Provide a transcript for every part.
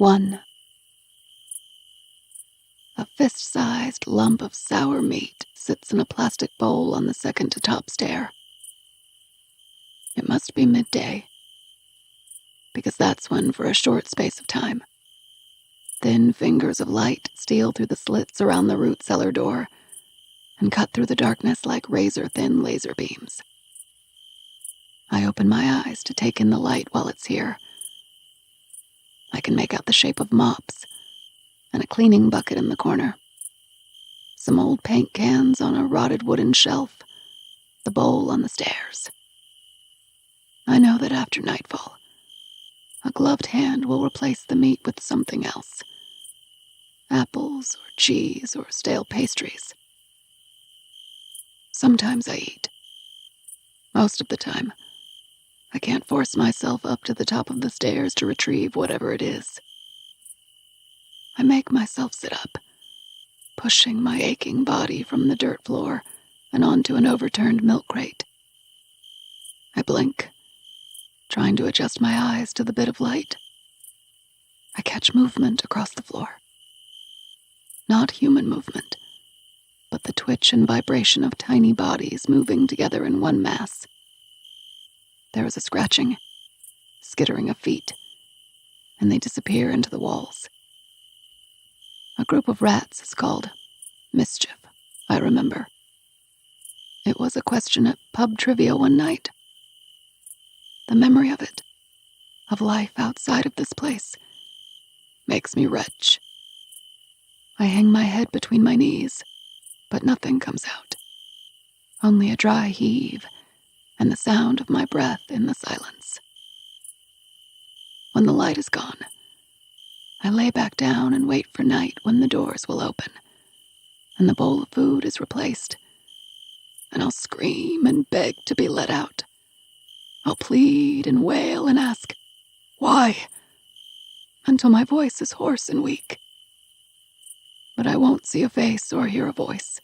1. A fist-sized lump of sour meat sits in a plastic bowl on the second-to-top stair. It must be midday, because that's when, for a short space of time, thin fingers of light steal through the slits around the root cellar door and cut through the darkness like razor-thin laser beams. I open my eyes to take in the light while it's here. I can make out the shape of mops and a cleaning bucket in the corner, some old paint cans on a rotted wooden shelf, the bowl on the stairs. I know that after nightfall, a gloved hand will replace the meat with something else. Apples or cheese or stale pastries. Sometimes I eat. Most of the time, I can't force myself up to the top of the stairs to retrieve whatever it is. I make myself sit up, pushing my aching body from the dirt floor and onto an overturned milk crate. I blink, trying to adjust my eyes to the bit of light. I catch movement across the floor. Not human movement, but the twitch and vibration of tiny bodies moving together in one mass. There is a scratching, skittering of feet, and they disappear into the walls. A group of rats is called Mischief, I remember. It was a question at pub trivia one night. The memory of it, of life outside of this place, makes me retch. I hang my head between my knees, but nothing comes out. Only a dry heave and the sound of my breath in the silence. When the light is gone, I lay back down and wait for night when the doors will open and the bowl of food is replaced, and I'll scream and beg to be let out. I'll plead and wail and ask, why? Until my voice is hoarse and weak. But I won't see a face or hear a voice.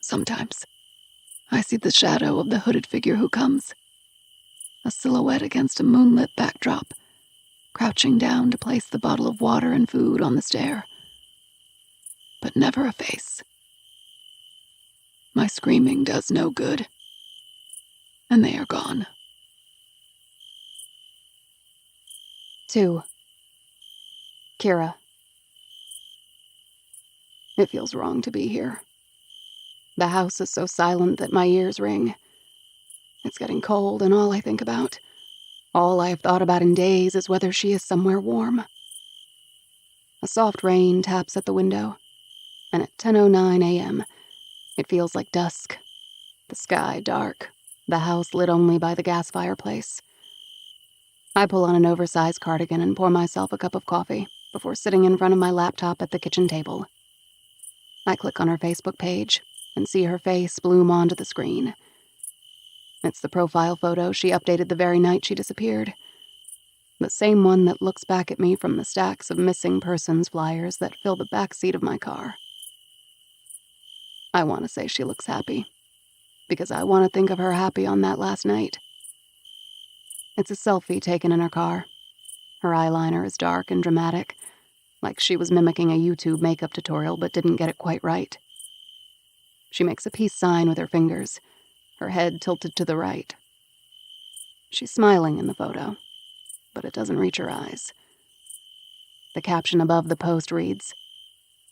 Sometimes I see the shadow of the hooded figure who comes, a silhouette against a moonlit backdrop, crouching down to place the bottle of water and food on the stair. But never a face. My screaming does no good, and they are gone. 2. Kira. It feels wrong to be here. The house is so silent that my ears ring. It's getting cold, and all I think about, all I have thought about in days, is whether she is somewhere warm. A soft rain taps at the window, and at 10:09 a.m., it feels like dusk. The sky dark, the house lit only by the gas fireplace. I pull on an oversized cardigan and pour myself a cup of coffee before sitting in front of my laptop at the kitchen table. I click on her Facebook page and see her face bloom onto the screen. It's the profile photo she updated the very night she disappeared. The same one that looks back at me from the stacks of missing persons flyers that fill the back seat of my car. I want to say she looks happy, because I want to think of her happy on that last night. It's a selfie taken in her car. Her eyeliner is dark and dramatic, like she was mimicking a YouTube makeup tutorial but didn't get it quite right. She makes a peace sign with her fingers, her head tilted to the right. She's smiling in the photo, but it doesn't reach her eyes. The caption above the post reads,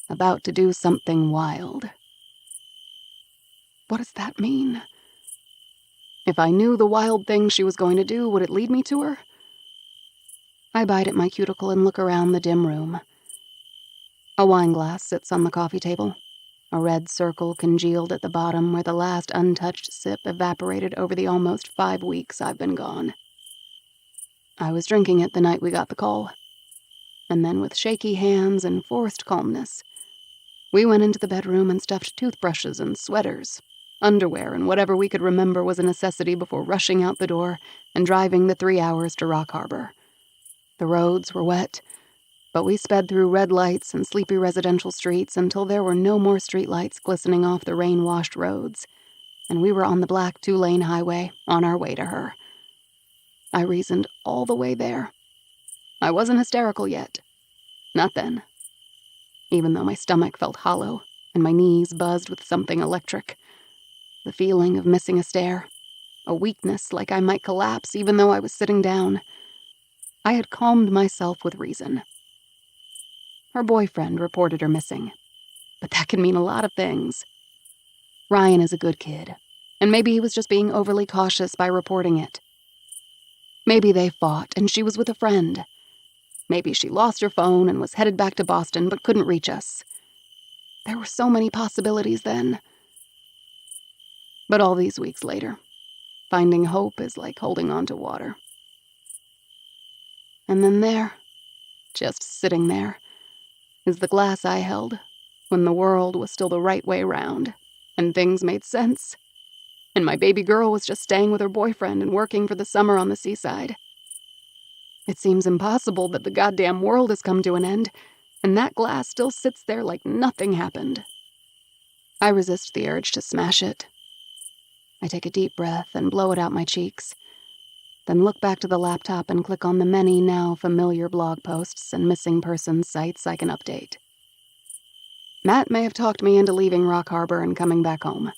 "About to do something wild." What does that mean? If I knew the wild thing she was going to do, would it lead me to her? I bite at my cuticle and look around the dim room. A wine glass sits on the coffee table, a red circle congealed at the bottom where the last untouched sip evaporated over the almost 5 weeks I've been gone. I was drinking it the night we got the call, and then with shaky hands and forced calmness, we went into the bedroom and stuffed toothbrushes and sweaters, underwear, and whatever we could remember was a necessity before rushing out the door and driving the 3 hours to Rock Harbor. The roads were wet, but we sped through red lights and sleepy residential streets until there were no more streetlights glistening off the rain-washed roads, and we were on the black 2-lane highway on our way to her. I reasoned all the way there. I wasn't hysterical yet. Not then. Even though my stomach felt hollow and my knees buzzed with something electric. The feeling of missing a stair. A weakness like I might collapse even though I was sitting down. I had calmed myself with reason. Her boyfriend reported her missing. But that can mean a lot of things. Ryan is a good kid, and maybe he was just being overly cautious by reporting it. Maybe they fought and she was with a friend. Maybe she lost her phone and was headed back to Boston but couldn't reach us. There were so many possibilities then. But all these weeks later, finding hope is like holding on to water. And then there, just sitting there, is the glass I held when the world was still the right way round and things made sense. And my baby girl was just staying with her boyfriend and working for the summer on the seaside. It seems impossible that the goddamn world has come to an end, and that glass still sits there like nothing happened. I resist the urge to smash it. I take a deep breath and blow it out my cheeks, then look back to the laptop and click on the many now familiar blog posts and missing persons sites I can update. Matt may have talked me into leaving Rock Harbor and coming back home,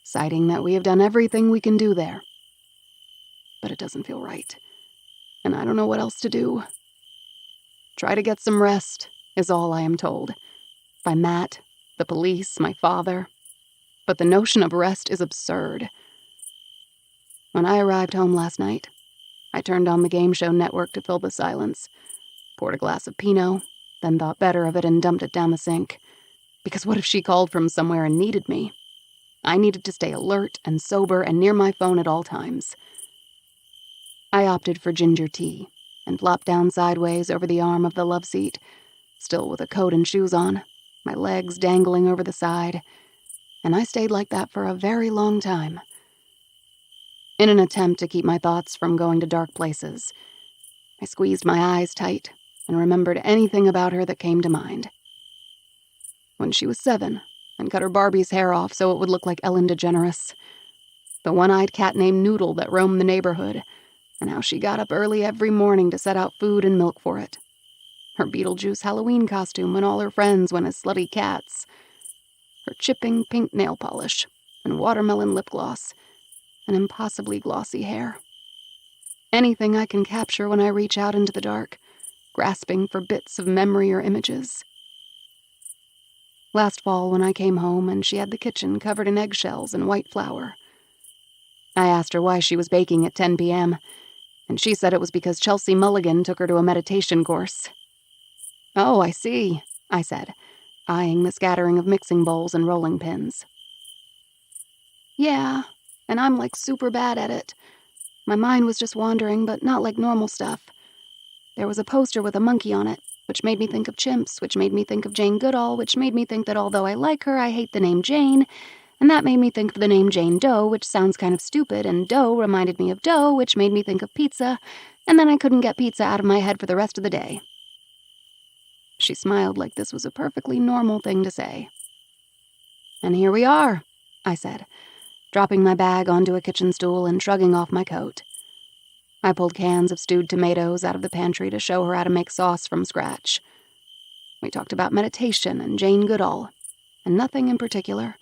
citing that we have done everything we can do there. But it doesn't feel right, and I don't know what else to do. Try to get some rest, is all I am told. By Matt, the police, my father. But the notion of rest is absurd. When I arrived home last night, I turned on the game show network to fill the silence, poured a glass of Pinot, then thought better of it and dumped it down the sink. Because what if she called from somewhere and needed me? I needed to stay alert and sober and near my phone at all times. I opted for ginger tea and flopped down sideways over the arm of the love seat, still with a coat and shoes on, my legs dangling over the side, and I stayed like that for a very long time. In an attempt to keep my thoughts from going to dark places, I squeezed my eyes tight and remembered anything about her that came to mind. When she was 7 and cut her Barbie's hair off so it would look like Ellen DeGeneres. The one-eyed cat named Noodle that roamed the neighborhood, and how she got up early every morning to set out food and milk for it. Her Beetlejuice Halloween costume when all her friends went as slutty cats. Her chipping pink nail polish and watermelon lip gloss and impossibly glossy hair. Anything I can capture when I reach out into the dark, grasping for bits of memory or images. Last fall when I came home and she had the kitchen covered in eggshells and white flour. I asked her why she was baking at 10 p.m., and she said it was because Chelsea Mulligan took her to a meditation course. Oh, I see, I said, eyeing the scattering of mixing bowls and rolling pins. Yeah, and I'm like super bad at it. My mind was just wandering, but not like normal stuff. There was a poster with a monkey on it, which made me think of chimps, which made me think of Jane Goodall, which made me think that although I like her, I hate the name Jane, and that made me think of the name Jane Doe, which sounds kind of stupid, and Doe reminded me of dough, which made me think of pizza, and then I couldn't get pizza out of my head for the rest of the day. She smiled like this was a perfectly normal thing to say. And here we are, I said, dropping my bag onto a kitchen stool and shrugging off my coat. I pulled cans of stewed tomatoes out of the pantry to show her how to make sauce from scratch. We talked about meditation and Jane Goodall, and nothing in particular,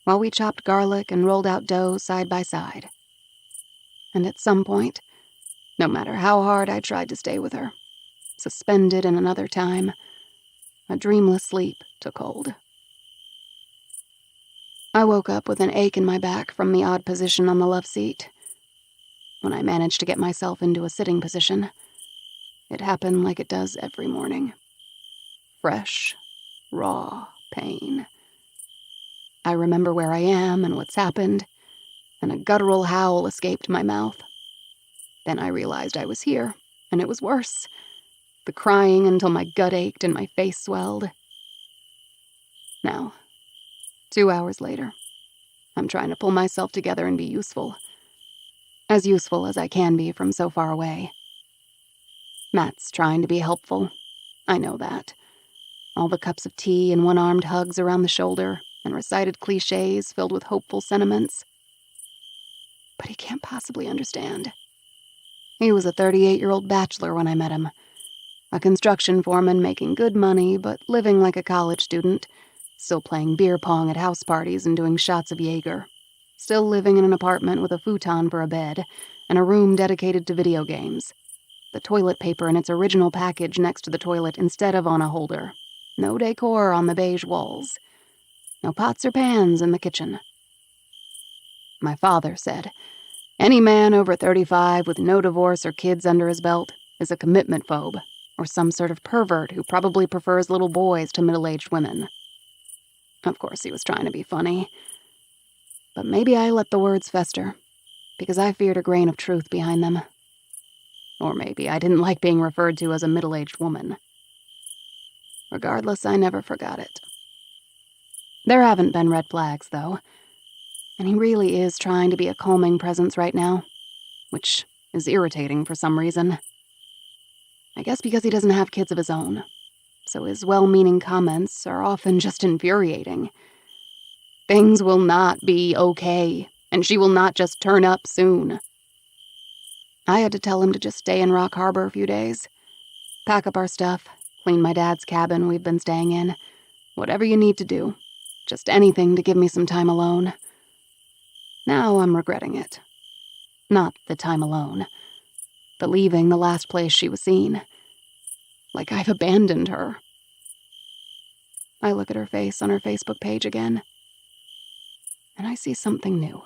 while we chopped garlic and rolled out dough side by side. And at some point, no matter how hard I tried to stay with her, suspended in another time, a dreamless sleep took hold. I woke up with an ache in my back from the odd position on the love seat. When I managed to get myself into a sitting position, it happened like it does every morning. Fresh, raw pain. I remember where I am and what's happened, and a guttural howl escaped my mouth. Then I realized I was here, and it was worse. The crying until my gut ached and my face swelled. Now, 2 hours later, I'm trying to pull myself together and be useful. As useful as I can be from so far away. Matt's trying to be helpful. I know that. All the cups of tea and one-armed hugs around the shoulder and recited cliches filled with hopeful sentiments. But he can't possibly understand. He was a 38-year-old bachelor when I met him, A construction foreman making good money but living like a college student, still playing beer pong at house parties and doing shots of Jaeger, still living in an apartment with a futon for a bed and a room dedicated to video games. The toilet paper in its original package next to the toilet instead of on a holder. No decor on the beige walls. No pots or pans in the kitchen. My father said, "Any man over 35 with no divorce or kids under his belt is a commitment phobe, or some sort of pervert who probably prefers little boys to middle-aged women." Of course, he was trying to be funny. But maybe I let the words fester, because I feared a grain of truth behind them. Or maybe I didn't like being referred to as a middle-aged woman. Regardless, I never forgot it. There haven't been red flags, though, and he really is trying to be a calming presence right now, which is irritating for some reason. I guess because he doesn't have kids of his own, so his well-meaning comments are often just infuriating. Things will not be okay, and she will not just turn up soon. I had to tell him to just stay in Rock Harbor a few days. Pack up our stuff, clean my dad's cabin we've been staying in. Whatever you need to do. Just anything to give me some time alone. Now I'm regretting it. Not the time alone, but leaving the last place she was seen. Like I've abandoned her. I look at her face on her Facebook page again, and I see something new.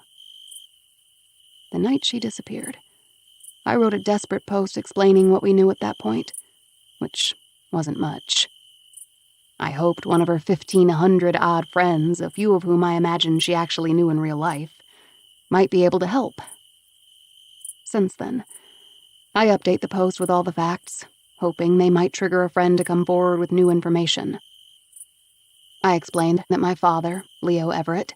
The night she disappeared, I wrote a desperate post explaining what we knew at that point, which wasn't much. I hoped one of her 1,500-odd friends, a few of whom I imagined she actually knew in real life, might be able to help. Since then, I update the post with all the facts, hoping they might trigger a friend to come forward with new information. I explained that my father, Leo Everett,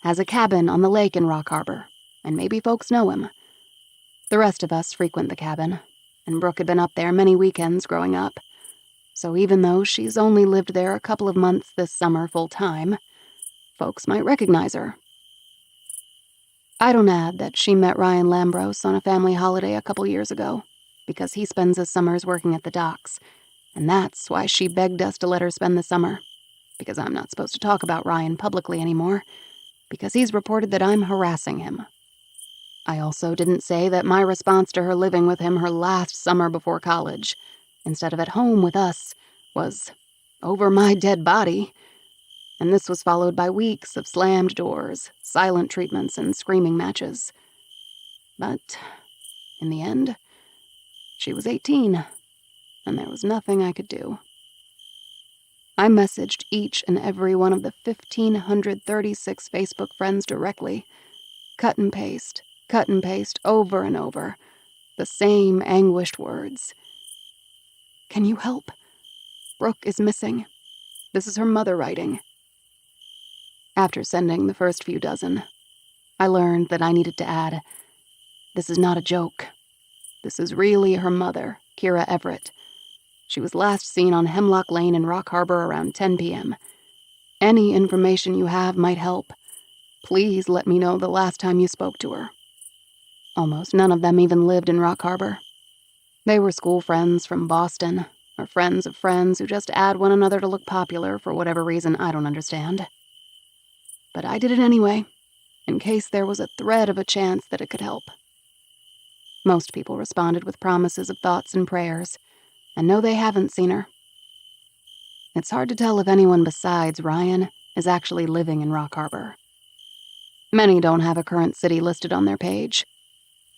has a cabin on the lake in Rock Harbor, and maybe folks know him. The rest of us frequent the cabin, and Brooke had been up there many weekends growing up. So even though she's only lived there a couple of months this summer full-time, folks might recognize her. I don't add that she met Ryan Lambros on a family holiday a couple years ago, because he spends his summers working at the docks, and that's why she begged us to let her spend the summer, because I'm not supposed to talk about Ryan publicly anymore, because he's reported that I'm harassing him. I also didn't say that my response to her living with him her last summer before college, instead of at home with us, was over my dead body. And this was followed by weeks of slammed doors, silent treatments, and screaming matches. But, in the end, she was 18, and there was nothing I could do. I messaged each and every one of the 1,536 Facebook friends directly. Cut and paste over and over. The same anguished words. "Can you help? Brooke is missing. This is her mother writing." After sending the first few dozen, I learned that I needed to add, "This is not a joke. This is really her mother, Kira Everett. She was last seen on Hemlock Lane in Rock Harbor around 10 p.m. Any information you have might help. Please let me know the last time you spoke to her." Almost none of them even lived in Rock Harbor. They were school friends from Boston, or friends of friends who just add one another to look popular for whatever reason I don't understand. But I did it anyway, in case there was a thread of a chance that it could help. Most people responded with promises of thoughts and prayers, and no, they haven't seen her. It's hard to tell if anyone besides Ryan is actually living in Rock Harbor. Many don't have a current city listed on their page.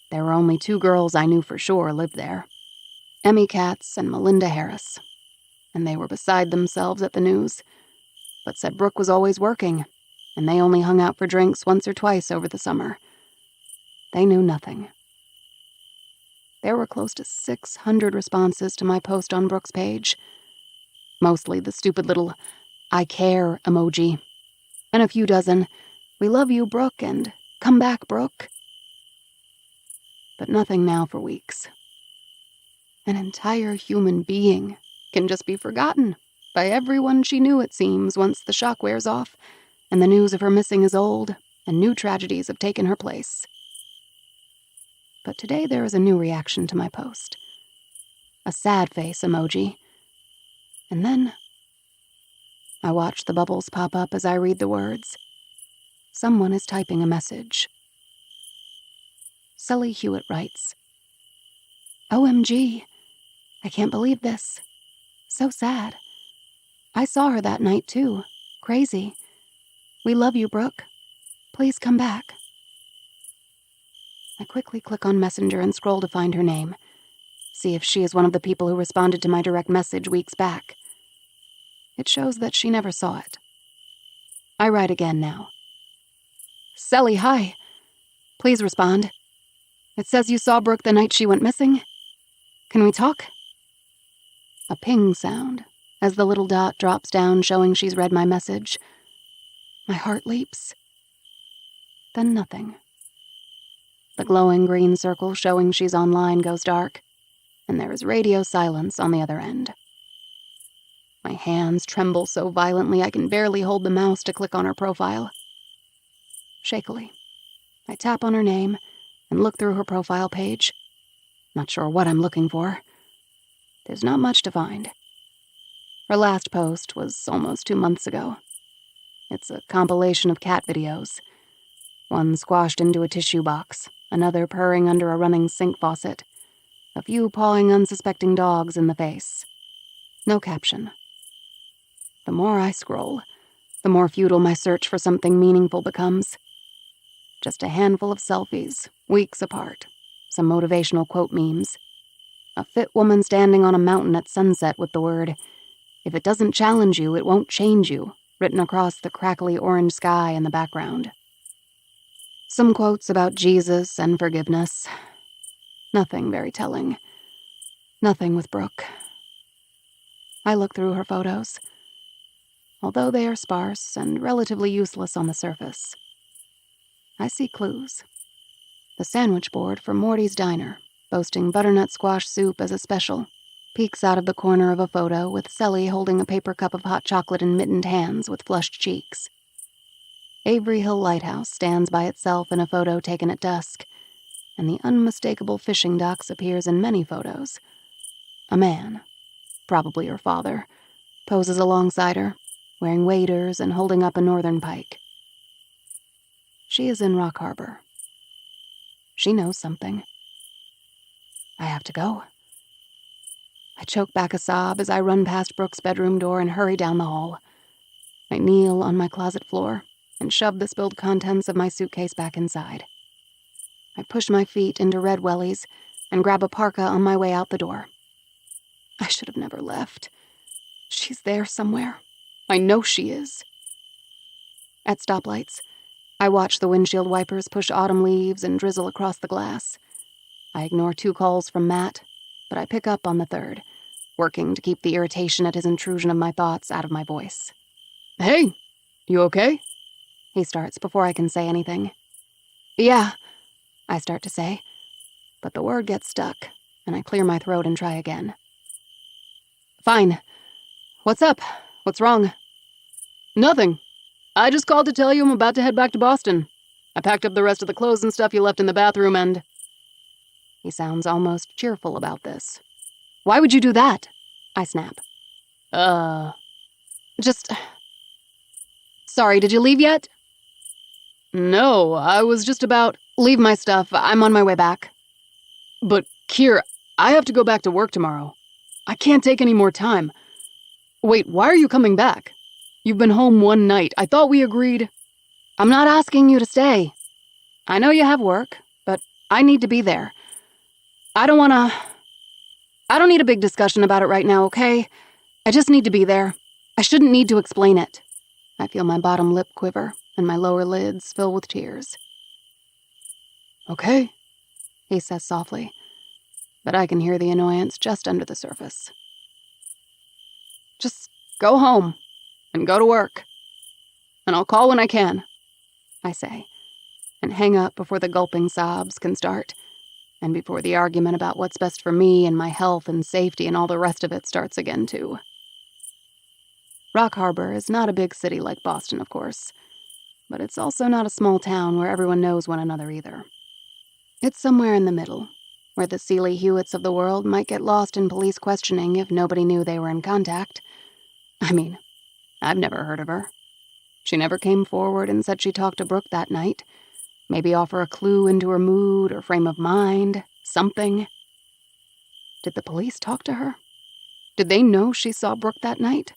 There were only 2 girls I knew for sure lived there, Emmy Katz and Melinda Harris, and they were beside themselves at the news, but said Brooke was always working, and they only hung out for drinks once or twice over the summer. They knew nothing. There were close to 600 responses to my post on Brooke's page, mostly the stupid little "I care" emoji, and a few dozen "We love you, Brooke," and "Come back, Brooke." But nothing now for weeks. An entire human being can just be forgotten by everyone she knew, it seems, once the shock wears off, and the news of her missing is old, and new tragedies have taken her place. But today there is a new reaction to my post. a sad face emoji. And then I watch the bubbles pop up as I read the words. Someone is typing a message. Sully Hewitt writes, OMG, I can't believe this. So sad. I saw her that night too. Crazy. We love you, Brooke. Please come back. I quickly click on Messenger and scroll to find her name. See if she is one of the people who responded to my direct message weeks back. It shows that she never saw it. I write again now. Sully, hi. Please respond. It says you saw Brooke the night she went missing. Can we talk? A ping sound as the little dot drops down showing she's read my message. My heart leaps. Then nothing. The glowing green circle showing she's online goes dark, and there is radio silence on the other end. My hands tremble so violently I can barely hold the mouse to click on her profile. Shakily, I tap on her name and look through her profile page. Not sure what I'm looking for. There's not much to find. Her last post was almost 2 months ago. It's a compilation of cat videos. One squashed into a tissue box, another purring under a running sink faucet, a few pawing unsuspecting dogs in the face. No caption. The more I scroll, the more futile my search for something meaningful becomes. Just a handful of selfies, weeks apart, some motivational quote memes. A fit woman standing on a mountain at sunset with the word, "If it doesn't challenge you, it won't change you," written across the crackly orange sky in the background. Some quotes about Jesus and forgiveness. Nothing very telling. Nothing with Brooke. I look through her photos. Although they are sparse and relatively useless on the surface, I see clues. The sandwich board for Morty's Diner, boasting butternut squash soup as a special, peeks out of the corner of a photo with Sully holding a paper cup of hot chocolate in mittened hands with flushed cheeks. Avery Hill Lighthouse stands by itself in a photo taken at dusk, and the unmistakable fishing docks appears in many photos. A man, probably her father, poses alongside her, wearing waders and holding up a northern pike. She is in Rock Harbor. She knows something. I have to go. I choke back a sob as I run past Brooke's bedroom door and hurry down the hall. I kneel on my closet floor and shove the spilled contents of my suitcase back inside. I push my feet into red wellies and grab a parka on my way out the door. I should have never left. She's there somewhere. I know she is. At stoplights, I watch the windshield wipers push autumn leaves and drizzle across the glass. I ignore 2 calls from Matt, but I pick up on the third, working to keep the irritation at his intrusion of my thoughts out of my voice. Hey, you okay? He starts before I can say anything. Yeah, I start to say, but the word gets stuck, and I clear my throat and try again. Fine. What's up? What's wrong? Nothing. I just called to tell you I'm about to head back to Boston. I packed up the rest of the clothes and stuff you left in the bathroom and... He sounds almost cheerful about this. Why would you do that? I snap. Just... Sorry, did you leave yet? No, I was just about... Leave my stuff, I'm on my way back. But, Kier, I have to go back to work tomorrow. I can't take any more time. Wait, why are you coming back? You've been home 1 night. I thought we agreed... I'm not asking you to stay. I know you have work, but I need to be there. I don't need a big discussion about it right now, okay? I just need to be there. I shouldn't need to explain it. I feel my bottom lip quiver and my lower lids fill with tears. Okay, he says softly, but I can hear the annoyance just under the surface. Just go home and go to work, and I'll call when I can, I say, and hang up before the gulping sobs can start, and before the argument about what's best for me and my health and safety and all the rest of it starts again, too. Rock Harbor is not a big city like Boston, of course, but it's also not a small town where everyone knows one another either. It's somewhere in the middle, where the Celie Hewitts of the world might get lost in police questioning if nobody knew they were in contact. I mean, I've never heard of her. She never came forward and said she talked to Brooke that night. Maybe offer a clue into her mood or frame of mind, something. Did the police talk to her? Did they know she saw Brooke that night?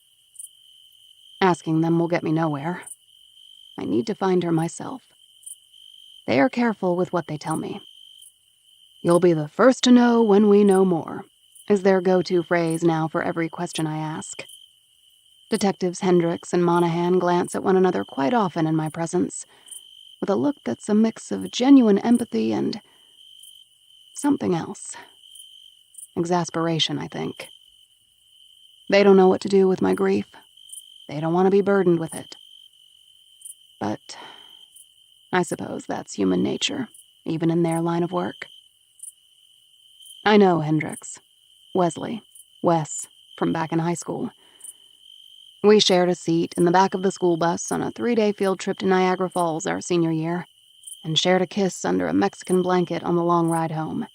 Asking them will get me nowhere. I need to find her myself. They are careful with what they tell me. "You'll be the first to know when we know more," is their go-to phrase now for every question I ask. Detectives Hendricks and Monahan glance at one another quite often in my presence, with a look that's a mix of genuine empathy and something else. Exasperation, I think. They don't know what to do with my grief. They don't want to be burdened with it. But I suppose that's human nature, even in their line of work. I know Hendricks, Wesley, Wes, from back in high school. We shared a seat in the back of the school bus on a 3-day field trip to Niagara Falls our senior year, and shared a kiss under a Mexican blanket on the long ride home.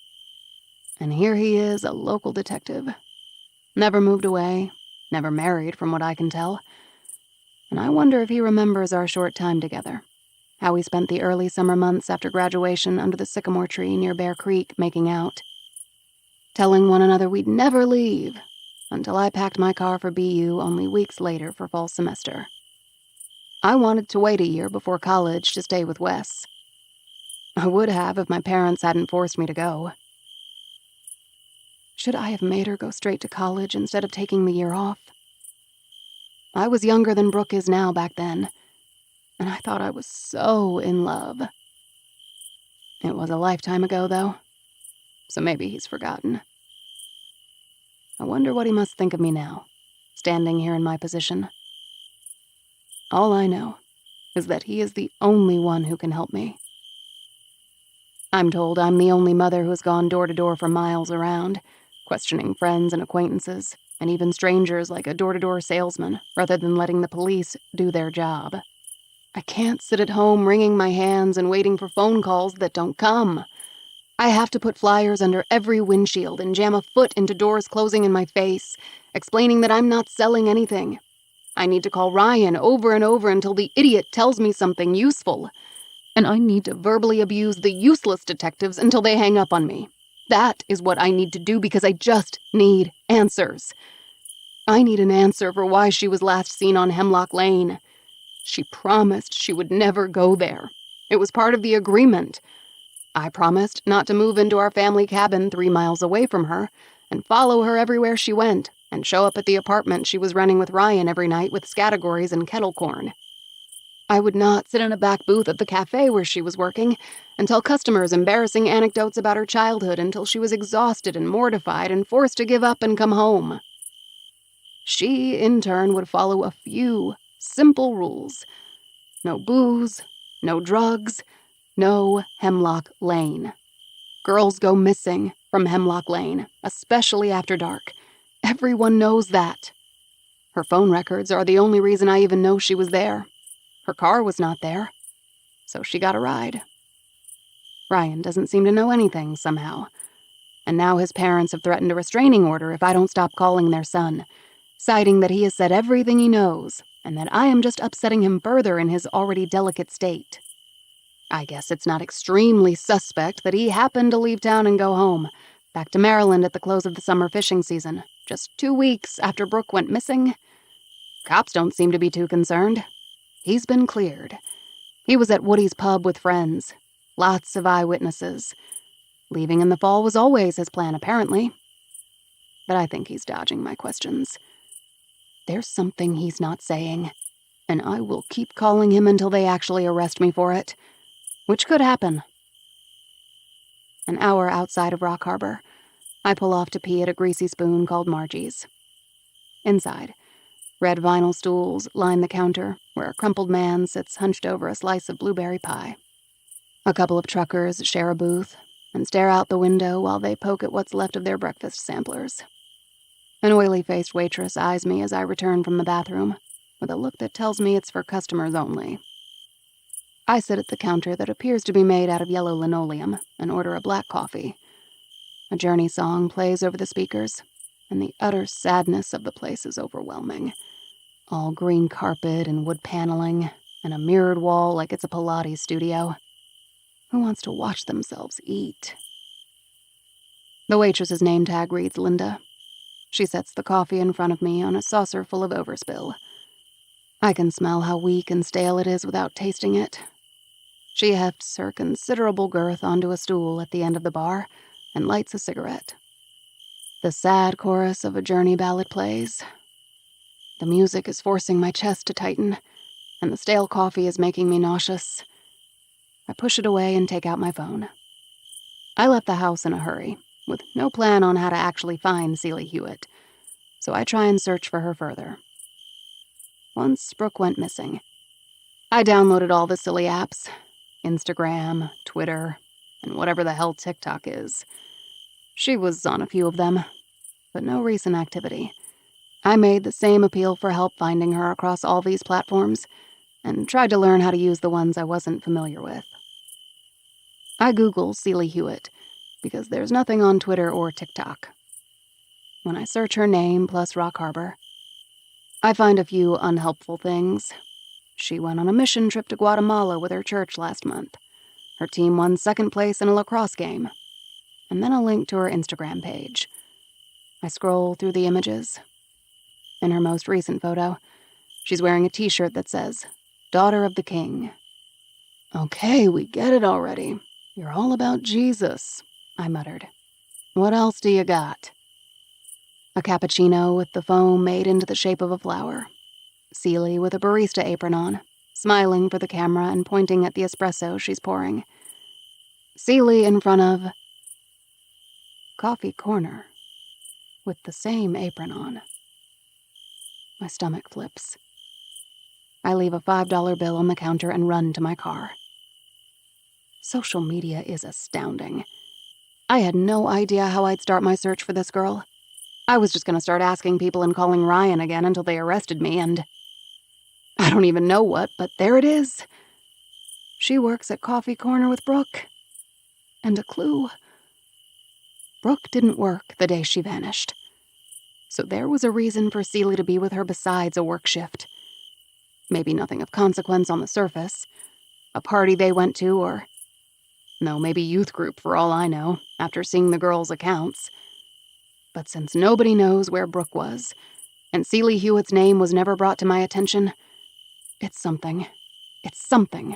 And here he is, a local detective. Never moved away, never married from what I can tell. And I wonder if he remembers our short time together, how we spent the early summer months after graduation under the sycamore tree near Bear Creek making out, telling one another we'd never leave, until I packed my car for BU only weeks later for fall semester. I wanted to wait a year before college to stay with Wes. I would have if my parents hadn't forced me to go. Should I have made her go straight to college instead of taking the year off? I was younger than Brooke is now back then, and I thought I was so in love. It was a lifetime ago, though, so maybe he's forgotten. I wonder what he must think of me now, standing here in my position. All I know is that he is the only one who can help me. I'm told I'm the only mother who's gone door to door for miles around, questioning friends and acquaintances, and even strangers like a door-to-door salesman, rather than letting the police do their job. I can't sit at home wringing my hands and waiting for phone calls that don't come. I have to put flyers under every windshield and jam a foot into doors closing in my face, explaining that I'm not selling anything. I need to call Ryan over and over until the idiot tells me something useful. And I need to verbally abuse the useless detectives until they hang up on me. That is what I need to do because I just need answers. I need an answer for why she was last seen on Hemlock Lane. She promised she would never go there. It was part of the agreement. I promised not to move into our family cabin 3 miles away from her and follow her everywhere she went and show up at the apartment she was renting with Ryan every night with scattergories and kettle corn. I would not sit in a back booth at the cafe where she was working and tell customers embarrassing anecdotes about her childhood until she was exhausted and mortified and forced to give up and come home. She, in turn, would follow a few simple rules. No booze, no drugs, no Hemlock Lane. Girls go missing from Hemlock Lane, especially after dark. Everyone knows that. Her phone records are the only reason I even know she was there. Her car was not there, so she got a ride. Ryan doesn't seem to know anything somehow, and now his parents have threatened a restraining order if I don't stop calling their son, citing that he has said everything he knows and that I am just upsetting him further in his already delicate state. I guess it's not extremely suspect that he happened to leave town and go home, back to Maryland at the close of the summer fishing season, just 2 weeks after Brooke went missing. Cops don't seem to be too concerned. He's been cleared. He was at Woody's pub with friends. Lots of eyewitnesses. Leaving in the fall was always his plan, apparently. But I think he's dodging my questions. There's something he's not saying, and I will keep calling him until they actually arrest me for it, which could happen. An hour outside of Rock Harbor, I pull off to pee at a greasy spoon called Margie's. Inside, red vinyl stools line the counter, where a crumpled man sits hunched over a slice of blueberry pie. A couple of truckers share a booth and stare out the window while they poke at what's left of their breakfast samplers. An oily-faced waitress eyes me as I return from the bathroom, with a look that tells me it's for customers only. I sit at the counter that appears to be made out of yellow linoleum and order a black coffee. A Journey song plays over the speakers, and the utter sadness of the place is overwhelming. All green carpet and wood paneling, and a mirrored wall like it's a Pilates studio. Who wants to watch themselves eat? The waitress's name tag reads Linda. She sets the coffee in front of me on a saucer full of overspill. I can smell how weak and stale it is without tasting it. She hefts her considerable girth onto a stool at the end of the bar and lights a cigarette. The sad chorus of a Journey ballad plays. The music is forcing my chest to tighten, and the stale coffee is making me nauseous. I push it away and take out my phone. I left the house in a hurry, with no plan on how to actually find Celie Hewitt, so I try and search for her further. Once Brooke went missing, I downloaded all the silly apps, Instagram, Twitter, and whatever the hell TikTok is. She was on a few of them, but no recent activity. I made the same appeal for help finding her across all these platforms, and tried to learn how to use the ones I wasn't familiar with. I Google Celie Hewitt, because there's nothing on Twitter or TikTok. When I search her name plus Rock Harbor, I find a few unhelpful things. She went on a mission trip to Guatemala with her church last month. Her team won second place in a lacrosse game. And then a link to her Instagram page. I scroll through the images. In her most recent photo, she's wearing a t-shirt that says, "Daughter of the King." "Okay, we get it already. You're all about Jesus," I muttered. "What else do you got?" A cappuccino with the foam made into the shape of a flower. Celie with a barista apron on, smiling for the camera and pointing at the espresso she's pouring. Celie in front of Coffee Corner, with the same apron on. My stomach flips. I leave a $5 bill on the counter and run to my car. Social media is astounding. I had no idea how I'd start my search for this girl. I was just going to start asking people and calling Ryan again until they arrested me, and I don't even know what, but there it is. She works at Coffee Corner with Brooke. And a clue. Brooke didn't work the day she vanished. So there was a reason for Celie to be with her besides a work shift. Maybe nothing of consequence on the surface. A party they went to, or no, maybe youth group for all I know, after seeing the girls' accounts. But since nobody knows where Brooke was, and Celie Hewitt's name was never brought to my attention, it's something. It's something.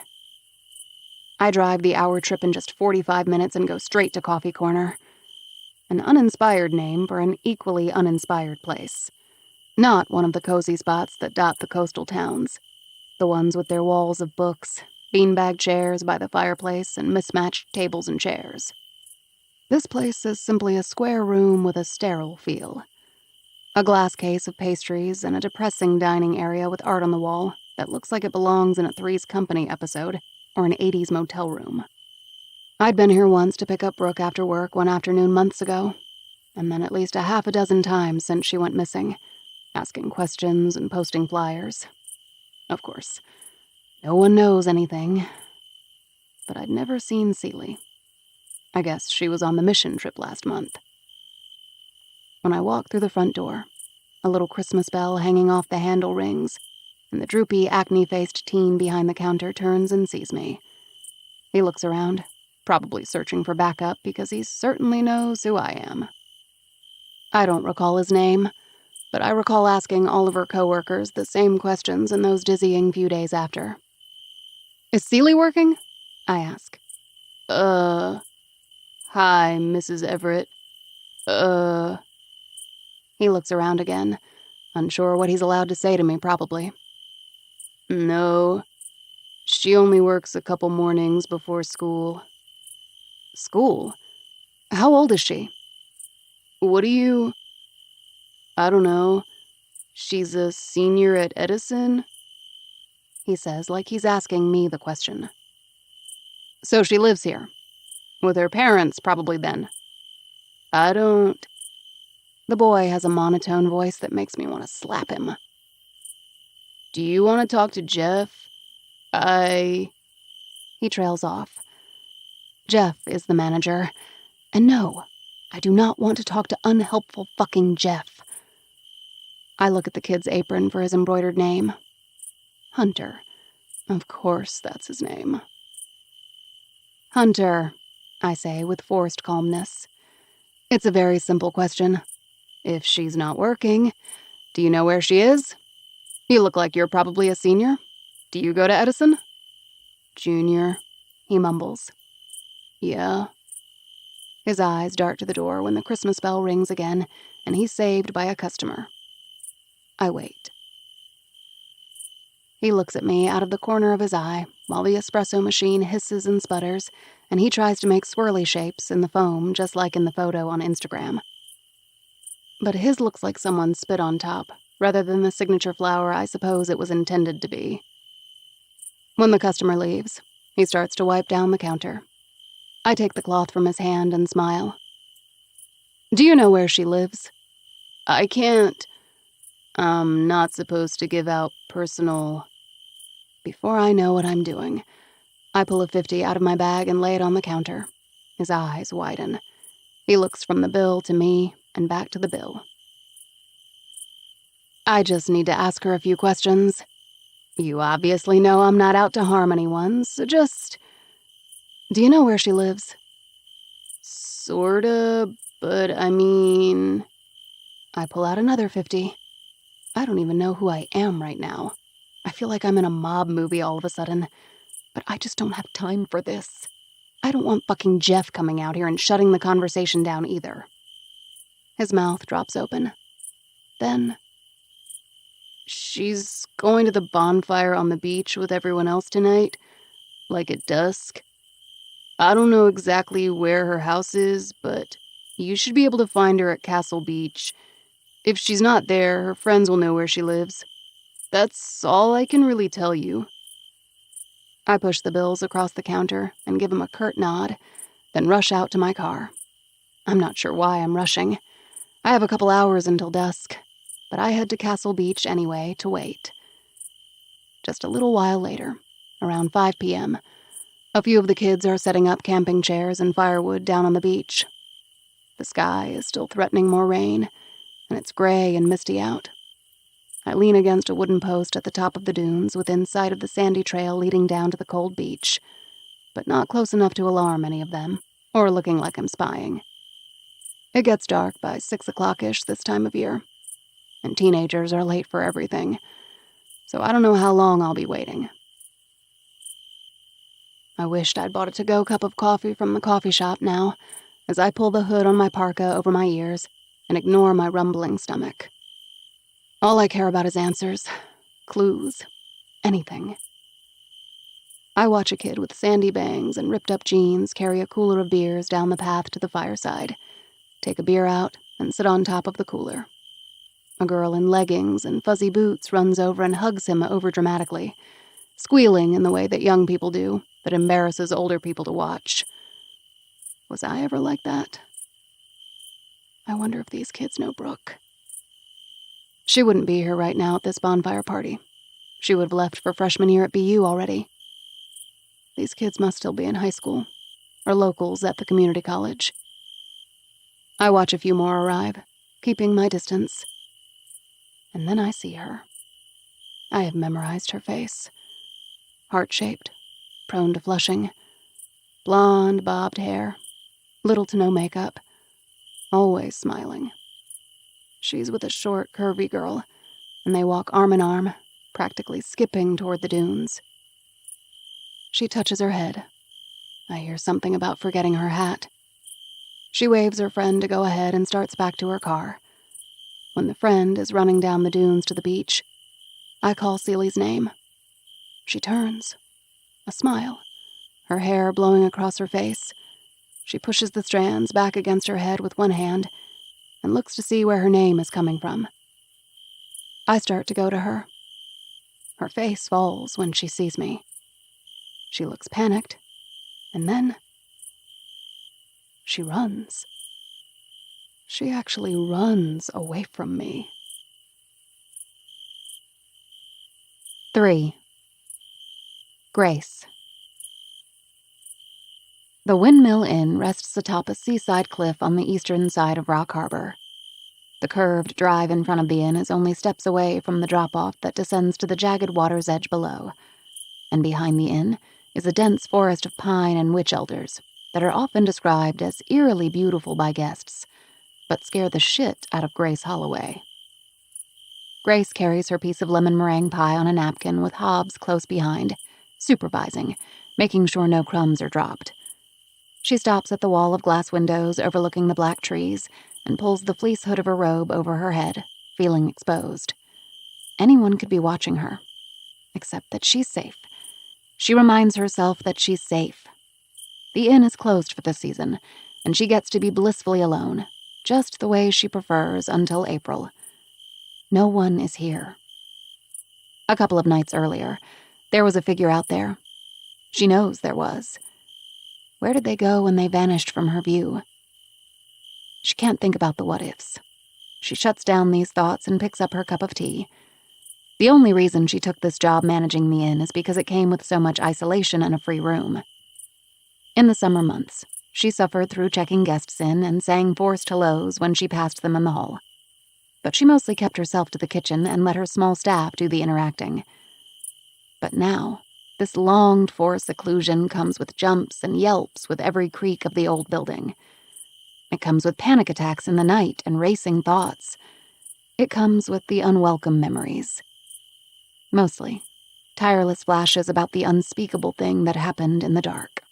I drive the hour trip in just 45 minutes and go straight to Coffee Corner. An uninspired name for an equally uninspired place. Not one of the cozy spots that dot the coastal towns. The ones with their walls of books, beanbag chairs by the fireplace, and mismatched tables and chairs. This place is simply a square room with a sterile feel. A glass case of pastries and a depressing dining area with art on the wall that looks like it belongs in a Three's Company episode or an 80s motel room. I'd been here once to pick up Brooke after work one afternoon months ago, and then at least a half a dozen times since she went missing, asking questions and posting flyers. Of course, no one knows anything, but I'd never seen Celie. I guess she was on the mission trip last month. When I walk through the front door, a little Christmas bell hanging off the handle rings, and the droopy, acne-faced teen behind the counter turns and sees me. He looks around, probably searching for backup because he certainly knows who I am. I don't recall his name, but I recall asking all of her coworkers the same questions in those dizzying few days after. "Is Celie working?" I ask. Hi, Mrs. Everett. He looks around again, unsure what he's allowed to say to me, probably. "No, she only works a couple mornings before school." "School? How old is she?" "What do you... I don't know. She's a senior at Edison?" He says, like he's asking me the question. "So she lives here. With her parents, probably then." "I don't..." The boy has a monotone voice that makes me want to slap him. "Do you want to talk to Jeff? He trails off. Jeff is the manager. And no, I do not want to talk to unhelpful fucking Jeff. I look at the kid's apron for his embroidered name. Hunter. Of course that's his name. Hunter, I say with forced calmness. It's a very simple question. If she's not working, do you know where she is? You look like you're probably a senior. Do you go to Edison? Junior, he mumbles. Yeah. His eyes dart to the door when the Christmas bell rings again, and he's saved by a customer. I wait. He looks at me out of the corner of his eye while the espresso machine hisses and sputters, and he tries to make swirly shapes in the foam just like in the photo on Instagram. But his looks like someone spit on top, rather than the signature flower I suppose it was intended to be. When the customer leaves, he starts to wipe down the counter. I take the cloth from his hand and smile. Do you know where she lives? I can't. I'm not supposed to give out personal... Before I know what I'm doing, I pull a 50 out of my bag and lay it on the counter. His eyes widen. He looks from the bill to me and back to the bill. I just need to ask her a few questions. You obviously know I'm not out to harm anyone, so just... Do you know where she lives? Sorta, but I mean... I pull out another 50. I don't even know who I am right now. I feel like I'm in a mob movie all of a sudden, but I just don't have time for this. I don't want fucking Jeff coming out here and shutting the conversation down either. His mouth drops open. Then... She's going to the bonfire on the beach with everyone else tonight, like at dusk. I don't know exactly where her house is, but you should be able to find her at Castle Beach. If she's not there, her friends will know where she lives. That's all I can really tell you. I push the bills across the counter and give him a curt nod, then rush out to my car. I'm not sure why I'm rushing. I have a couple hours until dusk, but I head to Castle Beach anyway to wait. Just a little while later, around 5 p.m., a few of the kids are setting up camping chairs and firewood down on the beach. The sky is still threatening more rain, and it's gray and misty out. I lean against a wooden post at the top of the dunes within sight of the sandy trail leading down to the cold beach, but not close enough to alarm any of them, or looking like I'm spying. It gets dark by 6 o'clock-ish this time of year, and teenagers are late for everything, so I don't know how long I'll be waiting. I wished I'd bought a to-go cup of coffee from the coffee shop now, as I pull the hood on my parka over my ears and ignore my rumbling stomach. All I care about is answers, clues, anything. I watch a kid with sandy bangs and ripped-up jeans carry a cooler of beers down the path to the fireside, take a beer out, and sit on top of the cooler. A girl in leggings and fuzzy boots runs over and hugs him overdramatically, squealing in the way that young people do that embarrasses older people to watch. Was I ever like that? I wonder if these kids know Brooke. She wouldn't be here right now at this bonfire party. She would have left for freshman year at BU already. These kids must still be in high school, or locals at the community college. I watch a few more arrive, keeping my distance. And then I see her. I have memorized her face. Heart-shaped, prone to flushing, blonde, bobbed hair, little to no makeup, always smiling. She's with a short, curvy girl, and they walk arm in arm, practically skipping toward the dunes. She touches her head. I hear something about forgetting her hat. She waves her friend to go ahead and starts back to her car. When the friend is running down the dunes to the beach, I call Celie's name. She turns, a smile, her hair blowing across her face. She pushes the strands back against her head with one hand and looks to see where her name is coming from. I start to go to her. Her face falls when she sees me. She looks panicked, and then she runs. She actually runs away from me. 3. Grace. The Windmill Inn rests atop a seaside cliff on the eastern side of Rock Harbor. The curved drive in front of the inn is only steps away from the drop-off that descends to the jagged water's edge below, and behind the inn is a dense forest of pine and witch elders that are often described as eerily beautiful by guests, but scare the shit out of Grace Holloway. Grace carries her piece of lemon meringue pie on a napkin with Hobbs close behind, supervising, making sure no crumbs are dropped. She stops at the wall of glass windows overlooking the black trees and pulls the fleece hood of her robe over her head, feeling exposed. Anyone could be watching her, except that she's safe. She reminds herself that she's safe. The inn is closed for this season, and she gets to be blissfully alone, just the way she prefers until April. No one is here. A couple of nights earlier, there was a figure out there. She knows there was. Where did they go when they vanished from her view? She can't think about the what-ifs. She shuts down these thoughts and picks up her cup of tea. The only reason she took this job managing the inn is because it came with so much isolation and a free room. In the summer months, she suffered through checking guests in and saying forced hellos when she passed them in the hall. But she mostly kept herself to the kitchen and let her small staff do the interacting. But now, this longed-for seclusion comes with jumps and yelps with every creak of the old building. It comes with panic attacks in the night and racing thoughts. It comes with the unwelcome memories. Mostly, tireless flashes about the unspeakable thing that happened in the dark.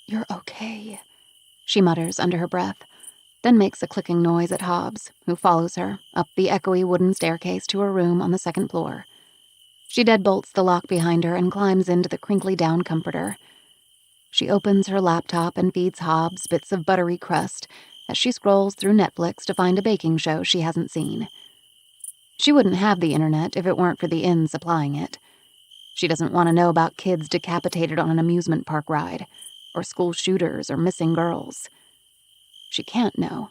"You're okay," she mutters under her breath, then makes a clicking noise at Hobbs, who follows her up the echoey wooden staircase to her room on the second floor. She deadbolts the lock behind her and climbs into the crinkly-down comforter. She opens her laptop and feeds Hobbs bits of buttery crust as she scrolls through Netflix to find a baking show she hasn't seen. She wouldn't have the internet if it weren't for the inn supplying it. She doesn't want to know about kids decapitated on an amusement park ride, or school shooters or missing girls. She can't know.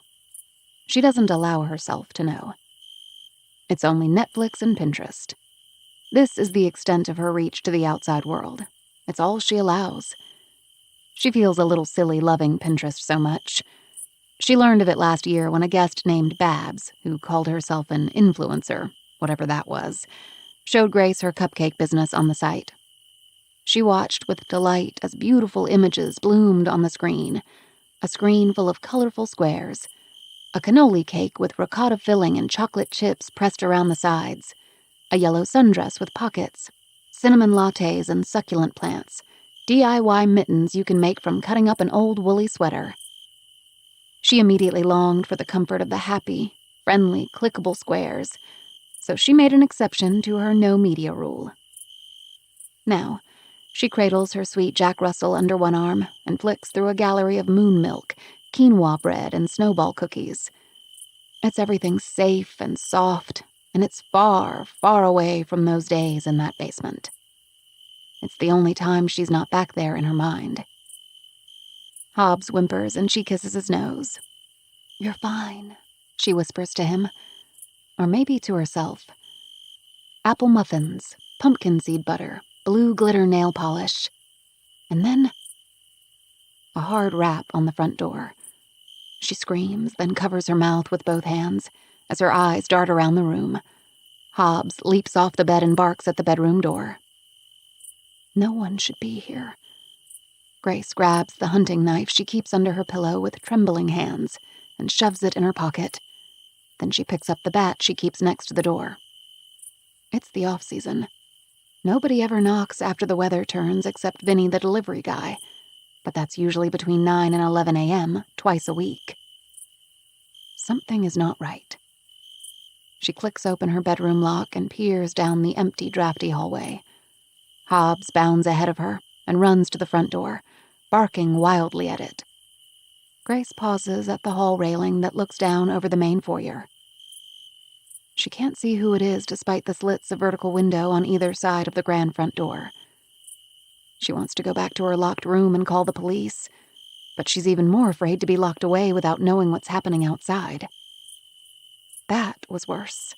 She doesn't allow herself to know. It's only Netflix and Pinterest. This is the extent of her reach to the outside world. It's all she allows. She feels a little silly loving Pinterest so much. She learned of it last year when a guest named Babs, who called herself an influencer, whatever that was, showed Grace her cupcake business on the site. She watched with delight as beautiful images bloomed on the screen, a screen full of colorful squares, a cannoli cake with ricotta filling and chocolate chips pressed around the sides, a yellow sundress with pockets, cinnamon lattes and succulent plants, DIY mittens you can make from cutting up an old woolly sweater. She immediately longed for the comfort of the happy, friendly, clickable squares, so she made an exception to her no-media rule. Now, she cradles her sweet Jack Russell under one arm and flicks through a gallery of moon milk, quinoa bread, and snowball cookies. It's everything safe and soft, and it's far, far away from those days in that basement. It's the only time she's not back there in her mind. Hobbs whimpers and she kisses his nose. "You're fine," she whispers to him, or maybe to herself. Apple muffins, pumpkin seed butter, blue glitter nail polish. And then a hard rap on the front door. She screams, then covers her mouth with both hands as her eyes dart around the room. Hobbs leaps off the bed and barks at the bedroom door. No one should be here. Grace grabs the hunting knife she keeps under her pillow with trembling hands and shoves it in her pocket. Then she picks up the bat she keeps next to the door. It's the off-season. Nobody ever knocks after the weather turns except Vinny the delivery guy, but that's usually between 9 and 11 a.m., twice a week. Something is not right. She clicks open her bedroom lock and peers down the empty, drafty hallway. Hobbs bounds ahead of her and runs to the front door, barking wildly at it. Grace pauses at the hall railing that looks down over the main foyer. She can't see who it is despite the slits of vertical window on either side of the grand front door. She wants to go back to her locked room and call the police, but she's even more afraid to be locked away without knowing what's happening outside. That was worse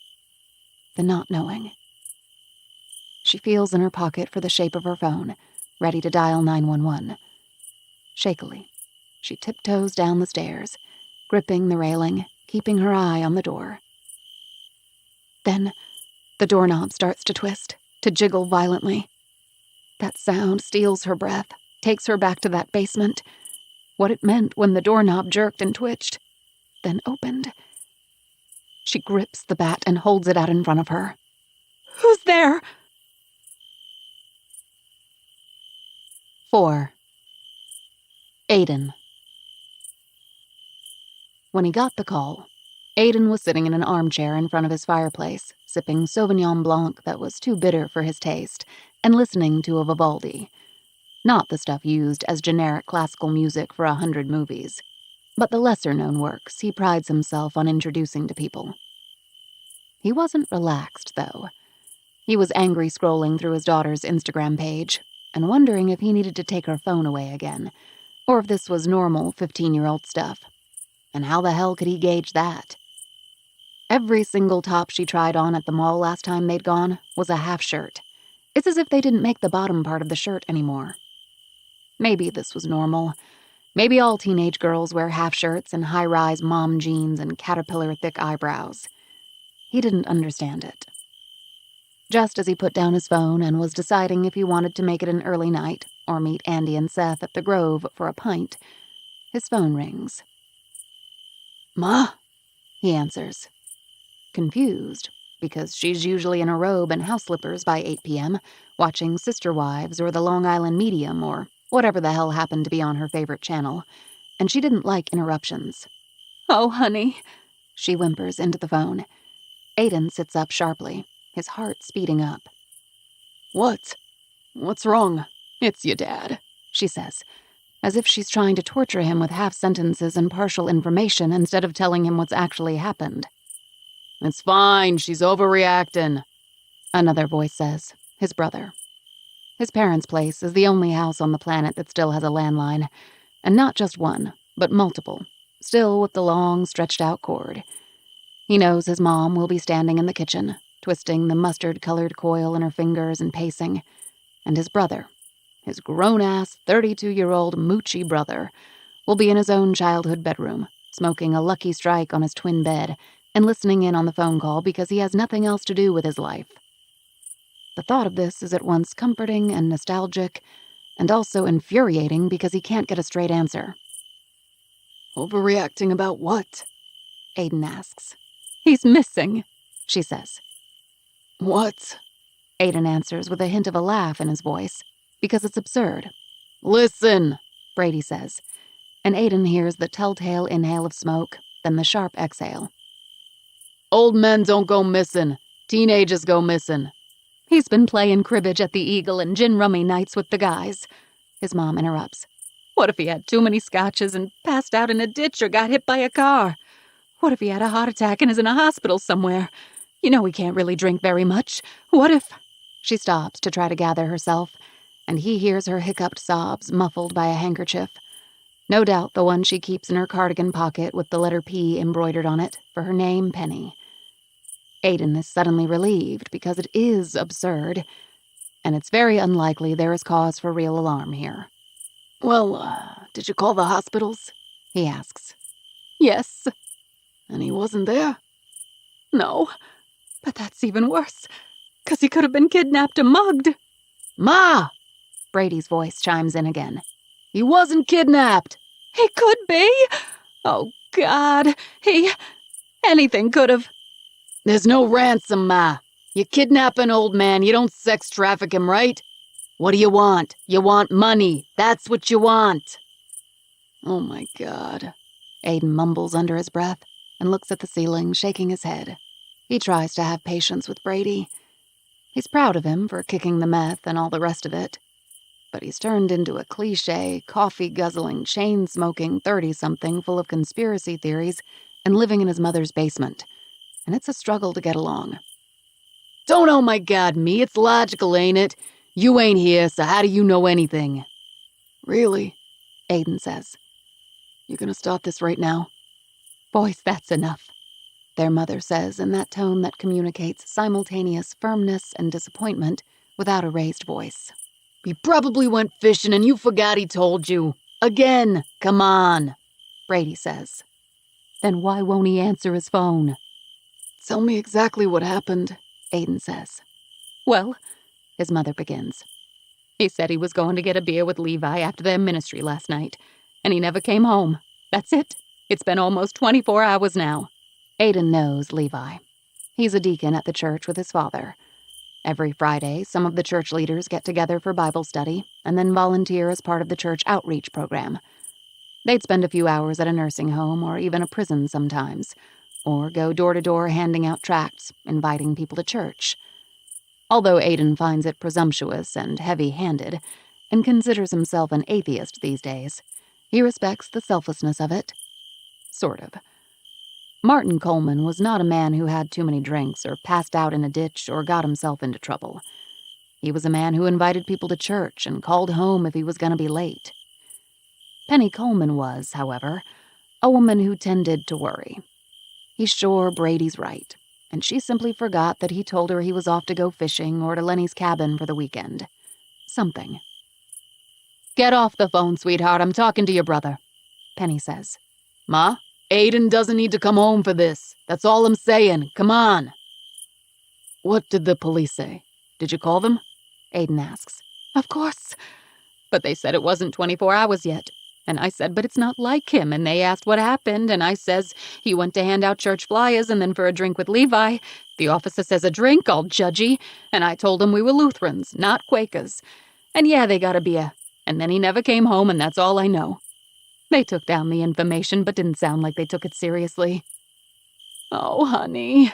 than not knowing. She feels in her pocket for the shape of her phone, ready to dial 911. Shakily, she tiptoes down the stairs, gripping the railing, keeping her eye on the door. Then, the doorknob starts to twist, to jiggle violently. That sound steals her breath, takes her back to that basement. What it meant when the doorknob jerked and twitched, then opened. She grips the bat and holds it out in front of her. "Who's there?" 4. Aiden. When he got the call, Aiden was sitting in an armchair in front of his fireplace, sipping Sauvignon Blanc that was too bitter for his taste, and listening to a Vivaldi. Not the stuff used as generic classical music for 100 movies, but the lesser-known works he prides himself on introducing to people. He wasn't relaxed, though. He was angry scrolling through his daughter's Instagram page and wondering if he needed to take her phone away again, or if this was normal 15-year-old stuff. And how the hell could he gauge that? Every single top she tried on at the mall last time they'd gone was a half shirt. It's as if they didn't make the bottom part of the shirt anymore. Maybe this was normal. Maybe all teenage girls wear half shirts and high-rise mom jeans and caterpillar-thick eyebrows. He didn't understand it. Just as he put down his phone and was deciding if he wanted to make it an early night or meet Andy and Seth at the Grove for a pint, his phone rings. "Ma?" he answers. Confused, because she's usually in a robe and house slippers by 8 p.m., watching Sister Wives or the Long Island Medium or whatever the hell happened to be on her favorite channel, and she didn't like interruptions. "Oh, honey," she whimpers into the phone. Aiden sits up sharply, his heart speeding up. "What? What's wrong?" "It's your dad," she says, as if she's trying to torture him with half sentences and partial information instead of telling him what's actually happened. "It's fine, she's overreacting," another voice says, his brother. His parents' place is the only house on the planet that still has a landline, and not just one, but multiple, still with the long, stretched-out cord. He knows his mom will be standing in the kitchen, twisting the mustard-colored coil in her fingers and pacing, and his brother, his grown-ass 32-year-old moochy brother, will be in his own childhood bedroom, smoking a Lucky Strike on his twin bed and listening in on the phone call because he has nothing else to do with his life. The thought of this is at once comforting and nostalgic, and also infuriating because he can't get a straight answer. "Overreacting about what?" Aiden asks. "He's missing," she says. "What?" Aiden answers with a hint of a laugh in his voice, because it's absurd. "Listen," Brady says, and Aiden hears the telltale inhale of smoke, then the sharp exhale. "Old men don't go missing. Teenagers go missing." "He's been playing cribbage at the Eagle and gin rummy nights with the guys," his mom interrupts. "What if he had too many scotches and passed out in a ditch or got hit by a car? What if he had a heart attack and is in a hospital somewhere? You know he can't really drink very much. What if—" She stops to try to gather herself, and he hears her hiccuped sobs muffled by a handkerchief. No doubt the one she keeps in her cardigan pocket with the letter P embroidered on it for her name, Penny. Aiden is suddenly relieved because it is absurd, and it's very unlikely there is cause for real alarm here. "Well, did you call the hospitals?" he asks. "Yes." "And he wasn't there?" "No, but that's even worse, 'cause he could have been kidnapped or mugged." "Ma!" Brady's voice chimes in again. "He wasn't kidnapped." "He could be. Oh, God. Anything could have." "There's no ransom, Ma. You kidnap an old man, you don't sex traffic him, right? What do you want? You want money. That's what you want." "Oh, my God." Aiden mumbles under his breath and looks at the ceiling, shaking his head. He tries to have patience with Brady. He's proud of him for kicking the meth and all the rest of it. But he's turned into a cliché, coffee-guzzling, chain-smoking 30-something full of conspiracy theories and living in his mother's basement. And it's a struggle to get along. "Don't oh my God me, it's logical, ain't it? You ain't here, so how do you know anything?" "Really?" Aiden says. "You gonna stop this right now?" "Boys, that's enough," their mother says in that tone that communicates simultaneous firmness and disappointment without a raised voice. "He probably went fishing and you forgot he told you." Again, come on, Brady says. Then why won't he answer his phone? Tell me exactly what happened, Aiden says. Well, his mother begins. He said he was going to get a beer with Levi after their ministry last night, and he never came home. That's it. It's been almost 24 hours now. Aiden knows Levi. He's a deacon at the church with his father. Every Friday, some of the church leaders get together for Bible study and then volunteer as part of the church outreach program. They'd spend a few hours at a nursing home or even a prison sometimes, or go door to door handing out tracts, inviting people to church. Although Aiden finds it presumptuous and heavy-handed, and considers himself an atheist these days, he respects the selflessness of it. Sort of. Martin Coleman was not a man who had too many drinks or passed out in a ditch or got himself into trouble. He was a man who invited people to church and called home if he was going to be late. Penny Coleman was, however, a woman who tended to worry. He's sure Brady's right, and she simply forgot that he told her he was off to go fishing or to Lenny's cabin for the weekend. Something. Get off the phone, sweetheart. I'm talking to your brother, Penny says. Ma, Aiden doesn't need to come home for this. That's all I'm saying. Come on. What did the police say? Did you call them? Aiden asks. Of course. But they said it wasn't 24 hours yet. And I said, but it's not like him. And they asked what happened. And I says, he went to hand out church flyers and then for a drink with Levi. The officer says a drink, all judgy. And I told him we were Lutherans, not Quakers. And yeah, they got a beer. And then he never came home, and that's all I know. They took down the information, but didn't sound like they took it seriously. Oh, honey.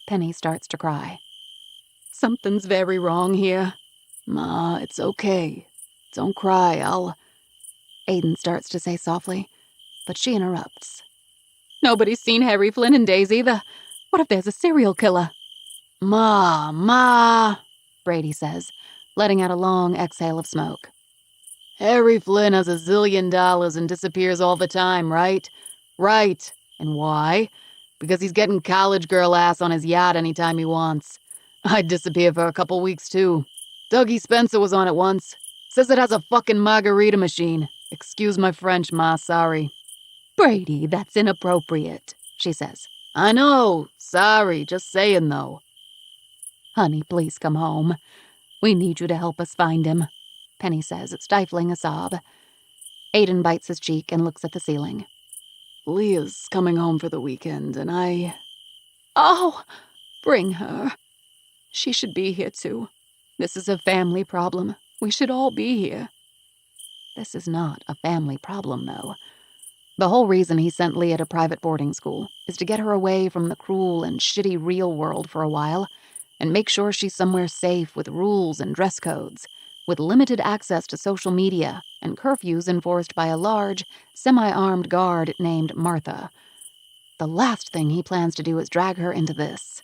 Penny starts to cry. Something's very wrong here. Ma, it's okay. Don't cry, Aiden starts to say softly, but she interrupts. Nobody's seen Harry Flynn in days either. What if there's a serial killer? Ma, Brady says, letting out a long exhale of smoke. Harry Flynn has $1 zillion and disappears all the time, right? Right. And why? Because he's getting college girl ass on his yacht anytime he wants. I'd disappear for a couple weeks, too. Dougie Spencer was on it once. Says it has a fucking margarita machine. Excuse my French, Ma, sorry. Brady, that's inappropriate, she says. I know. Sorry, just saying, though. Honey, please come home. We need you to help us find him, Penny says, stifling a sob. Aiden bites his cheek and looks at the ceiling. Leah's coming home for the weekend, and Oh, bring her. She should be here, too. This is a family problem. We should all be here. This is not a family problem, though. The whole reason he sent Leah to private boarding school is to get her away from the cruel and shitty real world for a while and make sure she's somewhere safe with rules and dress codes, with limited access to social media and curfews enforced by a large, semi-armed guard named Martha. The last thing he plans to do is drag her into this.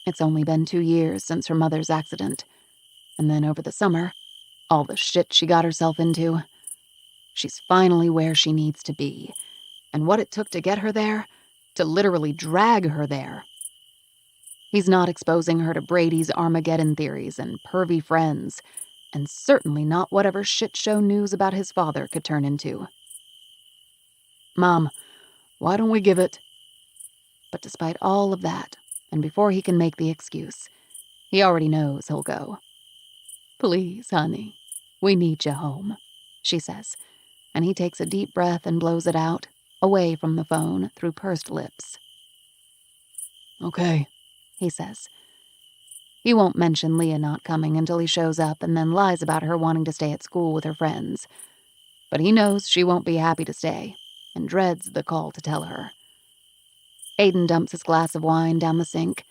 It's only been 2 years since her mother's accident, and then over the summer, all the shit she got herself into. She's finally where she needs to be, and what it took to get her there, to literally drag her there. He's not exposing her to Brady's Armageddon theories and pervy friends, and certainly not whatever shit show news about his father could turn into. Mom, why don't we give it? But despite all of that, and before he can make the excuse, he already knows he'll go. Please, honey, we need you home, she says, and he takes a deep breath and blows it out, away from the phone through pursed lips. Okay, he says. He won't mention Leah not coming until he shows up and then lies about her wanting to stay at school with her friends. But he knows she won't be happy to stay, and dreads the call to tell her. Aiden dumps his glass of wine down the sink,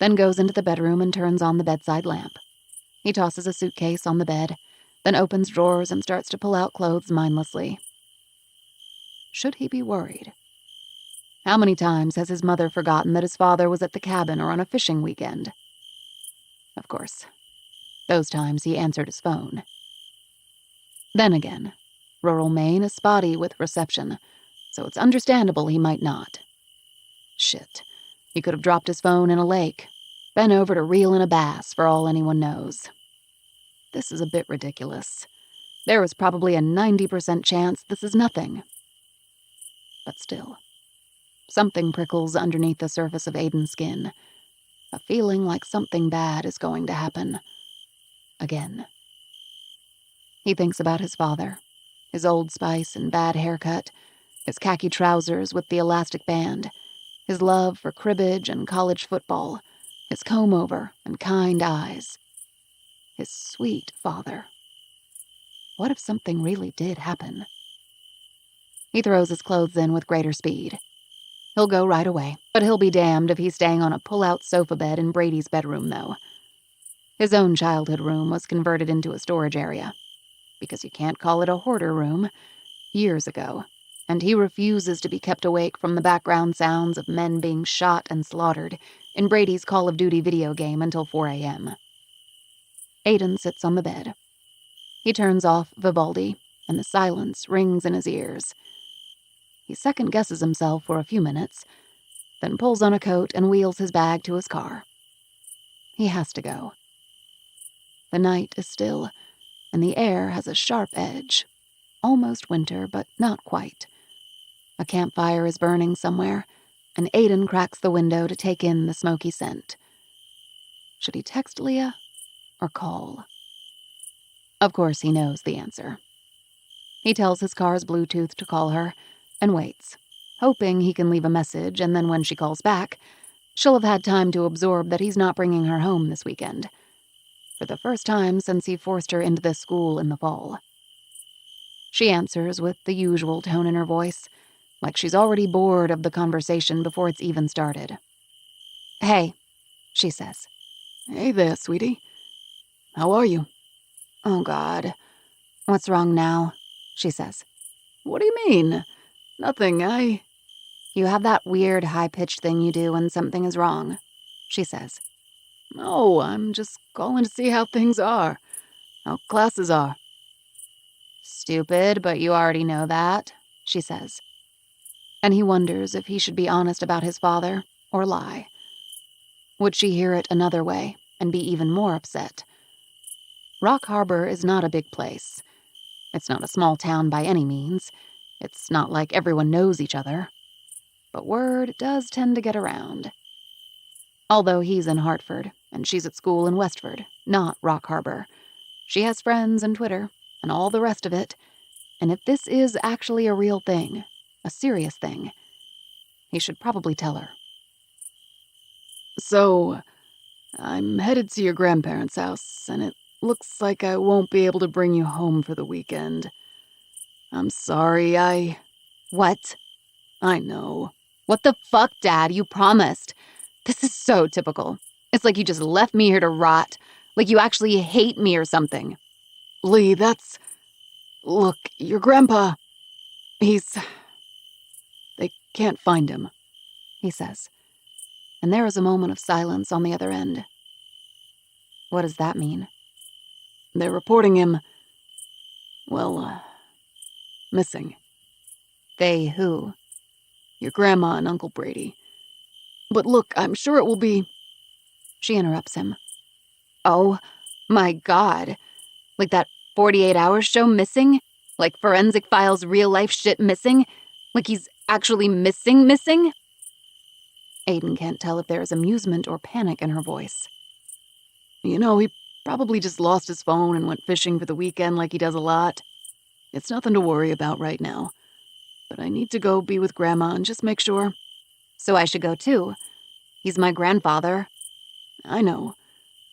then goes into the bedroom and turns on the bedside lamp. He tosses a suitcase on the bed, then opens drawers and starts to pull out clothes mindlessly. Should he be worried? How many times has his mother forgotten that his father was at the cabin or on a fishing weekend? Of course, those times he answered his phone. Then again, rural Maine is spotty with reception, so it's understandable he might not. Shit, he could have dropped his phone in a lake, bent over to reel in a bass for all anyone knows. This is a bit ridiculous. There is probably a 90% chance this is nothing. But still, something prickles underneath the surface of Aiden's skin, a feeling like something bad is going to happen. Again. He thinks about his father, his Old Spice and bad haircut, his khaki trousers with the elastic band, his love for cribbage and college football, his comb-over and kind eyes. His sweet father. What if something really did happen? He throws his clothes in with greater speed. He'll go right away, but he'll be damned if he's staying on a pull-out sofa bed in Brady's bedroom, though. His own childhood room was converted into a storage area, because you can't call it a hoarder room, years ago, and he refuses to be kept awake from the background sounds of men being shot and slaughtered in Brady's Call of Duty video game until 4 a.m. Aiden sits on the bed. He turns off Vivaldi, and the silence rings in his ears. He second-guesses himself for a few minutes, then pulls on a coat and wheels his bag to his car. He has to go. The night is still, and the air has a sharp edge. Almost winter, but not quite. A campfire is burning somewhere, and Aiden cracks the window to take in the smoky scent. Should he text Leah or call? Of course he knows the answer. He tells his car's Bluetooth to call her, and waits, hoping he can leave a message, and then when she calls back, she'll have had time to absorb that he's not bringing her home this weekend. For the first time since he forced her into this school in the fall. She answers with the usual tone in her voice, like she's already bored of the conversation before it's even started. "Hey," she says. "Hey there, sweetie. How are you?" "Oh, God. What's wrong now?" she says. "What do you mean? Nothing, You have that weird high-pitched thing you do when something is wrong," she says. "No, I'm just calling to see how things are. How classes are." "Stupid, but you already know that," she says. And he wonders if he should be honest about his father or lie. Would she hear it another way and be even more upset? Rock Harbor is not a big place. It's not a small town by any means. It's not like everyone knows each other. But word does tend to get around. Although he's in Hartford, and she's at school in Westford, not Rock Harbor. She has friends and Twitter, and all the rest of it. And if this is actually a real thing, a serious thing, he should probably tell her. "So, I'm headed to your grandparents' house, and it looks like I won't be able to bring you home for the weekend. I'm sorry, What? I know. What the fuck, Dad? You promised. This is so typical. It's like you just left me here to rot. Like you actually hate me or something." "Lee, Look, your grandpa, they can't find him," he says. And there is a moment of silence on the other end. What does that mean? "They're reporting him, missing." "They who?" "Your grandma and Uncle Brady. But look, I'm sure it will be..." She interrupts him. "Oh, my God. Like that 48 Hours show Missing? Like Forensic Files real-life shit Missing? Like he's actually missing? Aiden can't tell if there is amusement or panic in her voice. "You know, he probably just lost his phone and went fishing for the weekend like he does a lot. It's nothing to worry about right now. But I need to go be with Grandma and just make sure." "So I should go too. He's my grandfather." I know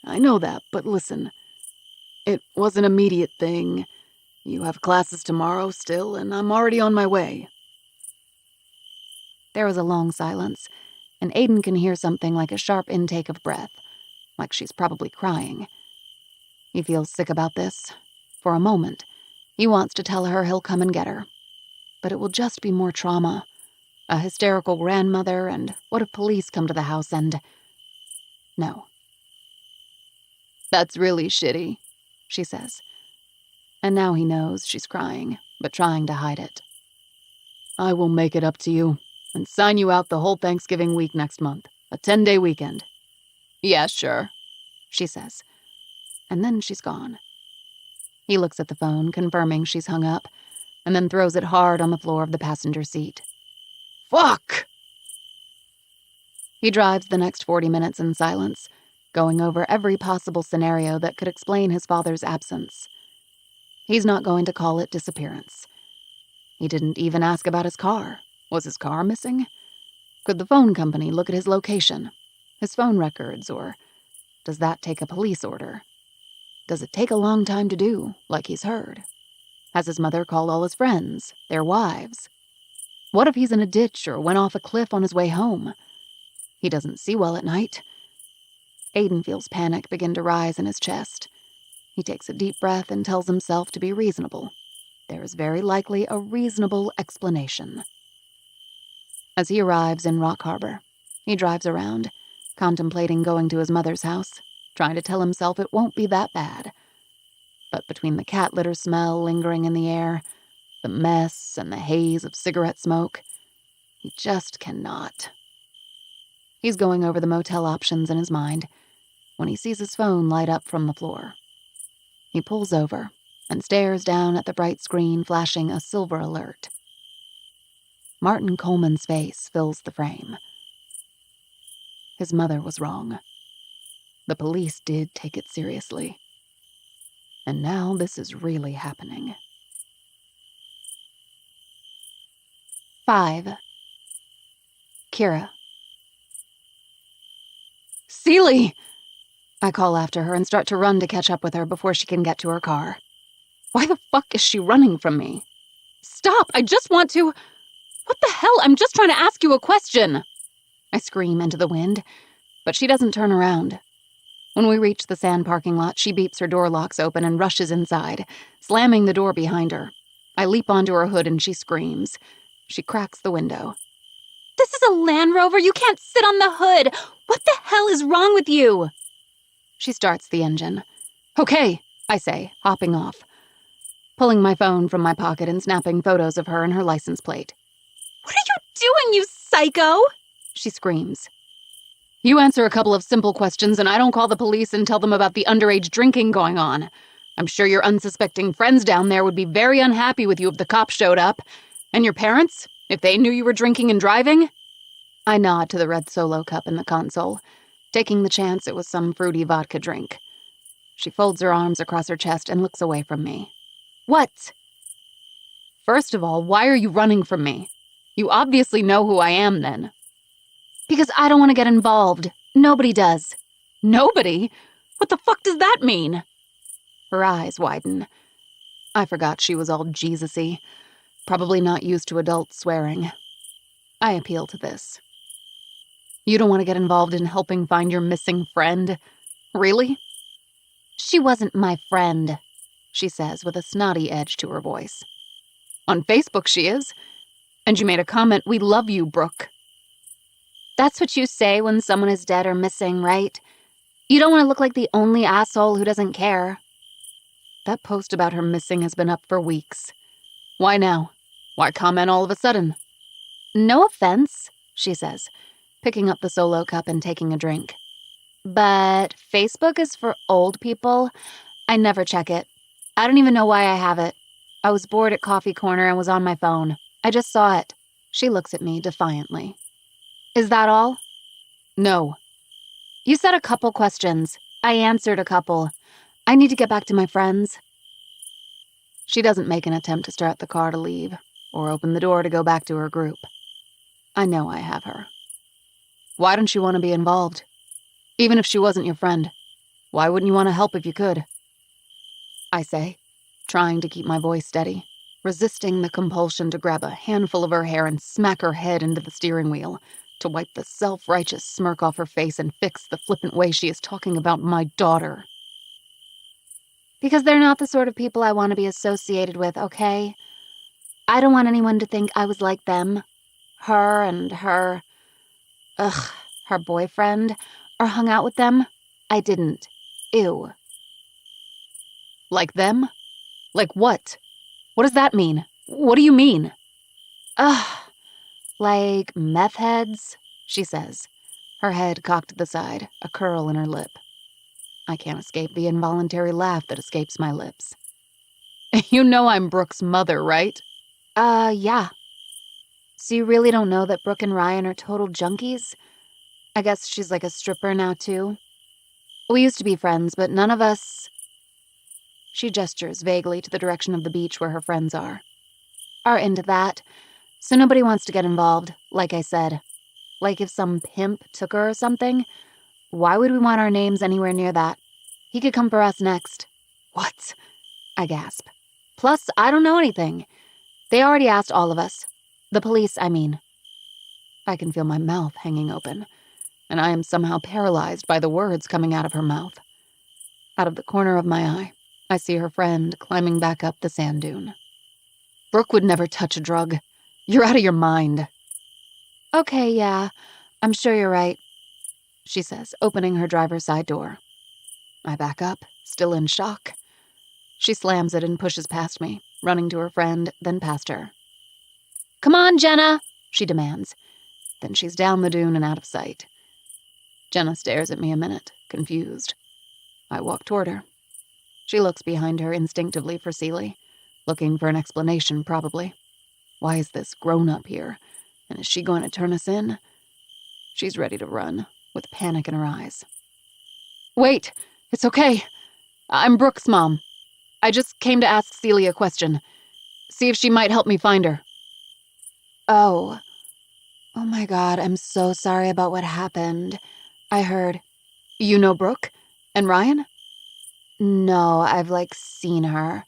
that, but listen. It was an immediate thing. You have classes tomorrow still, and I'm already on my way." There is a long silence, and Aiden can hear something like a sharp intake of breath, like she's probably crying. He feels sick about this. For a moment, he wants to tell her he'll come and get her. But it will just be more trauma. A hysterical grandmother, and what if police come to the house and... No. "That's really shitty," she says. And now he knows she's crying, but trying to hide it. "I will make it up to you and sign you out the whole Thanksgiving week next month. A 10-day weekend." "Yeah, sure," she says. And then she's gone. He looks at the phone, confirming she's hung up, and then throws it hard on the floor of the passenger seat. Fuck! He drives the next 40 minutes in silence, going over every possible scenario that could explain his father's absence. He's not going to call it disappearance. He didn't even ask about his car. Was his car missing? Could the phone company look at his location, his phone records, or does that take a police order? Does it take a long time to do, like he's heard? Has his mother called all his friends, their wives? What if he's in a ditch or went off a cliff on his way home? He doesn't see well at night. Aiden feels panic begin to rise in his chest. He takes a deep breath and tells himself to be reasonable. There is very likely a reasonable explanation. As he arrives in Rock Harbor, he drives around, contemplating going to his mother's house, trying to tell himself it won't be that bad. But between the cat litter smell lingering in the air, the mess and the haze of cigarette smoke, he just cannot. He's going over the motel options in his mind when he sees his phone light up from the floor. He pulls over and stares down at the bright screen flashing a silver alert. Martin Coleman's face fills the frame. His mother was wrong. The police did take it seriously. And now this is really happening. 5. Kira. Celie! I call after her and start to run to catch up with her before she can get to her car. Why the fuck is she running from me? Stop! I just want to... What the hell? I'm just trying to ask you a question! I scream into the wind, but she doesn't turn around. When we reach the sand parking lot, she beeps her door locks open and rushes inside, slamming the door behind her. I leap onto her hood and she screams. She cracks the window. This is a Land Rover. You can't sit on the hood. What the hell is wrong with you? She starts the engine. Okay, I say, hopping off, pulling my phone from my pocket and snapping photos of her and her license plate. What are you doing, you psycho? She screams. You answer a couple of simple questions and I don't call the police and tell them about the underage drinking going on. I'm sure your unsuspecting friends down there would be very unhappy with you if the cops showed up. And your parents, if they knew you were drinking and driving? I nod to the red Solo cup in the console, taking the chance it was some fruity vodka drink. She folds her arms across her chest and looks away from me. What? First of all, why are you running from me? You obviously know who I am then. Because I don't want to get involved. Nobody does. Nobody? What the fuck does that mean? Her eyes widen. I forgot she was all Jesus-y, probably not used to adults swearing. I appeal to this. You don't want to get involved in helping find your missing friend? Really? She wasn't my friend, she says with a snotty edge to her voice. On Facebook she is. And you made a comment, we love you, Brooke. That's what you say when someone is dead or missing, right? You don't want to look like the only asshole who doesn't care. That post about her missing has been up for weeks. Why now? Why comment all of a sudden? No offense, she says, picking up the Solo cup and taking a drink. But Facebook is for old people. I never check it. I don't even know why I have it. I was bored at Coffee Corner and was on my phone. I just saw it. She looks at me defiantly. Is that all? No. You said a couple questions. I answered a couple. I need to get back to my friends. She doesn't make an attempt to start the car to leave, or open the door to go back to her group. I know I have her. Why don't you want to be involved? Even if she wasn't your friend, why wouldn't you want to help if you could? I say, trying to keep my voice steady, resisting the compulsion to grab a handful of her hair and smack her head into the steering wheel, to wipe the self-righteous smirk off her face and fix the flippant way she is talking about my daughter. Because they're not the sort of people I want to be associated with, okay? I don't want anyone to think I was like them. Her and her boyfriend, or hung out with them. I didn't. Ew. Like them? Like what? What does that mean? What do you mean? Like meth heads, she says, her head cocked to the side, a curl in her lip. I can't escape the involuntary laugh that escapes my lips. You know I'm Brooke's mother, right? Yeah. So you really don't know that Brooke and Ryan are total junkies? I guess she's like a stripper now, too. We used to be friends, but none of us... She gestures vaguely to the direction of the beach where her friends are into that, so nobody wants to get involved, like I said. Like if some pimp took her or something, why would we want our names anywhere near that? He could come for us next. What? I gasp. Plus, I don't know anything. They already asked all of us. The police, I mean. I can feel my mouth hanging open, and I am somehow paralyzed by the words coming out of her mouth. Out of the corner of my eye, I see her friend climbing back up the sand dune. Brooke would never touch a drug. You're out of your mind. Okay, yeah, I'm sure you're right, she says, opening her driver's side door. I back up, still in shock. She slams it and pushes past me, running to her friend, then past her. Come on, Jenna, she demands. Then she's down the dune and out of sight. Jenna stares at me a minute, confused. I walk toward her. She looks behind her instinctively for Celie, looking for an explanation, probably. Why is this grown-up here? And is she going to turn us in? She's ready to run, with panic in her eyes. Wait, it's okay. I'm Brooke's mom. I just came to ask Celie a question. See if she might help me find her. Oh my God, I'm so sorry about what happened. I heard. You know Brooke? And Ryan? No, I've, seen her.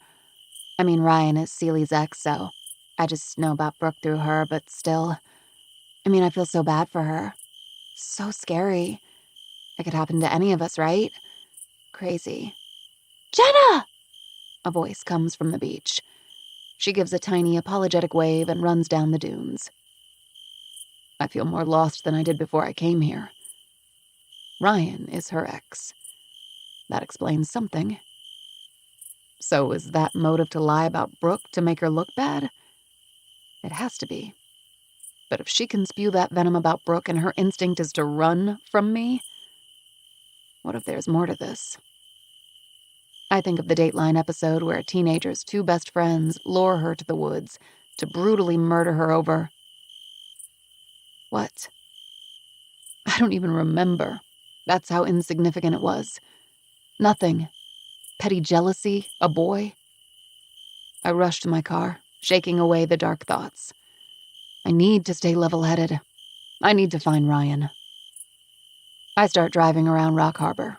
I mean, Ryan is Celie's ex, so I just know about Brooke through her, but still. I mean, I feel so bad for her. So scary. It could happen to any of us, right? Crazy. Jenna! A voice comes from the beach. She gives a tiny, apologetic wave and runs down the dunes. I feel more lost than I did before I came here. Ryan is her ex. That explains something. So is that motive to lie about Brooke to make her look bad? It has to be. But if she can spew that venom about Brooke and her instinct is to run from me, what if there's more to this? I think of the Dateline episode where a teenager's two best friends lure her to the woods to brutally murder her over... What? I don't even remember. That's how insignificant it was. Nothing. Petty jealousy, a boy. I rush to my car, shaking away the dark thoughts. I need to stay level-headed. I need to find Ryan. I start driving around Rock Harbor.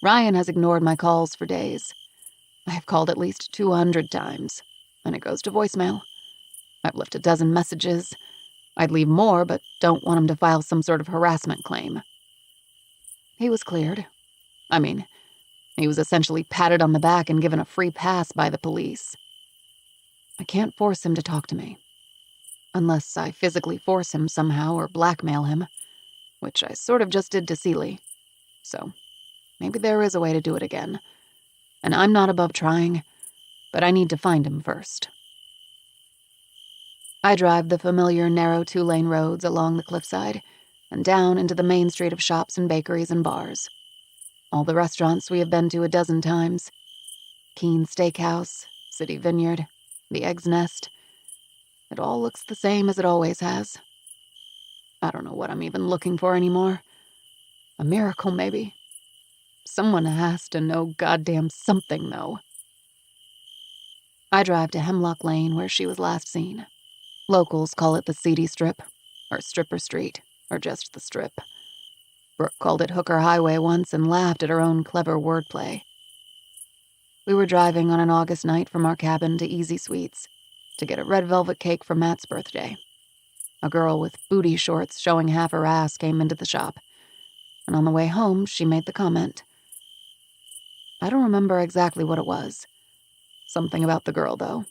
Ryan has ignored my calls for days. I have called at least 200 times, and it goes to voicemail. I've left a dozen messages. I'd leave more, but don't want him to file some sort of harassment claim. He was cleared. I mean, he was essentially patted on the back and given a free pass by the police. I can't force him to talk to me. Unless I physically force him somehow or blackmail him, which I sort of just did to Celie. So, maybe there is a way to do it again. And I'm not above trying, but I need to find him first. I drive the familiar narrow 2-lane roads along the cliffside and down into the main street of shops and bakeries and bars. All the restaurants we have been to a dozen times. Keen Steakhouse, City Vineyard, the Egg's Nest. It all looks the same as it always has. I don't know what I'm even looking for anymore. A miracle, maybe. Someone has to know goddamn something, though. I drive to Hemlock Lane where she was last seen. Locals call it the Seedy Strip, or Stripper Street, or just the Strip. Brooke called it Hooker Highway once and laughed at her own clever wordplay. We were driving on an August night from our cabin to Easy Sweets to get a red velvet cake for Matt's birthday. A girl with booty shorts showing half her ass came into the shop, and on the way home she made the comment. I don't remember exactly what it was. Something about the girl, though,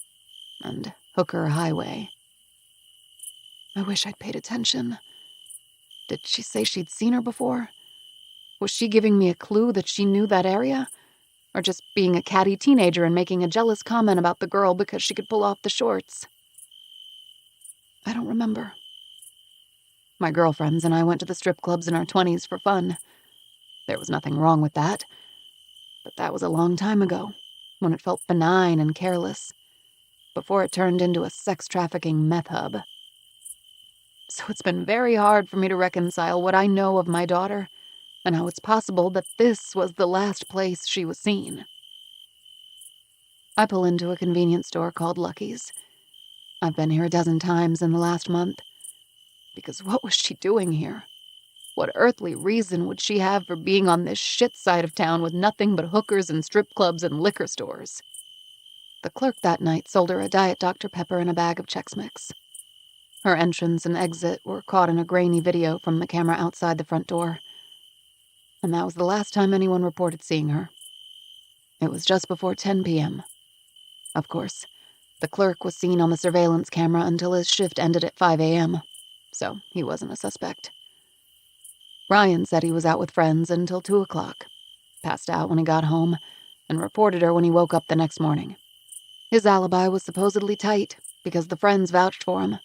and Hooker Highway. I wish I'd paid attention. Did she say she'd seen her before? Was she giving me a clue that she knew that area? Or just being a catty teenager and making a jealous comment about the girl because she could pull off the shorts? I don't remember. My girlfriends and I went to the strip clubs in our 20s for fun. There was nothing wrong with that. But that was a long time ago, when it felt benign and careless, before it turned into a sex-trafficking meth hub. So it's been very hard for me to reconcile what I know of my daughter and how it's possible that this was the last place she was seen. I pull into a convenience store called Lucky's. I've been here a dozen times in the last month. Because what was she doing here? What earthly reason would she have for being on this shit side of town with nothing but hookers and strip clubs and liquor stores? The clerk that night sold her a Diet Dr. Pepper and a bag of Chex Mix. Her entrance and exit were caught in a grainy video from the camera outside the front door. And that was the last time anyone reported seeing her. It was just before 10 p.m. Of course, the clerk was seen on the surveillance camera until his shift ended at 5 a.m., so he wasn't a suspect. Ryan said he was out with friends until 2 o'clock, passed out when he got home, and reported her when he woke up the next morning. His alibi was supposedly tight because the friends vouched for him.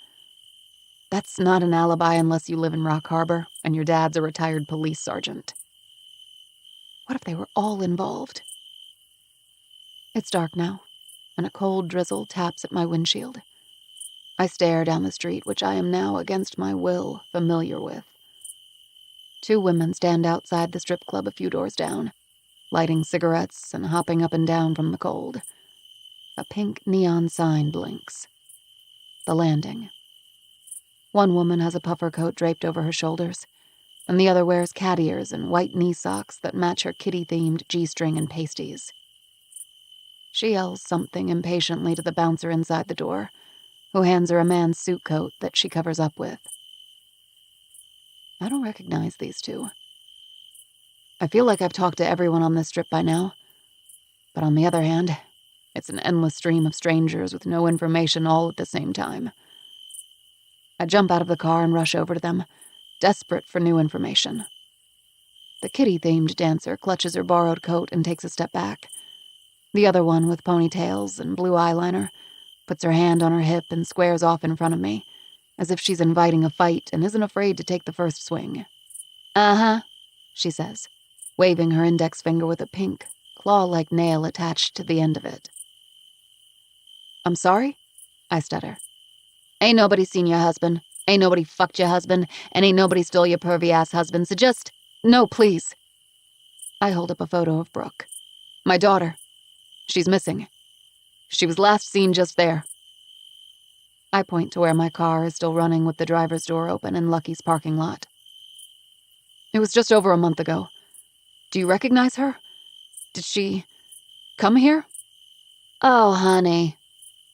That's not an alibi unless you live in Rock Harbor and your dad's a retired police sergeant. What if they were all involved? It's dark now, and a cold drizzle taps at my windshield. I stare down the street, which I am now, against my will, familiar with. 2 women stand outside the strip club a few doors down, lighting cigarettes and hopping up and down from the cold. A pink neon sign blinks. The Landing. One woman has a puffer coat draped over her shoulders, and the other wears cat ears and white knee socks that match her kitty-themed G-string and pasties. She yells something impatiently to the bouncer inside the door, who hands her a man's suit coat that she covers up with. I don't recognize these 2. I feel like I've talked to everyone on this strip by now, but on the other hand, it's an endless stream of strangers with no information all at the same time. I jump out of the car and rush over to them, desperate for new information. The kitty-themed dancer clutches her borrowed coat and takes a step back. The other one, with ponytails and blue eyeliner, puts her hand on her hip and squares off in front of me, as if she's inviting a fight and isn't afraid to take the first swing. "Uh-huh," she says, waving her index finger with a pink, claw-like nail attached to the end of it. "I'm sorry?" I stutter. "Ain't nobody seen your husband, ain't nobody fucked your husband, and ain't nobody stole your pervy-ass husband, so just... No, please." I hold up a photo of Brooke. My daughter. She's missing. She was last seen just there. I point to where my car is still running with the driver's door open in Lucky's parking lot. It was just over a month ago. Do you recognize her? Did she come here? "Oh, honey,"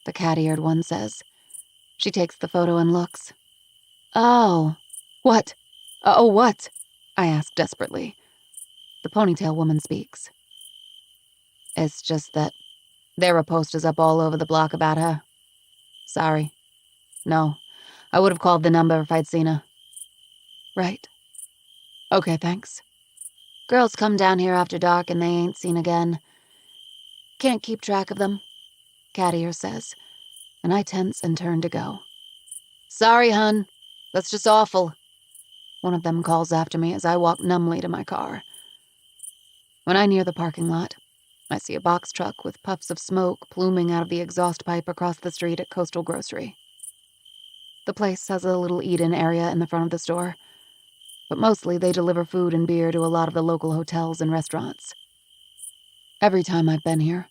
the cat-eared one says. She takes the photo and looks. "Oh." "What? Oh, what?" I ask desperately. The ponytail woman speaks. "It's just that there are posters up all over the block about her. Sorry. No, I would have called the number if I'd seen her." "Right. Okay, thanks." "Girls come down here after dark and they ain't seen again. Can't keep track of them," Cat Ear says, and I tense and turn to go. "Sorry, hun. That's just awful," one of them calls after me as I walk numbly to my car. When I near the parking lot, I see a box truck with puffs of smoke pluming out of the exhaust pipe across the street at Coastal Grocery. The place has a little eat-in area in the front of the store, but mostly they deliver food and beer to a lot of the local hotels and restaurants. Every time I've been here,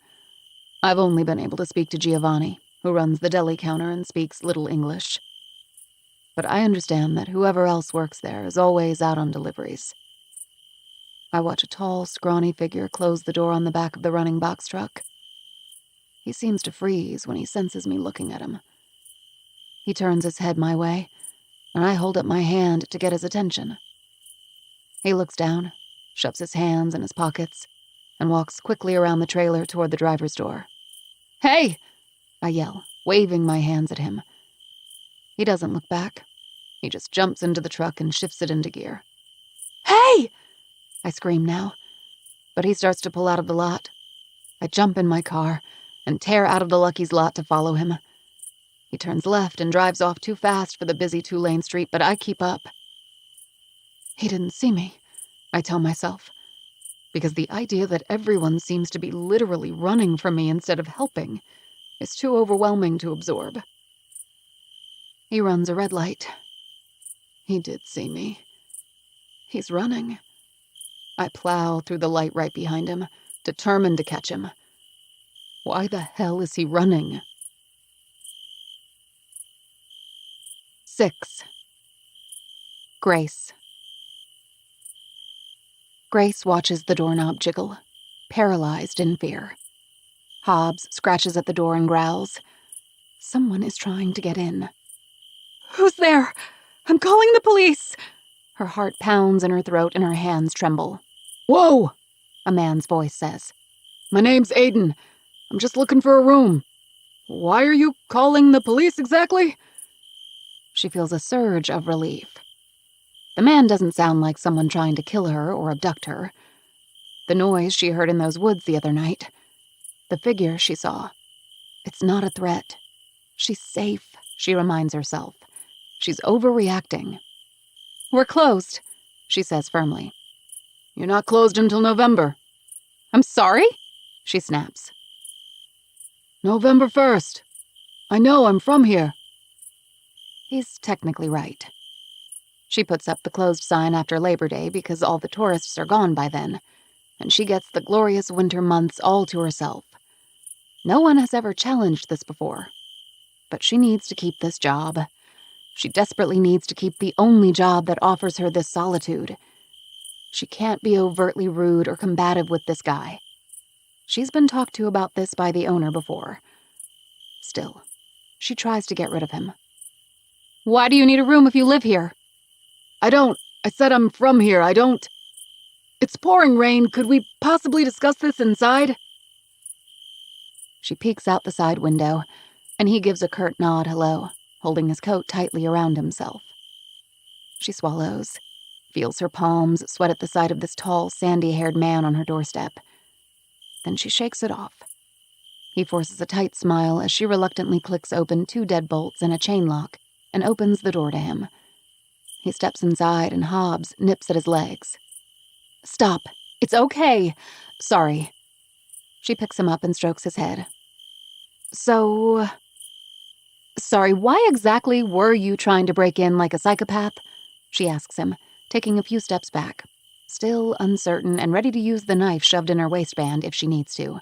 I've only been able to speak to Giovanni, who runs the deli counter and speaks little English. But I understand that whoever else works there is always out on deliveries. I watch a tall, scrawny figure close the door on the back of the running box truck. He seems to freeze when he senses me looking at him. He turns his head my way, and I hold up my hand to get his attention. He looks down, shoves his hands in his pockets, and walks quickly around the trailer toward the driver's door. "Hey!" I yell, waving my hands at him. He doesn't look back. He just jumps into the truck and shifts it into gear. "Hey!" I scream now, but he starts to pull out of the lot. I jump in my car and tear out of the Lucky's lot to follow him. He turns left and drives off too fast for the busy 2-lane street, but I keep up. He didn't see me, I tell myself. because the idea that everyone seems to be literally running from me instead of helping is too overwhelming to absorb. He runs a red light. He did see me. He's running. I plow through the light right behind him, determined to catch him. Why the hell is he running? 6. Grace. Grace watches the doorknob jiggle, paralyzed in fear. Hobbs scratches at the door and growls. Someone is trying to get in. Who's there? I'm calling the police! Her heart pounds in her throat and her hands tremble. Whoa! A man's voice says. My name's Aiden. I'm just looking for a room. Why are you calling the police exactly? She feels a surge of relief. The man doesn't sound like someone trying to kill her or abduct her. The noise she heard in those woods the other night. The figure she saw. It's not a threat. She's safe, she reminds herself. She's overreacting. We're closed, she says firmly. You're not closed until November. I'm sorry? She snaps. November 1st. I know, I'm from here. He's technically right. She puts up the closed sign after Labor Day because all the tourists are gone by then, and she gets the glorious winter months all to herself. No one has ever challenged this before. But she needs to keep this job. She desperately needs to keep the only job that offers her this solitude. She can't be overtly rude or combative with this guy. She's been talked to about this by the owner before. Still, she tries to get rid of him. Why do you need a room if you live here? I said I'm from here, I don't. It's pouring rain, could we possibly discuss this inside? She peeks out the side window, and he gives a curt nod hello, holding his coat tightly around himself. She swallows, feels her palms sweat at the sight of this tall, sandy-haired man on her doorstep. Then she shakes it off. He forces a tight smile as she reluctantly clicks open 2 deadbolts and a chain lock and opens the door to him. He steps inside and Hobbs nips at his legs. Stop. It's okay. Sorry. She picks him up and strokes his head. Sorry, why exactly were you trying to break in like a psychopath? She asks him, taking a few steps back, still uncertain and ready to use the knife shoved in her waistband if she needs to.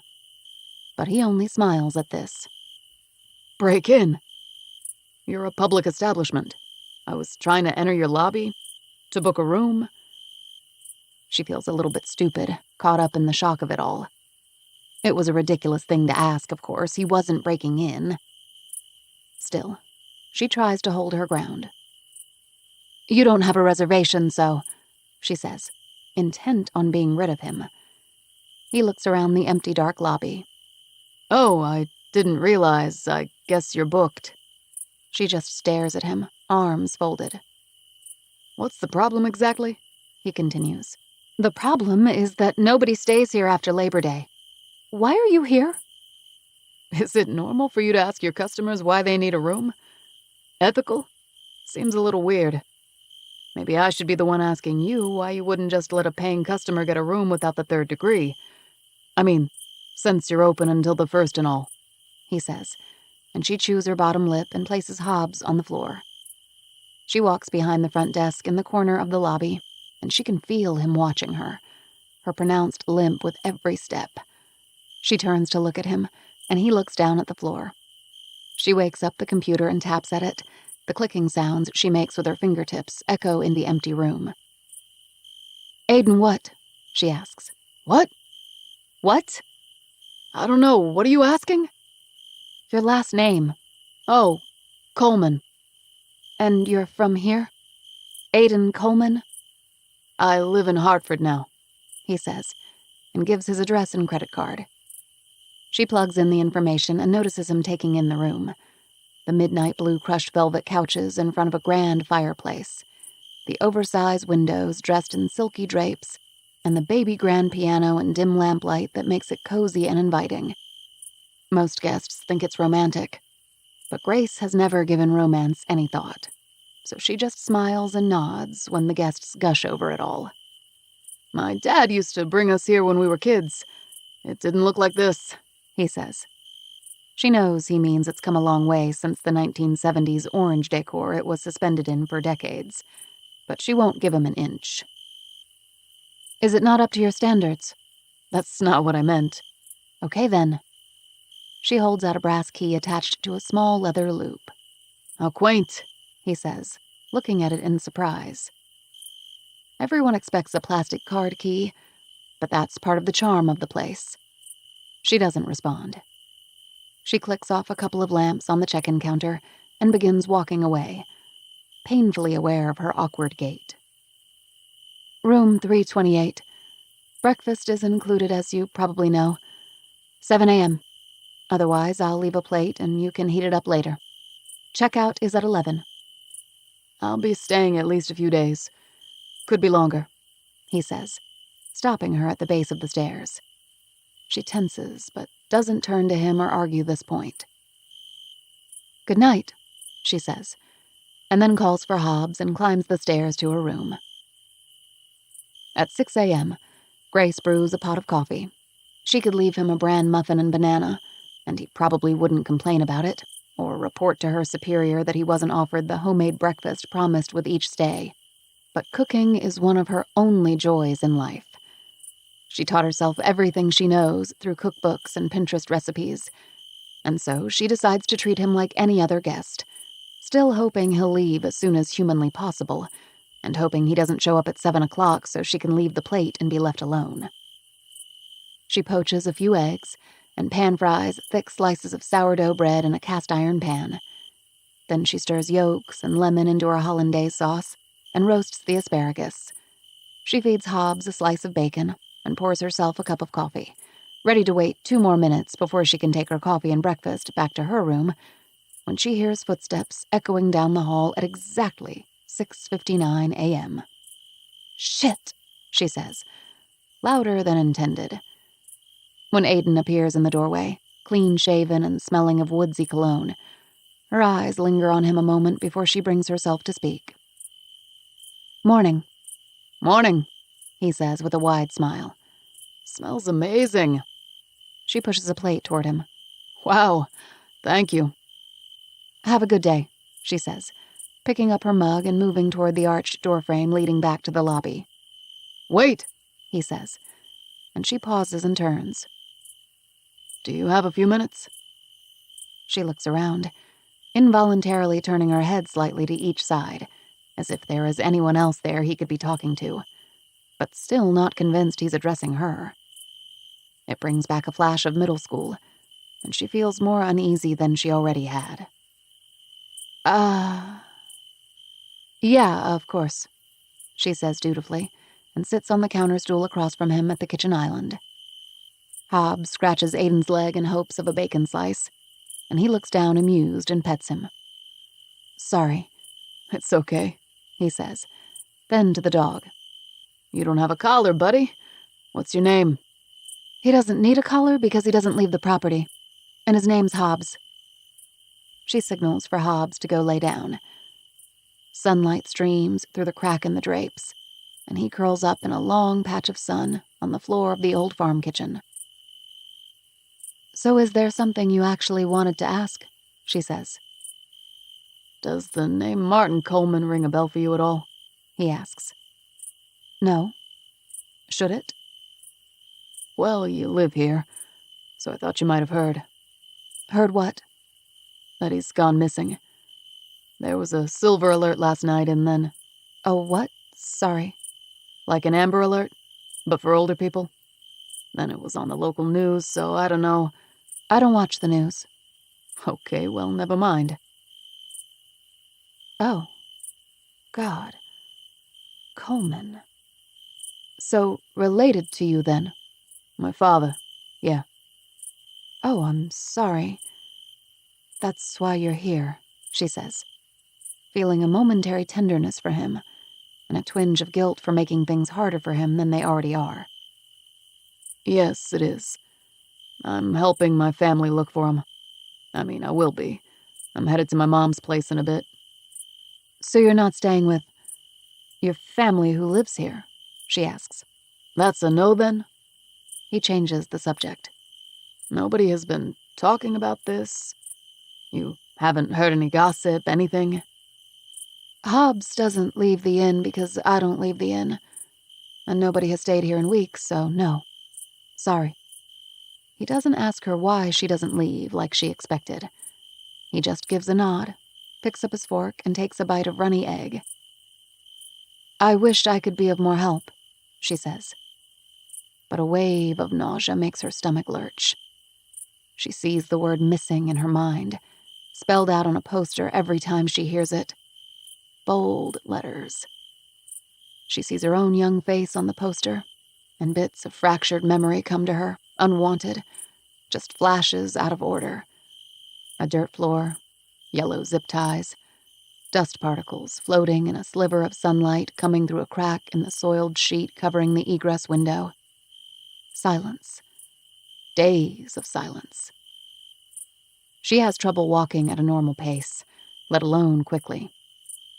But he only smiles at this. Break in? You're a public establishment. I was trying to enter your lobby, to book a room. She feels a little bit stupid, caught up in the shock of it all. It was a ridiculous thing to ask, of course. He wasn't breaking in. Still, she tries to hold her ground. You don't have a reservation, so, she says, intent on being rid of him. He looks around the empty, dark lobby. Oh, I didn't realize. I guess you're booked. She just stares at him, arms folded. What's the problem exactly? He continues. The problem is that nobody stays here after Labor Day. Why are you here? Is it normal for you to ask your customers why they need a room? Ethical? Seems a little weird. Maybe I should be the one asking you why you wouldn't just let a paying customer get a room without the 3rd degree. I mean, since you're open until the 1st and all, he says, and she chews her bottom lip and places Hobbs on the floor. She walks behind the front desk in the corner of the lobby, and she can feel him watching her, her pronounced limp with every step. She turns to look at him, and he looks down at the floor. She wakes up the computer and taps at it. The clicking sounds she makes with her fingertips echo in the empty room. Aiden, what? She asks. What? What? I don't know. What are you asking? Your last name. Oh, Coleman. And you're from here? Aiden Coleman? I live in Hartford now, he says, and gives his address and credit card. She plugs in the information and notices him taking in the room. The midnight blue crushed velvet couches in front of a grand fireplace, the oversized windows dressed in silky drapes, and the baby grand piano and dim lamplight that makes it cozy and inviting. Most guests think it's romantic, but Grace has never given romance any thought, so she just smiles and nods when the guests gush over it all. My dad used to bring us here when we were kids. It didn't look like this, he says. She knows he means it's come a long way since the 1970s orange decor it was suspended in for decades, but she won't give him an inch. Is it not up to your standards? That's not what I meant. Okay, then. She holds out a brass key attached to a small leather loop. How quaint, he says, looking at it in surprise. Everyone expects a plastic card key, but that's part of the charm of the place. She doesn't respond. She clicks off a couple of lamps on the check-in counter and begins walking away, painfully aware of her awkward gait. Room 328. Breakfast is included, as you probably know. 7 a.m. Otherwise, I'll leave a plate and you can heat it up later. Checkout is at 11. I'll be staying at least a few days. Could be longer, he says, stopping her at the base of the stairs. She tenses, but doesn't turn to him or argue this point. Good night, she says, and then calls for Hobbs and climbs the stairs to her room. At 6 a.m., Grace brews a pot of coffee. She could leave him a bran muffin and banana, and he probably wouldn't complain about it, or report to her superior that he wasn't offered the homemade breakfast promised with each stay. But cooking is one of her only joys in life. She taught herself everything she knows through cookbooks and Pinterest recipes, and so she decides to treat him like any other guest, still hoping he'll leave as soon as humanly possible, and hoping he doesn't show up at 7 o'clock so she can leave the plate and be left alone. She poaches a few eggs and pan-fries thick slices of sourdough bread in a cast-iron pan. Then she stirs yolks and lemon into her hollandaise sauce and roasts the asparagus. She feeds Hobbs a slice of bacon and pours herself a cup of coffee, ready to wait 2 more minutes before she can take her coffee and breakfast back to her room, when she hears footsteps echoing down the hall at exactly 6:59 a.m. Shit, she says, louder than intended. When Aiden appears in the doorway, clean-shaven and smelling of woodsy cologne, her eyes linger on him a moment before she brings herself to speak. Morning. Morning, he says with a wide smile. Smells amazing. She pushes a plate toward him. Wow, thank you. Have a good day, she says, picking up her mug and moving toward the arched doorframe leading back to the lobby. Wait, he says, and she pauses and turns. Do you have a few minutes? She looks around, involuntarily turning her head slightly to each side, as if there is anyone else there he could be talking to, but still not convinced he's addressing her. It brings back a flash of middle school, and she feels more uneasy than she already had. Yeah, of course, she says dutifully, and sits on the counter stool across from him at the kitchen island. Hobbs scratches Aiden's leg in hopes of a bacon slice, and he looks down amused and pets him. Sorry. It's okay, he says, then to the dog. You don't have a collar, buddy. What's your name? He doesn't need a collar because he doesn't leave the property, and his name's Hobbs. She signals for Hobbs to go lay down. Sunlight streams through the crack in the drapes, and he curls up in a long patch of sun on the floor of the old farm kitchen. So is there something you actually wanted to ask? She says. Does the name Martin Coleman ring a bell for you at all? He asks. No. Should it? Well, you live here, so I thought you might have heard. Heard what? That he's gone missing. There was a silver alert last night and then... Oh, what? Sorry. Like an Amber Alert, but for older people? Then it was on the local news, so I don't know. I don't watch the news. Okay, well, never mind. Oh. God. Coleman. So, related to you, then? My father, yeah. Oh, I'm sorry. That's why you're here, she says, feeling a momentary tenderness for him, and a twinge of guilt for making things harder for him than they already are. Yes, it is. I'm helping my family look for him. I mean, I will be. I'm headed to my mom's place in a bit. So you're not staying with your family who lives here? She asks. That's a no, then? He changes the subject. Nobody has been talking about this? You haven't heard any gossip, anything? Hobbs doesn't leave the inn because I don't leave the inn. And nobody has stayed here in weeks, so no. Sorry. He doesn't ask her why she doesn't leave like she expected. He just gives a nod, picks up his fork, and takes a bite of runny egg. I wished I could be of more help, she says. But a wave of nausea makes her stomach lurch. She sees the word missing in her mind, spelled out on a poster every time she hears it. Bold letters. She sees her own young face on the poster, and bits of fractured memory come to her, unwanted, just flashes out of order. A dirt floor, yellow zip ties, dust particles floating in a sliver of sunlight coming through a crack in the soiled sheet covering the egress window. Silence. Days of silence. She has trouble walking at a normal pace, let alone quickly.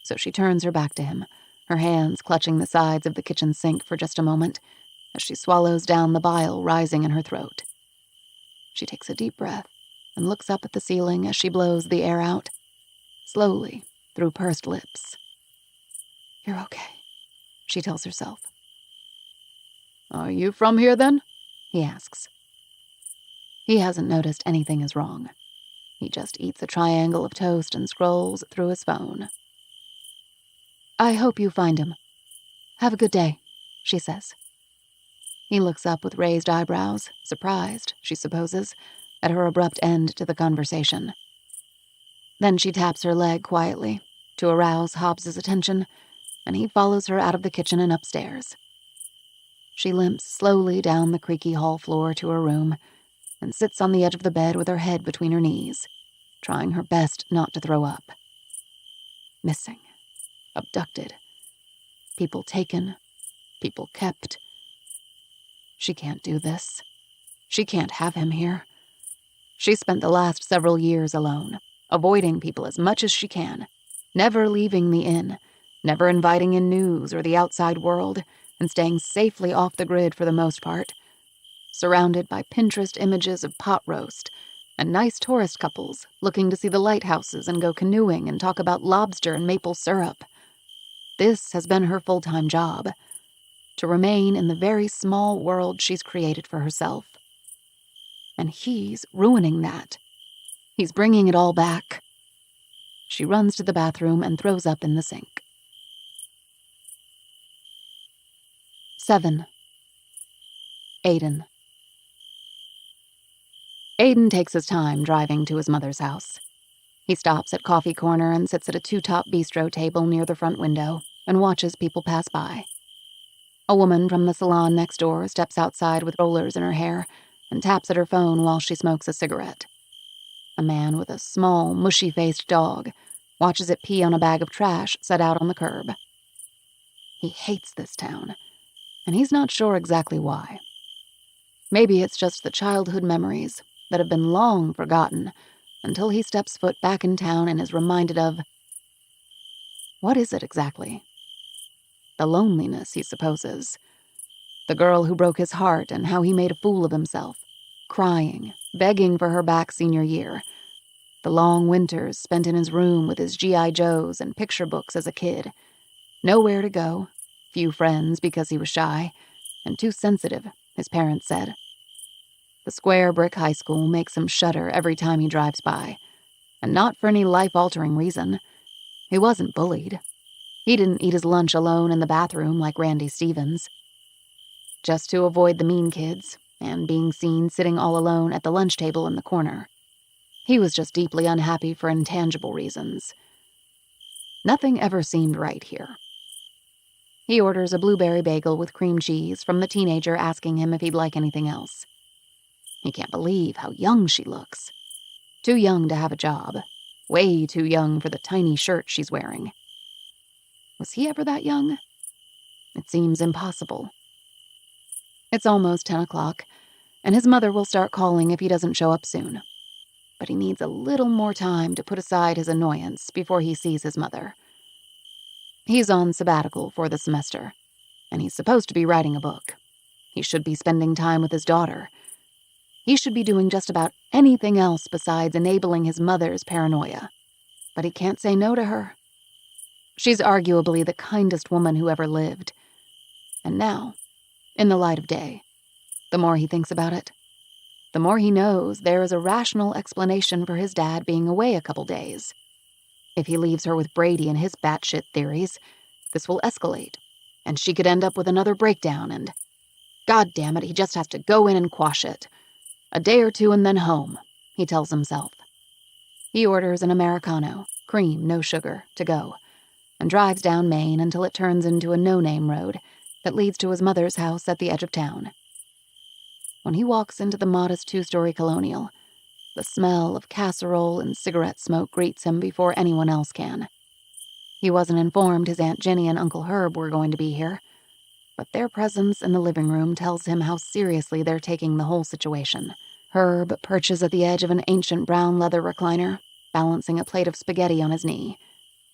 So she turns her back to him, her hands clutching the sides of the kitchen sink for just a moment, as she swallows down the bile rising in her throat. She takes a deep breath and looks up at the ceiling as she blows the air out, slowly, through pursed lips. You're okay, she tells herself. Are you from here, then? He asks. He hasn't noticed anything is wrong. He just eats a triangle of toast and scrolls through his phone. I hope you find him. Have a good day, she says. He looks up with raised eyebrows, surprised, she supposes, at her abrupt end to the conversation. Then she taps her leg quietly to arouse Hobbs's attention, and he follows her out of the kitchen and upstairs. She limps slowly down the creaky hall floor to her room and sits on the edge of the bed with her head between her knees, trying her best not to throw up. Missing. Abducted. People taken. People kept. She can't do this. She can't have him here. She spent the last several years alone, avoiding people as much as she can, never leaving the inn, never inviting in news or the outside world, and staying safely off the grid for the most part, surrounded by Pinterest images of pot roast and nice tourist couples looking to see the lighthouses and go canoeing and talk about lobster and maple syrup. This has been her full-time job, to remain in the very small world she's created for herself. And he's ruining that. He's bringing it all back. She runs to the bathroom and throws up in the sink. 7. Aiden. Aiden takes his time driving to his mother's house. He stops at Coffee Corner and sits at a two-top bistro table near the front window and watches people pass by. A woman from the salon next door steps outside with rollers in her hair and taps at her phone while she smokes a cigarette. A man with a small, mushy-faced dog watches it pee on a bag of trash set out on the curb. He hates this town, and he's not sure exactly why. Maybe it's just the childhood memories that have been long forgotten until he steps foot back in town and is reminded of... What is it exactly? The loneliness, he supposes. The girl who broke his heart and how he made a fool of himself, crying, begging for her back senior year. The long winters spent in his room with his G.I. Joes and picture books as a kid. Nowhere to go, few friends because he was shy, and too sensitive, his parents said. The square brick high school makes him shudder every time he drives by, and not for any life-altering reason. He wasn't bullied. He didn't eat his lunch alone in the bathroom like Randy Stevens. Just to avoid the mean kids and being seen sitting all alone at the lunch table in the corner. He was just deeply unhappy for intangible reasons. Nothing ever seemed right here. He orders a blueberry bagel with cream cheese from the teenager asking him if he'd like anything else. He can't believe how young she looks. Too young to have a job. Way too young for the tiny shirt she's wearing. Was he ever that young? It seems impossible. It's almost 10 o'clock, and his mother will start calling if he doesn't show up soon. But he needs a little more time to put aside his annoyance before he sees his mother. He's on sabbatical for the semester, and he's supposed to be writing a book. He should be spending time with his daughter. He should be doing just about anything else besides enabling his mother's paranoia. But he can't say no to her. She's arguably the kindest woman who ever lived. And now, in the light of day, the more he thinks about it, the more he knows there is a rational explanation for his dad being away a couple days. If he leaves her with Brady and his batshit theories, this will escalate, and she could end up with another breakdown, and God damn it, he just has to go in and quash it. A day or two and then home, he tells himself. He orders an Americano, cream, no sugar, to go, and drives down Main until it turns into a no-name road that leads to his mother's house at the edge of town. When he walks into the modest two-story colonial, the smell of casserole and cigarette smoke greets him before anyone else can. He wasn't informed his Aunt Jenny and Uncle Herb were going to be here, but their presence in the living room tells him how seriously they're taking the whole situation. Herb perches at the edge of an ancient brown leather recliner, balancing a plate of spaghetti on his knee,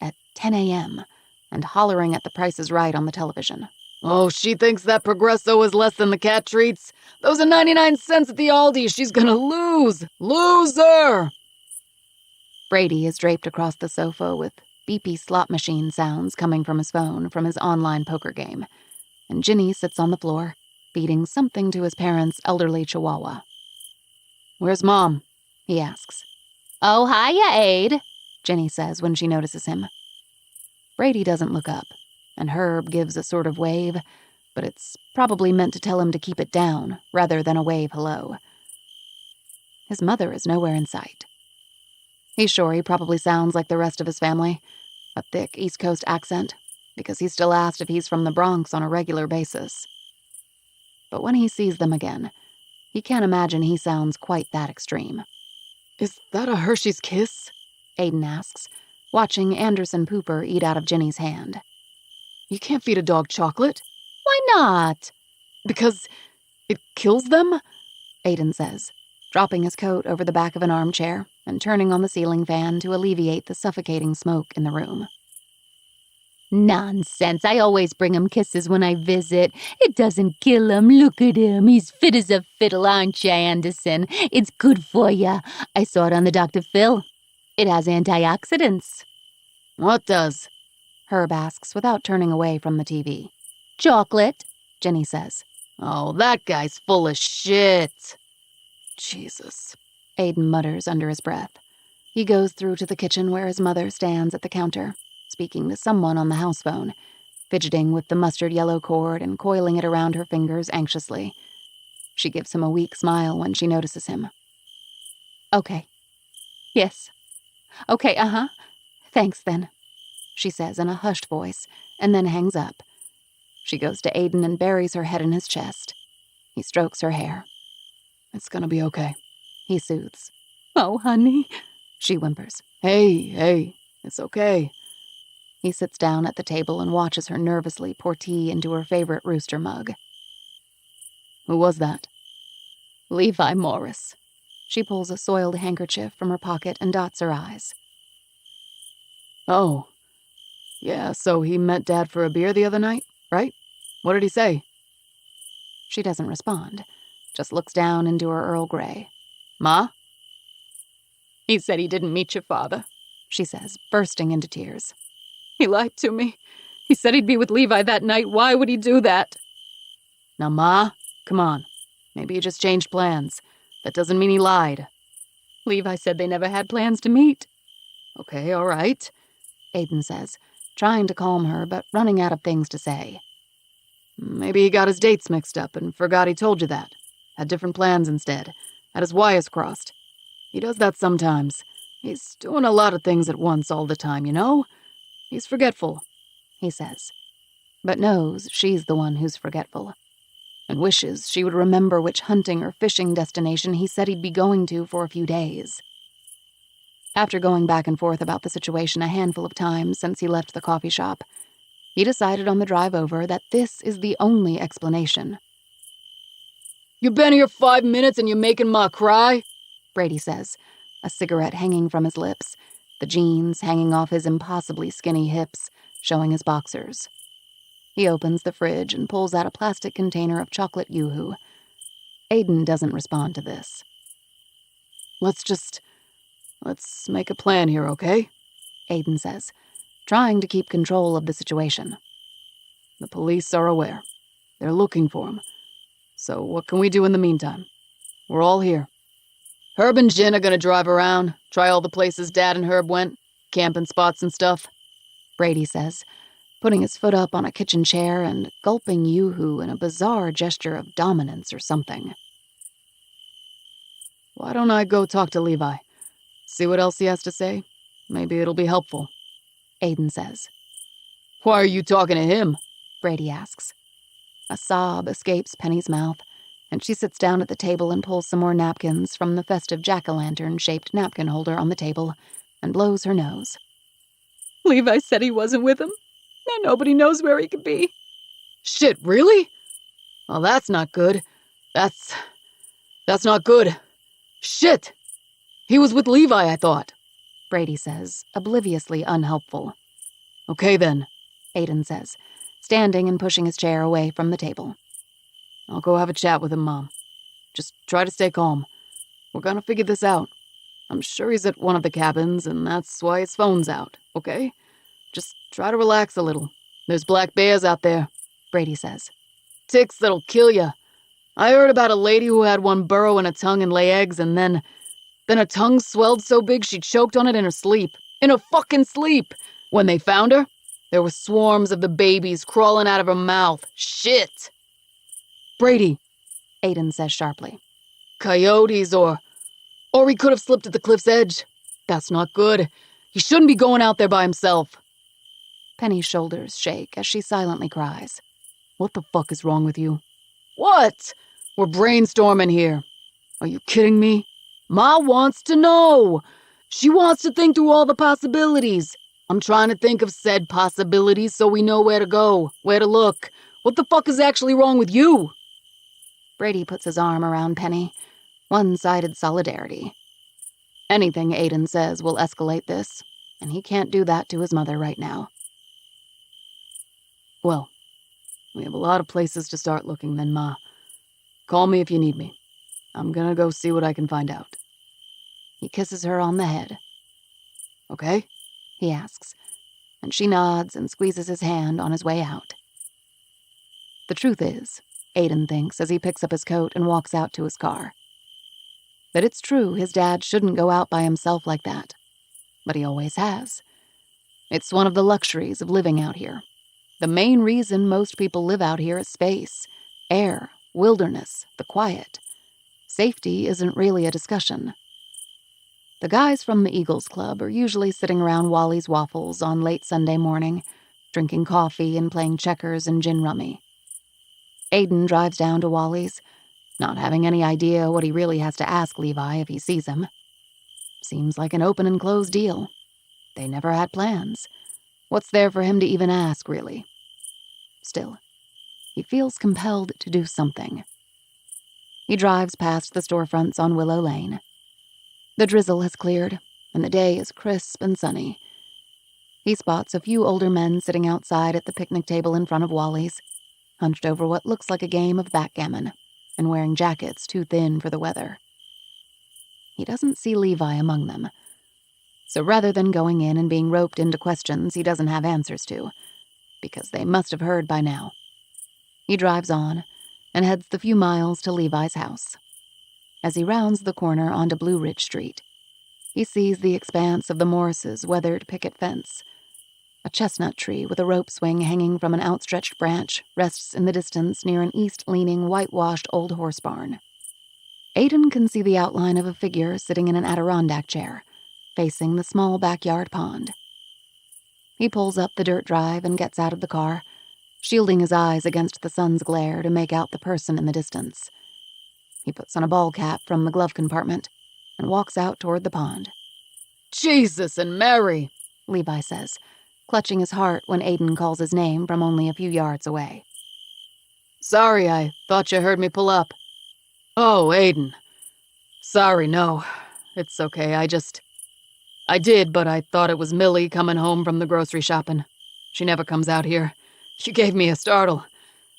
at 10 a.m., and hollering at The Price is Right on the television. Oh, she thinks that Progresso is less than the cat treats? Those are 99 cents at the Aldi. She's gonna lose. Loser! Brady is draped across the sofa with beepy slot machine sounds coming from his phone from his online poker game, and Ginny sits on the floor, feeding something to his parents' elderly chihuahua. Where's Mom? He asks. Oh, hiya, Aid, Ginny says when she notices him. Brady doesn't look up, and Herb gives a sort of wave, but it's probably meant to tell him to keep it down rather than a wave hello. His mother is nowhere in sight. He's sure he probably sounds like the rest of his family, a thick East Coast accent, because he's still asked if he's from the Bronx on a regular basis. But when he sees them again, he can't imagine he sounds quite that extreme. Is that a Hershey's Kiss? Aiden asks, watching Anderson Pooper eat out of Ginny's hand. You can't feed a dog chocolate. Why not? Because it kills them? Aiden says, dropping his coat over the back of an armchair and turning on the ceiling fan to alleviate the suffocating smoke in the room. Nonsense. I always bring him kisses when I visit. It doesn't kill him. Look at him. He's fit as a fiddle, aren't you, Anderson? It's good for you. I saw it on the Dr. Phil. It has antioxidants. What does? Herb asks without turning away from the TV. Chocolate, Jenny says. Oh, that guy's full of shit. Jesus, Aiden mutters under his breath. He goes through to the kitchen where his mother stands at the counter, speaking to someone on the house phone, fidgeting with the mustard yellow cord and coiling it around her fingers anxiously. She gives him a weak smile when she notices him. Okay. Yes. Okay, Thanks, then, she says in a hushed voice, and then hangs up. She goes to Aiden and buries her head in his chest. He strokes her hair. It's gonna be okay, he soothes. Oh, honey, she whimpers. Hey, it's okay. He sits down at the table and watches her nervously pour tea into her favorite rooster mug. Who was that? Levi Morris. She pulls a soiled handkerchief from her pocket and dots her eyes. Oh. Yeah, so he met Dad for a beer the other night, right? What did he say? She doesn't respond, just looks down into her Earl Grey. Ma? He said he didn't meet your father, she says, bursting into tears. He lied to me. He said he'd be with Levi that night. Why would he do that? Now, Ma, come on. Maybe he just changed plans. That doesn't mean he lied. Levi said they never had plans to meet. Okay, all right, Aiden says, trying to calm her, but running out of things to say. Maybe he got his dates mixed up and forgot he told you that. Had different plans instead. Had his wires crossed. He does that sometimes. He's doing a lot of things at once all the time, you know? He's forgetful, he says, but knows she's the one who's forgetful, and wishes she would remember which hunting or fishing destination he said he'd be going to for a few days. After going back and forth about the situation a handful of times since he left the coffee shop, he decided on the drive over that this is the only explanation. You been here 5 minutes and you're making Ma cry? Brady says, a cigarette hanging from his lips, the jeans hanging off his impossibly skinny hips, showing his boxers. He opens the fridge and pulls out a plastic container of chocolate yoo-hoo. Aiden doesn't respond to this. Let's make a plan here, okay? Aiden says, trying to keep control of the situation. The police are aware. They're looking for him. So what can we do in the meantime? We're all here. Herb and Jin are gonna drive around, try all the places Dad and Herb went, camping spots and stuff, Brady says, putting his foot up on a kitchen chair and gulping yoo-hoo in a bizarre gesture of dominance or something. Why don't I go talk to Levi? See what else he has to say? Maybe it'll be helpful. Aiden says. Why are you talking to him? Brady asks. A sob escapes Penny's mouth, and she sits down at the table and pulls some more napkins from the festive jack-o'-lantern-shaped napkin holder on the table and blows her nose. Levi said he wasn't with him. Now nobody knows where he could be. Shit, really? Well, that's not good. That's not good. Shit! He was with Levi, I thought, Brady says, obliviously unhelpful. Okay then, Aiden says, standing and pushing his chair away from the table. I'll go have a chat with him, Mom. Just try to stay calm. We're gonna figure this out. I'm sure he's at one of the cabins, and that's why his phone's out, okay? Just try to relax a little. There's black bears out there, Brady says. Ticks that'll kill ya. I heard about a lady who had one burrow in her tongue and lay eggs, and then her tongue swelled so big she choked on it in her sleep. In her fucking sleep! When they found her, there were swarms of the babies crawling out of her mouth. Shit! Brady, Aiden says sharply. Coyotes or he could have slipped at the cliff's edge. That's not good. He shouldn't be going out there by himself. Penny's shoulders shake as she silently cries. What the fuck is wrong with you? What? We're brainstorming here. Are you kidding me? Ma wants to know. She wants to think through all the possibilities. I'm trying to think of said possibilities so we know where to go, where to look. What the fuck is actually wrong with you? Brady puts his arm around Penny. One-sided solidarity. Anything Aiden says will escalate this, and he can't do that to his mother right now. Well, we have a lot of places to start looking then, Ma. Call me if you need me. I'm gonna go see what I can find out. He kisses her on the head. Okay? He asks, and she nods and squeezes his hand on his way out. The truth is, Aiden thinks as he picks up his coat and walks out to his car, that it's true his dad shouldn't go out by himself like that, but he always has. It's one of the luxuries of living out here. The main reason most people live out here is space, air, wilderness, the quiet. Safety isn't really a discussion. The guys from the Eagles Club are usually sitting around Wally's Waffles on late Sunday morning, drinking coffee and playing checkers and gin rummy. Aiden drives down to Wally's, not having any idea what he really has to ask Levi if he sees him. Seems like an open and closed deal. They never had plans. What's there for him to even ask, really? Still, he feels compelled to do something. He drives past the storefronts on Willow Lane. The drizzle has cleared, and the day is crisp and sunny. He spots a few older men sitting outside at the picnic table in front of Wally's, hunched over what looks like a game of backgammon, and wearing jackets too thin for the weather. He doesn't see Levi among them. So rather than going in and being roped into questions he doesn't have answers to, because they must have heard by now, he drives on and heads the few miles to Levi's house. As he rounds the corner onto Blue Ridge Street, he sees the expanse of the Morrises' weathered picket fence. A chestnut tree with a rope swing hanging from an outstretched branch rests in the distance near an east-leaning, whitewashed old horse barn. Aiden can see the outline of a figure sitting in an Adirondack chair, facing the small backyard pond. He pulls up the dirt drive and gets out of the car, shielding his eyes against the sun's glare to make out the person in the distance. He puts on a ball cap from the glove compartment and walks out toward the pond. Jesus and Mary, Levi says, clutching his heart when Aiden calls his name from only a few yards away. Sorry, I thought you heard me pull up. Oh, Aiden. Sorry, no. It's okay, I did, but I thought it was Millie coming home from the grocery shopping. She never comes out here. You gave me a startle.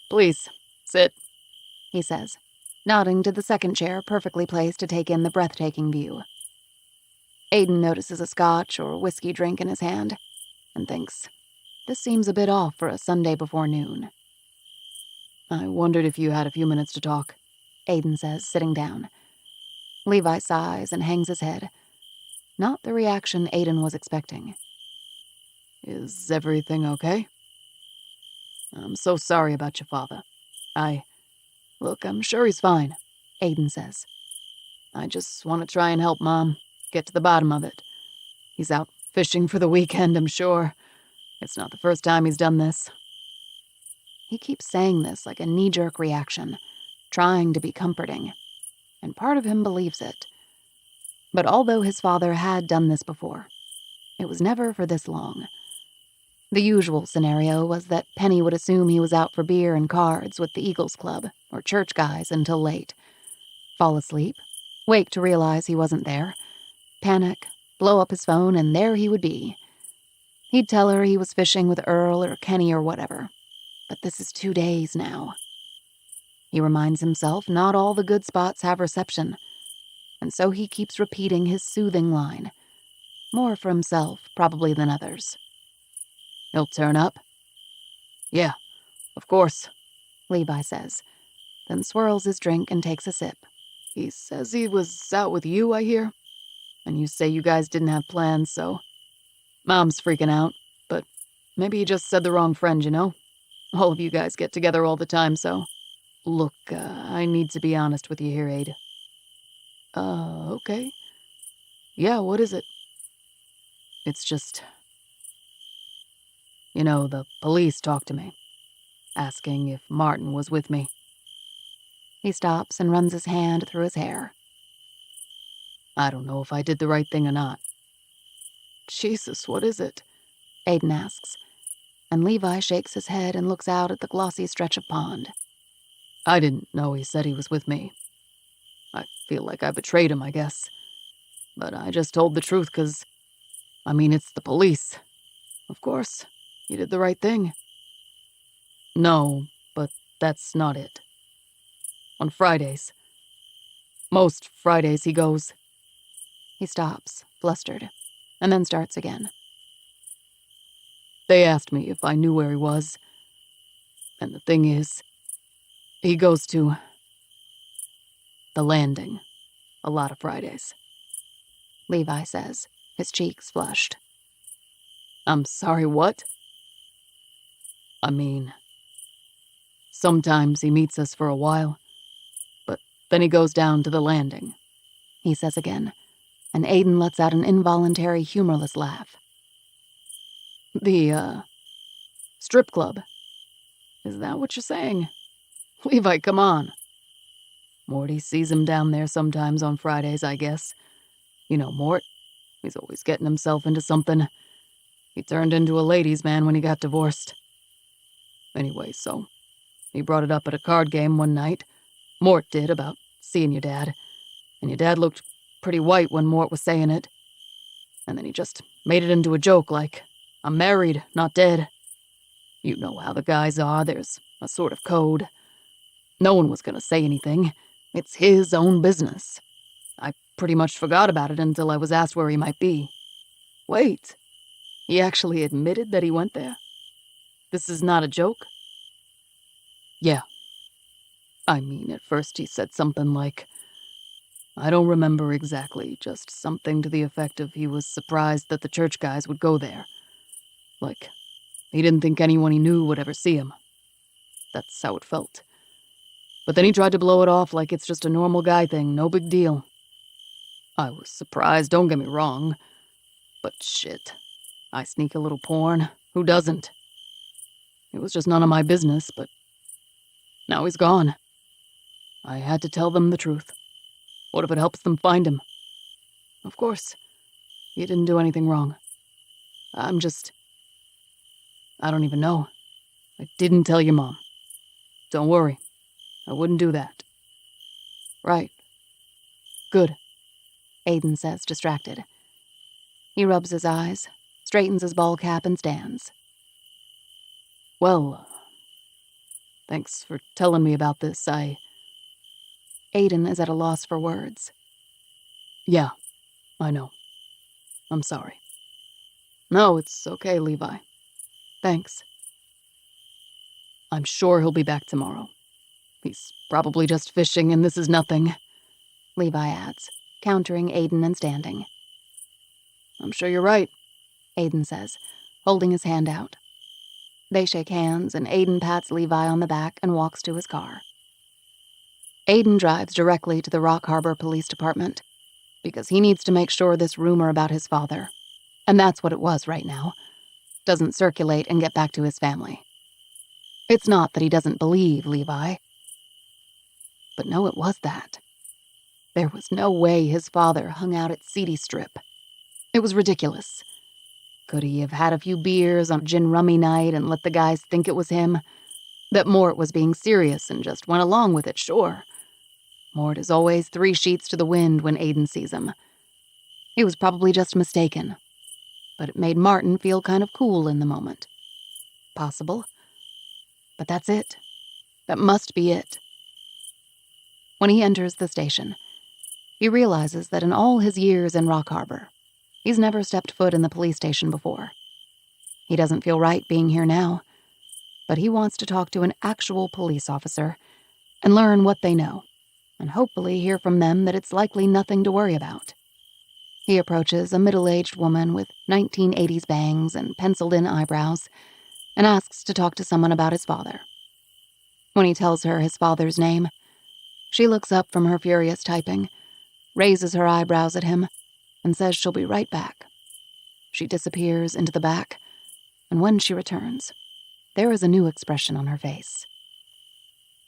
Please, sit, he says, nodding to the second chair perfectly placed to take in the breathtaking view. Aiden notices a scotch or whiskey drink in his hand and thinks, this seems a bit off for a Sunday before noon. I wondered if you had a few minutes to talk, Aiden says, sitting down. Levi sighs and hangs his head. Not the reaction Aiden was expecting. Is everything okay? I'm so sorry about your father. Look, I'm sure he's fine, Aiden says. I just want to try and help Mom get to the bottom of it. He's out fishing for the weekend, I'm sure. It's not the first time he's done this. He keeps saying this like a knee-jerk reaction, trying to be comforting, and part of him believes it. But although his father had done this before, it was never for this long. The usual scenario was that Penny would assume he was out for beer and cards with the Eagles Club or church guys until late, fall asleep, wake to realize he wasn't there, panic, blow up his phone, and there he would be. He'd tell her he was fishing with Earl or Kenny or whatever, but this is 2 days now. He reminds himself not all the good spots have reception, and so he keeps repeating his soothing line, more for himself probably than others. He'll turn up? Yeah, of course, Levi says, then swirls his drink and takes a sip. He says he was out with you, I hear. And you say you guys didn't have plans, so... Mom's freaking out, but maybe he just said the wrong friend, you know? All of you guys get together all the time, so... Look, I need to be honest with you here, Aid. Okay. Yeah, what is it? It's just... You know, the police talked to me, asking if Martin was with me. He stops and runs his hand through his hair. I don't know if I did the right thing or not. Jesus, what is it? Aiden asks, and Levi shakes his head and looks out at the glossy stretch of pond. I didn't know he said he was with me. I feel like I betrayed him, I guess. But I just told the truth 'cause, it's the police. Of course, you did the right thing. No, but that's not it. On Fridays. Most Fridays he goes. He stops, flustered, and then starts again. They asked me if I knew where he was. And the thing is, he goes to the landing a lot of Fridays. Levi says, his cheeks flushed. I'm sorry, what? Sometimes he meets us for a while, but then he goes down to the landing, he says again, and Aiden lets out an involuntary, humorless laugh. The, strip club. Is that what you're saying? Levi, come on. Morty sees him down there sometimes on Fridays, I guess. You know, Mort. He's always getting himself into something. He turned into a ladies' man when he got divorced. Anyway, so he brought it up at a card game one night. Mort did, about seeing your dad. And your dad looked pretty white when Mort was saying it. And then he just made it into a joke like, I'm married, not dead. You know how the guys are, there's a sort of code. No one was gonna say anything. It's his own business. I pretty much forgot about it until I was asked where he might be. Wait, he actually admitted that he went there? This is not a joke? Yeah. At first he said something like, I don't remember exactly, just something to the effect of he was surprised that the church guys would go there. Like, he didn't think anyone he knew would ever see him. That's how it felt. But then he tried to blow it off like it's just a normal guy thing, no big deal. I was surprised, don't get me wrong. But shit, I sneak a little porn. Who doesn't? It was just none of my business, but now he's gone. I had to tell them the truth. What if it helps them find him? Of course, he didn't do anything wrong. I don't even know. I didn't tell your mom. Don't worry, I wouldn't do that. Right. Good, Aiden says, distracted. He rubs his eyes, straightens his ball cap, and stands. Well, Thanks for telling me about this. Aiden is at a loss for words. Yeah, I know. I'm sorry. No, it's okay, Levi. Thanks. I'm sure he'll be back tomorrow. He's probably just fishing and this is nothing, Levi adds, countering Aiden and standing. I'm sure you're right, Aiden says, holding his hand out. They shake hands and Aiden pats Levi on the back and walks to his car. Aiden drives directly to the Rock Harbor Police Department because he needs to make sure this rumor about his father, and that's what it was right now, doesn't circulate and get back to his family. It's not that he doesn't believe Levi. But no, it was that. There was no way his father hung out at Seedy Strip. It was ridiculous. Could he have had a few beers on gin rummy night and let the guys think it was him? That Mort was being serious and just went along with it, sure. Mort is always 3 sheets to the wind when Aiden sees him. He was probably just mistaken, but it made Martin feel kind of cool in the moment. Possible. But that's it. That must be it. When he enters the station, he realizes that in all his years in Rock Harbor, he's never stepped foot in the police station before. He doesn't feel right being here now, but he wants to talk to an actual police officer and learn what they know, and hopefully hear from them that it's likely nothing to worry about. He approaches a middle-aged woman with 1980s bangs and penciled-in eyebrows and asks to talk to someone about his father. When he tells her his father's name, she looks up from her furious typing, raises her eyebrows at him, and says she'll be right back. She disappears into the back, and when she returns, there is a new expression on her face.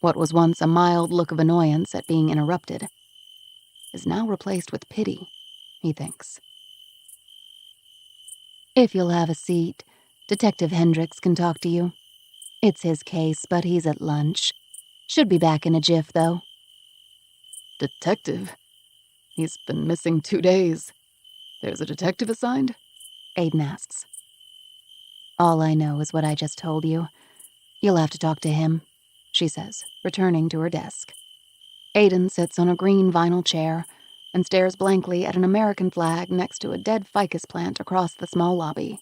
What was once a mild look of annoyance at being interrupted is now replaced with pity, he thinks. If you'll have a seat, Detective Hendricks can talk to you. It's his case, but he's at lunch. Should be back in a jiff, though. Detective? He's been missing 2 days. There's a detective assigned? Aiden asks. All I know is what I just told you. You'll have to talk to him, she says, returning to her desk. Aiden sits on a green vinyl chair and stares blankly at an American flag next to a dead ficus plant across the small lobby.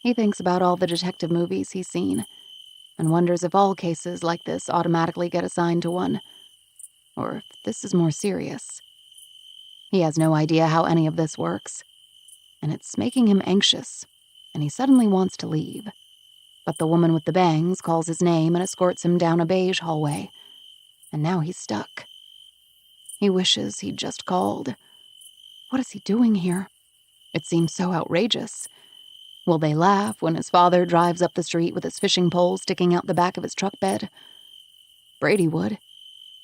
He thinks about all the detective movies he's seen and wonders if all cases like this automatically get assigned to one, or if this is more serious. He has no idea how any of this works, and it's making him anxious, and he suddenly wants to leave. But the woman with the bangs calls his name and escorts him down a beige hallway, and now he's stuck. He wishes he'd just called. What is he doing here? It seems so outrageous. Will they laugh when his father drives up the street with his fishing pole sticking out the back of his truck bed? Brady would,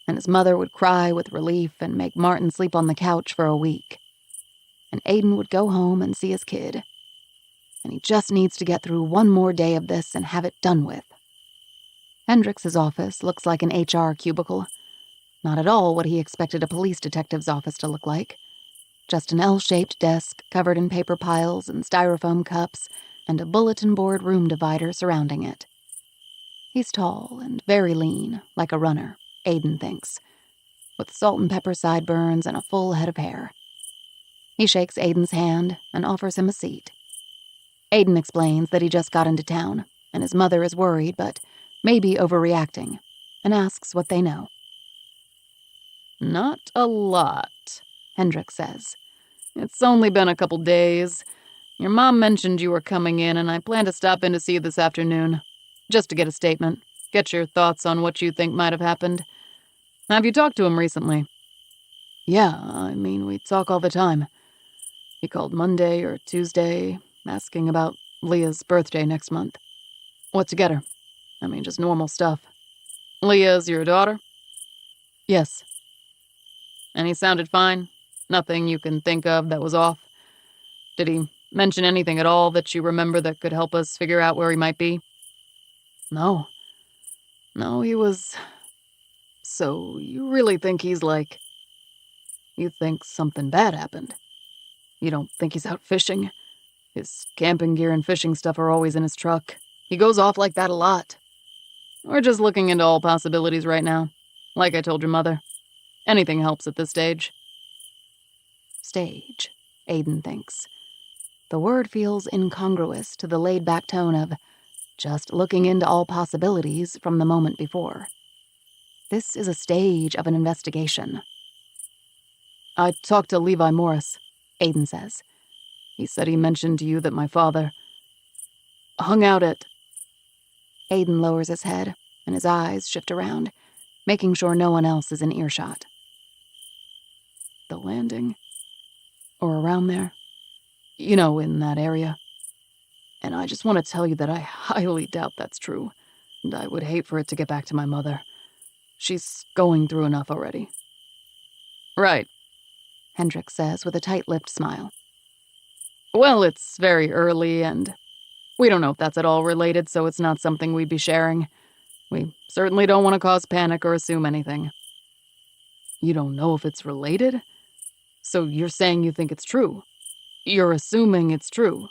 and his mother would cry with relief and make Martin sleep on the couch for a week. And Aiden would go home and see his kid. And he just needs to get through one more day of this and have it done with. Hendrix's office looks like an HR cubicle. Not at all what he expected a police detective's office to look like. Just an L-shaped desk covered in paper piles and styrofoam cups and a bulletin board room divider surrounding it. He's tall and very lean, like a runner, Aiden thinks, with salt and pepper sideburns and a full head of hair. He shakes Aiden's hand and offers him a seat. Aiden explains that he just got into town, and his mother is worried but maybe overreacting, and asks what they know. Not a lot, Hendricks says. It's only been a couple days. Your mom mentioned you were coming in, and I plan to stop in to see you this afternoon, just to get a statement, get your thoughts on what you think might have happened. Have you talked to him recently? Yeah, I mean, we talk all the time. He called Monday or Tuesday, asking about Leah's birthday next month. What to get her? I mean, just normal stuff. Leah's your daughter? Yes. And he sounded fine? Nothing you can think of that was off? Did he mention anything at all that you remember that could help us figure out where he might be? No. No, he was... So, you really think he's like... You think something bad happened? You don't think he's out fishing? His camping gear and fishing stuff are always in his truck. He goes off like that a lot. We're just looking into all possibilities right now. Like I told your mother. Anything helps at this stage. Stage, Aiden thinks. The word feels incongruous to the laid-back tone of just looking into all possibilities from the moment before. This is a stage of an investigation. I talked to Levi Morris, Aiden says. He said he mentioned to you that my father hung out at... Aiden lowers his head, and his eyes shift around, making sure no one else is in earshot. The landing? Or around there? You know, in that area. And I just want to tell you that I highly doubt that's true, and I would hate for it to get back to my mother. She's going through enough already. Right, Hendricks says with a tight-lipped smile. Well, it's very early, and we don't know if that's at all related, so it's not something we'd be sharing. We certainly don't want to cause panic or assume anything. You don't know if it's related? So you're saying you think it's true? You're assuming it's true?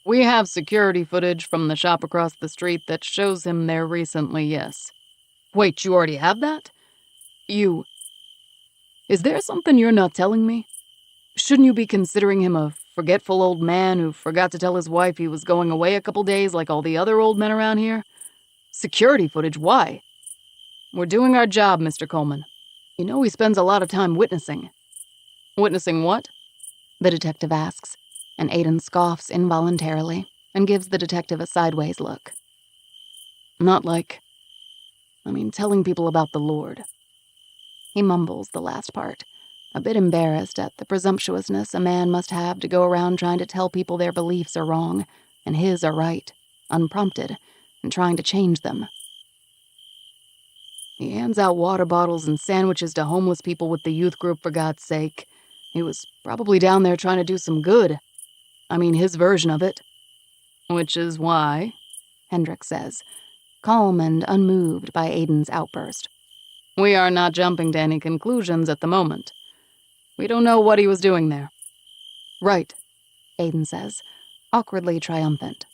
We have security footage from the shop across the street that shows him there recently, yes. Wait, you already have that? Is there something you're not telling me? Shouldn't you be considering him a forgetful old man who forgot to tell his wife he was going away a couple days like all the other old men around here? Security footage, why? We're doing our job, Mr. Coleman. You know he spends a lot of time witnessing. Witnessing what? The detective asks, and Aiden scoffs involuntarily and gives the detective a sideways look. Not like... telling people about the Lord. He mumbles the last part, a bit embarrassed at the presumptuousness a man must have to go around trying to tell people their beliefs are wrong and his are right, unprompted, and trying to change them. He hands out water bottles and sandwiches to homeless people with the youth group, for God's sake. He was probably down there trying to do some good. His version of it. Which is why, Hendricks says, calm and unmoved by Aiden's outburst. We are not jumping to any conclusions at the moment. We don't know what he was doing there. Right, Aiden says, awkwardly triumphant.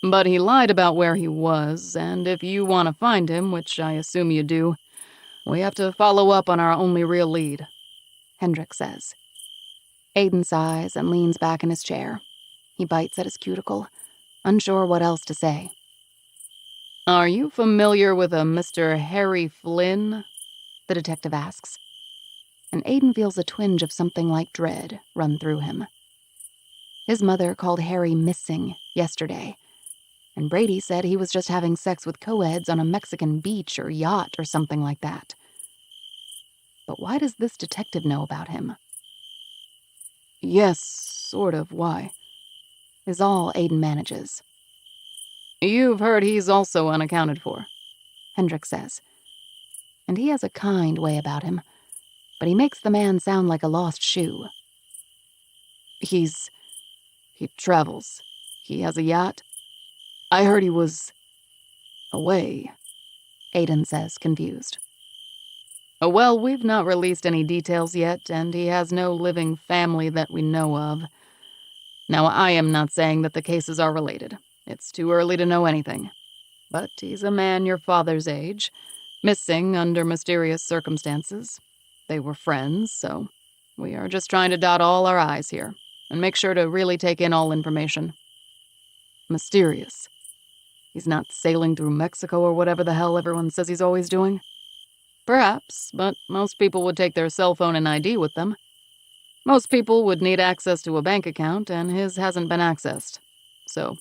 But he lied about where he was, and if you want to find him, which I assume you do, we have to follow up on our only real lead, Hendricks says. Aiden sighs and leans back in his chair. He bites at his cuticle, unsure what else to say. Are you familiar with a Mr. Harry Flynn? The detective asks, and Aiden feels a twinge of something like dread run through him. His mother called Harry missing yesterday, and Brady said he was just having sex with co-eds on a Mexican beach or yacht or something like that. But why does this detective know about him? Yes, sort of. Why? Is all Aiden manages. You've heard he's also unaccounted for, Hendricks says. And he has a kind way about him, but he makes the man sound like a lost shoe. He travels. He has a yacht. I heard he was away, Aiden says, confused. Well, we've not released any details yet, and he has no living family that we know of. Now, I am not saying that the cases are related. It's too early to know anything. But he's a man your father's age, missing under mysterious circumstances. They were friends, so we are just trying to dot all our I's here and make sure to really take in all information. Mysterious. He's not sailing through Mexico or whatever the hell everyone says he's always doing. Perhaps, but most people would take their cell phone and ID with them. Most people would need access to a bank account, and his hasn't been accessed. So,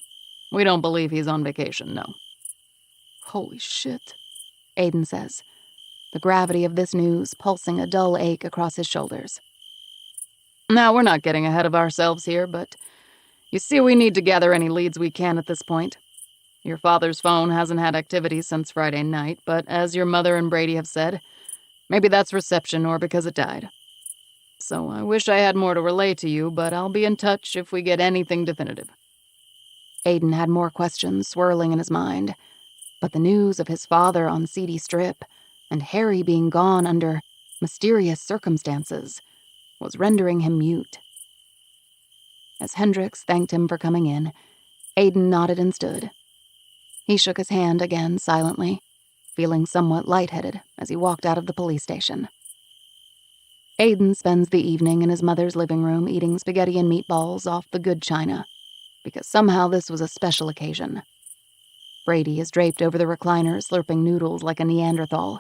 we don't believe he's on vacation, no. Holy shit, Aiden says, the gravity of this news pulsing a dull ache across his shoulders. Now, we're not getting ahead of ourselves here, but you see we need to gather any leads we can at this point. Your father's phone hasn't had activity since Friday night, but as your mother and Brady have said, maybe that's reception or because it died. So I wish I had more to relay to you, but I'll be in touch if we get anything definitive. Aiden had more questions swirling in his mind, but the news of his father on seedy strip and Harry being gone under mysterious circumstances was rendering him mute. As Hendricks thanked him for coming in, Aiden nodded and stood. He shook his hand again silently, feeling somewhat lightheaded as he walked out of the police station. Aiden spends the evening in his mother's living room eating spaghetti and meatballs off the good china, because somehow this was a special occasion. Brady is draped over the recliner slurping noodles like a Neanderthal,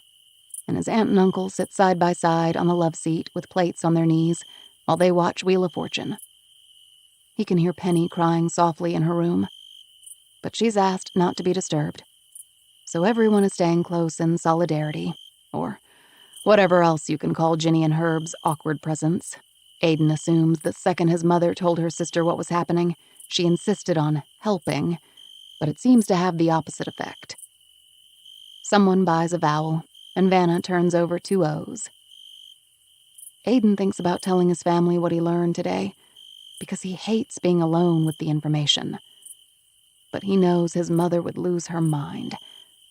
and his aunt and uncle sit side by side on the love seat with plates on their knees while they watch Wheel of Fortune. He can hear Penny crying softly in her room, but she's asked not to be disturbed, so everyone is staying close in solidarity, or whatever else you can call Ginny and Herb's awkward presence. Aiden assumes the second his mother told her sister what was happening, she insisted on helping, but it seems to have the opposite effect. Someone buys a vowel, and Vanna turns over 2 O's. Aiden thinks about telling his family what he learned today, because he hates being alone with the information. But he knows his mother would lose her mind,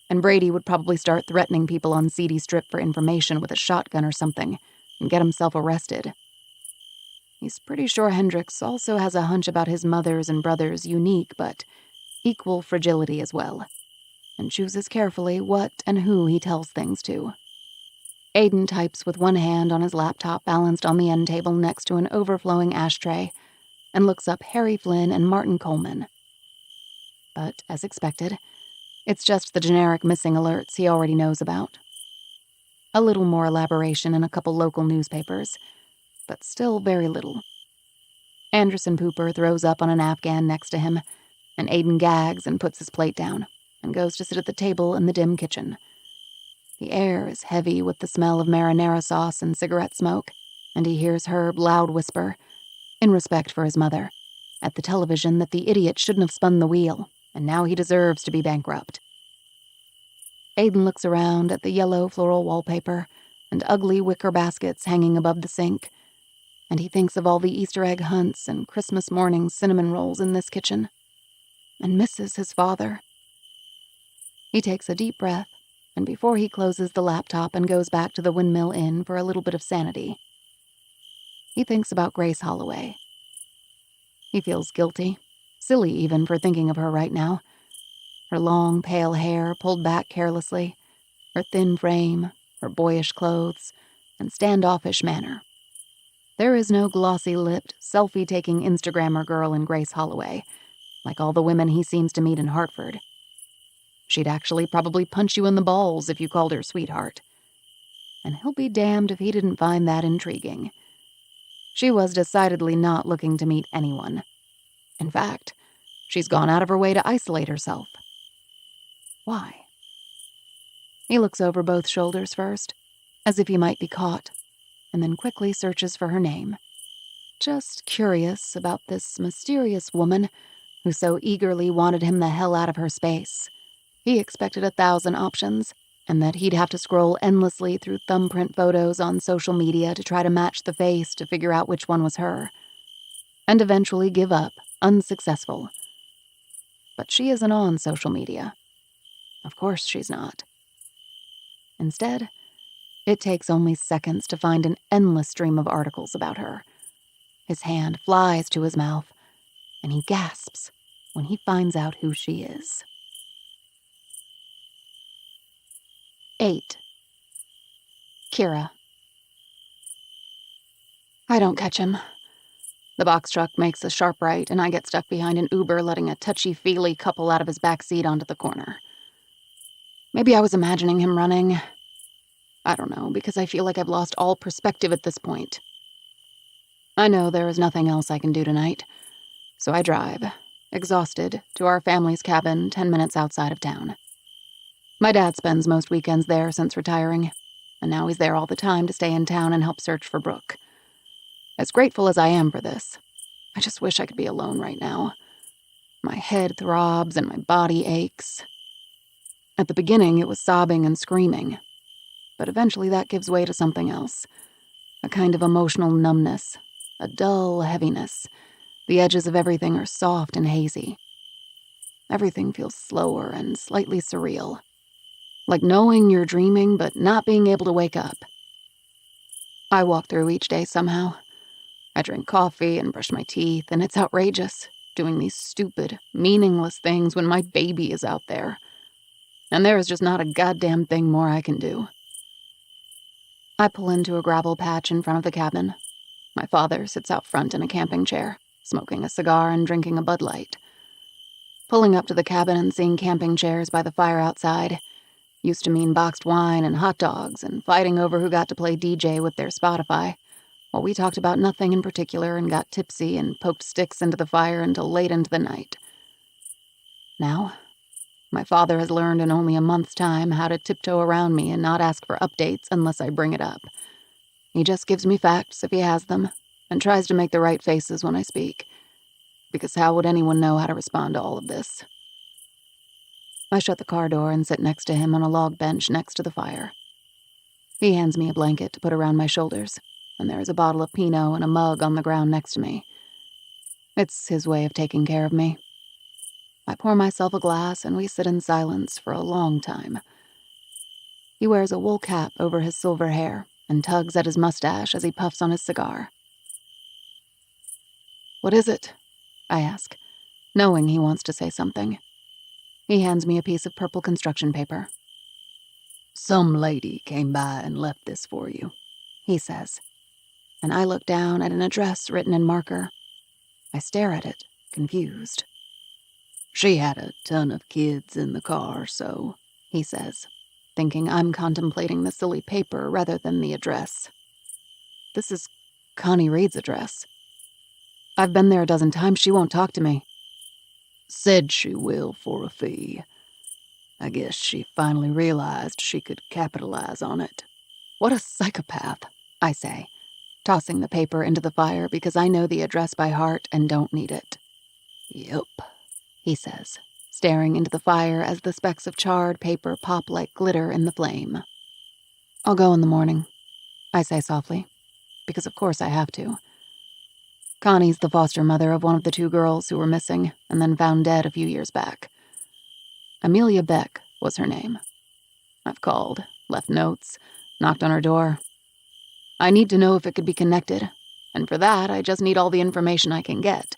and Brady would probably start threatening people on CD Strip for information with a shotgun or something, and get himself arrested. He's pretty sure Hendrix also has a hunch about his mother's and brother's unique but equal fragility as well, and chooses carefully what and who he tells things to. Aiden types with one hand on his laptop balanced on the end table next to an overflowing ashtray, and looks up Harry Flynn and Martin Coleman. But, as expected, it's just the generic missing alerts he already knows about. A little more elaboration in a couple local newspapers, but still very little. Anderson Pooper throws up on an Afghan next to him, and Aiden gags and puts his plate down, and goes to sit at the table in the dim kitchen. The air is heavy with the smell of marinara sauce and cigarette smoke, and he hears Herb loud whisper, in respect for his mother, at the television that the idiot shouldn't have spun the wheel, and now he deserves to be bankrupt. Aiden looks around at the yellow floral wallpaper and ugly wicker baskets hanging above the sink, and he thinks of all the Easter egg hunts and Christmas morning cinnamon rolls in this kitchen, and misses his father. He takes a deep breath, and before he closes the laptop and goes back to the Windmill Inn for a little bit of sanity, he thinks about Grace Holloway. He feels guilty, silly even for thinking of her right now. Her long, pale hair pulled back carelessly, her thin frame, her boyish clothes, and standoffish manner. There is no glossy-lipped, selfie-taking Instagrammer girl in Grace Holloway, like all the women he seems to meet in Hartford. She'd actually probably punch you in the balls if you called her sweetheart. And he'll be damned if he didn't find that intriguing. She was decidedly not looking to meet anyone. In fact, she's gone out of her way to isolate herself. Why? He looks over both shoulders first, as if he might be caught, and then quickly searches for her name. Just curious about this mysterious woman who so eagerly wanted him the hell out of her space. He expected 1,000 options, and that he'd have to scroll endlessly through thumbprint photos on social media to try to match the face to figure out which one was her, and eventually give up, unsuccessful. But she isn't on social media. Of course she's not. Instead, it takes only seconds to find an endless stream of articles about her. His hand flies to his mouth, and he gasps when he finds out who she is. 8. Kira. I don't catch him. The box truck makes a sharp right, and I get stuck behind an Uber, letting a touchy-feely couple out of his back seat onto the corner. Maybe I was imagining him running. I don't know, because I feel like I've lost all perspective at this point. I know there is nothing else I can do tonight, so I drive, exhausted, to our family's cabin 10 minutes outside of town. My dad spends most weekends there since retiring, and now he's there all the time to stay in town and help search for Brooke. As grateful as I am for this, I just wish I could be alone right now. My head throbs and my body aches. At the beginning, it was sobbing and screaming, but eventually that gives way to something else. A kind of emotional numbness, a dull heaviness. The edges of everything are soft and hazy. Everything feels slower and slightly surreal. Like knowing you're dreaming but not being able to wake up. I walk through each day somehow. I drink coffee and brush my teeth, and it's outrageous, doing these stupid, meaningless things when my baby is out there. and there is just not a goddamn thing more I can do. I pull into a gravel patch in front of the cabin. My father sits out front in a camping chair, smoking a cigar and drinking a Bud Light. Pulling up to the cabin and seeing camping chairs by the fire outside used to mean boxed wine and hot dogs and fighting over who got to play DJ with their Spotify, while we talked about nothing in particular and got tipsy and poked sticks into the fire until late into the night. Now, my father has learned in only a month's time how to tiptoe around me and not ask for updates unless I bring it up. He just gives me facts if he has them, and tries to make the right faces when I speak, because how would anyone know how to respond to all of this? I shut the car door and sit next to him on a log bench next to the fire. He hands me a blanket to put around my shoulders, and there is a bottle of Pinot and a mug on the ground next to me. It's his way of taking care of me. I pour myself a glass and we sit in silence for a long time. He wears a wool cap over his silver hair and tugs at his mustache as he puffs on his cigar. "What is it?" I ask, knowing he wants to say something. He hands me a piece of purple construction paper. "Some lady came by and left this for you," he says, and I look down at an address written in marker. I stare at it, confused. "She had a ton of kids in the car, so," he says, thinking I'm contemplating the silly paper rather than the address. This is Connie Reed's address. I've been there a dozen times. She won't talk to me. "Said she will for a fee. I guess she finally realized she could capitalize on it." What a psychopath, I say, tossing the paper into the fire because I know the address by heart and don't need it. "Yep," he says, staring into the fire as the specks of charred paper pop like glitter in the flame. "I'll go in the morning," I say softly, because of course I have to. Connie's the foster mother of one of the 2 girls who were missing and then found dead a few years back. Amelia Beck was her name. I've called, left notes, knocked on her door. I need to know if it could be connected, and for that I just need all the information I can get.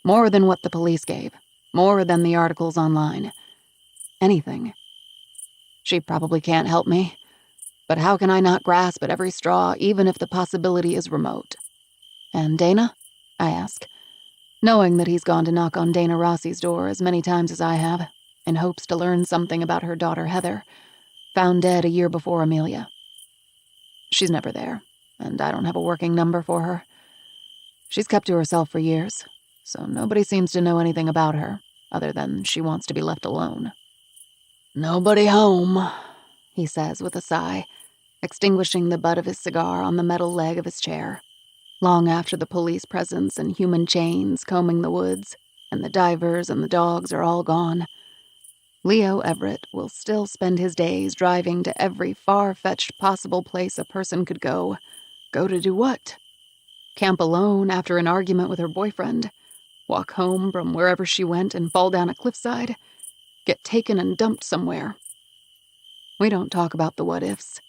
More than what the police gave, more than the articles online. Anything. She probably can't help me, but how can I not grasp at every straw even if the possibility is remote? And Dana? I ask, knowing that he's gone to knock on Dana Rossi's door as many times as I have, in hopes to learn something about her daughter Heather, found dead a year before Amelia. She's never there, and I don't have a working number for her. She's kept to herself for years, so nobody seems to know anything about her, other than she wants to be left alone. "Nobody home," he says with a sigh, extinguishing the butt of his cigar on the metal leg of his chair. Long after the police presence and human chains combing the woods, and the divers and the dogs are all gone, Leo Everett will still spend his days driving to every far-fetched possible place a person could go. Go to do what? Camp alone after an argument with her boyfriend? Walk home from wherever she went and fall down a cliffside? Get taken and dumped somewhere? We don't talk about the what-ifs.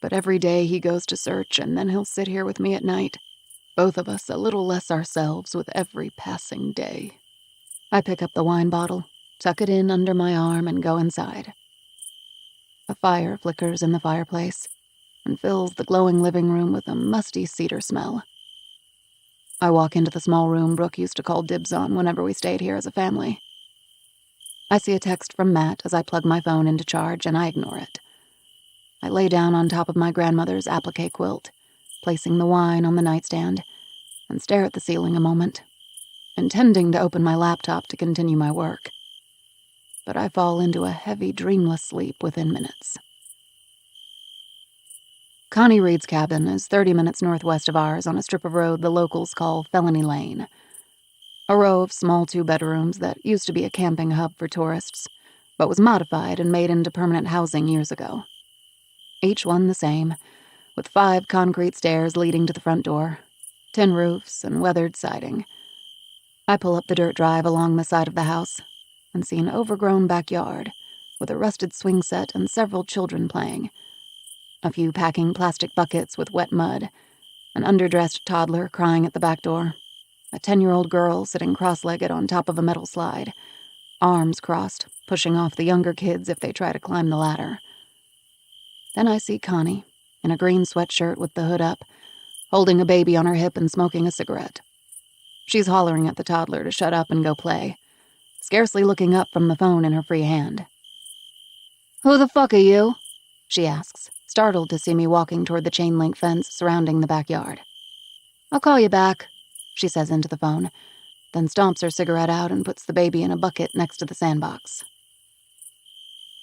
But every day he goes to search, and then he'll sit here with me at night, both of us a little less ourselves with every passing day. I pick up the wine bottle, tuck it in under my arm, and go inside. A fire flickers in the fireplace and fills the glowing living room with a musty cedar smell. I walk into the small room Brooke used to call dibs on whenever we stayed here as a family. I see a text from Matt as I plug my phone into charge, and I ignore it. I lay down on top of my grandmother's applique quilt, placing the wine on the nightstand, and stare at the ceiling a moment, intending to open my laptop to continue my work. But I fall into a heavy, dreamless sleep within minutes. Connie Reed's cabin is 30 minutes northwest of ours on a strip of road the locals call Felony Lane. A row of small 2-bedrooms that used to be a camping hub for tourists, but was modified and made into permanent housing years ago. Each one the same, with 5 concrete stairs leading to the front door, tin roofs, and weathered siding. I pull up the dirt drive along the side of the house and see an overgrown backyard with a rusted swing set and several children playing. A few packing plastic buckets with wet mud, an underdressed toddler crying at the back door, a 10-year-old girl sitting cross-legged on top of a metal slide, arms crossed, pushing off the younger kids if they try to climb the ladder. Then I see Connie, in a green sweatshirt with the hood up, holding a baby on her hip and smoking a cigarette. She's hollering at the toddler to shut up and go play, scarcely looking up from the phone in her free hand. "Who the fuck are you?" she asks, startled to see me walking toward the chain-link fence surrounding the backyard. "I'll call you back," she says into the phone, then stomps her cigarette out and puts the baby in a bucket next to the sandbox.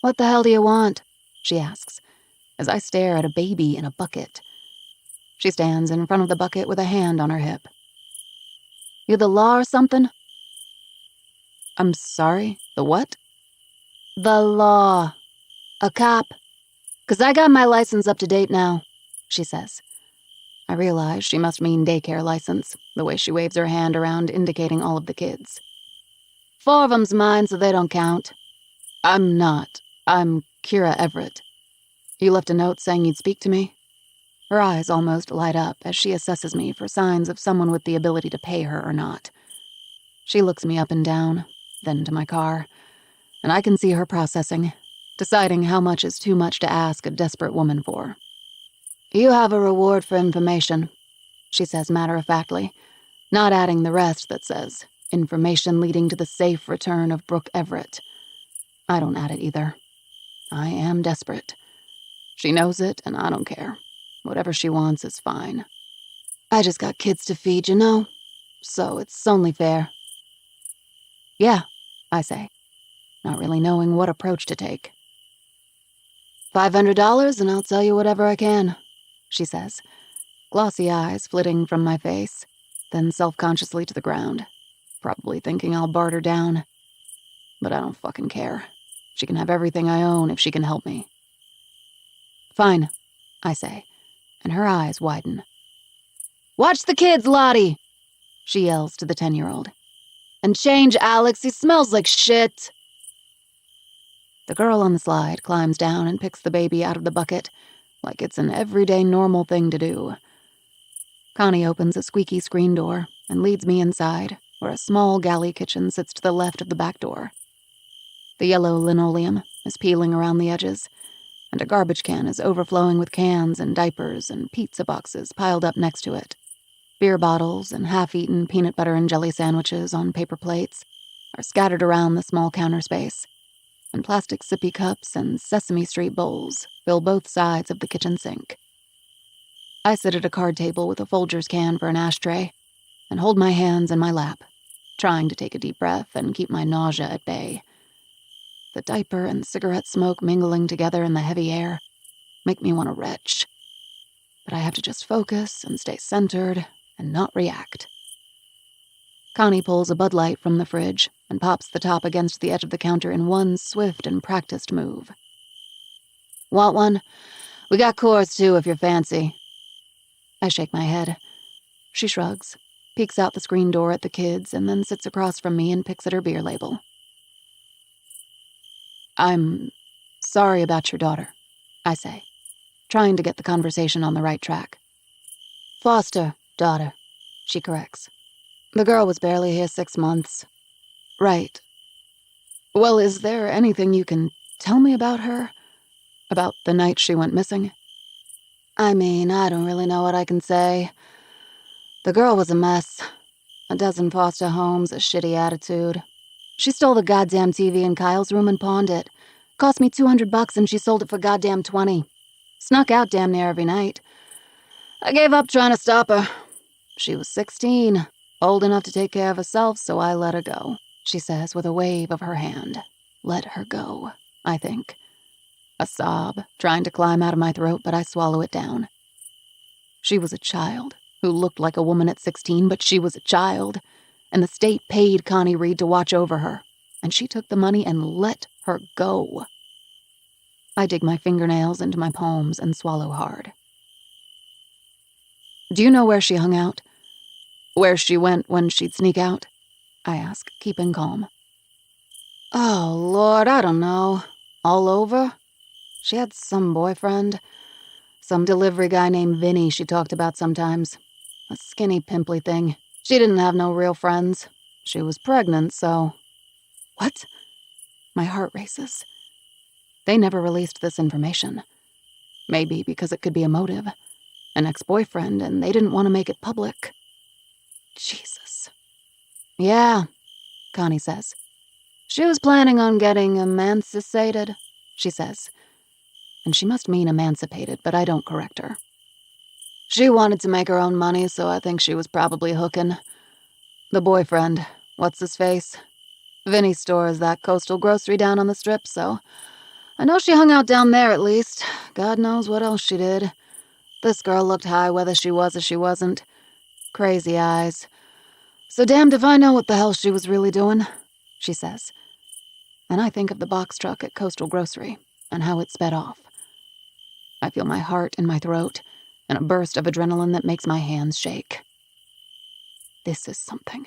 "What the hell do you want?" she asks, as I stare at a baby in a bucket. She stands in front of the bucket with a hand on her hip. "You the law or something?" "I'm sorry, the what?" "The law. A cop. 'Cause I got my license up to date now," she says. I realize she must mean daycare license, the way she waves her hand around indicating all of the kids. "4 of 'em's mine, so they don't count." "I'm not. I'm Kira Everett. You left a note saying you'd speak to me?" Her eyes almost light up as she assesses me for signs of someone with the ability to pay her or not. She looks me up and down, then to my car, and I can see her processing, deciding how much is too much to ask a desperate woman for. "You have a reward for information," she says matter-of-factly, not adding the rest that says, "information leading to the safe return of Brooke Everett." I don't add it either. I am desperate. She knows it, and I don't care. Whatever she wants is fine. I just got kids to feed, you know? So it's only fair. "Yeah," I say, not really knowing what approach to take. $500 and I'll tell you whatever I can," she says, glossy eyes flitting from my face, then self-consciously to the ground, probably thinking I'll barter down. But I don't fucking care. She can have everything I own if she can help me. "Fine," I say, and her eyes widen. "Watch the kids, Lottie!" she yells to the 10-year-old. "And change Alex, he smells like shit." The girl on the slide climbs down and picks the baby out of the bucket, like it's an everyday normal thing to do. Connie opens a squeaky screen door and leads me inside, where a small galley kitchen sits to the left of the back door. The yellow linoleum is peeling around the edges, and a garbage can is overflowing with cans and diapers and pizza boxes piled up next to it. Beer bottles and half-eaten peanut butter and jelly sandwiches on paper plates are scattered around the small counter space, and plastic sippy cups and Sesame Street bowls fill both sides of the kitchen sink. I sit at a card table with a Folgers can for an ashtray and hold my hands in my lap, trying to take a deep breath and keep my nausea at bay. The diaper and cigarette smoke mingling together in the heavy air make me want to retch. But I have to just focus and stay centered and not react. Connie pulls a Bud Light from the fridge and pops the top against the edge of the counter in one swift and practiced move. "Want one? We got Coors, too, if you're fancy." I shake my head. She shrugs, peeks out the screen door at the kids, and then sits across from me and picks at her beer label. "I'm sorry about your daughter," I say, trying to get the conversation on the right track. "Foster daughter," she corrects. "The girl was barely here 6 months." "Right. Well, is there anything you can tell me about her? About the night she went missing?" "I mean, I don't really know what I can say. The girl was a mess. A dozen foster homes, a shitty attitude. She stole the goddamn TV in Kyle's room and pawned it. Cost me $200 and she sold it for goddamn 20. Snuck out damn near every night. I gave up trying to stop her. She was 16, old enough to take care of herself, so I let her go," she says with a wave of her hand. Let her go, I think. A sob, trying to climb out of my throat, but I swallow it down. She was a child who looked like a woman at 16, but she was a child, and the state paid Connie Reed to watch over her, and she took the money and let her go. I dig my fingernails into my palms and swallow hard. "Do you know where she hung out? Where she went when she'd sneak out?" I ask, keeping calm. "Oh, Lord, I don't know. All over? She had some boyfriend. Some delivery guy named Vinny she talked about sometimes. A skinny, pimply thing. She didn't have no real friends. She was pregnant, so..." "What?" My heart races. They never released this information. Maybe because it could be a motive. An ex-boyfriend, and they didn't want to make it public. Jesus. Yeah, Connie says. She was planning on getting emancipated, she says. And she must mean emancipated, but I don't correct her. She wanted to make her own money, so I think she was probably hooking. The boyfriend, what's his face? Vinny stores that coastal grocery down on the strip, so I know she hung out down there at least. God knows what else she did. This girl looked high whether she was or she wasn't. Crazy eyes. So damned if I know what the hell she was really doing, she says. And I think of the box truck at Coastal Grocery and how it sped off. I feel my heart in my throat and a burst of adrenaline that makes my hands shake. This is something.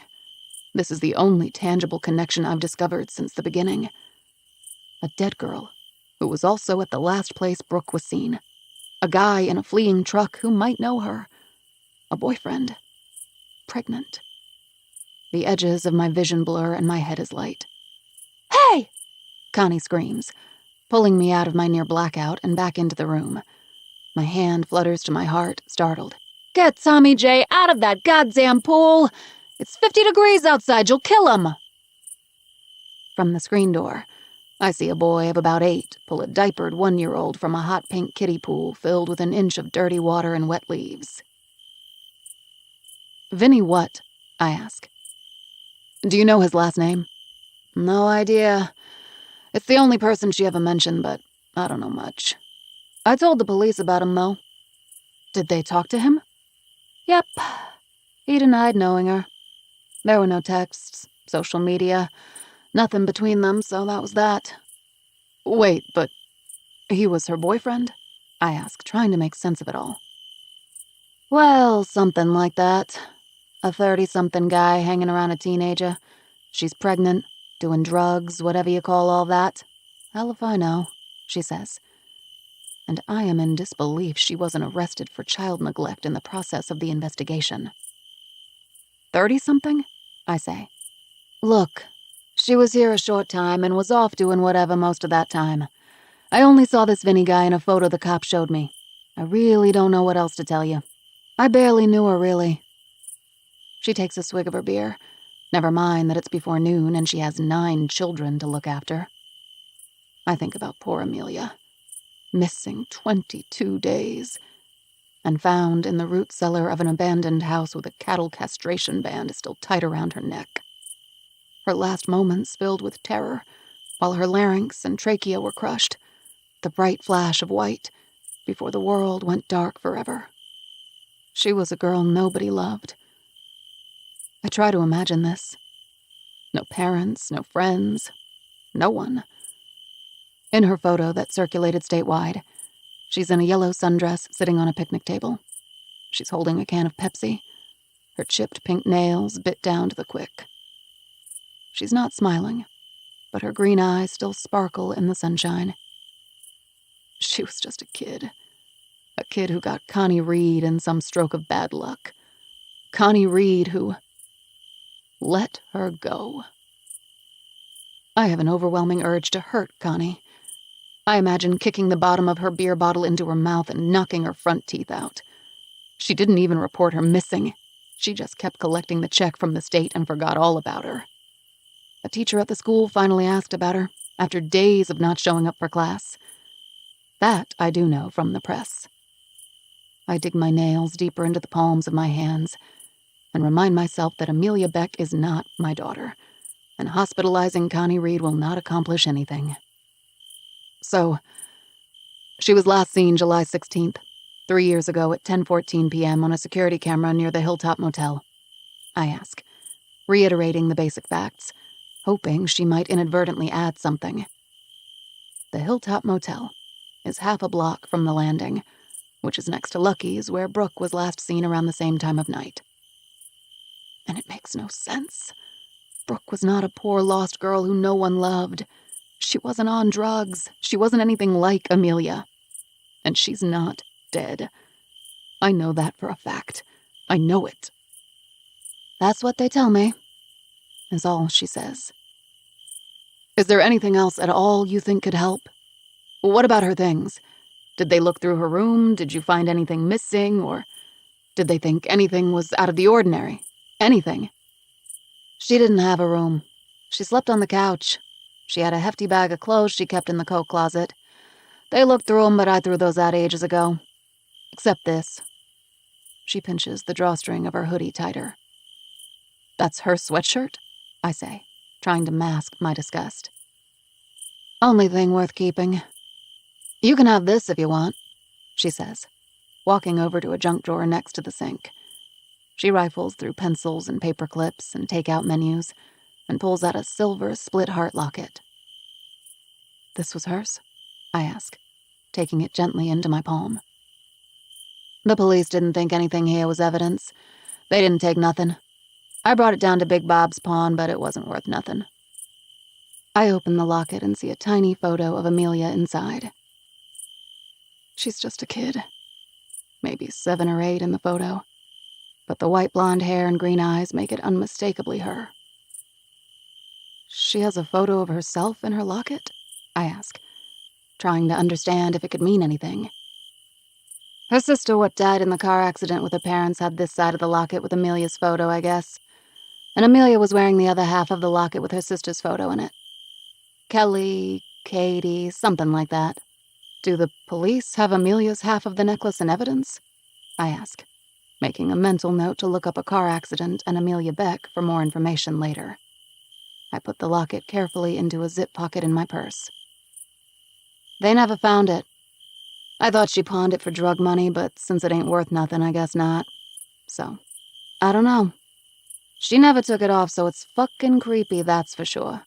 This is the only tangible connection I've discovered since the beginning. A dead girl who was also at the last place Brooke was seen. A guy in a fleeing truck who might know her. A boyfriend. Pregnant. The edges of my vision blur and my head is light. Hey! Connie screams, pulling me out of my near blackout and back into the room. My hand flutters to my heart, startled. Get Tommy J out of that goddamn pool! It's 50 degrees outside, you'll kill him! From the screen door, I see a boy of about 8 pull a diapered 1-year-old from a hot pink kiddie pool filled with an inch of dirty water and wet leaves. Vinny what? I ask. Do you know his last name? No idea. It's the only person she ever mentioned, but I don't know much. I told the police about him, though. Did they talk to him? Yep. He denied knowing her. There were no texts, social media, nothing between them, so that was that. Wait, but he was her boyfriend? I ask, trying to make sense of it all. Well, something like that. A 30-something guy hanging around a teenager. She's pregnant, doing drugs, whatever you call all that. Hell if I know, she says. And I am in disbelief she wasn't arrested for child neglect in the process of the investigation. 30-something? I say. Look, she was here a short time and was off doing whatever most of that time. I only saw this Vinny guy in a photo the cop showed me. I really don't know what else to tell you. I barely knew her, really. She takes a swig of her beer. Never mind that it's before noon and she has 9 children to look after. I think about poor Amelia. Missing 22 days. And found in the root cellar of an abandoned house with a cattle castration band still tight around her neck. Her last moments filled with terror, while her larynx and trachea were crushed. The bright flash of white, before the world went dark forever. She was a girl nobody loved. I try to imagine this. No parents, no friends, no one. In her photo that circulated statewide, she's in a yellow sundress sitting on a picnic table. She's holding a can of Pepsi, her chipped pink nails bit down to the quick. She's not smiling, but her green eyes still sparkle in the sunshine. She was just a kid who got Connie Reed in some stroke of bad luck. Connie Reed who let her go. I have an overwhelming urge to hurt Connie. I imagine kicking the bottom of her beer bottle into her mouth and knocking her front teeth out. She didn't even report her missing. She just kept collecting the check from the state and forgot all about her. A teacher at the school finally asked about her, after days of not showing up for class. That I do know from the press. I dig my nails deeper into the palms of my hands and remind myself that Amelia Beck is not my daughter, and hospitalizing Connie Reed will not accomplish anything. So, she was last seen July 16th, 3 years ago at 10:14 p.m. on a security camera near the Hilltop Motel. I ask, reiterating the basic facts, hoping she might inadvertently add something. The Hilltop Motel is half a block from the landing, which is next to Lucky's, where Brooke was last seen around the same time of night. And it makes no sense. Brooke was not a poor lost girl who no one loved. She wasn't on drugs. She wasn't anything like Amelia. And she's not dead. I know that for a fact. I know it. That's what they tell me, is all she says. Is there anything else at all you think could help? What about her things? Did they look through her room? Did you find anything missing? Or did they think anything was out of the ordinary? Anything? She didn't have a room. She slept on the couch. She had a hefty bag of clothes she kept in the coat closet. They looked through them, but I threw those out ages ago. Except this. She pinches the drawstring of her hoodie tighter. That's her sweatshirt? I say, trying to mask my disgust. Only thing worth keeping. You can have this if you want, she says, walking over to a junk drawer next to the sink. She rifles through pencils and paper clips and takeout menus and pulls out a silver split heart locket. This was hers? I ask, taking it gently into my palm. The police didn't think anything here was evidence. They didn't take nothing. I brought it down to Big Bob's pawn, but it wasn't worth nothing. I open the locket and see a tiny photo of Amelia inside. She's just a kid. Maybe 7 or 8 in the photo. But the white blonde hair and green eyes make it unmistakably her. She has a photo of herself in her locket? I ask, trying to understand if it could mean anything. Her sister, what died in the car accident with her parents, had this side of the locket with Amelia's photo, I guess. And Amelia was wearing the other half of the locket with her sister's photo in it. Kelly, Katie, something like that. Do the police have Amelia's half of the necklace in evidence? I ask, making a mental note to look up a car accident and Amelia Beck for more information later. I put the locket carefully into a zip pocket in my purse. They never found it. I thought she pawned it for drug money, but since it ain't worth nothing, I guess not. So, I don't know. She never took it off, so it's fucking creepy, that's for sure.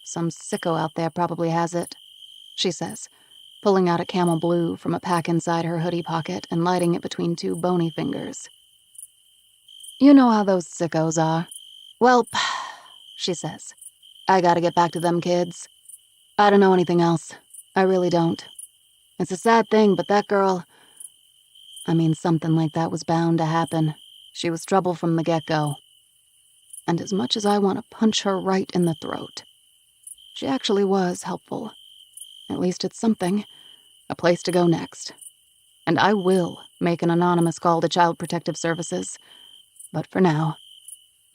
Some sicko out there probably has it, she says, pulling out a Camel Blue from a pack inside her hoodie pocket and lighting it between 2 bony fingers. You know how those sickos are. Well, she says, I gotta get back to them kids. I don't know anything else. I really don't. It's a sad thing, but that girl... something like that was bound to happen. She was trouble from the get-go. And as much as I want to punch her right in the throat, she actually was helpful. At least it's something. A place to go next. And I will make an anonymous call to Child Protective Services. But for now,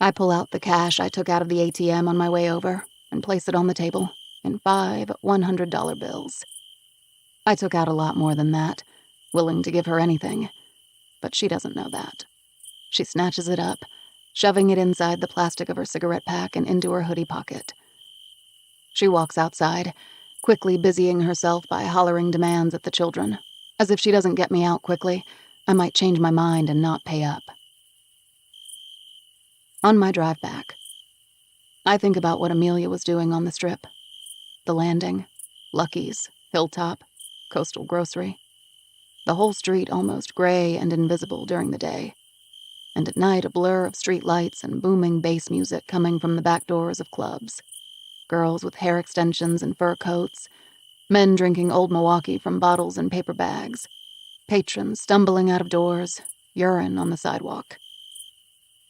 I pull out the cash I took out of the ATM on my way over and place it on the table in 5 $100 bills. I took out a lot more than that, willing to give her anything. But she doesn't know that. She snatches it up, shoving it inside the plastic of her cigarette pack and into her hoodie pocket. She walks outside, quickly busying herself by hollering demands at the children. As if she doesn't get me out quickly, I might change my mind and not pay up. On my drive back, I think about what Amelia was doing on the strip. The Landing, Lucky's, Hilltop, Coastal Grocery. The whole street almost gray and invisible during the day. And at night a blur of street lights and booming bass music coming from the back doors of clubs. Girls with hair extensions and fur coats. Men drinking Old Milwaukee from bottles and paper bags. Patrons stumbling out of doors. Urine on the sidewalk.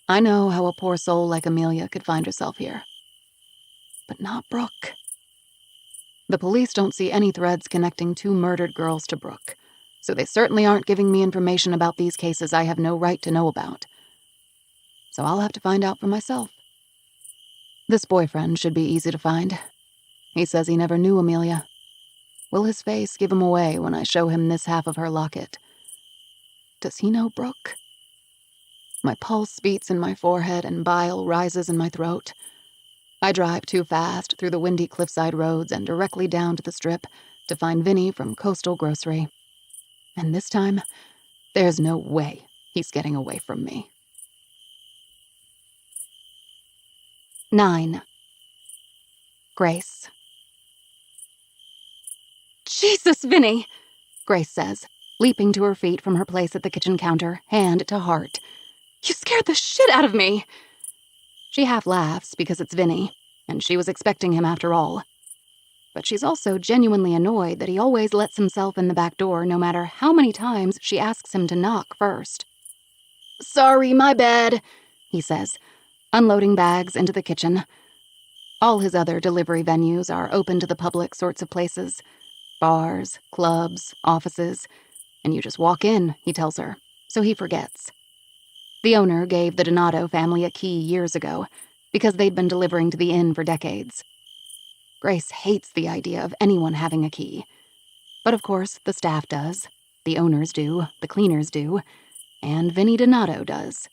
I know how a poor soul like Amelia could find herself here. But not Brooke. The police don't see any threads connecting 2 murdered girls to Brooke, so they certainly aren't giving me information about these cases I have no right to know about. So I'll have to find out for myself. This boyfriend should be easy to find. He says he never knew Amelia. Will his face give him away when I show him this half of her locket? Does he know Brooke? My pulse beats in my forehead and bile rises in my throat. I drive too fast through the windy cliffside roads and directly down to the strip to find Vinny from Coastal Grocery. And this time, there's no way he's getting away from me. 9. Grace. Jesus, Vinny, Grace says, leaping to her feet from her place at the kitchen counter, hand to heart. You scared the shit out of me. She half laughs because it's Vinny, and she was expecting him after all. But she's also genuinely annoyed that he always lets himself in the back door no matter how many times she asks him to knock first. Sorry, my bad, he says, unloading bags into the kitchen. All his other delivery venues are open to the public sorts of places. Bars, clubs, offices. And you just walk in, he tells her, so he forgets. The owner gave the Donato family a key years ago because they'd been delivering to the inn for decades. Grace hates the idea of anyone having a key. But of course, the staff does, the owners do, the cleaners do, and Vinny Donato does.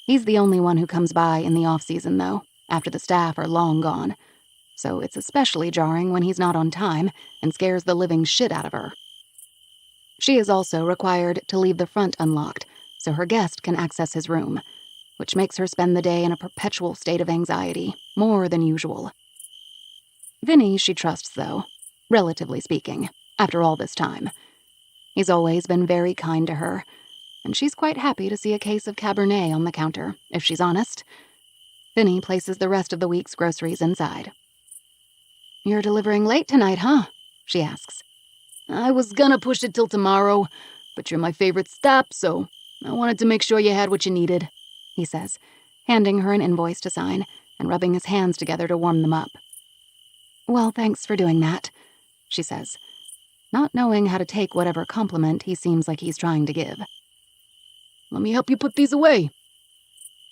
He's the only one who comes by in the off-season, though, after the staff are long gone, so it's especially jarring when he's not on time and scares the living shit out of her. She is also required to leave the front unlocked so her guest can access his room, which makes her spend the day in a perpetual state of anxiety, more than usual. Vinny she trusts, though, relatively speaking, after all this time. He's always been very kind to her, and she's quite happy to see a case of Cabernet on the counter, if she's honest. Vinny places the rest of the week's groceries inside. "You're delivering late tonight, huh?" she asks. "I was gonna push it till tomorrow, but you're my favorite stop, so I wanted to make sure you had what you needed," he says, handing her an invoice to sign and rubbing his hands together to warm them up. "Well, thanks for doing that," she says, not knowing how to take whatever compliment he seems like he's trying to give. "Let me help you put these away."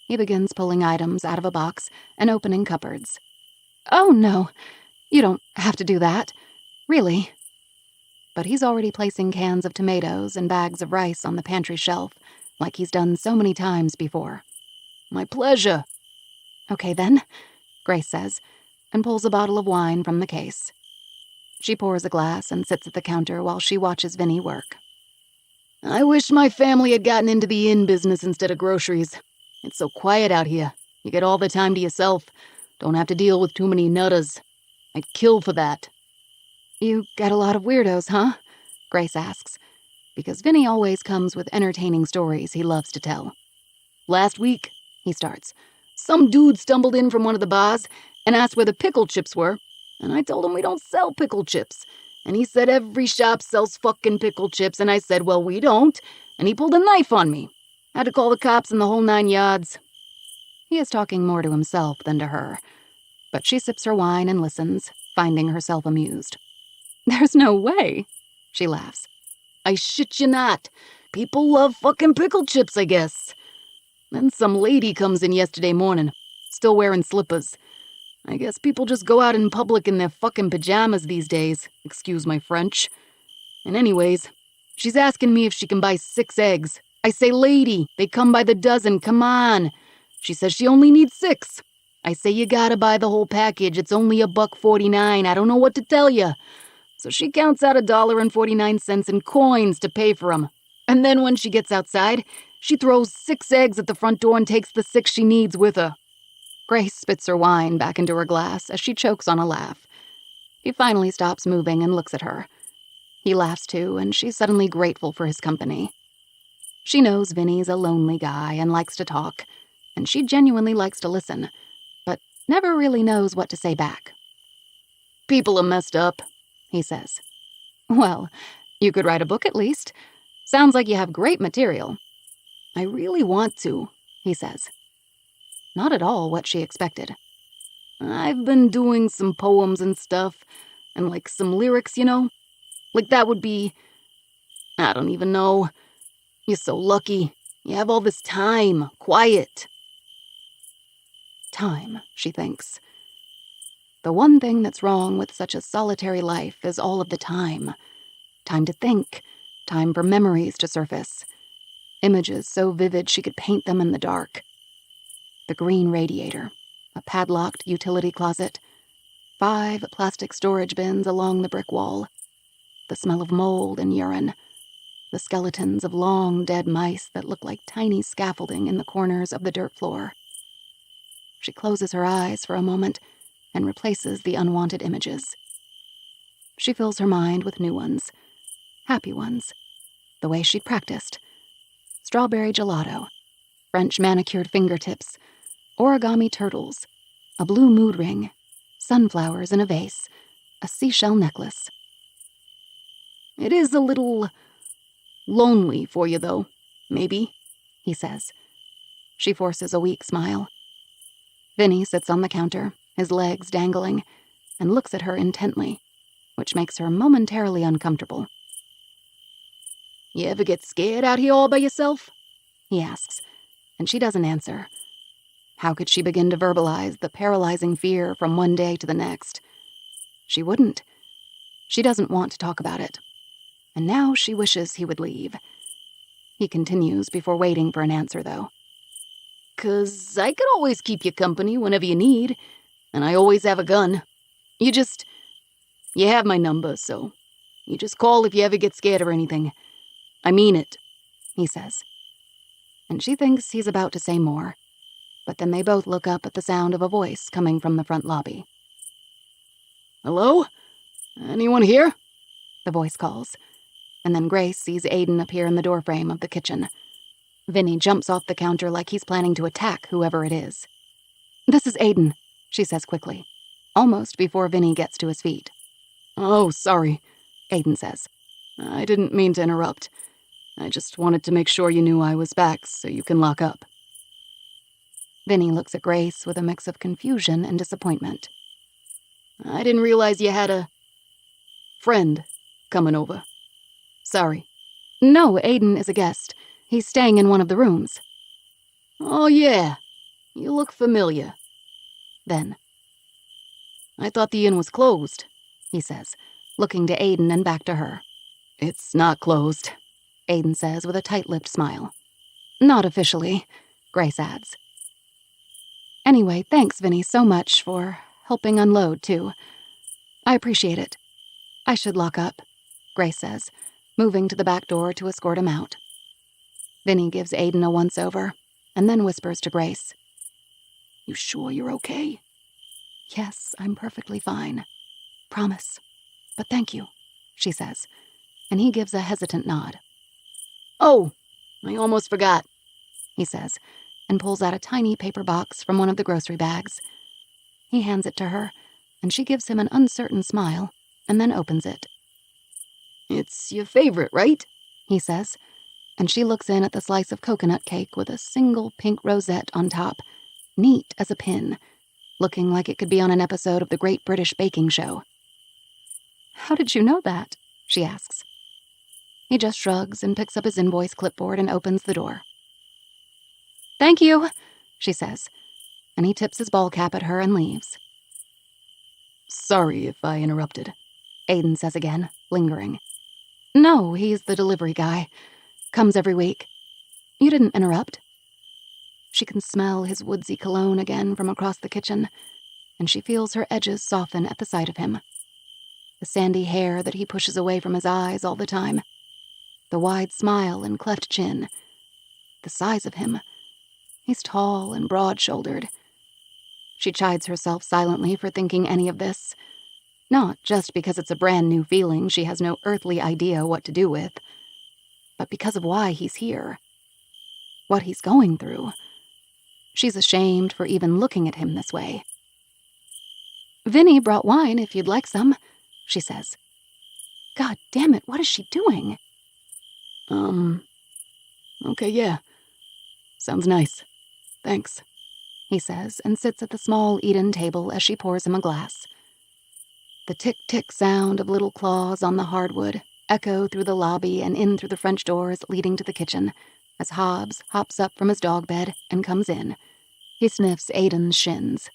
He begins pulling items out of a box and opening cupboards. "Oh, no, you don't have to do that. Really." But he's already placing cans of tomatoes and bags of rice on the pantry shelf, like he's done so many times before. "My pleasure." "Okay, then," Grace says, and pulls a bottle of wine from the case. She pours a glass and sits at the counter while she watches Vinny work. "I wish my family had gotten into the inn business instead of groceries. It's so quiet out here. You get all the time to yourself. Don't have to deal with too many nutters. I'd kill for that." "You get a lot of weirdos, huh?" Grace asks, because Vinny always comes with entertaining stories he loves to tell. "Last week," he starts, "some dude stumbled in from one of the bars and asked where the pickle chips were, and I told him we don't sell pickle chips. And he said every shop sells fucking pickle chips, and I said, well, we don't, and he pulled a knife on me. Had to call the cops and the whole 9 yards. He is talking more to himself than to her, but she sips her wine and listens, finding herself amused. "There's no way," she laughs. "I shit you not. People love fucking pickle chips, I guess." Then some lady comes in yesterday morning, still wearing slippers. I guess people just go out in public in their fucking pajamas these days, excuse my French. And anyways, she's asking me if she can buy 6 eggs. I say, "Lady, they come by the dozen, come on." She says she only needs 6. I say, "You gotta buy the whole package, it's only $1.49, I don't know what to tell you." So she counts out $1.49 in coins to pay for 'em. And then when she gets outside, she throws 6 eggs at the front door and takes the 6 she needs with her. Grace spits her wine back into her glass as she chokes on a laugh. He finally stops moving and looks at her. He laughs too, and she's suddenly grateful for his company. She knows Vinny's a lonely guy and likes to talk, and she genuinely likes to listen, but never really knows what to say back. "People are messed up," he says. "Well, you could write a book at least. Sounds like you have great material." "I really want to," he says. Not at all what she expected. "I've been doing some poems and stuff, and like some lyrics, you know? Like that would be, I don't even know. You're so lucky. You have all this time, quiet." Time, she thinks. The one thing that's wrong with such a solitary life is all of the time. Time to think, time for memories to surface. Images so vivid she could paint them in the dark. The green radiator, a padlocked utility closet, 5 plastic storage bins along the brick wall, the smell of mold and urine, the skeletons of long dead mice that look like tiny scaffolding in the corners of the dirt floor. She closes her eyes for a moment and replaces the unwanted images. She fills her mind with new ones, happy ones, the way she'd practiced. Strawberry gelato, French manicured fingertips, origami turtles, a blue mood ring, sunflowers in a vase, a seashell necklace. "It is a little lonely for you, though, maybe," he says. She forces a weak smile. Vinny sits on the counter, his legs dangling, and looks at her intently, which makes her momentarily uncomfortable. "You ever get scared out here all by yourself?" he asks, and she doesn't answer. How could she begin to verbalize the paralyzing fear from one day to the next? She wouldn't. She doesn't want to talk about it. And now she wishes he would leave. He continues before waiting for an answer, though. "'Cause I could always keep you company whenever you need, and I always have a gun. You have my number, so you just call if you ever get scared or anything. I mean it," he says. And she thinks he's about to say more, but then they both look up at the sound of a voice coming from the front lobby. "Hello? Anyone here?" the voice calls, and then Grace sees Aiden appear in the doorframe of the kitchen. Vinny jumps off the counter like he's planning to attack whoever it is. "This is Aiden," she says quickly, almost before Vinny gets to his feet. "Oh, sorry," Aiden says. "I didn't mean to interrupt. I just wanted to make sure you knew I was back so you can lock up." Vinny looks at Grace with a mix of confusion and disappointment. "I didn't realize you had a friend coming over. Sorry." "No, Aiden is a guest. He's staying in one of the rooms." "Oh, yeah. You look familiar." Then, "I thought the inn was closed," he says, looking to Aiden and back to her. "It's not closed," Aiden says with a tight-lipped smile. "Not officially," Grace adds. "Anyway, thanks, Vinny, so much for helping unload, too. I appreciate it. I should lock up," Grace says, moving to the back door to escort him out. Vinny gives Aiden a once-over, and then whispers to Grace. "You sure you're okay?" "Yes, I'm perfectly fine. Promise. But thank you," she says, and he gives a hesitant nod. "Oh, I almost forgot," he says, and pulls out a tiny paper box from one of the grocery bags. He hands it to her, and she gives him an uncertain smile, and then opens it. "It's your favorite, right?" he says, and she looks in at the slice of coconut cake with a single pink rosette on top, neat as a pin, looking like it could be on an episode of the Great British Baking Show. "How did you know that?" she asks. He just shrugs and picks up his invoice clipboard and opens the door. "Thank you," she says, and he tips his ball cap at her and leaves. "Sorry if I interrupted," Aiden says again, lingering. "No, he's the delivery guy. Comes every week. You didn't interrupt." She can smell his woodsy cologne again from across the kitchen, and she feels her edges soften at the sight of him. The sandy hair that he pushes away from his eyes all the time. The wide smile and cleft chin. The size of him. He's tall and broad-shouldered. She chides herself silently for thinking any of this. Not just because it's a brand new feeling she has no earthly idea what to do with, but because of why he's here. What he's going through. She's ashamed for even looking at him this way. "Vinny brought wine if you'd like some," she says. God damn it, what is she doing? Okay, yeah. Sounds nice. Thanks, he says, and sits at the small eat-in table as she pours him a glass. The tick-tick sound of little claws on the hardwood echo through the lobby and in through the French doors leading to the kitchen as Hobbs hops up from his dog bed and comes in. He sniffs Aiden's shins.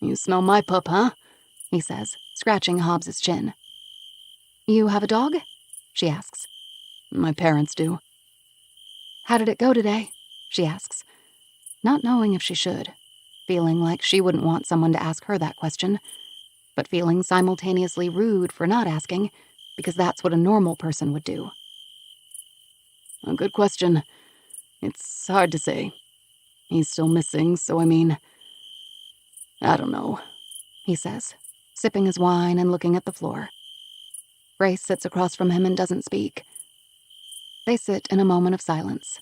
"You smell my pup, huh?" he says, scratching Hobbs's chin. "You have a dog?" she asks. "My parents do." "How did it go today?" she asks, not knowing if she should, feeling like she wouldn't want someone to ask her that question, but feeling simultaneously rude for not asking, because that's what a normal person would do. A good question. It's hard to say. He's still missing, so I don't know, he says, sipping his wine and looking at the floor. Grace sits across from him and doesn't speak. They sit in a moment of silence.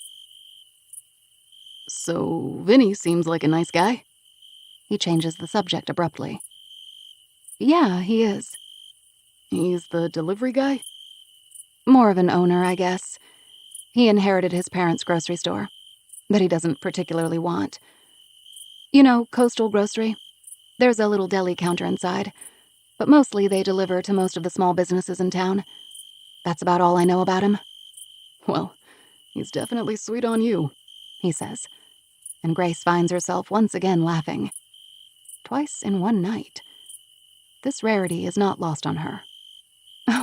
"So, Vinny seems like a nice guy?" He changes the subject abruptly. "Yeah, he is." "He's the delivery guy?" "More of an owner, I guess. He inherited his parents' grocery store that he doesn't particularly want. You know, Coastal Grocery? There's a little deli counter inside, but mostly they deliver to most of the small businesses in town. That's about all I know about him. Well, he's definitely sweet on you, he says, and Grace finds herself once again laughing. Twice in one night. This rarity is not lost on her.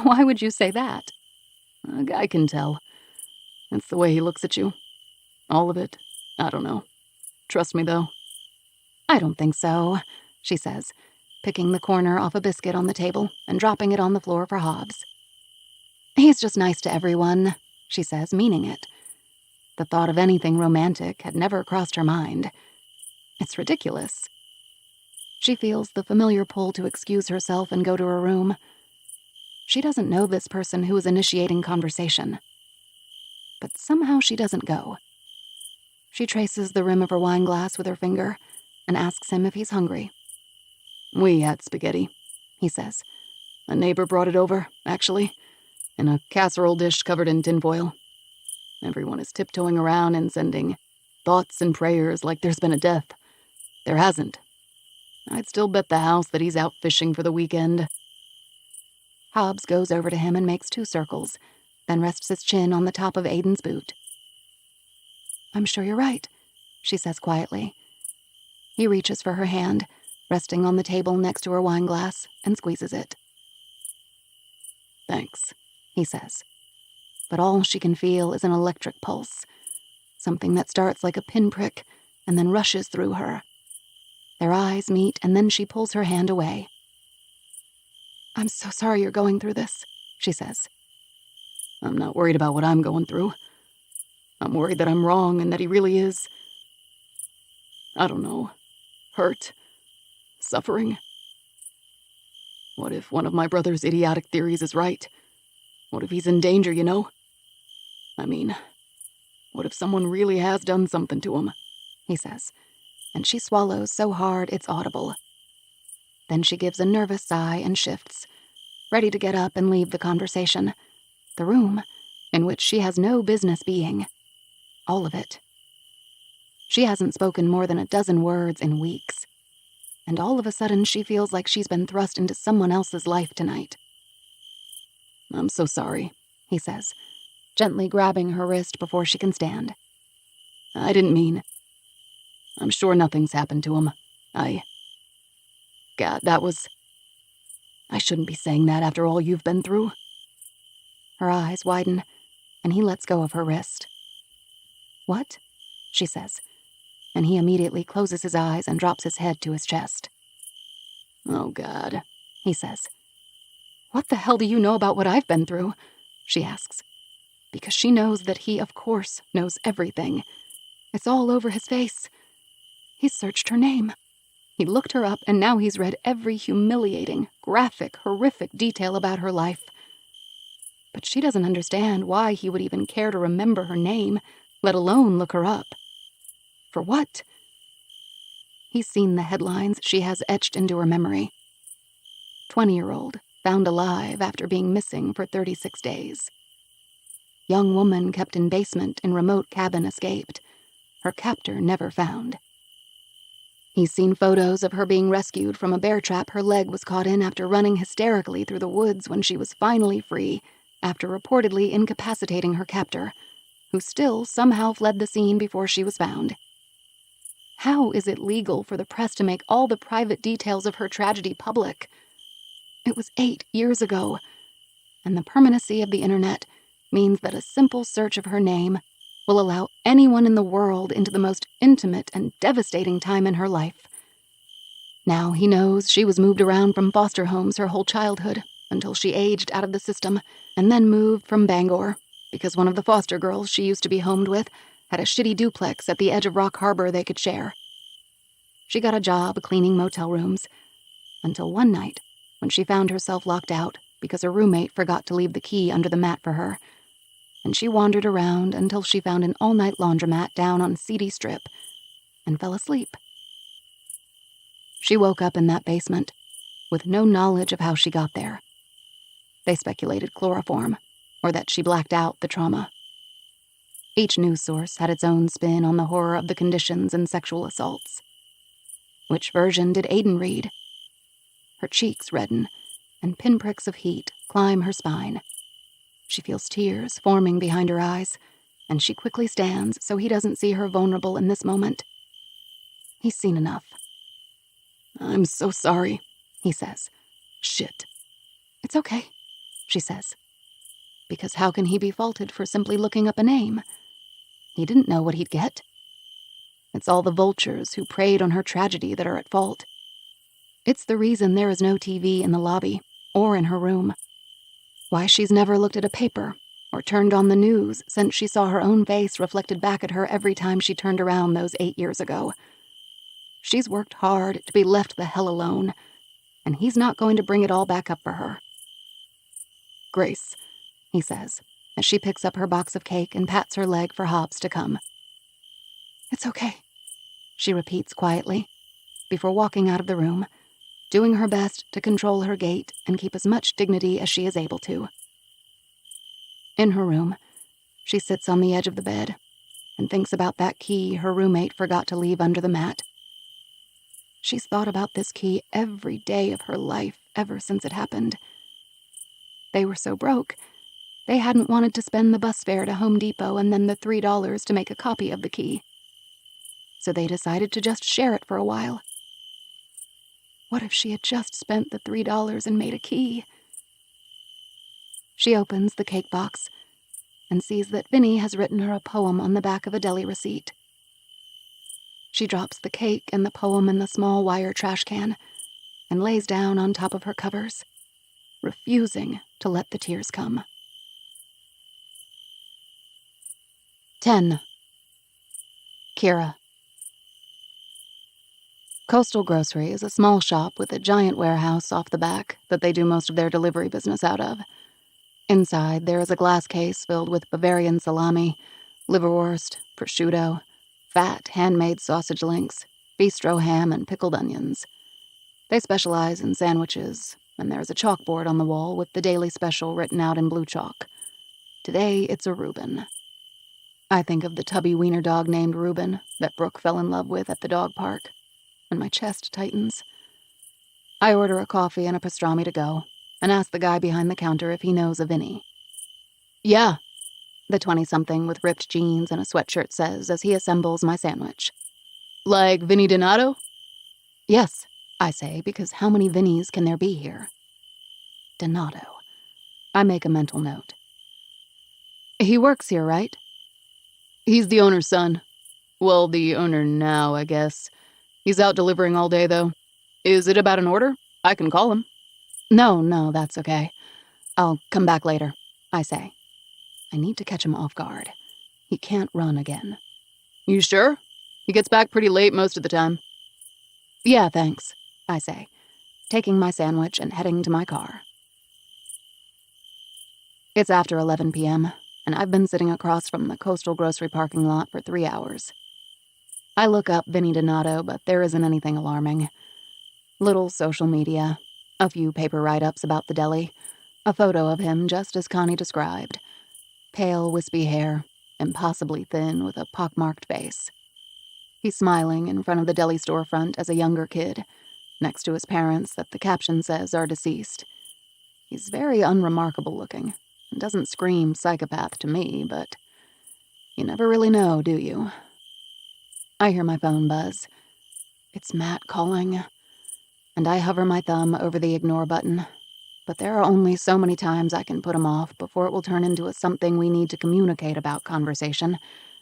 Why would you say that? A guy can tell. It's the way he looks at you. All of it. I don't know. Trust me, though. I don't think so, she says, picking the corner off a biscuit on the table and dropping it on the floor for Hobbs. He's just nice to everyone, she says, meaning it. The thought of anything romantic had never crossed her mind. It's ridiculous. She feels the familiar pull to excuse herself and go to her room. She doesn't know this person who is initiating conversation. But somehow she doesn't go. She traces the rim of her wine glass with her finger and asks him if he's hungry. We had spaghetti, he says. A neighbor brought it over, actually, in a casserole dish covered in tinfoil. Everyone is tiptoeing around and sending thoughts and prayers like there's been a death. There hasn't. I'd still bet the house that he's out fishing for the weekend. Hobbs goes over to him and makes 2 circles, then rests his chin on the top of Aiden's boot. I'm sure you're right, she says quietly. He reaches for her hand, resting on the table next to her wine glass, and squeezes it. Thanks, he says. But all she can feel is an electric pulse, something that starts like a pinprick and then rushes through her. Their eyes meet, and then she pulls her hand away. I'm so sorry you're going through this, she says. I'm not worried about what I'm going through. I'm worried that I'm wrong and that he really is, I don't know, hurt, suffering. What if one of my brother's idiotic theories is right? What if he's in danger, you know? I mean, what if someone really has done something to him? He says, and she swallows so hard it's audible. Then she gives a nervous sigh and shifts, ready to get up and leave the conversation. The room, in which she has no business being. All of it. She hasn't spoken more than a dozen words in weeks. And all of a sudden she feels like she's been thrust into someone else's life tonight. I'm so sorry, he says, gently grabbing her wrist before she can stand. I didn't mean. I'm sure nothing's happened to him. God, that was... I shouldn't be saying that after all you've been through. Her eyes widen, and he lets go of her wrist. What? She says, and he immediately closes his eyes and drops his head to his chest. Oh, God, he says. What the hell do you know about what I've been through? She asks, because she knows that he, of course, knows everything. It's all over his face. He's searched her name. He looked her up, and now he's read every humiliating, graphic, horrific detail about her life. But she doesn't understand why he would even care to remember her name, let alone look her up. For what? He's seen the headlines she has etched into her memory. 20-year-old found alive after being missing for 36 days. Young woman kept in basement in remote cabin escaped. Her captor never found. He's seen photos of her being rescued from a bear trap her leg was caught in after running hysterically through the woods when she was finally free, after reportedly incapacitating her captor, who still somehow fled the scene before she was found. How is it legal for the press to make all the private details of her tragedy public? It was 8 years ago, and the permanency of the internet means that a simple search of her name will allow anyone in the world into the most intimate and devastating time in her life. Now he knows she was moved around from foster homes her whole childhood until she aged out of the system, and then moved from Bangor because one of the foster girls she used to be homed with had a shitty duplex at the edge of Rock Harbor they could share. She got a job cleaning motel rooms, until one night when she found herself locked out because her roommate forgot to leave the key under the mat for her, and she wandered around until she found an all-night laundromat down on Seedy Strip and fell asleep. She woke up in that basement with no knowledge of how she got there. They speculated chloroform, or that she blacked out the trauma. Each news source had its own spin on the horror of the conditions and sexual assaults. Which version did Aiden read? Her cheeks redden, and pinpricks of heat climb her spine. She feels tears forming behind her eyes, and she quickly stands so he doesn't see her vulnerable in this moment. He's seen enough. I'm so sorry, he says. Shit. It's okay, she says. Because how can he be faulted for simply looking up a name? He didn't know what he'd get. It's all the vultures who preyed on her tragedy that are at fault. It's the reason there is no TV in the lobby or in her room. Why she's never looked at a paper or turned on the news since she saw her own face reflected back at her every time she turned around those 8 years ago. She's worked hard to be left the hell alone, and he's not going to bring it all back up for her. Grace, he says, as she picks up her box of cake and pats her leg for Hobbs to come. It's okay, she repeats quietly, before walking out of the room, doing her best to control her gait and keep as much dignity as she is able to. In her room, she sits on the edge of the bed and thinks about that key her roommate forgot to leave under the mat. She's thought about this key every day of her life ever since it happened. They were so broke, they hadn't wanted to spend the bus fare to Home Depot and then the $3 to make a copy of the key. So they decided to just share it for a while. What if she had just spent the $3 and made a key? She opens the cake box and sees that Vinny has written her a poem on the back of a deli receipt. She drops the cake and the poem in the small wire trash can and lays down on top of her covers, refusing to let the tears come. 10. Kira. Coastal Grocery is a small shop with a giant warehouse off the back that they do most of their delivery business out of. Inside, there is a glass case filled with Bavarian salami, liverwurst, prosciutto, fat handmade sausage links, bistro ham, and pickled onions. They specialize in sandwiches, and there is a chalkboard on the wall with the daily special written out in blue chalk. Today, it's a Reuben. I think of the tubby wiener dog named Reuben that Brooke fell in love with at the dog park, and my chest tightens. I order a coffee and a pastrami to go, and ask the guy behind the counter if he knows a Vinny. Yeah, the 20-something with ripped jeans and a sweatshirt says as he assembles my sandwich. Like Vinny Donato? Yes, I say, because how many Vinnies can there be here? Donato. I make a mental note. He works here, right? He's the owner's son. Well, the owner now, I guess. He's out delivering all day, though. Is it about an order? I can call him. No, that's okay. I'll come back later, I say. I need to catch him off guard. He can't run again. You sure? He gets back pretty late most of the time. Yeah, thanks, I say, taking my sandwich and heading to my car. It's after 11 p.m., and I've been sitting across from the Coastal Grocery parking lot for 3 hours. I look up Vinny Donato, but there isn't anything alarming. Little social media, a few paper write-ups about the deli, a photo of him just as Connie described. Pale, wispy hair, impossibly thin with a pockmarked face. He's smiling in front of the deli storefront as a younger kid, next to his parents that the caption says are deceased. He's very unremarkable looking, and doesn't scream psychopath to me, but you never really know, do you? I hear my phone buzz. It's Matt calling, and I hover my thumb over the ignore button, but there are only so many times I can put him off before it will turn into a something we need to communicate about conversation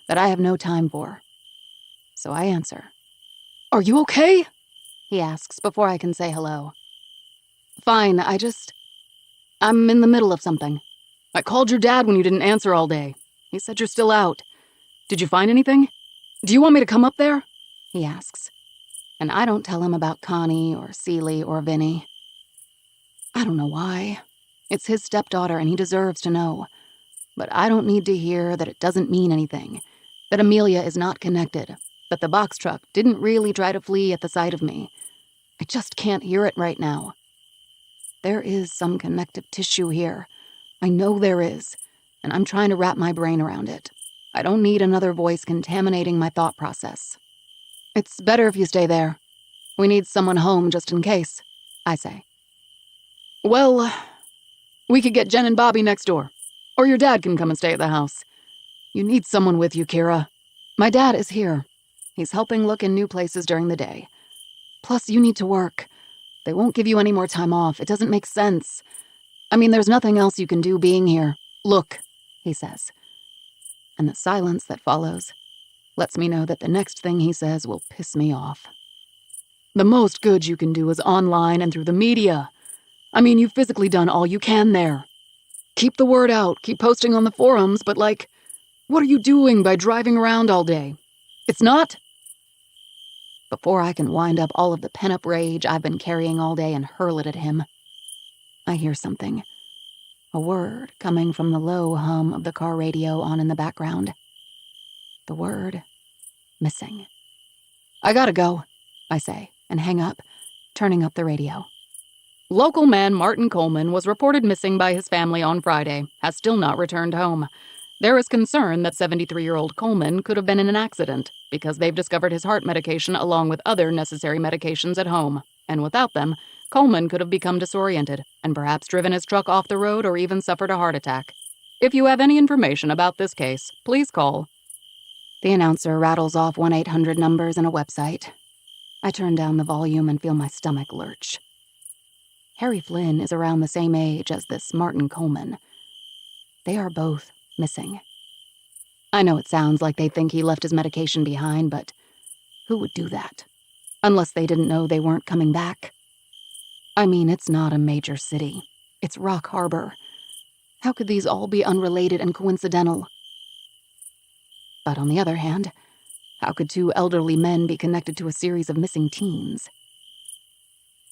that I have no time for. So I answer. Are you okay? He asks before I can say hello. Fine, I'm in the middle of something. I called your dad when you didn't answer all day. He said you're still out. Did you find anything? Do you want me to come up there? He asks. And I don't tell him about Connie or Celie or Vinny. I don't know why. It's his stepdaughter and he deserves to know. But I don't need to hear that it doesn't mean anything, that Amelia is not connected, that the box truck didn't really try to flee at the sight of me. I just can't hear it right now. There is some connective tissue here. I know there is, and I'm trying to wrap my brain around it. I don't need another voice contaminating my thought process. It's better if you stay there. We need someone home just in case, I say. Well, we could get Jen and Bobby next door. Or your dad can come and stay at the house. You need someone with you, Kira. My dad is here. He's helping look in new places during the day. Plus, you need to work. They won't give you any more time off. It doesn't make sense. I mean, there's nothing else you can do being here. Look, he says. And the silence that follows lets me know that the next thing he says will piss me off. The most good you can do is online and through the media. I mean, you've physically done all you can there. Keep the word out, keep posting on the forums, but what are you doing by driving around all day? It's not... Before I can wind up all of the pent-up rage I've been carrying all day and hurl it at him, I hear something. A word coming from the low hum of the car radio on in the background. The word, missing. I gotta go, I say, and hang up, turning up the radio. Local man Martin Coleman was reported missing by his family on Friday, has still not returned home. There is concern that 73-year-old Coleman could have been in an accident because they've discovered his heart medication along with other necessary medications at home, and without them, Coleman could have become disoriented and perhaps driven his truck off the road or even suffered a heart attack. If you have any information about this case, please call. The announcer rattles off 1-800 numbers and a website. I turn down the volume and feel my stomach lurch. Harry Flynn is around the same age as this Martin Coleman. They are both missing. I know it sounds like they think he left his medication behind, but who would do that? Unless they didn't know they weren't coming back. I mean, it's not a major city. It's Rock Harbor. How could these all be unrelated and coincidental? But on the other hand, how could two elderly men be connected to a series of missing teens?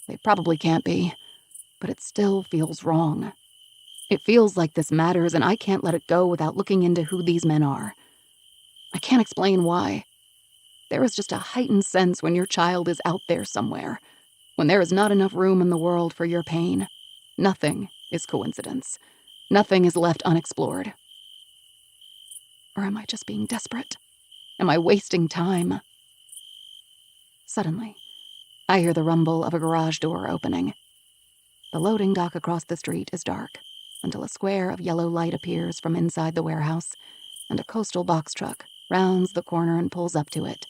They probably can't be, but it still feels wrong. It feels like this matters, and I can't let it go without looking into who these men are. I can't explain why. There is just a heightened sense when your child is out there somewhere, when there is not enough room in the world for your pain. Nothing is coincidence. Nothing is left unexplored. Or am I just being desperate? Am I wasting time? Suddenly, I hear the rumble of a garage door opening. The loading dock across the street is dark, until a square of yellow light appears from inside the warehouse, and a coastal box truck rounds the corner and pulls up to it.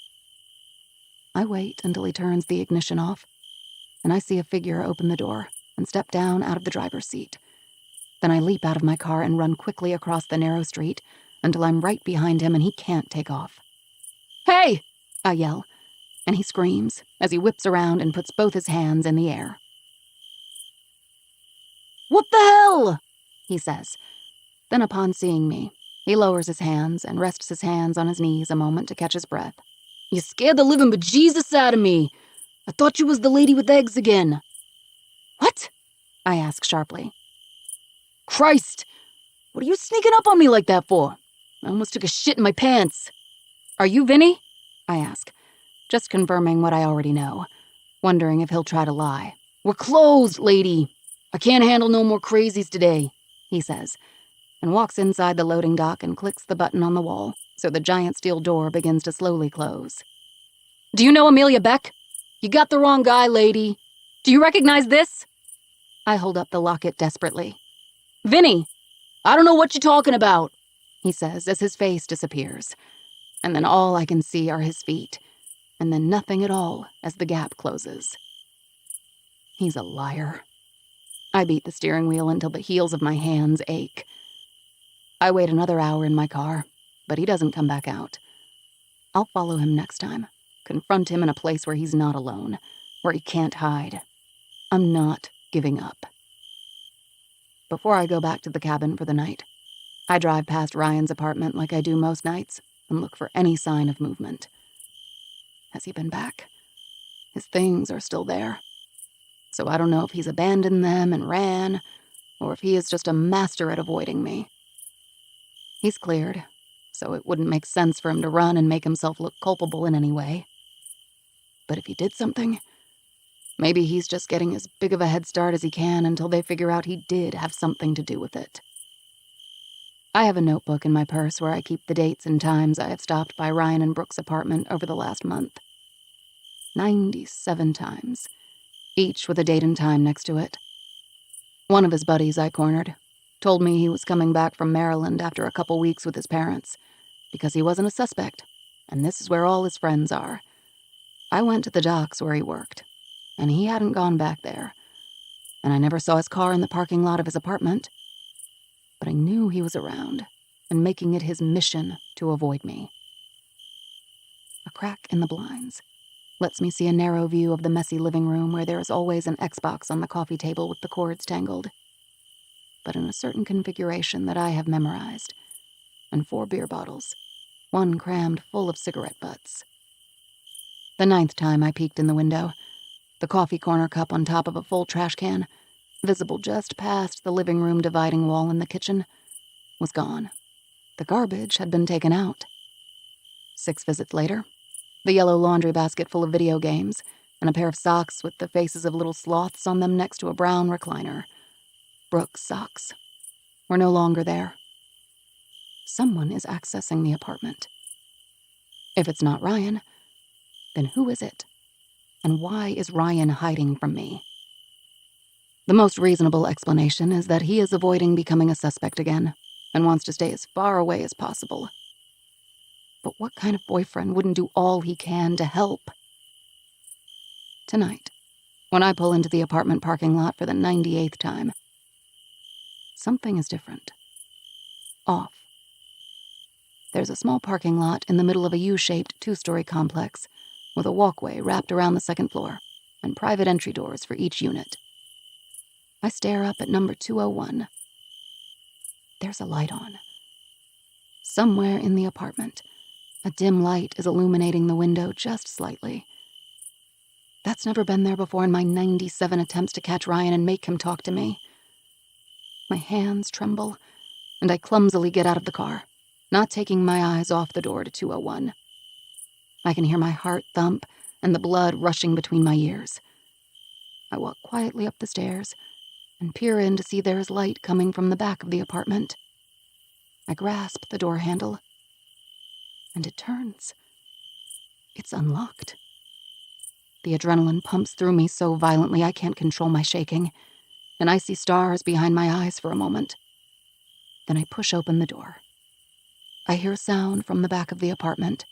I wait until he turns the ignition off, and I see a figure open the door and step down out of the driver's seat. Then I leap out of my car and run quickly across the narrow street until I'm right behind him and he can't take off. "Hey!" I yell, and he screams as he whips around and puts both his hands in the air. "What the hell?" he says. Then upon seeing me, he lowers his hands and rests his hands on his knees a moment to catch his breath. "You scared the living bejesus out of me. I thought you was the lady with eggs again." "What?" I ask sharply. "Christ! What are you sneaking up on me like that for? I almost took a shit in my pants." "Are you Vinny?" I ask, just confirming what I already know, wondering if he'll try to lie. "We're closed, lady. I can't handle no more crazies today," he says, and walks inside the loading dock and clicks the button on the wall so the giant steel door begins to slowly close. "Do you know Amelia Beck?" "You got the wrong guy, lady." "Do you recognize this?" I hold up the locket desperately. "Vinny!" "I don't know what you're talking about," he says as his face disappears. And then all I can see are his feet, and then nothing at all as the gap closes. He's a liar. I beat the steering wheel until the heels of my hands ache. I wait another hour in my car, but he doesn't come back out. I'll follow him next time, confront him in a place where he's not alone, where he can't hide. I'm not giving up. Before I go back to the cabin for the night, I drive past Ryan's apartment like I do most nights and look for any sign of movement. Has he been back? His things are still there. So I don't know if he's abandoned them and ran, or if he is just a master at avoiding me. He's cleared, so it wouldn't make sense for him to run and make himself look culpable in any way. But if he did something, maybe he's just getting as big of a head start as he can until they figure out he did have something to do with it. I have a notebook in my purse where I keep the dates and times I have stopped by Ryan and Brooke's apartment over the last month. 97 times, each with a date and time next to it. One of his buddies I cornered told me he was coming back from Maryland after a couple weeks with his parents because he wasn't a suspect, and this is where all his friends are. I went to the docks where he worked, and he hadn't gone back there, and I never saw his car in the parking lot of his apartment. But I knew he was around and making it his mission to avoid me. A crack in the blinds lets me see a narrow view of the messy living room where there is always an Xbox on the coffee table with the cords tangled, but in a certain configuration that I have memorized, and 4 beer bottles, one crammed full of cigarette butts. The 9th time I peeked in the window, the coffee corner cup on top of a full trash can, visible just past the living room dividing wall in the kitchen, was gone. The garbage had been taken out. 6 visits later, the yellow laundry basket full of video games, and a pair of socks with the faces of little sloths on them next to a brown recliner. Brooke's socks were no longer there. Someone is accessing the apartment. If it's not Ryan, then who is it? And why is Ryan hiding from me? The most reasonable explanation is that he is avoiding becoming a suspect again and wants to stay as far away as possible. But what kind of boyfriend wouldn't do all he can to help? Tonight, when I pull into the apartment parking lot for the 98th time, something is different. Off. There's a small parking lot in the middle of a U-shaped 2-story complex with a walkway wrapped around the 2nd floor and private entry doors for each unit. I stare up at number 201. There's a light on. Somewhere in the apartment, a dim light is illuminating the window just slightly. That's never been there before in my 97 attempts to catch Ryan and make him talk to me. My hands tremble, and I clumsily get out of the car, not taking my eyes off the door to 201. I can hear my heart thump and the blood rushing between my ears. I walk quietly up the stairs and peer in to see there is light coming from the back of the apartment. I grasp the door handle, and it turns. It's unlocked. The adrenaline pumps through me so violently I can't control my shaking, and I see stars behind my eyes for a moment. Then I push open the door. I hear sound from the back of the apartment.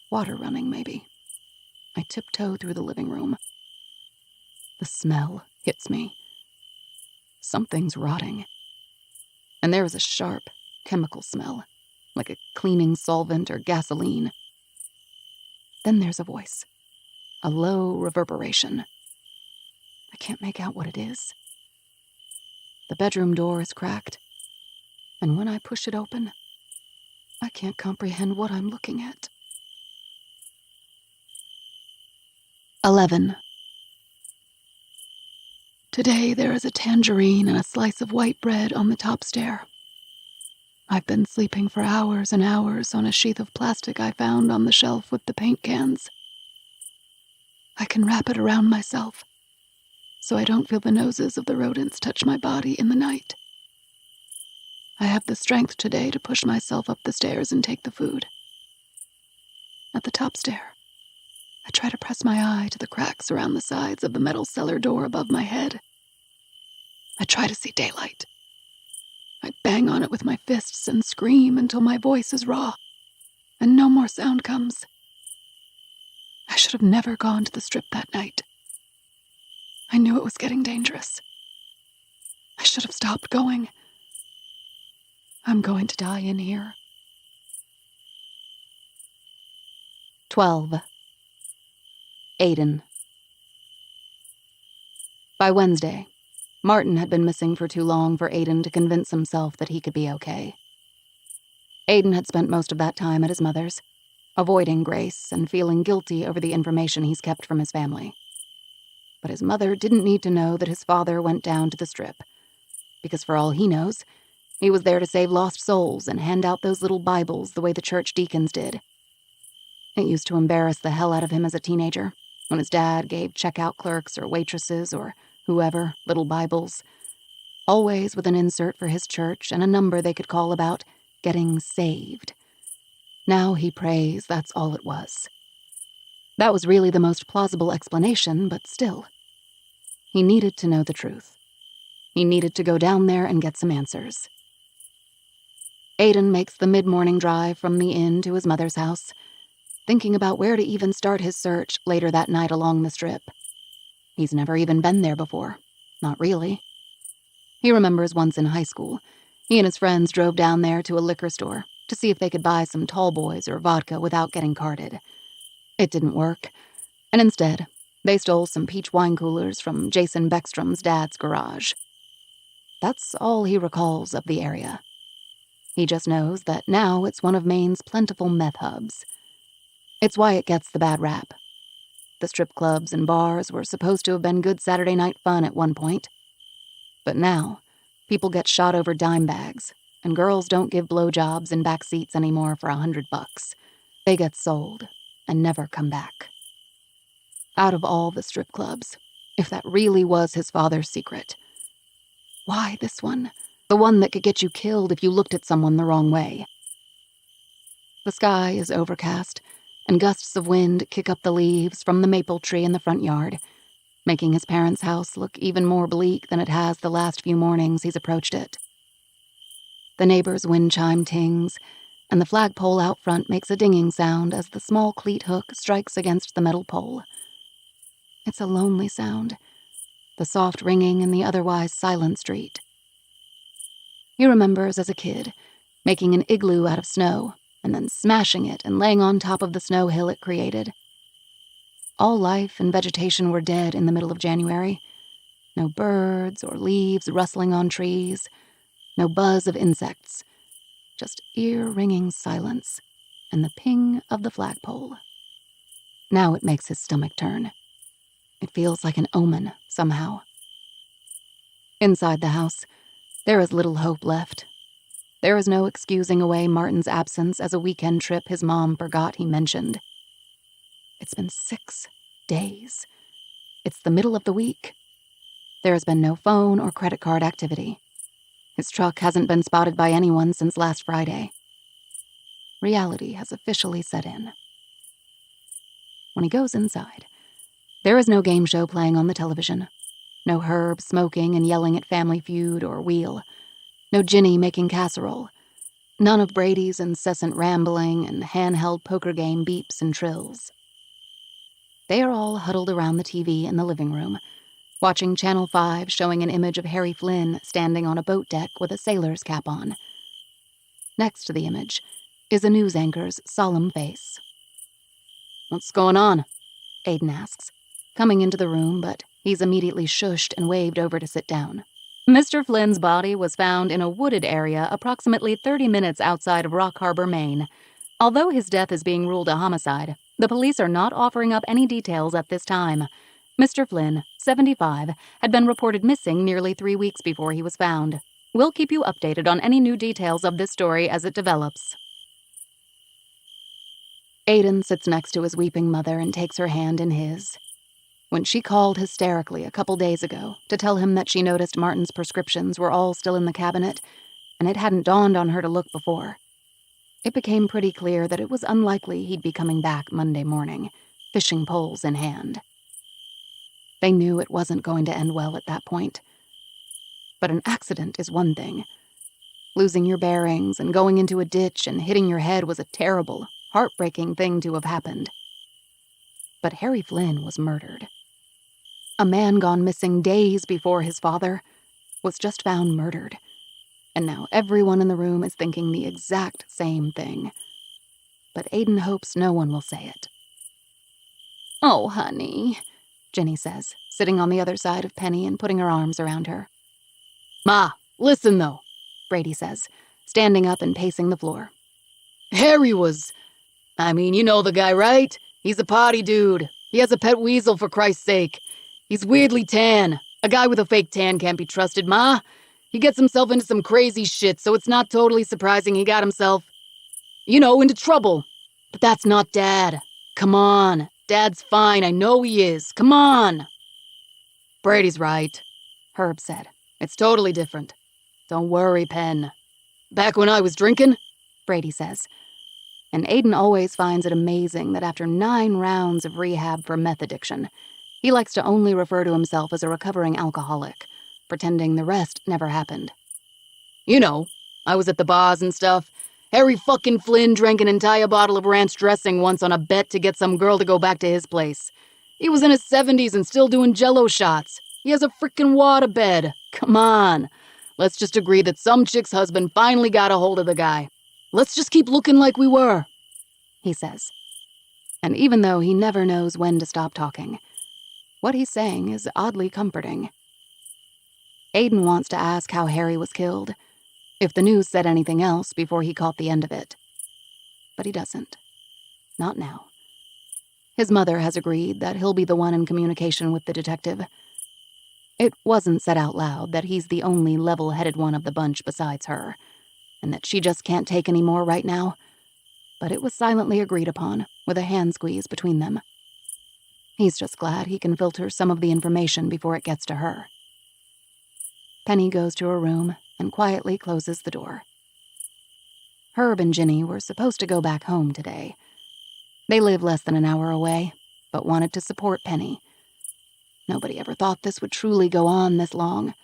Water running, maybe. I tiptoe through the living room. The smell hits me. Something's rotting. And there is a sharp, chemical smell, like a cleaning solvent or gasoline. Then there's a voice. A low reverberation. I can't make out what it is. The bedroom door is cracked, and when I push it open, I can't comprehend what I'm looking at. 11. Today there is a tangerine and a slice of white bread on the top stair. I've been sleeping for hours and hours on a sheath of plastic I found on the shelf with the paint cans. I can wrap it around myself, so I don't feel the noses of the rodents touch my body in the night. I have the strength today to push myself up the stairs and take the food. At the top stair, I try to press my eye to the cracks around the sides of the metal cellar door above my head. I try to see daylight. I bang on it with my fists and scream until my voice is raw, and no more sound comes. I should have never gone to the strip that night. I knew it was getting dangerous. I should have stopped going. I'm going to die in here. 12. Aiden. By Wednesday, Martin had been missing for too long for Aiden to convince himself that he could be okay. Aiden had spent most of that time at his mother's, avoiding Grace and feeling guilty over the information he's kept from his family. But his mother didn't need to know that his father went down to the strip, because for all he knows, he was there to save lost souls and hand out those little Bibles the way the church deacons did. It used to embarrass the hell out of him as a teenager, when his dad gave checkout clerks or waitresses or whoever little Bibles, always with an insert for his church and a number they could call about getting saved. Now he prays that's all it was. That was really the most plausible explanation, but still. He needed to know the truth. He needed to go down there and get some answers. Aiden makes the mid-morning drive from the inn to his mother's house, thinking about where to even start his search later that night along the strip. He's never even been there before. Not really. He remembers once in high school, he and his friends drove down there to a liquor store to see if they could buy some tall boys or vodka without getting carded. It didn't work, and instead, they stole some peach wine coolers from Jason Beckstrom's dad's garage. That's all he recalls of the area. He just knows that now it's one of Maine's plentiful meth hubs. It's why it gets the bad rap. The strip clubs and bars were supposed to have been good Saturday night fun at one point. But now, people get shot over dime bags, and girls don't give blowjobs in back seats anymore for $100. They get sold and never come back. Out of all the strip clubs, if that really was his father's secret, why this one? The one that could get you killed if you looked at someone the wrong way. The sky is overcast, and gusts of wind kick up the leaves from the maple tree in the front yard, making his parents' house look even more bleak than it has the last few mornings he's approached it. The neighbor's wind chime tings, and the flagpole out front makes a dinging sound as the small cleat hook strikes against the metal pole. It's a lonely sound, the soft ringing in the otherwise silent street. He remembers as a kid making an igloo out of snow and then smashing it and laying on top of the snow hill it created. All life and vegetation were dead in the middle of January. No birds or leaves rustling on trees, no buzz of insects, just ear-ringing silence and the ping of the flagpole. Now it makes his stomach turn. It feels like an omen, somehow. Inside the house, there is little hope left. There is no excusing away Martin's absence as a weekend trip his mom forgot he mentioned. It's been 6 days. It's the middle of the week. There has been no phone or credit card activity. His truck hasn't been spotted by anyone since last Friday. Reality has officially set in. When he goes inside, there is no game show playing on the television. No Herb smoking and yelling at Family Feud or Wheel. No Ginny making casserole. None of Brady's incessant rambling and handheld poker game beeps and trills. They are all huddled around the TV in the living room, watching Channel 5 showing an image of Harry Flynn standing on a boat deck with a sailor's cap on. Next to the image is a news anchor's solemn face. "What's going on?" Aiden asks, coming into the room, but he's immediately shushed and waved over to sit down. Mr. Flynn's body was found in a wooded area approximately 30 minutes outside of Rock Harbor, Maine. Although his death is being ruled a homicide, the police are not offering up any details at this time. Mr. Flynn, 75, had been reported missing nearly 3 weeks before he was found. We'll keep you updated on any new details of this story as it develops. Aiden sits next to his weeping mother and takes her hand in his. When she called hysterically a couple days ago to tell him that she noticed Martin's prescriptions were all still in the cabinet, and it hadn't dawned on her to look before, it became pretty clear that it was unlikely he'd be coming back Monday morning, fishing poles in hand. They knew it wasn't going to end well at that point. But an accident is one thing. Losing your bearings and going into a ditch and hitting your head was a terrible, heartbreaking thing to have happened. But Harry Flynn was murdered. A man gone missing days before his father was just found murdered. And now everyone in the room is thinking the exact same thing. But Aiden hopes no one will say it. "Oh, honey," Jenny says, sitting on the other side of Penny and putting her arms around her. Ma, listen though, Brady says, standing up and pacing the floor. Harry was... you know the guy, right? He's a potty dude. He has a pet weasel, for Christ's sake. He's weirdly tan. A guy with a fake tan can't be trusted, Ma. He gets himself into some crazy shit, so it's not totally surprising he got himself, into trouble. But that's not Dad. Come on. Dad's fine. I know he is. Come on. Brady's right, Herb said. It's totally different. Don't worry, Pen. Back when I was drinking, Brady says. And Aiden always finds it amazing that after 9 rounds of rehab for meth addiction, he likes to only refer to himself as a recovering alcoholic, pretending the rest never happened. You know, I was at the bars and stuff. Harry fucking Flynn drank an entire bottle of ranch dressing once on a bet to get some girl to go back to his place. He was in his 70s and still doing jello shots. He has a frickin' waterbed. Come on. Let's just agree that some chick's husband finally got a hold of the guy. Let's just keep looking like we were, he says. And even though he never knows when to stop talking, what he's saying is oddly comforting. Aiden wants to ask how Harry was killed, if the news said anything else before he caught the end of it. But he doesn't. Not now. His mother has agreed that he'll be the one in communication with the detective. It wasn't said out loud that he's the only level-headed one of the bunch besides her, and that she just can't take any more right now, but it was silently agreed upon, with a hand squeeze between them. He's just glad he can filter some of the information before it gets to her. Penny goes to her room and quietly closes the door. Herb and Ginny were supposed to go back home today. They live less than an hour away, but wanted to support Penny. Nobody ever thought this would truly go on this long,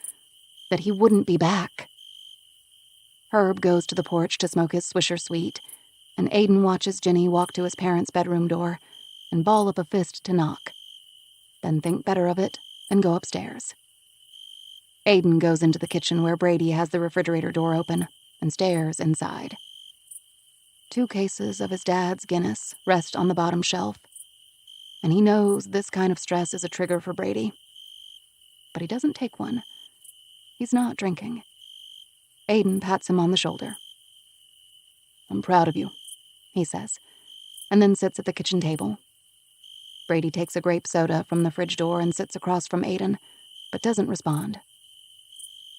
that he wouldn't be back. Herb goes to the porch to smoke his Swisher Sweet, and Aiden watches Ginny walk to his parents' bedroom door and ball up a fist to knock, then think better of it and go upstairs. Aiden goes into the kitchen where Brady has the refrigerator door open and stares inside. 2 cases of his dad's Guinness rest on the bottom shelf, and he knows this kind of stress is a trigger for Brady. But he doesn't take one. He's not drinking. Aiden pats him on the shoulder. "I'm proud of you," he says, and then sits at the kitchen table. Brady takes a grape soda from the fridge door and sits across from Aiden, but doesn't respond.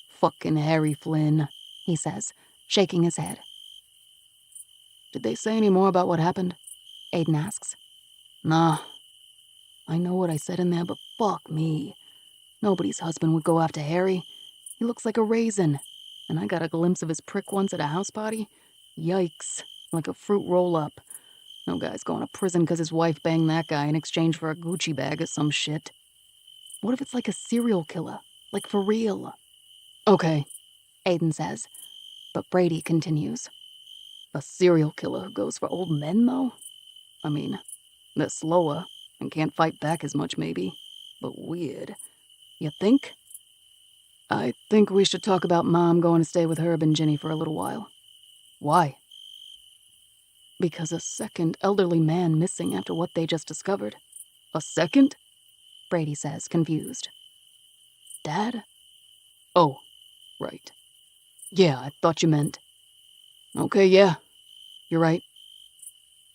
"Fucking Harry Flynn," he says, shaking his head. "Did they say any more about what happened?" Aiden asks. "Nah. I know what I said in there, but fuck me. Nobody's husband would go after Harry. He looks like a raisin, and I got a glimpse of his prick once at a house party. Yikes, like a fruit roll-up. No guy's going to prison because his wife banged that guy in exchange for a Gucci bag or some shit. What if it's like a serial killer? Like for real?" "Okay," Aiden says, but Brady continues. "A serial killer who goes for old men, though? I mean, they're slower and can't fight back as much, maybe, but weird. You think?" "I think we should talk about Mom going to stay with Herb and Ginny for a little while." "Why?" "Because a second elderly man missing after what they just discovered." "A second?" Brady says, confused. "Dad? Oh, right. Yeah, I thought you meant." "Okay, yeah, you're right.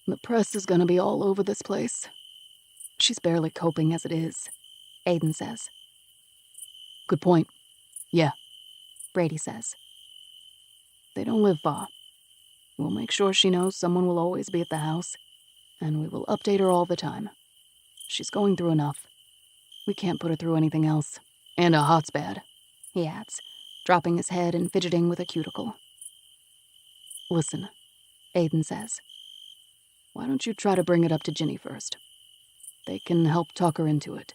The press is gonna be all over this place. She's barely coping as it is," Aiden says. "Good point. Yeah," Brady says. "They don't live far. We'll make sure she knows someone will always be at the house, and we will update her all the time. She's going through enough. We can't put her through anything else. And her heart's bad," he adds, dropping his head and fidgeting with a cuticle. "Listen," Aiden says. "Why don't you try to bring it up to Ginny first? They can help talk her into it.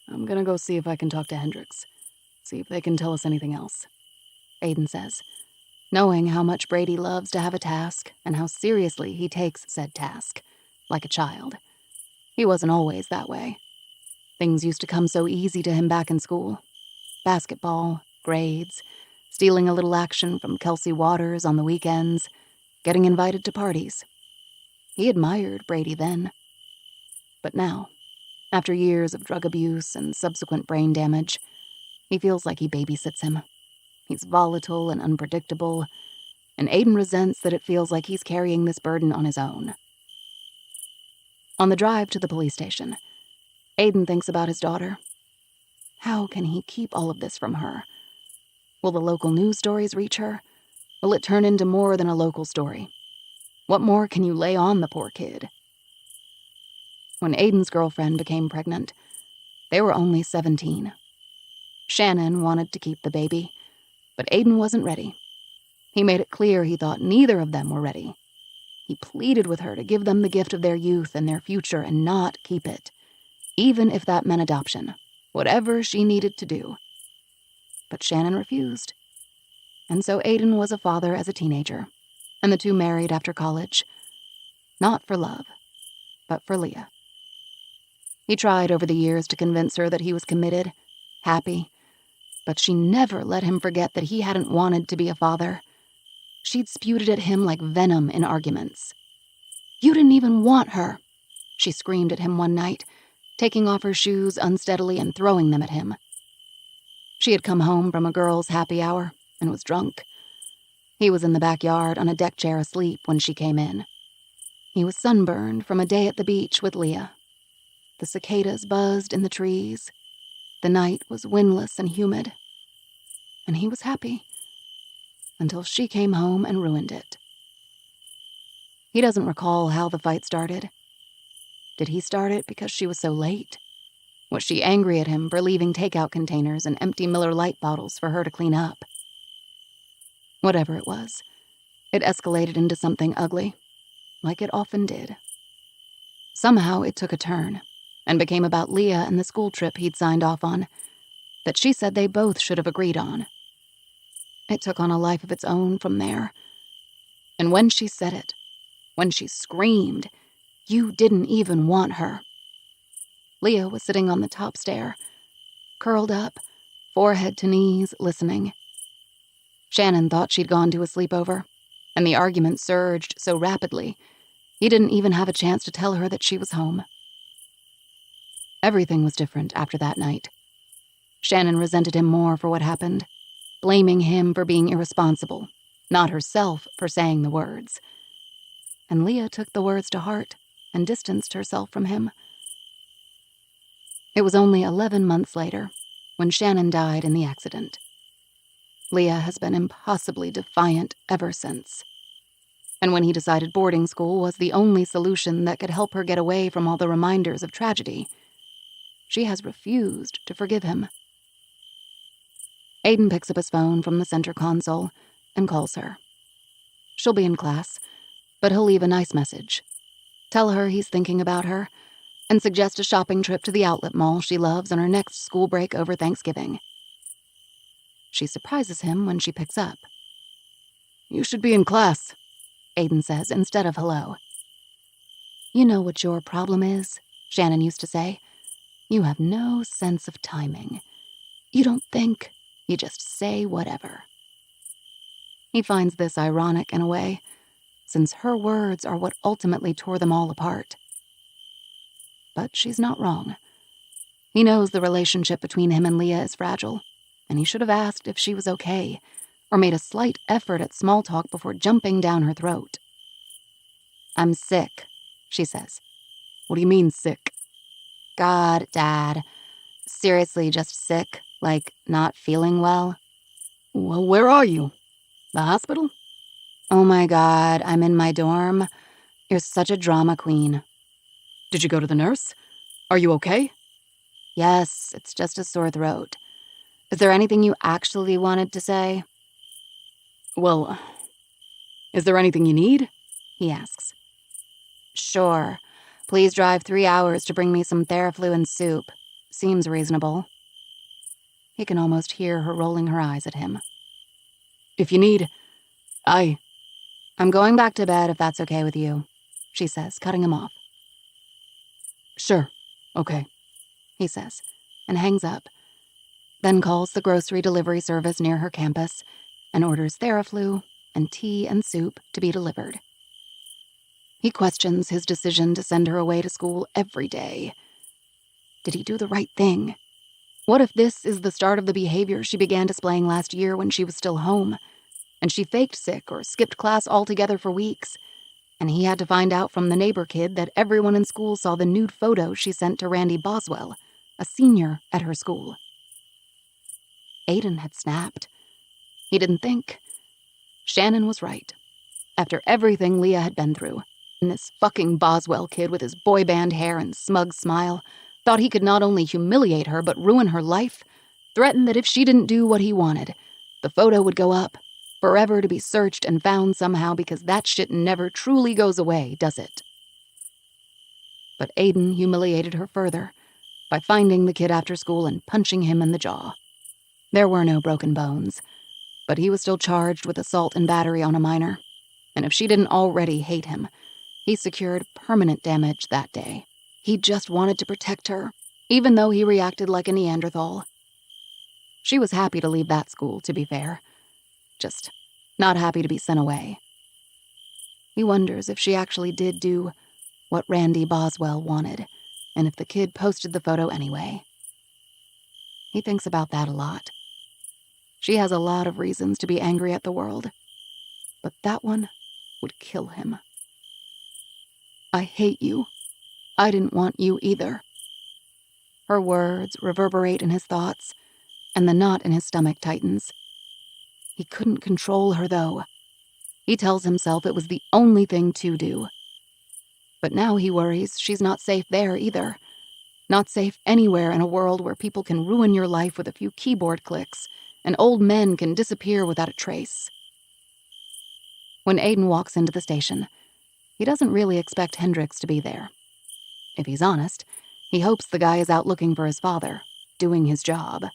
I'm gonna go see if I can talk to Hendricks. See if they can tell us anything else," Aiden says, knowing how much Brady loves to have a task and how seriously he takes said task, like a child. He wasn't always that way. Things used to come so easy to him back in school. Basketball, grades, stealing a little action from Kelsey Waters on the weekends, getting invited to parties. He admired Brady then. But now, after years of drug abuse and subsequent brain damage, he feels like he babysits him. He's volatile and unpredictable, and Aiden resents that it feels like he's carrying this burden on his own. On the drive to the police station, Aiden thinks about his daughter. How can he keep all of this from her? Will the local news stories reach her? Will it turn into more than a local story? What more can you lay on the poor kid? When Aiden's girlfriend became pregnant, they were only 17. Shannon wanted to keep the baby, but Aiden wasn't ready. He made it clear he thought neither of them were ready. He pleaded with her to give them the gift of their youth and their future and not keep it, even if that meant adoption, whatever she needed to do. But Shannon refused. And so Aiden was a father as a teenager, and the two married after college. Not for love, but for Leah. He tried over the years to convince her that he was committed, happy, but she never let him forget that he hadn't wanted to be a father. She'd spewed it at him like venom in arguments. "You didn't even want her," she screamed at him one night, taking off her shoes unsteadily and throwing them at him. She had come home from a girls' happy hour and was drunk. He was in the backyard on a deck chair asleep when she came in. He was sunburned from a day at the beach with Leah. The cicadas buzzed in the trees. The night was windless and humid. And he was happy. Until she came home and ruined it. He doesn't recall how the fight started. Did he start it because she was so late? Was she angry at him for leaving takeout containers and empty Miller Lite bottles for her to clean up? Whatever it was, it escalated into something ugly, like it often did. Somehow it took a turn and became about Leah and the school trip he'd signed off on, that she said they both should have agreed on. It took on a life of its own from there. And when she said it, when she screamed, "You didn't even want her," Leah was sitting on the top stair, curled up, forehead to knees, listening. Shannon thought she'd gone to a sleepover, and the argument surged so rapidly, he didn't even have a chance to tell her that she was home. Everything was different after that night. Shannon resented him more for what happened, blaming him for being irresponsible, not herself for saying the words. And Leah took the words to heart and distanced herself from him. It was only 11 months later when Shannon died in the accident. Leah has been impossibly defiant ever since. And when he decided boarding school was the only solution that could help her get away from all the reminders of tragedy, she has refused to forgive him. Aiden picks up his phone from the center console and calls her. She'll be in class, but he'll leave a nice message. Tell her he's thinking about her, and suggest a shopping trip to the outlet mall she loves on her next school break over Thanksgiving. She surprises him when she picks up. "You should be in class," Aiden says instead of hello. "You know what your problem is," Shannon used to say. "You have no sense of timing. You don't think, you just say whatever." He finds this ironic in a way, since her words are what ultimately tore them all apart. But she's not wrong. He knows the relationship between him and Leah is fragile, and he should have asked if she was okay, or made a slight effort at small talk before jumping down her throat. "I'm sick," she says. "What do you mean, sick?" "God, Dad. Seriously, just sick, like not feeling well." "Well, where are you? The hospital?" "Oh my God, I'm in my dorm. You're such a drama queen." "Did you go to the nurse? Are you okay?" "Yes, it's just a sore throat. Is there anything you actually wanted to say?" "Well, is there anything you need?" he asks. "Sure. Please drive 3 hours to bring me some Theraflu and soup. Seems reasonable." He can almost hear her rolling her eyes at him. "If you need, I'm going back to bed if that's okay with you," she says, cutting him off. "Sure, okay," he says, and hangs up, then calls the grocery delivery service near her campus and orders Theraflu and tea and soup to be delivered. He questions his decision to send her away to school every day. Did he do the right thing? What if this is the start of the behavior she began displaying last year when she was still home, and she faked sick or skipped class altogether for weeks, and he had to find out from the neighbor kid that everyone in school saw the nude photo she sent to Randy Boswell, a senior at her school? Aiden had snapped. He didn't think. Shannon was right. After everything Leah had been through, and this fucking Boswell kid with his boy band hair and smug smile thought he could not only humiliate her but ruin her life, threatened that if she didn't do what he wanted, the photo would go up, forever to be searched and found somehow, because that shit never truly goes away, does it? But Aiden humiliated her further by finding the kid after school and punching him in the jaw. There were no broken bones, but he was still charged with assault and battery on a minor, and if she didn't already hate him, he secured permanent damage that day. He just wanted to protect her, even though he reacted like a Neanderthal. She was happy to leave that school, to be fair. Just not happy to be sent away. He wonders if she actually did do what Randy Boswell wanted, and if the kid posted the photo anyway. He thinks about that a lot. She has a lot of reasons to be angry at the world, but that one would kill him. I hate you. I didn't want you either. Her words reverberate in his thoughts, and the knot in his stomach tightens. He couldn't control her, though. He tells himself it was the only thing to do. But now he worries she's not safe there either. Not safe anywhere in a world where people can ruin your life with a few keyboard clicks, and old men can disappear without a trace. When Aiden walks into the station, he doesn't really expect Hendricks to be there. If he's honest, he hopes the guy is out looking for his father, doing his job.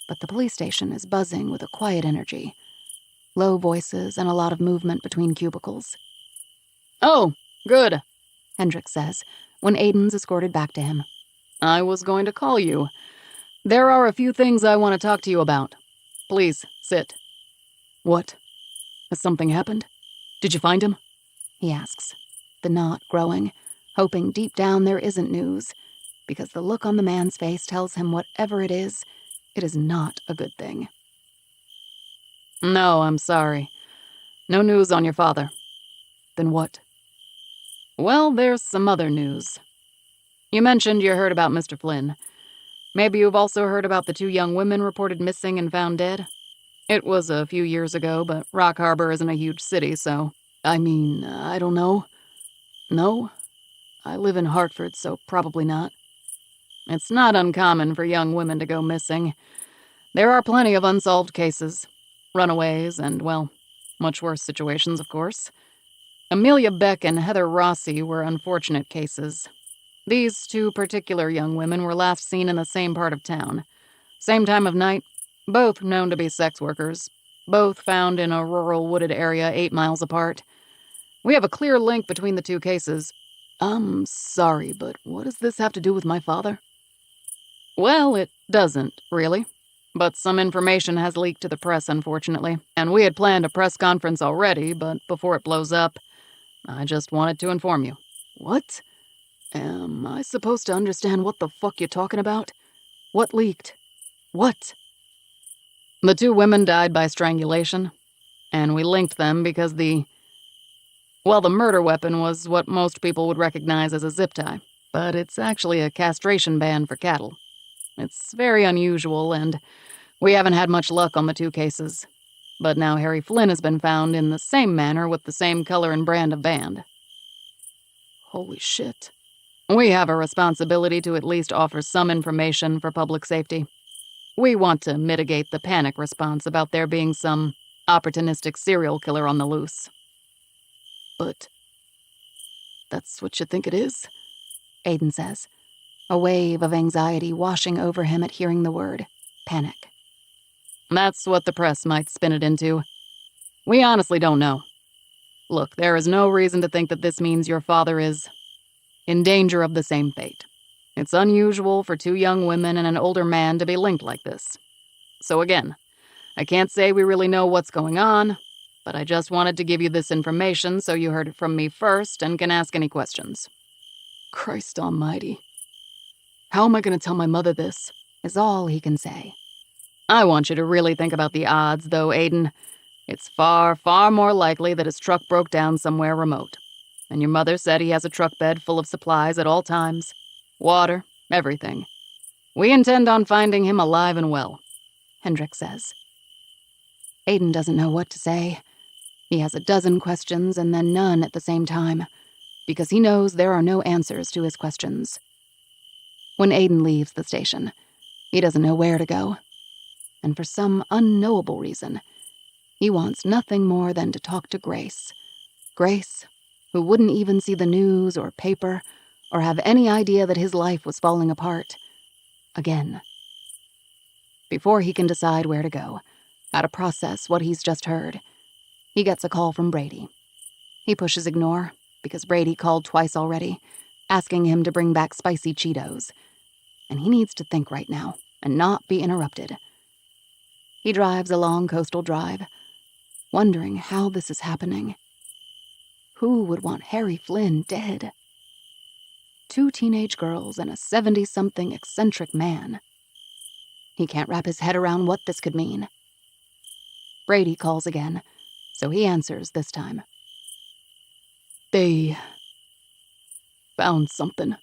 But the police station is buzzing with a quiet energy, low voices and a lot of movement between cubicles. "Oh, good," Hendricks says, when Aiden's escorted back to him. "I was going to call you. There are a few things I want to talk to you about. Please, sit." "What? Has something happened? Did you find him?" he asks, the knot growing, hoping deep down there isn't news, because the look on the man's face tells him whatever it is not a good thing. "No, I'm sorry. No news on your father." "Then what?" "Well, there's some other news. You mentioned you heard about Mr. Flynn. Maybe you've also heard about the 2 young women reported missing and found dead? It was a few years ago, but Rock Harbor isn't a huge city, so... I mean, I don't know. No? I live in Hartford, so probably not. It's not uncommon for young women to go missing. There are plenty of unsolved cases. Runaways and, well, much worse situations, of course. Amelia Beck and Heather Rossi were unfortunate cases. These 2 particular young women were last seen in the same part of town. Same time of night, both known to be sex workers. Both found in a rural wooded area 8 miles apart. We have a clear link between the 2 cases. I'm sorry, but what does this have to do with my father? Well, it doesn't, really. But some information has leaked to the press, unfortunately. And we had planned a press conference already, but before it blows up, I just wanted to inform you. What? Am I supposed to understand what the fuck you're talking about? What leaked? What? The 2 women died by strangulation, and we linked them because the murder weapon was what most people would recognize as a zip tie, but it's actually a castration band for cattle. It's very unusual, and we haven't had much luck on the 2 cases. But now Harry Flynn has been found in the same manner with the same color and brand of band. Holy shit. We have a responsibility to at least offer some information for public safety. We want to mitigate the panic response about there being some opportunistic serial killer on the loose. But that's what you think it is? Aiden says, a wave of anxiety washing over him at hearing the word panic. That's what the press might spin it into. We honestly don't know. Look, there is no reason to think that this means your father is in danger of the same fate. It's unusual for 2 young women and an older man to be linked like this. So again, I can't say we really know what's going on, but I just wanted to give you this information so you heard it from me first and can ask any questions. Christ almighty. How am I going to tell my mother this? Is all he can say. I want you to really think about the odds, though, Aiden. It's far, far more likely that his truck broke down somewhere remote. And your mother said he has a truck bed full of supplies at all times. Water, everything. We intend on finding him alive and well, Hendricks says. Aiden doesn't know what to say. He has a dozen questions and then none at the same time, because he knows there are no answers to his questions. When Aiden leaves the station, he doesn't know where to go. And for some unknowable reason, He wants nothing more than to talk to Grace. Grace, who wouldn't even see the news or paper or have any idea that his life was falling apart. Again. Before he can decide where to go, how to process what he's just heard, he gets a call from Brady. He pushes ignore, because Brady called twice already, asking him to bring back spicy Cheetos. And he needs to think right now, and not be interrupted. He drives along Coastal Drive, wondering how this is happening. Who would want Harry Flynn dead? 2 teenage girls and a 70-something eccentric man. He can't wrap his head around what this could mean. Brady calls again, so he answers this time. They found something,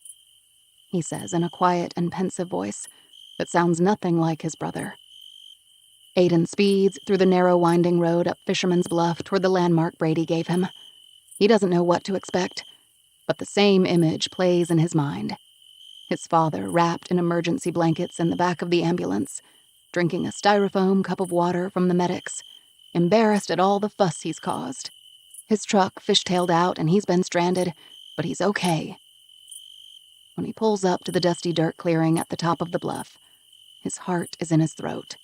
he says in a quiet and pensive voice that sounds nothing like his brother. Aiden speeds through the narrow winding road up Fisherman's Bluff toward the landmark Brady gave him. He doesn't know what to expect, but the same image plays in his mind. His father wrapped in emergency blankets in the back of the ambulance, drinking a styrofoam cup of water from the medics, embarrassed at all the fuss he's caused. His truck fishtailed out and he's been stranded, but he's okay. When he pulls up to the dusty dirt clearing at the top of the bluff, his heart is in his throat.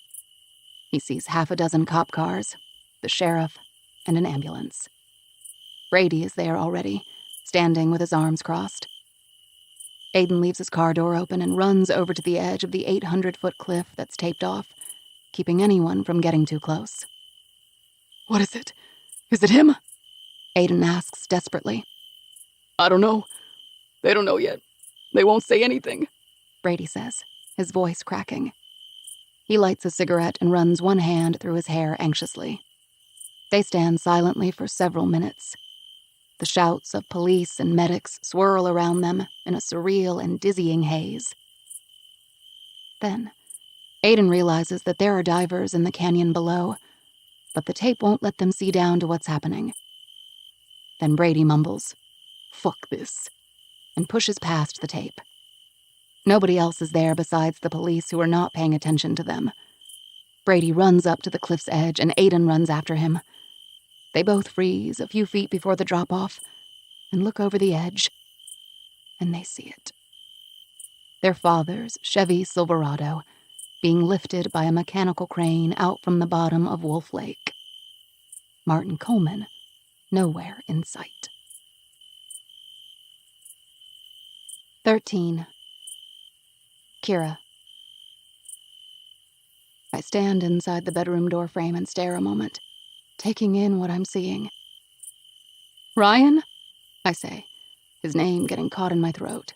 He sees 6 cop cars, the sheriff, and an ambulance. Brady is there already, standing with his arms crossed. Aiden leaves his car door open and runs over to the edge of the 800-foot cliff that's taped off, keeping anyone from getting too close. What is it? Is it him? Aiden asks desperately. I don't know. They don't know yet. They won't say anything, Brady says, his voice cracking. He lights a cigarette and runs one hand through his hair anxiously. They stand silently for several minutes. The shouts of police and medics swirl around them in a surreal and dizzying haze. Then, Aiden realizes that there are divers in the canyon below, but the tape won't let them see down to what's happening. Then Brady mumbles, "Fuck this," and pushes past the tape. Nobody else is there besides the police who are not paying attention to them. Brady runs up to the cliff's edge and Aiden runs after him. They both freeze a few feet before the drop-off and look over the edge, and they see it. Their father's Chevy Silverado being lifted by a mechanical crane out from the bottom of Wolf Lake. Martin Coleman, nowhere in sight. 13. Kira. I stand inside the bedroom door frame and stare a moment, taking in what I'm seeing. "Ryan?" I say, his name getting caught in my throat.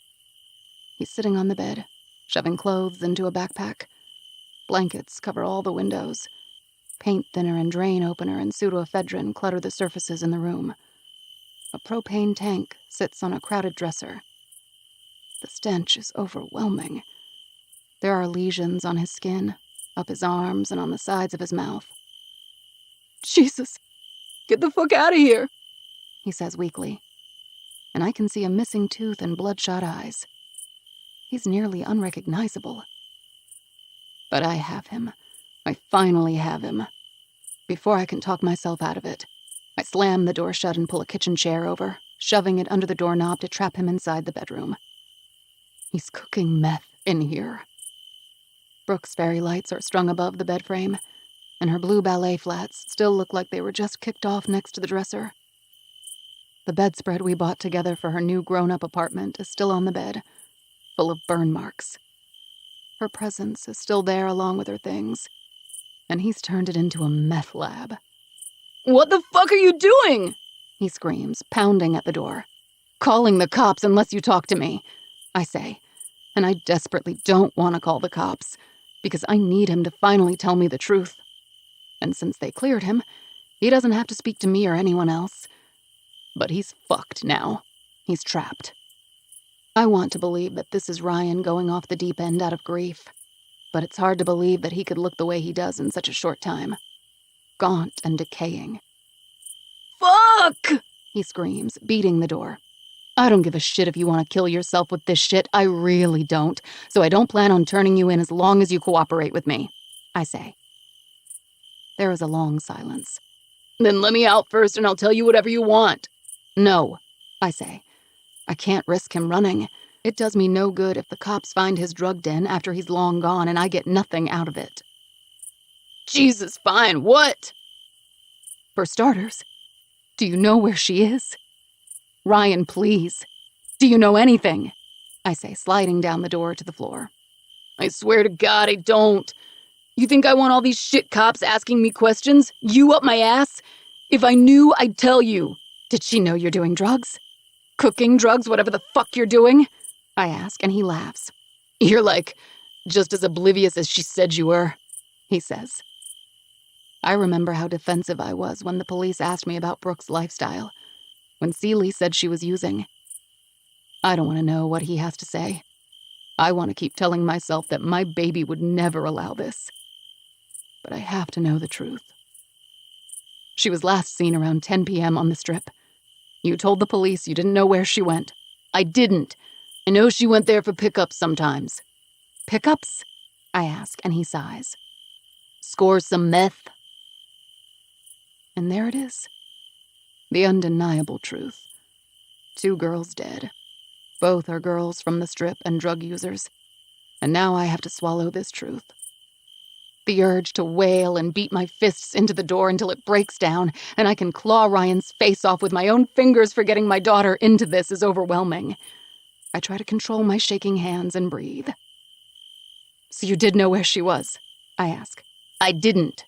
He's sitting on the bed, shoving clothes into a backpack. Blankets cover all the windows. Paint thinner and drain opener and pseudoephedrine clutter the surfaces in the room. A propane tank sits on a crowded dresser. The stench is overwhelming. There are lesions on his skin, up his arms, and on the sides of his mouth. Jesus, get the fuck out of here, he says weakly, and I can see a missing tooth and bloodshot eyes. He's nearly unrecognizable. But I have him. I finally have him. Before I can talk myself out of it, I slam the door shut and pull a kitchen chair over, shoving it under the doorknob to trap him inside the bedroom. He's cooking meth in here. Brooke's fairy lights are strung above the bed frame, and her blue ballet flats still look like they were just kicked off next to the dresser. The bedspread we bought together for her new grown-up apartment is still on the bed, full of burn marks. Her presence is still there along with her things, and he's turned it into a meth lab. "What the fuck are you doing?" he screams, pounding at the door. "Calling the cops unless you talk to me," I say, and I desperately don't want to call the cops, because I need him to finally tell me the truth. And since they cleared him, he doesn't have to speak to me or anyone else. But he's fucked now. He's trapped. I want to believe that this is Ryan going off the deep end out of grief, but it's hard to believe that he could look the way he does in such a short time. Gaunt and decaying. "Fuck!" he screams, beating the door. "I don't give a shit if you want to kill yourself with this shit. I really don't. So I don't plan on turning you in as long as you cooperate with me," I say. There is a long silence. Then let me out first and I'll tell you whatever you want. No, I say. I can't risk him running. It does me no good if the cops find his drug den after he's long gone and I get nothing out of it. Jesus, fine, what? For starters, do you know where she is? Ryan, please. Do you know anything? I say, sliding down the door to the floor. I swear to God, I don't. You think I want all these shit cops asking me questions? You up my ass? If I knew, I'd tell you. Did she know you're doing drugs? Cooking drugs, whatever the fuck you're doing? I ask, and he laughs. You're like, just as oblivious as she said you were, he says. I remember how defensive I was when the police asked me about Brooke's lifestyle, when Celie said she was using. I don't want to know what he has to say. I want to keep telling myself that my baby would never allow this. But I have to know the truth. She was last seen around 10 p.m. on the Strip. You told the police you didn't know where she went. I didn't. I know she went there for pickups sometimes. Pickups? I ask, and he sighs. Score some meth. And there it is. The undeniable truth. 2 girls dead. Both are girls from the Strip and drug users. And now I have to swallow this truth. The urge to wail and beat my fists into the door until it breaks down and I can claw Ryan's face off with my own fingers for getting my daughter into this is overwhelming. I try to control my shaking hands and breathe. So you did know where she was? I ask. I didn't.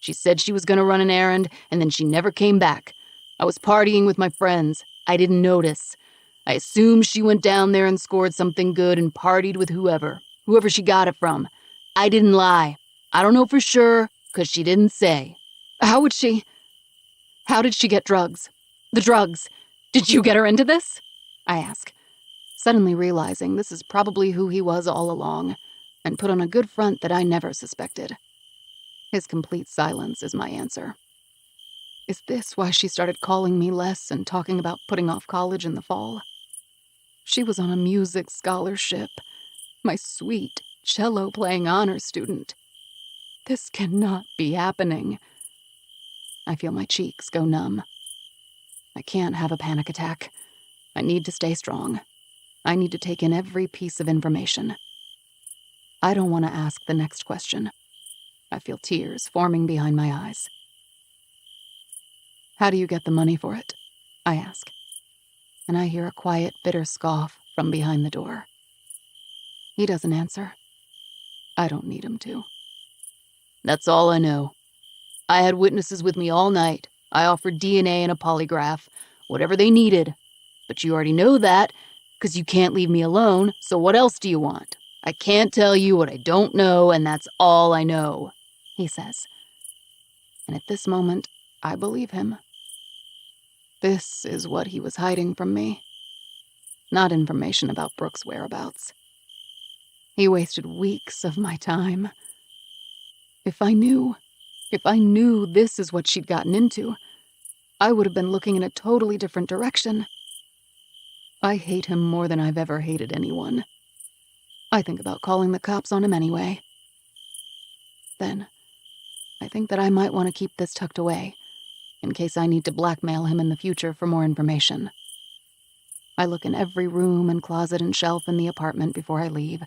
She said she was going to run an errand, and then she never came back. I was partying with my friends. I didn't notice. I assumed she went down there and scored something good and partied with whoever she got it from. I didn't lie. I don't know for sure, because she didn't say. How did she get drugs? The drugs. Did you get her into this? I ask, suddenly realizing this is probably who he was all along, and put on a good front that I never suspected. His complete silence is my answer. Is this why she started calling me less and talking about putting off college in the fall? She was on a music scholarship, my sweet cello-playing honor student. This cannot be happening. I feel my cheeks go numb. I can't have a panic attack. I need to stay strong. I need to take in every piece of information. I don't want to ask the next question. I feel tears forming behind my eyes. How do you get the money for it? I ask. And I hear a quiet, bitter scoff from behind the door. He doesn't answer. I don't need him to. That's all I know. I had witnesses with me all night. I offered DNA and a polygraph, whatever they needed. But you already know that, because you can't leave me alone, so what else do you want? I can't tell you what I don't know, and that's all I know, he says. And at this moment, I believe him. This is what he was hiding from me. Not information about Brooke's whereabouts. He wasted weeks of my time. If I knew this is what she'd gotten into, I would have been looking in a totally different direction. I hate him more than I've ever hated anyone. I think about calling the cops on him anyway. Then, I think that I might want to keep this tucked away, in case I need to blackmail him in the future for more information. I look in every room and closet and shelf in the apartment before I leave,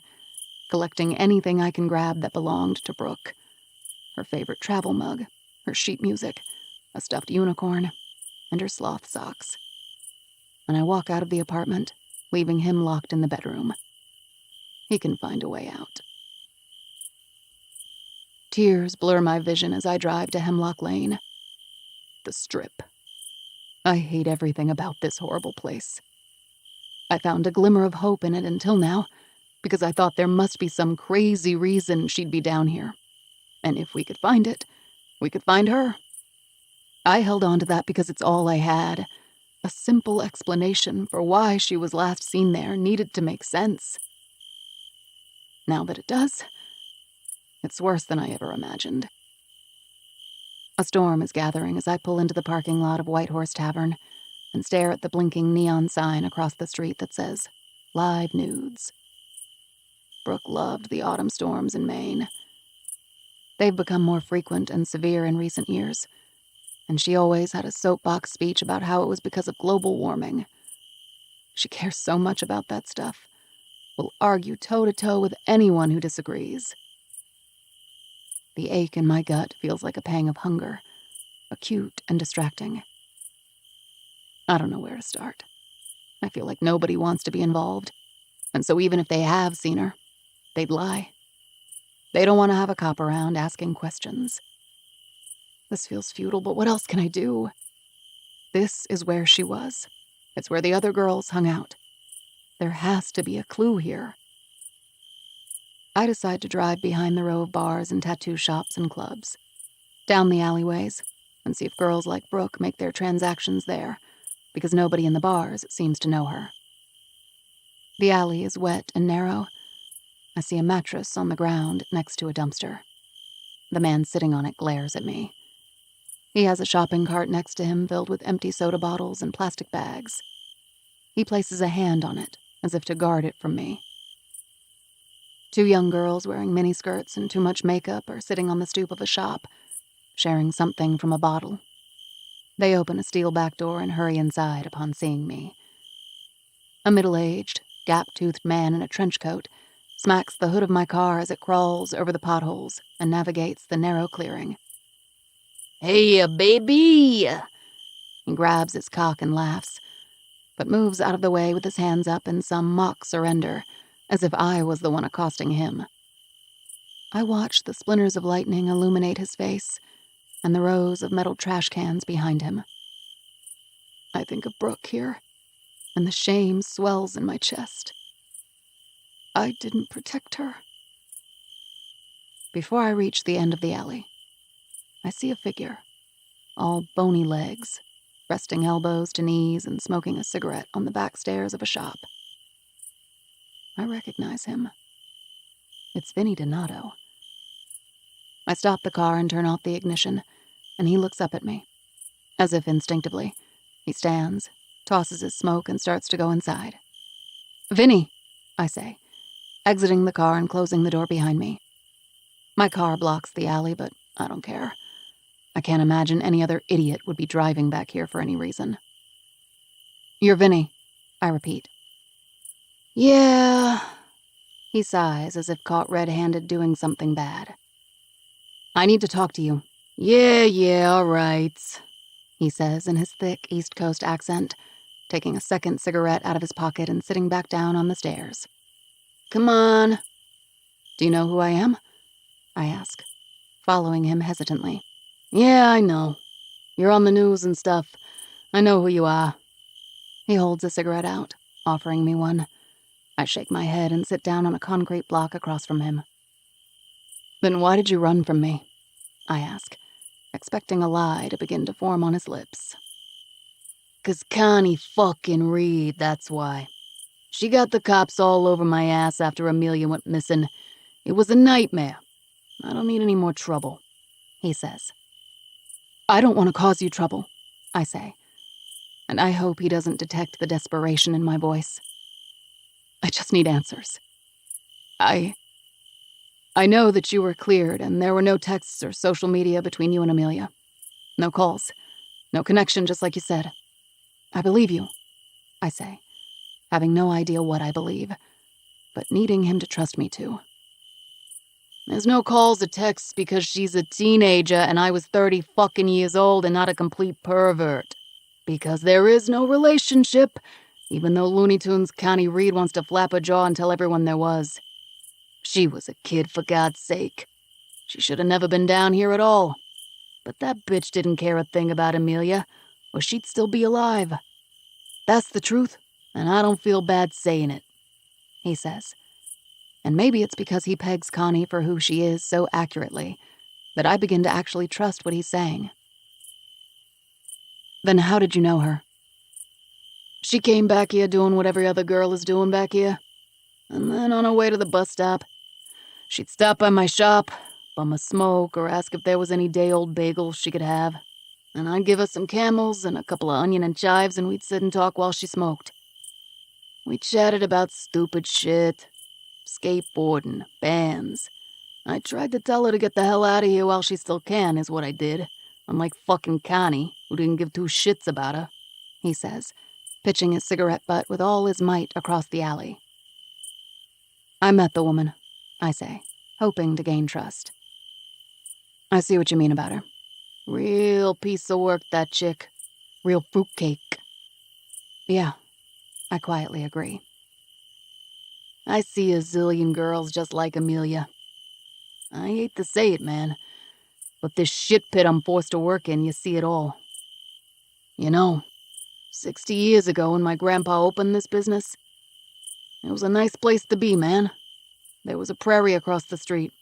collecting anything I can grab that belonged to Brooke. Her favorite travel mug, her sheet music, a stuffed unicorn, and her sloth socks. And I walk out of the apartment, leaving him locked in the bedroom. He can find a way out. Tears blur my vision as I drive to Hemlock Lane. The Strip. I hate everything about this horrible place. I found a glimmer of hope in it until now, because I thought there must be some crazy reason she'd be down here. And if we could find it, we could find her. I held on to that because it's all I had. A simple explanation for why she was last seen there needed to make sense. Now that it does, it's worse than I ever imagined. A storm is gathering as I pull into the parking lot of White Horse Tavern and stare at the blinking neon sign across the street that says, Live Nudes. Brooke loved the autumn storms in Maine. They've become more frequent and severe in recent years, And she always had a soapbox speech about how it was because of global warming. She cares so much about that stuff. Will argue toe-to-toe with anyone who disagrees. The ache in my gut feels like a pang of hunger, acute and distracting. I don't know where to start. I feel like nobody wants to be involved, and so even if they have seen her, they'd lie. They don't want to have a cop around asking questions. This feels futile, but what else can I do? This is where she was. It's where the other girls hung out. There has to be a clue here. I decide to drive behind the row of bars and tattoo shops and clubs, down the alleyways, and see if girls like Brooke make their transactions there, because nobody in the bars seems to know her. The alley is wet and narrow. I see a mattress on the ground next to a dumpster. The man sitting on it glares at me. He has a shopping cart next to him filled with empty soda bottles and plastic bags. He places a hand on it, as if to guard it from me. 2 young girls wearing miniskirts and too much makeup are sitting on the stoop of a shop, sharing something from a bottle. They open a steel back door and hurry inside upon seeing me. A middle-aged, gap-toothed man in a trench coat smacks the hood of my car as it crawls over the potholes and navigates the narrow clearing. "Hey, baby!" He grabs his cock and laughs, but moves out of the way with his hands up in some mock surrender, as if I was the one accosting him. I watch the splinters of lightning illuminate his face and the rows of metal trash cans behind him. I think of Brooke here, and the shame swells in my chest. I didn't protect her. Before I reach the end of the alley, I see a figure, all bony legs, resting elbows to knees and smoking a cigarette on the back stairs of a shop. I recognize him. It's Vinny Donato. I stop the car and turn off the ignition, and he looks up at me. As if instinctively, he stands, tosses his smoke, and starts to go inside. "Vinny," I say, exiting the car and closing the door behind me. My car blocks the alley, but I don't care. I can't imagine any other idiot would be driving back here for any reason. "You're Vinny," I repeat. "Yeah," he sighs as if caught red-handed doing something bad. "I need to talk to you." Yeah, all right," he says in his thick East Coast accent, taking a second cigarette out of his pocket and sitting back down on the stairs. "Come on." "Do you know who I am?" I ask, following him hesitantly. "Yeah, I know. You're on the news and stuff. I know who you are." He holds a cigarette out, offering me one. I shake my head and sit down on a concrete block across from him. "Then why did you run from me?" I ask, expecting a lie to begin to form on his lips. "'Cause Connie fucking Reed, that's why. She got the cops all over my ass after Amelia went missing. It was a nightmare. I don't need any more trouble," he says. "I don't want to cause you trouble," I say, and I hope he doesn't detect the desperation in my voice. I just need answers. I know that you were cleared and there were no texts or social media between you and Amelia. No calls. No connection, just like you said. I believe you, I say, having no idea what I believe, but needing him to trust me too. "There's no calls or texts because she's a teenager and I was 30 fucking years old and not a complete pervert. Because there is no relationship, even though Looney Tunes Connie Reed wants to flap her jaw and tell everyone there was. She was a kid, for God's sake. She should have never been down here at all. But that bitch didn't care a thing about Amelia, or she'd still be alive. That's the truth, and I don't feel bad saying it," he says. And maybe it's because he pegs Connie for who she is so accurately that I begin to actually trust what he's saying. "Then how did you know her?" "She came back here doing what every other girl is doing back here. And then on her way to the bus stop, she'd stop by my shop, bum a smoke, or ask if there was any day-old bagels she could have. And I'd give her some Camels and a couple of onion and chives, and we'd sit and talk while she smoked. We chatted about stupid shit, skateboarding, bands. I tried to tell her to get the hell out of here while she still can, is what I did, Unlike fucking Connie, who didn't give two shits about her, he says, pitching his cigarette butt with all his might across the alley. I met the woman, I say, hoping to gain trust. I see what you mean about her. Real piece of work, that chick. Real fruitcake. Yeah, I quietly agree. I see a zillion girls just like Amelia. I hate to say it, man, but this shit pit I'm forced to work in, you see it all. 60 years ago when my grandpa opened this business, it was a nice place to be, man. There was a prairie across the street.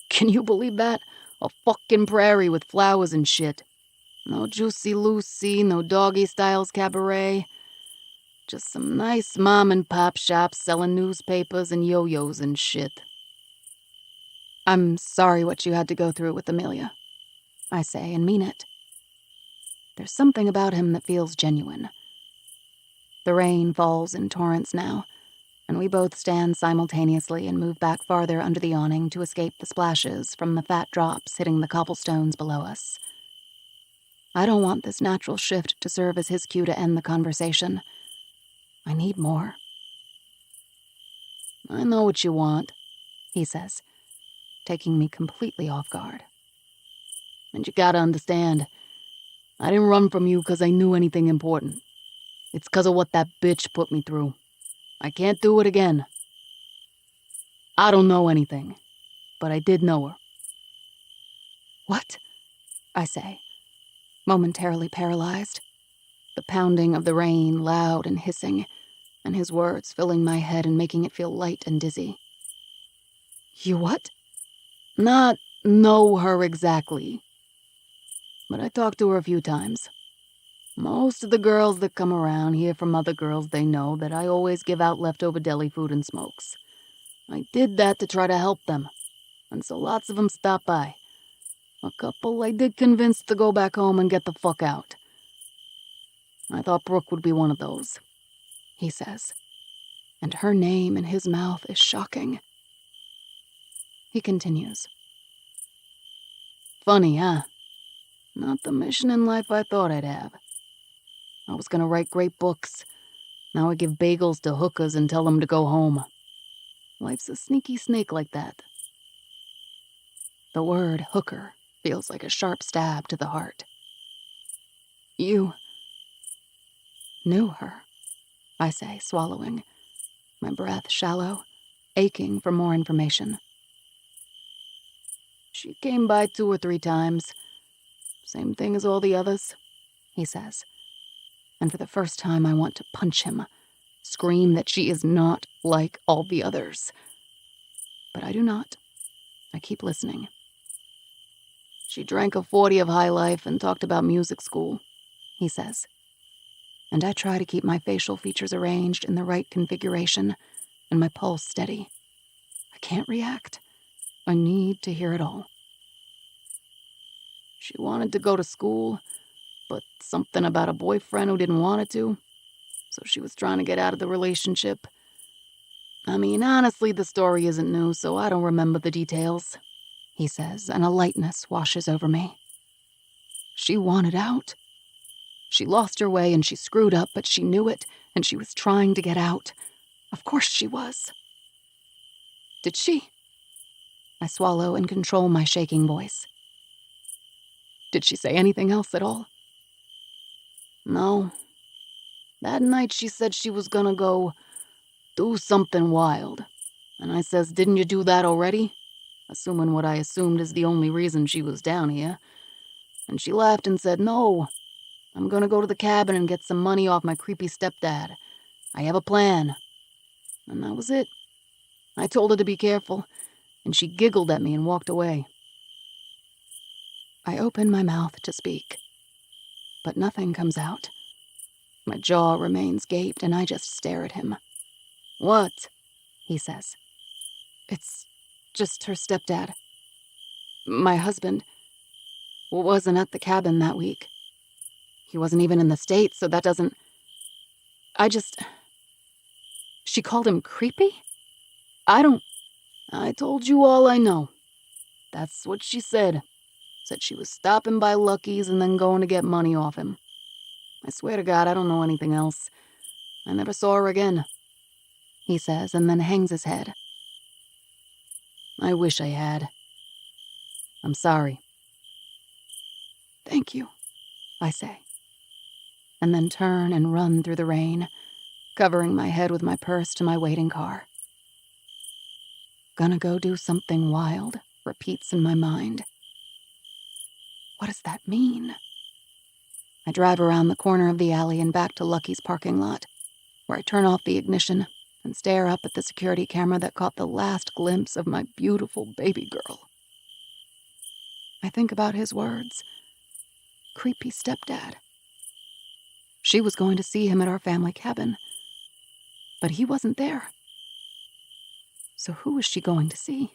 Can you believe that? A fucking prairie with flowers and shit. No Juicy Lucy, no Doggy Styles Cabaret. Just some nice mom and pop shops selling newspapers and yo-yos and shit. I'm sorry what you had to go through with Amelia, I say, and mean it. There's something about him that feels genuine. The rain falls in torrents now, and we both stand simultaneously and move back farther under the awning to escape the splashes from the fat drops hitting the cobblestones below us. I don't want this natural shift to serve as his cue to end the conversation. I need more. I know what you want, he says, taking me completely off guard. And you gotta understand, I didn't run from you because I knew anything important. It's because of what that bitch put me through. I can't do it again. I don't know anything, but I did know her. What? I say, momentarily paralyzed. The pounding of the rain loud and hissing, and his words filling my head and making it feel light and dizzy. You what? Not know her exactly, but I talked to her a few times. Most of the girls that come around hear from other girls they know that I always give out leftover deli food and smokes. I did that to try to help them, and so lots of them stop by. A couple I did convince to go back home and get the fuck out. I thought Brooke would be one of those, he says, and her name in his mouth is shocking. He continues. Funny, huh? Not the mission in life I thought I'd have. I was gonna write great books. Now I give bagels to hookers and tell them to go home. Life's a sneaky snake like that. The word hooker feels like a sharp stab to the heart. You knew her, I say, swallowing, my breath shallow, aching for more information. She came by 2 or 3 times. Same thing as all the others, he says. And for the first time I want to punch him, scream that she is not like all the others. But I do not. I keep listening. She drank a 40 of High Life and talked about music school, he says. And I try to keep my facial features arranged in the right configuration and my pulse steady. I can't react. I need to hear it all. She wanted to go to school, but something about a boyfriend who didn't want her to, so she was trying to get out of the relationship. I mean, honestly, the story isn't new, so I don't remember the details, he says, and a lightness washes over me. She wanted out. She lost her way and she screwed up, but she knew it, and she was trying to get out. Of course she was. Did she? I swallow and control my shaking voice. Did she say anything else at all? No. That night she said she was gonna go do something wild. And I says, didn't you do that already? Assuming what I assumed is the only reason she was down here. And she laughed and said, no, I'm gonna go to the cabin and get some money off my creepy stepdad. I have a plan. And that was it. I told her to be careful, and she giggled at me and walked away. I open my mouth to speak, but nothing comes out. My jaw remains gaped and I just stare at him. What? He says. It's just her stepdad. My husband wasn't at the cabin that week. He wasn't even in the States, so that doesn't... She called him creepy? I told you all I know. That's what she said. Said she was stopping by Lucky's and then going to get money off him. I swear to God, I don't know anything else. I never saw her again," he says, and then hangs his head. "I wish I had. I'm sorry." "Thank you," I say, and then turn and run through the rain, covering my head with my purse to my waiting car. Gonna go do something wild repeats in my mind. What does that mean? I drive around the corner of the alley and back to Lucky's parking lot, where I turn off the ignition and stare up at the security camera that caught the last glimpse of my beautiful baby girl. I think about his words. Creepy stepdad. She was going to see him at our family cabin, but he wasn't there. So who was she going to see?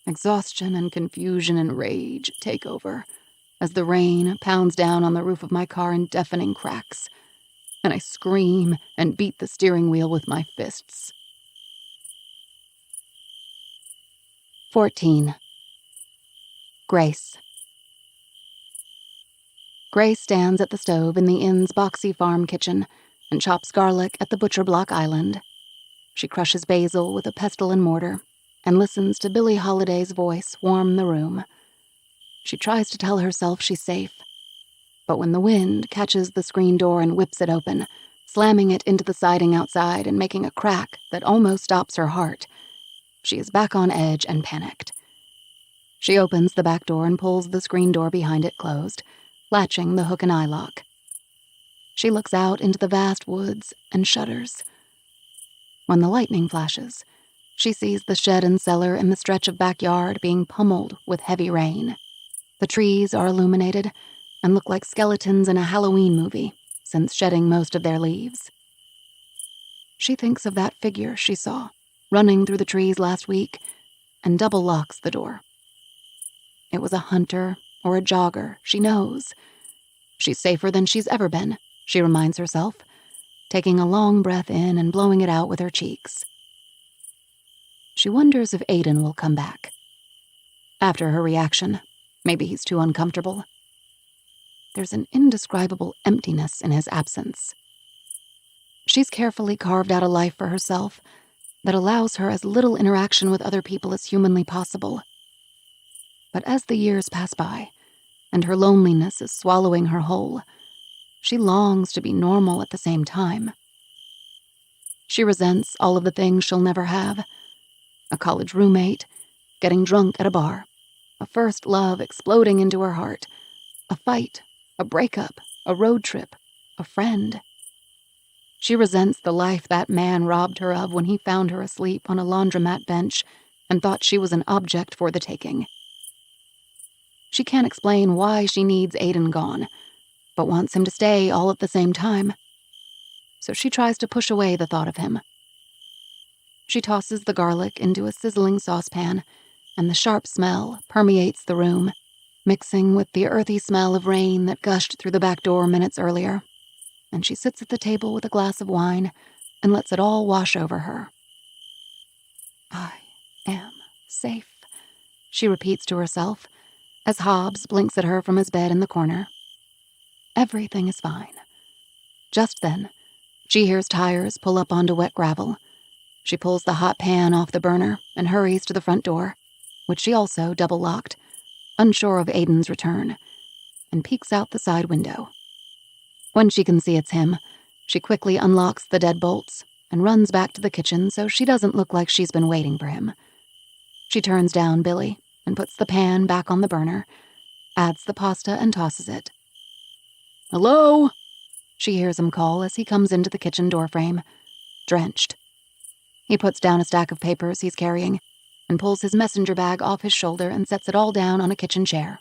Exhaustion and confusion and rage take over as the rain pounds down on the roof of my car in deafening cracks, and I scream and beat the steering wheel with my fists. 14. Grace. Grace stands at the stove in the inn's boxy farm kitchen and chops garlic at the butcher block island. She crushes basil with a pestle and mortar and listens to Billie Holiday's voice warm the room. She tries to tell herself she's safe, but when the wind catches the screen door and whips it open, slamming it into the siding outside and making a crack that almost stops her heart, she is back on edge and panicked. She opens the back door and pulls the screen door behind it closed, latching the hook and eye lock. She looks out into the vast woods and shudders. When the lightning flashes, she sees the shed and cellar in the stretch of backyard being pummeled with heavy rain. The trees are illuminated and look like skeletons in a Halloween movie, since shedding most of their leaves. She thinks of that figure she saw running through the trees last week and double locks the door. It was a hunter or a jogger, she knows. She's safer than she's ever been, she reminds herself, taking a long breath in and blowing it out with her cheeks. She wonders if Aiden will come back. After her reaction, maybe he's too uncomfortable. There's an indescribable emptiness in his absence. She's carefully carved out a life for herself that allows her as little interaction with other people as humanly possible. But as the years pass by, and her loneliness is swallowing her whole, she longs to be normal at the same time. She resents all of the things she'll never have. A college roommate, getting drunk at a bar, a first love exploding into her heart, a fight, a breakup, a road trip, a friend. She resents the life that man robbed her of when he found her asleep on a laundromat bench and thought she was an object for the taking. She can't explain why she needs Aiden gone, but wants him to stay all at the same time. So she tries to push away the thought of him. She tosses the garlic into a sizzling saucepan, and the sharp smell permeates the room, mixing with the earthy smell of rain that gushed through the back door minutes earlier. And she sits at the table with a glass of wine and lets it all wash over her. I am safe, she repeats to herself, as Hobbs blinks at her from his bed in the corner. Everything is fine. Just then, she hears tires pull up onto wet gravel. She pulls the hot pan off the burner and hurries to the front door, which she also double-locked, unsure of Aiden's return, and peeks out the side window. When she can see it's him, she quickly unlocks the deadbolts and runs back to the kitchen so she doesn't look like she's been waiting for him. She turns down Billy and puts the pan back on the burner, adds the pasta and tosses it. "Hello?" she hears him call as he comes into the kitchen doorframe, drenched. He puts down a stack of papers he's carrying and pulls his messenger bag off his shoulder and sets it all down on a kitchen chair.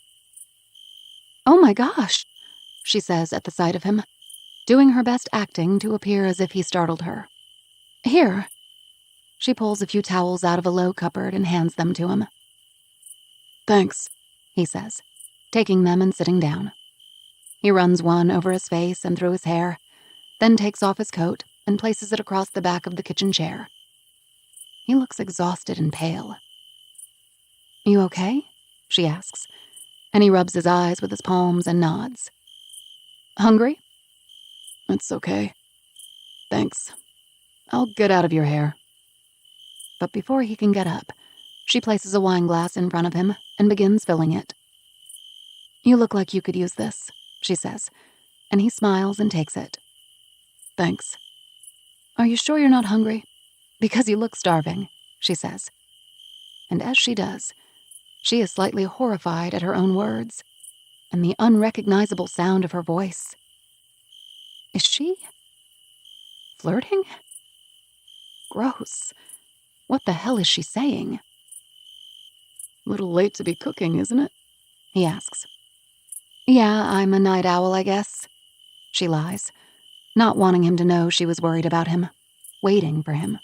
"Oh my gosh," she says at the sight of him, doing her best acting to appear as if he startled her. "Here." She pulls a few towels out of a low cupboard and hands them to him. "Thanks," he says, taking them and sitting down. He runs one over his face and through his hair, then takes off his coat and places it across the back of the kitchen chair. He looks exhausted and pale. "You okay?" she asks, and he rubs his eyes with his palms and nods. Hungry? It's okay. Thanks. I'll get out of your hair. But before he can get up, she places a wine glass in front of him and begins filling it. You look like you could use this, she says, and he smiles and takes it. Thanks. Are you sure you're not hungry? Because you look starving, she says. And as she does, she is slightly horrified at her own words and the unrecognizable sound of her voice. Is she flirting? Gross. What the hell is she saying? Little late to be cooking, isn't it? He asks. Yeah, I'm a night owl, I guess. She lies, not wanting him to know she was worried about him, waiting for him.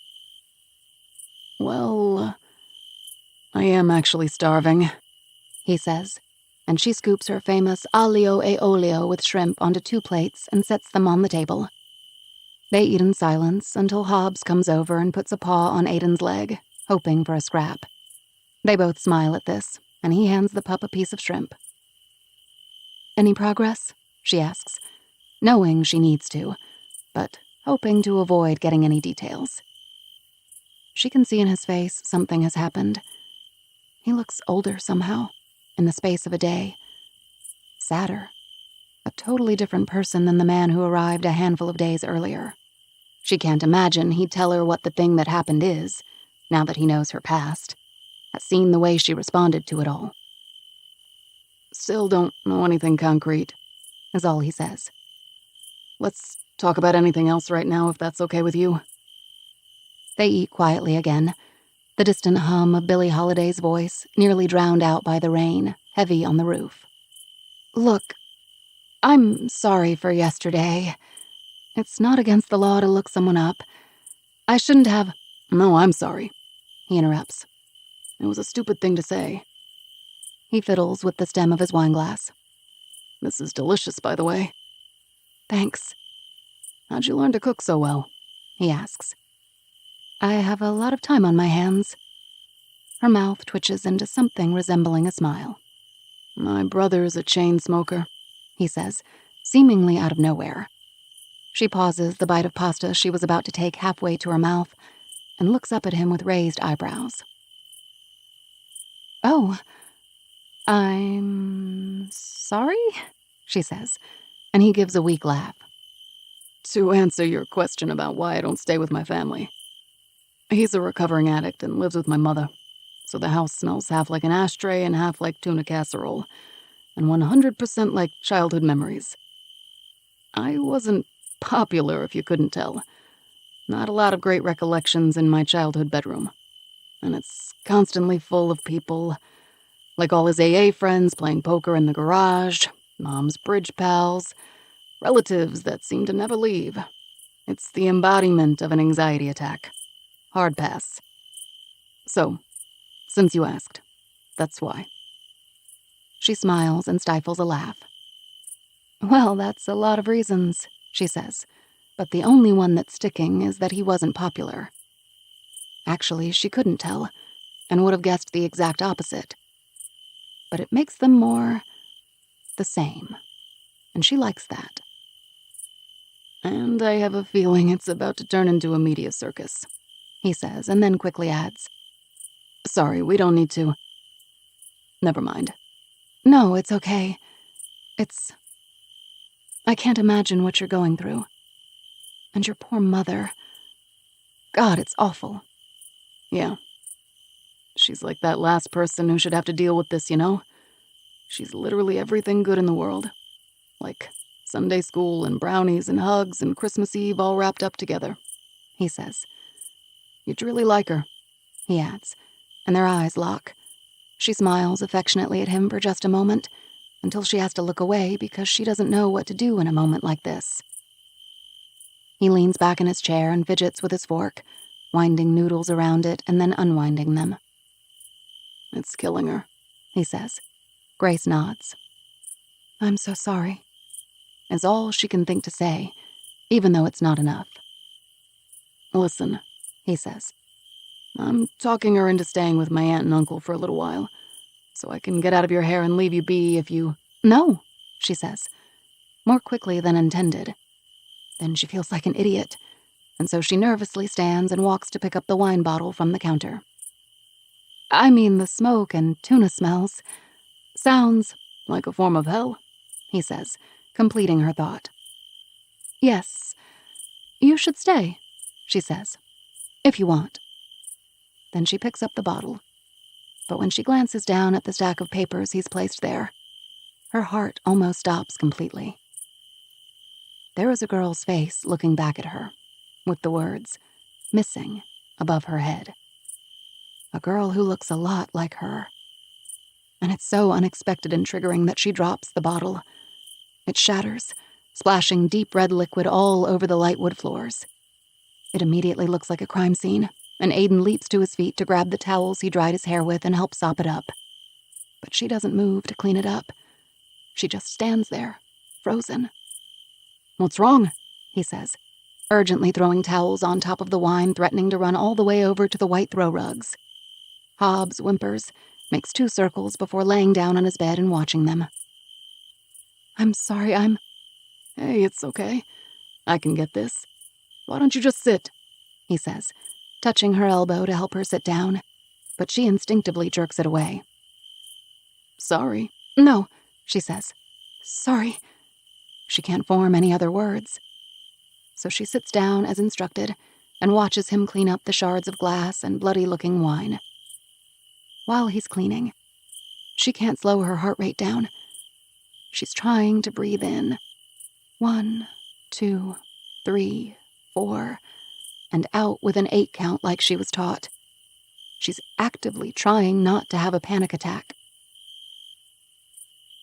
Well, I am actually starving, he says, and she scoops her famous aglio e olio with shrimp onto 2 plates and sets them on the table. They eat in silence until Hobbs comes over and puts a paw on Aiden's leg, hoping for a scrap. They both smile at this, and he hands the pup a piece of shrimp. Any progress? She asks, knowing she needs to, but hoping to avoid getting any details. She can see in his face something has happened. He looks older somehow, in the space of a day. Sadder. A totally different person than the man who arrived a handful of days earlier. She can't imagine he'd tell her what the thing that happened is, now that he knows her past, has seen the way she responded to it all. Still don't know anything concrete, is all he says. Let's talk about anything else right now, if that's okay with you. They eat quietly again, the distant hum of Billie Holiday's voice nearly drowned out by the rain, heavy on the roof. Look, I'm sorry for yesterday. It's not against the law to look someone up. I shouldn't have... No, I'm sorry, he interrupts. It was a stupid thing to say. He fiddles with the stem of his wine glass. This is delicious, by the way. Thanks. How'd you learn to cook so well? He asks. I have a lot of time on my hands. Her mouth twitches into something resembling a smile. My brother's a chain smoker, he says, seemingly out of nowhere. She pauses the bite of pasta she was about to take halfway to her mouth and looks up at him with raised eyebrows. Oh, I'm sorry, she says, and he gives a weak laugh. To answer your question about why I don't stay with my family. He's a recovering addict and lives with my mother, so the house smells half like an ashtray and half like tuna casserole, and 100% like childhood memories. I wasn't popular, if you couldn't tell. Not a lot of great recollections in my childhood bedroom. And it's constantly full of people, like all his AA friends playing poker in the garage, Mom's bridge pals, relatives that seem to never leave. It's the embodiment of an anxiety attack. Hard pass. So, since you asked, that's why. She smiles and stifles a laugh. Well, that's a lot of reasons, she says, but the only one that's sticking is that he wasn't popular. Actually, she couldn't tell, and would have guessed the exact opposite. But it makes them more the same, and she likes that. And I have a feeling it's about to turn into a media circus, he says, and then quickly adds, Sorry, we don't need to. Never mind. No, it's okay. I can't imagine what you're going through. And your poor mother. God, it's awful. Yeah. She's like that last person who should have to deal with this, you know? She's literally everything good in the world. Like Sunday school and brownies and hugs and Christmas Eve all wrapped up together, he says. You'd really like her, he adds, and their eyes lock. She smiles affectionately at him for just a moment, until she has to look away because she doesn't know what to do in a moment like this. He leans back in his chair and fidgets with his fork, winding noodles around it and then unwinding them. It's killing her, he says. Grace nods. I'm so sorry, is all she can think to say, even though it's not enough. Listen, he says. I'm talking her into staying with my aunt and uncle for a little while, so I can get out of your hair and leave you be if you... No, she says, more quickly than intended. Then she feels like an idiot, and so she nervously stands and walks to pick up the wine bottle from the counter. I mean, the smoke and tuna smells. Sounds like a form of hell, he says, completing her thought. Yes, you should stay, she says, if you want. Then she picks up the bottle. But when she glances down at the stack of papers he's placed there, her heart almost stops completely. There is a girl's face looking back at her, with the words, "Missing," above her head. A girl who looks a lot like her. And it's so unexpected and triggering that she drops the bottle. It shatters, splashing deep red liquid all over the light wood floors. It immediately looks like a crime scene, and Aiden leaps to his feet to grab the towels he dried his hair with and help sop it up. But she doesn't move to clean it up. She just stands there, frozen. What's wrong? He says, urgently throwing towels on top of the wine, threatening to run all the way over to the white throw rugs. Hobbs whimpers, makes 2 circles before laying down on his bed and watching them. I'm sorry, Hey, it's okay. I can get this. Why don't you just sit? He says, touching her elbow to help her sit down, but she instinctively jerks it away. Sorry. No, she says. Sorry. She can't form any other words. So she sits down as instructed and watches him clean up the shards of glass and bloody-looking wine. While he's cleaning, she can't slow her heart rate down. She's trying to breathe in. 1, 2, 3, 4, and out with an 8 count like she was taught. She's actively trying not to have a panic attack.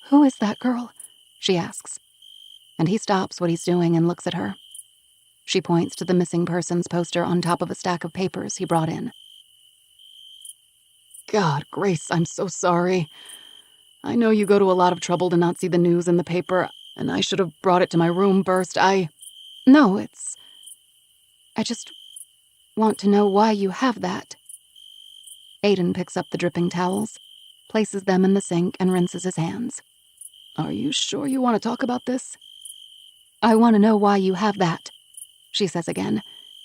Who is that girl? She asks. And he stops what he's doing and looks at her. She points to the missing persons poster on top of a stack of papers he brought in. God, Grace, I'm so sorry. I know you go to a lot of trouble to not see the news in the paper, and I should have brought it to my room first. No, I just want to know why you have that. Aiden picks up the dripping towels, places them in the sink, and rinses his hands. Are you sure you want to talk about this? I want to know why you have that, she says again,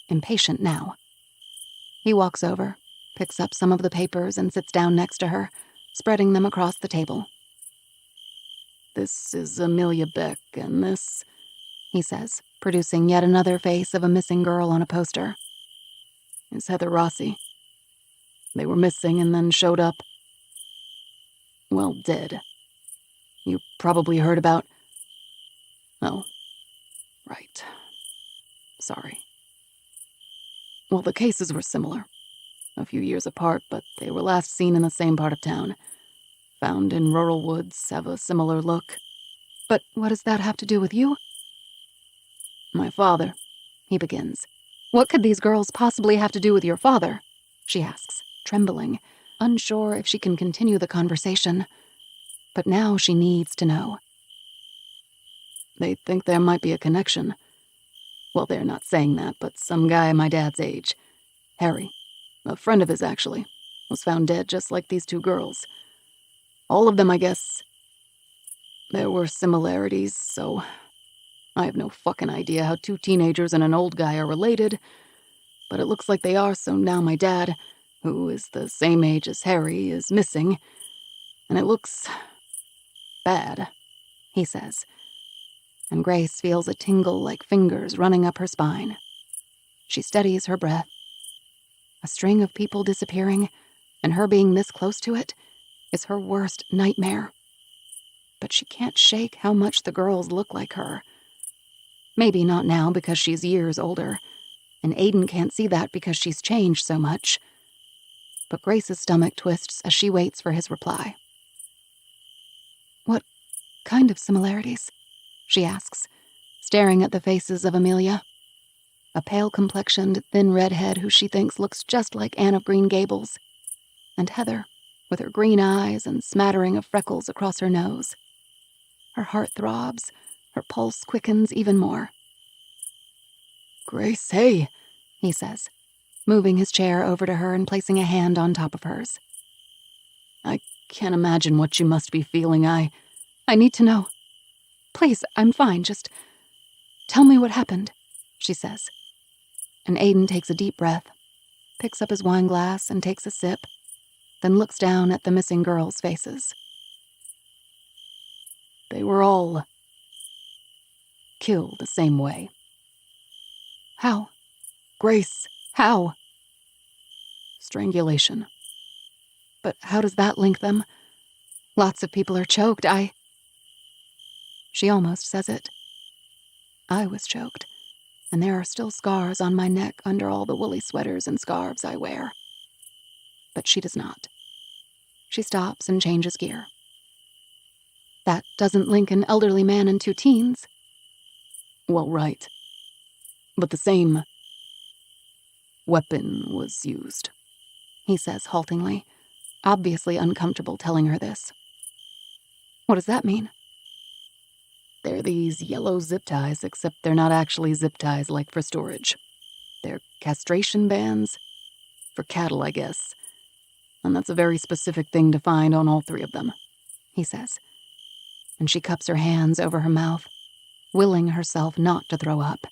impatient now. He walks over, picks up some of the papers, and sits down next to her, spreading them across the table. This is Amelia Beck, and this, he says, producing yet another face of a missing girl on a poster, is Heather Rossi. They were missing and then showed up. Well, dead. You probably heard about... Oh, right. Sorry. Well, the cases were similar. A few years apart, but they were last seen in the same part of town. Found in rural woods, have a similar look. But what does that have to do with you? My father, he begins. What could these girls possibly have to do with your father? She asks, trembling, unsure if she can continue the conversation. But now she needs to know. They think there might be a connection. Well, they're not saying that, but some guy my dad's age, Harry, a friend of his actually, was found dead just like these 2 girls. All of them, I guess. There were similarities, so I have no fucking idea how 2 teenagers and an old guy are related, but it looks like they are, so now my dad, who is the same age as Harry, is missing, and it looks bad, he says. And Grace feels a tingle like fingers running up her spine. She steadies her breath. A string of people disappearing, and her being this close to it, is her worst nightmare. But she can't shake how much the girls look like her. Maybe not now because she's years older, and Aiden can't see that because she's changed so much. But Grace's stomach twists as she waits for his reply. What kind of similarities? She asks, staring at the faces of Amelia. A pale-complexioned, thin redhead who she thinks looks just like Anne of Green Gables. And Heather, with her green eyes and smattering of freckles across her nose. Her heart throbs, her pulse quickens even more. Grace, hey, he says, moving his chair over to her and placing a hand on top of hers. I can't imagine what you must be feeling. I need to know. Please, I'm fine. Just tell me what happened, she says. And Aiden takes a deep breath, picks up his wine glass and takes a sip, then looks down at the missing girls' faces. They were all killed the same way. How? Grace. How? Strangulation. But how does that link them? Lots of people are choked. She almost says it. I was choked, and there are still scars on my neck under all the woolly sweaters and scarves I wear. But she does not. She stops and changes gear. That doesn't link an elderly man and 2 teens. Well, right. But the same weapon was used, he says haltingly, obviously uncomfortable telling her this. What does that mean? They're these yellow zip ties, except they're not actually zip ties like for storage. They're castration bands. For cattle, I guess. And that's a very specific thing to find on all 3 of them, he says. And she cups her hands over her mouth, willing herself not to throw up.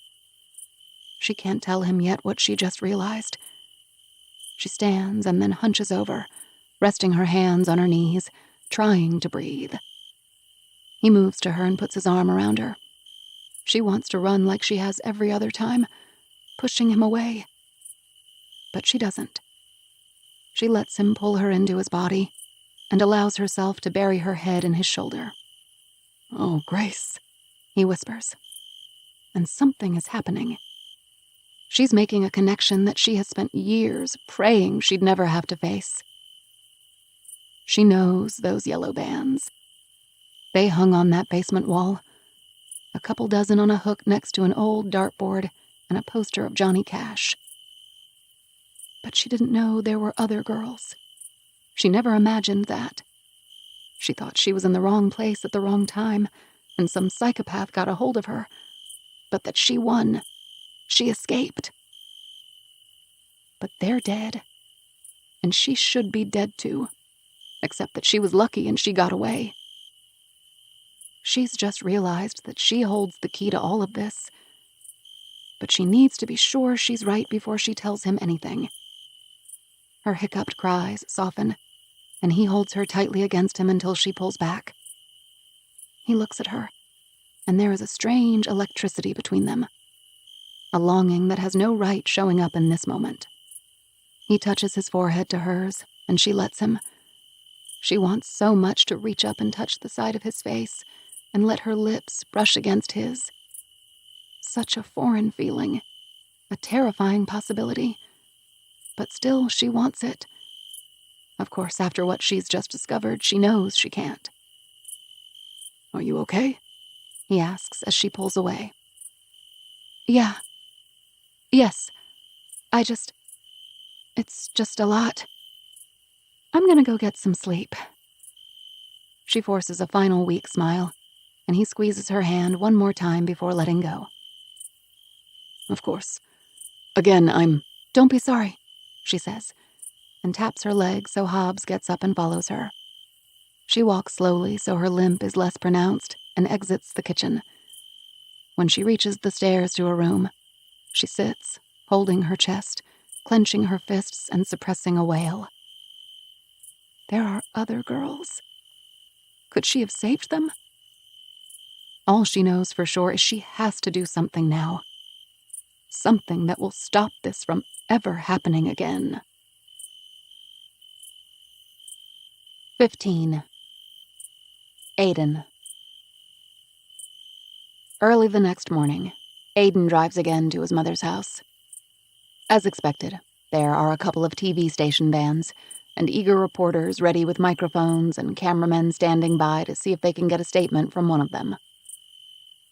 She can't tell him yet what she just realized. She stands and then hunches over, resting her hands on her knees, trying to breathe. He moves to her and puts his arm around her. She wants to run like she has every other time, pushing him away. But she doesn't. She lets him pull her into his body and allows herself to bury her head in his shoulder. "Oh, Grace," he whispers. And something is happening. She's making a connection that she has spent years praying she'd never have to face. She knows those yellow bands. They hung on that basement wall, a couple dozen on a hook next to an old dartboard and a poster of Johnny Cash. But she didn't know there were other girls. She never imagined that. She thought she was in the wrong place at the wrong time, and some psychopath got a hold of her. But that she won. She escaped. But they're dead. And she should be dead too. Except that she was lucky and she got away. She's just realized that she holds the key to all of this. But she needs to be sure she's right before she tells him anything. Her hiccuped cries soften, and he holds her tightly against him until she pulls back. He looks at her, and there is a strange electricity between them. A longing that has no right showing up in this moment. He touches his forehead to hers, and she lets him. She wants so much to reach up and touch the side of his face and let her lips brush against his. Such a foreign feeling, a terrifying possibility. But still, she wants it. Of course, after what she's just discovered, she knows she can't. "Are you okay?" he asks as she pulls away. Yeah. Yes. It's just a lot. I'm gonna go get some sleep. She forces a final weak smile, and he squeezes her hand one more time before letting go. "Of course. Again, Don't be sorry," she says, and taps her leg so Hobbs gets up and follows her. She walks slowly so her limp is less pronounced and exits the kitchen. When she reaches the stairs to her room, she sits, holding her chest, clenching her fists and suppressing a wail. There are other girls. Could she have saved them? All she knows for sure is she has to do something now. Something that will stop this from ever happening again. 15. Aiden. Early the next morning, Aiden drives again to his mother's house. As expected, there are a couple of TV station vans and eager reporters ready with microphones and cameramen standing by to see if they can get a statement from one of them.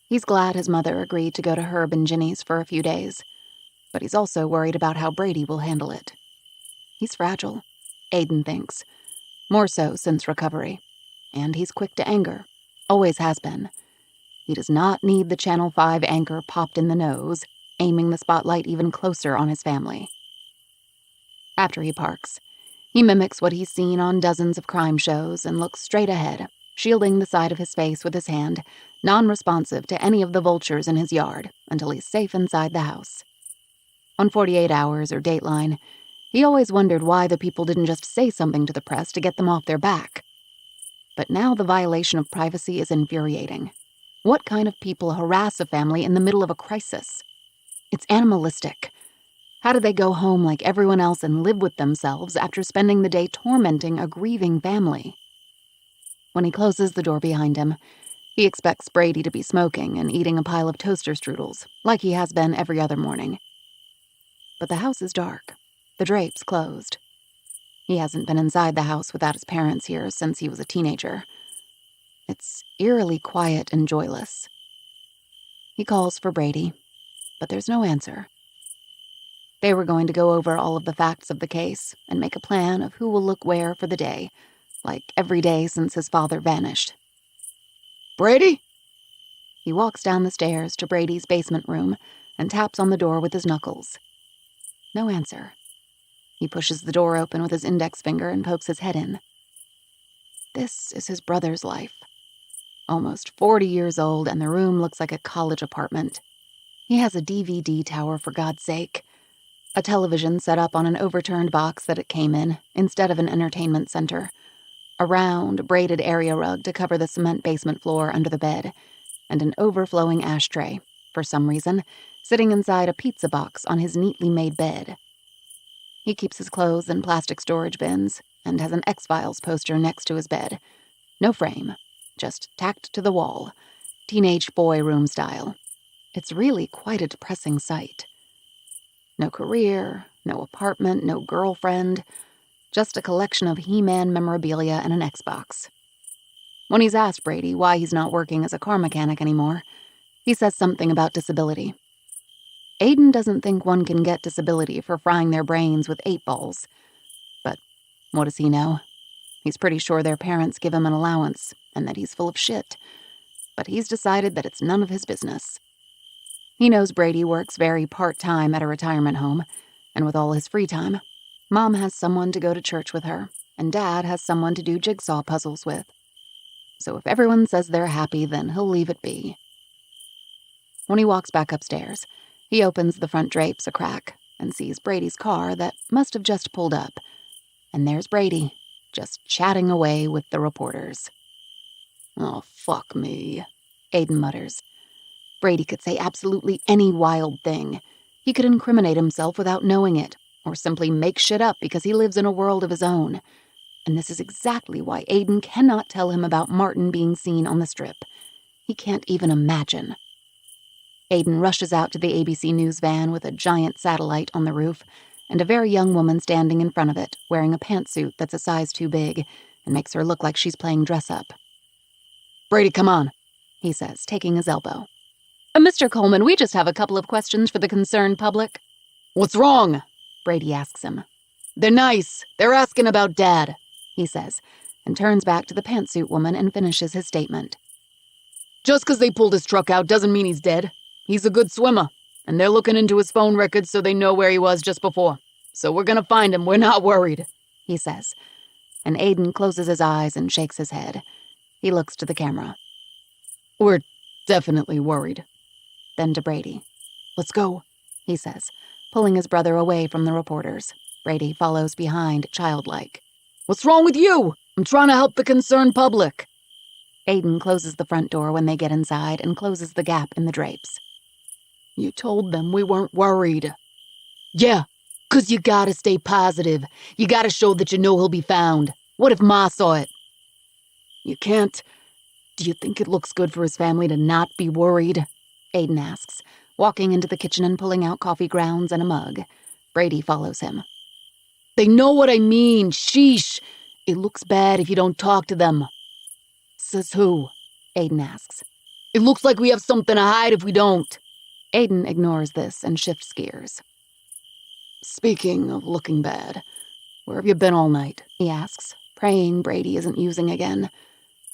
He's glad his mother agreed to go to Herb and Ginny's for a few days, but he's also worried about how Brady will handle it. He's fragile, Aiden thinks, more so since recovery, and he's quick to anger, always has been. He does not need the Channel 5 anchor popped in the nose, aiming the spotlight even closer on his family. After he parks, He mimics what he's seen on dozens of crime shows and looks straight ahead, shielding the side of his face with his hand, non-responsive to any of the vultures in his yard until he's safe inside the house. On 48 Hours or Dateline, he always wondered why the people didn't just say something to the press to get them off their back. But now the violation of privacy is infuriating. What kind of people harass a family in the middle of a crisis? It's animalistic. How do they go home like everyone else and live with themselves after spending the day tormenting a grieving family? When he closes the door behind him, he expects Brady to be smoking and eating a pile of toaster strudels, like he has been every other morning. But the house is dark, the drapes closed. He hasn't been inside the house without his parents here since he was a teenager. It's eerily quiet and joyless. He calls for Brady, but there's no answer. They were going to go over all of the facts of the case and make a plan of who will look where for the day, like every day since his father vanished. Brady? He walks down the stairs to Brady's basement room and taps on the door with his knuckles. No answer. He pushes the door open with his index finger and pokes his head in. This is his brother's life. Almost 40 years old, and the room looks like a college apartment. He has a DVD tower, for God's sake. A television set up on an overturned box that it came in, instead of an entertainment center. A round, braided area rug to cover the cement basement floor under the bed, and an overflowing ashtray, for some reason, sitting inside a pizza box on his neatly made bed. He keeps his clothes in plastic storage bins and has an X-Files poster next to his bed. No frame, just tacked to the wall, teenage boy room style. It's really quite a depressing sight. No career, no apartment, no girlfriend, just a collection of He-Man memorabilia and an Xbox. When he's asked Brady why he's not working as a car mechanic anymore, he says something about disability. Aiden doesn't think one can get disability for frying their brains with 8 balls. But what does he know? He's pretty sure their parents give him an allowance and that he's full of shit. But he's decided that it's none of his business. He knows Brady works very part-time at a retirement home, and with all his free time, Mom has someone to go to church with her, and Dad has someone to do jigsaw puzzles with. So if everyone says they're happy, then he'll leave it be. When he walks back upstairs, he opens the front drapes a crack and sees Brady's car that must have just pulled up. And there's Brady, just chatting away with the reporters. Oh, fuck me, Aiden mutters. Brady could say absolutely any wild thing. He could incriminate himself without knowing it, or simply make shit up because he lives in a world of his own. And this is exactly why Aiden cannot tell him about Martin being seen on the strip. He can't even imagine. Aiden rushes out to the ABC News van with a giant satellite on the roof and a very young woman standing in front of it, wearing a pantsuit that's a size too big and makes her look like she's playing dress-up. Brady, come on, he says, taking his elbow. Mr. Coleman, we just have a couple of questions for the concerned public. What's wrong? Brady asks him. They're nice. They're asking about Dad, he says, and turns back to the pantsuit woman and finishes his statement. Just 'cause they pulled his truck out doesn't mean he's dead. He's a good swimmer, and they're looking into his phone records so they know where he was just before. So we're gonna find him. We're not worried, he says, and Aiden closes his eyes and shakes his head. He looks to the camera. We're definitely worried. Then to Brady. Let's go, he says, pulling his brother away from the reporters. Brady follows behind, childlike. What's wrong with you? I'm trying to help the concerned public. Aiden closes the front door when they get inside and closes the gap in the drapes. You told them we weren't worried. Yeah, 'cause you gotta stay positive. You gotta show that you know he'll be found. What if Ma saw it? You can't. Do you think it looks good for his family to not be worried? Aiden asks, walking into the kitchen and pulling out coffee grounds and a mug. Brady follows him. They know what I mean. Sheesh. It looks bad if you don't talk to them. Says who? Aiden asks. It looks like we have something to hide if we don't. Aiden ignores this and shifts gears. Speaking of looking bad, where have you been all night? He asks, praying Brady isn't using again.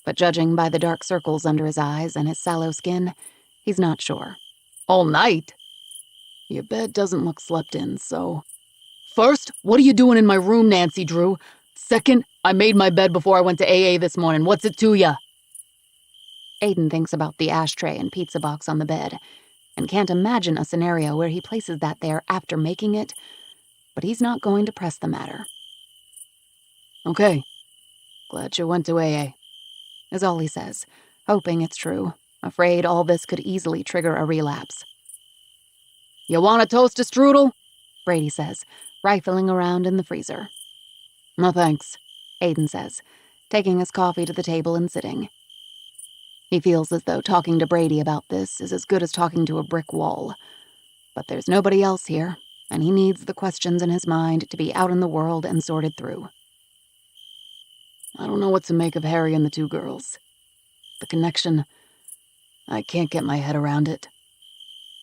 But judging by the dark circles under his eyes and his sallow skin, he's not sure. All night? Your bed doesn't look slept in, so... First, what are you doing in my room, Nancy Drew? Second, I made my bed before I went to AA this morning. What's it to ya? Aiden thinks about the ashtray and pizza box on the bed and can't imagine a scenario where he places that there after making it, but he's not going to press the matter. Okay. Glad you went to AA, is all he says, hoping it's true, afraid all this could easily trigger a relapse. You want a toast, strudel? Brady says, rifling around in the freezer. No thanks, Aiden says, taking his coffee to the table and sitting. He feels as though talking to Brady about this is as good as talking to a brick wall. But there's nobody else here, and he needs the questions in his mind to be out in the world and sorted through. I don't know what to make of Harry and the two girls. The connection, I can't get my head around it.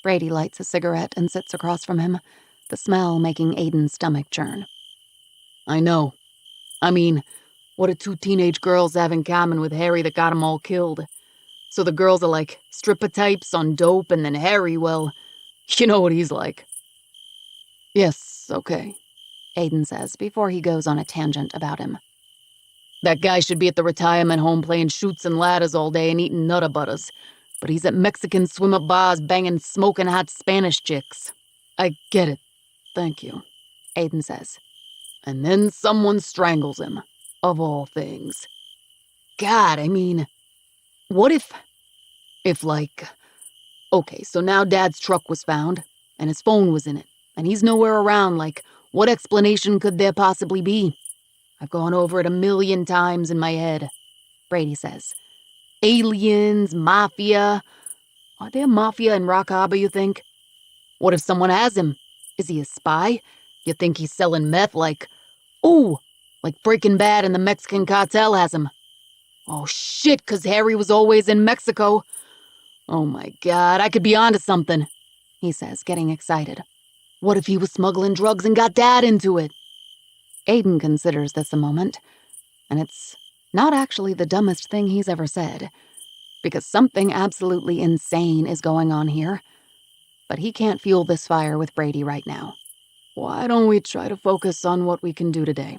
Brady lights a cigarette and sits across from him, the smell making Aiden's stomach churn. I know. I mean, what do two teenage girls have in common with Harry that got 'em all killed? So the girls are like stripper types on dope, and then Harry, well, you know what he's like. Yes, okay, Aiden says before he goes on a tangent about him. That guy should be at the retirement home playing chutes and ladders all day and eating Nutter Butters, but he's at Mexican swim-up bars banging smoking hot Spanish chicks. I get it. Thank you, Aiden says. And then someone strangles him, of all things. God, I mean, what if like, okay, so now Dad's truck was found, and his phone was in it, and he's nowhere around, like, what explanation could there possibly be? I've gone over it 1,000,000 times in my head, Brady says. Aliens, mafia. Are there mafia in Rock Harbor, you think? What if someone has him? Is he a spy? You think he's selling meth like Breaking Bad and the Mexican cartel has him? Oh shit, 'cause Harry was always in Mexico. Oh my God, I could be onto something, he says, getting excited. What if he was smuggling drugs and got Dad into it? Aiden considers this a moment, and it's not actually the dumbest thing he's ever said, because something absolutely insane is going on here. But he can't fuel this fire with Brady right now. Why don't we try to focus on what we can do today?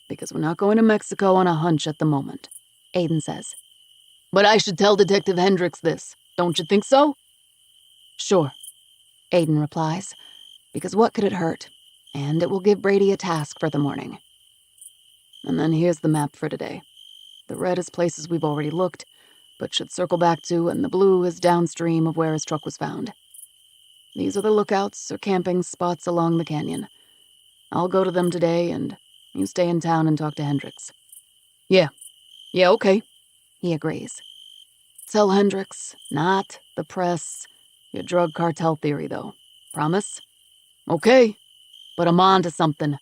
Because we're not going to Mexico on a hunch at the moment, Aiden says. But I should tell Detective Hendricks this, don't you think so? Sure, Aiden replies, because what could it hurt? And it will give Brady a task for the morning. And then here's the map for today. The red is places we've already looked, but should circle back to, and the blue is downstream of where his truck was found. These are the lookouts or camping spots along the canyon. I'll go to them today, and you stay in town and talk to Hendricks. Yeah, okay, he agrees. Tell Hendricks, not the press, your drug cartel theory, though. Promise? Okay, but I'm on to something.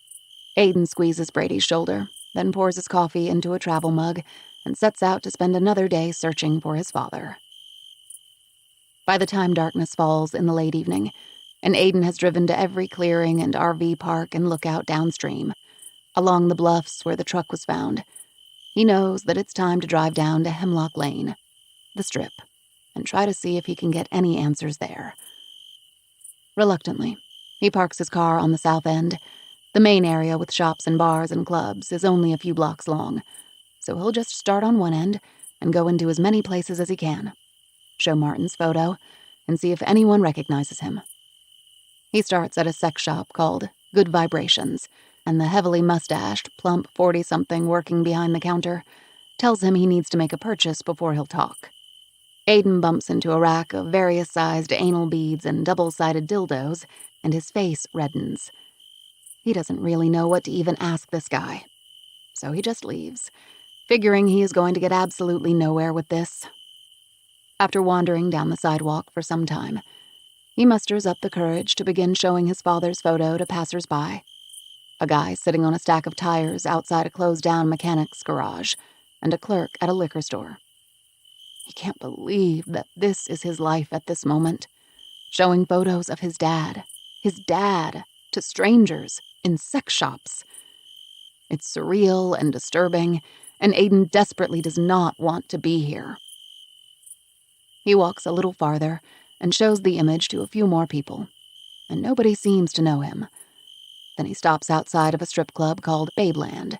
Aiden squeezes Brady's shoulder, then pours his coffee into a travel mug and sets out to spend another day searching for his father. By the time darkness falls in the late evening, and Aiden has driven to every clearing and RV park and lookout downstream, along the bluffs where the truck was found, he knows that it's time to drive down to Hemlock Lane, the Strip, and try to see if he can get any answers there. Reluctantly, he parks his car on the south end. The main area with shops and bars and clubs is only a few blocks long, so he'll just start on one end and go into as many places as he can, show Martin's photo, and see if anyone recognizes him. He starts at a sex shop called Good Vibrations, and the heavily mustached, plump 40-something working behind the counter tells him he needs to make a purchase before he'll talk. Aiden bumps into a rack of various-sized anal beads and double-sided dildos, and his face reddens. He doesn't really know what to even ask this guy, so he just leaves, figuring he is going to get absolutely nowhere with this. After wandering down the sidewalk for some time, he musters up the courage to begin showing his father's photo to passers-by. A guy sitting on a stack of tires outside a closed-down mechanic's garage, and a clerk at a liquor store. He can't believe that this is his life at this moment, showing photos of his dad, to strangers in sex shops. It's surreal and disturbing, and Aiden desperately does not want to be here. He walks a little farther and shows the image to a few more people, and nobody seems to know him. Then he stops outside of a strip club called Babeland.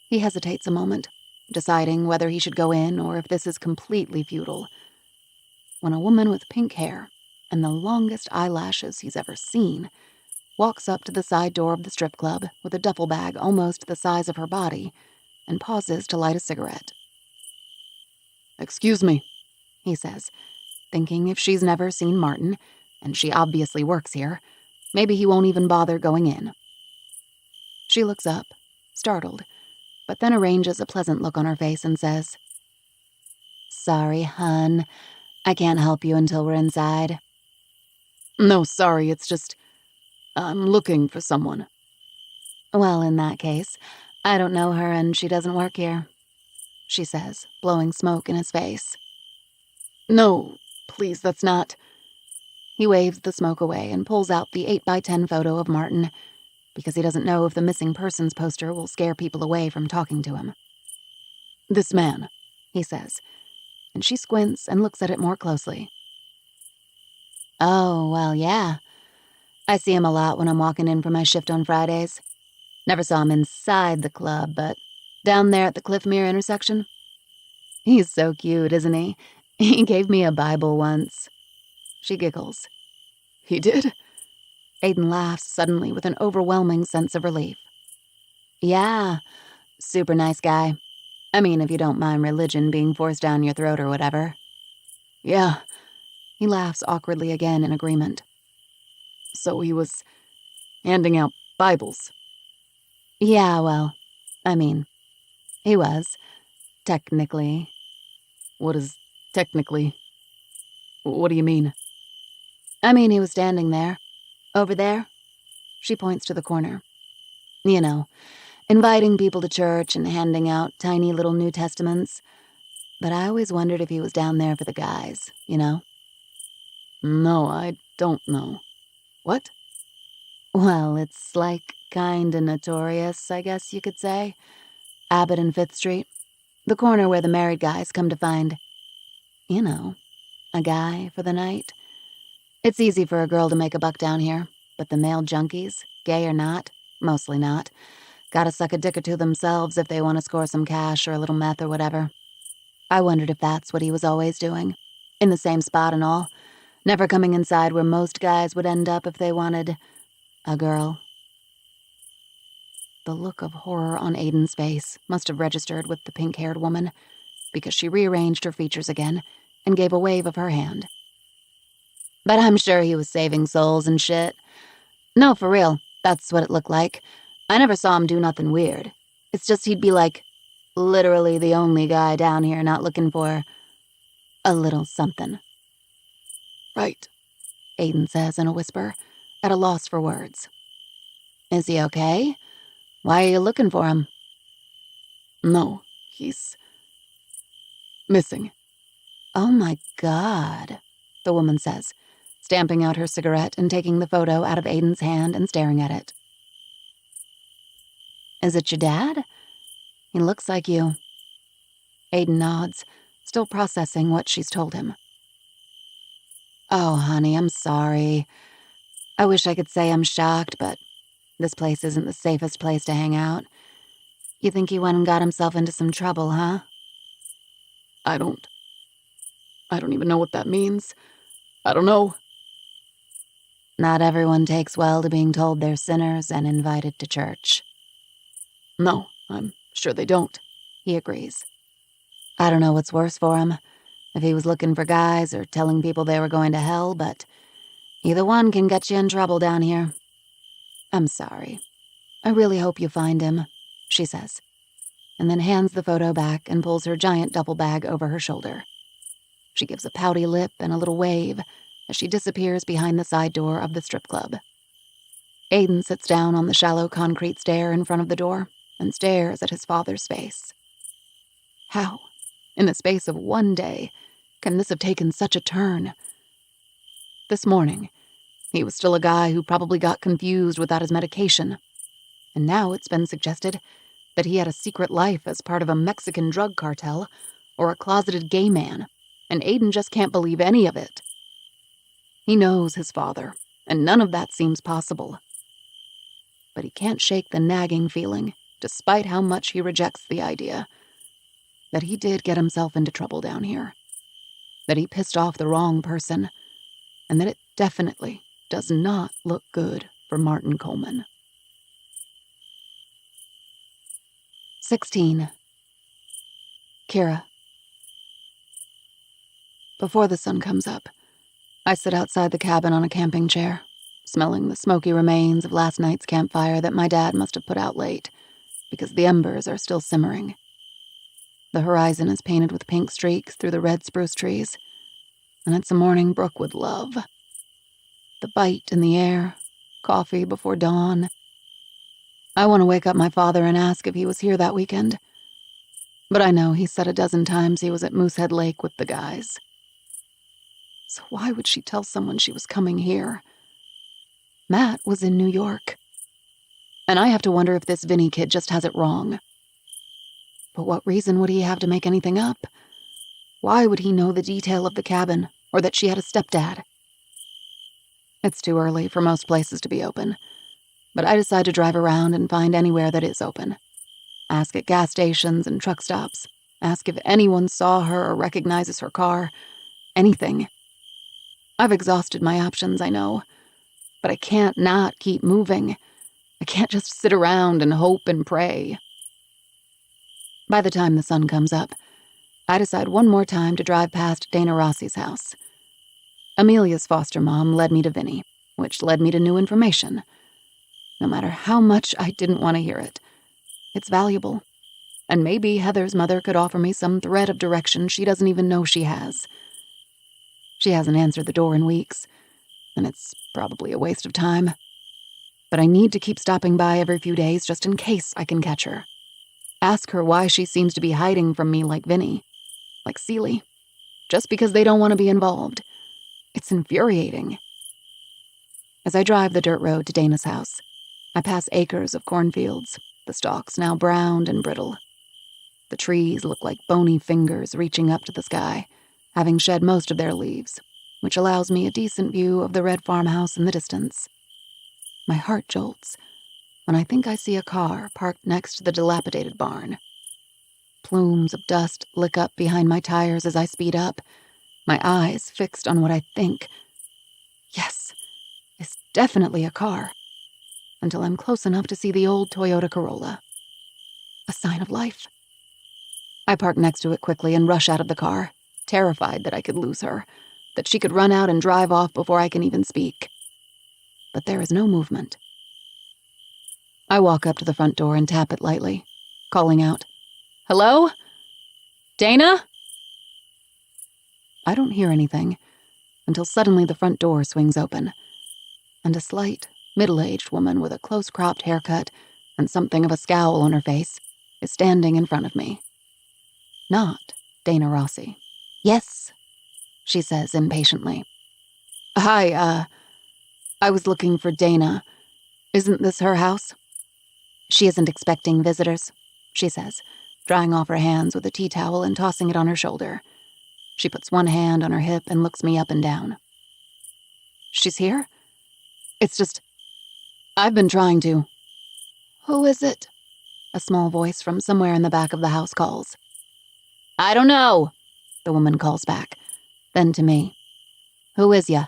He hesitates a moment, deciding whether he should go in or if this is completely futile, when a woman with pink hair and the longest eyelashes he's ever seen walks up to the side door of the strip club with a duffel bag almost the size of her body and pauses to light a cigarette. "Excuse me," he says, thinking if she's never seen Martin, and she obviously works here, maybe he won't even bother going in. She looks up, startled, but then arranges a pleasant look on her face and says, "Sorry, hun. I can't help you until we're inside." "No, sorry, it's just I'm looking for someone." "Well, in that case, I don't know her and she doesn't work here," she says, blowing smoke in his face. "No, please, that's not..." He waves the smoke away and pulls out the 8x10 photo of Martin, because he doesn't know if the missing persons poster will scare people away from talking to him. "This man," he says, and she squints and looks at it more closely. "Oh, well, yeah. I see him a lot when I'm walking in for my shift on Fridays. Never saw him inside the club, but down there at the Cliffmere intersection. He's so cute, isn't he? He gave me a Bible once." She giggles. "He did?" Aiden laughs suddenly with an overwhelming sense of relief. "Yeah, super nice guy. I mean, if you don't mind religion being forced down your throat or whatever." "Yeah." He laughs awkwardly again in agreement. "So he was handing out Bibles." "Yeah, well, I mean, he was, technically." "What is technically? What do you mean?" "I mean, he was standing there. Over there." She points to the corner. "You know, inviting people to church and handing out tiny little New Testaments. But I always wondered if he was down there for the guys, you know?" "No, I don't know. What?" "Well, it's like kinda notorious, I guess you could say. Abbott and 5th Street. The corner where the married guys come to find, you know, a guy for the night. It's easy for a girl to make a buck down here, but the male junkies, gay or not, mostly not, gotta suck a dick or two themselves if they want to score some cash or a little meth or whatever. I wondered if that's what he was always doing. In the same spot and all. Never coming inside where most guys would end up if they wanted a girl." The look of horror on Aiden's face must have registered with the pink-haired woman, because she rearranged her features again and gave a wave of her hand. "But I'm sure he was saving souls and shit. No, for real, that's what it looked like. I never saw him do nothing weird. It's just he'd be like, literally the only guy down here not looking for a little something." "Right," Aiden says in a whisper, at a loss for words. "Is he okay? Why are you looking for him?" "No, he's missing." "Oh my God," the woman says, stamping out her cigarette and taking the photo out of Aiden's hand and staring at it. "Is it your dad? He looks like you." Aiden nods, still processing what she's told him. "Oh, honey, I'm sorry. I wish I could say I'm shocked, but this place isn't the safest place to hang out. You think he went and got himself into some trouble, huh?" I don't even know what that means. I don't know." "Not everyone takes well to being told they're sinners and invited to church." "No, I'm sure they don't." He agrees. "I don't know what's worse for him, if he was looking for guys or telling people they were going to hell, but either one can get you in trouble down here. I'm sorry. I really hope you find him," she says, and then hands the photo back and pulls her giant duffel bag over her shoulder. She gives a pouty lip and a little wave as she disappears behind the side door of the strip club. Aiden sits down on the shallow concrete stair in front of the door and stares at his father's face. How, in the space of one day, can this have taken such a turn? This morning, he was still a guy who probably got confused without his medication, and now it's been suggested that he had a secret life as part of a Mexican drug cartel or a closeted gay man, and Aiden just can't believe any of it. He knows his father, and none of that seems possible. but he can't shake the nagging feeling, despite how much he rejects the idea, that he did get himself into trouble down here, that he pissed off the wrong person, and that it definitely does not look good for Martin Coleman. 16. Kira. Before the sun comes up, I sit outside the cabin on a camping chair, smelling the smoky remains of last night's campfire that my dad must have put out late, because the embers are still simmering. The horizon is painted with pink streaks through the red spruce trees, and it's a morning Brooke would love. The bite in the air, coffee before dawn. I want to wake up my father and ask if he was here that weekend, but I know he said a dozen times he was at Moosehead Lake with the guys. So why would she tell someone she was coming here? Matt was in New York, and I have to wonder if this Vinny kid just has it wrong. But what reason would he have to make anything up? Why would he know the detail of the cabin, or that she had a stepdad? It's too early for most places to be open, but I decide to drive around and find anywhere that is open. Ask at gas stations and truck stops. Ask if anyone saw her or recognizes her car. Anything. I've exhausted my options, I know, but I can't not keep moving. I can't just sit around and hope and pray. By the time the sun comes up, I decide one more time to drive past Dana Rossi's house. Amelia's foster mom led me to Vinny, which led me to new information. No matter how much I didn't want to hear it, it's valuable. And maybe Heather's mother could offer me some thread of direction she doesn't even know she has. She hasn't answered the door in weeks, and it's probably a waste of time. But I need to keep stopping by every few days just in case I can catch her. Ask her why she seems to be hiding from me like Vinny, like Seeley, just because they don't want to be involved. It's infuriating. As I drive the dirt road to Dana's house, I pass acres of cornfields, the stalks now browned and brittle. The trees look like bony fingers reaching up to the sky, having shed most of their leaves, which allows me a decent view of the red farmhouse in the distance. My heart jolts when I think I see a car parked next to the dilapidated barn. Plumes of dust lick up behind my tires as I speed up, my eyes fixed on what I think, yes, is definitely a car, until I'm close enough to see the old Toyota Corolla. A sign of life. I park next to it quickly and rush out of the car, terrified that I could lose her, that she could run out and drive off before I can even speak. But there is no movement. I walk up to the front door and tap it lightly, calling out, "Hello? Dana?" I don't hear anything until suddenly the front door swings open, and a slight, middle-aged woman with a close-cropped haircut and something of a scowl on her face is standing in front of me. Not Dana Rossi. "Yes," she says impatiently. "Hi, I was looking for Dana. Isn't this her house?" "She isn't expecting visitors," she says, drying off her hands with a tea towel and tossing it on her shoulder. She puts one hand on her hip and looks me up and down. "She's here? It's just, I've been trying to." "Who is it?" a small voice from somewhere in the back of the house calls. "I don't know," the woman calls back. Then to me, "Who is ya?"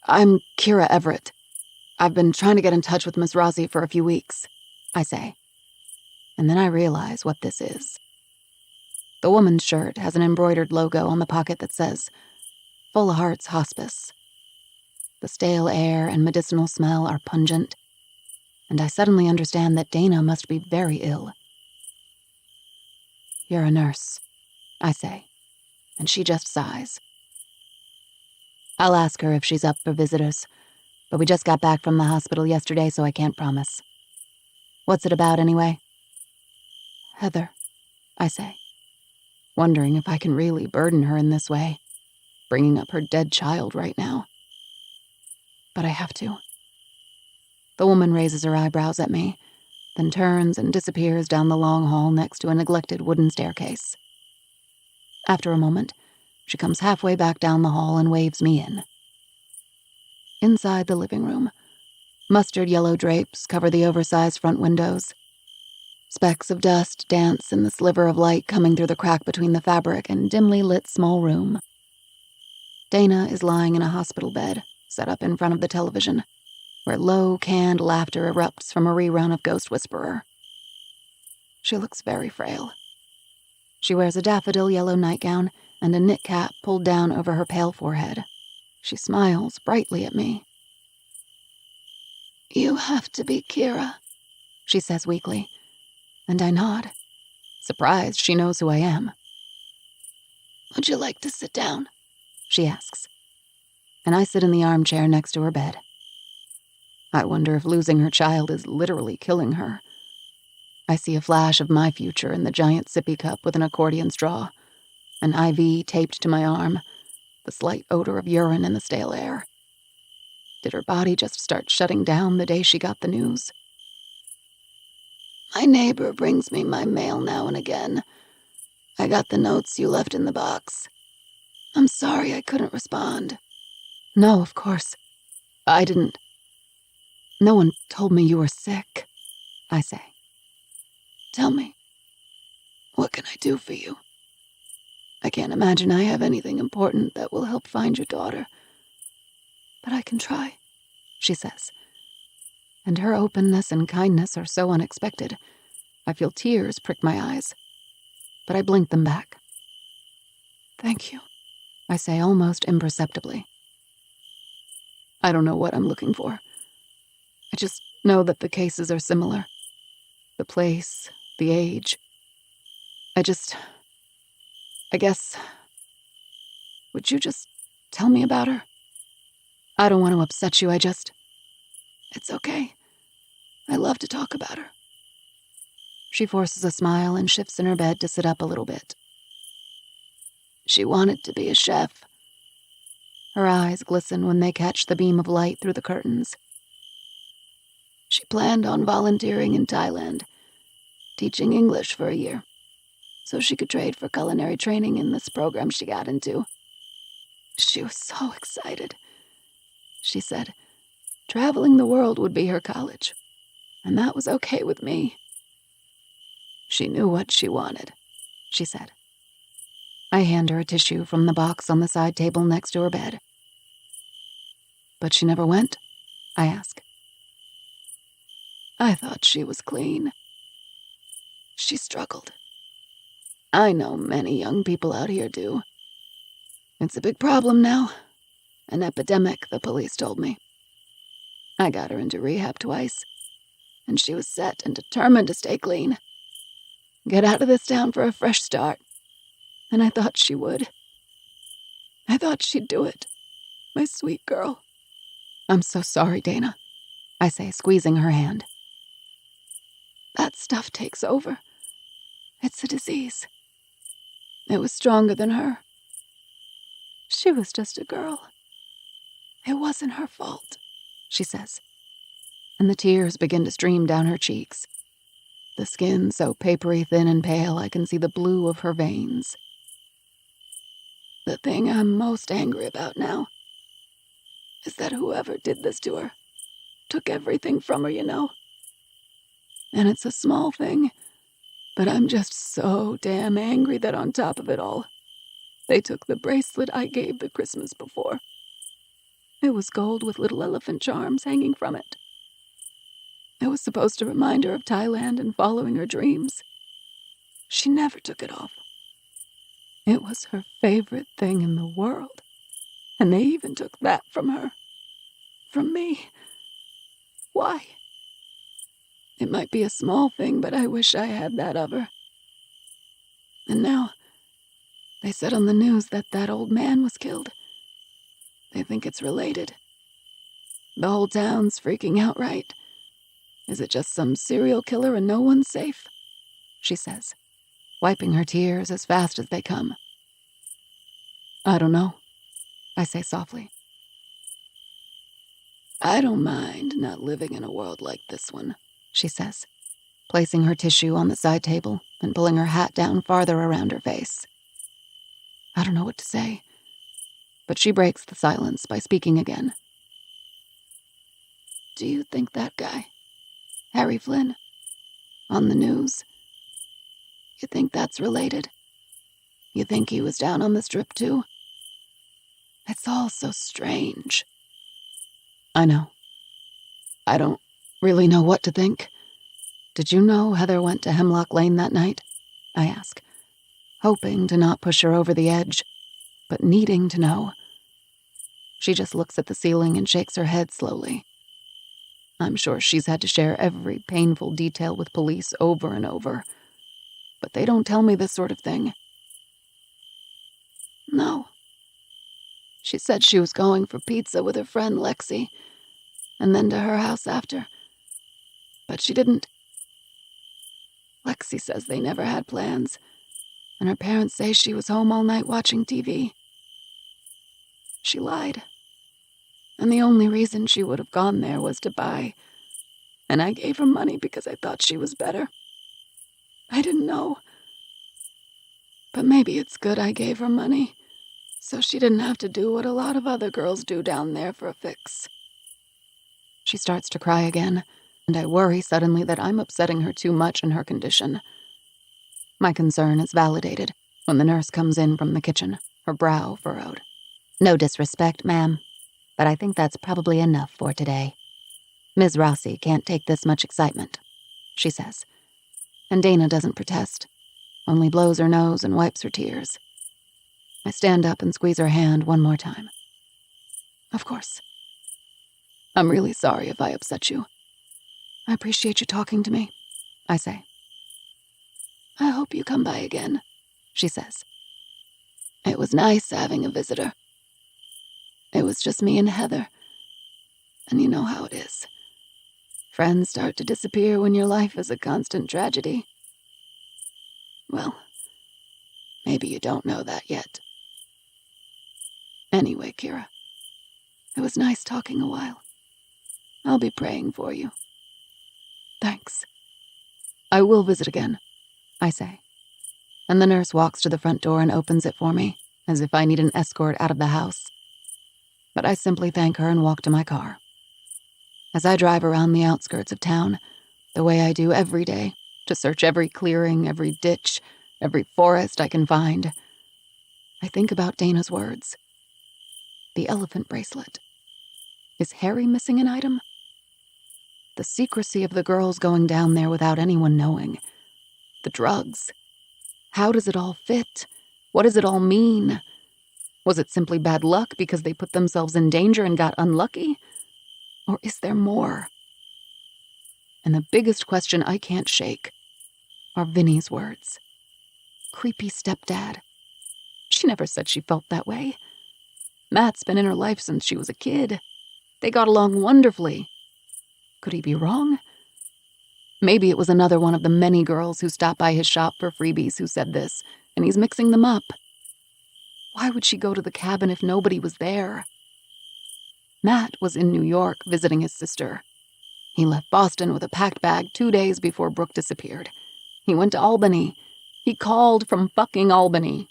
"I'm Kira Everett. I've been trying to get in touch with Miss Rossi for a few weeks," I say. And then I realize what this is. The woman's shirt has an embroidered logo on the pocket that says, "Full Hearts Hospice." The stale air and medicinal smell are pungent, and I suddenly understand that Dana must be very ill. "You're a nurse," I say, and she just sighs. I'll ask her if she's up for visitors, but we just got back from the hospital yesterday, so I can't promise. "What's it about, anyway?" "Heather," I say, wondering if I can really burden her in this way, bringing up her dead child right now. But I have to. The woman raises her eyebrows at me, then turns and disappears down the long hall next to a neglected wooden staircase. After a moment, she comes halfway back down the hall and waves me in. Inside the living room, Mustard yellow drapes cover the oversized front windows. Specks of dust dance in the sliver of light coming through the crack between the fabric and dimly lit small room. Dana is lying in a hospital bed, set up in front of the television, where low, canned laughter erupts from a rerun of Ghost Whisperer. She looks very frail. She wears a daffodil yellow nightgown and a knit cap pulled down over her pale forehead. She smiles brightly at me. "You have to be Kira," she says weakly, and I nod, surprised she knows who I am. "Would you like to sit down?" she asks, and I sit in the armchair next to her bed. I wonder if losing her child is literally killing her. I see a flash of my future in the giant sippy cup with an accordion straw, an IV taped to my arm, the slight odor of urine in the stale air. Did her body just start shutting down the day she got the news? "My neighbor brings me my mail now and again. I got the notes you left in the box. I'm sorry I couldn't respond." "No, of course. I didn't. No one told me you were sick," I say. "Tell me, what can I do for you? I can't imagine I have anything important that will help find your daughter. But I can try," she says. And her openness and kindness are so unexpected. I feel tears prick my eyes, but I blink them back. "Thank you," I say almost imperceptibly. I don't know what I'm looking for. I just know that the cases are similar. The place, the age. I guess, would you just tell me about her? I don't want to upset you, It's okay. I love to talk about her." She forces a smile and shifts in her bed to sit up a little bit. "She wanted to be a chef." Her eyes glisten when they catch the beam of light through the curtains. "She planned on volunteering in Thailand, teaching English for a year, so she could trade for culinary training in this program she got into. She was so excited. She said traveling the world would be her college, and that was okay with me. She knew what she wanted," she said. I hand her a tissue from the box on the side table next to her bed. "But she never went?" I ask. "I thought she was clean. She struggled. I know many young people out here do. It's a big problem now. An epidemic, the police told me. I got her into rehab twice, and she was set and determined to stay clean. Get out of this town for a fresh start. And I thought she would. I thought she'd do it. My sweet girl." "I'm so sorry, Dana," I say, squeezing her hand. "That stuff takes over. It's a disease. It was stronger than her. She was just a girl. It wasn't her fault," she says, and the tears begin to stream down her cheeks. The skin so papery thin and pale I can see the blue of her veins. "The thing I'm most angry about now is that whoever did this to her took everything from her, you know. And it's a small thing, but I'm just so damn angry that on top of it all, they took the bracelet I gave the Christmas before. It was gold with little elephant charms hanging from it. It was supposed to remind her of Thailand and following her dreams. She never took it off. It was her favorite thing in the world, and they even took that from her. From me. Why? It might be a small thing, but I wish I had that of her. And now, they said on the news that old man was killed. They think it's related. The whole town's freaking out, right? Is it just some serial killer and no one's safe?" she says, wiping her tears as fast as they come. "I don't know," I say softly. "I don't mind not living in a world like this one," she says, placing her tissue on the side table and pulling her hat down farther around her face. I don't know what to say, but she breaks the silence by speaking again. Do you think that guy, Harry Flynn, on the news, you think that's related? You think he was down on the strip too? It's all so strange. I know. I don't really know what to think. Did you know Heather went to Hemlock Lane that night? I ask, hoping to not push her over the edge, but needing to know. She just looks at the ceiling and shakes her head slowly. I'm sure she's had to share every painful detail with police over and over, but they don't tell me this sort of thing. No. She said she was going for pizza with her friend Lexi, and then to her house after. But she didn't. Lexi says they never had plans, and her parents say she was home all night watching TV. She lied. And the only reason she would have gone there was to buy, and I gave her money because I thought she was better. I didn't know. But maybe it's good I gave her money, so she didn't have to do what a lot of other girls do down there for a fix. She starts to cry again, and I worry suddenly that I'm upsetting her too much in her condition. My concern is validated when the nurse comes in from the kitchen, her brow furrowed. No disrespect, ma'am, but I think that's probably enough for today. Ms. Rossi can't take this much excitement, she says. And Dana doesn't protest, only blows her nose and wipes her tears. I stand up and squeeze her hand one more time. Of course. I'm really sorry if I upset you. I appreciate you talking to me, I say. I hope you come by again, she says. It was nice having a visitor. It was just me and Heather. And you know how it is. Friends start to disappear when your life is a constant tragedy. Well, maybe you don't know that yet. Anyway, Kira, it was nice talking a while. I'll be praying for you. Thanks. I will visit again, I say. And the nurse walks to the front door and opens it for me, as if I need an escort out of the house. But I simply thank her and walk to my car. As I drive around the outskirts of town, the way I do every day, to search every clearing, every ditch, every forest I can find, I think about Dana's words. The elephant bracelet. Is Harry missing an item? The secrecy of the girls going down there without anyone knowing. The drugs. How does it all fit? What does it all mean? Was it simply bad luck because they put themselves in danger and got unlucky? Or is there more? And the biggest question I can't shake are Vinny's words. Creepy stepdad. She never said she felt that way. Matt's been in her life since she was a kid. They got along wonderfully. Could he be wrong? Maybe it was another one of the many girls who stopped by his shop for freebies who said this, and he's mixing them up. Why would she go to the cabin if nobody was there? Matt was in New York visiting his sister. He left Boston with a packed bag 2 days before Brooke disappeared. He went to Albany. He called from fucking Albany.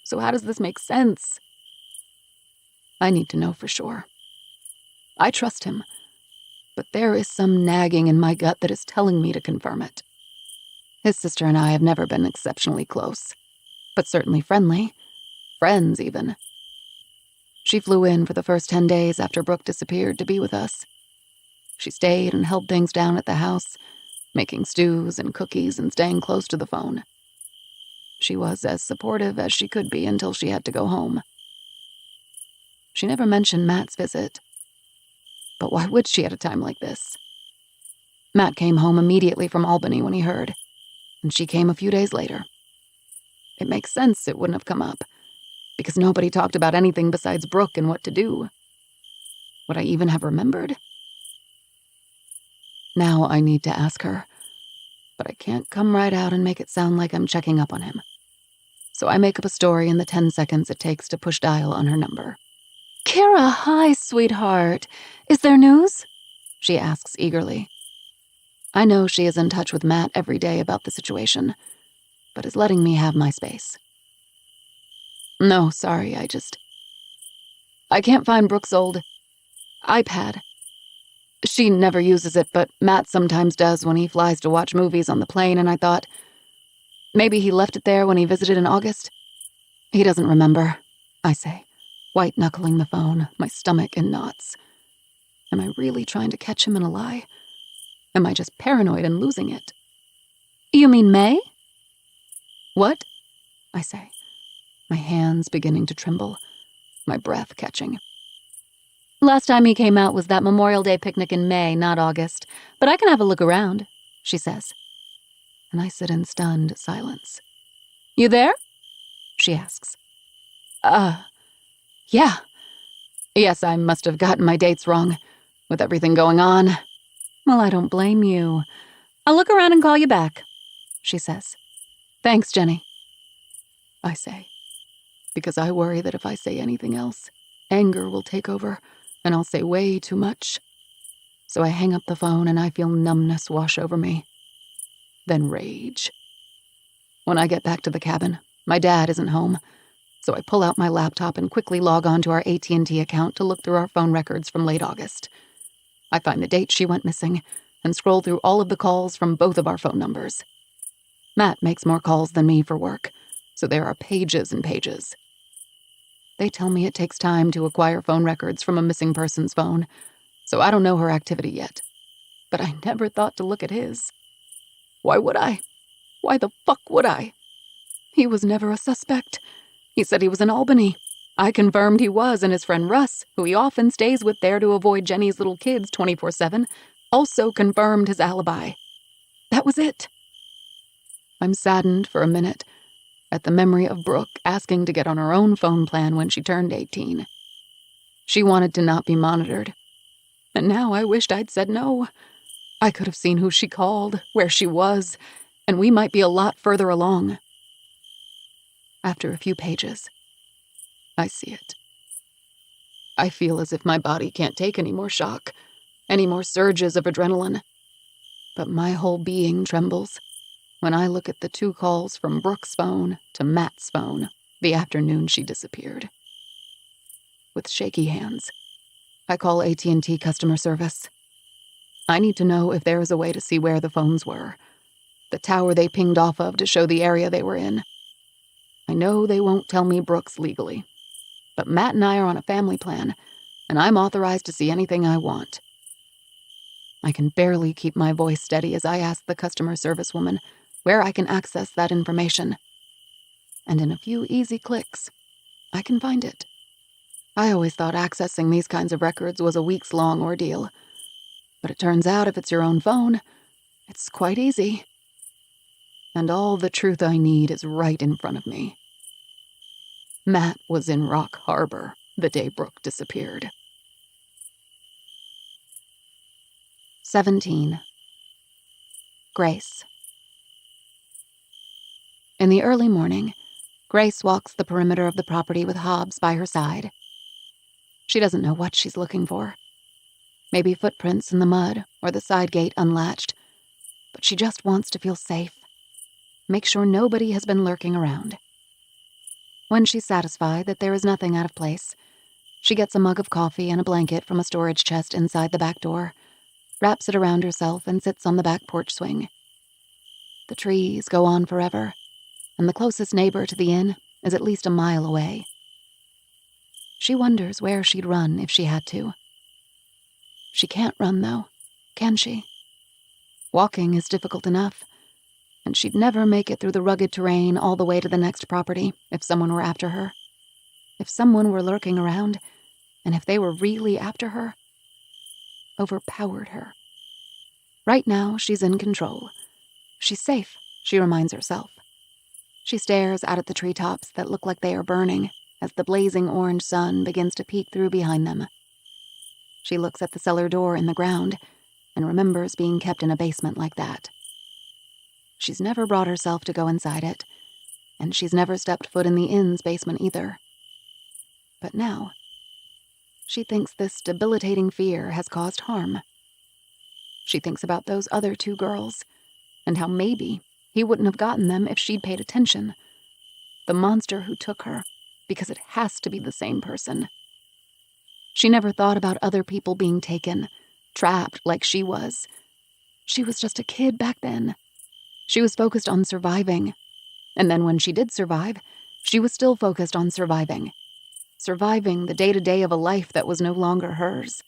So how does this make sense? I need to know for sure. I trust him, but there is some nagging in my gut that is telling me to confirm it. His sister and I have never been exceptionally close, but certainly friendly. Friends, even. She flew in for the first 10 days after Brooke disappeared to be with us. She stayed and held things down at the house, making stews and cookies and staying close to the phone. She was as supportive as she could be until she had to go home. She never mentioned Matt's visit. But why would she at a time like this? Matt came home immediately from Albany when he heard, and she came a few days later. It makes sense it wouldn't have come up, because nobody talked about anything besides Brooke and what to do. Would I even have remembered? Now I need to ask her, but I can't come right out and make it sound like I'm checking up on him. So I make up a story in the 10 seconds it takes to push dial on her number. Kira, hi, sweetheart. Is there news? She asks eagerly. I know she is in touch with Matt every day about the situation, but is letting me have my space. No, sorry, I can't find Brooke's old iPad. She never uses it, but Matt sometimes does when he flies to watch movies on the plane, and I thought, maybe he left it there when he visited in August? He doesn't remember, I say, white-knuckling the phone, my stomach in knots. Am I really trying to catch him in a lie? Am I just paranoid and losing it? You mean May? What? I say, my hands beginning to tremble, my breath catching. Last time he came out was that Memorial Day picnic in May, not August. But I can have a look around, she says. And I sit in stunned silence. You there? She asks. Yeah. Yes, I must have gotten my dates wrong, with everything going on. Well, I don't blame you. I'll look around and call you back, she says. Thanks, Jenny, I say, because I worry that if I say anything else, anger will take over, and I'll say way too much. So I hang up the phone and I feel numbness wash over me. Then rage. When I get back to the cabin, my dad isn't home, so I pull out my laptop and quickly log on to our AT&T account to look through our phone records from late August. I find the date she went missing and scroll through all of the calls from both of our phone numbers. Matt makes more calls than me for work, so there are pages and pages. They tell me it takes time to acquire phone records from a missing person's phone, so I don't know her activity yet. But I never thought to look at his. Why would I? Why the fuck would I? He was never a suspect. He said he was in Albany. I confirmed he was, and his friend Russ, who he often stays with there to avoid Jenny's little kids 24/7, also confirmed his alibi. That was it. I'm saddened for a minute at the memory of Brooke asking to get on her own phone plan when she turned 18. She wanted to not be monitored. And now I wished I'd said no. I could have seen who she called, where she was, and we might be a lot further along. After a few pages, I see it. I feel as if my body can't take any more shock, any more surges of adrenaline. But my whole being trembles when I look at the 2 calls from Brooke's phone to Matt's phone the afternoon she disappeared. With shaky hands, I call AT&T customer service. I need to know if there is a way to see where the phones were, the tower they pinged off of to show the area they were in. I know they won't tell me Brooks legally, but Matt and I are on a family plan, and I'm authorized to see anything I want. I can barely keep my voice steady as I ask the customer service woman where I can access that information. And in a few easy clicks, I can find it. I always thought accessing these kinds of records was a weeks-long ordeal. But it turns out if it's your own phone, it's quite easy. And all the truth I need is right in front of me. Matt was in Rock Harbor the day Brooke disappeared. 17. Grace. In the early morning, Grace walks the perimeter of the property with Hobbs by her side. She doesn't know what she's looking for. Maybe footprints in the mud or the side gate unlatched, but she just wants to feel safe. Make sure nobody has been lurking around. When she's satisfied that there is nothing out of place, she gets a mug of coffee and a blanket from a storage chest inside the back door, wraps it around herself, and sits on the back porch swing. The trees go on forever, and the closest neighbor to the inn is at least a mile away. She wonders where she'd run if she had to. She can't run, though, can she? Walking is difficult enough, and she'd never make it through the rugged terrain all the way to the next property if someone were after her. If someone were lurking around, and if they were really after her, overpowered her. Right now, she's in control. She's safe, she reminds herself. She stares out at the treetops that look like they are burning as the blazing orange sun begins to peek through behind them. She looks at the cellar door in the ground and remembers being kept in a basement like that. She's never brought herself to go inside it, and she's never stepped foot in the inn's basement either. But now, she thinks this debilitating fear has caused harm. She thinks about those other 2 girls, and how maybe he wouldn't have gotten them if she'd paid attention. The monster who took her, because it has to be the same person. She never thought about other people being taken, trapped like she was. She was just a kid back then. She was focused on surviving. And then when she did survive, she was still focused on surviving. Surviving the day-to-day of a life that was no longer hers.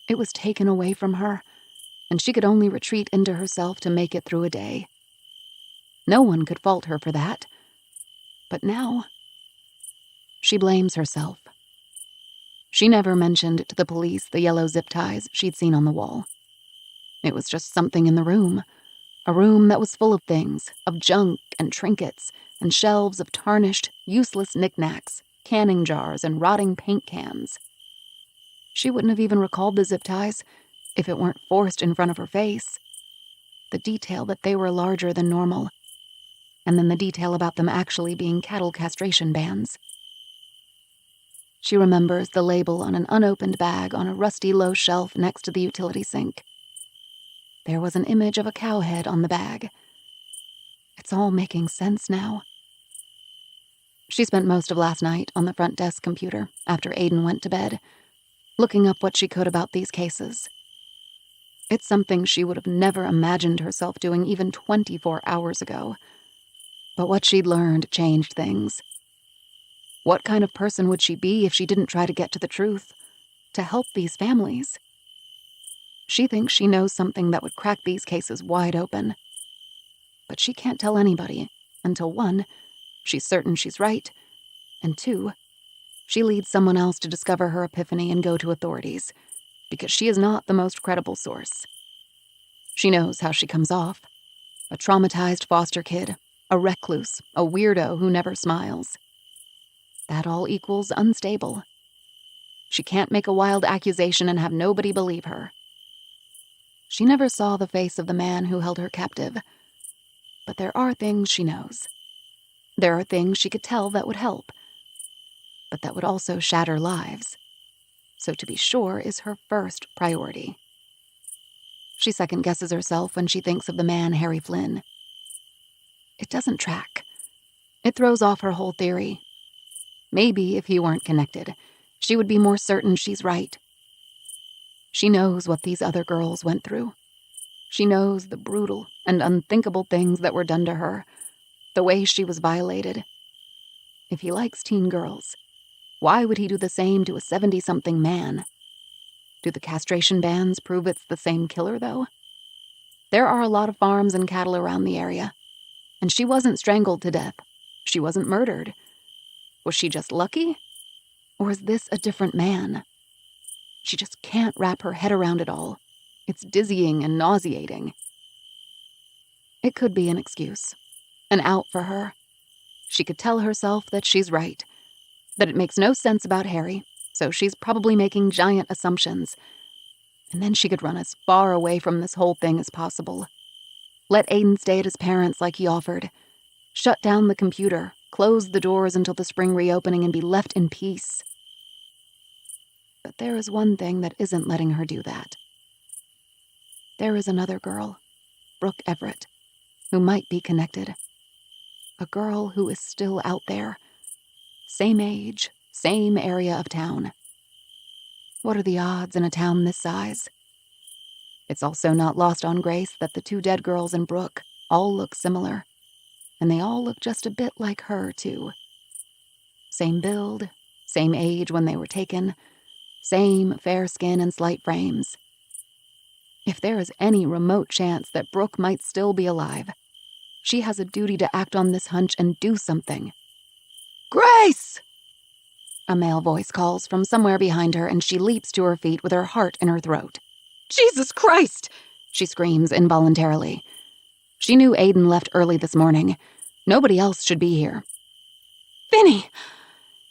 It was taken away from her, and she could only retreat into herself to make it through a day. No one could fault her for that. But now, she blames herself. She never mentioned to the police the yellow zip ties she'd seen on the wall. It was just something in the room. A room that was full of things, of junk and trinkets, and shelves of tarnished, useless knickknacks, canning jars, and rotting paint cans. She wouldn't have even recalled the zip ties if it weren't forced in front of her face. The detail that they were larger than normal, and then the detail about them actually being cattle castration bands. She remembers the label on an unopened bag on a rusty low shelf next to the utility sink. There was an image of a cow head on the bag. It's all making sense now. She spent most of last night on the front desk computer after Aiden went to bed, looking up what she could about these cases. It's something she would have never imagined herself doing even 24 hours ago. But what she'd learned changed things. What kind of person would she be if she didn't try to get to the truth, to help these families? She thinks she knows something that would crack these cases wide open. But she can't tell anybody until 1, she's certain she's right, and 2, she leads someone else to discover her epiphany and go to authorities, because she is not the most credible source. She knows how she comes off. A traumatized foster kid, a recluse, a weirdo who never smiles. That all equals unstable. She can't make a wild accusation and have nobody believe her. She never saw the face of the man who held her captive. But there are things she knows. There are things she could tell that would help. But that would also shatter lives. So to be sure is her first priority. She second-guesses herself when she thinks of the man Harry Flynn. It doesn't track. It throws off her whole theory. Maybe if he weren't connected, she would be more certain she's right. She knows what these other girls went through. She knows the brutal and unthinkable things that were done to her, the way she was violated. If he likes teen girls, why would he do the same to a 70-something man? Do the castration bans prove it's the same killer, though? There are a lot of farms and cattle around the area, and she wasn't strangled to death. She wasn't murdered. Was she just lucky? Or is this a different man? She just can't wrap her head around it all. It's dizzying and nauseating. It could be an excuse, an out for her. She could tell herself that she's right, that it makes no sense about Harry, so she's probably making giant assumptions. And then she could run as far away from this whole thing as possible. Let Aiden stay at his parents' like he offered. Shut down the computer, close the doors until the spring reopening, and be left in peace. But there is one thing that isn't letting her do that. There is another girl, Brooke Everett, who might be connected. A girl who is still out there. Same age, same area of town. What are the odds in a town this size? It's also not lost on Grace that the 2 dead girls in Brooke all look similar. And they all look just a bit like her, too. Same build, same age when they were taken, same fair skin and slight frames. If there is any remote chance that Brooke might still be alive, she has a duty to act on this hunch and do something. "Grace!" A male voice calls from somewhere behind her, and she leaps to her feet with her heart in her throat. "Jesus Christ!" she screams involuntarily. She knew Aiden left early this morning. Nobody else should be here. "Vinny,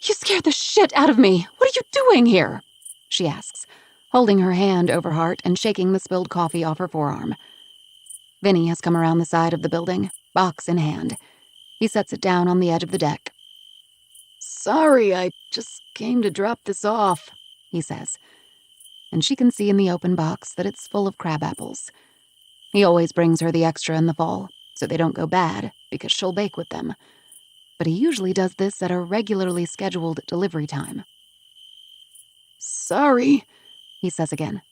you scared the shit out of me. What are you doing here?" she asks, holding her hand over heart and shaking the spilled coffee off her forearm. Vinny has come around the side of the building, box in hand. He sets it down on the edge of the deck. "Sorry, I just came to drop this off," he says. And she can see in the open box that it's full of crab apples. He always brings her the extra in the fall, so they don't go bad, because she'll bake with them. But he usually does this at a regularly scheduled delivery time. "Sorry," he says again.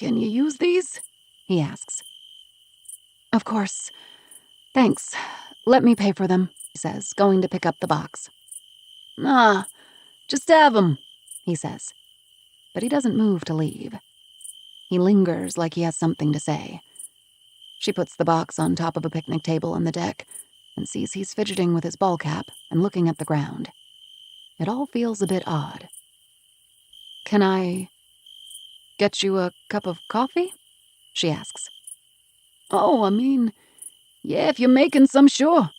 Can you use these? He asks. Of course. Thanks. Let me pay for them, he says, going to pick up the box. Nah, just have 'em, he says. But he doesn't move to leave. He lingers like he has something to say. She puts the box on top of a picnic table on the deck and sees he's fidgeting with his ball cap and looking at the ground. It all feels a bit odd. Can I get you a cup of coffee? She asks. Oh, yeah, if you're making some, sure,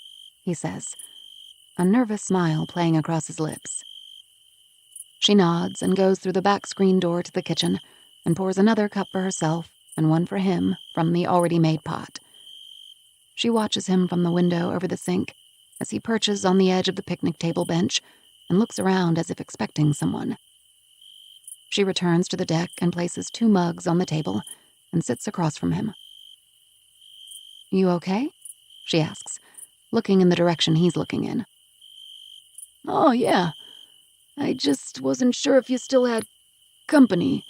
he says, a nervous smile playing across his lips. She nods and goes through the back screen door to the kitchen and pours another cup for herself and one for him from the already made pot. She watches him from the window over the sink as he perches on the edge of the picnic table bench and looks around as if expecting someone. She returns to the deck and places 2 mugs on the table and sits across from him. You okay? She asks, looking in the direction he's looking in. Oh, yeah. I just wasn't sure if you still had company.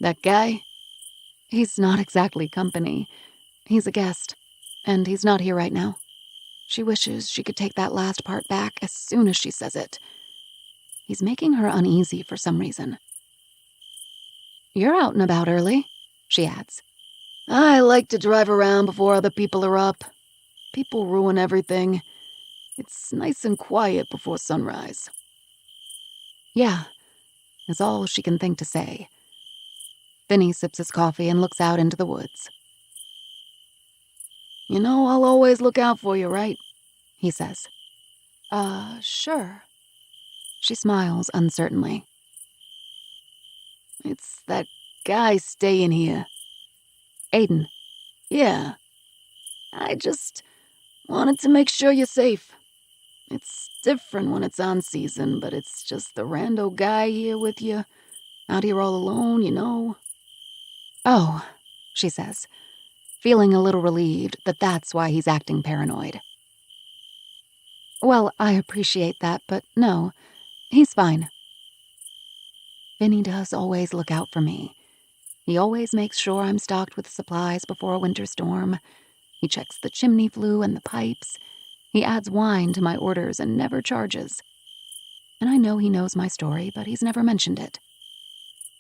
That guy? He's not exactly company. He's a guest, and he's not here right now. She wishes she could take that last part back as soon as she says it. He's making her uneasy for some reason. You're out and about early, she adds. I like to drive around before other people are up. People ruin everything. It's nice and quiet before sunrise. Yeah, is all she can think to say. Then he sips his coffee and looks out into the woods. You know, I'll always look out for you, right? He says. Sure. She smiles uncertainly. It's that guy staying here. Aiden. Yeah. I just wanted to make sure you're safe. It's different when it's on season, but it's just the rando guy here with you. Out here all alone, you know. Oh, she says, feeling a little relieved that that's why he's acting paranoid. Well, I appreciate that, but no, he's fine. Vinny does always look out for me. He always makes sure I'm stocked with supplies before a winter storm. He checks the chimney flue and the pipes. He adds wine to my orders and never charges. And I know he knows my story, but he's never mentioned it.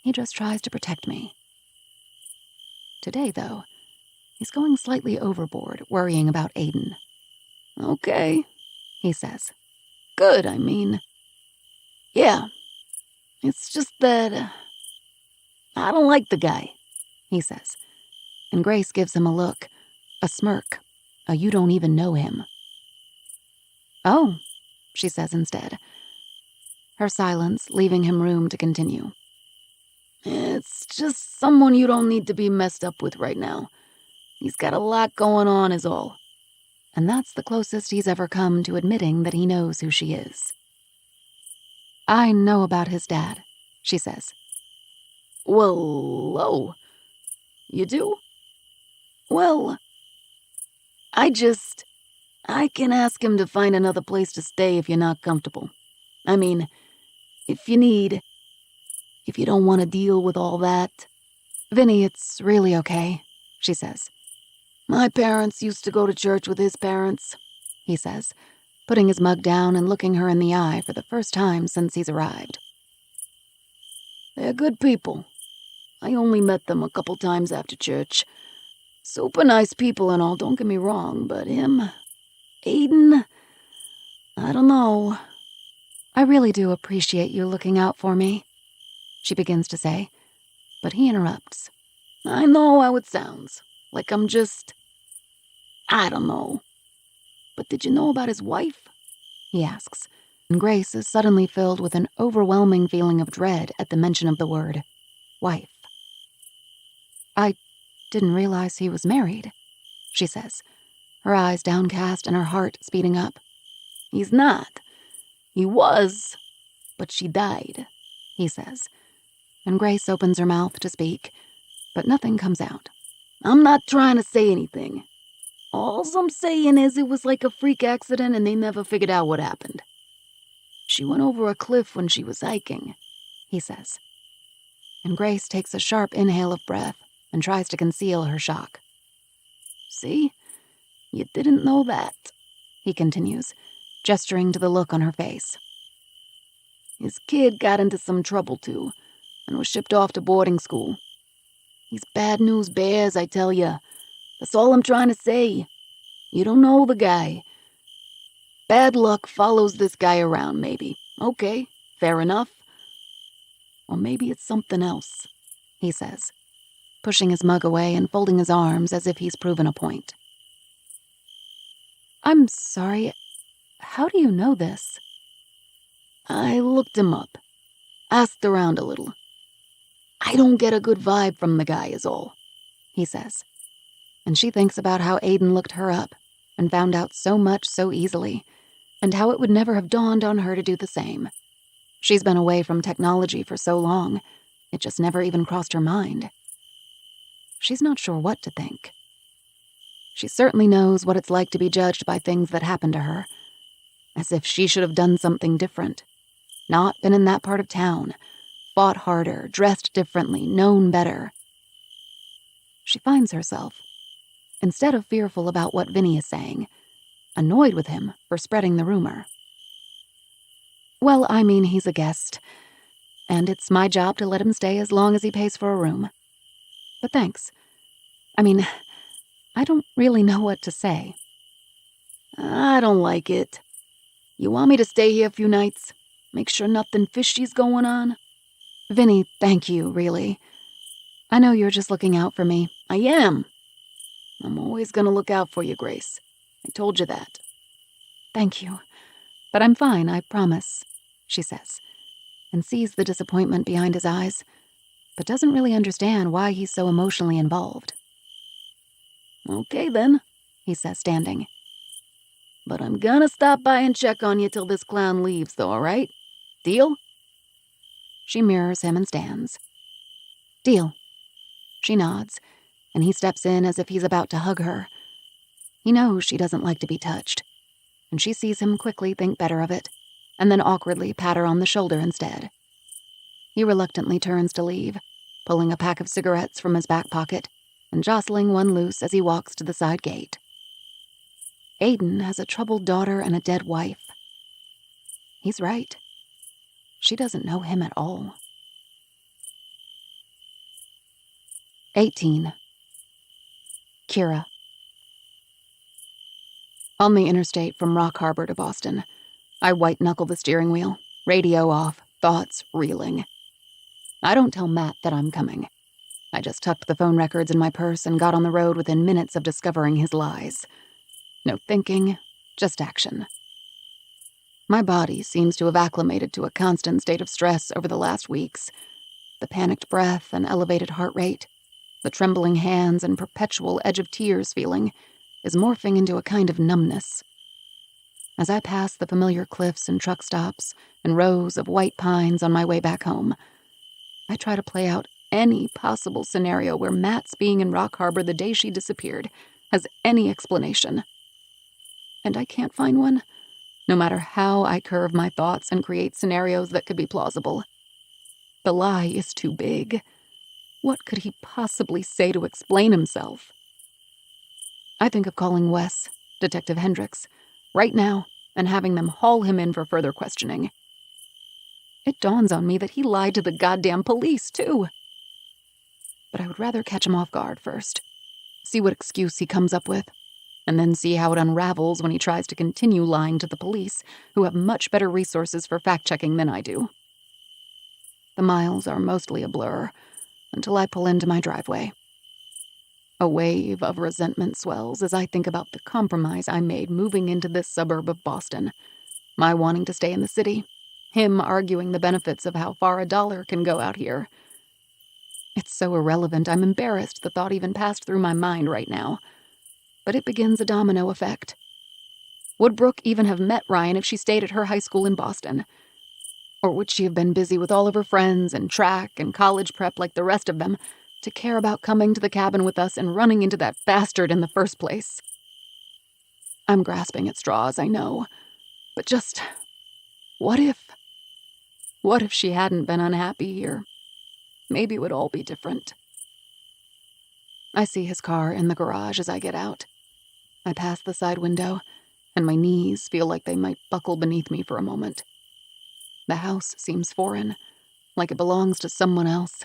He just tries to protect me. Today, though, he's going slightly overboard, worrying about Aiden. Okay, he says. Good, Yeah, it's just that I don't like the guy, he says. And Grace gives him a look, a smirk, a you don't even know him. Oh, she says instead, her silence leaving him room to continue. It's just someone you don't need to be messed up with right now. He's got a lot going on is all. And that's the closest he's ever come to admitting that he knows who she is. I know about his dad, she says. Well, oh, you do? Well, I can ask him to find another place to stay if you're not comfortable. If you don't want to deal with all that. Vinny, it's really okay, she says. My parents used to go to church with his parents, he says, putting his mug down and looking her in the eye for the first time since he's arrived. They're good people. I only met them a couple times after church. Super nice people and all, don't get me wrong, but him, Aiden, I don't know. I really do appreciate you looking out for me, she begins to say, but he interrupts. I know how it sounds, like I'm just, I don't know. But did you know about his wife? He asks, and Grace is suddenly filled with an overwhelming feeling of dread at the mention of the word wife. I didn't realize he was married, she says, her eyes downcast and her heart speeding up. He's not. He was, but she died, he says, and Grace opens her mouth to speak, but nothing comes out. I'm not trying to say anything. All I'm saying is it was like a freak accident and they never figured out what happened. She went over a cliff when she was hiking, he says. And Grace takes a sharp inhale of breath and tries to conceal her shock. "See? You didn't know that," he continues, gesturing to the look on her face. "His kid got into some trouble, too, and was shipped off to boarding school. He's bad news bears, I tell ya. That's all I'm trying to say. You don't know the guy. Bad luck follows this guy around, maybe. Okay, fair enough. Or maybe it's something else," he says, pushing his mug away and folding his arms as if he's proven a point. "I'm sorry, how do you know this?" "I looked him up. Asked around a little. I don't get a good vibe from the guy is all," he says. And she thinks about how Aiden looked her up and found out so much so easily, and how it would never have dawned on her to do the same. She's been away from technology for so long, it just never even crossed her mind. She's not sure what to think. She certainly knows what it's like to be judged by things that happen to her, as if she should have done something different, not been in that part of town, fought harder, dressed differently, known better. She finds herself, instead of fearful about what Vinny is saying, annoyed with him for spreading the rumor. Well, I mean, he's a guest, and it's my job to let him stay as long as he pays for a room. But thanks. I mean, I don't really know what to say. "I don't like it. You want me to stay here a few nights? Make sure nothing fishy's going on?" "Vinny, thank you, really. I know you're just looking out for me." "I am. I'm always gonna look out for you, Grace. I told you that." "Thank you. But I'm fine, I promise," she says, and sees the disappointment behind his eyes, but doesn't really understand why he's so emotionally involved. "Okay, then," he says, standing. "But I'm gonna stop by and check on you till this clown leaves, though, all right? Deal?" She mirrors him and stands. "Deal." She nods, and he steps in as if he's about to hug her. He knows she doesn't like to be touched, and she sees him quickly think better of it, and then awkwardly pat her on the shoulder instead. He reluctantly turns to leave, pulling a pack of cigarettes from his back pocket and jostling one loose as he walks to the side gate. Aiden has a troubled daughter and a dead wife. He's right. She doesn't know him at all. 18. Kira. On the interstate from Rock Harbor to Boston, I white-knuckle the steering wheel, radio off, thoughts reeling. I don't tell Matt that I'm coming. I just tucked the phone records in my purse and got on the road within minutes of discovering his lies. No thinking, just action. My body seems to have acclimated to a constant state of stress over the last weeks. The panicked breath and elevated heart rate, the trembling hands and perpetual edge-of-tears feeling is morphing into a kind of numbness. As I pass the familiar cliffs and truck stops and rows of white pines on my way back home, I try to play out any possible scenario where Matt's being in Rock Harbor the day she disappeared has any explanation. And I can't find one, no matter how I curve my thoughts and create scenarios that could be plausible. The lie is too big. What could he possibly say to explain himself? I think of calling Wes, Detective Hendricks, right now and having them haul him in for further questioning. It dawns on me that he lied to the goddamn police, too. But I would rather catch him off guard first, see what excuse he comes up with, and then see how it unravels when he tries to continue lying to the police, who have much better resources for fact-checking than I do. The miles are mostly a blur, until I pull into my driveway. A wave of resentment swells as I think about the compromise I made moving into this suburb of Boston. My wanting to stay in the city, him arguing the benefits of how far a dollar can go out here. It's so irrelevant, I'm embarrassed the thought even passed through my mind right now. But it begins a domino effect. Would Brooke even have met Ryan if she stayed at her high school in Boston? Or would she have been busy with all of her friends and track and college prep like the rest of them to care about coming to the cabin with us and running into that bastard in the first place? I'm grasping at straws, I know. But just, what if? What if she hadn't been unhappy here? Maybe it would all be different. I see his car in the garage as I get out. I pass the side window, and my knees feel like they might buckle beneath me for a moment. The house seems foreign, like it belongs to someone else,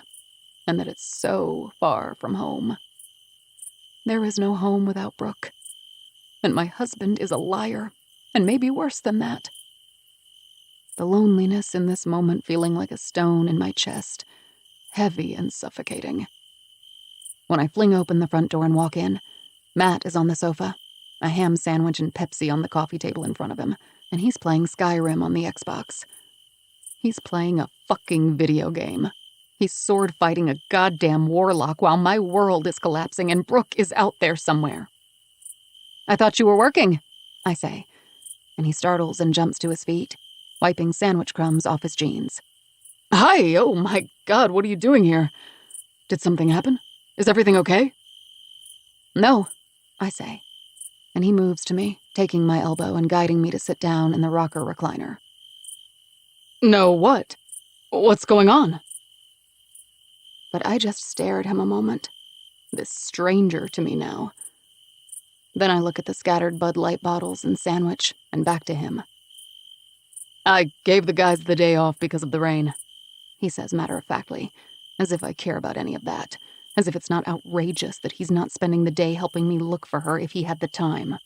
and that it's so far from home. There is no home without Brooke, and my husband is a liar, and maybe worse than that. The loneliness in this moment feeling like a stone in my chest, heavy and suffocating. When I fling open the front door and walk in, Matt is on the sofa, a ham sandwich and Pepsi on the coffee table in front of him, and he's playing Skyrim on the Xbox. He's playing a fucking video game. He's sword fighting a goddamn warlock while my world is collapsing and Brooke is out there somewhere. "I thought you were working," I say, and he startles and jumps to his feet, wiping sandwich crumbs off his jeans. Hi, oh my God, what are you doing here? Did something happen? Is everything okay? "No," I say, and he moves to me, taking my elbow and guiding me to sit down in the rocker recliner. No, what? What's going on? But I just stare at him a moment, this stranger to me now. Then I look at the scattered Bud Light bottles and sandwich, and back to him. "I gave the guys the day off because of the rain," he says matter-of-factly, as if I care about any of that, as if it's not outrageous that he's not spending the day helping me look for her if he had the time.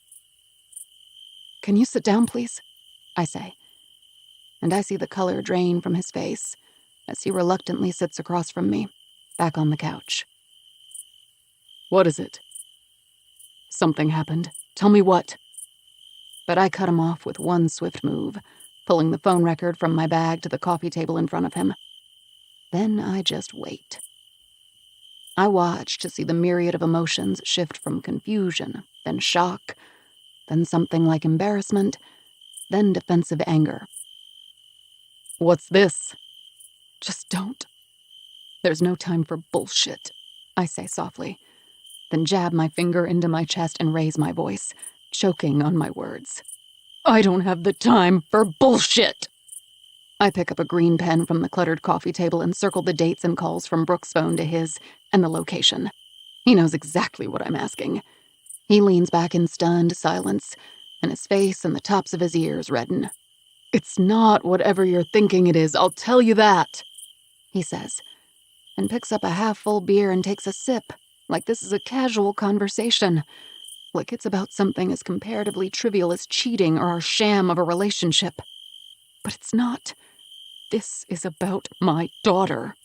"Can you sit down, please?" I say, and I see the color drain from his face as he reluctantly sits across from me, back on the couch. "What is it? Something happened. Tell me what." But I cut him off with one swift move, pulling the phone record from my bag to the coffee table in front of him. Then I just wait. I watch to see the myriad of emotions shift from confusion, then shock, then something like embarrassment, then defensive anger. "What's this?" "Just don't. There's no time for bullshit," I say softly, then jab my finger into my chest and raise my voice, choking on my words. "I don't have the time for bullshit." I pick up a green pen from the cluttered coffee table and circle the dates and calls from Brooke's phone to his, and the location. He knows exactly what I'm asking. He leans back in stunned silence, and his face and the tops of his ears redden. "It's not whatever you're thinking it is, I'll tell you that," he says, and picks up a half-full beer and takes a sip, like this is a casual conversation, like it's about something as comparatively trivial as cheating or our sham of a relationship. But it's not. This is about my daughter.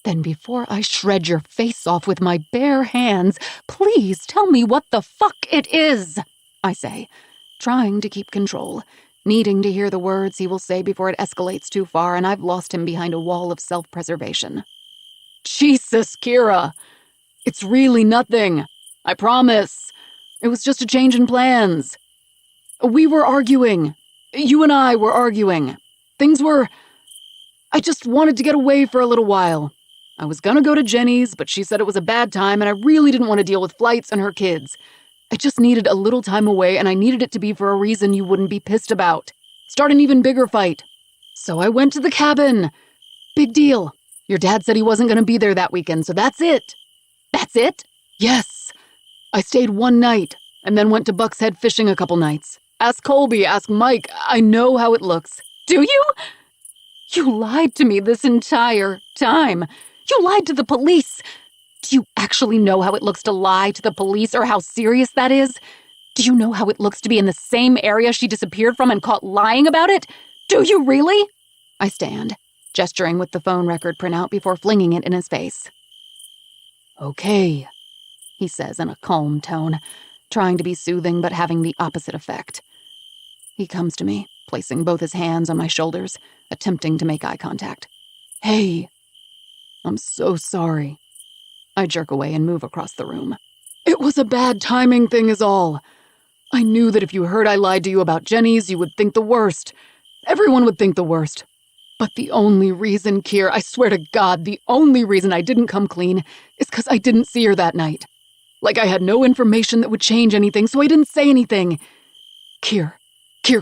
"Then before I shred your face off with my bare hands, please tell me what the fuck it is," I say, trying to keep control, needing to hear the words he will say before it escalates too far and I've lost him behind a wall of self-preservation. "Jesus, Kira. It's really nothing. I promise. It was just a change in plans. We were arguing. You and I were arguing. I just wanted to get away for a little while. I was gonna go to Jenny's, but she said it was a bad time and I really didn't want to deal with flights and her kids. I just needed a little time away and I needed it to be for a reason you wouldn't be pissed about. Start an even bigger fight. So I went to the cabin. Big deal. Your dad said he wasn't gonna be there that weekend, so that's it." "That's it?" "Yes. I stayed one night and then went to Buck's Head fishing a couple nights. Ask Colby, ask Mike. I know how it looks." "Do you? You lied to me this entire time. You lied to the police. Do you actually know how it looks to lie to the police or how serious that is? Do you know how it looks to be in the same area she disappeared from and caught lying about it? Do you really?" I stand, gesturing with the phone record printout before flinging it in his face. "Okay," he says in a calm tone, trying to be soothing but having the opposite effect. He comes to me, placing both his hands on my shoulders, attempting to make eye contact. "Hey, I'm so sorry." I jerk away and move across the room. "It was a bad timing thing is all. I knew that if you heard I lied to you about Jenny's, you would think the worst. Everyone would think the worst. But the only reason, Kier, I swear to God, the only reason I didn't come clean is because I didn't see her that night. Like I had no information that would change anything, so I didn't say anything. Kier,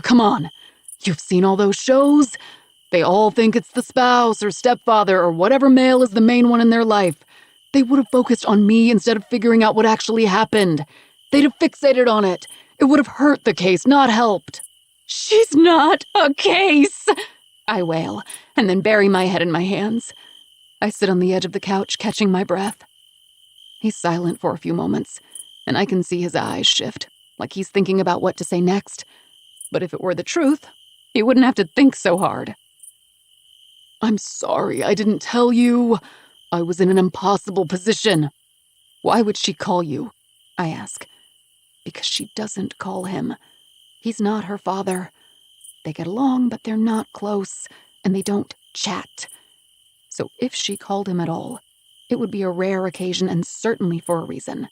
come on. You've seen all those shows? They all think it's the spouse or stepfather or whatever male is the main one in their life. They would have focused on me instead of figuring out what actually happened. They'd have fixated on it. It would have hurt the case, not helped. She's not a case, I wail, and then bury my head in my hands. I sit on the edge of the couch, catching my breath. He's silent for a few moments, and I can see his eyes shift, like he's thinking about what to say next. But if it were the truth, he wouldn't have to think so hard. I'm sorry I didn't tell you. I was in an impossible position. Why would she call you? I ask. Because she doesn't call him. He's not her father. They get along, but they're not close, and they don't chat. So if she called him at all, it would be a rare occasion and certainly for a reason.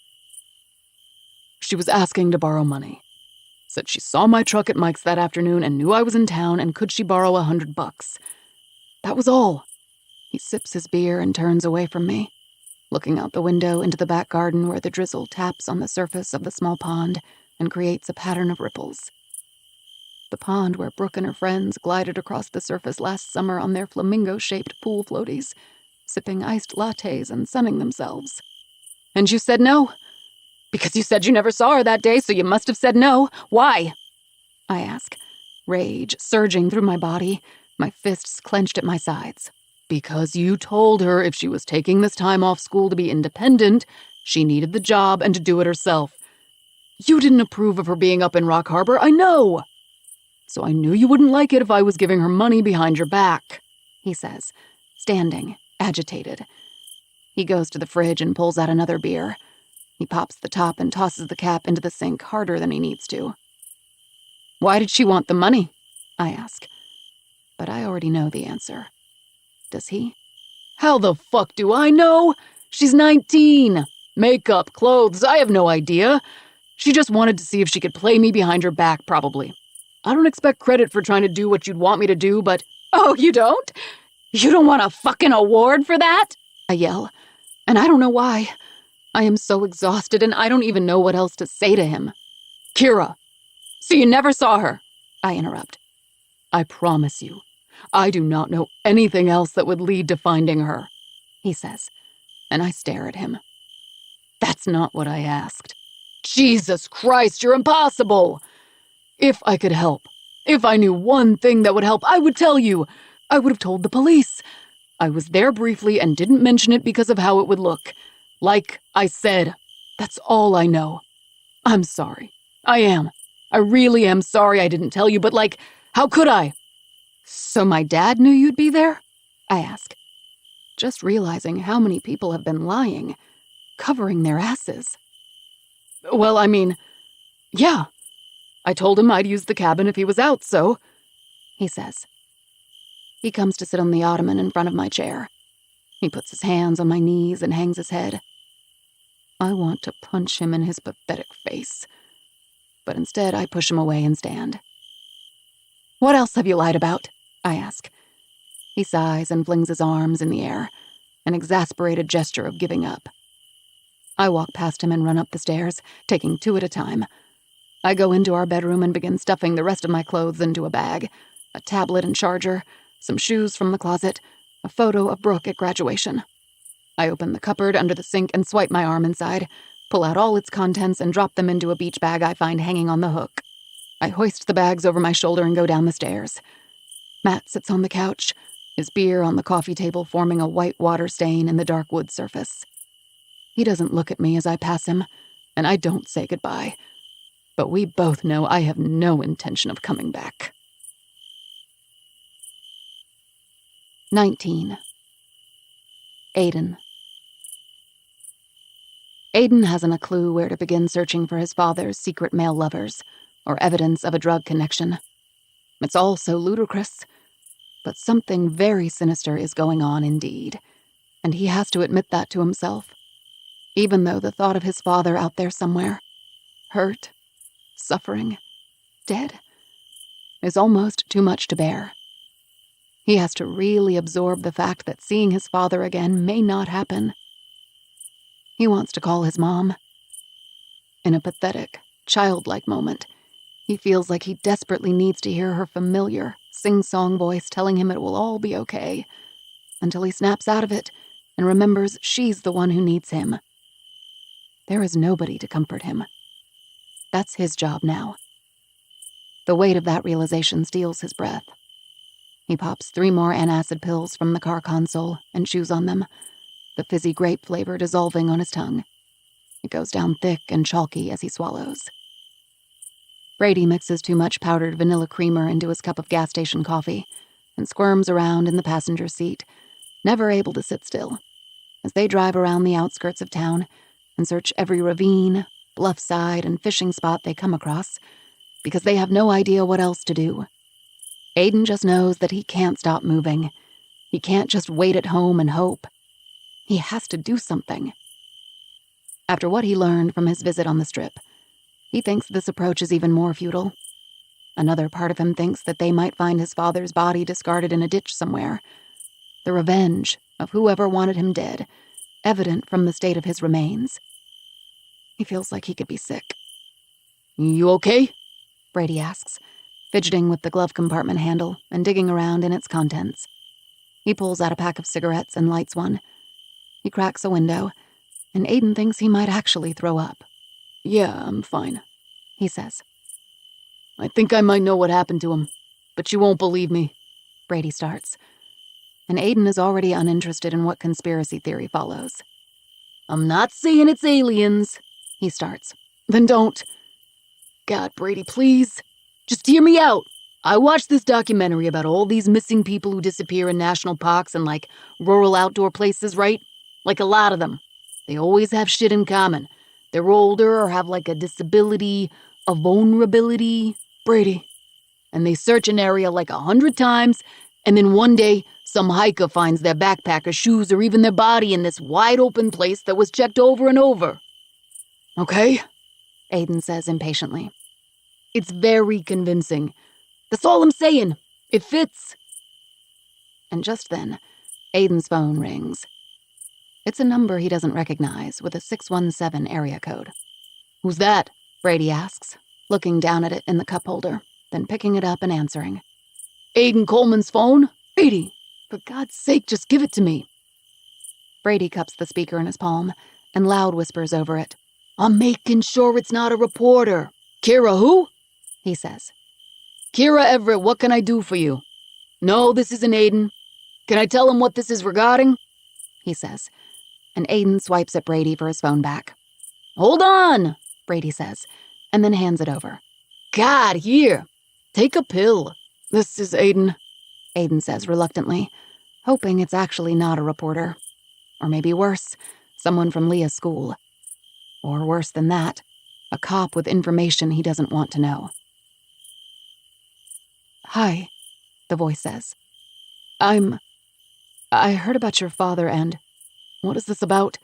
She was asking to borrow money. Said she saw my truck at Mike's that afternoon and knew I was in town and could she borrow $100. That was all. He sips his beer and turns away from me, looking out the window into the back garden where the drizzle taps on the surface of the small pond and creates a pattern of ripples. The pond where Brooke and her friends glided across the surface last summer on their flamingo-shaped pool floaties, sipping iced lattes and sunning themselves. And you said no? Because you said you never saw her that day, so you must have said no. Why? I ask, rage surging through my body, my fists clenched at my sides. Because you told her if she was taking this time off school to be independent, she needed the job and to do it herself. You didn't approve of her being up in Rock Harbor, I know. So I knew you wouldn't like it if I was giving her money behind your back, he says, standing, agitated. He goes to the fridge and pulls out another beer. He pops the top and tosses the cap into the sink harder than he needs to. Why did she want the money? I ask. But I already know the answer. Does he? How the fuck do I know? She's 19. Makeup, clothes, I have no idea. She just wanted to see if she could play me behind her back, probably. I don't expect credit for trying to do what you'd want me to do, but... Oh, you don't? You don't want a fucking award for that? I yell, and I don't know why. I am so exhausted, and I don't even know what else to say to him. Kira. So you never saw her? I interrupt. I promise you, I do not know anything else that would lead to finding her, he says, and I stare at him. That's not what I asked. Jesus Christ, you're impossible! If I could help, if I knew one thing that would help, I would tell you. I would have told the police. I was there briefly and didn't mention it because of how it would look. Like I said, that's all I know. I'm sorry. I am. I really am sorry I didn't tell you, but how could I? So my dad knew you'd be there? I ask, just realizing how many people have been lying, covering their asses. Well, I mean, yeah. I told him I'd use the cabin if he was out, so... he says. He comes to sit on the ottoman in front of my chair. He puts his hands on my knees and hangs his head. I want to punch him in his pathetic face, but instead I push him away and stand. What else have you lied about? I ask. He sighs and flings his arms in the air, an exasperated gesture of giving up. I walk past him and run up the stairs, taking 2 at a time. I go into our bedroom and begin stuffing the rest of my clothes into a bag, a tablet and charger, some shoes from the closet, a photo of Brooke at graduation. I open the cupboard under the sink and swipe my arm inside, pull out all its contents and drop them into a beach bag I find hanging on the hook. I hoist the bags over my shoulder and go down the stairs. Matt sits on the couch, his beer on the coffee table forming a white water stain in the dark wood surface. He doesn't look at me as I pass him, and I don't say goodbye. But we both know I have no intention of coming back. 19. Aiden. Aiden hasn't a clue where to begin searching for his father's secret male lovers, or evidence of a drug connection. It's all so ludicrous, but something very sinister is going on indeed, and he has to admit that to himself, even though the thought of his father out there somewhere, hurt, suffering, dead, is almost too much to bear. He has to really absorb the fact that seeing his father again may not happen. He wants to call his mom. In a pathetic, childlike moment, he feels like he desperately needs to hear her familiar, sing-song voice telling him it will all be okay, until he snaps out of it and remembers she's the one who needs him. There is nobody to comfort him. That's his job now. The weight of that realization steals his breath. He pops 3 more antacid pills from the car console and chews on them, the fizzy grape flavor dissolving on his tongue. It goes down thick and chalky as he swallows. Brady mixes too much powdered vanilla creamer into his cup of gas station coffee and squirms around in the passenger seat, never able to sit still, as they drive around the outskirts of town and search every ravine, bluff side, and fishing spot they come across, because they have no idea what else to do. Aiden just knows that he can't stop moving. He can't just wait at home and hope. He has to do something. After what he learned from his visit on the Strip, he thinks this approach is even more futile. Another part of him thinks that they might find his father's body discarded in a ditch somewhere. The revenge of whoever wanted him dead, evident from the state of his remains. He feels like he could be sick. "You okay?" Brady asks, fidgeting with the glove compartment handle and digging around in its contents. He pulls out a pack of cigarettes and lights one. He cracks a window, and Aiden thinks he might actually throw up. "Yeah, I'm fine," he says. "I think I might know what happened to him, but you won't believe me." Brady starts, and Aiden is already uninterested in what conspiracy theory follows. "I'm not saying it's aliens," he starts. "Then don't. God, Brady, please. Just hear me out. I watched this documentary about all these missing people who disappear in national parks and, rural outdoor places, right? Like a lot of them. They always have shit in common. They're older or have, a disability, a vulnerability. Brady. And they search an area 100 times, and then one day, some hiker finds their backpack or shoes or even their body in this wide-open place that was checked over and over. Okay? Aiden says impatiently. It's very convincing. That's all I'm saying. It fits." And just then, Aiden's phone rings. It's a number he doesn't recognize, with a 617 area code. "Who's that?" Brady asks, looking down at it in the cup holder, then picking it up and answering. "Aiden Coleman's phone? Brady, for God's sake, just give it to me." Brady cups the speaker in his palm and loud whispers over it. "I'm making sure it's not a reporter." "Kira who?" he says. "Kira Everett, what can I do for you?" "No, this isn't Aiden. Can I tell him what this is regarding?" he says, and Aiden swipes at Brady for his phone back. "Hold on," Brady says, and then hands it over. "God, here. Take a pill. This is Aiden," Aiden says reluctantly, hoping it's actually not a reporter. Or maybe worse, someone from Leah's school. Or worse than that, a cop with information he doesn't want to know. "Hi," the voice says. I heard about your father and..." "What is this about?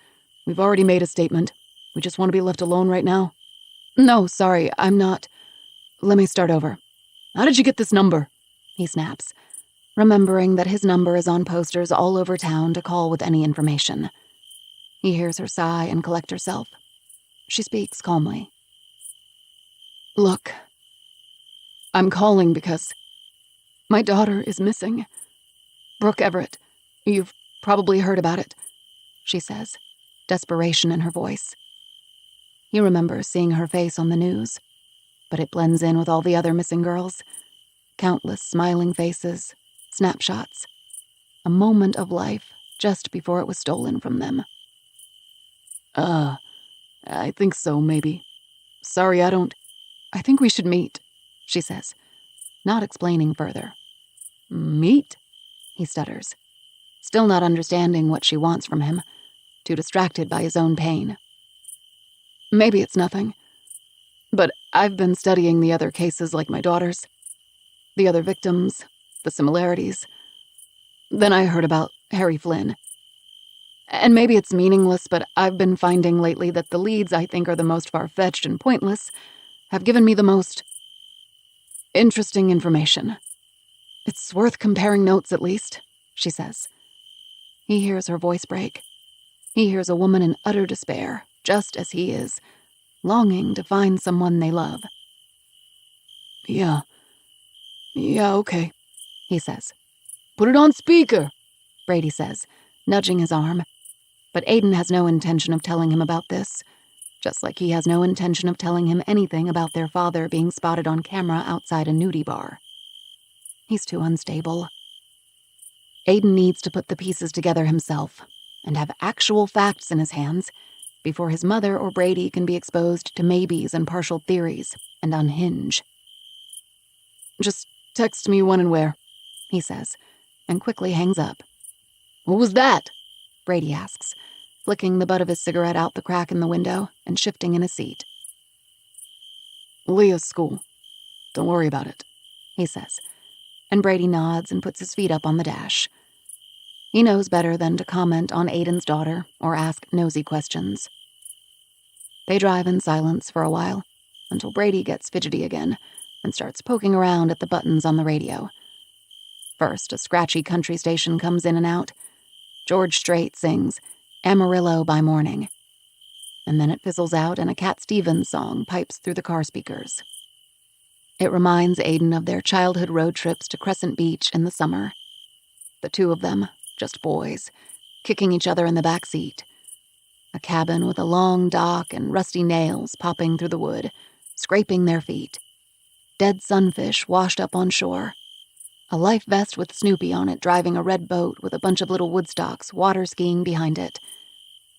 We've already made a statement. We just want to be left alone right now." "No, sorry, I'm not. Let me start over." "How did you get this number?" he snaps, remembering that his number is on posters all over town to call with any information. He hears her sigh and collect herself. She speaks calmly. "Look, I'm calling because my daughter is missing. Brooke Everett. You've probably heard about it," she says, desperation in her voice. He remembers seeing her face on the news, but it blends in with all the other missing girls. Countless smiling faces, snapshots. A moment of life just before it was stolen from them. I think so, maybe. Sorry, I think we should meet," she says, not explaining further. "Meet?" he stutters, still not understanding what she wants from him, too distracted by his own pain. "Maybe it's nothing, but I've been studying the other cases like my daughter's. The other victims, the similarities. Then I heard about Harry Flynn. And maybe it's meaningless, but I've been finding lately that the leads I think are the most far-fetched and pointless have given me the most interesting information. It's worth comparing notes at least," she says. He hears her voice break. He hears a woman in utter despair, just as he is, longing to find someone they love. Yeah, okay," he says. "Put it on speaker," Brady says, nudging his arm. But Aiden has no intention of telling him about this, just like he has no intention of telling him anything about their father being spotted on camera outside a nudie bar. He's too unstable. Aiden needs to put the pieces together himself and have actual facts in his hands before his mother or Brady can be exposed to maybes and partial theories and unhinge. "Just text me when and where," he says, and quickly hangs up. "What was that?" Brady asks, flicking the butt of his cigarette out the crack in the window and shifting in his seat. "Leah's school. Don't worry about it," he says, and Brady nods and puts his feet up on the dash. He knows better than to comment on Aiden's daughter or ask nosy questions. They drive in silence for a while, until Brady gets fidgety again and starts poking around at the buttons on the radio. First, a scratchy country station comes in and out. George Strait sings Amarillo by Morning. And then it fizzles out and a Cat Stevens song pipes through the car speakers. It reminds Aiden of their childhood road trips to Crescent Beach in the summer. The two of them, just boys, kicking each other in the back seat. A cabin with a long dock and rusty nails popping through the wood, scraping their feet. Dead sunfish washed up on shore. A life vest with Snoopy on it driving a red boat with a bunch of little woodstocks water skiing behind it.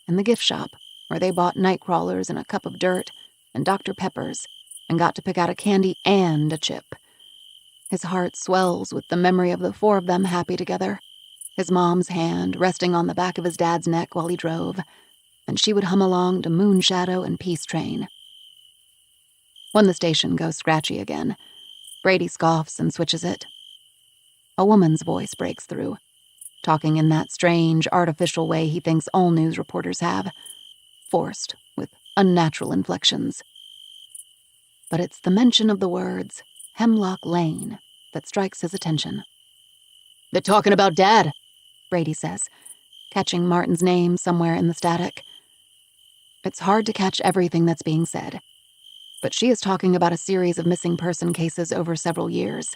And the gift shop, where they bought night crawlers and a cup of dirt and Dr. Peppers and got to pick out a candy and a chip. His heart swells with the memory of the four of them happy together. His mom's hand resting on the back of his dad's neck while he drove, and she would hum along to Moon Shadow and Peace Train. When the station goes scratchy again, Brady scoffs and switches it. A woman's voice breaks through, talking in that strange, artificial way he thinks all news reporters have, forced, with unnatural inflections. But it's the mention of the words Hemlock Lane that strikes his attention. "They're talking about Dad," Brady says, catching Martin's name somewhere in the static. It's hard to catch everything that's being said, but she is talking about a series of missing person cases over several years.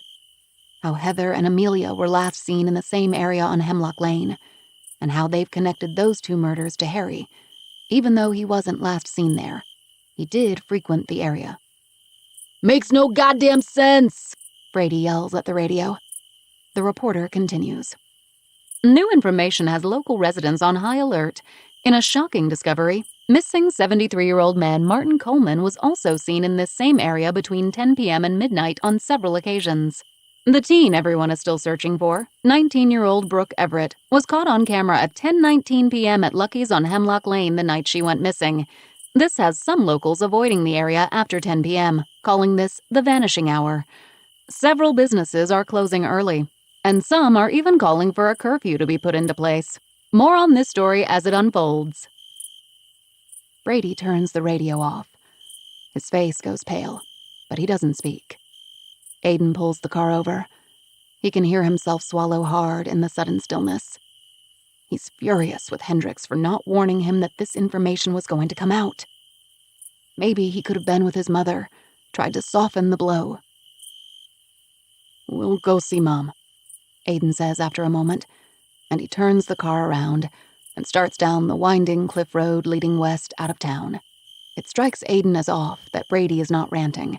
How Heather and Amelia were last seen in the same area on Hemlock Lane, and how they've connected those two murders to Harry. Even though he wasn't last seen there, he did frequent the area. "Makes no goddamn sense," Brady yells at the radio. The reporter continues. New information has local residents on high alert. In a shocking discovery, missing 73-year-old man Martin Coleman was also seen in this same area between 10 p.m. and midnight on several occasions. The teen everyone is still searching for, 19-year-old Brooke Everett, was caught on camera at 10:19 p.m. at Lucky's on Hemlock Lane the night she went missing. This has some locals avoiding the area after 10 p.m., calling this the vanishing hour. Several businesses are closing early, and some are even calling for a curfew to be put into place. More on this story as it unfolds. Brady turns the radio off. His face goes pale, but he doesn't speak. Aiden pulls the car over. He can hear himself swallow hard in the sudden stillness. He's furious with Hendricks for not warning him that this information was going to come out. Maybe he could have been with his mother, tried to soften the blow. "We'll go see Mom," Aiden says after a moment, and he turns the car around and starts down the winding cliff road leading west out of town. It strikes Aiden as off that Brady is not ranting,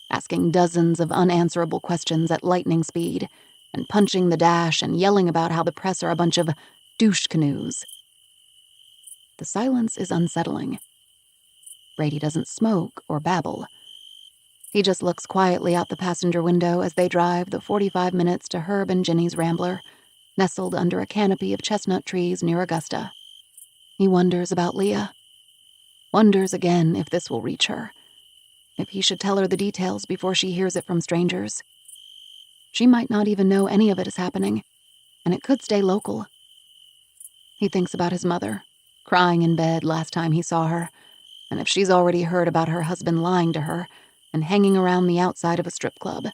asking dozens of unanswerable questions at lightning speed, and punching the dash and yelling about how the press are a bunch of douche canoes. The silence is unsettling. Brady doesn't smoke or babble. He just looks quietly out the passenger window as they drive the 45 minutes to Herb and Jenny's Rambler, nestled under a canopy of chestnut trees near Augusta. He wonders about Leah. Wonders again if this will reach her. If he should tell her the details before she hears it from strangers. She might not even know any of it is happening, and it could stay local. He thinks about his mother, crying in bed last time he saw her, and if she's already heard about her husband lying to her and hanging around the outside of a strip club.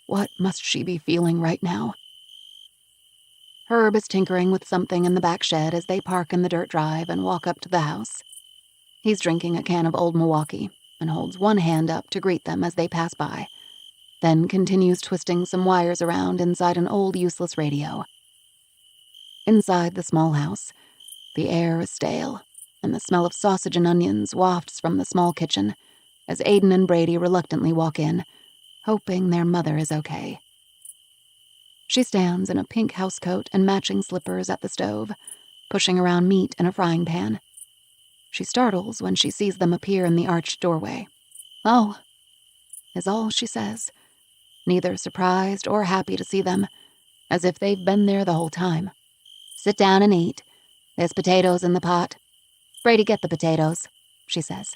What must she be feeling right now? Herb is tinkering with something in the back shed as they park in the dirt drive and walk up to the house. He's drinking a can of Old Milwaukee and holds one hand up to greet them as they pass by, then continues twisting some wires around inside an old useless radio. Inside the small house, The air is stale, and the smell of sausage and onions wafts from the small kitchen as Aiden and Brady reluctantly walk in, hoping their mother is okay. She stands in a pink housecoat and matching slippers at the stove, pushing around meat in a frying pan. She startles when she sees them appear in the arched doorway. "Oh," is all she says, neither surprised or happy to see them, as if they've been there the whole time. "Sit down and eat. There's potatoes in the pot. Brady, get the potatoes," she says.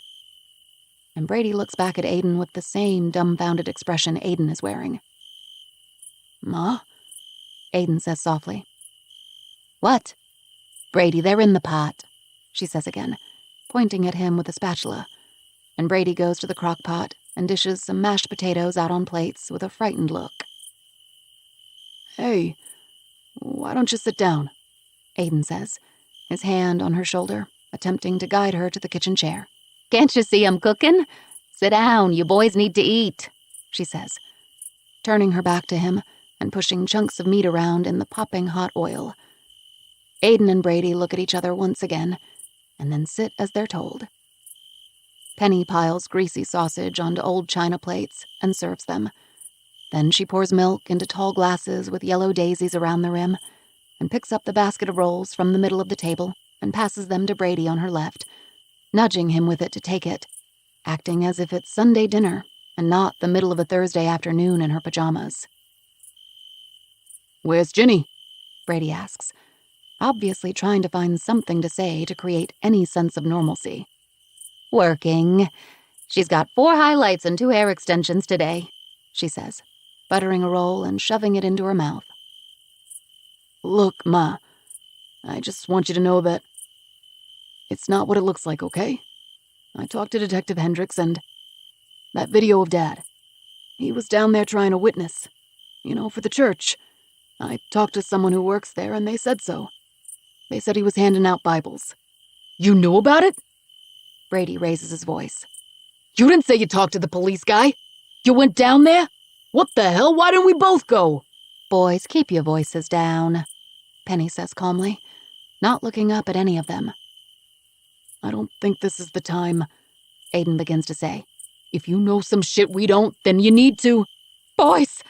And Brady looks back at Aiden with the same dumbfounded expression Aiden is wearing. "Ma?" Aiden says softly. "What?" "Brady, they're in the pot," she says again, pointing at him with a spatula, and Brady goes to the crock pot and dishes some mashed potatoes out on plates with a frightened look. "Hey, why don't you sit down?" Aiden says, his hand on her shoulder, attempting to guide her to the kitchen chair. "Can't you see I'm cooking? Sit down, you boys need to eat," she says, turning her back to him and pushing chunks of meat around in the popping hot oil. Aiden and Brady look at each other once again, and then sit as they're told. Penny piles greasy sausage onto old china plates and serves them. Then she pours milk into tall glasses with yellow daisies around the rim, and picks up the basket of rolls from the middle of the table and passes them to Brady on her left, nudging him with it to take it, acting as if it's Sunday dinner and not the middle of a Thursday afternoon in her pajamas. "Where's Ginny?" Brady asks, obviously trying to find something to say to create any sense of normalcy. "Working. She's got 4 highlights and 2 hair extensions today," she says, buttering a roll and shoving it into her mouth. "Look, Ma, I just want you to know that it's not what it looks like, okay? I talked to Detective Hendricks, and that video of Dad, he was down there trying to witness, for the church. I talked to someone who works there, and they said so. They said he was handing out Bibles." "You knew about it?" Brady raises his voice. "You didn't say you talked to the police guy. You went down there? What the hell? Why didn't we both go?" "Boys, keep your voices down," Penny says calmly, not looking up at any of them. "I don't think this is the time," Aiden begins to say. "If you know some shit we don't, then you need to." "Boys!"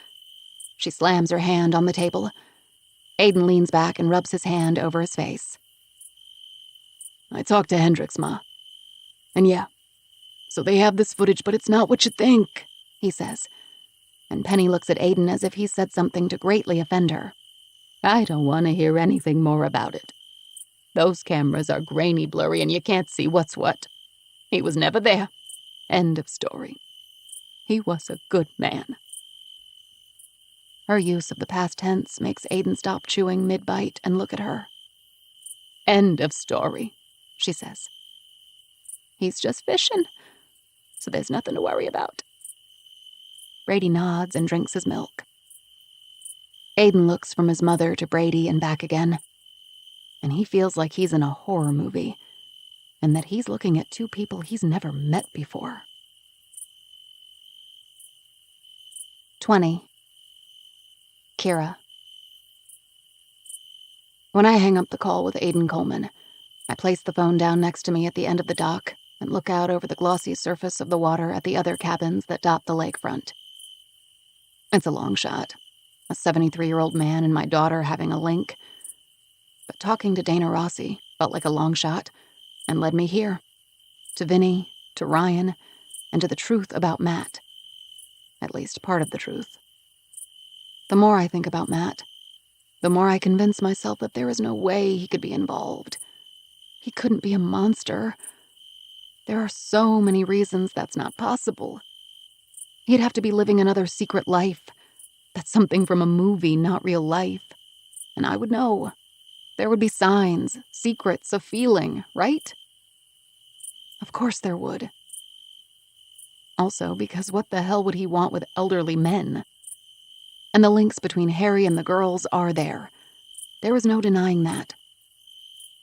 She slams her hand on the table. Aiden leans back and rubs his hand over his face. "I talked to Hendricks, Ma. And yeah, so they have this footage, but it's not what you think," he says. And Penny looks at Aiden as if he said something to greatly offend her. "I don't want to hear anything more about it. Those cameras are grainy, blurry, and you can't see what's what. He was never there. End of story. He was a good man." Her use of the past tense makes Aiden stop chewing mid-bite and look at her. "End of story," she says. "He's just fishing, so there's nothing to worry about." Brady nods and drinks his milk. Aiden looks from his mother to Brady and back again, and he feels like he's in a horror movie, and that he's looking at 2 people he's never met before. 20. Kira. When I hang up the call with Aiden Coleman, I place the phone down next to me at the end of the dock and look out over the glossy surface of the water at the other cabins that dot the lakefront. It's a long shot, a 73-year-old man and my daughter having a link, but talking to Dana Rossi felt like a long shot and led me here, to Vinny, to Ryan, and to the truth about Matt. At least part of the truth. The more I think about Matt, the more I convince myself that there is no way he could be involved. He couldn't be a monster. There are so many reasons that's not possible. He'd have to be living another secret life. That's something from a movie, not real life. And I would know. There would be signs, secrets, a feeling, right? Of course there would. Also, because what the hell would he want with elderly men? And the links between Harry and the girls are there. There was no denying that.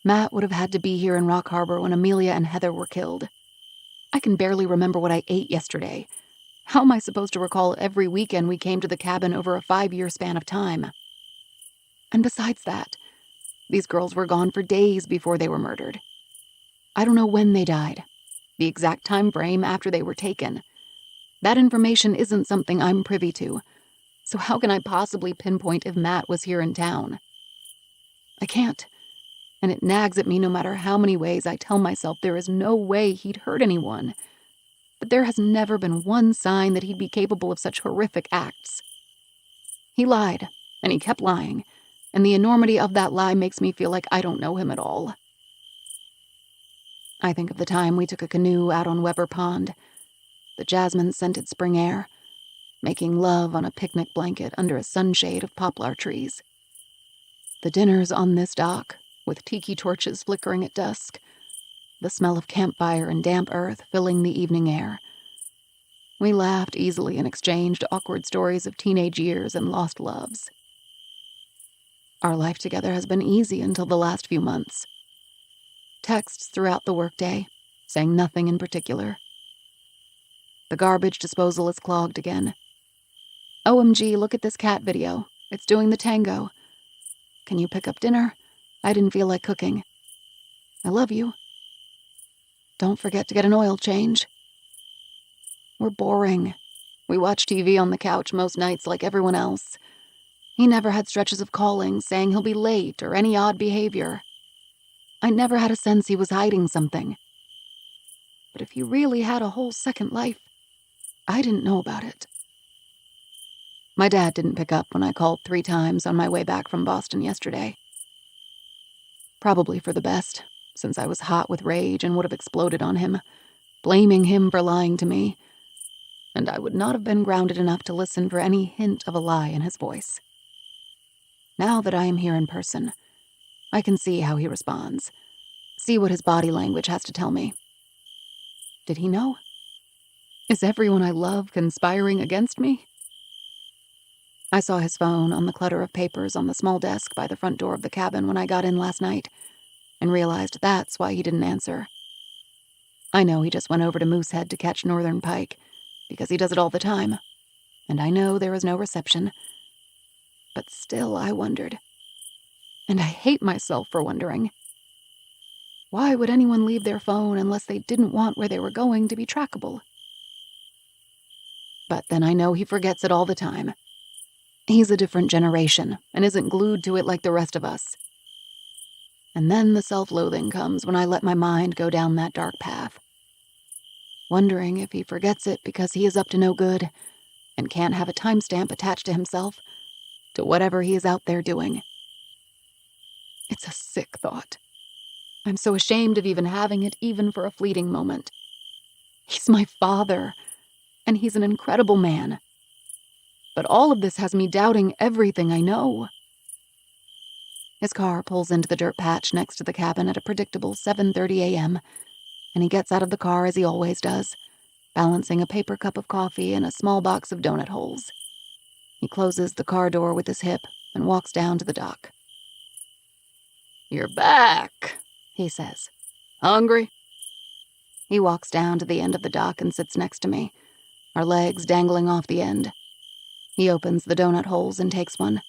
Matt would have had to be here in Rock Harbor when Amelia and Heather were killed. I can barely remember what I ate yesterday. How am I supposed to recall every weekend we came to the cabin over a 5-year span of time? And besides that, These girls were gone for days before they were murdered. I don't know when they died, the exact time frame after they were taken. That information isn't something I'm privy to, so how can I possibly pinpoint if Matt was here in town? I can't, and it nags at me no matter how many ways I tell myself there is no way he'd hurt anyone. But there has never been one sign that he'd be capable of such horrific acts. He lied, and he kept lying, and the enormity of that lie makes me feel like I don't know him at all. I think of the time we took a canoe out on Weber Pond, the jasmine-scented spring air, making love on a picnic blanket under a sunshade of poplar trees. The dinners on this dock, with tiki torches flickering at dusk, the smell of campfire and damp earth filling the evening air. We laughed easily and exchanged awkward stories of teenage years and lost loves. Our life together has been easy until the last few months. Texts throughout the workday, saying nothing in particular. The garbage disposal is clogged again. OMG, look at this cat video. It's doing the tango. Can you pick up dinner? I didn't feel like cooking. I love you. Don't forget to get an oil change. We're boring. We watch TV on the couch most nights like everyone else. He never had stretches of calling, saying he'll be late or any odd behavior. I never had a sense he was hiding something. But if he really had a whole second life, I didn't know about it. My dad didn't pick up when I called 3 times on my way back from Boston yesterday. Probably for the best, since I was hot with rage and would have exploded on him, blaming him for lying to me. And I would not have been grounded enough to listen for any hint of a lie in his voice. Now that I am here in person, I can see how he responds, see what his body language has to tell me. Did he know? Is everyone I love conspiring against me? I saw his phone on the clutter of papers on the small desk by the front door of the cabin when I got in last night, and realized that's why he didn't answer. I know he just went over to Moosehead to catch northern pike, because he does it all the time, and I know there is no reception. But still I wondered. And I hate myself for wondering. Why would anyone leave their phone unless they didn't want where they were going to be trackable? But then I know he forgets it all the time. He's a different generation and isn't glued to it like the rest of us. And then the self-loathing comes when I let my mind go down that dark path. Wondering if he forgets it because he is up to no good and can't have a timestamp attached to himself, to whatever he is out there doing. It's a sick thought. I'm so ashamed of even having it, even for a fleeting moment. He's my father, and he's an incredible man. But all of this has me doubting everything I know. His car pulls into the dirt patch next to the cabin at a predictable 7:30 a.m., and he gets out of the car as he always does, balancing a paper cup of coffee and a small box of donut holes. He closes the car door with his hip and walks down to the dock. "You're back," he says. "Hungry?" He walks down to the end of the dock and sits next to me, our legs dangling off the end. He opens the donut holes and takes one,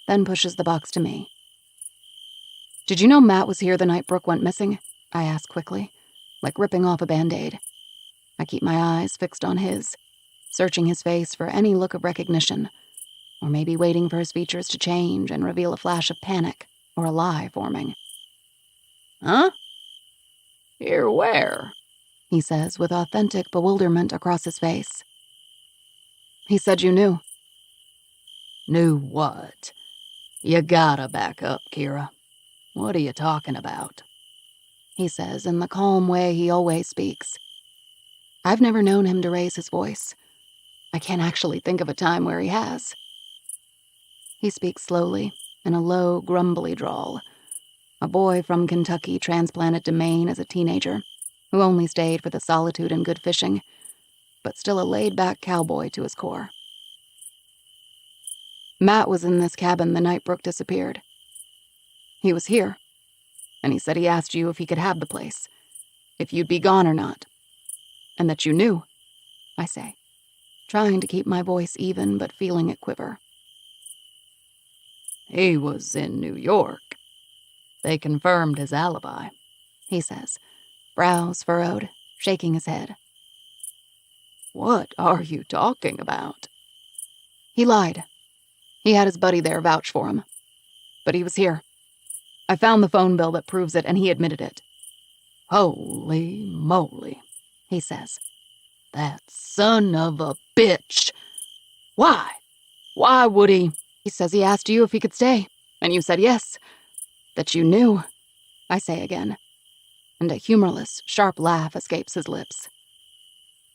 then pushes the box to me. "Did you know Matt was here the night Brooke went missing?" I ask quickly, like ripping off a Band-Aid. I keep my eyes fixed on his, searching his face for any look of recognition, or maybe waiting for his features to change and reveal a flash of panic or a lie forming. "Huh? Here where?" he says with authentic bewilderment across his face. "He said you knew." "Knew what? You gotta back up, Kira. What are you talking about?" he says in the calm way he always speaks. I've never known him to raise his voice. I can't actually think of a time where he has. He speaks slowly, in a low, grumbly drawl. A boy from Kentucky transplanted to Maine as a teenager, who only stayed for the solitude and good fishing, but still a laid-back cowboy to his core. "Matt was in this cabin the night Brooke disappeared. He was here, and he said he asked you if he could have the place, if you'd be gone or not, and that you knew," I say, trying to keep my voice even but feeling it quiver. "He was in New York," They confirmed his alibi, he says, brows furrowed, shaking his head. What are you talking about? He lied. He had his buddy there vouch for him. But he was here. I found the phone bill that proves it, and he admitted it. Holy moly, he says. That son of a bitch. Why? Why would he? He says he asked you if he could stay, and you said yes. That you knew, I say again. And a humorless, sharp laugh escapes his lips.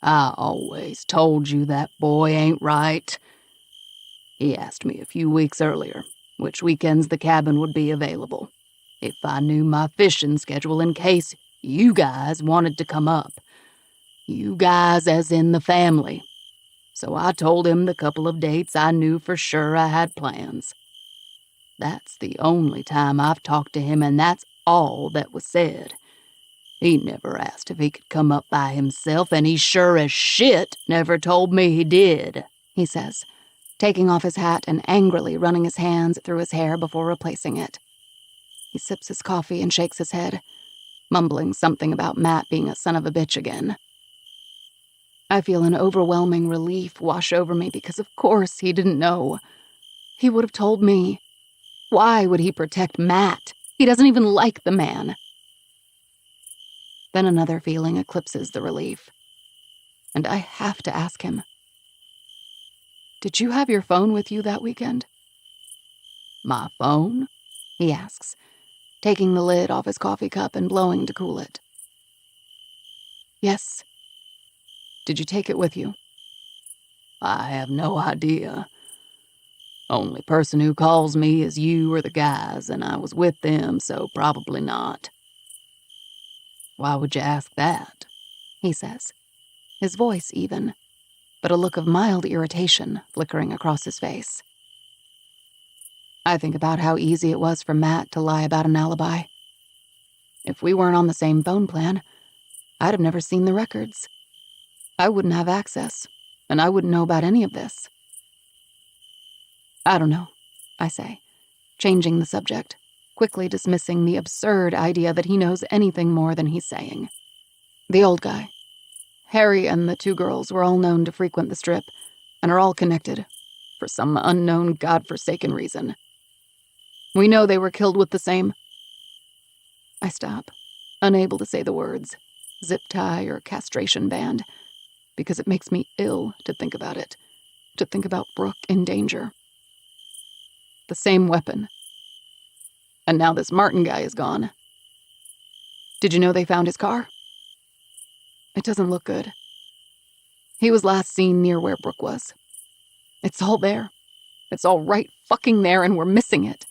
I always told you that boy ain't right. He asked me a few weeks earlier which weekends the cabin would be available, if I knew my fishing schedule in case you guys wanted to come up. You guys as in the family. So I told him the couple of dates I knew for sure I had plans. That's the only time I've talked to him, and that's all that was said. He never asked if he could come up by himself, and he sure as shit never told me he did, he says, taking off his hat and angrily running his hands through his hair before replacing it. He sips his coffee and shakes his head, mumbling something about Matt being a son of a bitch again. I feel an overwhelming relief wash over me because of course he didn't know. He would have told me. Why would he protect Matt? He doesn't even like the man. Then another feeling eclipses the relief. And I have to ask him. Did you have your phone with you that weekend? My phone? He asks, taking the lid off his coffee cup and blowing to cool it. Yes. Did you take it with you? I have no idea. Only person who calls me is you or the guys, and I was with them, so probably not. Why would you ask that? He says, his voice even, but a look of mild irritation flickering across his face. I think about how easy it was for Matt to lie about an alibi. If we weren't on the same phone plan, I'd have never seen the records. I wouldn't have access, and I wouldn't know about any of this. I don't know, I say, changing the subject, quickly dismissing the absurd idea that he knows anything more than he's saying. The old guy, Harry, and the two girls were all known to frequent the strip and are all connected, for some unknown godforsaken reason. We know they were killed with the same... I stop, unable to say the words, zip tie or castration band, because it makes me ill to think about it, to think about Brooke in danger. The same weapon. And now this Martin guy is gone. Did you know they found his car? It doesn't look good. He was last seen near where Brooke was. It's all there. It's all right fucking there, and we're missing it.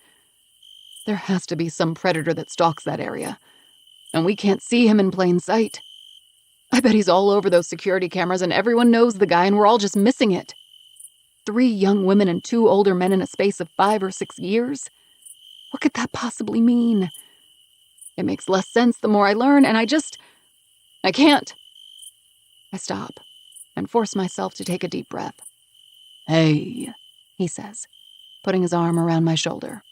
There has to be some predator that stalks that area, and we can't see him in plain sight. I bet he's all over those security cameras, and everyone knows the guy, and we're all just missing it. 3 young women and 2 older men in a space of 5 or 6 years? What could that possibly mean? It makes less sense the more I learn, and I can't. I stop and force myself to take a deep breath. Hey, he says, putting his arm around my shoulder.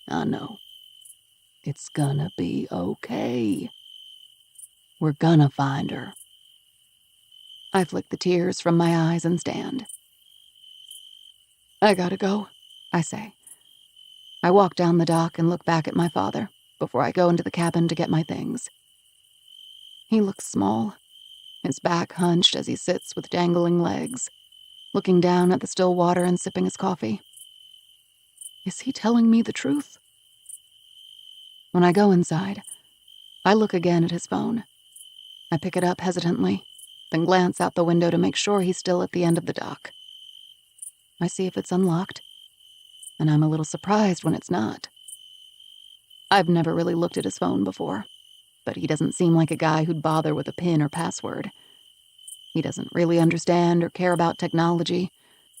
I know. It's gonna be okay. We're gonna find her. I flick the tears from my eyes and stand. I gotta go, I say. I walk down the dock and look back at my father before I go into the cabin to get my things. He looks small, his back hunched as he sits with dangling legs, looking down at the still water and sipping his coffee. Is he telling me the truth? When I go inside, I look again at his phone. I pick it up hesitantly, then glance out the window to make sure he's still at the end of the dock. I see if it's unlocked, and I'm a little surprised when it's not. I've never really looked at his phone before, but he doesn't seem like a guy who'd bother with a PIN or password. He doesn't really understand or care about technology,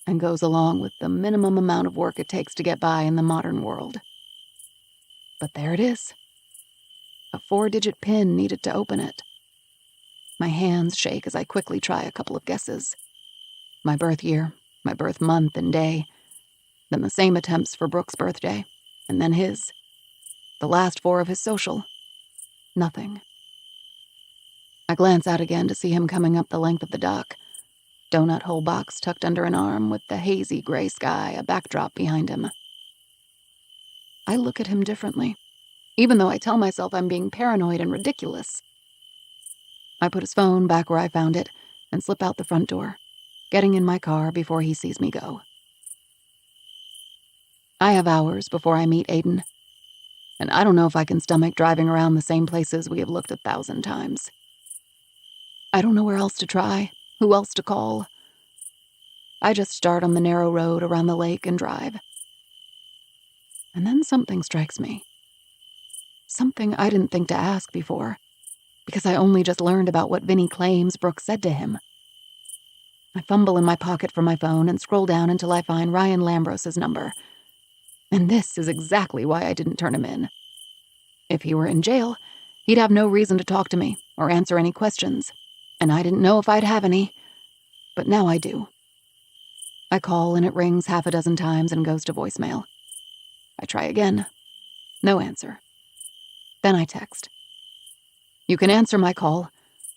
and goes along with the minimum amount of work it takes to get by in the modern world. But there it is. A 4-digit PIN needed to open it. My hands shake as I quickly try a couple of guesses. My birth year, my birth month and day, then the same attempts for Brooke's birthday, and then his. The last 4 of his social. Nothing. I glance out again to see him coming up the length of the dock. Donut hole box tucked under an arm with the hazy gray sky a backdrop behind him. I look at him differently, even though I tell myself I'm being paranoid and ridiculous. I put his phone back where I found it and slip out the front door, getting in my car before he sees me go. I have hours before I meet Aiden, and I don't know if I can stomach driving around the same places we have looked 1,000 times. I don't know where else to try, who else to call. I just start on the narrow road around the lake and drive. And then something strikes me. Something I didn't think to ask before, because I only just learned about what Vinny claims Brooke said to him. I fumble in my pocket for my phone and scroll down until I find Ryan Lambros's number. And this is exactly why I didn't turn him in. If he were in jail, he'd have no reason to talk to me or answer any questions, and I didn't know if I'd have any, but now I do. I call and it rings 6 times and goes to voicemail. I try again. No answer. Then I text. You can answer my call,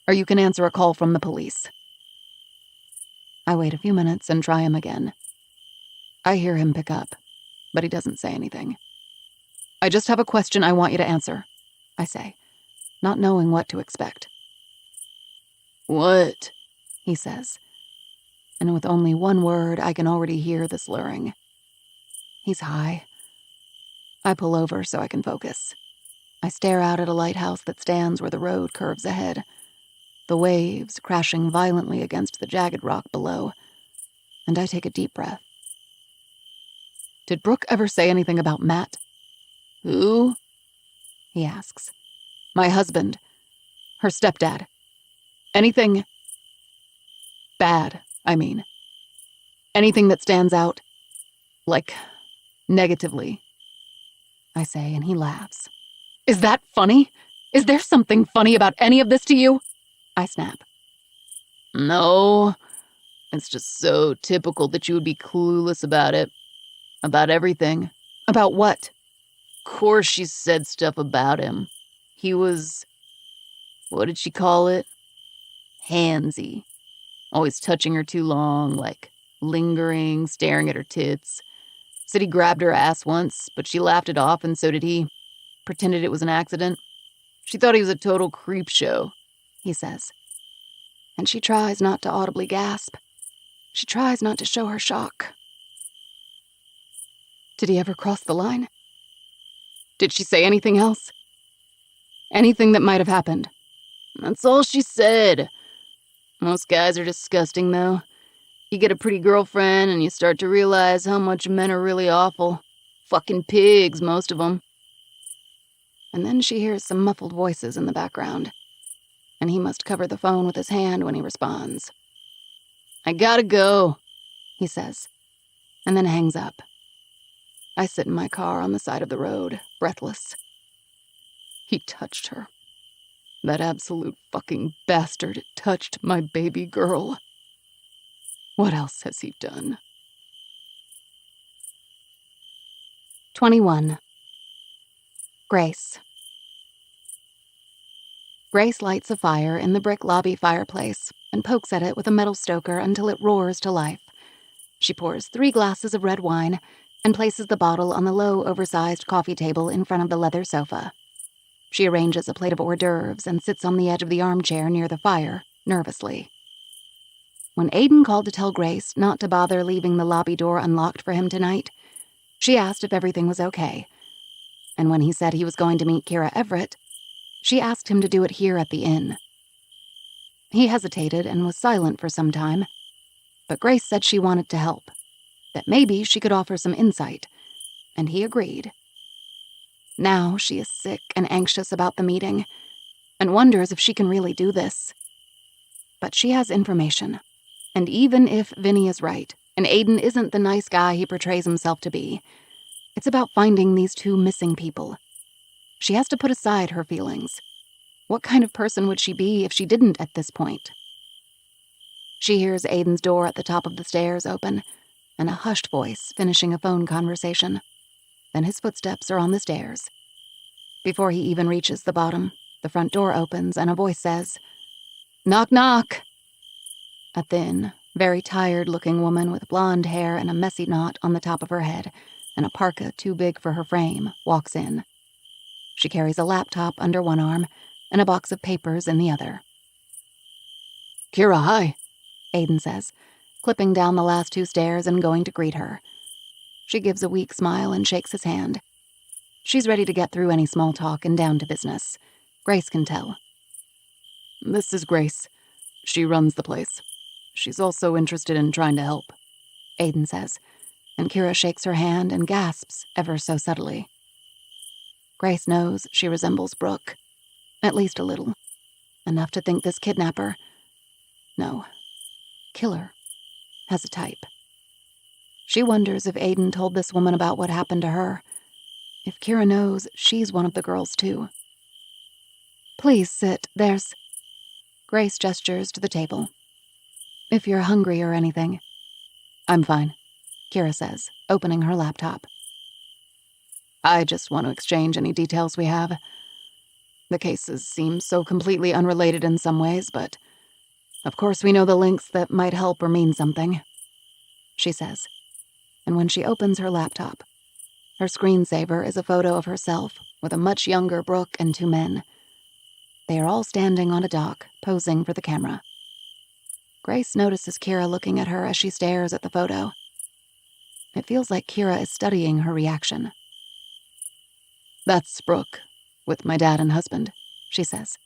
or you can answer a call from the police. I wait a few minutes and try him again. I hear him pick up, but he doesn't say anything. I just have a question I want you to answer, I say, not knowing what to expect. What? He says, and with only one word I can already hear the slurring. He's high. I pull over so I can focus. I stare out at a lighthouse that stands where the road curves ahead, the waves crashing violently against the jagged rock below, and I take a deep breath. Did Brooke ever say anything about Matt? Who? He asks. My husband. Her stepdad. Anything bad, I mean. Anything that stands out, like, negatively, I say, and he laughs. Is that funny? Is there something funny about any of this to you? I snap. No, it's just so typical that you would be clueless about it. About everything. About what? Of course she said stuff about him. He was, what did she call it? Handsy. Always touching her too long, like lingering, staring at her tits. Said he grabbed her ass once, but she laughed it off and so did he. Pretended it was an accident. She thought he was a total creep show, he says. And she tries not to audibly gasp. She tries not to show her shock. Did he ever cross the line? Did she say anything else? Anything that might have happened? That's all she said. Most guys are disgusting, though. You get a pretty girlfriend and you start to realize how much men are really awful. Fucking pigs, most of them. And then she hears some muffled voices in the background, and he must cover the phone with his hand when he responds. I gotta go, he says, and then hangs up. I sit in my car on the side of the road, breathless. He touched her. That absolute fucking bastard touched my baby girl. What else has he done? 21. Grace. Grace lights a fire in the brick lobby fireplace and pokes at it with a metal stoker until it roars to life. She pours 3 glasses of red wine and places the bottle on the low, oversized coffee table in front of the leather sofa. She arranges a plate of hors d'oeuvres and sits on the edge of the armchair near the fire, nervously. When Aiden called to tell Grace not to bother leaving the lobby door unlocked for him tonight, she asked if everything was okay. And when he said he was going to meet Kira Everett, she asked him to do it here at the inn. He hesitated and was silent for some time, but Grace said she wanted to help, that maybe she could offer some insight, and he agreed. Now she is sick and anxious about the meeting, and wonders if she can really do this. But she has information, and even if Vinny is right, and Aiden isn't the nice guy he portrays himself to be, it's about finding these 2 missing people. She has to put aside her feelings. What kind of person would she be if she didn't at this point? She hears Aiden's door at the top of the stairs open, and a hushed voice finishing a phone conversation. Then his footsteps are on the stairs. Before he even reaches the bottom, the front door opens and a voice says, "Knock, knock." A thin, very tired-looking woman with blonde hair and a messy knot on the top of her head and a parka too big for her frame walks in. She carries a laptop under one arm and a box of papers in the other. "Kira, hi," Aiden says, clipping down the last 2 stairs and going to greet her. She gives a weak smile and shakes his hand. She's ready to get through any small talk and down to business. Grace can tell. "This is Grace. She runs the place. She's also interested in trying to help," Aiden says, and Kira shakes her hand and gasps ever so subtly. Grace knows she resembles Brooke, at least a little. Enough to think this kidnapper, no, killer, has a type. She wonders if Aiden told this woman about what happened to her, if Kira knows she's one of the girls too. "Please sit, there's..." Grace gestures to the table. "If you're hungry or anything." "I'm fine," Kira says, opening her laptop. "I just want to exchange any details we have. The cases seem so completely unrelated in some ways, but of course we know the links that might help or mean something," she says. And when she opens her laptop, her screensaver is a photo of herself with a much younger Brooke and 2 men. They are all standing on a dock, posing for the camera. Grace notices Kira looking at her as she stares at the photo. It feels like Kira is studying her reaction. "That's Brooke, with my dad and husband," she says.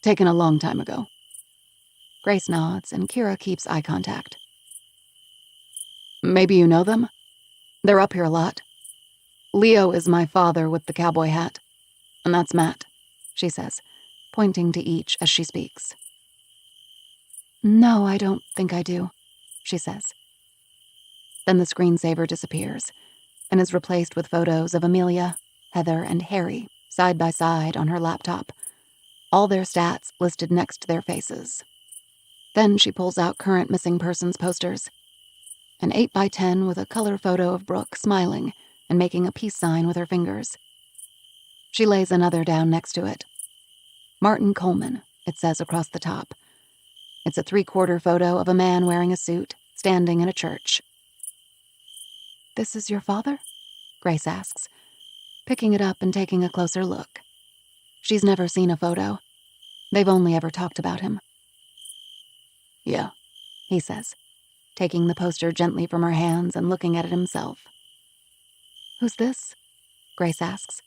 "Taken a long time ago." Grace nods, and Kira keeps eye contact. "Maybe you know them? They're up here a lot. Leo is my father with the cowboy hat, and that's Matt," she says, pointing to each as she speaks. "No, I don't think I do," she says. Then the screensaver disappears and is replaced with photos of Amelia, Heather, and Harry side by side on her laptop, all their stats listed next to their faces. Then she pulls out current missing persons posters. An 8x10 with a color photo of Brooke smiling and making a peace sign with her fingers. She lays another down next to it. Martin Coleman, it says across the top. It's a 3/4 photo of a man wearing a suit, standing in a church. "This is your father?" Grace asks, picking it up and taking a closer look. She's never seen a photo. They've only ever talked about him. "Yeah," he says, taking the poster gently from her hands and looking at it himself. "Who's this?" Grace asks,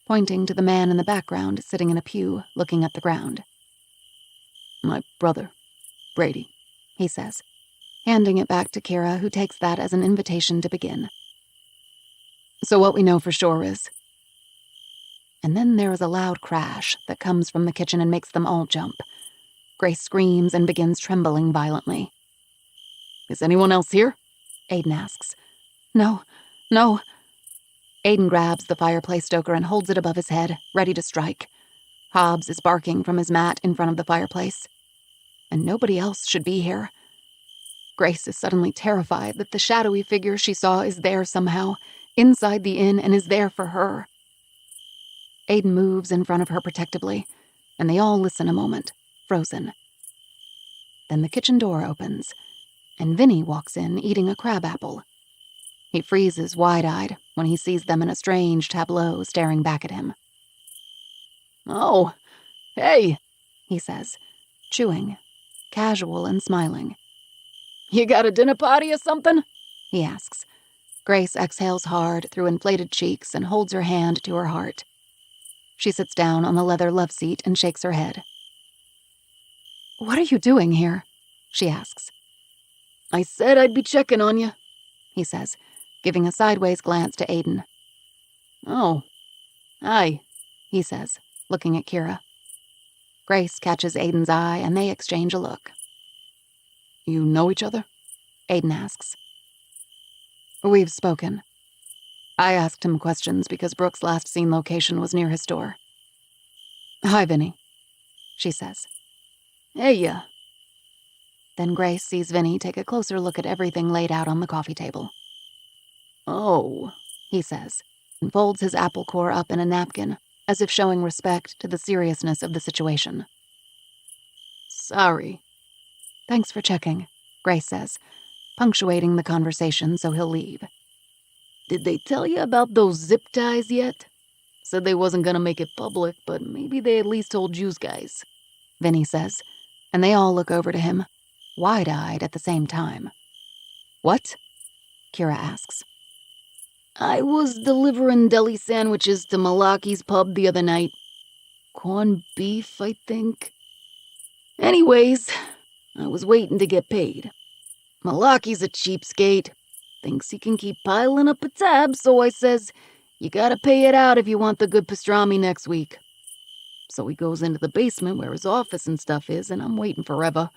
pointing to the man in the background sitting in a pew looking at the ground. "My brother, Brady," he says, handing it back to Kira, who takes that as an invitation to begin. "So what we know for sure is..." And then there is a loud crash that comes from the kitchen and makes them all jump. Grace screams and begins trembling violently. "Is anyone else here?" Aiden asks. No. Aiden grabs the fireplace stoker and holds it above his head, ready to strike. Hobbs is barking from his mat in front of the fireplace. And nobody else should be here. Grace is suddenly terrified that the shadowy figure she saw is there somehow, inside the inn, and is there for her. Aiden moves in front of her protectively, and they all listen a moment, frozen. Then the kitchen door opens, and Vinny walks in eating a crab apple. He freezes wide-eyed when he sees them in a strange tableau staring back at him. "Oh, hey," he says, chewing, casual and smiling. "You got a dinner party or something?" he asks. Grace exhales hard through inflated cheeks and holds her hand to her heart. She sits down on the leather love seat and shakes her head. "What are you doing here?" she asks. "I said I'd be checking on you," he says, giving a sideways glance to Aiden. "Oh, hi," he says, looking at Kira. Grace catches Aiden's eye and they exchange a look. "You know each other?" Aiden asks. "We've spoken. I asked him questions because Brooke's last seen location was near his store." "Hi, Vinny," she says. "Hey, ya." Then Grace sees Vinny take a closer look at everything laid out on the coffee table. "Oh," he says, and folds his apple core up in a napkin, as if showing respect to the seriousness of the situation. Sorry. Thanks for checking, Grace says, punctuating the conversation so he'll leave. Did they tell you about those zip ties yet? Said they wasn't gonna make it public, but maybe they at least told yous guys, Vinny says, and they all look over to him, wide-eyed at the same time. What? Kira asks. I was delivering deli sandwiches to Malaki's pub the other night. Corned beef, I think. Anyways, I was waiting to get paid. Malaki's a cheapskate. Thinks he can keep piling up a tab, so I says, you gotta pay it out if you want the good pastrami next week. So he goes into the basement where his office and stuff is, and I'm waiting forever.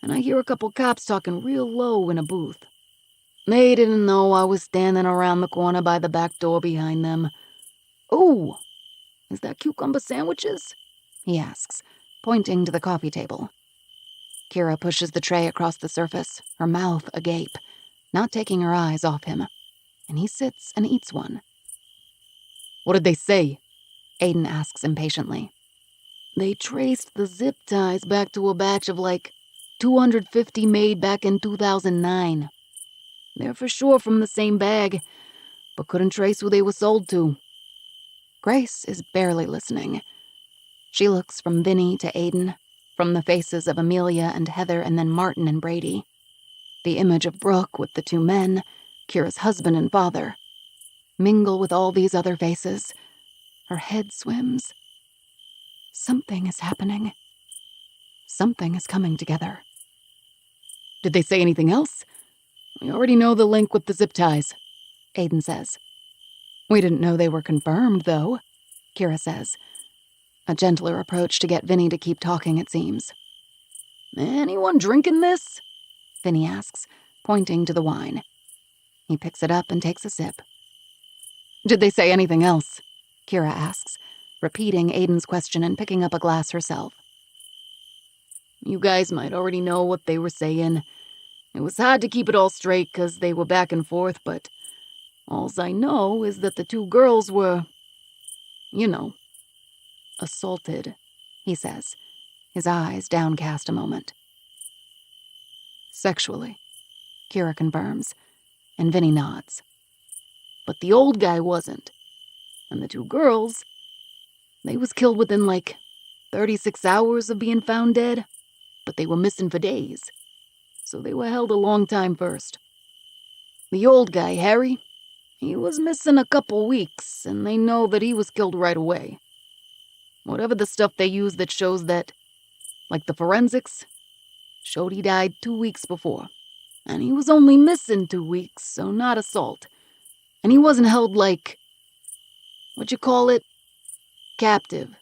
And I hear a couple cops talking real low in a booth. They didn't know I was standing around the corner by the back door behind them. Ooh, is that cucumber sandwiches? He asks, pointing to the coffee table. Kira pushes the tray across the surface, her mouth agape, not taking her eyes off him, and he sits and eats one. What did they say? Aiden asks impatiently. They traced the zip ties back to a batch of 250 made back in 2009. They're for sure from the same bag, but couldn't trace who they were sold to. Grace is barely listening. She looks from Vinny to Aiden, from the faces of Amelia and Heather and then Martin and Brady. The image of Brooke with the two men, Kira's husband and father. Mingle with all these other faces. Her head swims. Something is happening. Something is coming together. Did they say anything else? We already know the link with the zip ties, Aiden says. We didn't know they were confirmed, though, Kira says. A gentler approach to get Vinny to keep talking, it seems. Anyone drinking this? Vinny asks, pointing to the wine. He picks it up and takes a sip. Did they say anything else? Kira asks, repeating Aiden's question and picking up a glass herself. You guys might already know what they were saying. It was hard to keep it all straight because they were back and forth, but alls I know is that the two girls were, assaulted, he says, his eyes downcast a moment. Sexually, Kira confirms, and Vinny nods. But the old guy wasn't. And the two girls, they was killed within 36 hours of being found dead, but they were missing for days. So they were held a long time first. The old guy, Harry, he was missing a couple weeks, and they know that he was killed right away. Whatever the stuff they use that shows that, the forensics, showed he died 2 weeks before. And he was only missing 2 weeks, so not assault. And he wasn't held captive.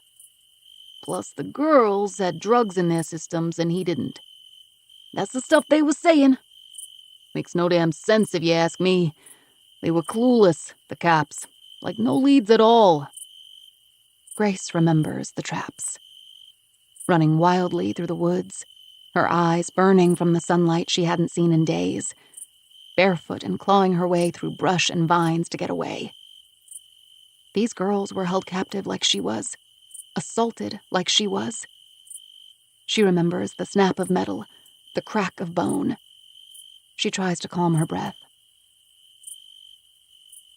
Plus the girls had drugs in their systems and he didn't. That's the stuff they was saying. Makes no damn sense if you ask me. They were clueless, the cops. No leads at all. Grace remembers the traps. Running wildly through the woods, her eyes burning from the sunlight she hadn't seen in days, barefoot and clawing her way through brush and vines to get away. These girls were held captive like she was, assaulted like she was. She remembers the snap of metal, the crack of bone. She tries to calm her breath.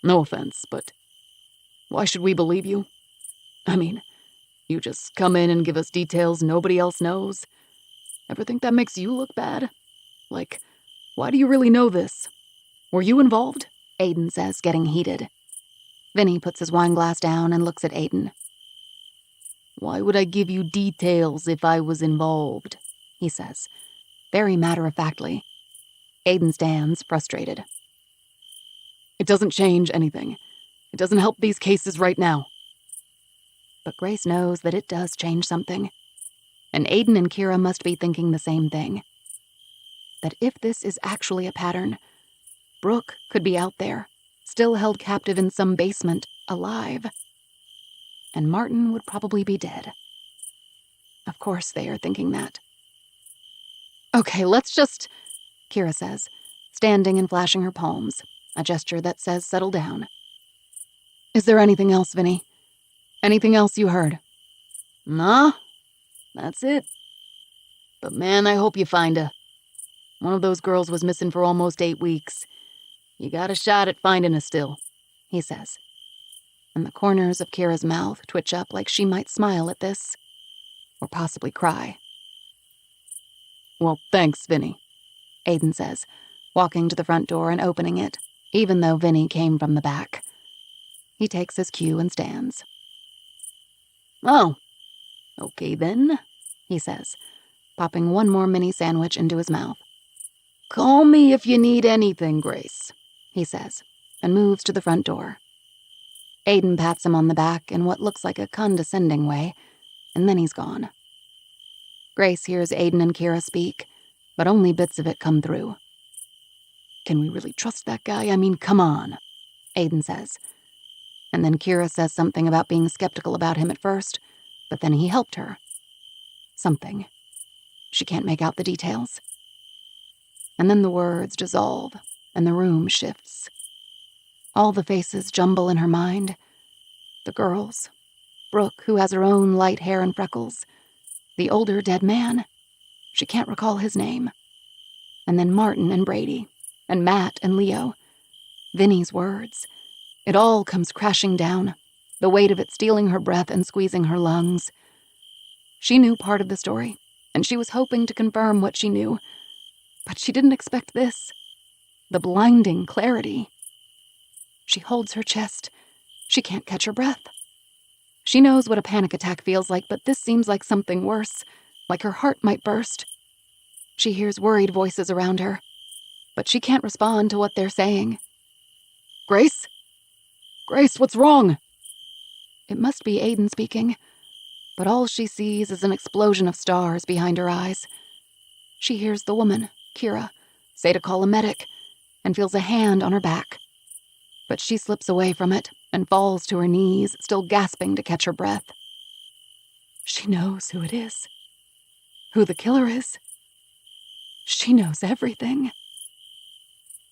No offense, but why should we believe you? I mean, you just come in and give us details nobody else knows. Ever think that makes you look bad? Why do you really know this? Were you involved? Aiden says, getting heated. Vinny puts his wine glass down and looks at Aiden. Why would I give you details if I was involved? He says, very matter-of-factly. Aiden stands, frustrated. It doesn't change anything. It doesn't help these cases right now. But Grace knows that it does change something. And Aiden and Kira must be thinking the same thing. That if this is actually a pattern, Brooke could be out there, still held captive in some basement, alive. And Martin would probably be dead. Of course they are thinking that. Okay, let's just... Kira says, standing and flashing her palms, a gesture that says settle down. Is there anything else, Vinny? Anything else you heard? Nah, that's it. But man, I hope you find her. One of those girls was missing for almost 8 weeks. You got a shot at finding her still, he says. And the corners of Kira's mouth twitch up like she might smile at this, or possibly cry. Well, thanks, Vinny, Aiden says, walking to the front door and opening it, even though Vinny came from the back. He takes his cue and stands. Oh, okay then, he says, popping one more mini sandwich into his mouth. Call me if you need anything, Grace, he says, and moves to the front door. Aiden pats him on the back in what looks like a condescending way, and then he's gone. Grace hears Aiden and Kira speak, but only bits of it come through. Can we really trust that guy? I mean, come on, Aiden says. And then Kira says something about being skeptical about him at first, but then he helped her. Something. She can't make out the details. And then the words dissolve, and the room shifts. All the faces jumble in her mind. The girls. Brooke, who has her own light hair and freckles. The older dead man. She can't recall his name. And then Martin and Brady. And Matt and Leo. Vinny's words. It all comes crashing down, the weight of it stealing her breath and squeezing her lungs. She knew part of the story, and she was hoping to confirm what she knew. But she didn't expect this. The blinding clarity. She holds her chest. She can't catch her breath. She knows what a panic attack feels like, but this seems like something worse, like her heart might burst. She hears worried voices around her, but she can't respond to what they're saying. Grace? Grace, what's wrong? It must be Aiden speaking, but all she sees is an explosion of stars behind her eyes. She hears the woman, Kira, say to call a medic, and feels a hand on her back. But she slips away from it and falls to her knees, still gasping to catch her breath. She knows who it is, who the killer is. She knows everything.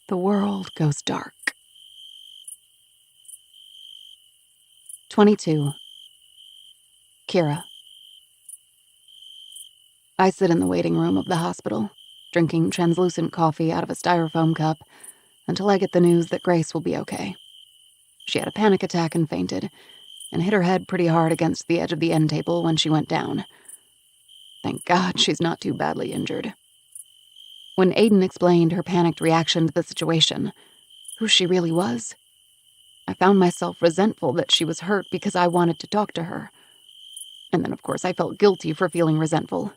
The world goes dark. 22. Kira. I sit in the waiting room of the hospital, drinking translucent coffee out of a styrofoam cup, until I get the news that Grace will be okay. She had a panic attack and fainted, and hit her head pretty hard against the edge of the end table when she went down. Thank God she's not too badly injured. When Aiden explained her panicked reaction to the situation, who she really was, I found myself resentful that she was hurt because I wanted to talk to her. And then, of course, I felt guilty for feeling resentful.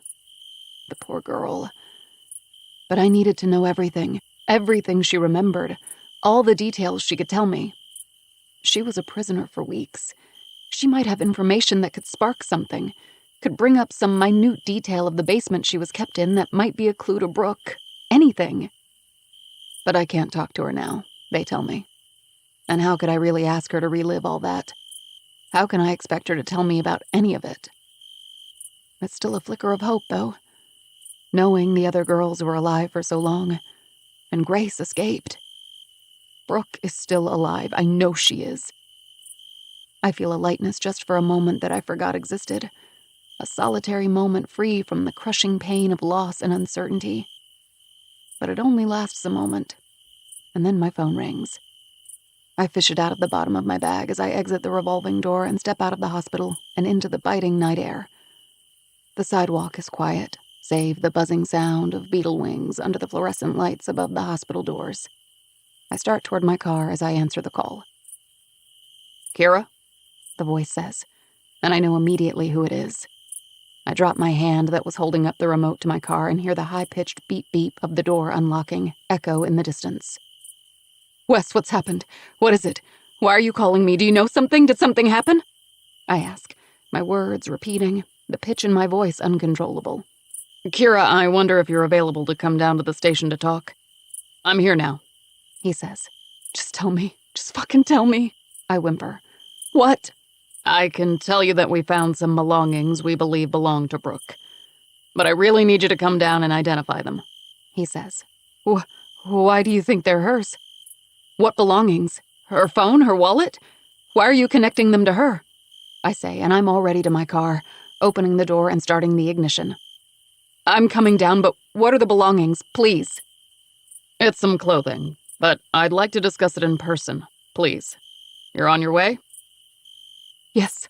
The poor girl. But I needed to know everything she remembered, all the details she could tell me. She was a prisoner for weeks. She might have information that could spark something, could bring up some minute detail of the basement she was kept in that might be a clue to Brooke. Anything. But I can't talk to her now, they tell me. And how could I really ask her to relive all that? How can I expect her to tell me about any of it? It's still a flicker of hope, though. Knowing the other girls were alive for so long, and Grace escaped. Brooke is still alive. I know she is. I feel a lightness just for a moment that I forgot existed. A solitary moment free from the crushing pain of loss and uncertainty. But it only lasts a moment, and then my phone rings. I fish it out of the bottom of my bag as I exit the revolving door and step out of the hospital and into the biting night air. The sidewalk is quiet, save the buzzing sound of beetle wings under the fluorescent lights above the hospital doors. I start toward my car as I answer the call. Kira? The voice says, and I know immediately who it is. I drop my hand that was holding up the remote to my car and hear the high-pitched beep-beep of the door unlocking echo in the distance. Wes, what's happened? What is it? Why are you calling me? Do you know something? Did something happen? I ask, my words repeating, the pitch in my voice uncontrollable. Kira, I wonder if you're available to come down to the station to talk. I'm here now, he says. Just tell me. Just fucking tell me, I whimper. What? I can tell you that we found some belongings we believe belong to Brooke. But I really need you to come down and identify them, he says. Why do you think they're hers? What belongings? Her phone? Her wallet? Why are you connecting them to her? I say, and I'm already to my car, opening the door and starting the ignition. I'm coming down, but what are the belongings, please? It's some clothing, but I'd like to discuss it in person, please. You're on your way? Yes,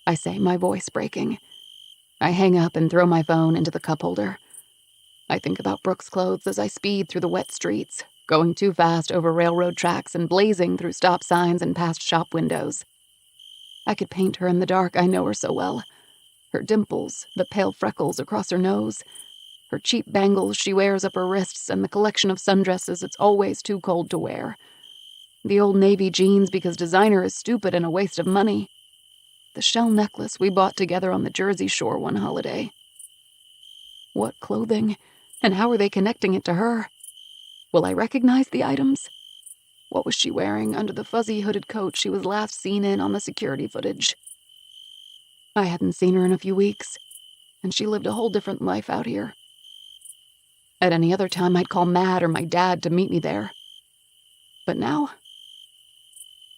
I say, my voice breaking. I hang up and throw my phone into the cup holder. I think about Brooke's clothes as I speed through the wet streets, going too fast over railroad tracks and blazing through stop signs and past shop windows. I could paint her in the dark, I know her so well. Her dimples, the pale freckles across her nose, her cheap bangles she wears up her wrists, and the collection of sundresses it's always too cold to wear. The old navy jeans because designer is stupid and a waste of money. The shell necklace we bought together on the Jersey Shore one holiday. What clothing, and how are they connecting it to her? Will I recognize the items? What was she wearing under the fuzzy hooded coat she was last seen in on the security footage? I hadn't seen her in a few weeks, and she lived a whole different life out here. At any other time, I'd call Matt or my dad to meet me there. But now,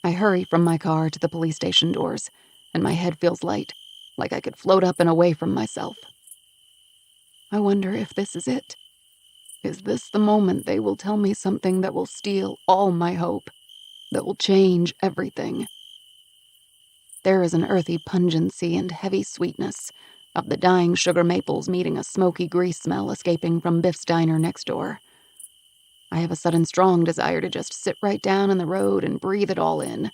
I hurry from my car to the police station doors, and my head feels light, like I could float up and away from myself. I wonder if this is it. Is this the moment they will tell me something that will steal all my hope, that will change everything? There is an earthy pungency and heavy sweetness of the dying sugar maples meeting a smoky grease smell escaping from Biff's diner next door. I have a sudden strong desire to just sit right down in the road and breathe it all in.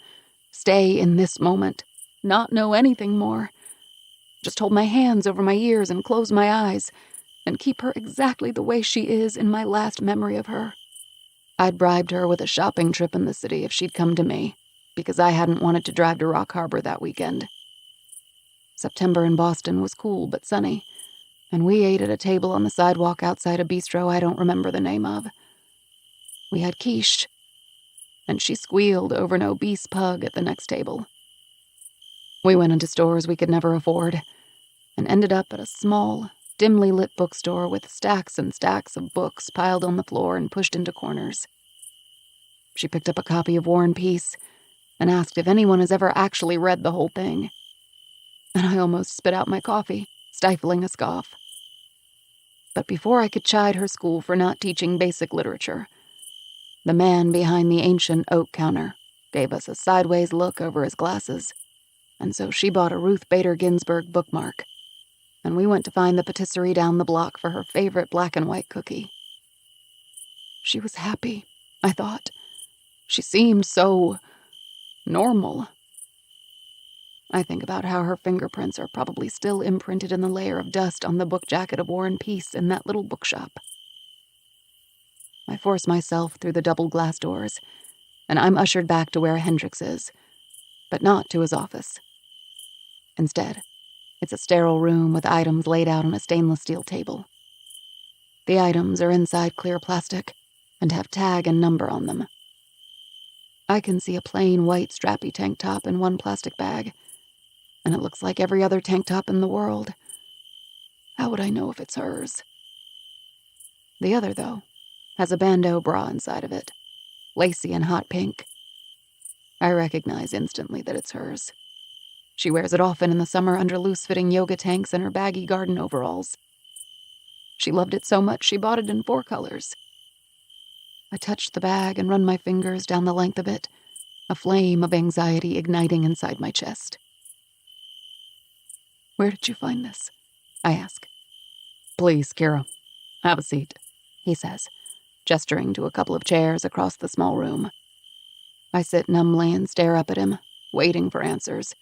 Stay in this moment, not know anything more. Just hold my hands over my ears and close my eyes, and keep her exactly the way she is in my last memory of her. I'd bribed her with a shopping trip in the city if she'd come to me, because I hadn't wanted to drive to Rock Harbor that weekend. September in Boston was cool but sunny, and we ate at a table on the sidewalk outside a bistro I don't remember the name of. We had quiche, and she squealed over an obese pug at the next table. We went into stores we could never afford, and ended up at a small, dimly lit bookstore with stacks and stacks of books piled on the floor and pushed into corners. She picked up a copy of War and Peace and asked if anyone has ever actually read the whole thing. And I almost spit out my coffee, stifling a scoff. But before I could chide her school for not teaching basic literature, the man behind the ancient oak counter gave us a sideways look over his glasses, and so she bought a Ruth Bader Ginsburg bookmark, and we went to find the patisserie down the block for her favorite black and white cookie. She was happy, I thought. She seemed so normal. I think about how her fingerprints are probably still imprinted in the layer of dust on the book jacket of War and Peace in that little bookshop. I force myself through the double glass doors, and I'm ushered back to where Hendrix is, but not to his office. Instead, it's a sterile room with items laid out on a stainless steel table. The items are inside clear plastic and have tag and number on them. I can see a plain white strappy tank top in one plastic bag, and it looks like every other tank top in the world. How would I know if it's hers? The other, though, has a bandeau bra inside of it, lacy and hot pink. I recognize instantly that it's hers. She wears it often in the summer under loose-fitting yoga tanks and her baggy garden overalls. She loved it so much she bought it in 4 colors. I touched the bag and run my fingers down the length of it, a flame of anxiety igniting inside my chest. "Where did you find this?" I ask. "Please, Kira, have a seat," he says, gesturing to a couple of chairs across the small room. I sit numbly and stare up at him, waiting for answers,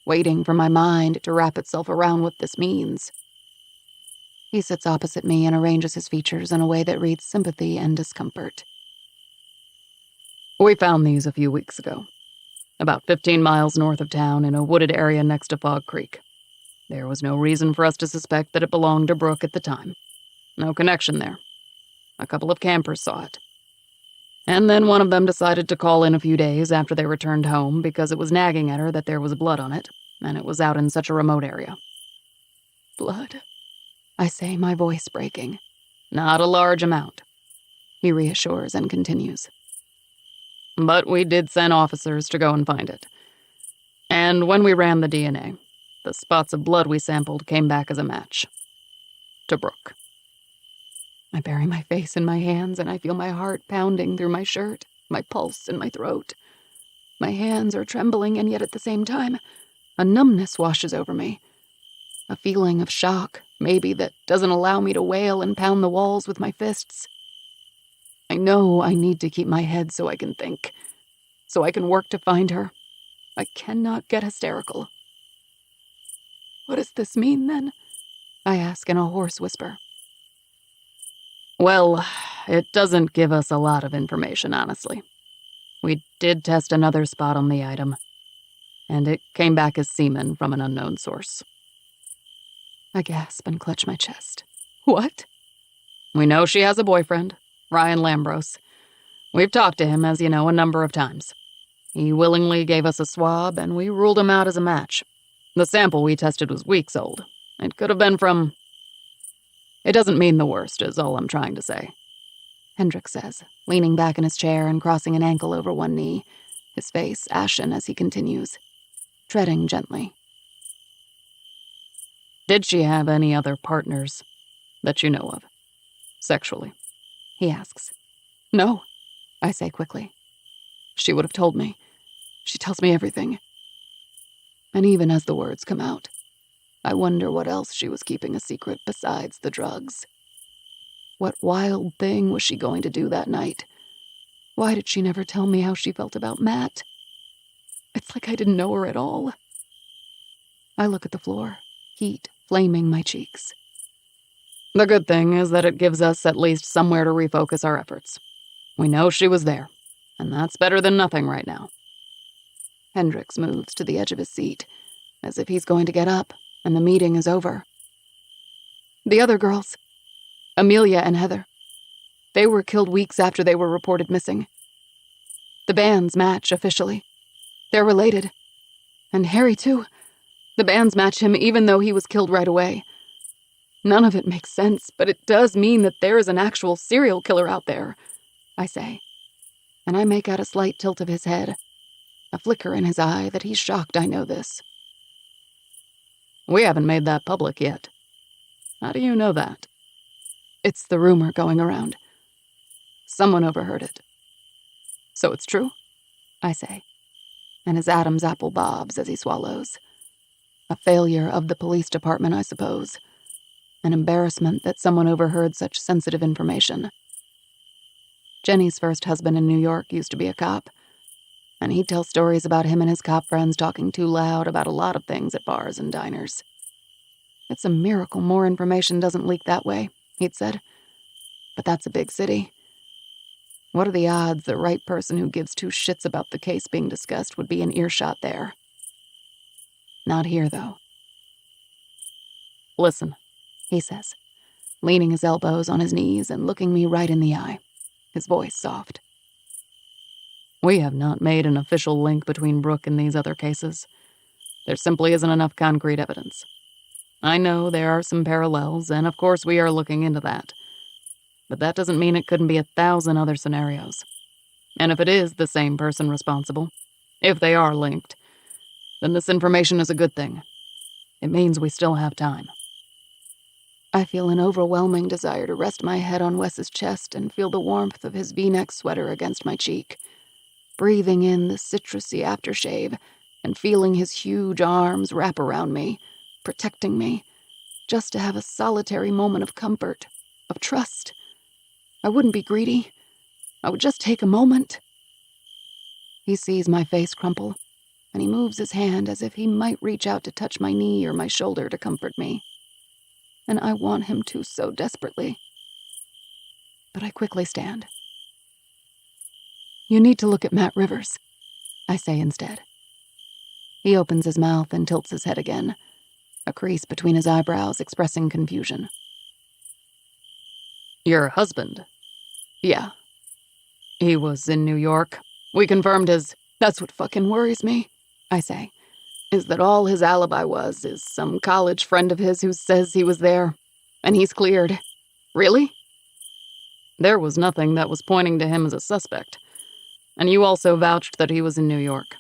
waiting for my mind to wrap itself around what this means. He sits opposite me and arranges his features in a way that reads sympathy and discomfort. "We found these a few weeks ago, about 15 miles north of town in a wooded area next to Fog Creek. There was no reason for us to suspect that it belonged to Brooke at the time. No connection there. A couple of campers saw it. And then one of them decided to call in a few days after they returned home because it was nagging at her that there was blood on it, and it was out in such a remote area." "Blood," I say, my voice breaking. "Not a large amount," he reassures and continues. "But we did send officers to go and find it. And when we ran the DNA, the spots of blood we sampled came back as a match. To Brooke. I bury my face in my hands and I feel my heart pounding through my shirt, my pulse in my throat. My hands are trembling, and yet at the same time, a numbness washes over me. A feeling of shock, maybe, that doesn't allow me to wail and pound the walls with my fists. I know I need to keep my head so I can think, so I can work to find her. I cannot get hysterical. What does this mean, then? I ask in a hoarse whisper. Well, it doesn't give us a lot of information, honestly. We did test another spot on the item, and it came back as semen from an unknown source. I gasp and clutch my chest. What? We know she has a boyfriend, Ryan Lambros. We've talked to him, as you know, a number of times. He willingly gave us a swab, and we ruled him out as a match. The sample we tested was weeks old. It could have been from... It doesn't mean the worst, is all I'm trying to say. Hendrik says, leaning back in his chair and crossing an ankle over one knee, his face ashen as he continues, treading gently. Did she have any other partners that you know of, sexually? He asks. No, I say quickly. She would have told me. She tells me everything. And even as the words come out, I wonder what else she was keeping a secret besides the drugs. What wild thing was she going to do that night? Why did she never tell me how she felt about Matt? It's like I didn't know her at all. I look at the floor, heat flaming my cheeks. The good thing is that it gives us at least somewhere to refocus our efforts. We know she was there, and that's better than nothing right now. Hendricks moves to the edge of his seat, as if he's going to get up, and the meeting is over. The other girls, Amelia and Heather, they were killed weeks after they were reported missing. The bands match officially. They're related. And Harry, too. The bands match him even though he was killed right away. None of it makes sense, but it does mean that there is an actual serial killer out there, I say. And I make out a slight tilt of his head, a flicker in his eye that he's shocked I know this. We haven't made that public yet. How do you know that? It's the rumor going around. Someone overheard it. So it's true, I say, and his Adam's apple bobs as he swallows. A failure of the police department, I suppose. An embarrassment that someone overheard such sensitive information. Jenny's first husband in New York used to be a cop, and he'd tell stories about him and his cop friends talking too loud about a lot of things at bars and diners. It's a miracle more information doesn't leak that way, he'd said. But that's a big city. What are the odds the right person who gives two shits about the case being discussed would be in earshot there? Not here, though. Listen, he says, leaning his elbows on his knees and looking me right in the eye, his voice soft. We have not made an official link between Brooke and these other cases. There simply isn't enough concrete evidence. I know there are some parallels, and of course we are looking into that. But that doesn't mean it couldn't be 1,000 other scenarios. And if it is the same person responsible, if they are linked, then this information is a good thing. It means we still have time. I feel an overwhelming desire to rest my head on Wes's chest and feel the warmth of his V-neck sweater against my cheek, breathing in the citrusy aftershave and feeling his huge arms wrap around me, protecting me, just to have a solitary moment of comfort, of trust. I wouldn't be greedy. I would just take a moment. He sees my face crumple, and he moves his hand as if he might reach out to touch my knee or my shoulder to comfort me. And I want him to so desperately. But I quickly stand. You need to look at Matt Rivers, I say instead. He opens his mouth and tilts his head again, a crease between his eyebrows expressing confusion. Your husband? Yeah. He was in New York. We confirmed his... That's what fucking worries me, I say, is that all his alibi is some college friend of his who says he was there, and he's cleared. Really? There was nothing that was pointing to him as a suspect. And you also vouched that he was in New York.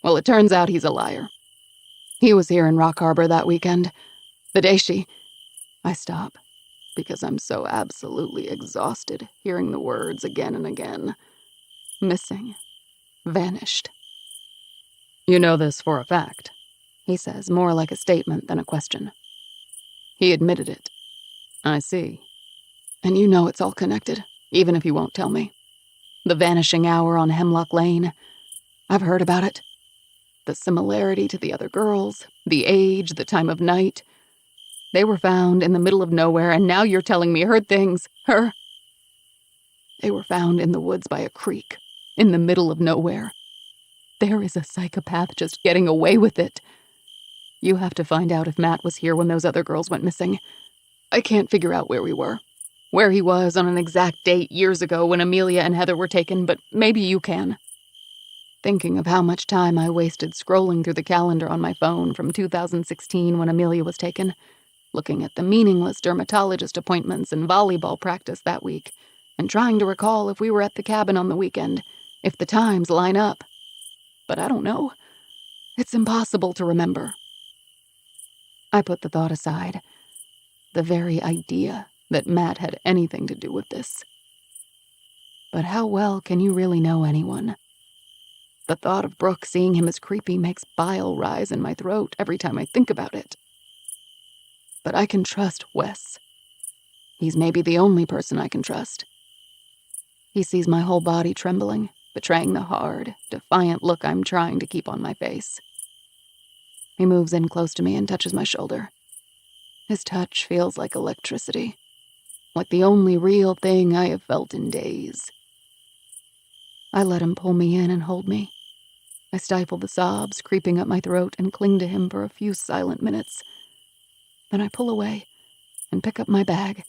Well, it turns out he's a liar. He was here in Rock Harbor that weekend. The day she... I stop, because I'm so absolutely exhausted hearing the words again and again. Missing. Vanished. You know this for a fact, he says, more like a statement than a question. He admitted it. I see. And you know it's all connected, even if you won't tell me. The vanishing hour on Hemlock Lane. I've heard about it. The similarity to the other girls, the age, the time of night. They were found in the middle of nowhere, and now you're telling me her things, her... They were found in the woods by a creek, in the middle of nowhere. There is a psychopath just getting away with it. You have to find out if Matt was here when those other girls went missing. I can't figure out where we were. Where he was on an exact date years ago when Amelia and Heather were taken, but maybe you can. Thinking of how much time I wasted scrolling through the calendar on my phone from 2016 when Amelia was taken, looking at the meaningless dermatologist appointments and volleyball practice that week, and trying to recall if we were at the cabin on the weekend, if the times line up. But I don't know. It's impossible to remember. I put the thought aside. The very idea that Matt had anything to do with this. But how well can you really know anyone? The thought of Brooke seeing him as creepy makes bile rise in my throat every time I think about it. But I can trust Wes. He's maybe the only person I can trust. He sees my whole body trembling, betraying the hard, defiant look I'm trying to keep on my face. He moves in close to me and touches my shoulder. His touch feels like electricity, like the only real thing I have felt in days. I let him pull me in and hold me. I stifle the sobs creeping up my throat and cling to him for a few silent minutes. Then I pull away and pick up my bag,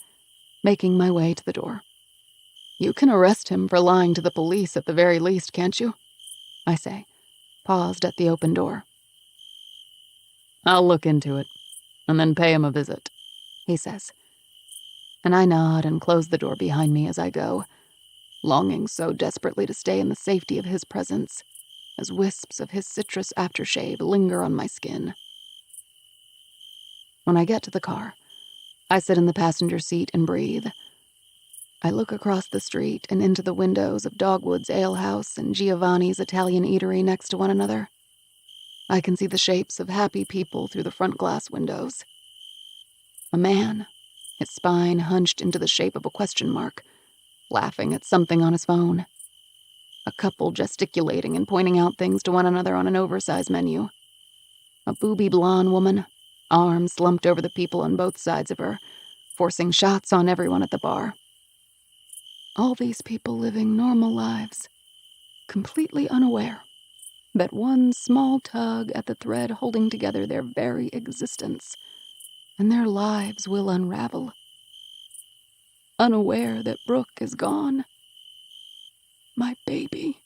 making my way to the door. You can arrest him for lying to the police at the very least, can't you? I say, paused at the open door. I'll look into it, and then pay him a visit, he says. And I nod and close the door behind me as I go, longing so desperately to stay in the safety of his presence, as wisps of his citrus aftershave linger on my skin. When I get to the car, I sit in the passenger seat and breathe. I look across the street and into the windows of Dogwood's Ale House and Giovanni's Italian Eatery next to one another. I can see the shapes of happy people through the front glass windows. A man, his spine hunched into the shape of a question mark, laughing at something on his phone. A couple gesticulating and pointing out things to one another on an oversized menu. A booby blonde woman, arms slumped over the people on both sides of her, forcing shots on everyone at the bar. All these people living normal lives, completely unaware that one small tug at the thread holding together their very existence, and their lives will unravel. Unaware that Brooke is gone. My baby.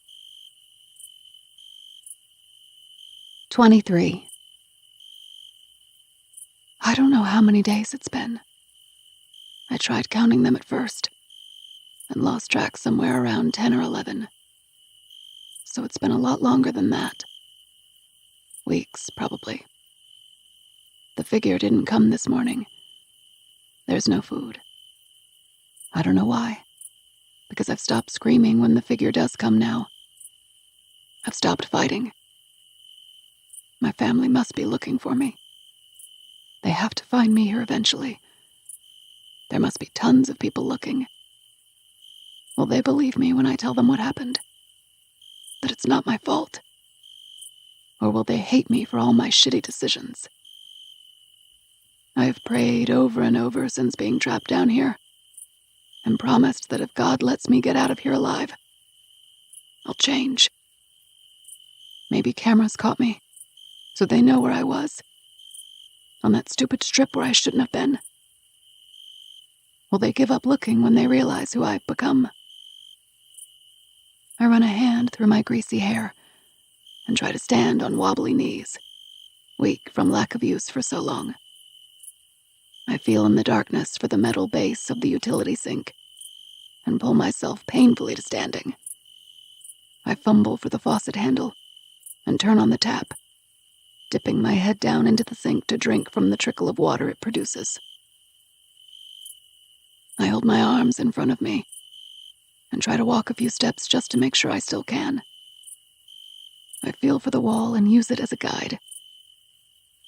23. I don't know how many days it's been. I tried counting them at first, and lost track somewhere around 10 or 11. So it's been a lot longer than that. Weeks, probably. The figure didn't come this morning. There's no food. I don't know why, because I've stopped screaming when the figure does come now. I've stopped fighting. My family must be looking for me. They have to find me here eventually. There must be tons of people looking. Will they believe me when I tell them what happened? That it's not my fault? Or will they hate me for all my shitty decisions? I have prayed over and over since being trapped down here, and promised that if God lets me get out of here alive, I'll change. Maybe cameras caught me, so they know where I was. On that stupid strip where I shouldn't have been. Will they give up looking when they realize who I've become? I run a hand through my greasy hair and try to stand on wobbly knees, weak from lack of use for so long. I feel in the darkness for the metal base of the utility sink and pull myself painfully to standing. I fumble for the faucet handle and turn on the tap, dipping my head down into the sink to drink from the trickle of water it produces. I hold my arms in front of me and try to walk a few steps just to make sure I still can. I feel for the wall and use it as a guide.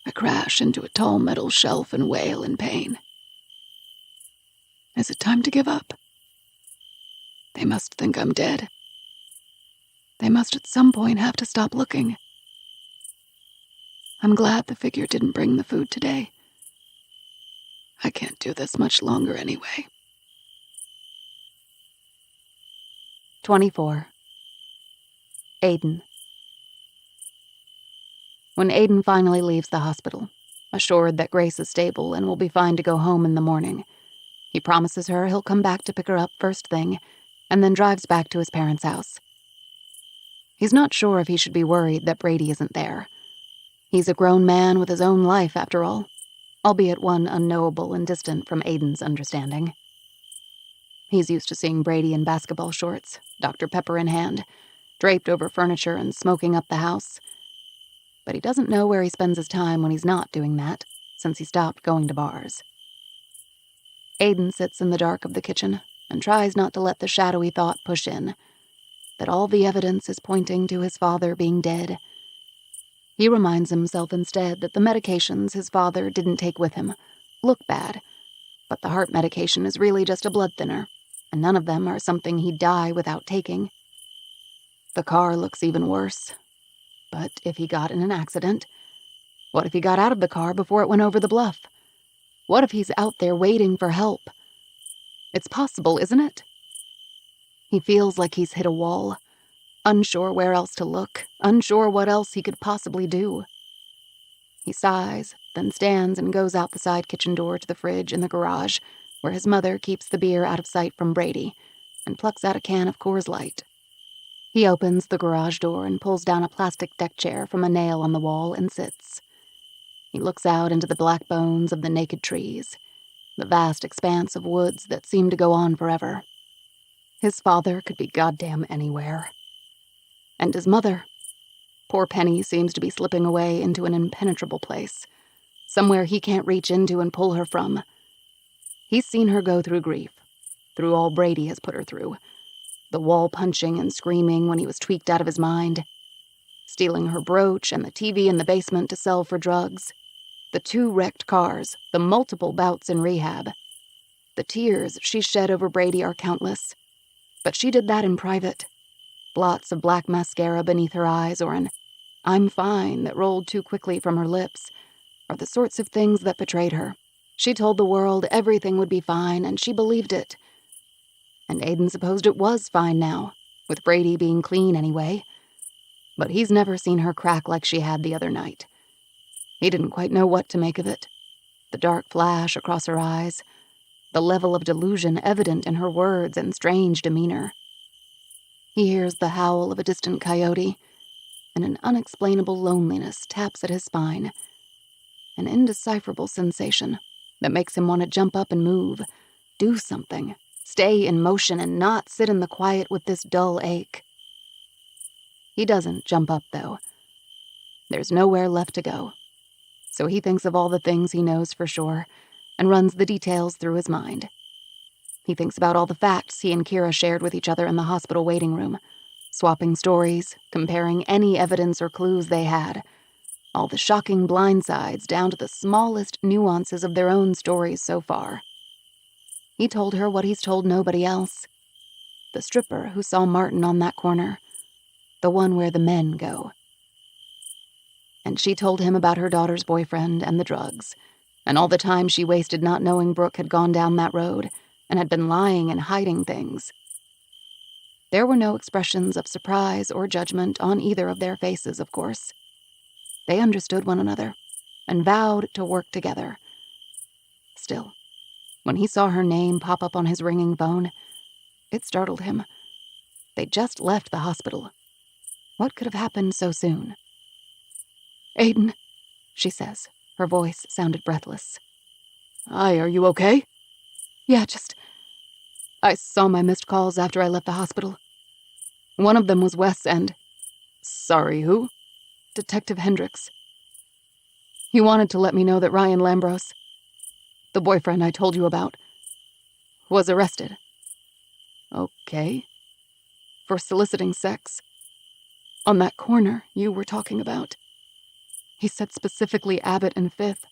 I crash into a tall metal shelf and wail in pain. Is it time to give up? They must think I'm dead. They must at some point have to stop looking. I'm glad the figure didn't bring the food today. I can't do this much longer anyway. 24. Aiden. When Aiden finally leaves the hospital, assured that Grace is stable and will be fine to go home in the morning, he promises her he'll come back to pick her up first thing, and then drives back to his parents' house. He's not sure if he should be worried that Brady isn't there. He's a grown man with his own life, after all, albeit one unknowable and distant from Aiden's understanding. He's used to seeing Brady in basketball shorts, Dr. Pepper in hand, draped over furniture and smoking up the house. But he doesn't know where he spends his time when he's not doing that, since he stopped going to bars. Aiden sits in the dark of the kitchen and tries not to let the shadowy thought push in, that all the evidence is pointing to his father being dead. He reminds himself instead that the medications his father didn't take with him look bad, but the heart medication is really just a blood thinner, and none of them are something he'd die without taking. The car looks even worse. But if he got in an accident, what if he got out of the car before it went over the bluff? What if he's out there waiting for help? It's possible, isn't it? He feels like he's hit a wall, unsure where else to look, unsure what else he could possibly do. He sighs, then stands and goes out the side kitchen door to the fridge in the garage, where his mother keeps the beer out of sight from Brady, and plucks out a can of Coors Light. He opens the garage door and pulls down a plastic deck chair from a nail on the wall and sits. He looks out into the black bones of the naked trees, the vast expanse of woods that seem to go on forever. His father could be goddamn anywhere. And his mother. Poor Penny seems to be slipping away into an impenetrable place, somewhere he can't reach into and pull her from. He's seen her go through grief, through all Brady has put her through, the wall punching and screaming when he was tweaked out of his mind, stealing her brooch and the TV in the basement to sell for drugs, the 2 wrecked cars, the multiple bouts in rehab. The tears she shed over Brady are countless, but she did that in private. Blots of black mascara beneath her eyes or an "I'm fine" that rolled too quickly from her lips are the sorts of things that betrayed her. She told the world everything would be fine, and she believed it. And Aiden supposed it was fine now, with Brady being clean anyway. But he's never seen her crack like she had the other night. He didn't quite know what to make of it. The dark flash across her eyes, the level of delusion evident in her words and strange demeanor. He hears the howl of a distant coyote, and an unexplainable loneliness taps at his spine, an indecipherable sensation that makes him want to jump up and move, do something, stay in motion and not sit in the quiet with this dull ache. He doesn't jump up, though. There's nowhere left to go. So he thinks of all the things he knows for sure and runs the details through his mind. He thinks about all the facts he and Kira shared with each other in the hospital waiting room, swapping stories, comparing any evidence or clues they had, all the shocking blindsides down to the smallest nuances of their own stories so far. He told her what he's told nobody else. The stripper who saw Martin on that corner, the one where the men go. And she told him about her daughter's boyfriend and the drugs, and all the time she wasted not knowing Brooke had gone down that road and had been lying and hiding things. There were no expressions of surprise or judgment on either of their faces, of course. They understood one another and vowed to work together. Still, when he saw her name pop up on his ringing phone, it startled him. They'd just left the hospital. What could have happened so soon? "Aiden," she says. Her voice sounded breathless. "Hi, are you okay?" "Yeah, I saw my missed calls after I left the hospital. One of them was Wes and..." "Sorry, who?" Detective Hendricks. He wanted to let me know that Ryan Lambros, the boyfriend I told you about, was arrested. Okay. For soliciting sex. On that corner you were talking about. He said specifically Abbott and Fifth.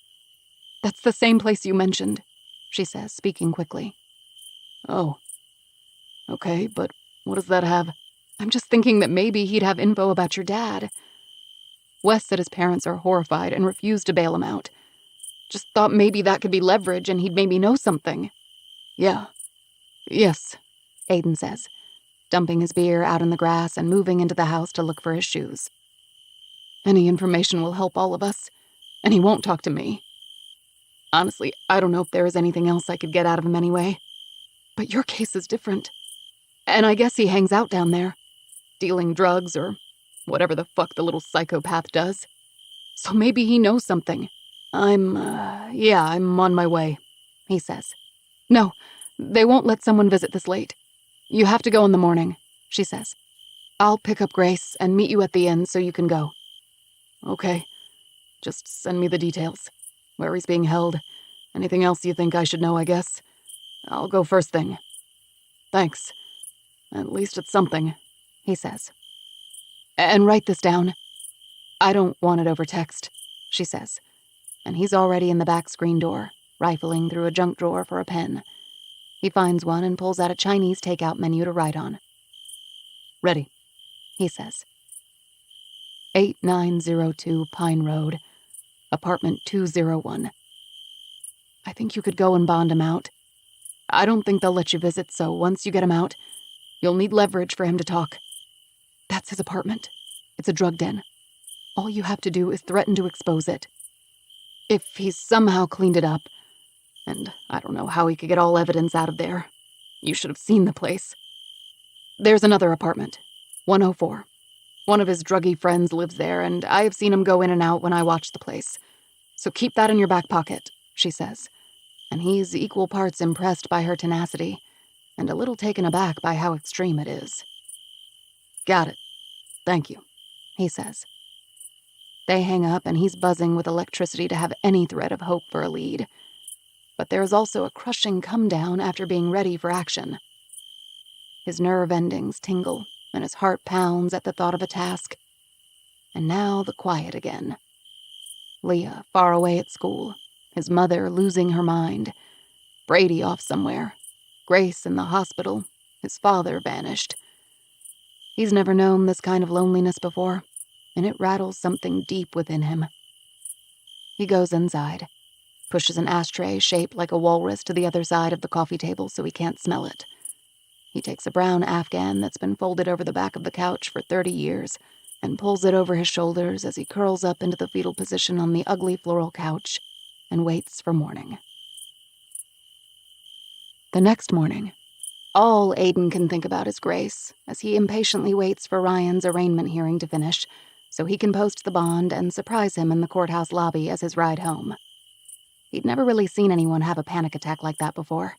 That's the same place you mentioned, she says, speaking quickly. Oh. Okay, but what does that have? I'm just thinking that maybe he'd have info about your dad. Wes said his parents are horrified and refused to bail him out. Just thought maybe that could be leverage and he'd maybe know something. Yeah. Yes, Aiden says, dumping his beer out in the grass and moving into the house to look for his shoes. Any information will help all of us, and he won't talk to me. Honestly, I don't know if there is anything else I could get out of him anyway. But your case is different. And I guess he hangs out down there, dealing drugs or whatever the fuck the little psychopath does. So maybe he knows something. I'm on my way, he says. No, they won't let someone visit this late. You have to go in the morning, she says. I'll pick up Grace and meet you at the inn so you can go. Okay. Just send me the details. Where he's being held. Anything else you think I should know, I guess. I'll go first thing. Thanks. At least it's something, he says. And write this down. I don't want it over text, she says. And he's already in the back screen door, rifling through a junk drawer for a pen. He finds one and pulls out a Chinese takeout menu to write on. Ready, he says. 8902 Pine Road, apartment 201. I think you could go and bond him out. I don't think they'll let you visit, so once you get him out, you'll need leverage for him to talk. That's his apartment. It's a drug den. All you have to do is threaten to expose it. If he's somehow cleaned it up, and I don't know how he could get all evidence out of there. You should have seen the place. There's another apartment, 104. One of his druggy friends lives there, and I have seen him go in and out when I watch the place. So keep that in your back pocket, she says. And he's equal parts impressed by her tenacity, and a little taken aback by how extreme it is. Got it. Thank you, he says. They hang up, and he's buzzing with electricity to have any thread of hope for a lead. But there is also a crushing come-down after being ready for action. His nerve endings tingle, and his heart pounds at the thought of a task. And now the quiet again. Leah far away at school, his mother losing her mind, Brady off somewhere, Grace in the hospital, his father vanished. He's never known this kind of loneliness before, and it rattles something deep within him. He goes inside, pushes an ashtray shaped like a walrus to the other side of the coffee table so he can't smell it. He takes a brown Afghan that's been folded over the back of the couch for 30 years and pulls it over his shoulders as he curls up into the fetal position on the ugly floral couch and waits for morning. The next morning, all Aiden can think about is Grace as he impatiently waits for Ryan's arraignment hearing to finish so he can post the bond and surprise him in the courthouse lobby as his ride home. He'd never really seen anyone have a panic attack like that before,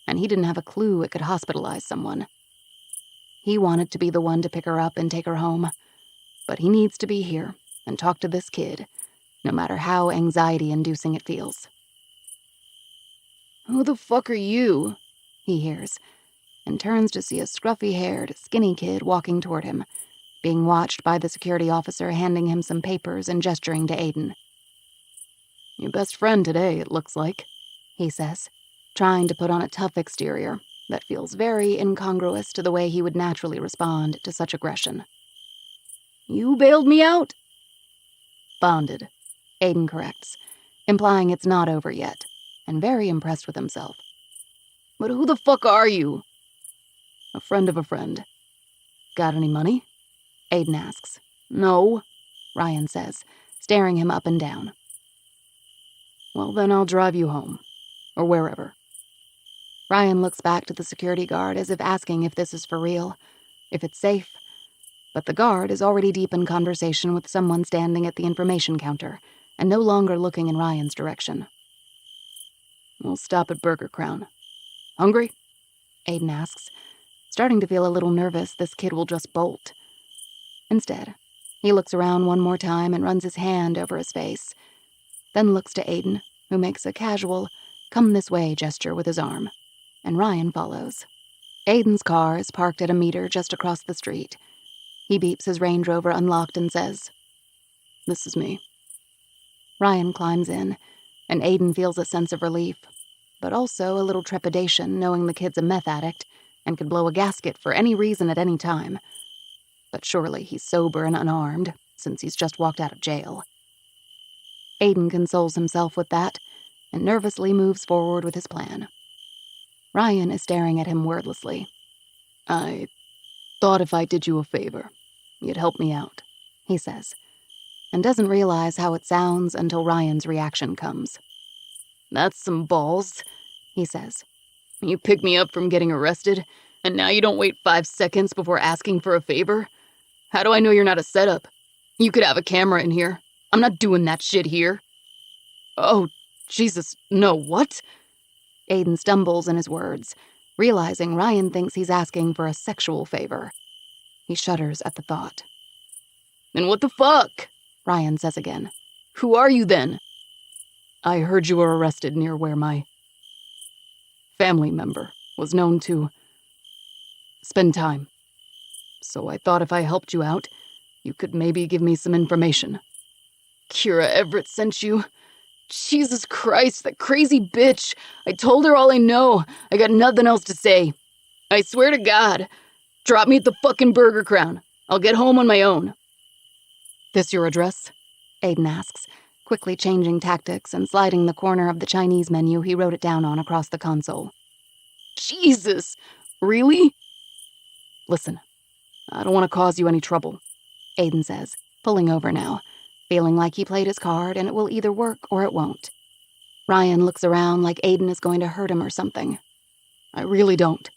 and he didn't have a clue it could hospitalize someone. He wanted to be the one to pick her up and take her home, but he needs to be here and talk to this kid, no matter how anxiety-inducing it feels. "Who the fuck are you?" he hears, and turns to see a scruffy-haired, skinny kid walking toward him, being watched by the security officer handing him some papers and gesturing to Aiden. "Your best friend today, it looks like," he says, trying to put on a tough exterior that feels very incongruous to the way he would naturally respond to such aggression. "You bailed me out?" "Bonded," Aiden corrects, implying it's not over yet, and very impressed with himself. "But who the fuck are you?" "A friend of a friend." "Got any money?" Aiden asks. "No," Ryan says, staring him up and down. "Well, then I'll drive you home. Or wherever." Ryan looks back to the security guard as if asking if this is for real, if it's safe. But the guard is already deep in conversation with someone standing at the information counter and no longer looking in Ryan's direction. "We'll stop at Burger Crown. Hungry?" Aiden asks, starting to feel a little nervous this kid will just bolt. Instead, He looks around one more time and runs his hand over his face, then looks to Aiden, who makes a casual, come-this-way gesture with his arm, and Ryan follows. Aiden's car is parked at a meter just across the street. He beeps his Range Rover unlocked and says, "This is me." Ryan climbs in, and Aiden feels a sense of relief, but also a little trepidation knowing the kid's a meth addict and could blow a gasket for any reason at any time. But surely he's sober and unarmed, since he's just walked out of jail. Aiden consoles himself with that and nervously moves forward with his plan. Ryan is staring at him wordlessly. "I thought if I did you a favor, you'd help me out," he says, and doesn't realize how it sounds until Ryan's reaction comes. "That's some balls," he says. "You pick me up from getting arrested, and now you don't wait 5 seconds before asking for a favor? How do I know you're not a setup? You could have a camera in here. I'm not doing that shit here." "Oh, Jesus, no, what?" Aiden stumbles in his words, realizing Ryan thinks he's asking for a sexual favor. He shudders at the thought. "Then what the fuck?" Ryan says again. "Who are you then?" "I heard you were arrested near where my family member was known to spend time. So I thought if I helped you out, you could maybe give me some information." "Kira Everett sent you? Jesus Christ, that crazy bitch. I told her all I know. I got nothing else to say. I swear to God. Drop me at the fucking Burger Crown. I'll get home on my own." "This your address?" Aiden asks, quickly changing tactics and sliding the corner of the Chinese menu he wrote it down on across the console. Jesus, really? "Listen, I don't want to cause you any trouble," Aiden says, pulling over now, feeling like he played his card and it will either work or it won't. Ryan looks around like Aiden is going to hurt him or something. "I really don't.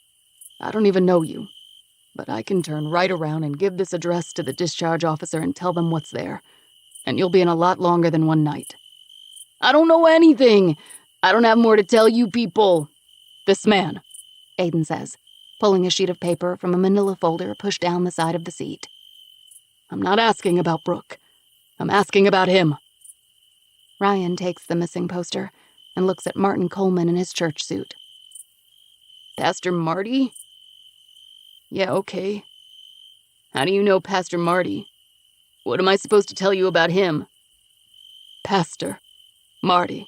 I don't even know you. But I can turn right around and give this address to the discharge officer and tell them what's there. And you'll be in a lot longer than one night." "I don't know anything. I don't have more to tell you people." "This man," Aiden says, pulling a sheet of paper from a manila folder pushed down the side of the seat. "I'm not asking about Brooke. I'm asking about him." Ryan takes the missing poster and looks at Martin Coleman in his church suit. "Pastor Marty?" "Yeah, okay. How do you know Pastor Marty? What am I supposed to tell you about him?" "Pastor Marty,"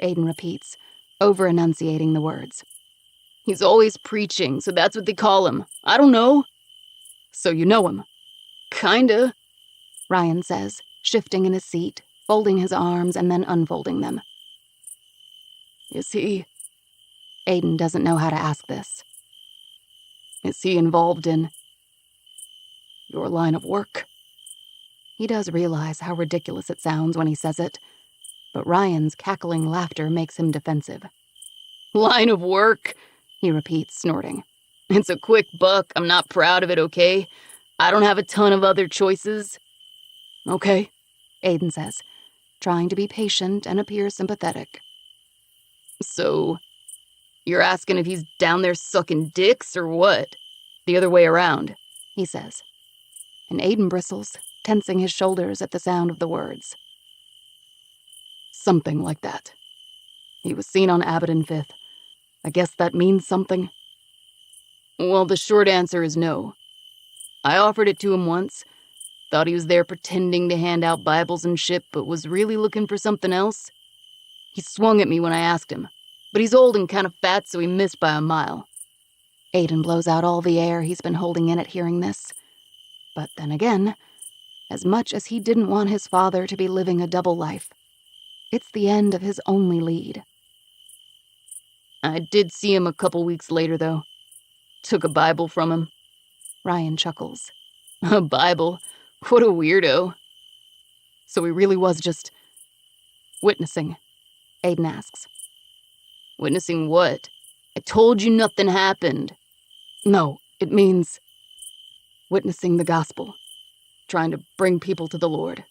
Aiden repeats, over-enunciating the words. "He's always preaching, so that's what they call him. I don't know." "So you know him?" "Kinda," Ryan says, shifting in his seat, folding his arms and then unfolding them. "Is he Aiden doesn't know how to ask this. Is he involved in your line of work?" He does realize how ridiculous it sounds when he says it, but Ryan's cackling laughter makes him defensive. "Line of work," he repeats, snorting. "It's a quick buck. I'm not proud of it, okay? I don't have a ton of other choices." "Okay," Aiden says, trying to be patient and appear sympathetic. "So, you're asking if he's down there sucking dicks or what? The other way around," he says. And Aiden bristles, tensing his shoulders at the sound of the words. "Something like that. He was seen on Abbott and Fifth. I guess that means something." "Well, the short answer is no. I offered it to him once. Thought he was there pretending to hand out Bibles and shit, but was really looking for something else. He swung at me when I asked him, but he's old and kind of fat, so he missed by a mile." Aiden blows out all the air he's been holding in at hearing this. But then again, as much as he didn't want his father to be living a double life, it's the end of his only lead. "I did see him a couple weeks later, though. Took a Bible from him." Ryan chuckles. "A Bible? What a weirdo." "So he really was just witnessing?" Aiden asks. "Witnessing what? I told you nothing happened." "No, it means witnessing the gospel, trying to bring people to the Lord.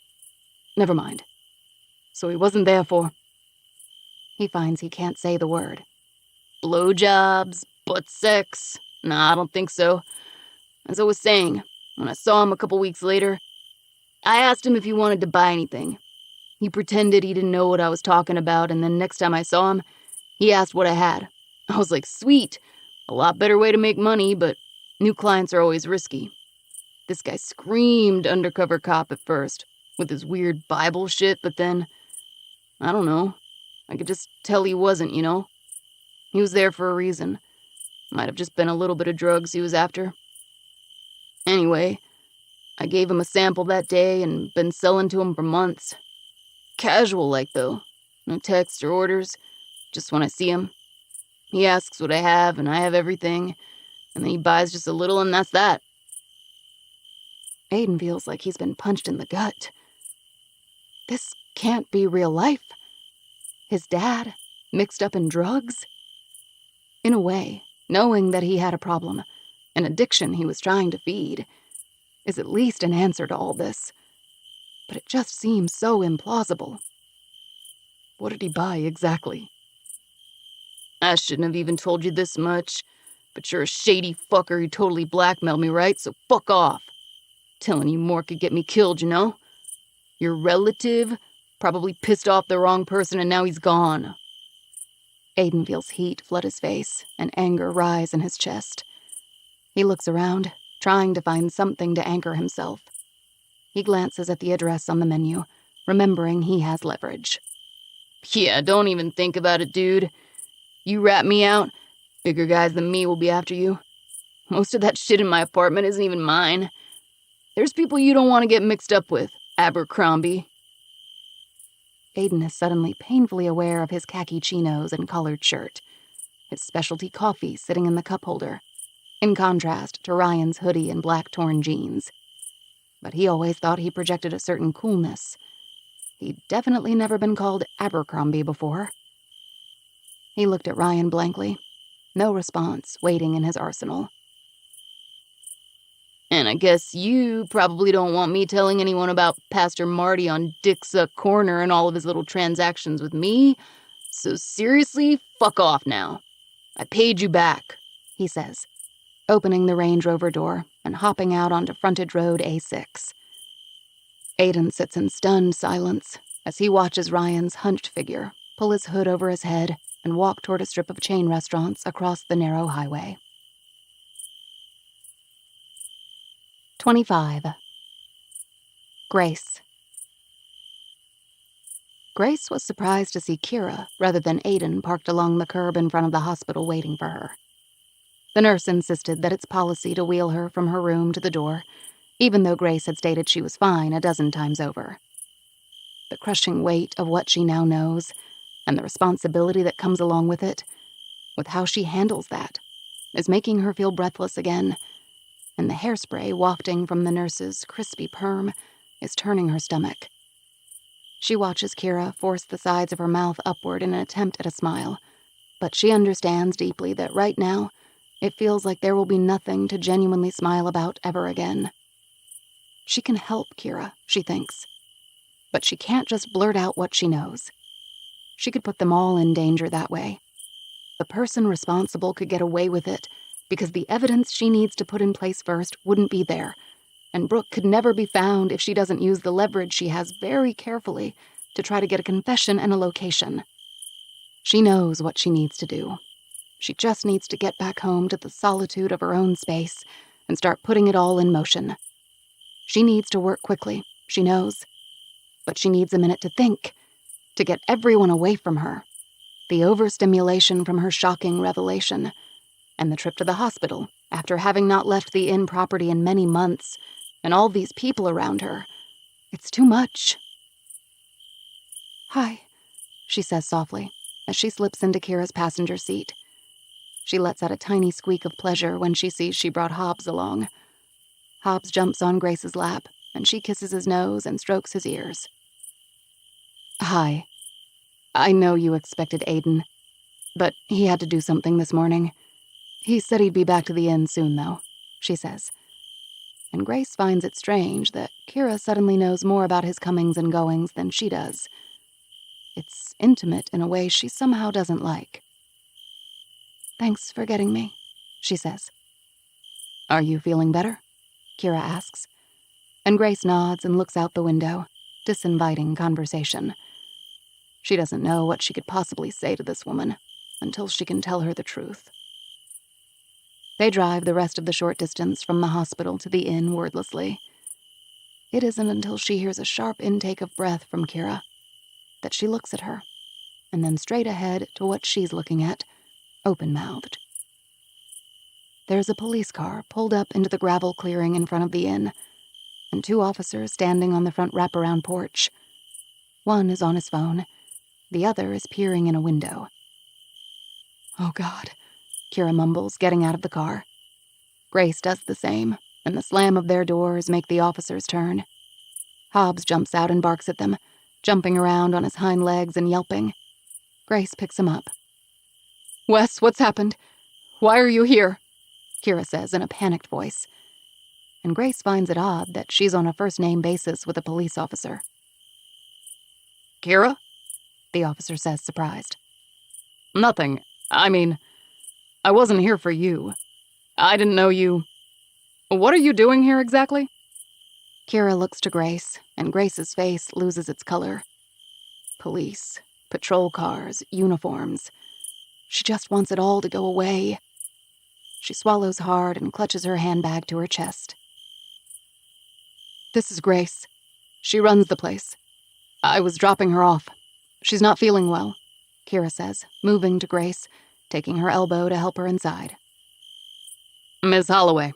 Never mind. So he wasn't there for..." He finds he can't say the word. "Blowjobs, butt sex? Nah, I don't think so. As I was saying, when I saw him a couple weeks later, I asked him if he wanted to buy anything. He pretended he didn't know what I was talking about, and then next time I saw him, he asked what I had. I was like, sweet, a lot better way to make money, but new clients are always risky. This guy screamed undercover cop at first, with his weird Bible shit, but then, I don't know, I could just tell he wasn't, you know? He was there for a reason. Might have just been a little bit of drugs he was after. Anyway, I gave him a sample that day and been selling to him for months. Casual like, though. No texts or orders, just when I see him. He asks what I have, and I have everything, and then he buys just a little, and that's that. Aiden feels like he's been punched in the gut. This can't be real life. His dad, mixed up in drugs? In a way, knowing that he had a problem, an addiction he was trying to feed, is at least an answer to all this. But it just seems so implausible. What did he buy exactly? I shouldn't have even told you this much, but you're a shady fucker who totally blackmailed me, right? So fuck off. Telling you more could get me killed, you know? Your relative probably pissed off the wrong person and now he's gone. Aiden feels heat flood his face and anger rise in his chest. He looks around, trying to find something to anchor himself. He glances at the address on the menu, remembering he has leverage. Yeah, don't even think about it, dude. You rat me out, bigger guys than me will be after you. Most of that shit in my apartment isn't even mine. There's people you don't want to get mixed up with, Abercrombie. Aiden is suddenly painfully aware of his khaki chinos and collared shirt, his specialty coffee sitting in the cup holder, in contrast to Ryan's hoodie and black torn jeans. But he always thought he projected a certain coolness. He'd definitely never been called Abercrombie before. He looked at Ryan blankly, no response waiting in his arsenal. And I guess you probably don't want me telling anyone about Pastor Marty on Dick Suck Corner and all of his little transactions with me. So seriously, fuck off now. I paid you back, he says, opening the Range Rover door and hopping out onto frontage road A6. Aiden sits in stunned silence as he watches Ryan's hunched figure pull his hood over his head and walk toward a strip of chain restaurants across the narrow highway. 25. Grace. Grace was surprised to see Kira rather than Aiden parked along the curb in front of the hospital waiting for her. The nurse insisted that it's policy to wheel her from her room to the door, even though Grace had stated she was fine a dozen times over. The crushing weight of what she now knows, and the responsibility that comes along with it, with how she handles that, is making her feel breathless again, and the hairspray wafting from the nurse's crispy perm is turning her stomach. She watches Kira force the sides of her mouth upward in an attempt at a smile, but she understands deeply that right now, it feels like there will be nothing to genuinely smile about ever again. She can help Kira, she thinks, but she can't just blurt out what she knows. She could put them all in danger that way. The person responsible could get away with it because the evidence she needs to put in place first wouldn't be there, and Brooke could never be found if she doesn't use the leverage she has very carefully to try to get a confession and a location. She knows what she needs to do. She just needs to get back home to the solitude of her own space and start putting it all in motion. She needs to work quickly, she knows, but she needs a minute to think, to get everyone away from her. The overstimulation from her shocking revelation, and the trip to the hospital after having not left the inn property in many months, and all these people around her. It's too much. "Hi," she says softly, as she slips into Kira's passenger seat. She lets out a tiny squeak of pleasure when she sees she brought Hobbs along. Hobbs jumps on Grace's lap, and she kisses his nose and strokes his ears. "Hi. I know you expected Aiden, but he had to do something this morning. He said he'd be back to the inn soon, though," she says. And Grace finds it strange that Kira suddenly knows more about his comings and goings than she does. It's intimate in a way she somehow doesn't like. "Thanks for getting me," she says. "Are you feeling better?" Kira asks. And Grace nods and looks out the window, disinviting conversation. She doesn't know what she could possibly say to this woman until she can tell her the truth. They drive the rest of the short distance from the hospital to the inn wordlessly. It isn't until she hears a sharp intake of breath from Kira that she looks at her, and then straight ahead to what she's looking at, open-mouthed. There's a police car pulled up into the gravel clearing in front of the inn, and 2 officers standing on the front wraparound porch. One is on his phone. The other is peering in a window. "Oh, God," Kira mumbles, getting out of the car. Grace does the same, and the slam of their doors make the officers turn. Hobbs jumps out and barks at them, jumping around on his hind legs and yelping. Grace picks him up. "Wes, what's happened? Why are you here?" Kira says in a panicked voice. And Grace finds it odd that she's on a first-name basis with a police officer. "Kira?" the officer says, surprised. "Nothing. I mean, I wasn't here for you. I didn't know you. What are you doing here exactly?" Kira looks to Grace, and Grace's face loses its color. Police, patrol cars, uniforms. She just wants it all to go away. She swallows hard and clutches her handbag to her chest. "This is Grace. She runs the place. I was dropping her off. She's not feeling well," Kira says, moving to Grace, taking her elbow to help her inside. "Miss Holloway,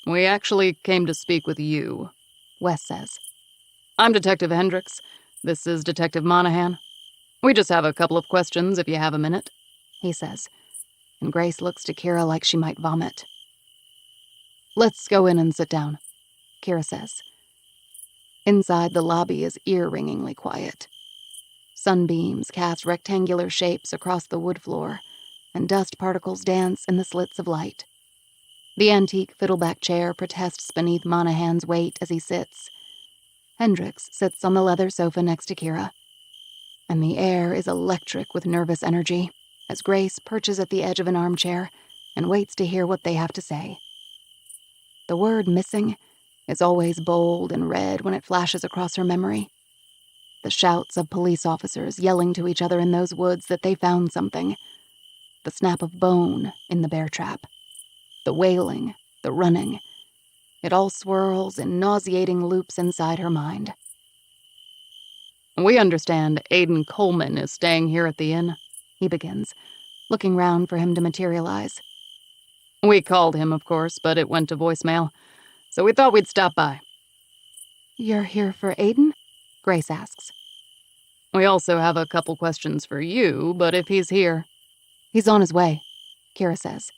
we actually came to speak with you," Wes says. "I'm Detective Hendricks. This is Detective Monahan. We just have a couple of questions if you have a minute," he says, and Grace looks to Kira like she might vomit. "Let's go in and sit down," Kira says. Inside, the lobby is ear-ringingly quiet. Sunbeams cast rectangular shapes across the wood floor, and dust particles dance in the slits of light. The antique fiddleback chair protests beneath Monahan's weight as he sits. Hendricks sits on the leather sofa next to Kira, and the air is electric with nervous energy as Grace perches at the edge of an armchair and waits to hear what they have to say. The word "missing" is always bold and red when it flashes across her memory. The shouts of police officers yelling to each other in those woods that they found something. The snap of bone in the bear trap. The wailing, the running. It all swirls in nauseating loops inside her mind. "We understand Aiden Coleman is staying here at the inn," he begins, looking round for him to materialize. "We called him, of course, but it went to voicemail, so we thought we'd stop by." "You're here for Aiden?" Grace asks. "We also have a couple questions for you, but if he's here..." "He's on his way," Kira says.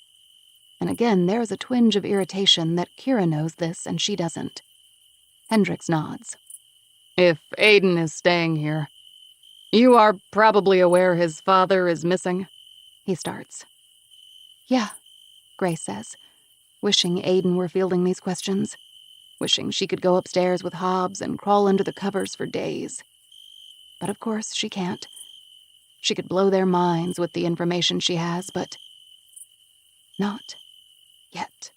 And again, there's a twinge of irritation that Kira knows this and she doesn't. Hendricks nods. "If Aiden is staying here, you are probably aware his father is missing?" he starts. "Yeah," Grace says, wishing Aiden were fielding these questions, wishing she could go upstairs with Hobbs and crawl under the covers for days. But of course she can't. She could blow their minds with the information she has, but not yet.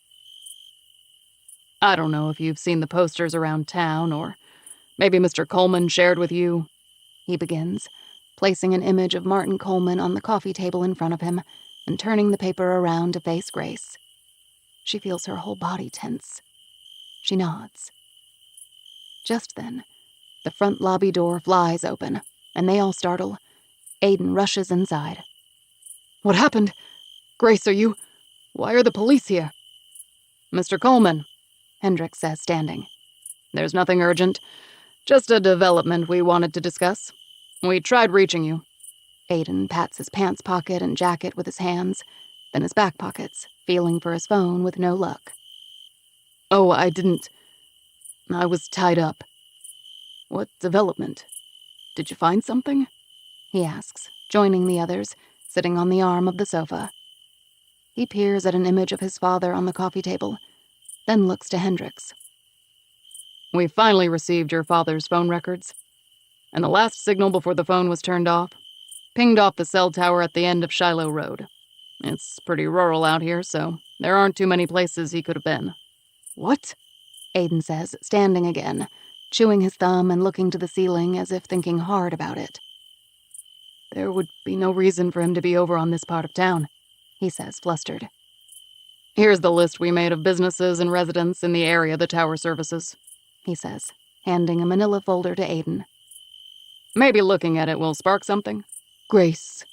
"I don't know if you've seen the posters around town, or maybe Mr. Coleman shared with you," he begins, placing an image of Martin Coleman on the coffee table in front of him and turning the paper around to face Grace. She feels her whole body tense. She nods. Just then, the front lobby door flies open, and they all startle. Aiden rushes inside. "What happened? Grace, why are the police here?" "Mr. Coleman," Hendricks says, standing. "There's nothing urgent. Just a development we wanted to discuss. We tried reaching you." Aiden pats his pants pocket and jacket with his hands, then his back pockets, feeling for his phone with no luck. "Oh, I didn't. I was tied up." "What development? Did you find something?" he asks, joining the others, sitting on the arm of the sofa. He peers at an image of his father on the coffee table, then looks to Hendricks. "We finally received your father's phone records, and the last signal before the phone was turned off pinged off the cell tower at the end of Shiloh Road. It's pretty rural out here, so there aren't too many places he could have been." "What?" Aiden says, standing again, chewing his thumb and looking to the ceiling as if thinking hard about it. There would be no reason for him to be over on this part of town, he says, flustered. Here's the list we made of businesses and residents in the area the tower services, he says, handing a manila folder to Aiden. Maybe looking at it will spark something. Grace,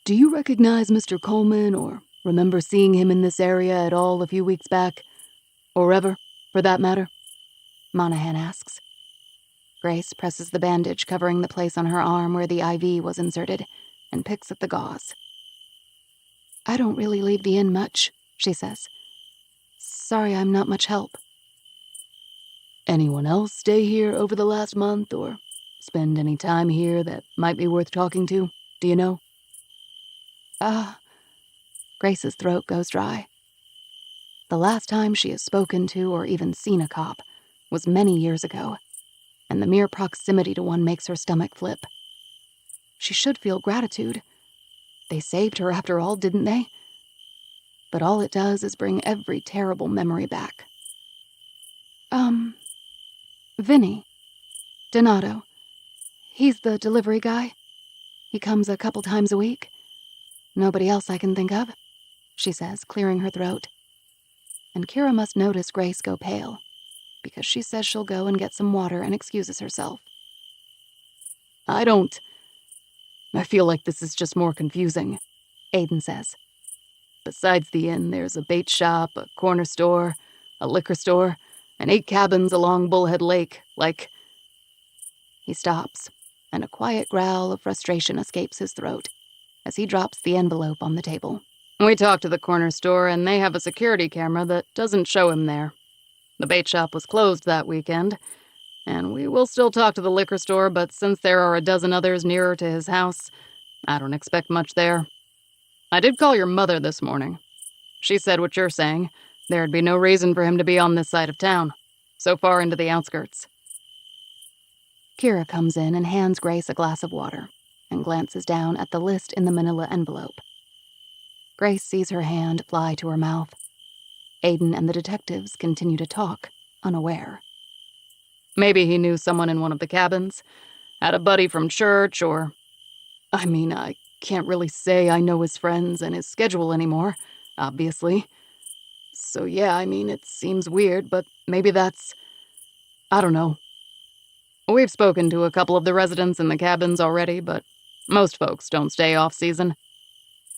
do you recognize Mr. Coleman or remember seeing him in this area at all a few weeks back? Or ever, for that matter? Monahan asks. Grace presses the bandage covering the place on her arm where the IV was inserted and picks at the gauze. I don't really leave the inn much, she says. Sorry I'm not much help. Anyone else stay here over the last month or spend any time here that might be worth talking to, do you know? Grace's throat goes dry. The last time she has spoken to or even seen a cop was many years ago, and the mere proximity to one makes her stomach flip. She should feel gratitude. They saved her after all, didn't they? But all it does is bring every terrible memory back. Vinny. Donato. He's the delivery guy. He comes a couple times a week. Nobody else I can think of, she says, clearing her throat. And Kira must notice Grace go pale, because she says she'll go and get some water and excuses herself. I feel like this is just more confusing, Aiden says. Besides the inn, there's a bait shop, a corner store, a liquor store, and 8 cabins along Bullhead Lake, like... He stops, and a quiet growl of frustration escapes his throat as he drops the envelope on the table. We talked to the corner store, and they have a security camera that doesn't show him there. The bait shop was closed that weekend, and we will still talk to the liquor store, but since there are a dozen others nearer to his house, I don't expect much there. I did call your mother this morning. She said what you're saying. There'd be no reason for him to be on this side of town, so far into the outskirts. Kira comes in and hands Grace a glass of water and glances down at the list in the manila envelope. Grace sees her hand fly to her mouth. Aiden and the detectives continue to talk, unaware. Maybe he knew someone in one of the cabins, had a buddy from church, or... I can't really say I know his friends and his schedule anymore, obviously. So yeah, it seems weird, but maybe that's... I don't know. We've spoken to a couple of the residents in the cabins already, but most folks don't stay off-season.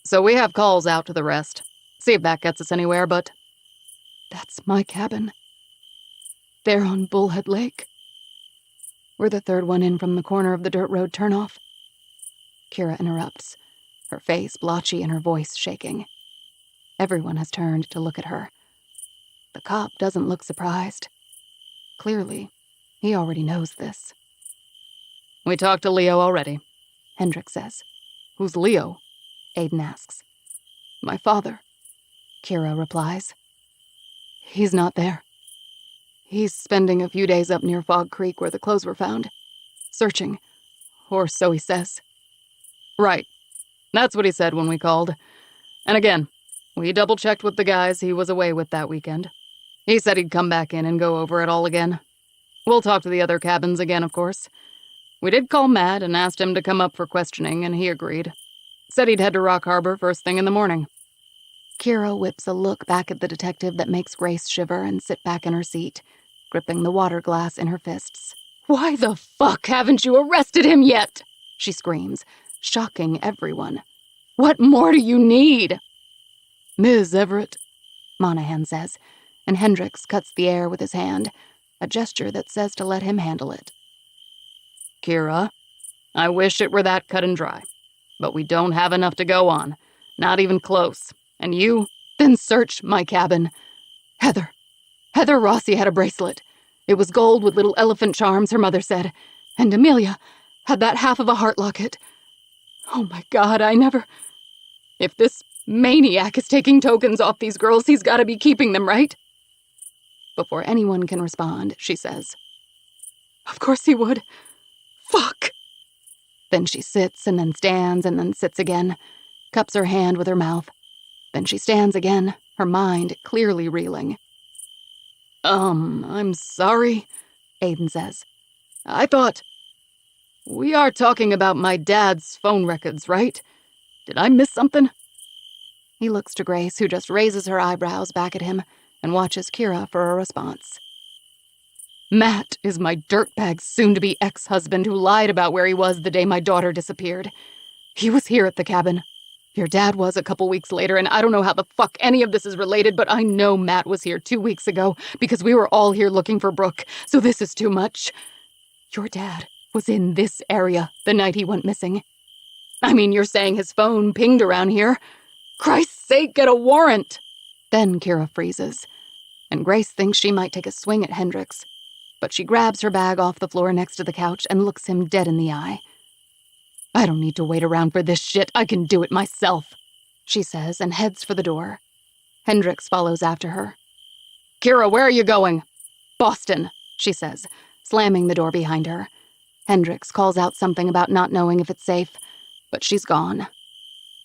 So we have calls out to the rest. See if that gets us anywhere, but... That's my cabin. There on Bullhead Lake. We're the third one in from the corner of the dirt road turnoff. Kira interrupts, her face blotchy and her voice shaking. Everyone has turned to look at her. The cop doesn't look surprised. Clearly, he already knows this. We talked to Leo already, Hendrik says. Who's Leo? Aiden asks. My father, Kira replies. He's not there. He's spending a few days up near Fog Creek where the clothes were found. Searching. Or so he says. Right. That's what he said when we called. And again, we double-checked with the guys he was away with that weekend. He said he'd come back in and go over it all again. We'll talk to the other cabins again, of course. We did call Matt and asked him to come up for questioning, and he agreed. Said he'd head to Rock Harbor first thing in the morning. Kira whips a look back at the detective that makes Grace shiver and sit back in her seat, gripping the water glass in her fists. Why the fuck haven't you arrested him yet? She screams, shocking everyone. What more do you need? Ms. Everett, Monahan says, and Hendricks cuts the air with his hand, a gesture that says to let him handle it. Kira, I wish it were that cut and dry, but we don't have enough to go on, not even close. And you? Then search my cabin. Heather Rossi had a bracelet. It was gold with little elephant charms, her mother said. And Amelia had that half of a heart locket. Oh my God, If this maniac is taking tokens off these girls, he's got to be keeping them, right? Before anyone can respond, she says, Of course he would. Fuck. Then she sits and then stands and then sits again, cups her hand with her mouth. Then she stands again, her mind clearly reeling. I'm sorry, Aiden says. I thought... We are talking about my dad's phone records, right? Did I miss something? He looks to Grace, who just raises her eyebrows back at him and watches Kira for a response. Matt is my dirtbag soon-to-be ex-husband who lied about where he was the day my daughter disappeared. He was here at the cabin. Your dad was a couple weeks later, and I don't know how the fuck any of this is related, but I know Matt was here 2 weeks ago because we were all here looking for Brooke, so this is too much. Your dad was in this area the night he went missing. I mean, you're saying his phone pinged around here. Christ's sake, get a warrant! Then Kira freezes, and Grace thinks she might take a swing at Hendrix, but she grabs her bag off the floor next to the couch and looks him dead in the eye. I don't need to wait around for this shit. I can do it myself, she says and heads for the door. Hendrix follows after her. Kira, where are you going? Boston, she says, slamming the door behind her. Hendrix calls out something about not knowing if it's safe, but she's gone.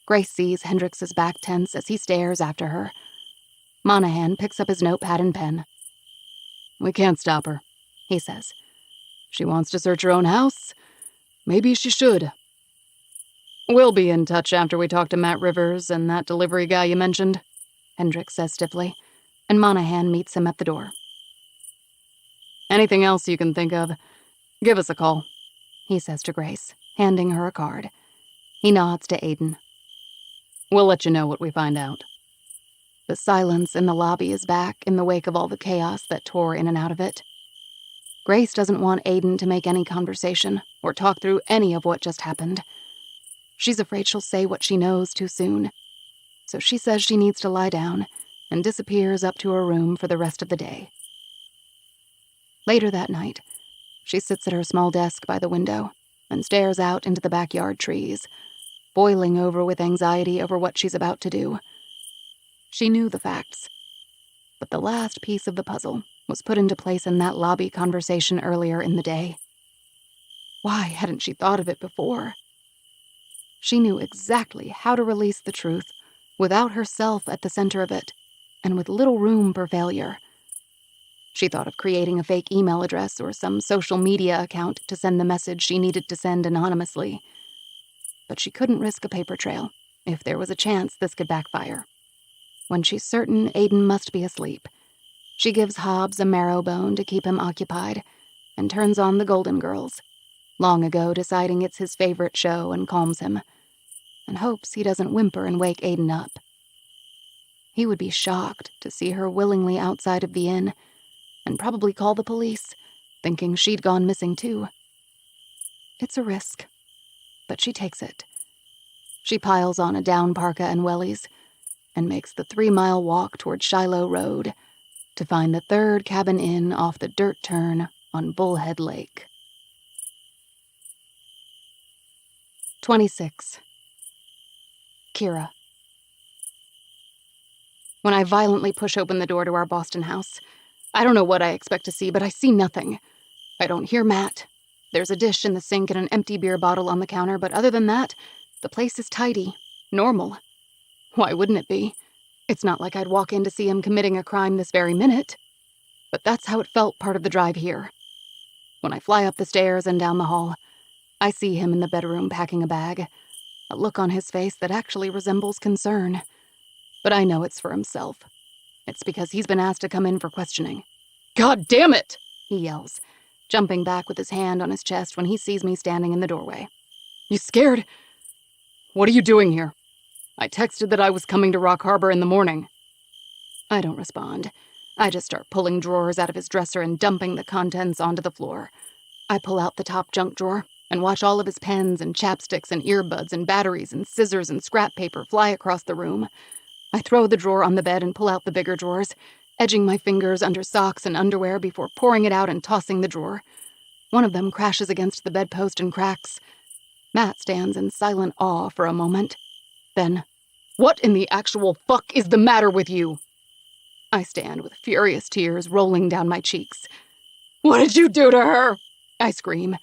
Grace sees Hendrix's back tense as he stares after her. Monahan picks up his notepad and pen. We can't stop her, he says. She wants to search her own house. Maybe she should. We'll be in touch after we talk to Matt Rivers and that delivery guy you mentioned, Hendrix says stiffly, and Monahan meets him at the door. Anything else you can think of, give us a call, he says to Grace, handing her a card. He nods to Aiden. We'll let you know what we find out. The silence in the lobby is back in the wake of all the chaos that tore in and out of it. Grace doesn't want Aiden to make any conversation or talk through any of what just happened. She's afraid she'll say what she knows too soon, so she says she needs to lie down and disappears up to her room for the rest of the day. Later that night, she sits at her small desk by the window and stares out into the backyard trees, boiling over with anxiety over what she's about to do. She knew the facts, but the last piece of the puzzle was put into place in that lobby conversation earlier in the day. Why hadn't she thought of it before? She knew exactly how to release the truth without herself at the center of it, and with little room for failure. She thought of creating a fake email address or some social media account to send the message she needed to send anonymously. But she couldn't risk a paper trail if there was a chance this could backfire. When she's certain Aiden must be asleep, she gives Hobbs a marrow bone to keep him occupied and turns on the Golden Girls, long ago deciding it's his favorite show, and calms him, and hopes he doesn't whimper and wake Aiden up. He would be shocked to see her willingly outside of the inn, and probably call the police, thinking she'd gone missing too. It's a risk, but she takes it. She piles on a down parka and wellies, and makes the 3-mile walk toward Shiloh Road to find the third cabin inn off the dirt turn on Bullhead Lake. 26. Kira. When I violently push open the door to our Boston house, I don't know what I expect to see, but I see nothing. I don't hear Matt. There's a dish in the sink and an empty beer bottle on the counter, but other than that, the place is tidy, normal. Why wouldn't it be? It's not like I'd walk in to see him committing a crime this very minute. But that's how it felt part of the drive here. When I fly up the stairs and down the hall, I see him in the bedroom packing a bag, a look on his face that actually resembles concern. But I know it's for himself. It's because he's been asked to come in for questioning. God damn it! He yells, jumping back with his hand on his chest when he sees me standing in the doorway. You scared? What are you doing here? I texted that I was coming to Rock Harbor in the morning. I don't respond. I just start pulling drawers out of his dresser and dumping the contents onto the floor. I pull out the top junk drawer and watch all of his pens and chapsticks and earbuds and batteries and scissors and scrap paper fly across the room. I throw the drawer on the bed and pull out the bigger drawers, edging my fingers under socks and underwear before pouring it out and tossing the drawer. One of them crashes against the bedpost and cracks. Matt stands in silent awe for a moment. Then, what in the actual fuck is the matter with you? I stand with furious tears rolling down my cheeks. What did you do to her? I scream,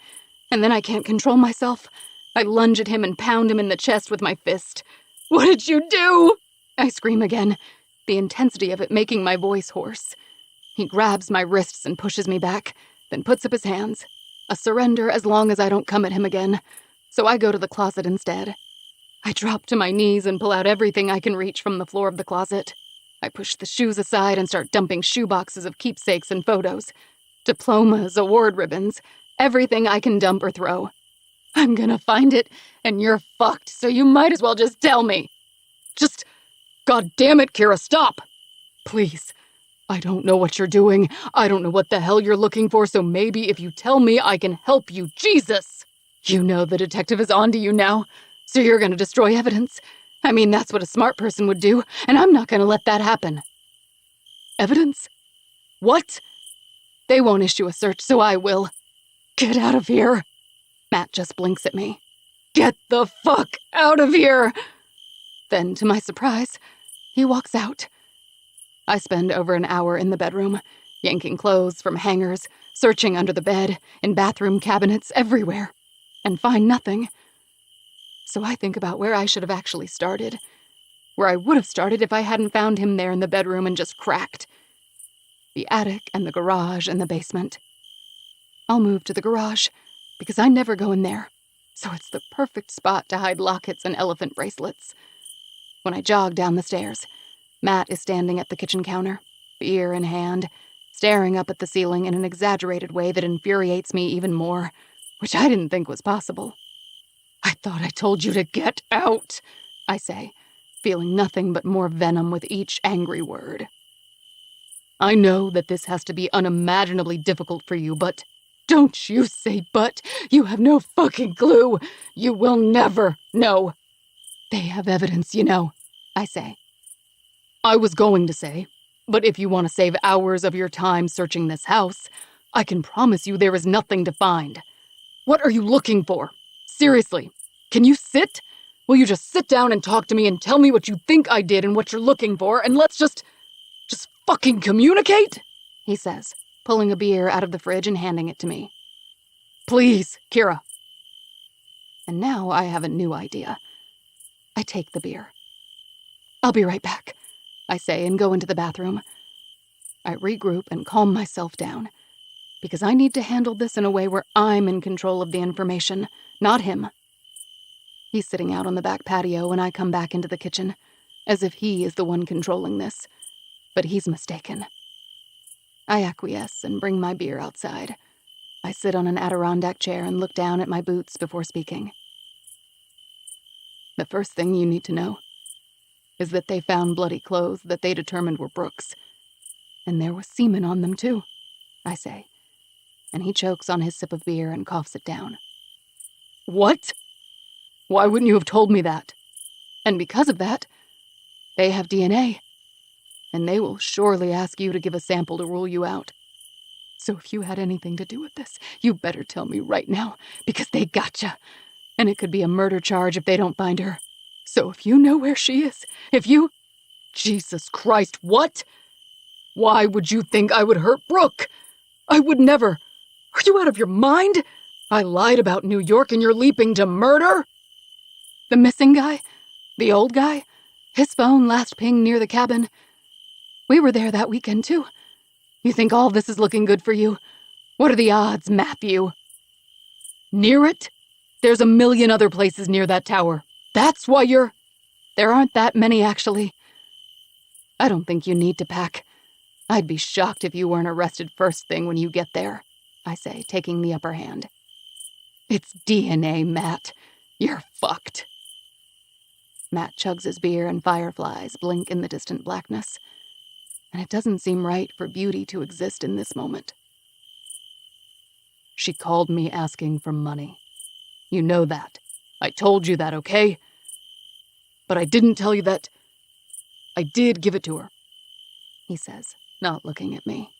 and then I can't control myself. I lunge at him and pound him in the chest with my fist. What did you do? I scream again, the intensity of it making my voice hoarse. He grabs my wrists and pushes me back, then puts up his hands. A surrender as long as I don't come at him again. So I go to the closet instead. I drop to my knees and pull out everything I can reach from the floor of the closet. I push the shoes aside and start dumping shoeboxes of keepsakes and photos. Diplomas, award ribbons, everything I can dump or throw. I'm gonna find it, and you're fucked, so you might as well just tell me. Just, God damn it, Kira, stop! Please. I don't know what you're doing. I don't know what the hell you're looking for, so maybe if you tell me, I can help you. Jesus! You know the detective is onto you now, so you're gonna destroy evidence. I mean, that's what a smart person would do, and I'm not gonna let that happen. Evidence? What? They won't issue a search, so I will. Get out of here. Matt just blinks at me. Get the fuck out of here! Then, to my surprise, he walks out. I spend over an hour in the bedroom, yanking clothes from hangers, searching under the bed, in bathroom cabinets, everywhere, and find nothing. So I think about where I should have actually started, where I would have started if I hadn't found him there in the bedroom and just cracked. The attic and the garage and the basement. I'll move to the garage, because I never go in there, so it's the perfect spot to hide lockets and elephant bracelets. When I jog down the stairs, Matt is standing at the kitchen counter, beer in hand, staring up at the ceiling in an exaggerated way that infuriates me even more, which I didn't think was possible. I thought I told you to get out, I say, feeling nothing but more venom with each angry word. I know that this has to be unimaginably difficult for you, but don't you say but. You have no fucking clue. You will never know. They have evidence, you know, I say. I was going to say, but if you want to save hours of your time searching this house, I can promise you there is nothing to find. What are you looking for? Seriously, can you sit? Will you just sit down and talk to me and tell me what you think I did and what you're looking for, and let's just fucking communicate? He says, pulling a beer out of the fridge and handing it to me. Please, Kira. And now I have a new idea. I take the beer. I'll be right back, I say, and go into the bathroom. I regroup and calm myself down, because I need to handle this in a way where I'm in control of the information, not him. He's sitting out on the back patio when I come back into the kitchen, as if he is the one controlling this. But he's mistaken. I acquiesce and bring my beer outside. I sit on an Adirondack chair and look down at my boots before speaking. The first thing you need to know is that they found bloody clothes that they determined were Brooke's. And there was semen on them, too, I say. And he chokes on his sip of beer and coughs it down. What? Why wouldn't you have told me that? And because of that, they have DNA. And they will surely ask you to give a sample to rule you out. So if you had anything to do with this, you better tell me right now, because they gotcha. And it could be a murder charge if they don't find her. So if you know where she is, Jesus Christ, what? Why would you think I would hurt Brooke? I would never. Are you out of your mind? I lied about New York and you're leaping to murder? The missing guy? The old guy? His phone last pinged near the cabin. We were there that weekend, too. You think all this is looking good for you? What are the odds, Matthew? Near it? There's a million other places near that tower. That's why you're... There aren't that many, actually. I don't think you need to pack. I'd be shocked if you weren't arrested first thing when you get there, I say, taking the upper hand. It's DNA, Matt. You're fucked. Matt chugs his beer and fireflies blink in the distant blackness. And it doesn't seem right for beauty to exist in this moment. She called me asking for money. You know that. I told you that, okay? But I didn't tell you that I did give it to her, he says, not looking at me.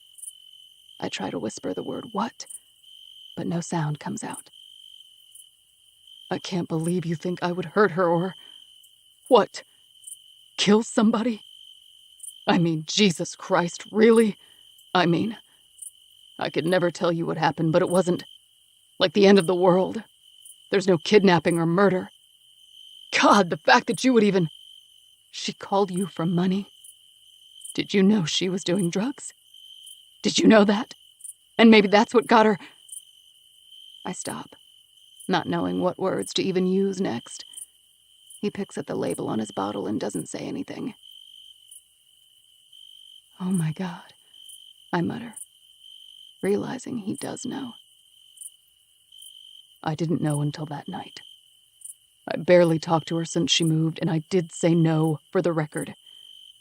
I try to whisper the word what, but no sound comes out. I can't believe you think I would hurt her or... What? Kill somebody? I mean, Jesus Christ, really? I mean, I could never tell you what happened, but it wasn't like the end of the world. There's no kidnapping or murder. God, the fact that you would even... She called you for money. Did you know she was doing drugs? Did you know that? And maybe that's what got her. I stop, not knowing what words to even use next. He picks at the label on his bottle and doesn't say anything. Oh my God, I mutter, realizing he does know. I didn't know until that night. I barely talked to her since she moved, and I did say no, for the record.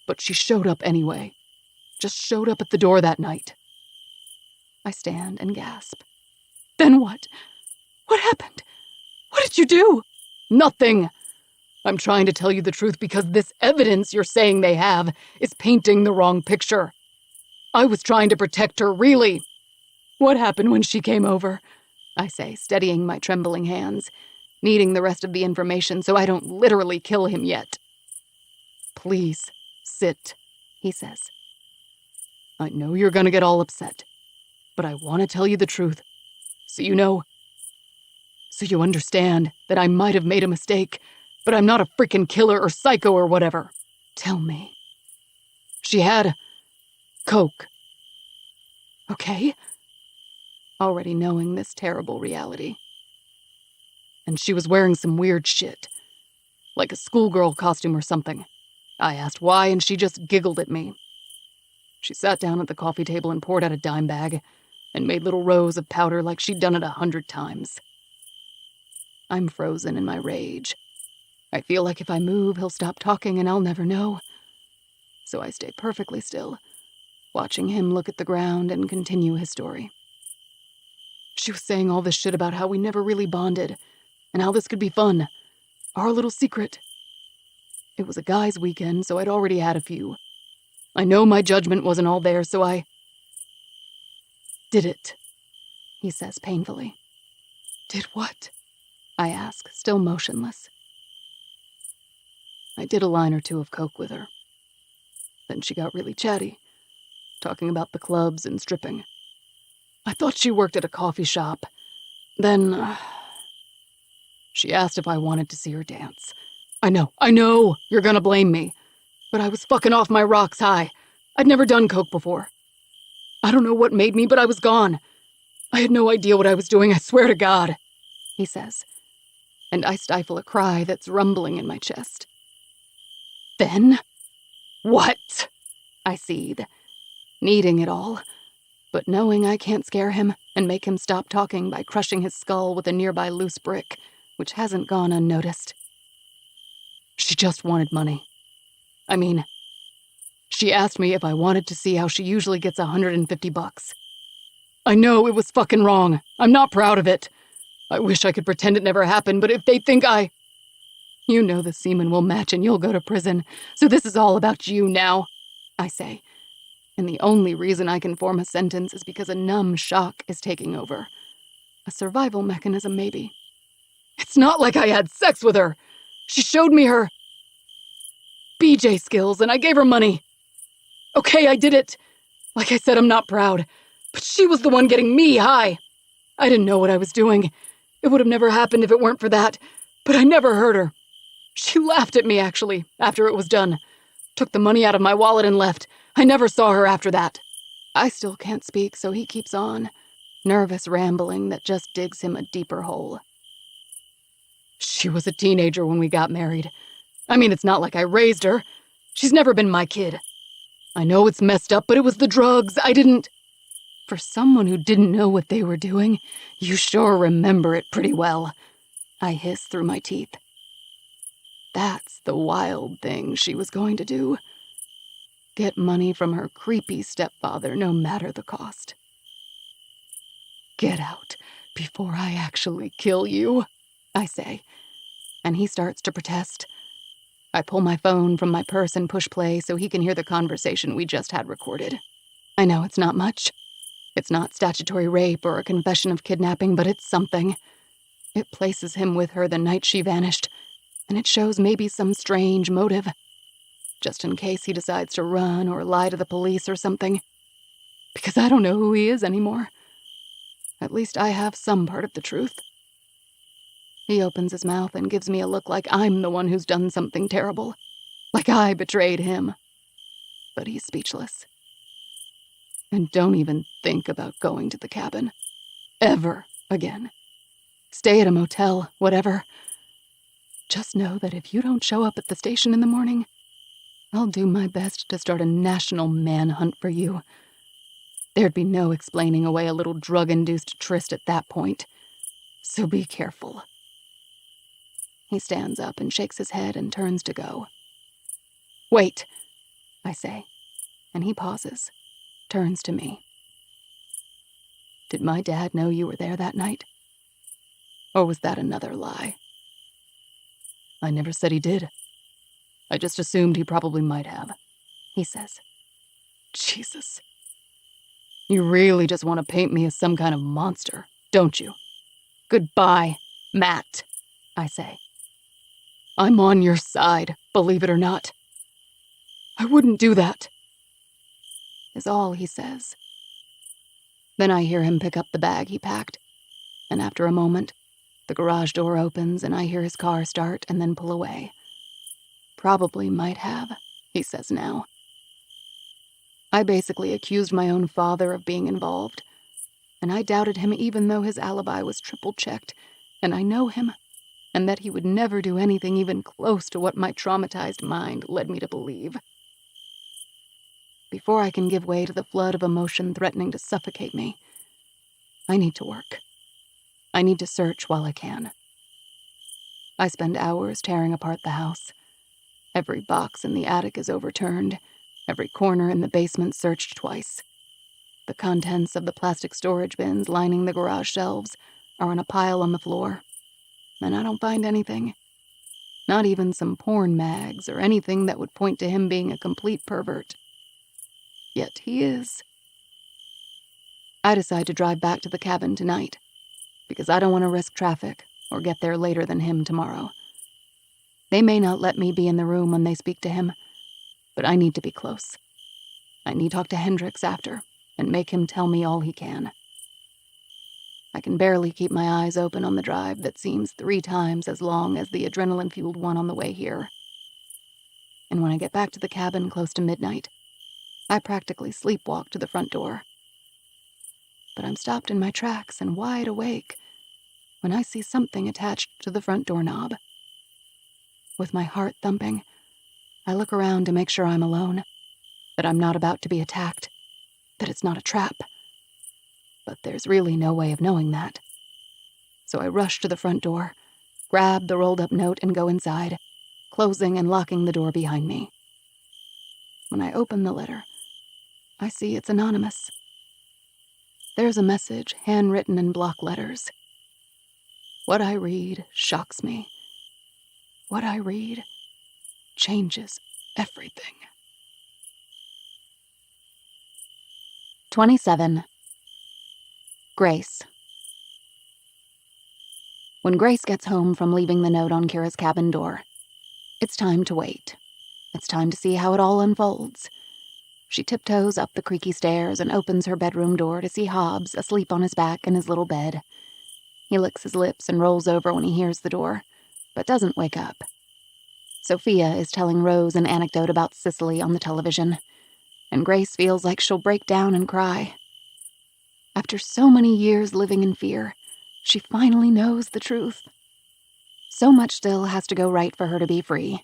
But she showed up anyway. Just showed up at the door that night. I stand and gasp. Then what? What happened? What did you do? Nothing. I'm trying to tell you the truth because this evidence you're saying they have is painting the wrong picture. I was trying to protect her, really. What happened when she came over? I say, steadying my trembling hands, needing the rest of the information so I don't literally kill him yet. Please, sit, he says. I know you're gonna get all upset, but I want to tell you the truth, so you understand that I might have made a mistake, but I'm not a freaking killer or psycho or whatever. Tell me. She had coke. Okay? Already knowing this terrible reality. And she was wearing some weird shit, like a schoolgirl costume or something. I asked why, and she just giggled at me. She sat down at the coffee table and poured out a dime bag and made little rows of powder like she'd done it 100 times. I'm frozen in my rage. I feel like if I move, he'll stop talking and I'll never know. So I stay perfectly still, watching him look at the ground and continue his story. She was saying all this shit about how we never really bonded, and how this could be fun. Our little secret. It was a guy's weekend, so I'd already had a few. I know my judgment wasn't all there, so I did it, he says painfully. Did what? I ask, still motionless. I did a line or two of coke with her. Then she got really chatty, talking about the clubs and stripping. I thought she worked at a coffee shop. Then she asked if I wanted to see her dance. I know, you're gonna blame me. But I was fucking off my rocks high. I'd never done coke before. I don't know what made me, but I was gone. I had no idea what I was doing, I swear to God, he says, and I stifle a cry that's rumbling in my chest. Then? What? I seethe, needing it all, but knowing I can't scare him and make him stop talking by crushing his skull with a nearby loose brick, which hasn't gone unnoticed. She just wanted money. I mean, she asked me if I wanted to see how she usually gets $150. I know it was fucking wrong. I'm not proud of it. I wish I could pretend it never happened, but if they think You know the semen will match and you'll go to prison, so this is all about you now, I say, and the only reason I can form a sentence is because a numb shock is taking over. A survival mechanism, maybe. It's not like I had sex with her. She showed me her BJ skills, and I gave her money. Okay, I did it. Like I said, I'm not proud. But she was the one getting me high. I didn't know what I was doing. It would have never happened if it weren't for that. But I never hurt her. She laughed at me, actually, after it was done. Took the money out of my wallet and left. I never saw her after that. I still can't speak, so he keeps on. Nervous rambling that just digs him a deeper hole. She was a teenager when we got married. I mean, it's not like I raised her. She's never been my kid. I know it's messed up, but it was the drugs. I didn't... For someone who didn't know what they were doing, you sure remember it pretty well. I hiss through my teeth. That's the wild thing she was going to do. Get money from her creepy stepfather, no matter the cost. Get out before I actually kill you, I say, and he starts to protest. I pull my phone from my purse and push play so he can hear the conversation we just had recorded. I know it's not much. It's not statutory rape or a confession of kidnapping, but it's something. It places him with her the night she vanished, and it shows maybe some strange motive. Just in case he decides to run or lie to the police or something. Because I don't know who he is anymore. At least I have some part of the truth. He opens his mouth and gives me a look like I'm the one who's done something terrible. Like I betrayed him. But he's speechless. And don't even think about going to the cabin. Ever again. Stay at a motel, whatever. Just know that if you don't show up at the station in the morning, I'll do my best to start a national manhunt for you. There'd be no explaining away a little drug-induced tryst at that point. So be careful. He stands up and shakes his head and turns to go. Wait, I say, and he pauses, turns to me. Did my dad know you were there that night? Or was that another lie? I never said he did. I just assumed he probably might have, he says. Jesus. You really just want to paint me as some kind of monster, don't you? Goodbye, Matt, I say. I'm on your side, believe it or not. I wouldn't do that, is all he says. Then I hear him pick up the bag he packed, and after a moment, the garage door opens and I hear his car start and then pull away. Probably might have, he says now. I basically accused my own father of being involved, and I doubted him even though his alibi was triple-checked, and I know him, and that he would never do anything even close to what my traumatized mind led me to believe. Before I can give way to the flood of emotion threatening to suffocate me, I need to work. I need to search while I can. I spend hours tearing apart the house. Every box in the attic is overturned, every corner in the basement searched twice. The contents of the plastic storage bins lining the garage shelves are on a pile on the floor, and I don't find anything. Not even some porn mags or anything that would point to him being a complete pervert. Yet he is. I decide to drive back to the cabin tonight, because I don't want to risk traffic or get there later than him tomorrow. They may not let me be in the room when they speak to him, but I need to be close. I need to talk to Hendrix after and make him tell me all he can. I can barely keep my eyes open on the drive that seems 3 times as long as the adrenaline-fueled one on the way here. And when I get back to the cabin close to midnight, I practically sleepwalk to the front door. But I'm stopped in my tracks and wide awake when I see something attached to the front doorknob. With my heart thumping, I look around to make sure I'm alone, that I'm not about to be attacked, that it's not a trap. But there's really no way of knowing that. So I rush to the front door, grab the rolled-up note and go inside, closing and locking the door behind me. When I open the letter, I see it's anonymous. There's a message handwritten in block letters. What I read shocks me. What I read changes everything. 27. Grace. When Grace gets home from leaving the note on Kira's cabin door, it's time to wait. It's time to see how it all unfolds. She tiptoes up the creaky stairs and opens her bedroom door to see Hobbs asleep on his back in his little bed. He licks his lips and rolls over when he hears the door, but doesn't wake up. Sophia is telling Rose an anecdote about Sicily on the television, and Grace feels like she'll break down and cry. After so many years living in fear, she finally knows the truth. So much still has to go right for her to be free,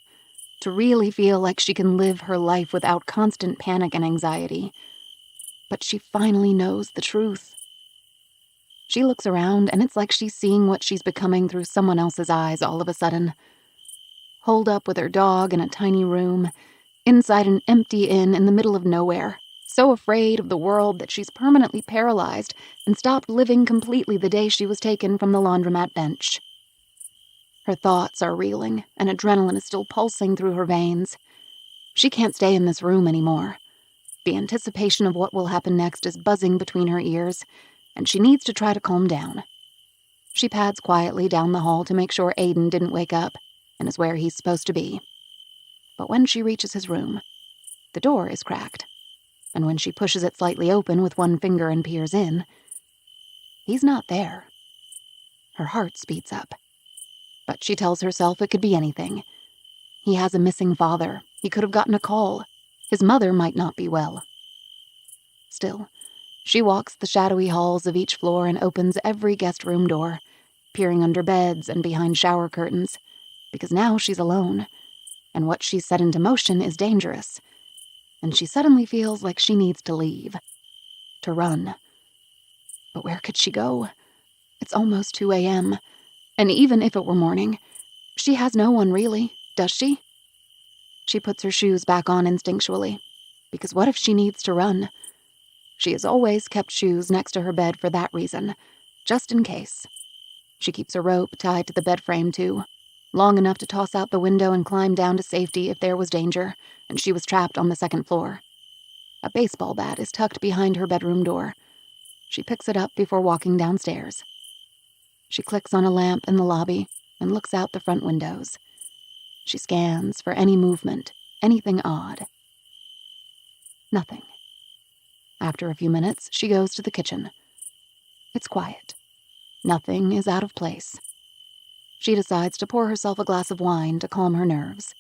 to really feel like she can live her life without constant panic and anxiety. But she finally knows the truth. She looks around, and it's like she's seeing what she's becoming through someone else's eyes all of a sudden. Holed up with her dog in a tiny room, inside an empty inn in the middle of nowhere, so afraid of the world that she's permanently paralyzed and stopped living completely the day she was taken from the laundromat bench. Her thoughts are reeling, and adrenaline is still pulsing through her veins. She can't stay in this room anymore. The anticipation of what will happen next is buzzing between her ears, and she needs to try to calm down. She pads quietly down the hall to make sure Aiden didn't wake up and is where he's supposed to be. But when she reaches his room, the door is cracked, and when she pushes it slightly open with one finger and peers in, he's not there. Her heart speeds up, but she tells herself it could be anything. He has a missing father. He could have gotten a call. His mother might not be well. Still, She walks the shadowy halls of each floor and opens every guest room door, peering under beds and behind shower curtains, because now she's alone, and what she's set into motion is dangerous, and she suddenly feels like she needs to leave, to run. But where could she go? It's almost 2 a.m., and even if it were morning, she has no one really, does she? She puts her shoes back on instinctually, because what if she needs to run? She has always kept shoes next to her bed for that reason, just in case. She keeps a rope tied to the bed frame, too, long enough to toss out the window and climb down to safety if there was danger, and she was trapped on the second floor. A baseball bat is tucked behind her bedroom door. She picks it up before walking downstairs. She clicks on a lamp in the lobby and looks out the front windows. She scans for any movement, anything odd. Nothing. After a few minutes, she goes to the kitchen. It's quiet. Nothing is out of place. She decides to pour herself a glass of wine to calm her nerves.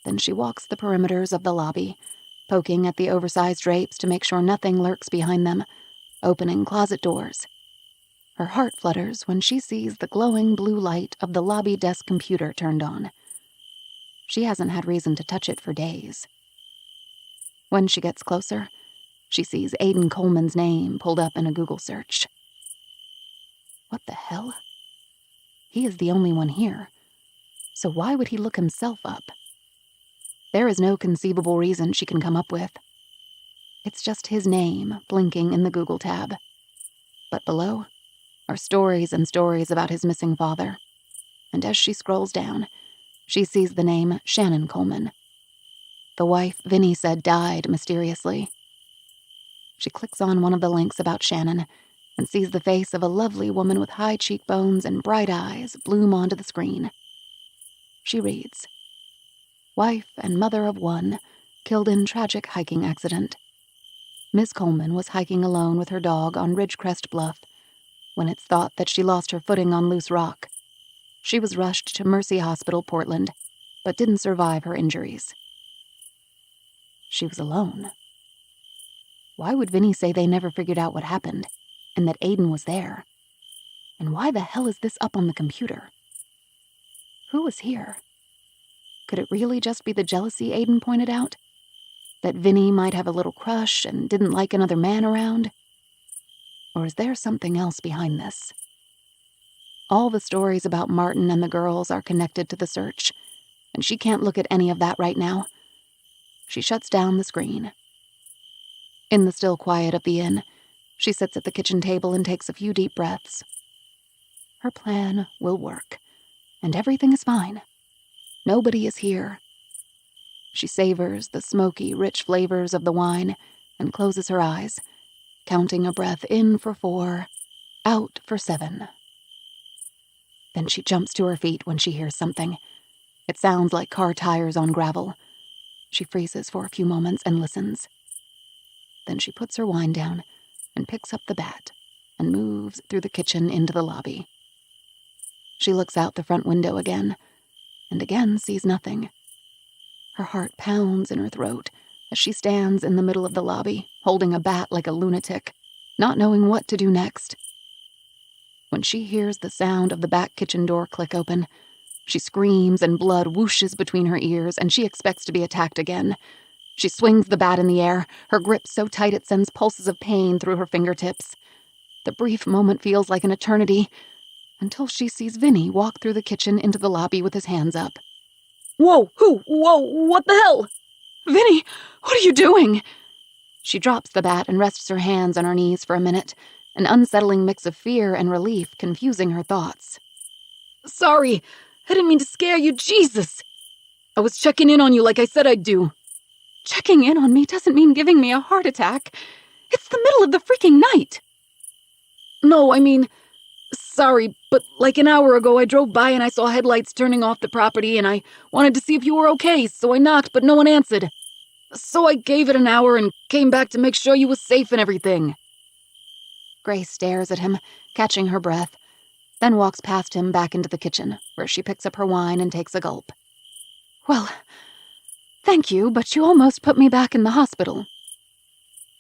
Then she walks the perimeters of the lobby, poking at the oversized drapes to make sure nothing lurks behind them, opening closet doors. Her heart flutters when she sees the glowing blue light of the lobby desk computer turned on. She hasn't had reason to touch it for days. When she gets closer, she sees Aiden Coleman's name pulled up in a Google search. What the hell? He is the only one here, so why would he look himself up? There is no conceivable reason she can come up with. It's just his name blinking in the Google tab. But below are stories and stories about his missing father, and as she scrolls down, she sees the name Shannon Coleman. The wife Vinny said died mysteriously. She clicks on one of the links about Shannon and sees the face of a lovely woman with high cheekbones and bright eyes bloom onto the screen. She reads, "Wife and mother of one, killed in tragic hiking accident. Miss Coleman was hiking alone with her dog on Ridgecrest Bluff when it's thought that she lost her footing on loose rock. She was rushed to Mercy Hospital, Portland, but didn't survive her injuries." She was alone. Why would Vinny say they never figured out what happened, and that Aiden was there? And why the hell is this up on the computer? Who was here? Could it really just be the jealousy Aiden pointed out? That Vinny might have a little crush and didn't like another man around? Or is there something else behind this? All the stories about Martin and the girls are connected to the search, and she can't look at any of that right now. She shuts down the screen. In the still quiet of the inn, she sits at the kitchen table and takes a few deep breaths. Her plan will work, and everything is fine. Nobody is here. She savors the smoky, rich flavors of the wine and closes her eyes, counting a breath in for 4, out for 7. Then she jumps to her feet when she hears something. It sounds like car tires on gravel. She freezes for a few moments and listens. Then she puts her wine down and picks up the bat and moves through the kitchen into the lobby. She looks out the front window again, and again sees nothing. Her heart pounds in her throat as she stands in the middle of the lobby, holding a bat like a lunatic, not knowing what to do next. When she hears the sound of the back kitchen door click open, she screams and blood whooshes between her ears, and she expects to be attacked again. She swings the bat in the air, her grip so tight it sends pulses of pain through her fingertips. The brief moment feels like an eternity, until she sees Vinny walk through the kitchen into the lobby with his hands up. Whoa, what the hell? Vinny, what are you doing? She drops the bat and rests her hands on her knees for a minute, an unsettling mix of fear and relief confusing her thoughts. Sorry, I didn't mean to scare you, Jesus! I was checking in on you like I said I'd do. Checking in on me doesn't mean giving me a heart attack. It's the middle of the freaking night. No, I mean, sorry, but like an hour ago I drove by and I saw headlights turning off the property and I wanted to see if you were okay, so I knocked but no one answered. So I gave it an hour and came back to make sure you was safe and everything. Grace stares at him, catching her breath, then walks past him back into the kitchen, where she picks up her wine and takes a gulp. Well, thank you, but you almost put me back in the hospital.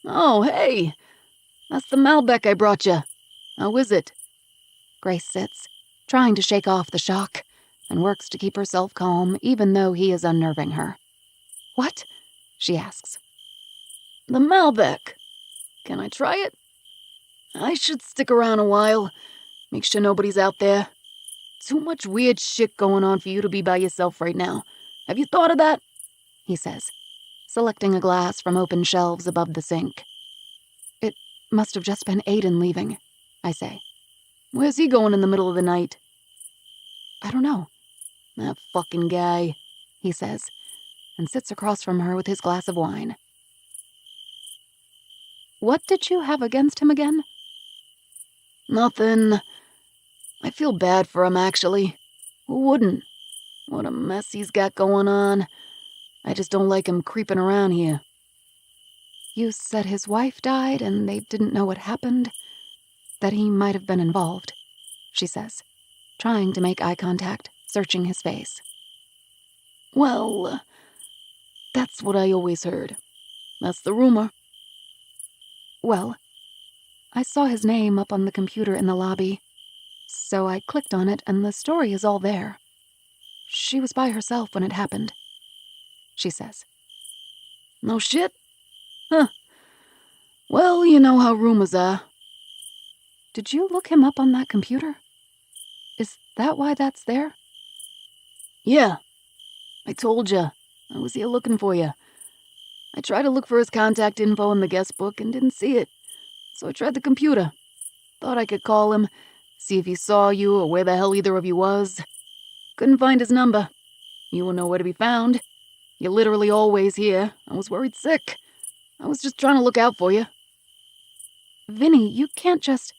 Oh, hey, That's the Malbec I brought you. How is it? Grace sits, trying to shake off the shock, and works to keep herself calm even though he is unnerving her. What? She asks. The Malbec. Can I try it? I should stick around a while. Make sure nobody's out there. Too much weird shit going on for you to be by yourself right now. Have you thought of that? He says, selecting a glass from open shelves above the sink. It must have just been Aiden leaving, I say. Where's he going in the middle of the night? I don't know. That fucking guy, he says, and sits across from her with his glass of wine. What did you have against him again? Nothing. I feel bad for him, actually. Who wouldn't? What a mess he's got going on. I just don't like him creeping around here. You said his wife died and they didn't know what happened? That he might have been involved, she says, trying to make eye contact, searching his face. Well, that's what I always heard. That's the rumor. Well, I saw his name up on the computer in the lobby, so I clicked on it and the story is all there. She was by herself when it happened, she says. No shit? Huh. Well, you know how rumors are. Did you look him up on that computer? Is that why that's there? Yeah. I told you. I was here looking for you. I tried to look for his contact info in the guest book and didn't see it. So I tried the computer. Thought I could call him, see if he saw you or where the hell either of you was. Couldn't find his number. You were nowhere to be found. You're literally always here. I was worried sick. I was just trying to look out for you. Vinny, you can't just...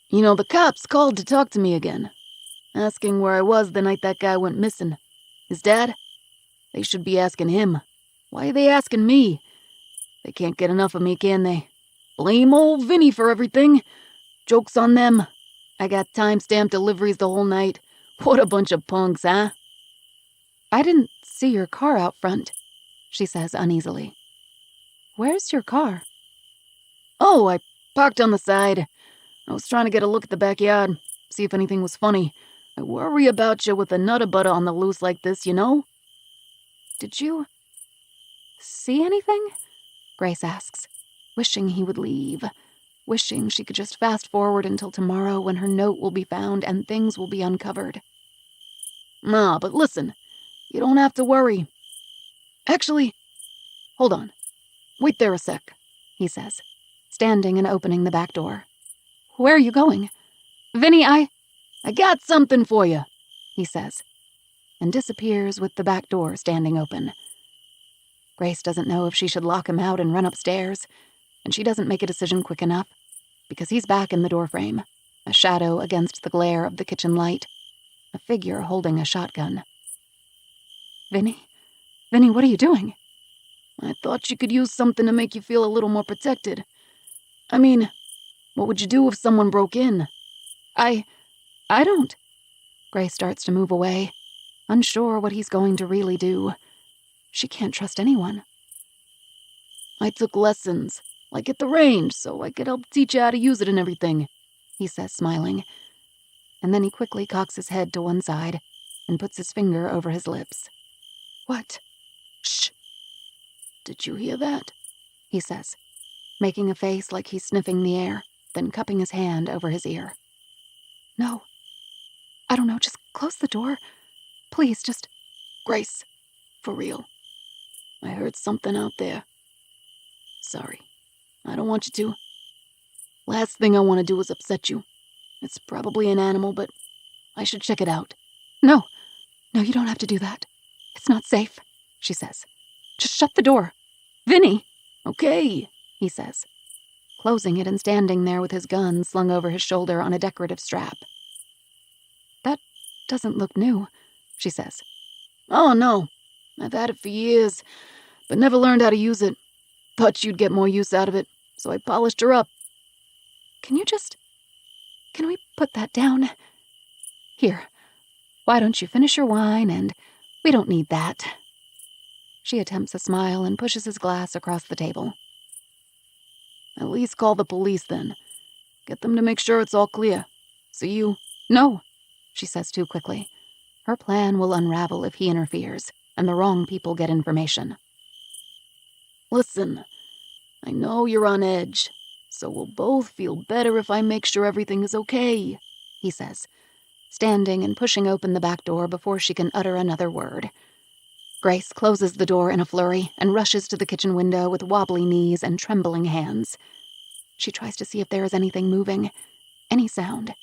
You know, the cops called to talk to me again, asking where I was the night that guy went missing. His dad? They should be asking him. Why are they asking me? They can't get enough of me, can they? Blame old Vinny for everything. Joke's on them. I got time-stamped deliveries the whole night. What a bunch of punks, huh? I didn't see your car out front, she says uneasily. Where's your car? Oh, I parked on the side. I was trying to get a look at the backyard, see if anything was funny. I worry about you with a nutter butter on the loose like this, you know? Did you see anything? Grace asks, wishing he would leave, wishing she could just fast forward until tomorrow when her note will be found and things will be uncovered. Nah, but listen, you don't have to worry. Actually, hold on. Wait there a sec, he says, standing and opening the back door. Where are you going? Vinny, I got something for you, he says, and disappears with the back door standing open. Grace doesn't know if she should lock him out and run upstairs, and she doesn't make a decision quick enough, because he's back in the doorframe, a shadow against the glare of the kitchen light, a figure holding a shotgun. Vinny, what are you doing? I thought you could use something to make you feel a little more protected. I mean, what would you do if someone broke in? I don't. Grace starts to move away, unsure what he's going to really do. She can't trust anyone. I took lessons, like at the range, so I could help teach you how to use it and everything, he says, smiling. And then he quickly cocks his head to one side and puts his finger over his lips. What? Shh. Did you hear that? He says, making a face like he's sniffing the air, then cupping his hand over his ear. No. I don't know, just close the door. Please, just... Grace, for real. I heard something out there. Sorry. I don't want you to. Last thing I want to do is upset you. It's probably an animal, but I should check it out. No, you don't have to do that. It's not safe, she says. Just shut the door. Vinny! Okay, he says, closing it and standing there with his gun slung over his shoulder on a decorative strap. That doesn't look new, she says. Oh, no. I've had it for years, but never learned how to use it. Thought you'd get more use out of it, so I polished her up. Can we put that down? Here, why don't you finish your wine, and we don't need that. She attempts a smile and pushes his glass across the table. At least call the police then. Get them to make sure it's all clear. See you. No, she says too quickly. Her plan will unravel if he interferes, and the wrong people get information. Listen, I know you're on edge, so we'll both feel better if I make sure everything is okay, he says, standing and pushing open the back door before she can utter another word. Grace closes the door in a flurry and rushes to the kitchen window with wobbly knees and trembling hands. She tries to see if there is anything moving, any sound.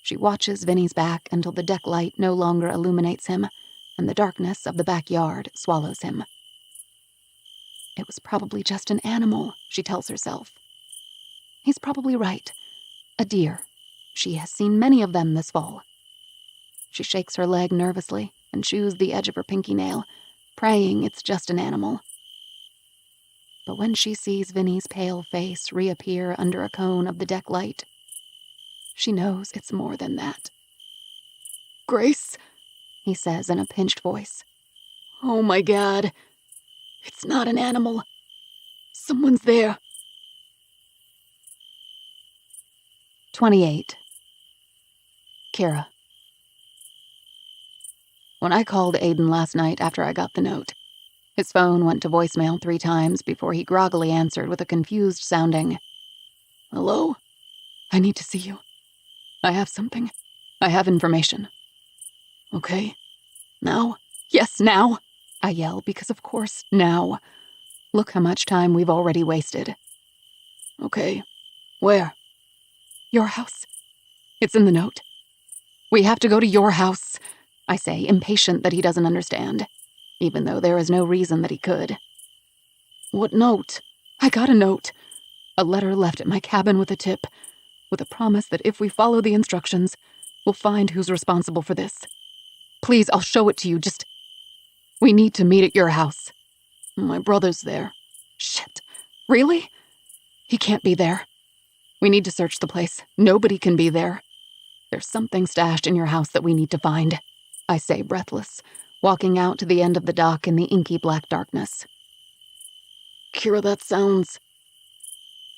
She watches Vinny's back until the deck light no longer illuminates him, and the darkness of the backyard swallows him. It was probably just an animal, she tells herself. He's probably right. A deer. She has seen many of them this fall. She shakes her leg nervously and chews the edge of her pinky nail, praying it's just an animal. But when she sees Vinny's pale face reappear under a cone of the deck light, she knows it's more than that. Grace, he says in a pinched voice. Oh my God. It's not an animal. Someone's there. 28. Kira. When I called Aiden last night after I got the note, his phone went to voicemail 3 times before he groggily answered with a confused sounding, Hello? I need to see you. I have something. I have information. Okay. Now? Yes, now! I yell because, of course, now. Look how much time we've already wasted. Okay. Where? Your house. It's in the note. We have to go to your house, I say, impatient that he doesn't understand, even though there is no reason that he could. What note? I got a note. A letter left at my cabin with a tip, with a promise that if we follow the instructions, we'll find who's responsible for this. Please, I'll show it to you, just... We need to meet at your house. My brother's there. Shit. Really? He can't be there. We need to search the place. Nobody can be there. There's something stashed in your house that we need to find, I say, breathless, walking out to the end of the dock in the inky black darkness. Kira, that sounds...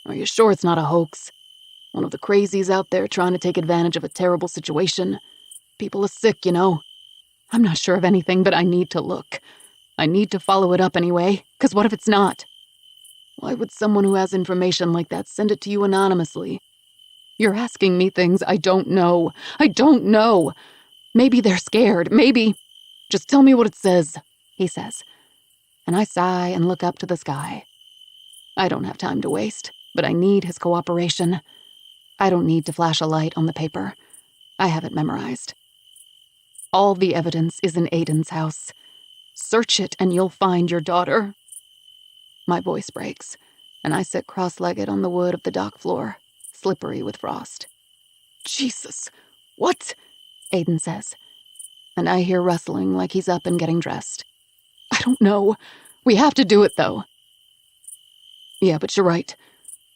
Are you sure it's not a hoax? One of the crazies out there trying to take advantage of a terrible situation. People are sick, you know. I'm not sure of anything, but I need to look. I need to follow it up anyway, 'cause what if it's not? Why would someone who has information like that send it to you anonymously? You're asking me things I don't know. I don't know. Maybe they're scared. Maybe... Just tell me what it says, he says. And I sigh and look up to the sky. I don't have time to waste, but I need his cooperation. I don't need to flash a light on the paper. I have it memorized. All the evidence is in Aiden's house. Search it and you'll find your daughter. My voice breaks, and I sit cross-legged on the wood of the dock floor, slippery with frost. Jesus, what? Aiden says, and I hear rustling like he's up and getting dressed. I don't know. We have to do it, though. Yeah, but you're right.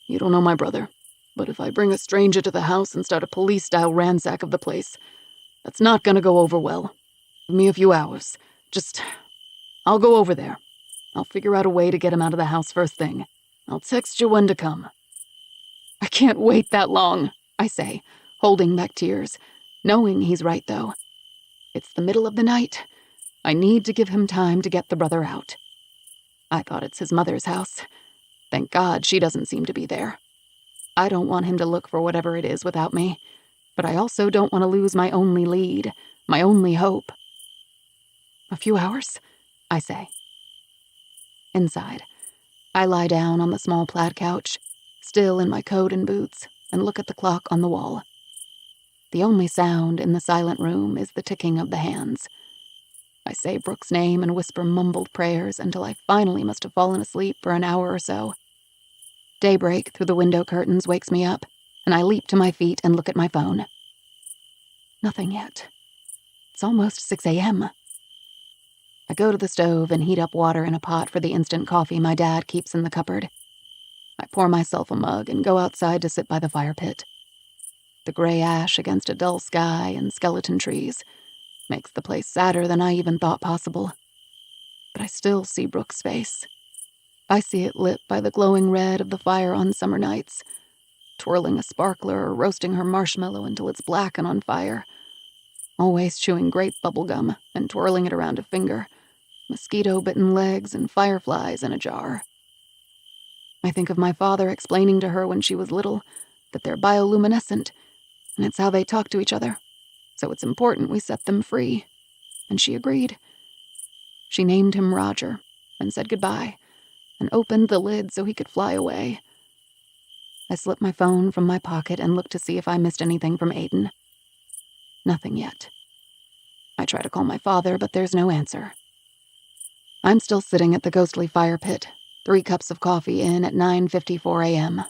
You don't know my brother. But if I bring a stranger to the house and start a police-style ransack of the place, that's not gonna go over well. Give me a few hours. I'll go over there. I'll figure out a way to get him out of the house first thing. I'll text you when to come. I can't wait that long, I say, holding back tears, knowing he's right, though. It's the middle of the night. I need to give him time to get the brother out. I thought it's his mother's house. Thank God she doesn't seem to be there. I don't want him to look for whatever it is without me, but I also don't want to lose my only lead, my only hope. A few hours, I say. Inside, I lie down on the small plaid couch, still in my coat and boots, and look at the clock on the wall. The only sound in the silent room is the ticking of the hands. I say Brooke's name and whisper mumbled prayers until I finally must have fallen asleep for an hour or so. Daybreak through the window curtains wakes me up, and I leap to my feet and look at my phone. Nothing yet. It's almost 6 a.m. I go to the stove and heat up water in a pot for the instant coffee my dad keeps in the cupboard. I pour myself a mug and go outside to sit by the fire pit. The gray ash against a dull sky and skeleton trees makes the place sadder than I even thought possible. But I still see Brooke's face. I see it lit by the glowing red of the fire on summer nights, twirling a sparkler or roasting her marshmallow until it's black and on fire, always chewing grape bubblegum and twirling it around a finger, mosquito-bitten legs and fireflies in a jar. I think of my father explaining to her when she was little that they're bioluminescent, and it's how they talk to each other, so it's important we set them free, and she agreed. She named him Roger and said goodbye, and opened the lid so he could fly away. I slipped my phone from my pocket and looked to see if I missed anything from Aiden. Nothing yet. I try to call my father, but there's no answer. I'm still sitting at the ghostly fire pit, 3 cups of coffee in at 9:54 a.m.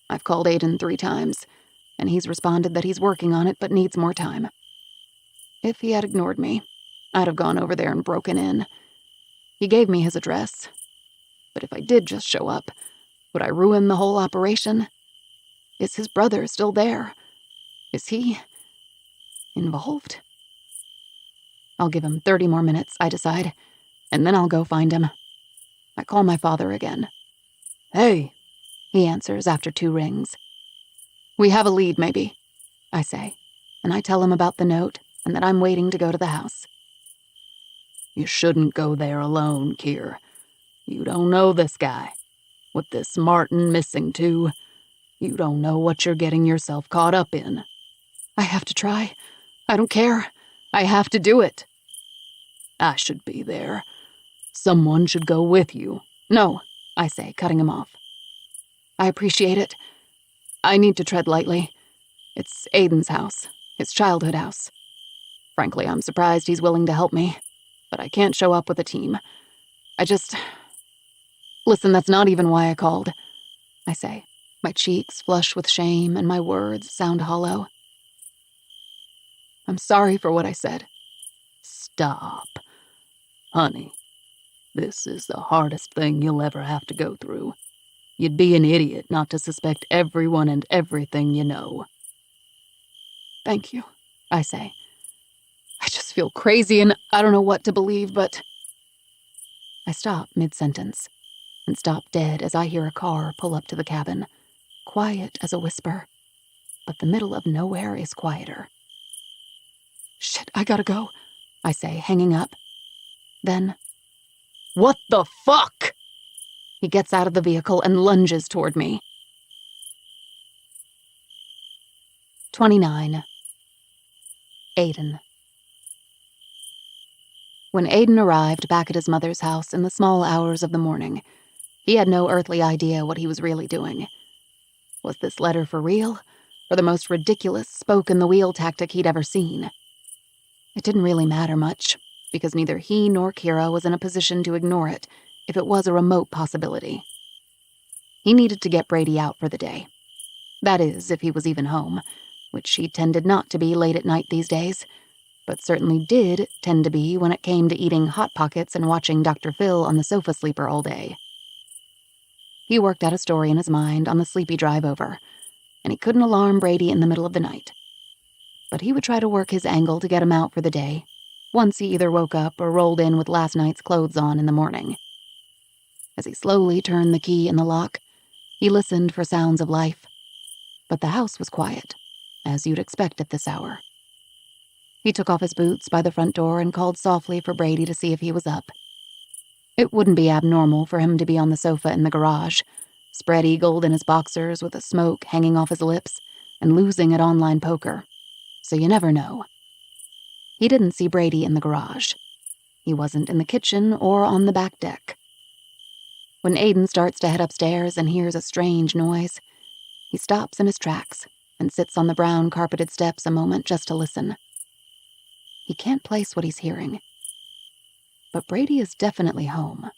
I've called Aiden 3 times, and he's responded that he's working on it but needs more time. If he had ignored me, I'd have gone over there and broken in. He gave me his address. But if I did just show up, would I ruin the whole operation? Is his brother still there? Is he involved? I'll give him 30 more minutes, I decide, and then I'll go find him. I call my father again. "Hey," he answers after 2 rings. "We have a lead, maybe," I say, and I tell him about the note and that I'm waiting to go to the house. "You shouldn't go there alone, Kier. You don't know this guy. With this Martin missing too, you don't know what you're getting yourself caught up in." "I have to try. I don't care. I have to do it." "I should be there. Someone should go with you." "No," I say, cutting him off. "I appreciate it. I need to tread lightly. It's Aiden's house, his childhood house. Frankly, I'm surprised he's willing to help me, but I can't show up with a team. Listen, that's not even why I called," I say, my cheeks flush with shame and my words sound hollow. "I'm sorry for what I said." "Stop. Honey, this is the hardest thing you'll ever have to go through. You'd be an idiot not to suspect everyone and everything you know." "Thank you," I say. "I just feel crazy and I don't know what to believe, but..." I stop mid-sentence and stop dead as I hear a car pull up to the cabin, quiet as a whisper, but the middle of nowhere is quieter. "Shit, I gotta go," I say, hanging up. Then, "What the fuck?" He gets out of the vehicle and lunges toward me. 29. Aiden. When Aiden arrived back at his mother's house in the small hours of the morning, he had no earthly idea what he was really doing. Was this letter for real, or the most ridiculous spoke-in-the-wheel tactic he'd ever seen? It didn't really matter much, because neither he nor Kira was in a position to ignore it if it was a remote possibility. He needed to get Brady out for the day. That is, if he was even home, which he tended not to be late at night these days, but certainly did tend to be when it came to eating Hot Pockets and watching Dr. Phil on the sofa sleeper all day. He worked out a story in his mind on the sleepy drive over, and he couldn't alarm Brady in the middle of the night. But he would try to work his angle to get him out for the day, once he either woke up or rolled in with last night's clothes on in the morning. As he slowly turned the key in the lock, he listened for sounds of life. But the house was quiet, as you'd expect at this hour. He took off his boots by the front door and called softly for Brady to see if he was up. It wouldn't be abnormal for him to be on the sofa in the garage, spread-eagled in his boxers with a smoke hanging off his lips and losing at online poker, so you never know. He didn't see Brady in the garage. He wasn't in the kitchen or on the back deck. When Aiden starts to head upstairs and hears a strange noise, he stops in his tracks and sits on the brown carpeted steps a moment just to listen. He can't place what he's hearing. But Brady is definitely home.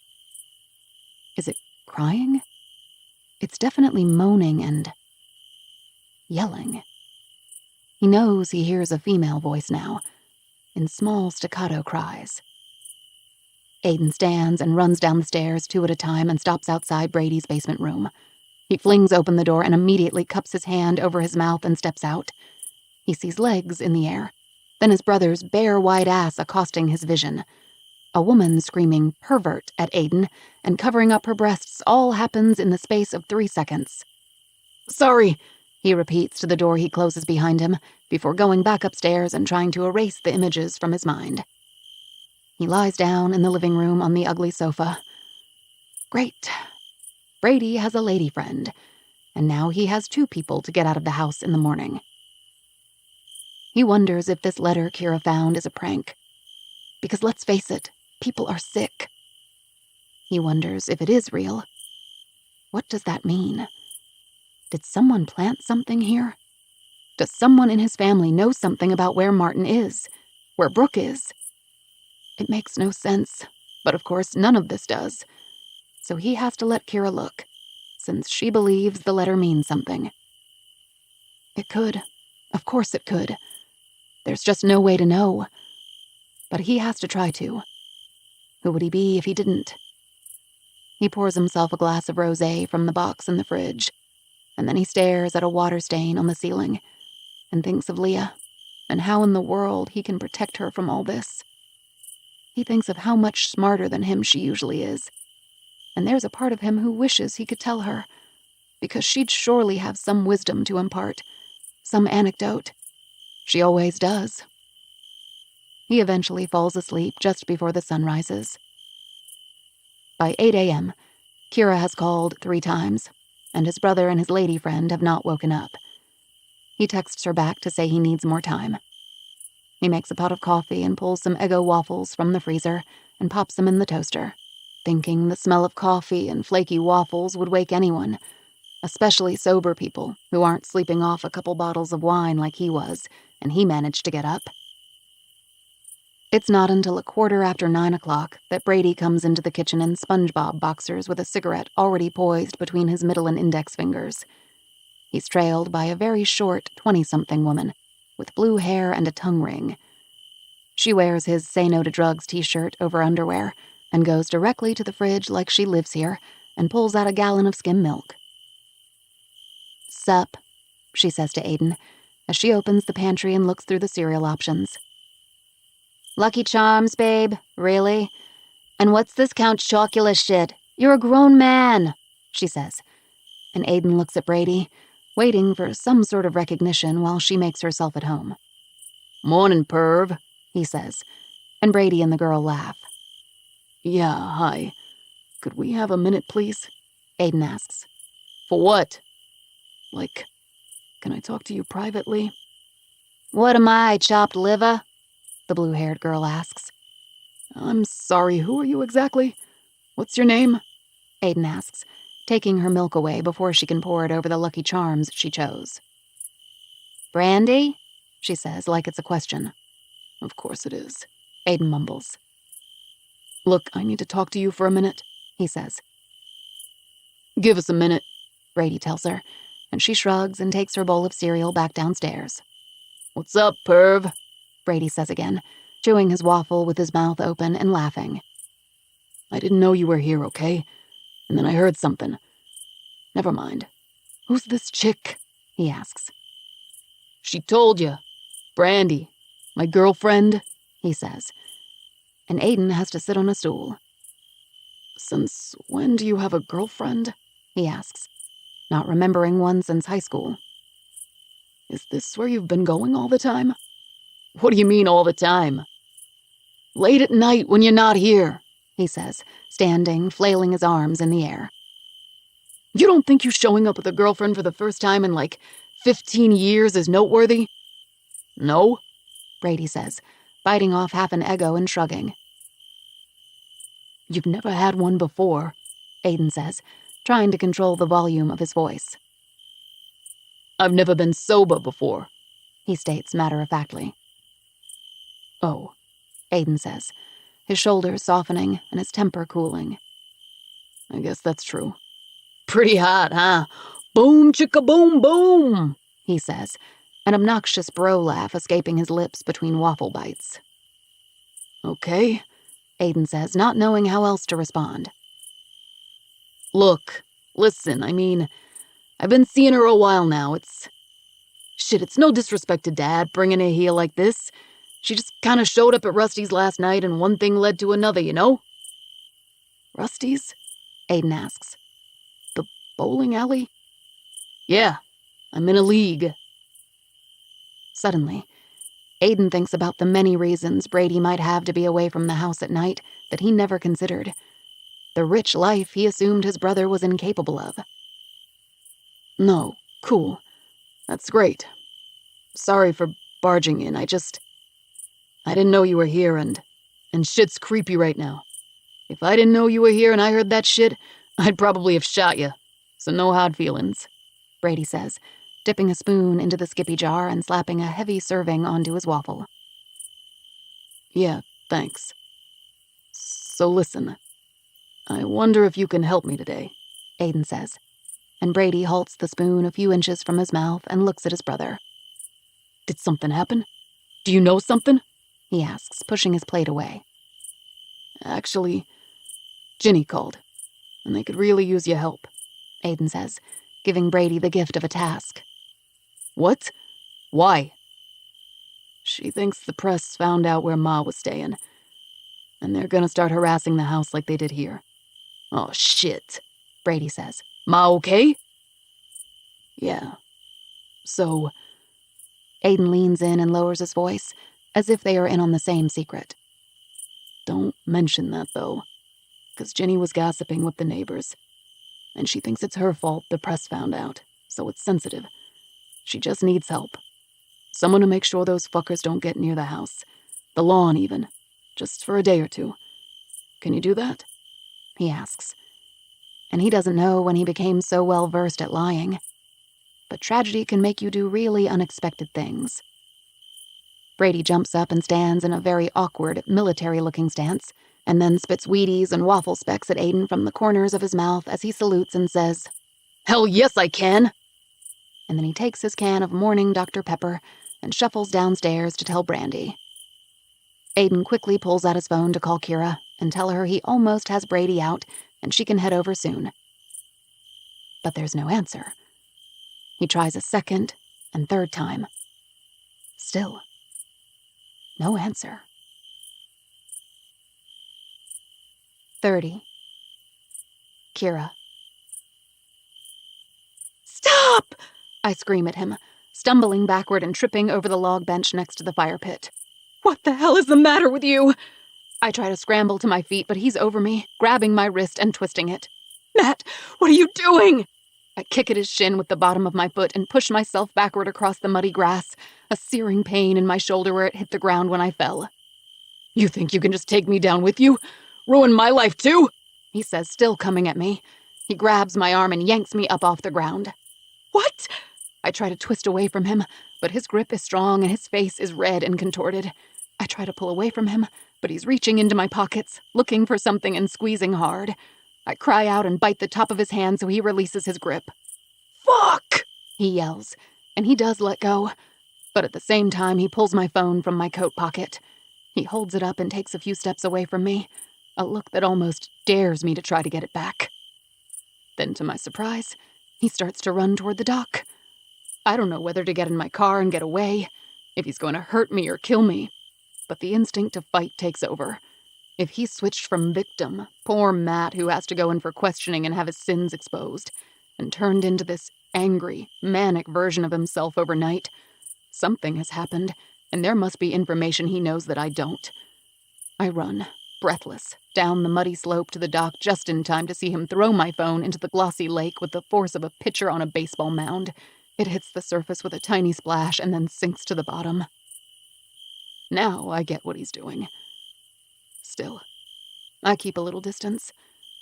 Is it crying? It's definitely moaning and yelling. He knows he hears a female voice now, in small staccato cries. Aiden stands and runs down the stairs 2 at a time and stops outside Brady's basement room. He flings open the door and immediately cups his hand over his mouth and steps out. He sees legs in the air, then his brother's bare white ass accosting his vision. A woman screaming "pervert" at Aiden and covering up her breasts all happens in the space of 3 seconds. Sorry, he repeats to the door he closes behind him before going back upstairs and trying to erase the images from his mind. He lies down in the living room on the ugly sofa. Great. Brady has a lady friend, and now he has 2 people to get out of the house in the morning. He wonders if this letter Kira found is a prank. Because let's face it, people are sick. He wonders if it is real. What does that mean? Did someone plant something here? Does someone in his family know something about where Martin is? Where Brooke is? It makes no sense, but of course none of this does. So he has to let Kira look, since she believes the letter means something. It could. Of course it could. There's just no way to know. But he has to try to. Who would he be if he didn't? He pours himself a glass of rosé from the box in the fridge, and then he stares at a water stain on the ceiling and thinks of Leah and how in the world he can protect her from all this. He thinks of how much smarter than him she usually is, and there's a part of him who wishes he could tell her, because she'd surely have some wisdom to impart, some anecdote. She always does. He eventually falls asleep just before the sun rises. By 8 a.m., Kira has called 3 times, and his brother and his lady friend have not woken up. He texts her back to say he needs more time. He makes a pot of coffee and pulls some Eggo waffles from the freezer and pops them in the toaster, thinking the smell of coffee and flaky waffles would wake anyone, especially sober people who aren't sleeping off a couple bottles of wine like he was, and he managed to get up. It's not until 9:15 o'clock that Brady comes into the kitchen in SpongeBob boxers with a cigarette already poised between his middle and index fingers. He's trailed by a very short 20-something woman with blue hair and a tongue ring. She wears his Say No to Drugs t-shirt over underwear and goes directly to the fridge like she lives here and pulls out a gallon of skim milk. "Sup," she says to Aiden as she opens the pantry and looks through the cereal options. "Lucky Charms, babe? Really? And what's this Count Chocula shit? You're a grown man," she says. And Aiden looks at Brady, waiting for some sort of recognition while she makes herself at home. "Morning, perv," he says, and Brady and the girl laugh. Yeah, hi. Could we have a minute, please? Aiden asks. For what? Like, can I talk to you privately? What am I, chopped liver? The blue-haired girl asks. I'm sorry, who are you exactly? What's your name? Aiden asks, taking her milk away before she can pour it over the Lucky Charms she chose. Brandy? She says, like it's a question. Of course it is, Aiden mumbles. Look, I need to talk to you for a minute, he says. Give us a minute, Brady tells her, and she shrugs and takes her bowl of cereal back downstairs. What's up, perv? Brady says again, chewing his waffle with his mouth open and laughing. I didn't know you were here, okay? And then I heard something. Never mind. Who's this chick? He asks. She told you. Brandy. My girlfriend, he says. And Aiden has to sit on a stool. Since when do you have a girlfriend? He asks, not remembering one since high school. Is this where you've been going all the time? What do you mean all the time? Late at night when you're not here, he says, standing, flailing his arms in the air. You don't think you showing up with a girlfriend for the first time in like 15 years is noteworthy? No, Brady says, biting off half an Eggo and shrugging. You've never had one before, Aiden says, trying to control the volume of his voice. I've never been sober before, he states matter-of-factly. Oh, Aiden says, his shoulders softening and his temper cooling. I guess that's true. Pretty hot, huh? Boom, chicka boom, boom, he says, an obnoxious bro laugh escaping his lips between waffle bites. Okay, Aiden says, not knowing how else to respond. Look, listen, I mean, I've been seeing her a while now. It's no disrespect to Dad bringing her here like this. She just kind of showed up at Rusty's last night and one thing led to another, you know? Rusty's? Aiden asks. The bowling alley? Yeah, I'm in a league. Suddenly, Aiden thinks about the many reasons Brady might have to be away from the house at night that he never considered. The rich life he assumed his brother was incapable of. No, cool. That's great. Sorry for barging in, I didn't know you were here and shit's creepy right now. If I didn't know you were here and I heard that shit, I'd probably have shot you. So no hard feelings, Brady says, dipping a spoon into the Skippy jar and slapping a heavy serving onto his waffle. Yeah, thanks. So listen, I wonder if you can help me today, Aiden says, and Brady halts the spoon a few inches from his mouth and looks at his brother. Did something happen? Do you know something? He asks, pushing his plate away. Actually, Ginny called, and they could really use your help, Aiden says, giving Brady the gift of a task. What? Why? She thinks the press found out where Ma was staying, and they're gonna start harassing the house like they did here. Oh, shit, Brady says. Ma okay? Yeah. So... Aiden leans in and lowers his voice, as if they are in on the same secret. Don't mention that, though, because Ginny was gossiping with the neighbors, and she thinks it's her fault the press found out, so it's sensitive. She just needs help. Someone to make sure those fuckers don't get near the house. The lawn, even. Just for a day or two. Can you do that? He asks. And he doesn't know when he became so well-versed at lying. But tragedy can make you do really unexpected things. Brady jumps up and stands in a very awkward, military-looking stance, and then spits Wheaties and waffle specks at Aiden from the corners of his mouth as he salutes and says, "Hell yes, I can!" And then he takes his can of morning Dr. Pepper and shuffles downstairs to tell Brandy. Aiden quickly pulls out his phone to call Kira and tell her he almost has Brady out and she can head over soon. But there's no answer. He tries a second and third time. Still, no answer. 30. Kira. Stop! I scream at him, stumbling backward and tripping over the log bench next to the fire pit. What the hell is the matter with you? I try to scramble to my feet, but he's over me, grabbing my wrist and twisting it. Matt, what are you doing? I kick at his shin with the bottom of my foot and push myself backward across the muddy grass, a searing pain in my shoulder where it hit the ground when I fell. You think you can just take me down with you? Ruin my life too? He says, still coming at me. He grabs my arm and yanks me up off the ground. What? I try to twist away from him, but his grip is strong and his face is red and contorted. I try to pull away from him, but he's reaching into my pockets, looking for something and squeezing hard. I cry out and bite the top of his hand so he releases his grip. Fuck! He yells, and he does let go. But at the same time, he pulls my phone from my coat pocket. He holds it up and takes a few steps away from me, a look that almost dares me to try to get it back. Then, to my surprise, he starts to run toward the dock. I don't know whether to get in my car and get away, if he's going to hurt me or kill me, but the instinct to fight takes over. If he switched from victim, poor Matt who has to go in for questioning and have his sins exposed, and turned into this angry, manic version of himself overnight, something has happened, and there must be information he knows that I don't. I run, breathless, down the muddy slope to the dock just in time to see him throw my phone into the glossy lake with the force of a pitcher on a baseball mound. It hits the surface with a tiny splash and then sinks to the bottom. Now I get what he's doing. Still, I keep a little distance,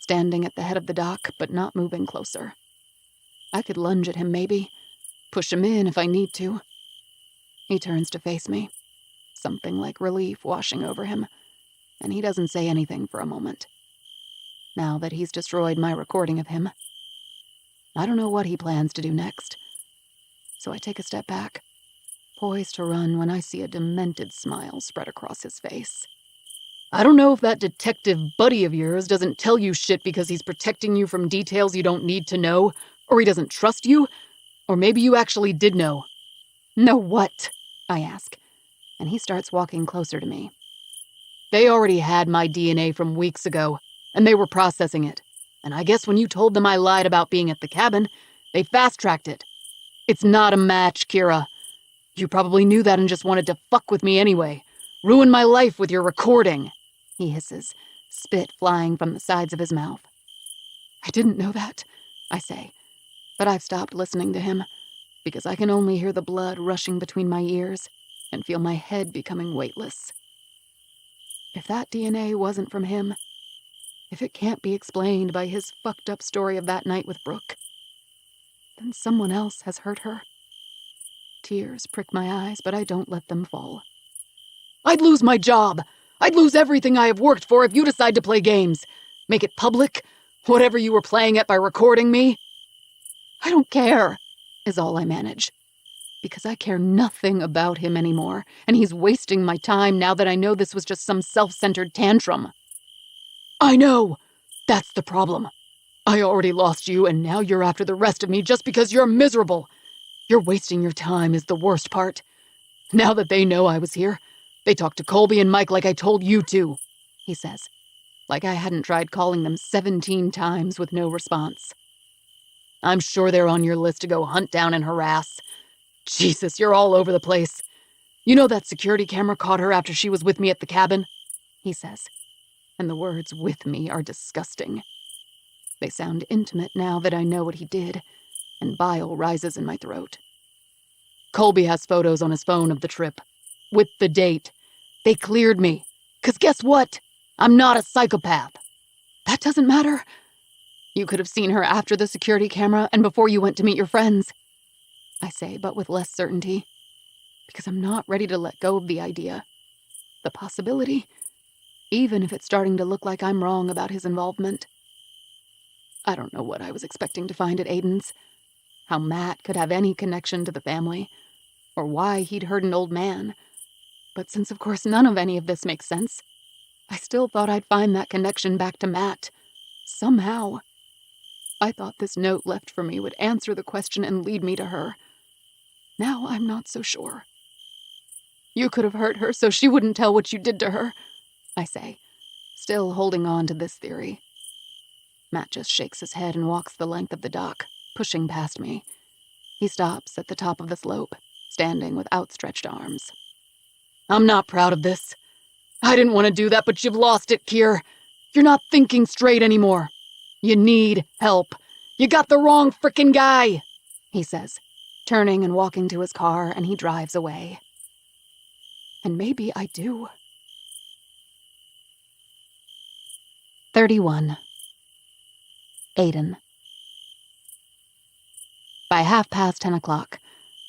standing at the head of the dock but not moving closer. I could lunge at him maybe, push him in if I need to. He turns to face me, something like relief washing over him, and he doesn't say anything for a moment. Now that he's destroyed my recording of him, I don't know what he plans to do next. So I take a step back, poised to run when I see a demented smile spread across his face. I don't know if that detective buddy of yours doesn't tell you shit because he's protecting you from details you don't need to know, or he doesn't trust you, or maybe you actually did know. Know what? I ask. and he starts walking closer to me. They already had my DNA from weeks ago, and they were processing it. And I guess when you told them I lied about being at the cabin, they fast-tracked it. It's not a match, Kira. You probably knew that and just wanted to fuck with me anyway. Ruin my life with your recording, he hisses, spit flying from the sides of his mouth. I didn't know that, I say, but I've stopped listening to him because I can only hear the blood rushing between my ears and feel my head becoming weightless. If that DNA wasn't from him, if it can't be explained by his fucked up story of that night with Brooke, then someone else has hurt her. Tears prick my eyes, but I don't let them fall. I'd lose my job. I'd lose everything I have worked for if you decide to play games. Make it public, whatever you were playing at by recording me. I don't care, is all I manage. Because I care nothing about him anymore, and he's wasting my time now that I know this was just some self-centered tantrum. I know. That's the problem. I already lost you, and now you're after the rest of me just because you're miserable. You're wasting your time is the worst part. Now that they know I was here, they talked to Colby and Mike like I told you to, he says, like I hadn't tried calling them 17 times with no response. I'm sure they're on your list to go hunt down and harass. Jesus, you're all over the place. You know that security camera caught her after she was with me at the cabin? He says, and the words "with me" are disgusting. They sound intimate now that I know what he did, and bile rises in my throat. Colby has photos on his phone of the trip, with the date. They cleared me, 'cause guess what? I'm not a psychopath. That doesn't matter. You could have seen her after the security camera and before you went to meet your friends, I say, but with less certainty, because I'm not ready to let go of the idea, the possibility, even if it's starting to look like I'm wrong about his involvement. I don't know what I was expecting to find at Aiden's, how Matt could have any connection to the family, or why he'd hurt an old man. But since, of course, none of any of this makes sense, I still thought I'd find that connection back to Matt, somehow. I thought this note left for me would answer the question and lead me to her. Now I'm not so sure. You could have hurt her so she wouldn't tell what you did to her, I say, still holding on to this theory. Matt just shakes his head and walks the length of the dock, pushing past me. He stops at the top of the slope, standing with outstretched arms. I'm not proud of this. I didn't want to do that, but you've lost it, Kier. You're not thinking straight anymore. You need help. You got the wrong frickin' guy, he says, turning and walking to his car, and he drives away. And maybe I do. 31. Aiden. By 10:30,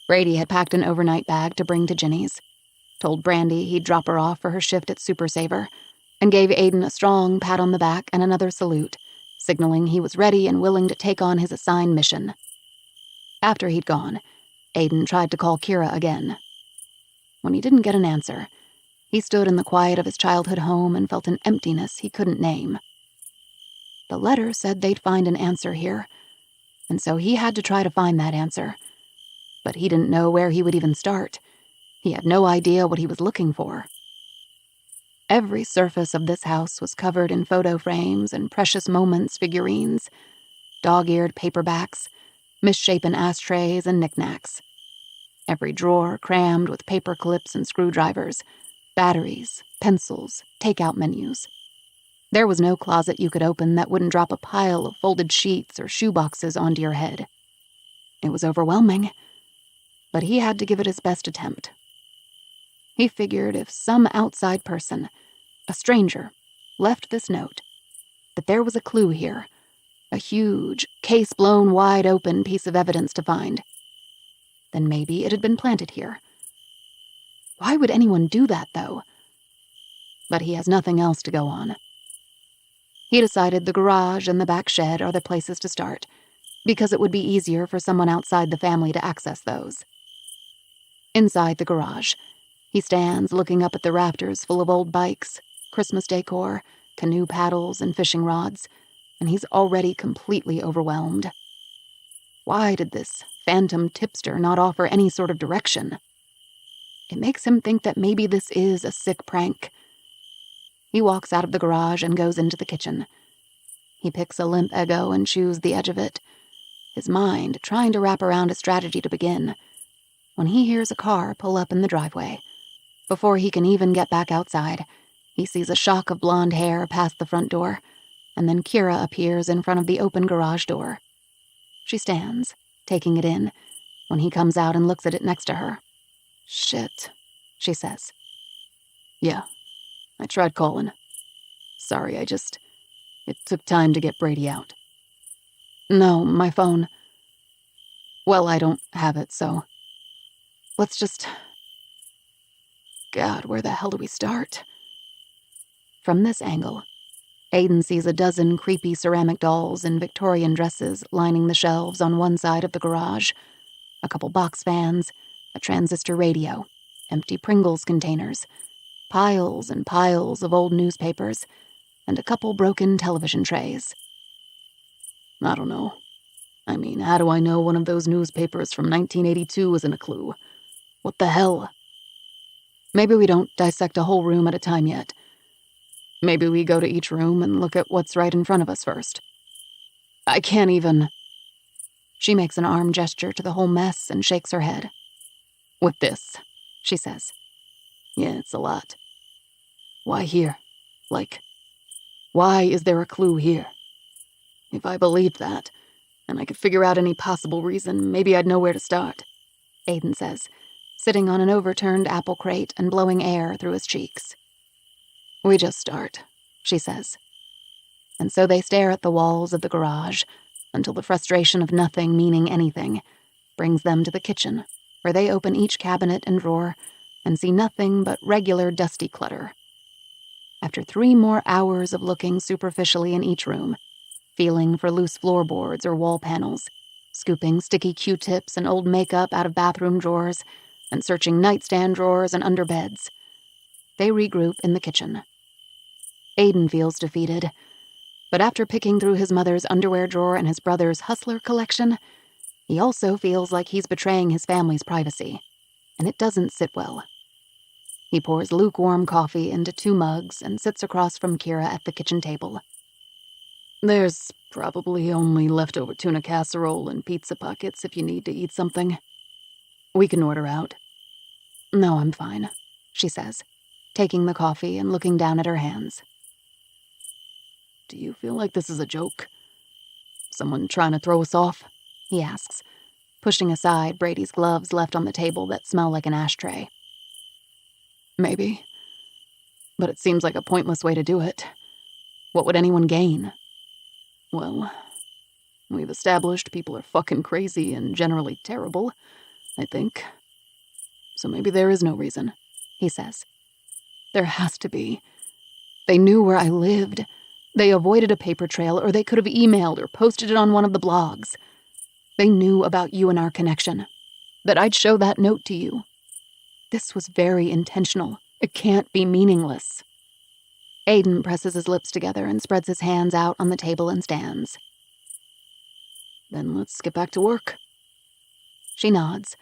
Brady had packed an overnight bag to bring to Ginny's, told Brandy he'd drop her off for her shift at Super Saver, and gave Aiden a strong pat on the back and another salute, signaling he was ready and willing to take on his assigned mission. After he'd gone, Aiden tried to call Kira again. When he didn't get an answer, he stood in the quiet of his childhood home and felt an emptiness he couldn't name. The letter said they'd find an answer here, and so he had to try to find that answer. But he didn't know where he would even start. He had no idea what he was looking for. Every surface of this house was covered in photo frames and precious moments figurines, dog-eared paperbacks, misshapen ashtrays, and knickknacks. Every drawer crammed with paper clips and screwdrivers, batteries, pencils, takeout menus. There was no closet you could open that wouldn't drop a pile of folded sheets or shoeboxes onto your head. It was overwhelming, but he had to give it his best attempt. He figured if some outside person, a stranger, left this note, that there was a clue here, a huge, case-blown wide open piece of evidence to find. Then maybe it had been planted here. Why would anyone do that, though? But he has nothing else to go on. He decided the garage and the back shed are the places to start, because it would be easier for someone outside the family to access those. Inside the garage, he stands looking up at the rafters full of old bikes, Christmas decor, canoe paddles, and fishing rods, and he's already completely overwhelmed. Why did this phantom tipster not offer any sort of direction? It makes him think that maybe this is a sick prank. He walks out of the garage and goes into the kitchen. He picks a limp Eggo and chews the edge of it, his mind trying to wrap around a strategy to begin, when he hears a car pull up in the driveway. Before he can even get back outside, he sees a shock of blonde hair past the front door, and then Kira appears in front of the open garage door. She stands, taking it in, when he comes out and looks at it next to her. "Shit," she says. "Yeah, I tried calling. Sorry, it took time to get Brady out." "No, my phone. Well, I don't have it, so let's just... God, where the hell do we start?" From this angle, Aiden sees a dozen creepy ceramic dolls in Victorian dresses lining the shelves on one side of the garage, a couple box fans, a transistor radio, empty Pringles containers, piles and piles of old newspapers, and a couple broken television trays. "I don't know. I mean, how do I know one of those newspapers from 1982 isn't a clue? What the hell?" "Maybe we don't dissect a whole room at a time yet. Maybe we go to each room and look at what's right in front of us first." "I can't even..." She makes an arm gesture to the whole mess and shakes her head. "With this," she says. "Yeah, it's a lot. Why here? Like, why is there a clue here? If I believed that, and I could figure out any possible reason, maybe I'd know where to start," Aiden says, sitting on an overturned apple crate and blowing air through his cheeks. "We just start," she says. And so they stare at the walls of the garage until the frustration of nothing meaning anything brings them to the kitchen, where they open each cabinet and drawer and see nothing but regular dusty clutter. After 3 more hours of looking superficially in each room, feeling for loose floorboards or wall panels, scooping sticky Q-tips and old makeup out of bathroom drawers, and searching nightstand drawers and under beds, they regroup in the kitchen. Aiden feels defeated, but after picking through his mother's underwear drawer and his brother's Hustler collection, he also feels like he's betraying his family's privacy, and it doesn't sit well. He pours lukewarm coffee into 2 mugs and sits across from Kira at the kitchen table. "There's probably only leftover tuna casserole and pizza pockets if you need to eat something. We can order out." "No, I'm fine," she says, taking the coffee and looking down at her hands. "Do you feel like this is a joke? Someone trying to throw us off?" he asks, pushing aside Brady's gloves left on the table that smell like an ashtray. "Maybe. But it seems like a pointless way to do it. What would anyone gain?" "Well, we've established people are fucking crazy and generally terrible, I think. So maybe there is no reason," he says. "There has to be. They knew where I lived. They avoided a paper trail, or they could have emailed or posted it on one of the blogs. They knew about you and our connection, that I'd show that note to you. This was very intentional. It can't be meaningless." Aiden presses his lips together and spreads his hands out on the table and stands. "Then let's get back to work." She nods,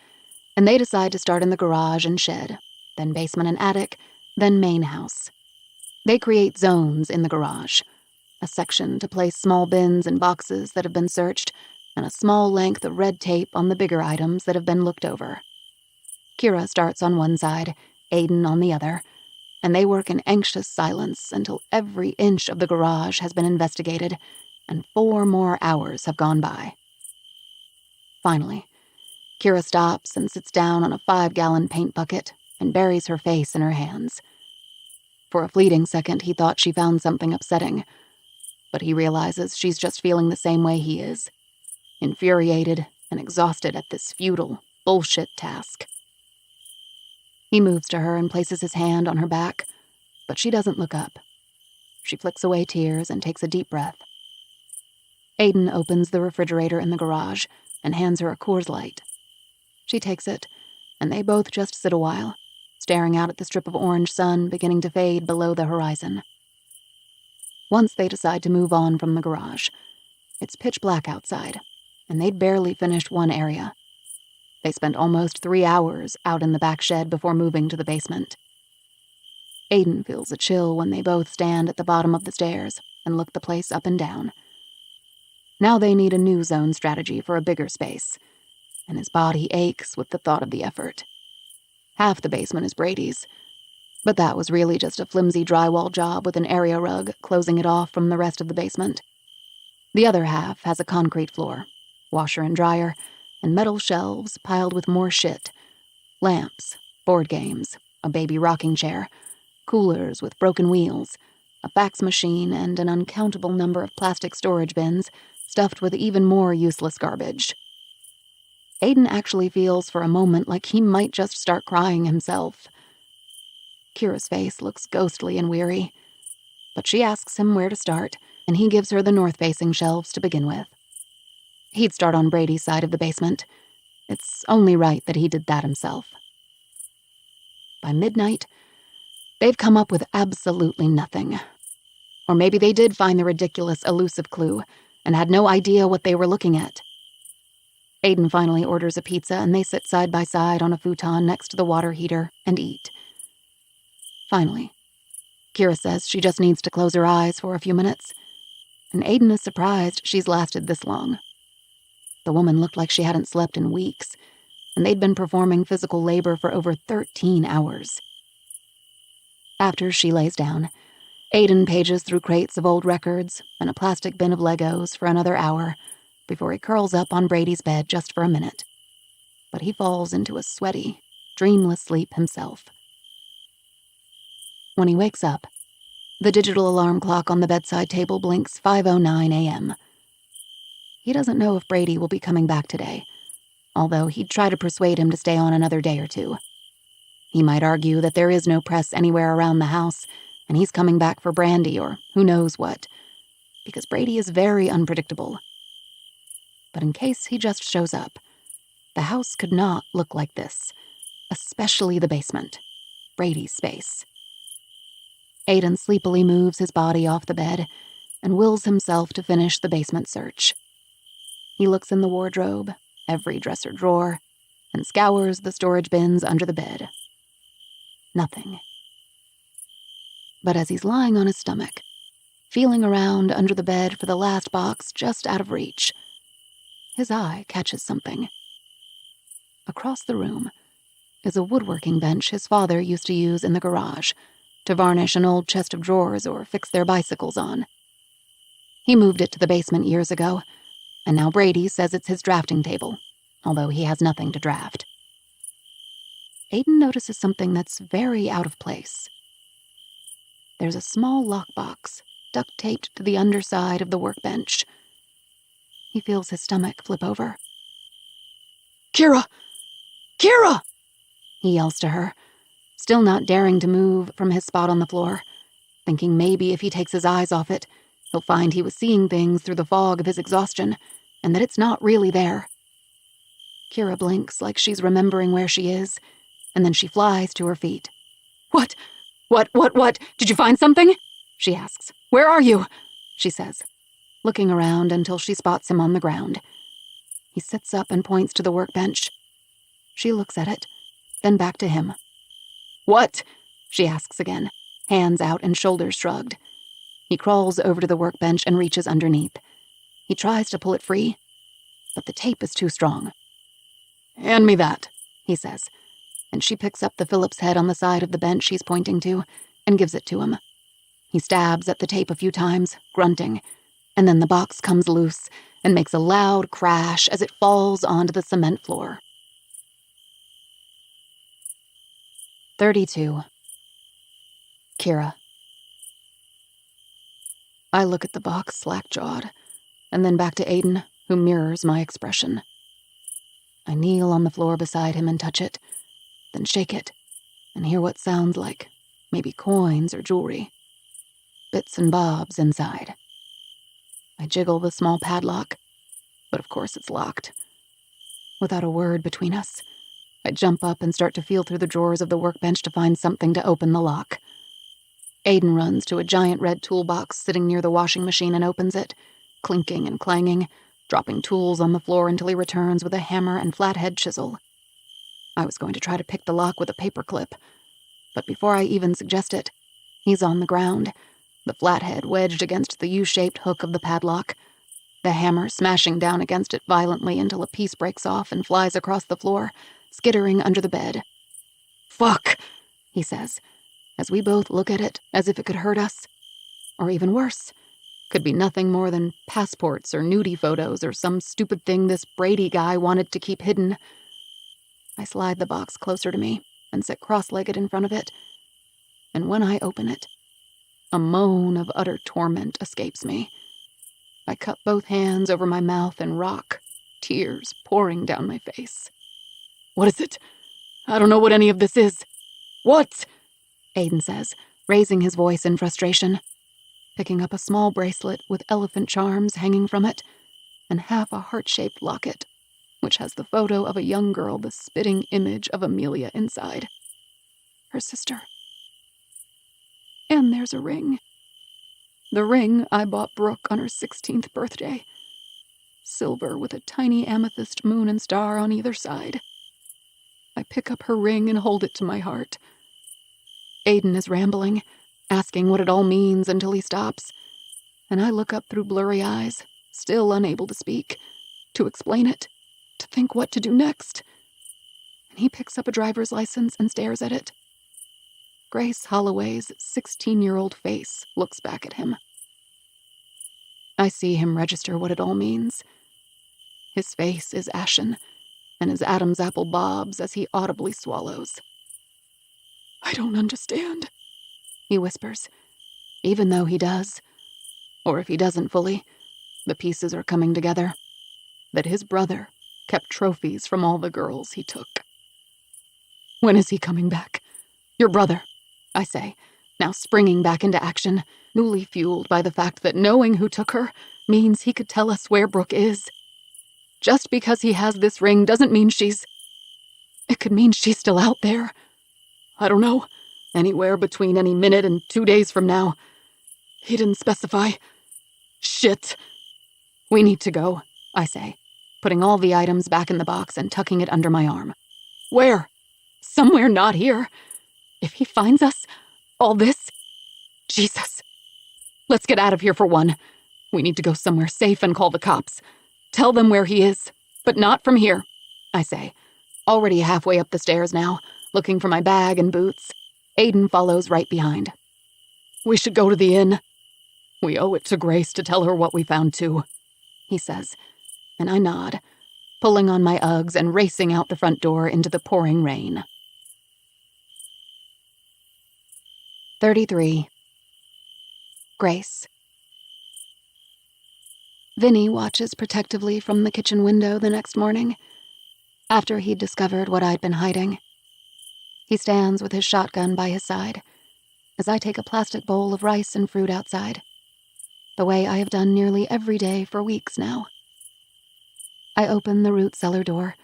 and they decide to start in the garage and shed, then basement and attic, then main house. They create zones in the garage, a section to place small bins and boxes that have been searched, and a small length of red tape on the bigger items that have been looked over. Kira starts on one side, Aiden on the other, and they work in anxious silence until every inch of the garage has been investigated, and 4 more hours have gone by. Finally, Kira stops and sits down on a 5-gallon paint bucket and buries her face in her hands. For a fleeting second, he thought she found something upsetting, but he realizes she's just feeling the same way he is, infuriated and exhausted at this futile, bullshit task. He moves to her and places his hand on her back, but she doesn't look up. She flicks away tears and takes a deep breath. Aiden opens the refrigerator in the garage and hands her a Coors Light. She takes it, and they both just sit a while, staring out at the strip of orange sun beginning to fade below the horizon. Once they decide to move on from the garage, it's pitch black outside, and they'd barely finished one area. They spent almost 3 hours out in the back shed before moving to the basement. Aiden feels a chill when they both stand at the bottom of the stairs and look the place up and down. Now they need a new zone strategy for a bigger space, and his body aches with the thought of the effort. Half the basement is Brady's, but that was really just a flimsy drywall job with an area rug closing it off from the rest of the basement. The other half has a concrete floor, washer and dryer, and metal shelves piled with more shit. Lamps, board games, a baby rocking chair, coolers with broken wheels, a fax machine, and an uncountable number of plastic storage bins stuffed with even more useless garbage. Aiden actually feels for a moment like he might just start crying himself. Kira's face looks ghostly and weary, but she asks him where to start, and he gives her the north-facing shelves to begin with. He'd start on Brady's side of the basement. It's only right that he did that himself. By midnight, they've come up with absolutely nothing. Or maybe they did find the ridiculous, elusive clue and had no idea what they were looking at. Aiden finally orders a pizza, and they sit side by side on a futon next to the water heater and eat. Finally, Kira says she just needs to close her eyes for a few minutes, and Aiden is surprised she's lasted this long. The woman looked like she hadn't slept in weeks, and they'd been performing physical labor for over 13 hours. After she lays down, Aiden pages through crates of old records and a plastic bin of Legos for another hour before he curls up on Brady's bed just for a minute. But he falls into a sweaty, dreamless sleep himself. When he wakes up, the digital alarm clock on the bedside table blinks 5:09 a.m. He doesn't know if Brady will be coming back today, although he'd try to persuade him to stay on another day or two. He might argue that there is no press anywhere around the house, and he's coming back for brandy or who knows what, because Brady is very unpredictable. But in case he just shows up, the house could not look like this, especially the basement, Brady's space. Aiden sleepily moves his body off the bed and wills himself to finish the basement search. He looks in the wardrobe, every dresser drawer, and scours the storage bins under the bed. Nothing. But as he's lying on his stomach, feeling around under the bed for the last box just out of reach, his eye catches something. Across the room is a woodworking bench his father used to use in the garage to varnish an old chest of drawers or fix their bicycles on. He moved it to the basement years ago, and now Brady says it's his drafting table, although he has nothing to draft. Aiden notices something that's very out of place. There's a small lockbox duct-taped to the underside of the workbench. He feels his stomach flip over. "Kira! Kira!" he yells to her, still not daring to move from his spot on the floor, thinking maybe if he takes his eyes off it, he'll find he was seeing things through the fog of his exhaustion, and that it's not really there. Kira blinks like she's remembering where she is, and then she flies to her feet. What? Did you find something?" she asks. "Where are you?" she says, looking around until she spots him on the ground. He sits up and points to the workbench. She looks at it, then back to him. "What?" she asks again, hands out and shoulders shrugged. He crawls over to the workbench and reaches underneath. He tries to pull it free, but the tape is too strong. "Hand me that," he says, and she picks up the Phillips head on the side of the bench she's pointing to and gives it to him. He stabs at the tape a few times, grunting, and then the box comes loose and makes a loud crash as it falls onto the cement floor. 32. Kira. I look at the box slack-jawed, and then back to Aiden, who mirrors my expression. I kneel on the floor beside him and touch it, then shake it, and hear what sounds like maybe coins or jewelry. Bits and bobs inside. I jiggle the small padlock, but of course it's locked. Without a word between us, I jump up and start to feel through the drawers of the workbench to find something to open the lock. Aiden runs to a giant red toolbox sitting near the washing machine and opens it, clinking and clanging, dropping tools on the floor until he returns with a hammer and flathead chisel. I was going to try to pick the lock with a paperclip, but before I even suggest it, he's on the ground, the flathead wedged against the U-shaped hook of the padlock, the hammer smashing down against it violently until a piece breaks off and flies across the floor, skittering under the bed. "Fuck," he says, as we both look at it as if it could hurt us. Or even worse, could be nothing more than passports or nudie photos or some stupid thing this Brady guy wanted to keep hidden. I slide the box closer to me and sit cross-legged in front of it, and when I open it, a moan of utter torment escapes me. I cup both hands over my mouth and rock, tears pouring down my face. "What is it? I don't know what any of this is. What?" Aiden says, raising his voice in frustration, picking up a small bracelet with elephant charms hanging from it, and half a heart-shaped locket, which has the photo of a young girl the spitting image of Amelia inside. Her sister. And there's a ring. The ring I bought Brooke on her 16th birthday. Silver with a tiny amethyst moon and star on either side. I pick up her ring and hold it to my heart. Aiden is rambling, asking what it all means until he stops, and I look up through blurry eyes, still unable to speak, to explain it, to think what to do next. And he picks up a driver's license and stares at it. Grace Holloway's 16-year-old face looks back at him. I see him register what it all means. His face is ashen, and his Adam's apple bobs as he audibly swallows. "I don't understand," he whispers, even though he does. Or if he doesn't fully, the pieces are coming together. That his brother kept trophies from all the girls he took. "When is he coming back? Your brother," I say, now springing back into action, newly fueled by the fact that knowing who took her means he could tell us where Brooke is. Just because he has this ring doesn't mean she's... It could mean she's still out there. I don't know. Anywhere between any minute and 2 days from now. He didn't specify. Shit. "We need to go," I say, putting all the items back in the box and tucking it under my arm. "Where?" "Somewhere not here. If he finds us, all this... Jesus. Let's get out of here for one. We need to go somewhere safe and call the cops. Tell them where he is, but not from here," I say, already halfway up the stairs now, looking for my bag and boots. Aiden follows right behind. "We should go to the inn. We owe it to Grace to tell her what we found too," he says, and I nod, pulling on my Uggs and racing out the front door into the pouring rain. 33. Grace. Vinny watches protectively from the kitchen window the next morning, after he'd discovered what I'd been hiding. He stands with his shotgun by his side, as I take a plastic bowl of rice and fruit outside, the way I have done nearly every day for weeks now. I open the root cellar door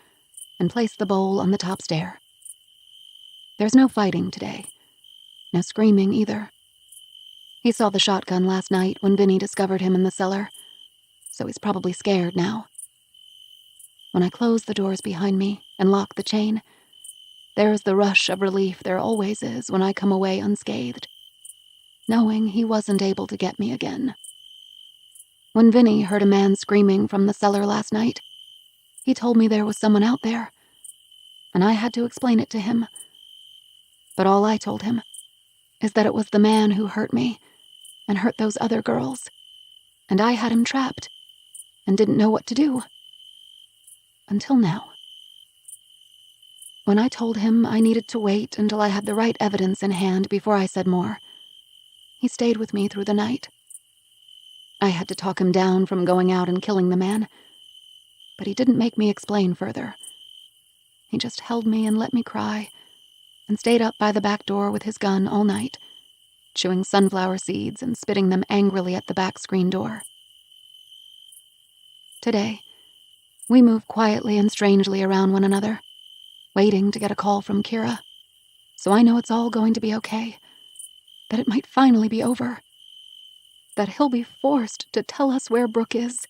and place the bowl on the top stair. There's no fighting today, no screaming either. He saw the shotgun last night when Vinny discovered him in the cellar, so he's probably scared now. When I close the doors behind me and lock the chain, there is the rush of relief there always is when I come away unscathed, knowing he wasn't able to get me again. When Vinny heard a man screaming from the cellar last night, he told me there was someone out there, and I had to explain it to him. But all I told him is that it was the man who hurt me and hurt those other girls, and I had him trapped and didn't know what to do. Until now. When I told him I needed to wait until I had the right evidence in hand before I said more, he stayed with me through the night. I had to talk him down from going out and killing the man, but he didn't make me explain further. He just held me and let me cry, and stayed up by the back door with his gun all night, chewing sunflower seeds and spitting them angrily at the back screen door. Today, we move quietly and strangely around one another, waiting to get a call from Kira, so I know it's all going to be okay, that it might finally be over, that he'll be forced to tell us where Brooke is,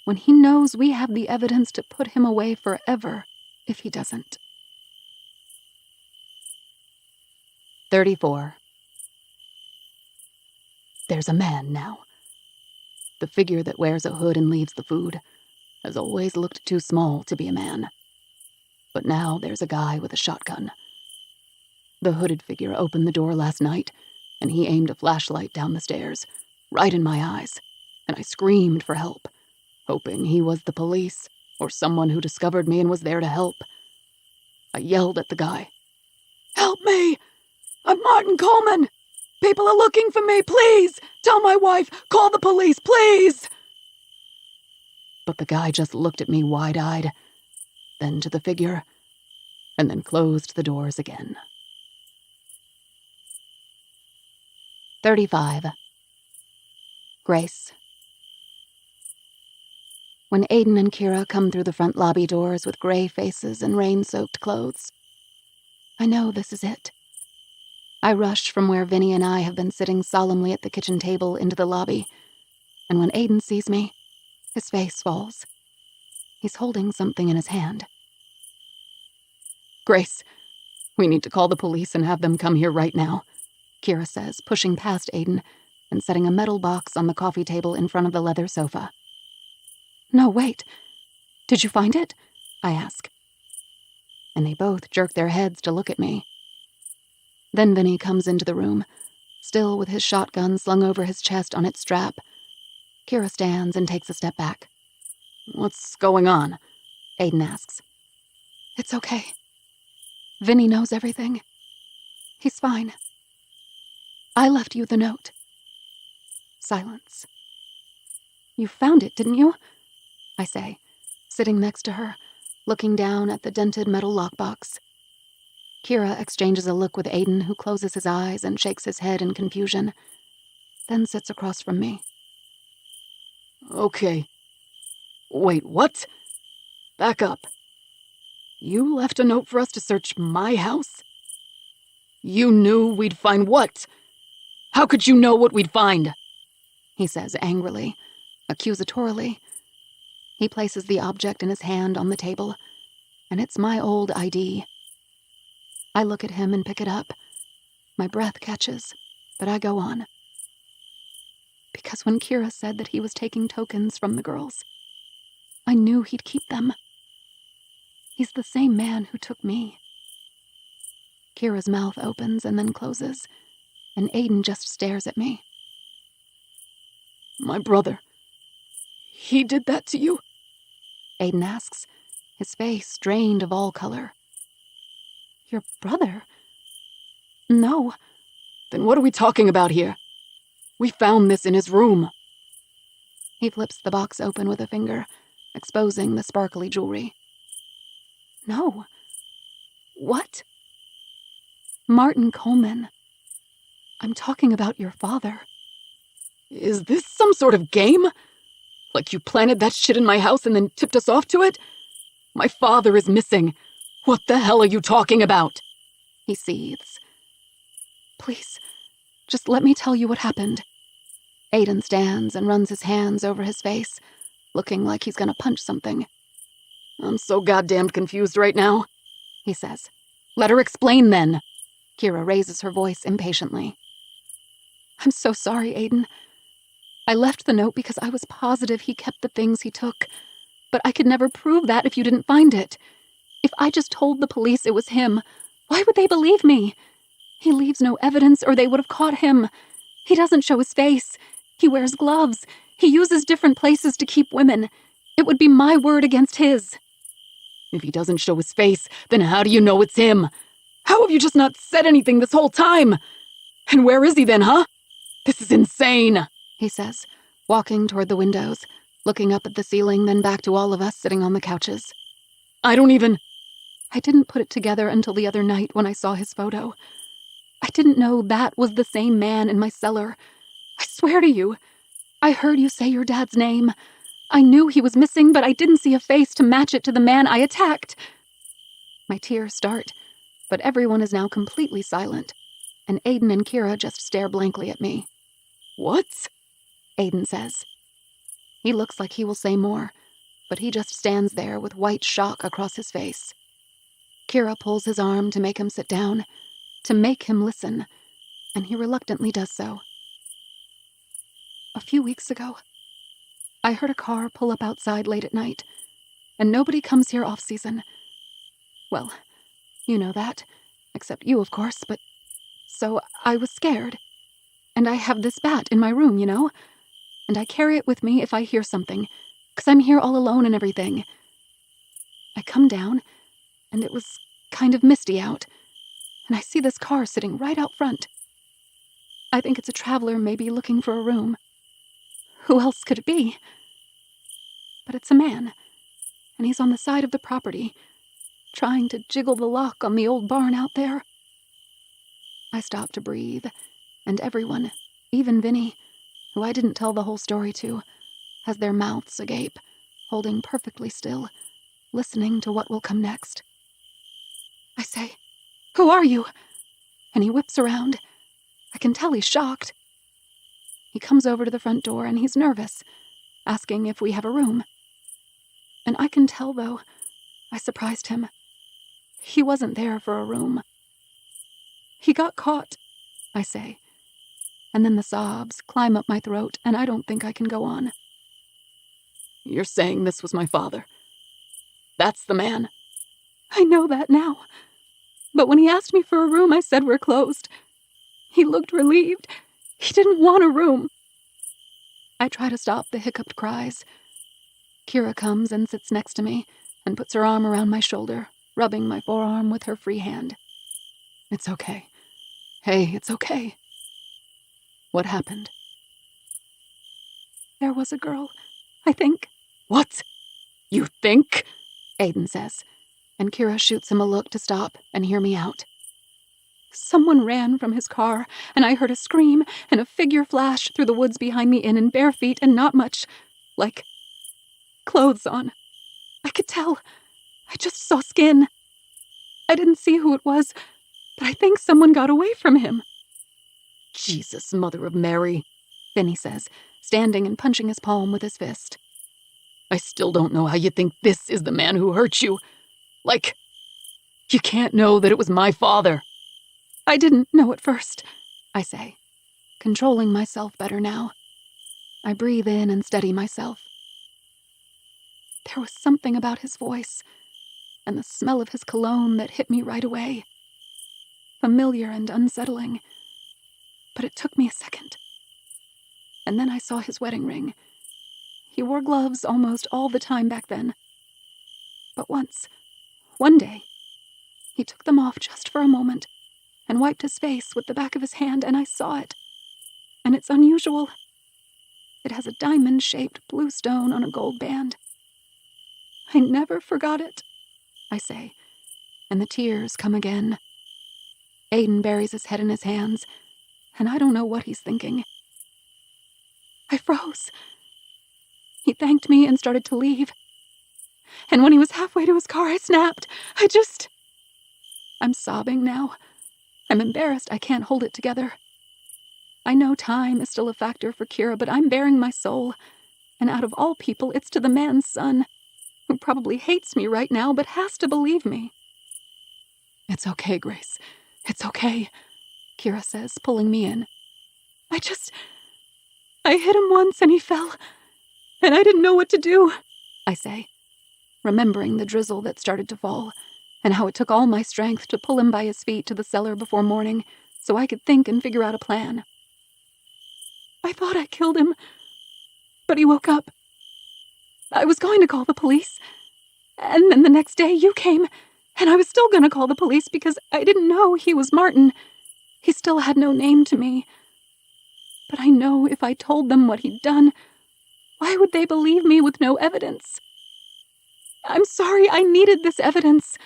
when he knows we have the evidence to put him away forever if he doesn't. 34. There's a man now. The figure that wears a hood and leaves the food has always looked too small to be a man. But now there's a guy with a shotgun. The hooded figure opened the door last night, and he aimed a flashlight down the stairs, right in my eyes, and I screamed for help, hoping he was the police or someone who discovered me and was there to help. I yelled at the guy, "Help me! I'm Martin Coleman! People are looking for me, please! Tell my wife, call the police, please!" But the guy just looked at me wide-eyed, then to the figure, and then closed the doors again. 35. Grace. When Aiden and Kira come through the front lobby doors with gray faces and rain-soaked clothes, I know this is it. I rush from where Vinny and I have been sitting solemnly at the kitchen table into the lobby, and when Aiden sees me, his face falls. He's holding something in his hand. "Grace, we need to call the police and have them come here right now," Kira says, pushing past Aiden and setting a metal box on the coffee table in front of the leather sofa. No, wait. Did you find it? I ask. And they both jerk their heads to look at me. Then Vinny comes into the room, still with his shotgun slung over his chest on its strap. Kira stands and takes a step back. "What's going on?" Aiden asks. It's okay. Vinny knows everything. He's fine. I left you the note. Silence. You found it, didn't you? I say, sitting next to her, looking down at the dented metal lockbox. Kira exchanges a look with Aiden, who closes his eyes and shakes his head in confusion, then sits across from me. "Okay. Wait, what? Back up. You left a note for us to search my house? You knew we'd find what? How could you know what we'd find?" He says angrily, accusatorily. He places the object in his hand on the table, and it's my old ID. I look at him and pick it up. My breath catches, but I go on. Because when Kira said that he was taking tokens from the girls, I knew he'd keep them. He's the same man who took me. Kira's mouth opens and then closes, and Aiden just stares at me. "My brother. He did that to you?" Aiden asks, his face drained of all color. Your brother? No. Then what are we talking about here? We found this in his room. He flips the box open with a finger, exposing the sparkly jewelry. No. What? Martin Coleman. I'm talking about your father. Is this some sort of game? Like you planted that shit in my house and then tipped us off to it? My father is missing. What the hell are you talking about? He seethes. Please, just let me tell you what happened. Aiden stands and runs his hands over his face, looking like he's gonna punch something. I'm so goddamn confused right now, he says. Let her explain then. Kira raises her voice impatiently. I'm so sorry, Aiden. I left the note because I was positive he kept the things he took, but I could never prove that if you didn't find it. If I just told the police it was him, why would they believe me? He leaves no evidence or they would have caught him. He doesn't show his face. He wears gloves. He uses different places to keep women. It would be my word against his. If he doesn't show his face, then how do you know it's him? How have you just not said anything this whole time? And where is he then, huh? This is insane, he says, walking toward the windows, looking up at the ceiling, then back to all of us sitting on the couches. I didn't put it together until the other night when I saw his photo. I didn't know that was the same man in my cellar. I swear to you, I heard you say your dad's name. I knew he was missing, but I didn't see a face to match it to the man I attacked. My tears start, but everyone is now completely silent, and Aiden and Kira just stare blankly at me. What? Aiden says. He looks like he will say more, but he just stands there with white shock across his face. Kira pulls his arm to make him sit down, to make him listen, and he reluctantly does so. A few weeks ago, I heard a car pull up outside late at night, and nobody comes here off-season. Well, you know that, except you, of course, but... So I was scared. And I have this bat in my room, you know? And I carry it with me if I hear something, 'cause I'm here all alone and everything. I come down, and it was kind of misty out, and I see this car sitting right out front. I think it's a traveler maybe looking for a room. Who else could it be? But it's a man, and he's on the side of the property, trying to jiggle the lock on the old barn out there. I stop to breathe, and everyone, even Vinny, who I didn't tell the whole story to, has their mouths agape, holding perfectly still, listening to what will come next. I say, "Who are you?" And he whips around. I can tell he's shocked. He comes over to the front door and he's nervous, asking if we have a room. And I can tell, though, I surprised him. He wasn't there for a room. He got caught, I say. And then the sobs climb up my throat, and I don't think I can go on. You're saying this was my father? That's the man? I know that now. But when he asked me for a room, I said we're closed. He looked relieved. He didn't want a room. I try to stop the hiccuped cries. Kira comes and sits next to me and puts her arm around my shoulder, rubbing my forearm with her free hand. It's okay. Hey, it's okay. What happened? There was a girl, I think. What? You think? Aiden says, and Kira shoots him a look to stop and hear me out. Someone ran from his car, and I heard a scream and a figure flash through the woods behind the inn in bare feet and not much, like, clothes on. I could tell. I just saw skin. I didn't see who it was, but I think someone got away from him. Jesus, Mother of Mary, Vinny says, standing and punching his palm with his fist. I still don't know how you think this is the man who hurt you. Like, you can't know that it was my father. I didn't know at first, I say, controlling myself better now. I breathe in and steady myself. There was something about his voice and the smell of his cologne that hit me right away. Familiar and unsettling. But it took me a second. And then I saw his wedding ring. He wore gloves almost all the time back then. But one day, he took them off just for a moment and wiped his face with the back of his hand, and I saw it. And it's unusual. It has a diamond-shaped blue stone on a gold band. I never forgot it, I say, and the tears come again. Aiden buries his head in his hands, and I don't know what he's thinking. I froze. He thanked me and started to leave. And when he was halfway to his car, I snapped. I'm sobbing now. I'm embarrassed I can't hold it together. I know time is still a factor for Kira, but I'm bearing my soul. And out of all people, it's to the man's son, who probably hates me right now, but has to believe me. It's okay, Grace. It's okay, Kira says, pulling me in. I hit him once and he fell, and I didn't know what to do, I say, remembering the drizzle that started to fall, and how it took all my strength to pull him by his feet to the cellar before morning, so I could think and figure out a plan. I thought I killed him, but he woke up. I was going to call the police, and then the next day you came, and I was still going to call the police because I didn't know he was Martin. He still had no name to me. But I know if I told them what he'd done, why would they believe me with no evidence? I'm sorry, I needed this evidence.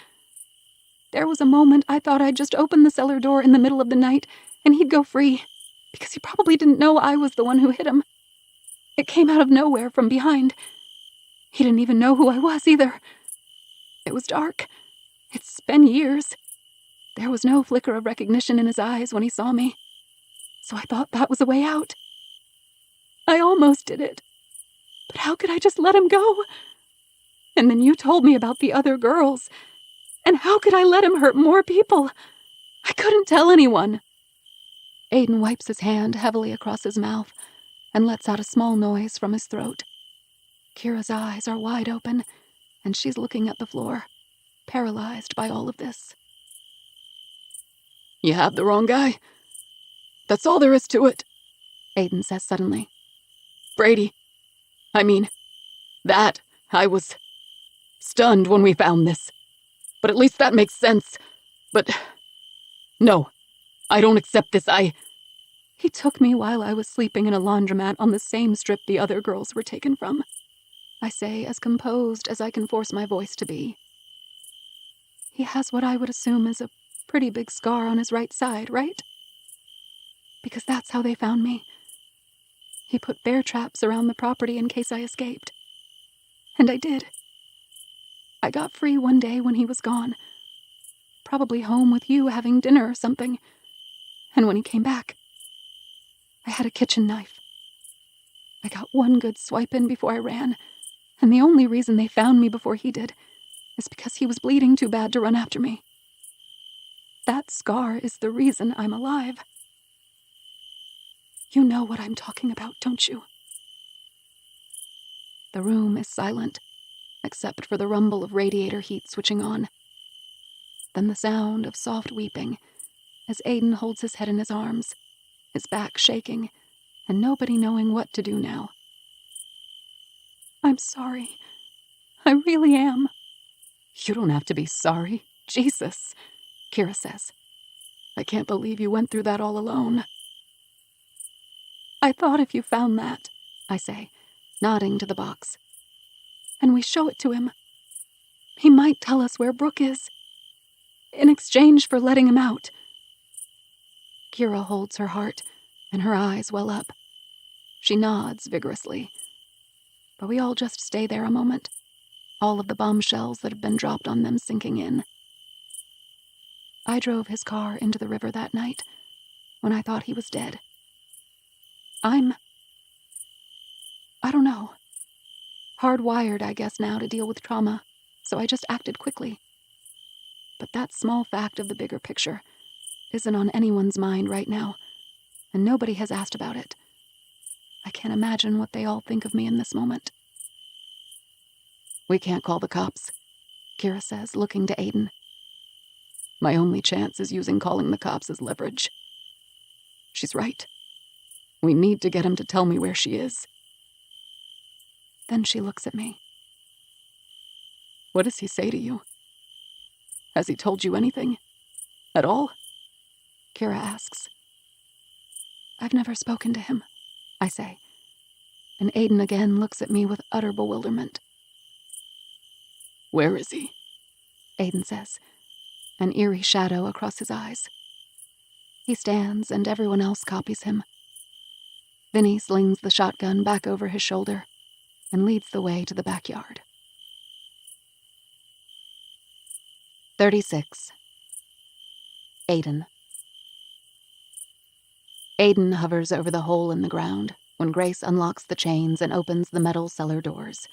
There was a moment I thought I'd just open the cellar door in the middle of the night and he'd go free, because he probably didn't know I was the one who hit him. It came out of nowhere from behind. He didn't even know who I was either. It was dark. It's been years. There was no flicker of recognition in his eyes when he saw me. So I thought that was a way out. I almost did it. But how could I just let him go? And then you told me about the other girls. And how could I let him hurt more people? I couldn't tell anyone. Aiden wipes his hand heavily across his mouth and lets out a small noise from his throat. Kira's eyes are wide open, and she's looking at the floor, paralyzed by all of this. You have the wrong guy. That's all there is to it, Aiden says suddenly. Brady. I was stunned when we found this. But at least that makes sense. But no, I don't accept this. He took me while I was sleeping in a laundromat on the same strip the other girls were taken from, I say, as composed as I can force my voice to be. He has what I would assume is a pretty big scar on his right side, right? Because that's how they found me. He put bear traps around the property in case I escaped. And I did. I got free one day when he was gone. Probably home with you having dinner or something. And when he came back, I had a kitchen knife. I got one good swipe in before I ran, and the only reason they found me before he did is because he was bleeding too bad to run after me. That scar is the reason I'm alive. You know what I'm talking about, don't you? The room is silent, except for the rumble of radiator heat switching on. Then the sound of soft weeping as Aiden holds his head in his arms, his back shaking, and nobody knowing what to do now. I'm sorry. I really am. You don't have to be sorry. Jesus, Kira says. I can't believe you went through that all alone. I thought if you found that, I say, nodding to the box, and we show it to him, he might tell us where Brooke is, in exchange for letting him out. Kira holds her heart, and her eyes well up. She nods vigorously. But we all just stay there a moment, all of the bombshells that have been dropped on them sinking in. I drove his car into the river that night, when I thought he was dead. I don't know. Hardwired, I guess, now to deal with trauma, so I just acted quickly. But that small fact of the bigger picture isn't on anyone's mind right now, and nobody has asked about it. I can't imagine what they all think of me in this moment. We can't call the cops, Kira says, looking to Aiden. My only chance is using calling the cops as leverage. She's right. We need to get him to tell me where she is. Then she looks at me. What does he say to you? Has he told you anything? At all? Kira asks. I've never spoken to him, I say, and Aiden again looks at me with utter bewilderment. Where is he? Aiden says, an eerie shadow across his eyes. He stands and everyone else copies him. Vinny slings the shotgun back over his shoulder and leads the way to the backyard. 36. Aiden. Aiden hovers over the hole in the ground when Grace unlocks the chains and opens the metal cellar doors.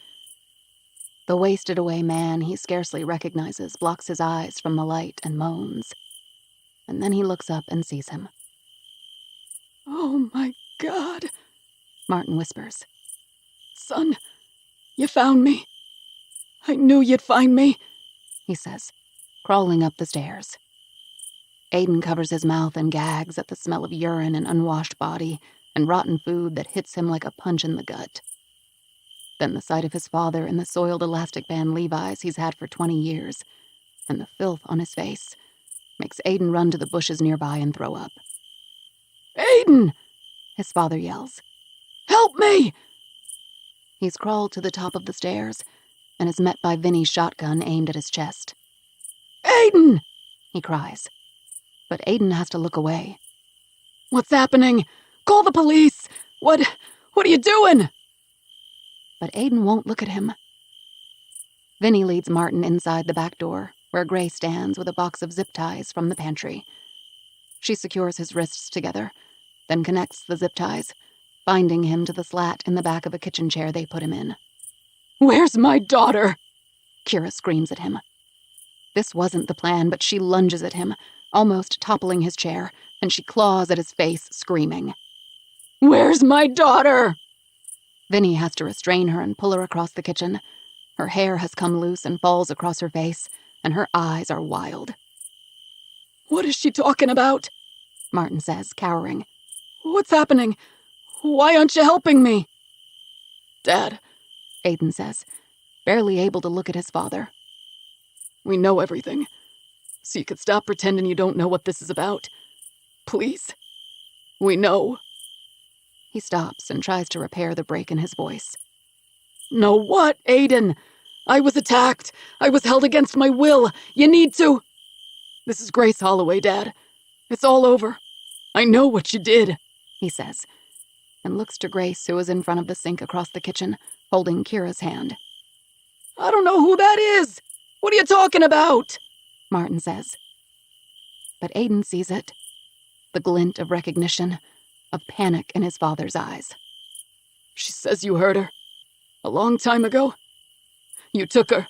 The wasted-away man he scarcely recognizes blocks his eyes from the light and moans. And then he looks up and sees him. Oh my God, Martin whispers. Son, you found me. I knew you'd find me, he says, crawling up the stairs. Aiden covers his mouth and gags at the smell of urine and unwashed body and rotten food that hits him like a punch in the gut. Then the sight of his father in the soiled elastic band Levi's he's had for 20 years, and the filth on his face, makes Aiden run to the bushes nearby and throw up. Aiden! His father yells. Help me! He's crawled to the top of the stairs and is met by Vinny's shotgun aimed at his chest. Aiden! He cries. But Aiden has to look away. What's happening? Call the police! What are you doing? But Aiden won't look at him. Vinny leads Martin inside the back door, where Gray stands with a box of zip ties from the pantry. She secures his wrists together, then connects the zip ties, binding him to the slat in the back of a kitchen chair they put him in. Where's my daughter? Kira screams at him. This wasn't the plan, but she lunges at him, almost toppling his chair, and she claws at his face, screaming. "Where's my daughter?" Vinny has to restrain her and pull her across the kitchen. Her hair has come loose and falls across her face, and her eyes are wild. "What is she talking about?" Martin says, cowering. "What's happening? Why aren't you helping me?" "Dad," Aiden says, barely able to look at his father. "We know everything, so you could stop pretending you don't know what this is about. Please. We know." He stops and tries to repair the break in his voice. "Know what, Aiden? I was attacked. I was held against my will. You need to... This is Grace Holloway, Dad. It's all over. I know what you did," he says, and looks to Grace, who is in front of the sink across the kitchen, holding Kira's hand. "I don't know who that is. What are you talking about?" Martin says. But Aiden sees it. The glint of recognition, of panic in his father's eyes. "She says you heard her. A long time ago. You took her.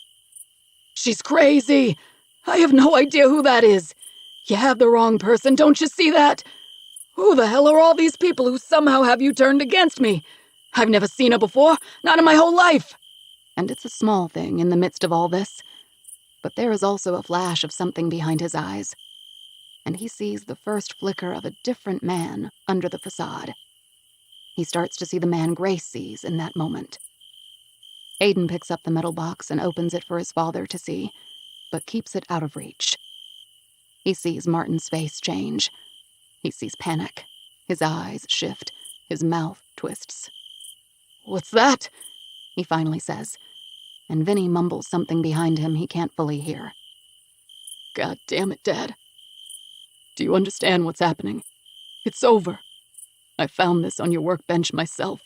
She's crazy. I have no idea who that is. You have the wrong person, don't you see that? Who the hell are all these people who somehow have you turned against me? I've never seen her before, not in my whole life." And it's a small thing in the midst of all this, but there is also a flash of something behind his eyes, and he sees the first flicker of a different man under the facade. He starts to see the man Grace sees in that moment. Aiden picks up the metal box and opens it for his father to see, but keeps it out of reach. He sees Martin's face change. He sees panic. His eyes shift. His mouth twists. "What's that?" he finally says, and Vinny mumbles something behind him he can't fully hear. "God damn it, Dad. Do you understand what's happening? It's over. I found this on your workbench myself.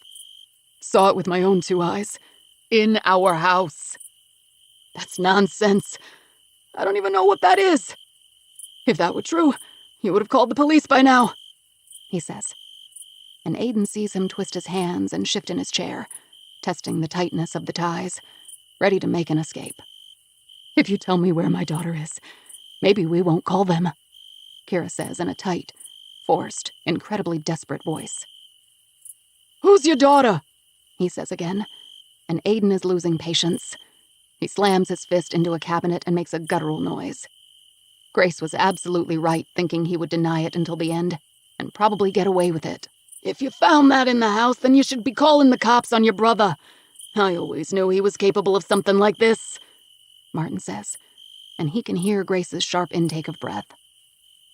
Saw it with my own 2 eyes. In our house." "That's nonsense. I don't even know what that is. If that were true, you would have called the police by now," he says. And Aiden sees him twist his hands and shift in his chair, testing the tightness of the ties, ready to make an escape. "If you tell me where my daughter is, maybe we won't call them," Kira says in a tight, forced, incredibly desperate voice. "Who's your daughter?" he says again, and Aiden is losing patience. He slams his fist into a cabinet and makes a guttural noise. Grace was absolutely right thinking he would deny it until the end, and probably get away with it. "If you found that in the house, then you should be calling the cops on your brother. I always knew he was capable of something like this," Martin says, and he can hear Grace's sharp intake of breath.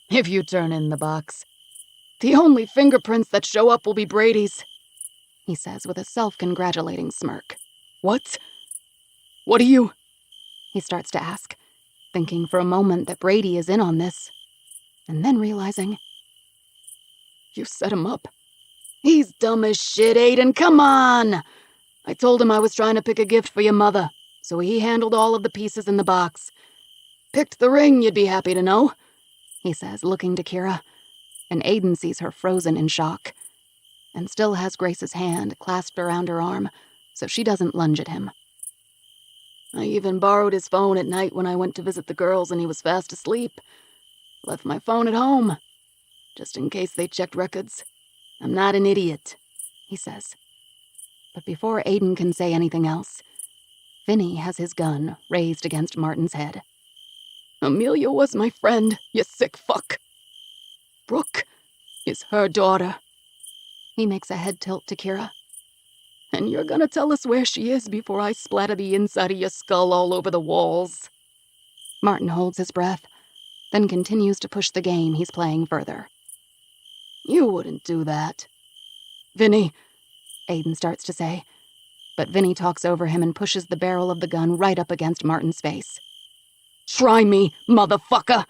"If you turn in the box, the only fingerprints that show up will be Brady's," he says with a self-congratulating smirk. "What? What are you?" he starts to ask, thinking for a moment that Brady is in on this, and then realizing. "You set him up. He's dumb as shit, Aiden, come on! I told him I was trying to pick a gift for your mother, so he handled all of the pieces in the box. Picked the ring, you'd be happy to know," he says, looking to Kira, and Aiden sees her frozen in shock, and still has Grace's hand clasped around her arm so she doesn't lunge at him. "I even borrowed his phone at night when I went to visit the girls and he was fast asleep. Left my phone at home, just in case they checked records. I'm not an idiot," he says. But before Aiden can say anything else, Vinny has his gun raised against Martin's head. "Amelia was my friend, you sick fuck. Brooke is her daughter." He makes a head tilt to Kira. "And you're gonna tell us where she is before I splatter the inside of your skull all over the walls." Martin holds his breath, then continues to push the game he's playing further. "You wouldn't do that." "Vinny," Aiden starts to say, but Vinny talks over him and pushes the barrel of the gun right up against Martin's face. "Try me, motherfucker!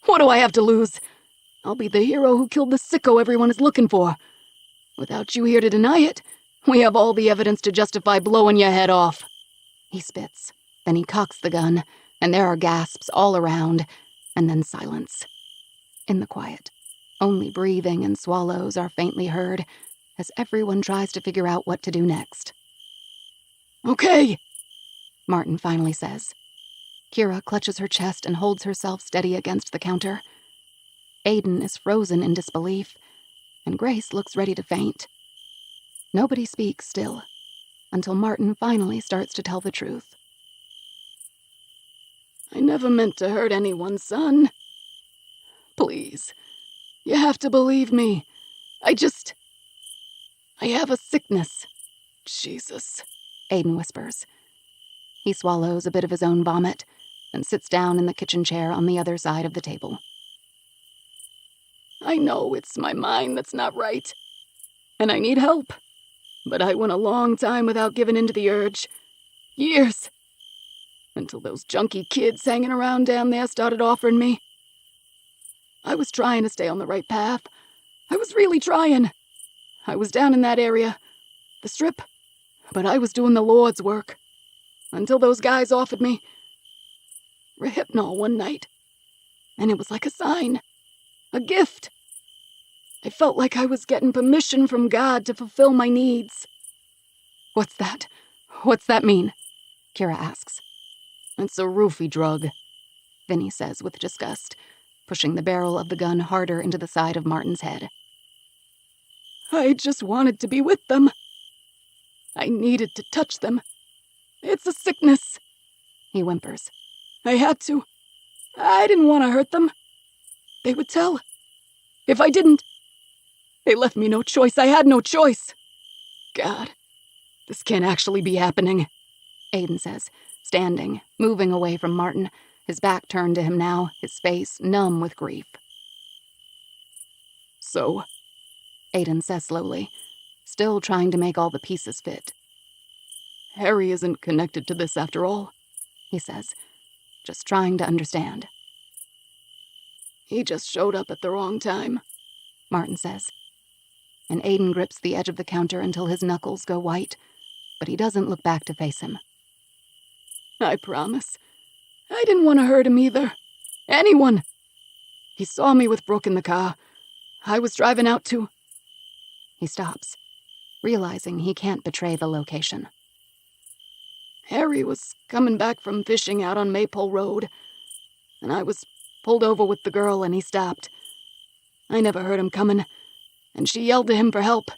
What do I have to lose? I'll be the hero who killed the sicko everyone is looking for. Without you here to deny it, we have all the evidence to justify blowing your head off." He spits, then he cocks the gun, and there are gasps all around, and then silence. In the quiet, only breathing and swallows are faintly heard as everyone tries to figure out what to do next. "Okay," Martin finally says. Kira clutches her chest and holds herself steady against the counter. Aiden is frozen in disbelief, and Grace looks ready to faint. Nobody speaks still, until Martin finally starts to tell the truth. I never meant to hurt anyone, son. Please, you have to believe me. I have a sickness. Jesus, Aiden whispers. He swallows a bit of his own vomit and sits down in the kitchen chair on the other side of the table. I know it's my mind that's not right, and I need help, but I went a long time without giving in to the urge. Years. Until those junky kids hanging around down there started offering me. I was trying to stay on the right path. I was really trying. I was down in that area, the Strip, but I was doing the Lord's work. Until those guys offered me Rehypnol one night. And it was like a sign. A gift. I felt like I was getting permission from God to fulfill my needs. What's that? What's that mean? Kira asks. It's a roofie drug, Vinny says with disgust, pushing the barrel of the gun harder into the side of Martin's head. I just wanted to be with them. I needed to touch them. It's a sickness, he whimpers. I had to. I didn't want to hurt them. They would tell. If I didn't, they left me no choice. I had no choice. God, this can't actually be happening, Aiden says, standing, moving away from Martin, his back turned to him now, his face numb with grief. So, Aiden says slowly, still trying to make all the pieces fit. Harry isn't connected to this after all, he says, just trying to understand. He just showed up at the wrong time, Martin says. And Aiden grips the edge of the counter until his knuckles go white, but he doesn't look back to face him. I promise. I didn't want to hurt him either. Anyone. He saw me with Brooke in the car. I was driving out to... He stops, realizing he can't betray the location. Harry was coming back from fishing out on Maypole Road, and I was pulled over with the girl and he stopped. I never heard him coming, and she yelled to him for help.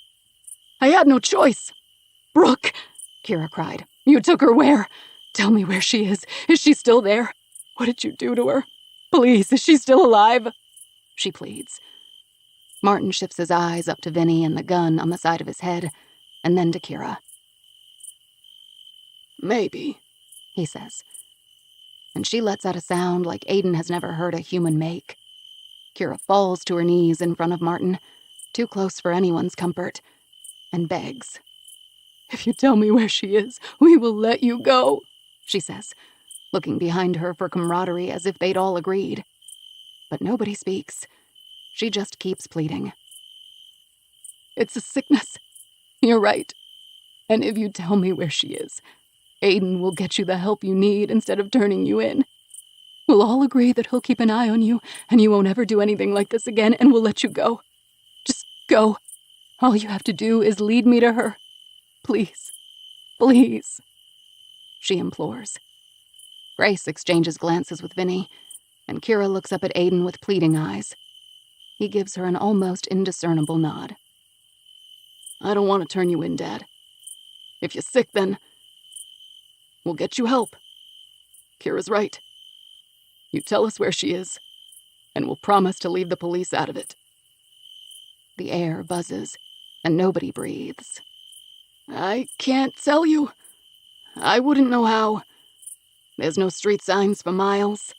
I had no choice. Brooke, Kira cried. You took her where? Tell me where she is. Is she still there? What did you do to her? Please, is she still alive? She pleads. Martin shifts his eyes up to Vinny and the gun on the side of his head, and then to Kira. Maybe, he says. And she lets out a sound like Aiden has never heard a human make. Kira falls to her knees in front of Martin, too close for anyone's comfort, and begs. If you tell me where she is, we will let you go, she says, looking behind her for camaraderie as if they'd all agreed. But nobody speaks. She just keeps pleading. It's a sickness. You're right. And if you tell me where she is, Aiden will get you the help you need instead of turning you in. We'll all agree that he'll keep an eye on you, and you won't ever do anything like this again, and we'll let you go. Just go. All you have to do is lead me to her. Please. Please. She implores. Grace exchanges glances with Vinny, and Kira looks up at Aiden with pleading eyes. He gives her an almost indiscernible nod. I don't want to turn you in, Dad. If you're sick, then we'll get you help. Kira's right. You tell us where she is, and we'll promise to leave the police out of it. The air buzzes, and nobody breathes. I can't tell you. I wouldn't know how. There's no street signs for miles.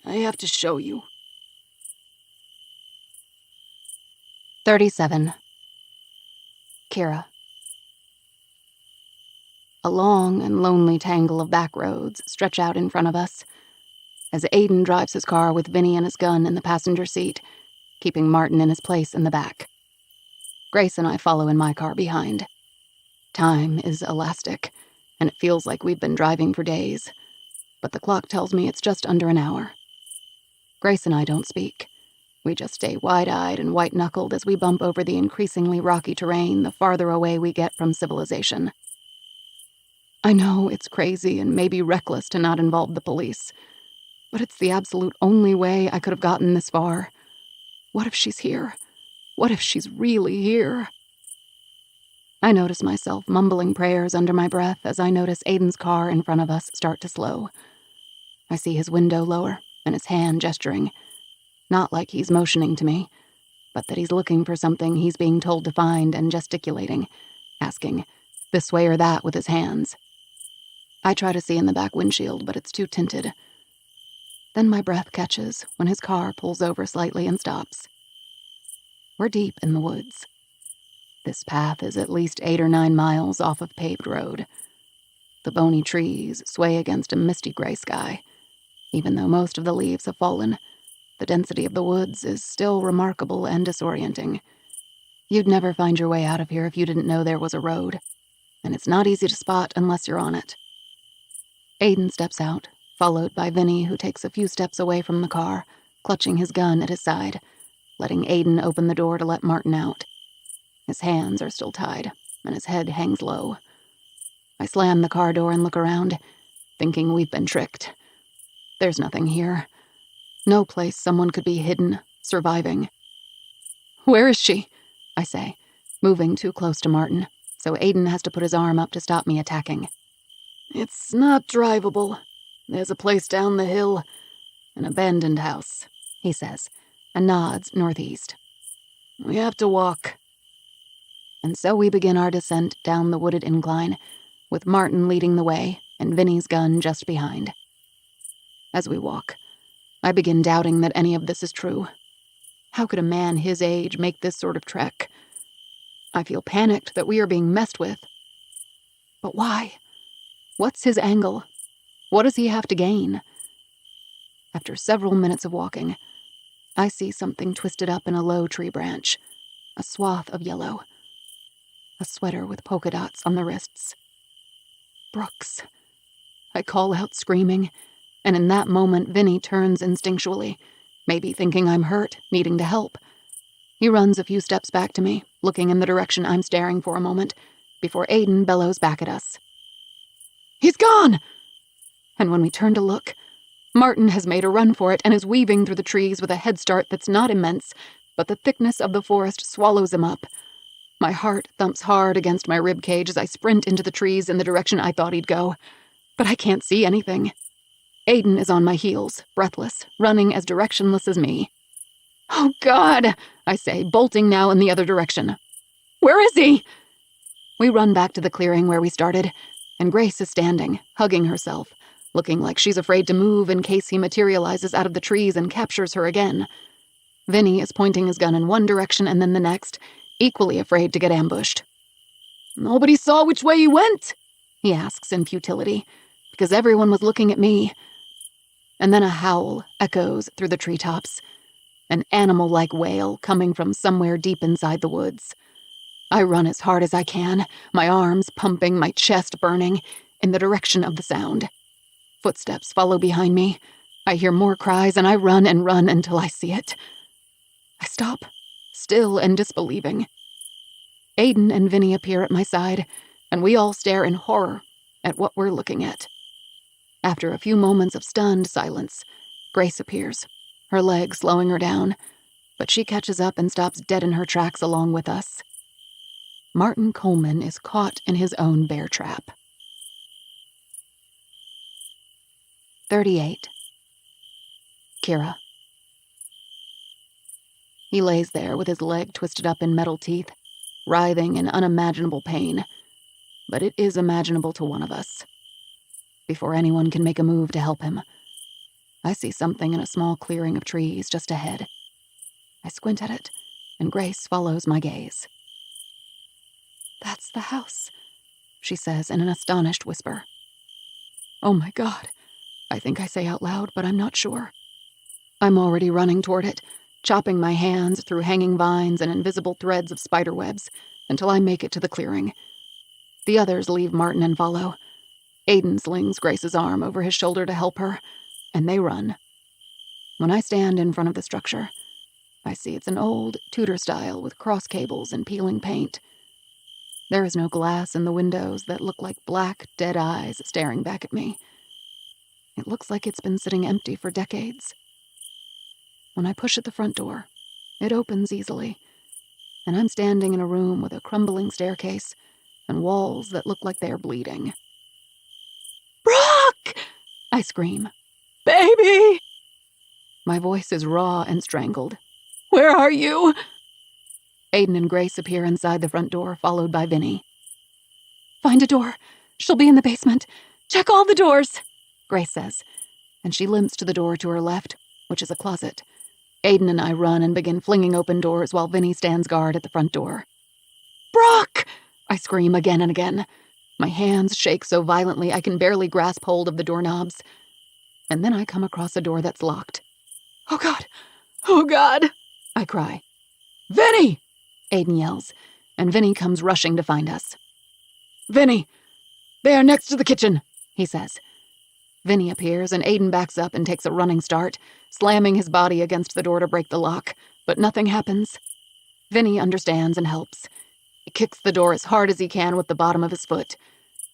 I have to show you. 37. Kira. A long and lonely tangle of back roads stretch out in front of us as Aiden drives his car with Vinny and his gun in the passenger seat, keeping Martin in his place in the back. Grace and I follow in my car behind. Time is elastic, and it feels like we've been driving for days, but the clock tells me it's just under an hour. Grace and I don't speak. We just stay wide-eyed and white-knuckled as we bump over the increasingly rocky terrain the farther away we get from civilization. I know it's crazy and maybe reckless to not involve the police, But it's the absolute only way I could have gotten this far. What if she's here? What if she's really here? I notice myself mumbling prayers under my breath as I notice Aiden's car in front of us start to slow. I see his window lower and his hand gesturing, not like he's motioning to me, but that he's looking for something he's being told to find and gesticulating, asking, this way or that with his hands. I try to see in the back windshield, but it's too tinted. Then my breath catches when his car pulls over slightly and stops. We're deep in the woods. This path is at least 8 or 9 miles off of paved road. The bony trees sway against a misty gray sky. Even though most of the leaves have fallen, the density of the woods is still remarkable and disorienting. You'd never find your way out of here if you didn't know there was a road, and it's not easy to spot unless you're on it. Aiden steps out, followed by Vinny, who takes a few steps away from the car, clutching his gun at his side, letting Aiden open the door to let Martin out. His hands are still tied, and his head hangs low. I slam the car door and look around, thinking we've been tricked. There's nothing here. No place someone could be hidden, surviving. "Where is she?" I say, moving too close to Martin, so Aiden has to put his arm up to stop me attacking. "It's not drivable. There's a place down the hill, an abandoned house," he says, and nods northeast. "We have to walk." And so we begin our descent down the wooded incline, with Martin leading the way and Vinny's gun just behind. As we walk, I begin doubting that any of this is true. How could a man his age make this sort of trek? I feel panicked that we are being messed with. But why? What's his angle? What does he have to gain? After several minutes of walking, I see something twisted up in a low tree branch, a swath of yellow. A sweater with polka dots on the wrists. Brooks. I call out screaming, and in that moment Vinny turns instinctually, maybe thinking I'm hurt, needing to help. He runs a few steps back to me, looking in the direction I'm staring for a moment, before Aiden bellows back at us. "He's gone!" And when we turn to look, Martin has made a run for it and is weaving through the trees with a head start that's not immense, but the thickness of the forest swallows him up. My heart thumps hard against my rib cage as I sprint into the trees in the direction I thought he'd go. But I can't see anything. Aiden is on my heels, breathless, running as directionless as me. "Oh, God!" I say, bolting now in the other direction. "Where is he?" We run back to the clearing where we started, and Grace is standing, hugging herself, looking like she's afraid to move in case he materializes out of the trees and captures her again. Vinny is pointing his gun in one direction and then the next, equally afraid to get ambushed. "Nobody saw which way he went?" he asks in futility, because everyone was looking at me. And then a howl echoes through the treetops, an animal-like wail coming from somewhere deep inside the woods. I run as hard as I can, my arms pumping, my chest burning, in the direction of the sound. Footsteps follow behind me. I hear more cries, and I run until I see it. I stop, still and disbelieving. Aiden and Vinny appear at my side, and we all stare in horror at what we're looking at. After a few moments of stunned silence, Grace appears, her leg slowing her down, but she catches up and stops dead in her tracks along with us. Martin Coleman is caught in his own bear trap. 38. Kira. He lays there with his leg twisted up in metal teeth, writhing in unimaginable pain. But it is imaginable to one of us. Before anyone can make a move to help him, I see something in a small clearing of trees just ahead. I squint at it, and Grace follows my gaze. "That's the house," she says in an astonished whisper. "Oh my God," I think I say out loud, but I'm not sure. I'm already running toward it, chopping my hands through hanging vines and invisible threads of spiderwebs until I make it to the clearing. The others leave Martin and follow. Aiden slings Grace's arm over his shoulder to help her, and they run. When I stand in front of the structure, I see it's an old Tudor style with cross cables and peeling paint. There is no glass in the windows that look like black, dead eyes staring back at me. It looks like it's been sitting empty for decades. When I push at the front door, it opens easily, and I'm standing in a room with a crumbling staircase and walls that look like they're bleeding. "Brock!" I scream. "Baby!" My voice is raw and strangled. "Where are you?" Aiden and Grace appear inside the front door, followed by Vinny. "Find a door. She'll be in the basement. Check all the doors," Grace says, and she limps to the door to her left, which is a closet. Aiden and I run and begin flinging open doors while Vinny stands guard at the front door. "Brock!" I scream again and again. My hands shake so violently I can barely grasp hold of the doorknobs. And then I come across a door that's locked. "Oh, God! Oh, God!" I cry. "Vinny!" Aiden yells, and Vinny comes rushing to find us. "Vinny! They are next to the kitchen," he says. Vinny appears, and Aiden backs up and takes a running start, slamming his body against the door to break the lock, but nothing happens. Vinny understands and helps. He kicks the door as hard as he can with the bottom of his foot.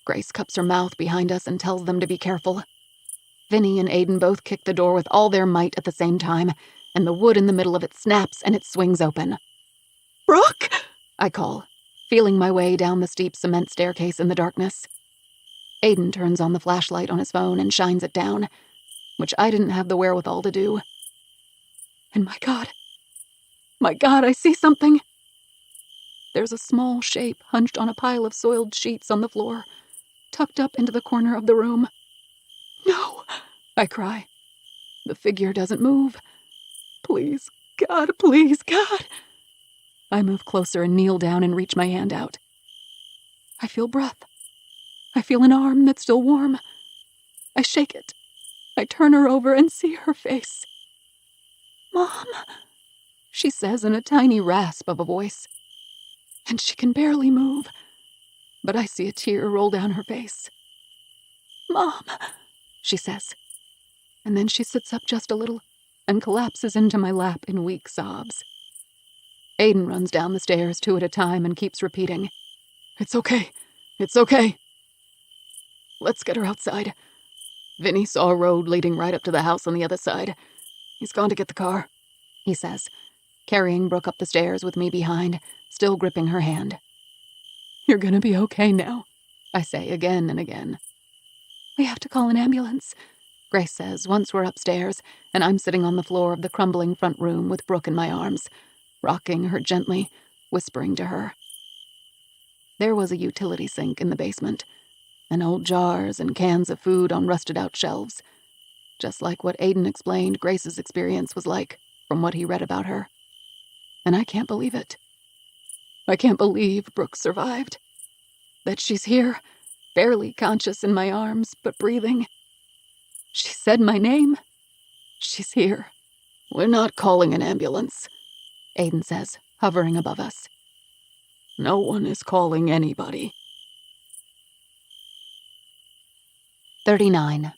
Grace cups her mouth behind us and tells them to be careful. Vinny and Aiden both kick the door with all their might at the same time, and the wood in the middle of it snaps and it swings open. "Brock!" I call, feeling my way down the steep cement staircase in the darkness. Aiden turns on the flashlight on his phone and shines it down, which I didn't have the wherewithal to do. And my God, I see something. There's a small shape hunched on a pile of soiled sheets on the floor, tucked up into the corner of the room. "No!" I cry. The figure doesn't move. "Please, God, please, God!" I move closer and kneel down and reach my hand out. I feel breath. I feel an arm that's still warm. I shake it. I turn her over and see her face. "Mom," she says in a tiny rasp of a voice. And she can barely move, but I see a tear roll down her face. "Mom," she says. And then she sits up just a little and collapses into my lap in weak sobs. Aiden runs down the stairs 2 at a time and keeps repeating, "It's okay. It's okay. Let's get her outside." Vinny saw a road leading right up to the house on the other side. "He's gone to get the car," he says, carrying Brooke up the stairs with me behind, still gripping her hand. "You're gonna be okay now," I say again and again. "We have to call an ambulance," Grace says once we're upstairs and I'm sitting on the floor of the crumbling front room with Brooke in my arms, rocking her gently, whispering to her. There was a utility sink in the basement, and old jars and cans of food on rusted-out shelves, just like what Aiden explained Grace's experience was like from what he read about her. And I can't believe it. I can't believe Brooke survived. That she's here, barely conscious in my arms, but breathing. She said my name. She's here. "We're not calling an ambulance," Aiden says, hovering above us. "No one is calling anybody." 39.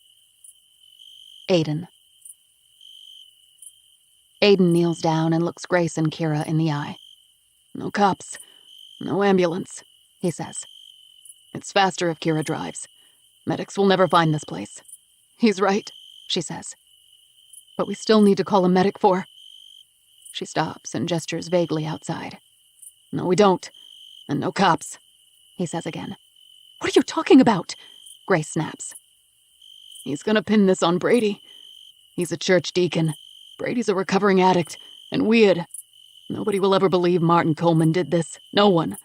Aiden. Aiden kneels down and looks Grace and Kira in the eye. "No cops. No ambulance," he says. "It's faster if Kira drives. Medics will never find this place." "He's right," she says. "But we still need to call a medic for—" She stops and gestures vaguely outside. "No, we don't. And no cops," he says again. "What are you talking about?" Grace snaps. "He's gonna pin this on Brady. He's a church deacon. Brady's a recovering addict, and weird. Nobody will ever believe Martin Coleman did this. No one.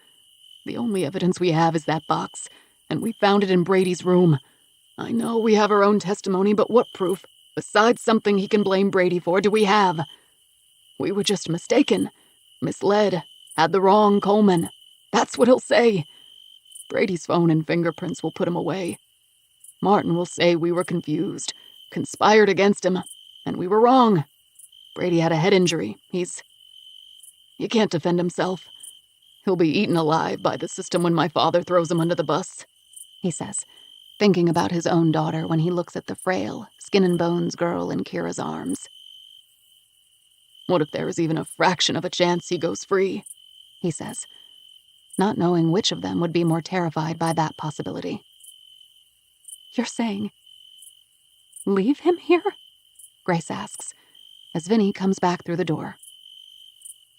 The only evidence we have is that box, and we found it in Brady's room. I know we have our own testimony, but what proof, besides something he can blame Brady for, do we have? We were just mistaken, misled, had the wrong Coleman. That's what he'll say. Brady's phone and fingerprints will put him away. Martin will say we were confused, conspired against him, and we were wrong. Brady had a head injury. He can't defend himself. He'll be eaten alive by the system when my father throws him under the bus," he says, thinking about his own daughter when he looks at the frail, skin-and-bones girl in Kira's arms. "What if there is even a fraction of a chance he goes free?" he says, not knowing which of them would be more terrified by that possibility. "You're saying Leave him here? Grace asks, as Vinny comes back through the door.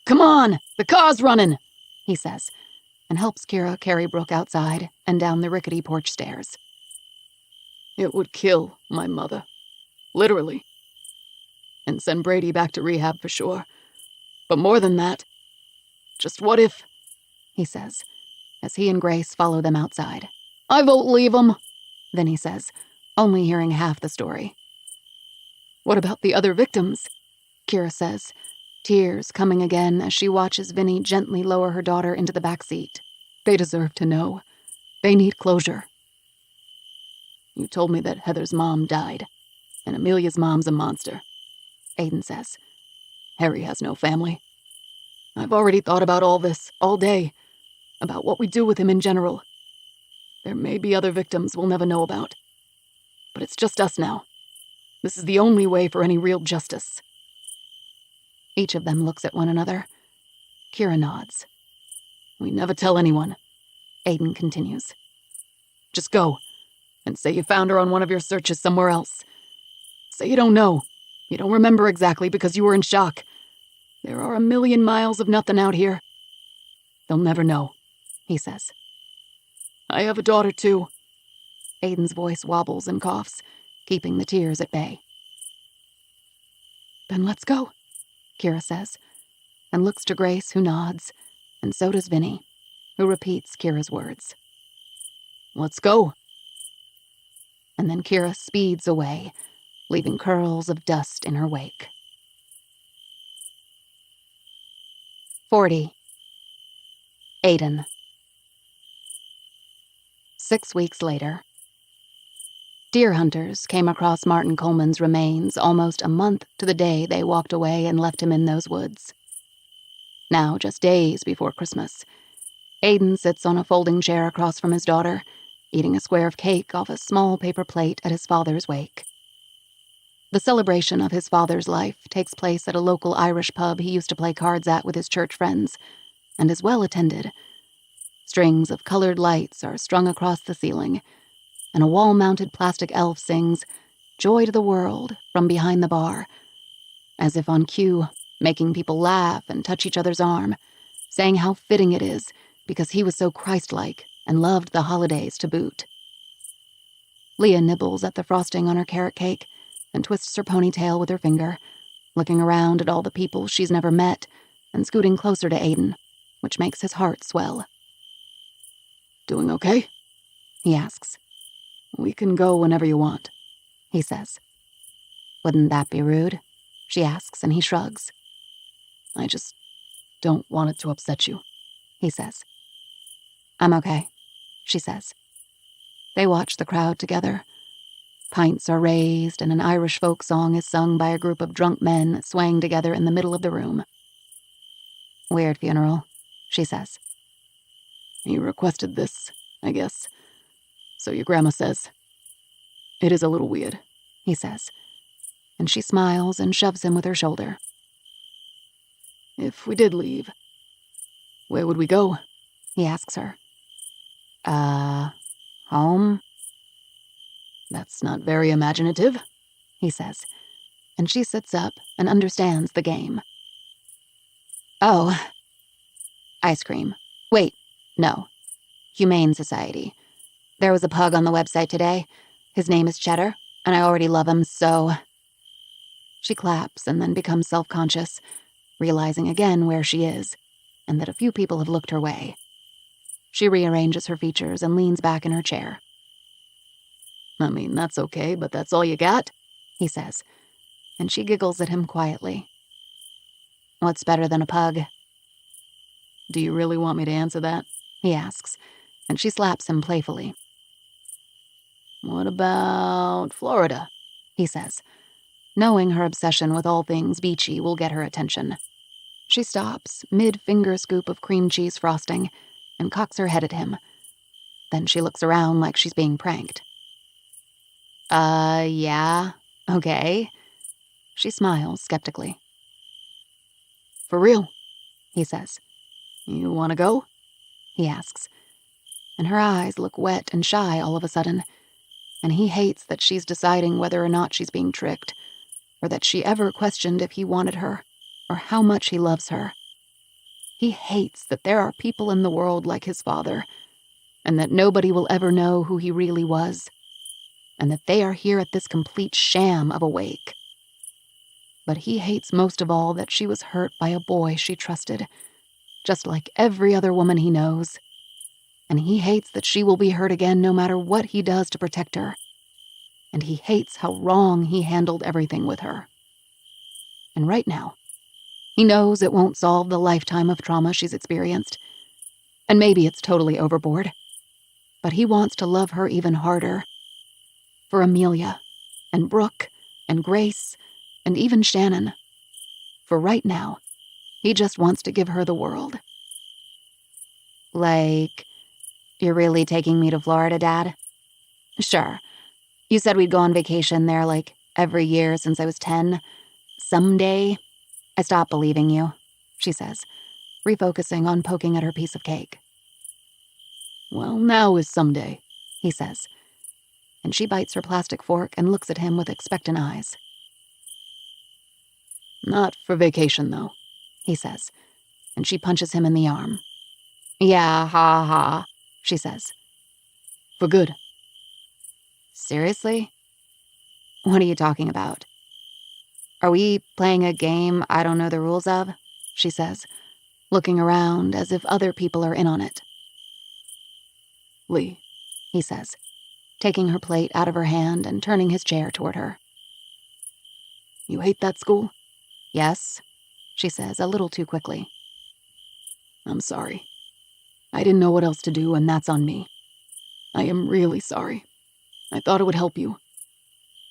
Come on! The car's running! He says, and helps Kira carry Brooke outside and down the rickety porch stairs. It would kill my mother. Literally. And send Brady back to rehab for sure. But more than that, just what if, he says, as he and Grace follow them outside. I vote leave him, Vinny says, only hearing half the story. What about the other victims? Kira says, tears coming again as she watches Vinny gently lower her daughter into the back seat. They deserve to know. They need closure. You told me that Heather's mom died, and Amelia's mom's a monster, Aiden says. Harry has no family. I've already thought about all this, all day, about what we do with him in general. There may be other victims we'll never know about. But it's just us now. This is the only way for any real justice. Each of them looks at one another. Kira nods. We never tell anyone, Aiden continues. Just go, and say you found her on one of your searches somewhere else. Say you don't know. You don't remember exactly because you were in shock. There are a million miles of nothing out here. They'll never know, he says. I have a daughter, too. Aiden's voice wobbles and coughs, keeping the tears at bay. Then let's go, Kira says, and looks to Grace, who nods, and so does Vinny, who repeats Kira's words. Let's go. And then Kira speeds away, leaving curls of dust in her wake. 40. Aiden. 6 weeks later. Deer hunters came across Martin Coleman's remains almost a month to the day they walked away and left him in those woods. Now, just days before Christmas, Aiden sits on a folding chair across from his daughter, eating a square of cake off a small paper plate at his father's wake. The celebration of his father's life takes place at a local Irish pub he used to play cards at with his church friends, and is well attended. Strings of colored lights are strung across the ceiling, and a wall-mounted plastic elf sings "Joy to the World" from behind the bar, as if on cue, making people laugh and touch each other's arm, saying how fitting it is because he was so Christ-like and loved the holidays to boot. Leah nibbles at the frosting on her carrot cake and twists her ponytail with her finger, looking around at all the people she's never met and scooting closer to Aiden, which makes his heart swell. Doing okay? He asks. We can go whenever you want, he says. Wouldn't that be rude? She asks, and he shrugs. I just don't want it to upset you, he says. I'm okay, she says. They watch the crowd together. Pints are raised, and an Irish folk song is sung by a group of drunk men swaying together in the middle of the room. Weird funeral, she says. You requested this, I guess. So your grandma says. It is a little weird, he says, and she smiles and shoves him with her shoulder. If we did leave, where would we go? He asks her. Home? That's not very imaginative, he says, and she sits up and understands the game. Oh, ice cream. Wait, no. Humane Society. There was a pug on the website today. His name is Cheddar, and I already love him, so... She claps and then becomes self-conscious, realizing again where she is, and that a few people have looked her way. She rearranges her features and leans back in her chair. I mean, that's okay, but that's all you got? He says, and she giggles at him quietly. What's better than a pug? Do you really want me to answer that? He asks, and she slaps him playfully. What about Florida? He says, knowing her obsession with all things beachy will get her attention. She stops, mid-finger scoop of cream cheese frosting, and cocks her head at him. Then she looks around like she's being pranked. Yeah, okay. She smiles skeptically. For real? He says. You want to go? He asks, and her eyes look wet and shy all of a sudden, and he hates that she's deciding whether or not she's being tricked, or that she ever questioned if he wanted her, or how much he loves her. He hates that there are people in the world like his father, and that nobody will ever know who he really was, and that they are here at this complete sham of a wake. But he hates most of all that she was hurt by a boy she trusted, just like every other woman he knows. And he hates that she will be hurt again no matter what he does to protect her. And he hates how wrong he handled everything with her. And right now, he knows it won't solve the lifetime of trauma she's experienced. And maybe it's totally overboard. But he wants to love her even harder. For Amelia, and Brooke, and Grace, and even Shannon. For right now, he just wants to give her the world. Like, you're really taking me to Florida, Dad? Sure. You said we'd go on vacation there like every year since I was 10. Someday, I stopped believing you, she says, refocusing on poking at her piece of cake. Well, now is someday, he says, and she bites her plastic fork and looks at him with expectant eyes. Not for vacation, though, he says, and she punches him in the arm. Yeah, ha ha, she says. For good. Seriously? What are you talking about? Are we playing a game I don't know the rules of? She says, looking around as if other people are in on it. Lee, he says, taking her plate out of her hand and turning his chair toward her. You hate that school? Yes, she says a little too quickly. I'm sorry. I didn't know what else to do, and that's on me. I am really sorry. I thought it would help you.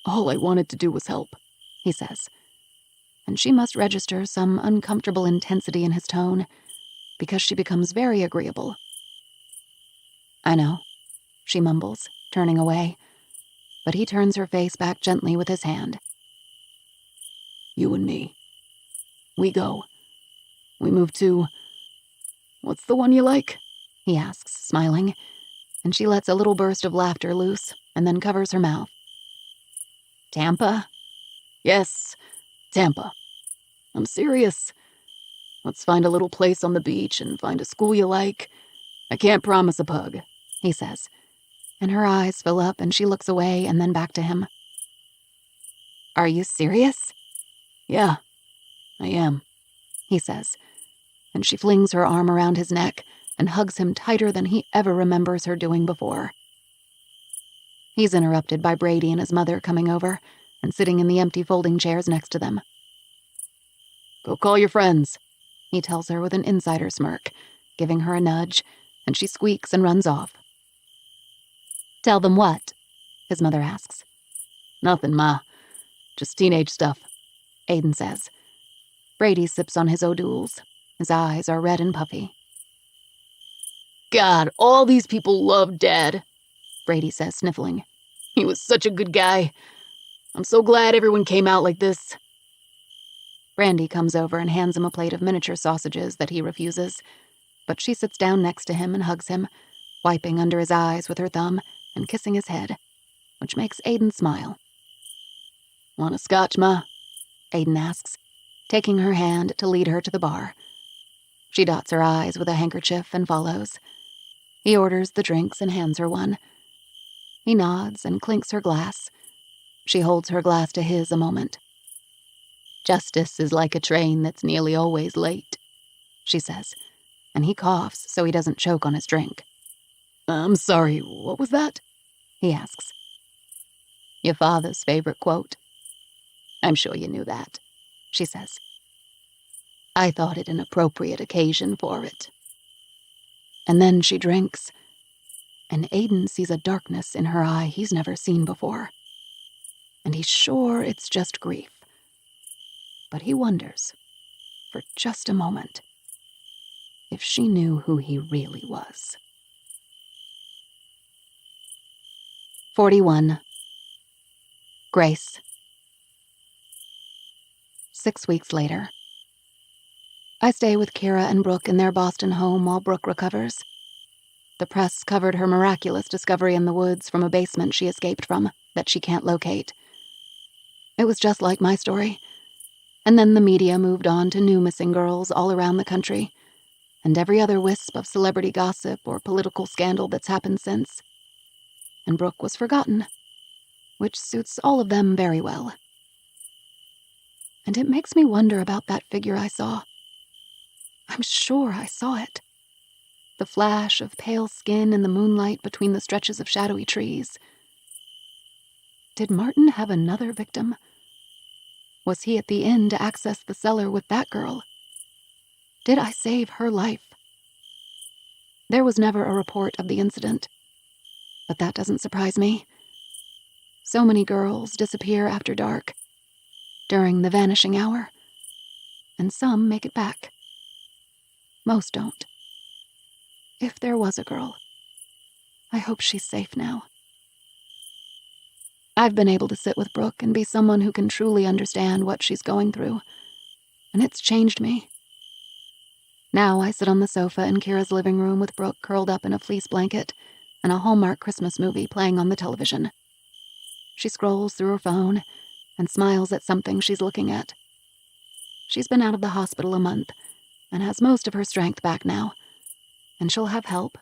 All I wanted to do was help, he says. And she must register some uncomfortable intensity in his tone, because she becomes very agreeable. I know, she mumbles, turning away, but he turns her face back gently with his hand. You and me. We go. We move to... What's the one you like? He asks, smiling, and she lets a little burst of laughter loose and then covers her mouth. Tampa? Yes, Tampa. I'm serious. Let's find a little place on the beach and find a school you like. I can't promise a pug, he says, and her eyes fill up and she looks away and then back to him. Are you serious? Yeah, I am, he says, and she flings her arm around his neck and hugs him tighter than he ever remembers her doing before. He's interrupted by Brady and his mother coming over and sitting in the empty folding chairs next to them. Go call your friends, he tells her with an insider smirk, giving her a nudge, and she squeaks and runs off. Tell them what? His mother asks. Nothing, Ma. Just teenage stuff, Aiden says. Brady sips on his O'Douls. His eyes are red and puffy. God, all these people love Dad, Brady says, sniffling. He was such a good guy. I'm so glad everyone came out like this. Brandy comes over and hands him a plate of miniature sausages that he refuses, but she sits down next to him and hugs him, wiping under his eyes with her thumb and kissing his head, which makes Aiden smile. Want a scotch, Ma? Aiden asks, taking her hand to lead her to the bar. She dots her eyes with a handkerchief and follows. He orders the drinks and hands her one. He nods and clinks her glass. She holds her glass to his a moment. Justice is like a train that's nearly always late, she says, and he coughs so he doesn't choke on his drink. I'm sorry, what was that? He asks. Your father's favorite quote. I'm sure you knew that, she says. I thought it an appropriate occasion for it. And then she drinks, and Aiden sees a darkness in her eye he's never seen before. And he's sure it's just grief. But he wonders, for just a moment, if she knew who he really was. 41. Grace. 6 weeks later. I stay with Kira and Brooke in their Boston home while Brooke recovers. The press covered her miraculous discovery in the woods from a basement she escaped from that she can't locate. It was just like my story. And then the media moved on to new missing girls all around the country, and every other wisp of celebrity gossip or political scandal that's happened since. And Brooke was forgotten, which suits all of them very well. And it makes me wonder about that figure I saw. I'm sure I saw it. The flash of pale skin in the moonlight between the stretches of shadowy trees. Did Martin have another victim? Was he at the inn to access the cellar with that girl? Did I save her life? There was never a report of the incident, but that doesn't surprise me. So many girls disappear after dark, during the vanishing hour, and some make it back. Most don't. If there was a girl, I hope she's safe now. I've been able to sit with Brooke and be someone who can truly understand what she's going through, and it's changed me. Now I sit on the sofa in Kira's living room with Brooke curled up in a fleece blanket and a Hallmark Christmas movie playing on the television. She scrolls through her phone and smiles at something she's looking at. She's been out of the hospital a month and has most of her strength back now, and she'll have help,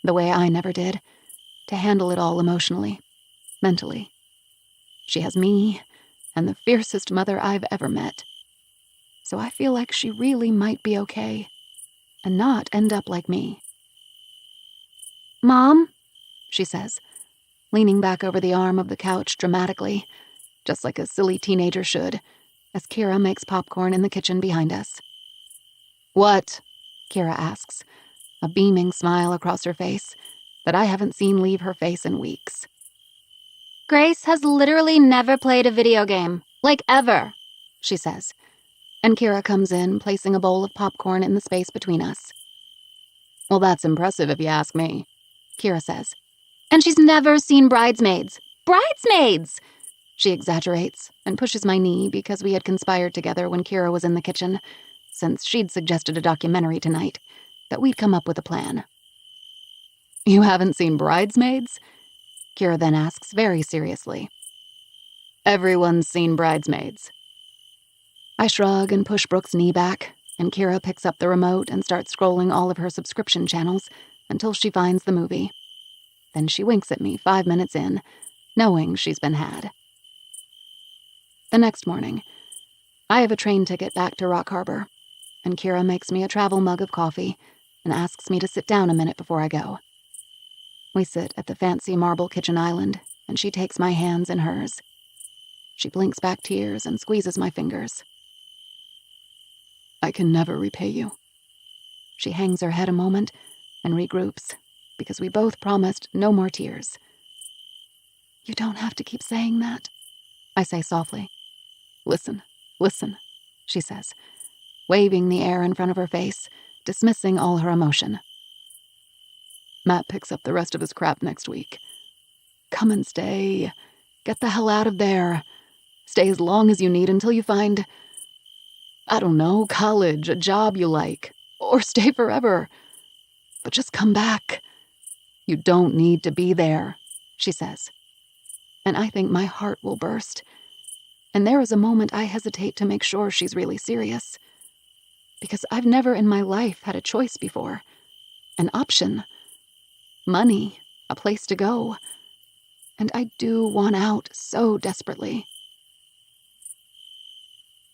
the way I never did, to handle it all emotionally, mentally. She has me and the fiercest mother I've ever met. So I feel like she really might be okay and not end up like me. "Mom," she says, leaning back over the arm of the couch dramatically, just like a silly teenager should, as Kira makes popcorn in the kitchen behind us. "What?" Kira asks, a beaming smile across her face that I haven't seen leave her face in weeks. "Grace has literally never played a video game. Like, ever," she says, and Kira comes in, placing a bowl of popcorn in the space between us. "Well, that's impressive if you ask me," Kira says. "And she's never seen Bridesmaids. Bridesmaids!" She exaggerates and pushes my knee because we had conspired together when Kira was in the kitchen, since she'd suggested a documentary tonight, that we'd come up with a plan. "You haven't seen Bridesmaids?" Kira then asks very seriously. "Everyone's seen Bridesmaids." I shrug and push Brooke's knee back, and Kira picks up the remote and starts scrolling all of her subscription channels until she finds the movie. Then she winks at me 5 minutes in, knowing she's been had. The next morning, I have a train ticket back to Rock Harbor, and Kira makes me a travel mug of coffee and asks me to sit down a minute before I go. We sit at the fancy marble kitchen island, and she takes my hands in hers. She blinks back tears and squeezes my fingers. "I can never repay you." She hangs her head a moment and regroups, because we both promised no more tears. "You don't have to keep saying that," I say softly. Listen, she says, waving the air in front of her face, dismissing all her emotion. "Matt picks up the rest of his crap next week. Come and stay. Get the hell out of there. Stay as long as you need until you find, I don't know, college, a job you like, or stay forever. But just come back. You don't need to be there," she says. And I think my heart will burst. And there is a moment I hesitate to make sure she's really serious. Because I've never in my life had a choice before. An option. Money. A place to go. And I do want out so desperately.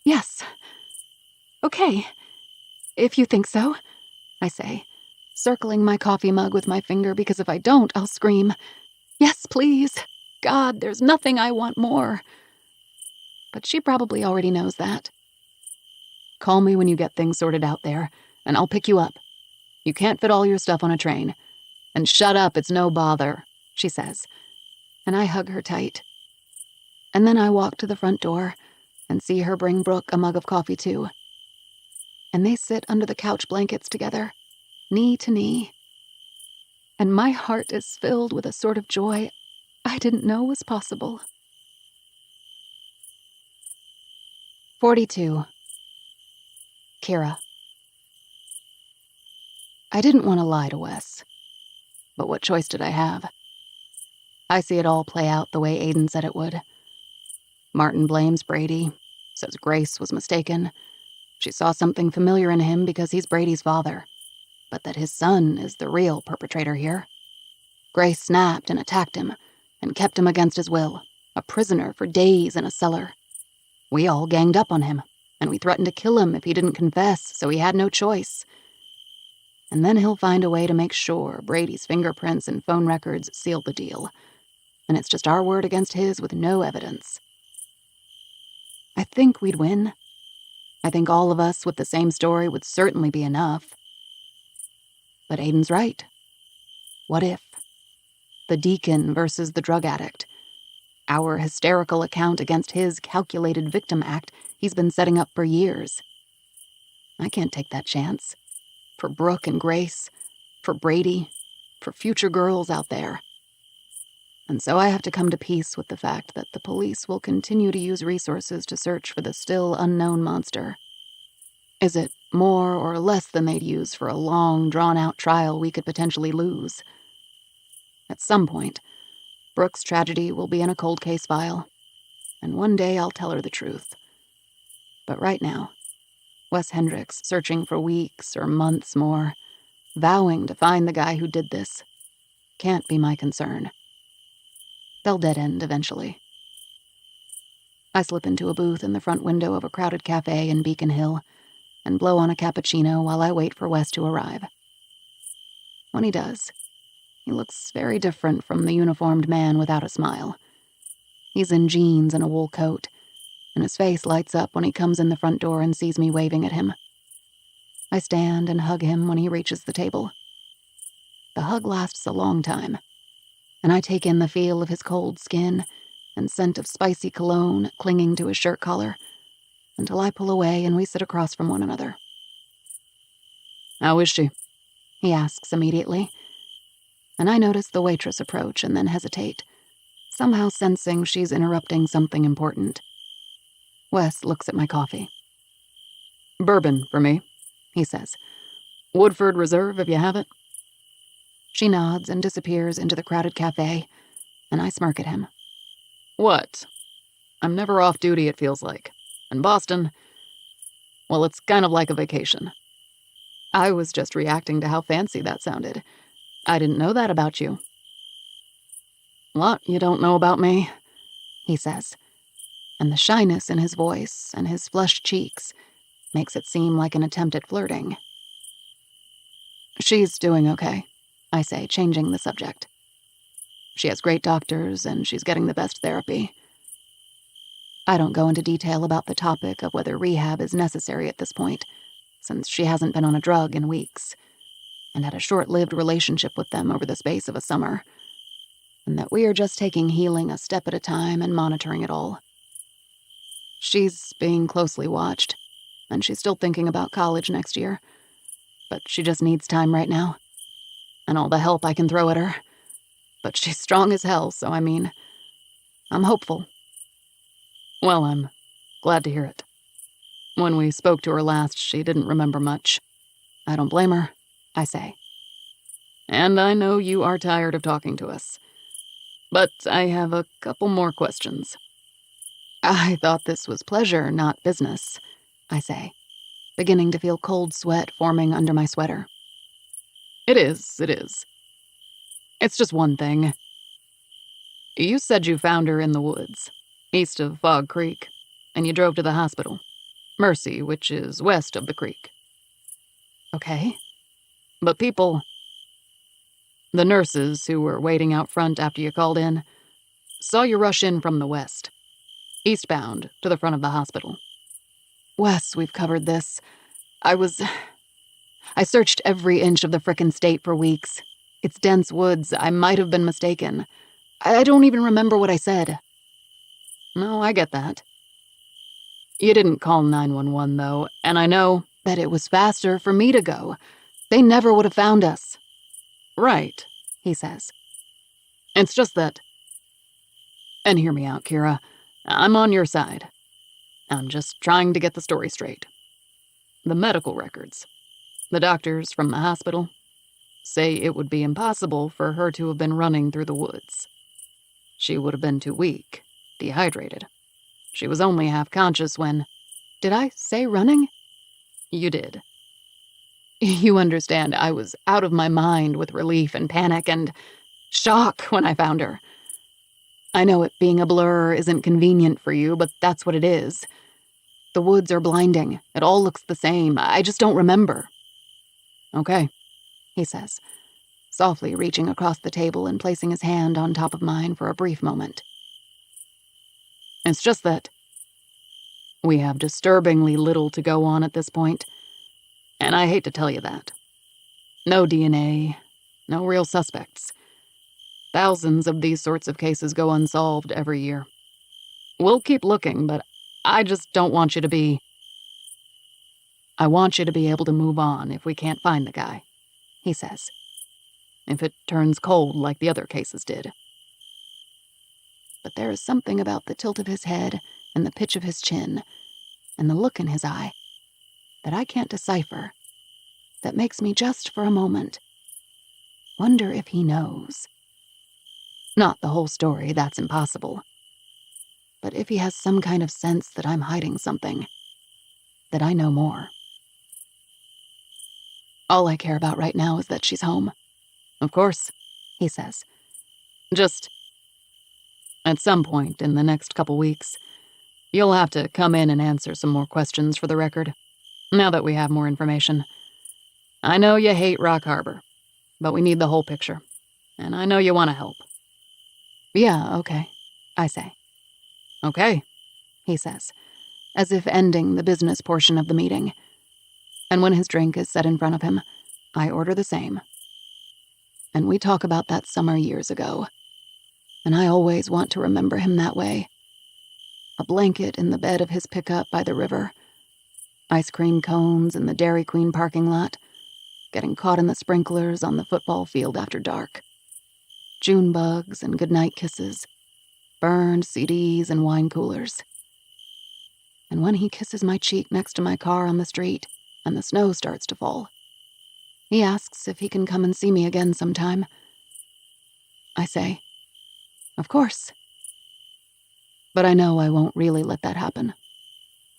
"Yes. Okay. If you think so," I say, circling my coffee mug with my finger because if I don't, I'll scream. "Yes, please. God, there's nothing I want more." But she probably already knows that. "Call me when you get things sorted out there, and I'll pick you up. You can't fit all your stuff on a train. And shut up, it's no bother," she says, and I hug her tight. And then I walk to the front door and see her bring Brooke a mug of coffee too. And they sit under the couch blankets together, knee to knee. And my heart is filled with a sort of joy I didn't know was possible. 42. Kira. I didn't want to lie to Wes. But what choice did I have? I see it all play out the way Aiden said it would. Martin blames Brady, says Grace was mistaken. She saw something familiar in him because he's Brady's father, but that his son is the real perpetrator here. Grace snapped and attacked him, and kept him against his will, a prisoner for days in a cellar. We all ganged up on him, and we threatened to kill him if he didn't confess, so he had no choice. And then he'll find a way to make sure Brady's fingerprints and phone records seal the deal, and it's just our word against his with no evidence. I think we'd win. I think all of us with the same story would certainly be enough. But Aiden's right. What if? The deacon versus the drug addict. Our hysterical account against his calculated victim act he's been setting up for years. I can't take that chance. For Brooke and Grace, for Brady, for future girls out there. And so I have to come to peace with the fact that the police will continue to use resources to search for the still unknown monster. Is it more or less than they'd use for a long, drawn-out trial we could potentially lose? At some point, Brooke's tragedy will be in a cold case file, and one day I'll tell her the truth. But right now, Wes Hendricks searching for weeks or months more, vowing to find the guy who did this, can't be my concern. They'll dead end eventually. I slip into a booth in the front window of a crowded cafe in Beacon Hill and blow on a cappuccino while I wait for Wes to arrive. When he does, he looks very different from the uniformed man without a smile. He's in jeans and a wool coat, and his face lights up when he comes in the front door and sees me waving at him. I stand and hug him when he reaches the table. The hug lasts a long time, and I take in the feel of his cold skin and scent of spicy cologne clinging to his shirt collar until I pull away and we sit across from one another. How is she? He asks immediately, and I notice the waitress approach and then hesitate, somehow sensing she's interrupting something important. Wes looks at my coffee. Bourbon for me, he says. Woodford Reserve, if you have it. She nods and disappears into the crowded cafe, and I smirk at him. What? I'm never off duty, it feels like. And Boston, well, it's kind of like a vacation. I was just reacting to how fancy that sounded. I didn't know that about you. Lot you don't know about me, he says, and the shyness in his voice and his flushed cheeks makes it seem like an attempt at flirting. She's doing okay, I say, changing the subject. She has great doctors, and she's getting the best therapy. I don't go into detail about the topic of whether rehab is necessary at this point, since she hasn't been on a drug in weeks, and had a short-lived relationship with them over the space of a summer, and that we are just taking healing a step at a time and monitoring it all. She's being closely watched, and she's still thinking about college next year, but she just needs time right now, and all the help I can throw at her. But she's strong as hell, so I'm hopeful. Well, I'm glad to hear it. When we spoke to her last, she didn't remember much. I don't blame her, I say. And I know you are tired of talking to us. But I have a couple more questions. I thought this was pleasure, not business, I say, beginning to feel cold sweat forming under my sweater. It is. It's just one thing. You said you found her in the woods, east of Fog Creek, and you drove to the hospital, Mercy, which is west of the creek. Okay. But the nurses who were waiting out front after you called in, saw you rush in from the west, eastbound to the front of the hospital. Wes, we've covered this. I searched every inch of the frickin' state for weeks. It's dense woods. I might have been mistaken. I don't even remember what I said. No, I get that. You didn't call 911, though, and I know that it was faster for me to go. They never would have found us. Right, he says. It's just that... And hear me out, Kira. I'm on your side. I'm just trying to get the story straight. The medical records. The doctors from the hospital. say it would be impossible for her to have been running through the woods. She would have been too weak, dehydrated. She was only half conscious when... Did I say running? You did. You understand, I was out of my mind with relief and panic and shock when I found her. I know it being a blur isn't convenient for you, but that's what it is. The woods are blinding. It all looks the same. I just don't remember. Okay, he says, softly reaching across the table and placing his hand on top of mine for a brief moment. It's just that we have disturbingly little to go on at this point, and I hate to tell you that. No DNA, no real suspects. Thousands of these sorts of cases go unsolved every year. We'll keep looking, but I just don't want you to be... I want you to be able to move on if we can't find the guy, he says. If it turns cold like the other cases did. But there is something about the tilt of his head and the pitch of his chin and the look in his eye that I can't decipher, that makes me just for a moment wonder if he knows. Not the whole story, that's impossible. But if he has some kind of sense that I'm hiding something, that I know more. All I care about right now is that she's home. Of course, he says. Just, at some point in the next couple weeks, you'll have to come in and answer some more questions for the record, now that we have more information. I know you hate Rock Harbor, but we need the whole picture, and I know you want to help. Yeah, okay, I say. Okay, he says, as if ending the business portion of the meeting. And when his drink is set in front of him, I order the same. And we talk about that summer years ago, and I always want to remember him that way. A blanket in the bed of his pickup by the river, ice cream cones in the Dairy Queen parking lot, getting caught in the sprinklers on the football field after dark, June bugs and goodnight kisses, burned CDs and wine coolers. And when he kisses my cheek next to my car on the street and the snow starts to fall, he asks if he can come and see me again sometime. I say, of course. But I know I won't really let that happen,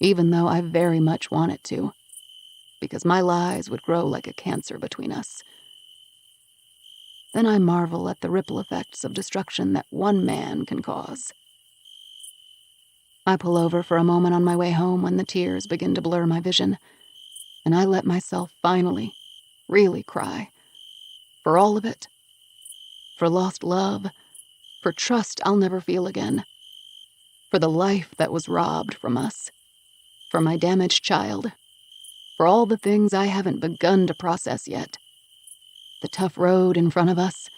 even though I very much want it to, because my lies would grow like a cancer between us. Then I marvel at the ripple effects of destruction that one man can cause. I pull over for a moment on my way home when the tears begin to blur my vision, and I let myself finally, really cry. For all of it. For lost love. For trust I'll never feel again. For the life that was robbed from us. For my damaged child. For all the things I haven't begun to process yet. The tough road in front of us.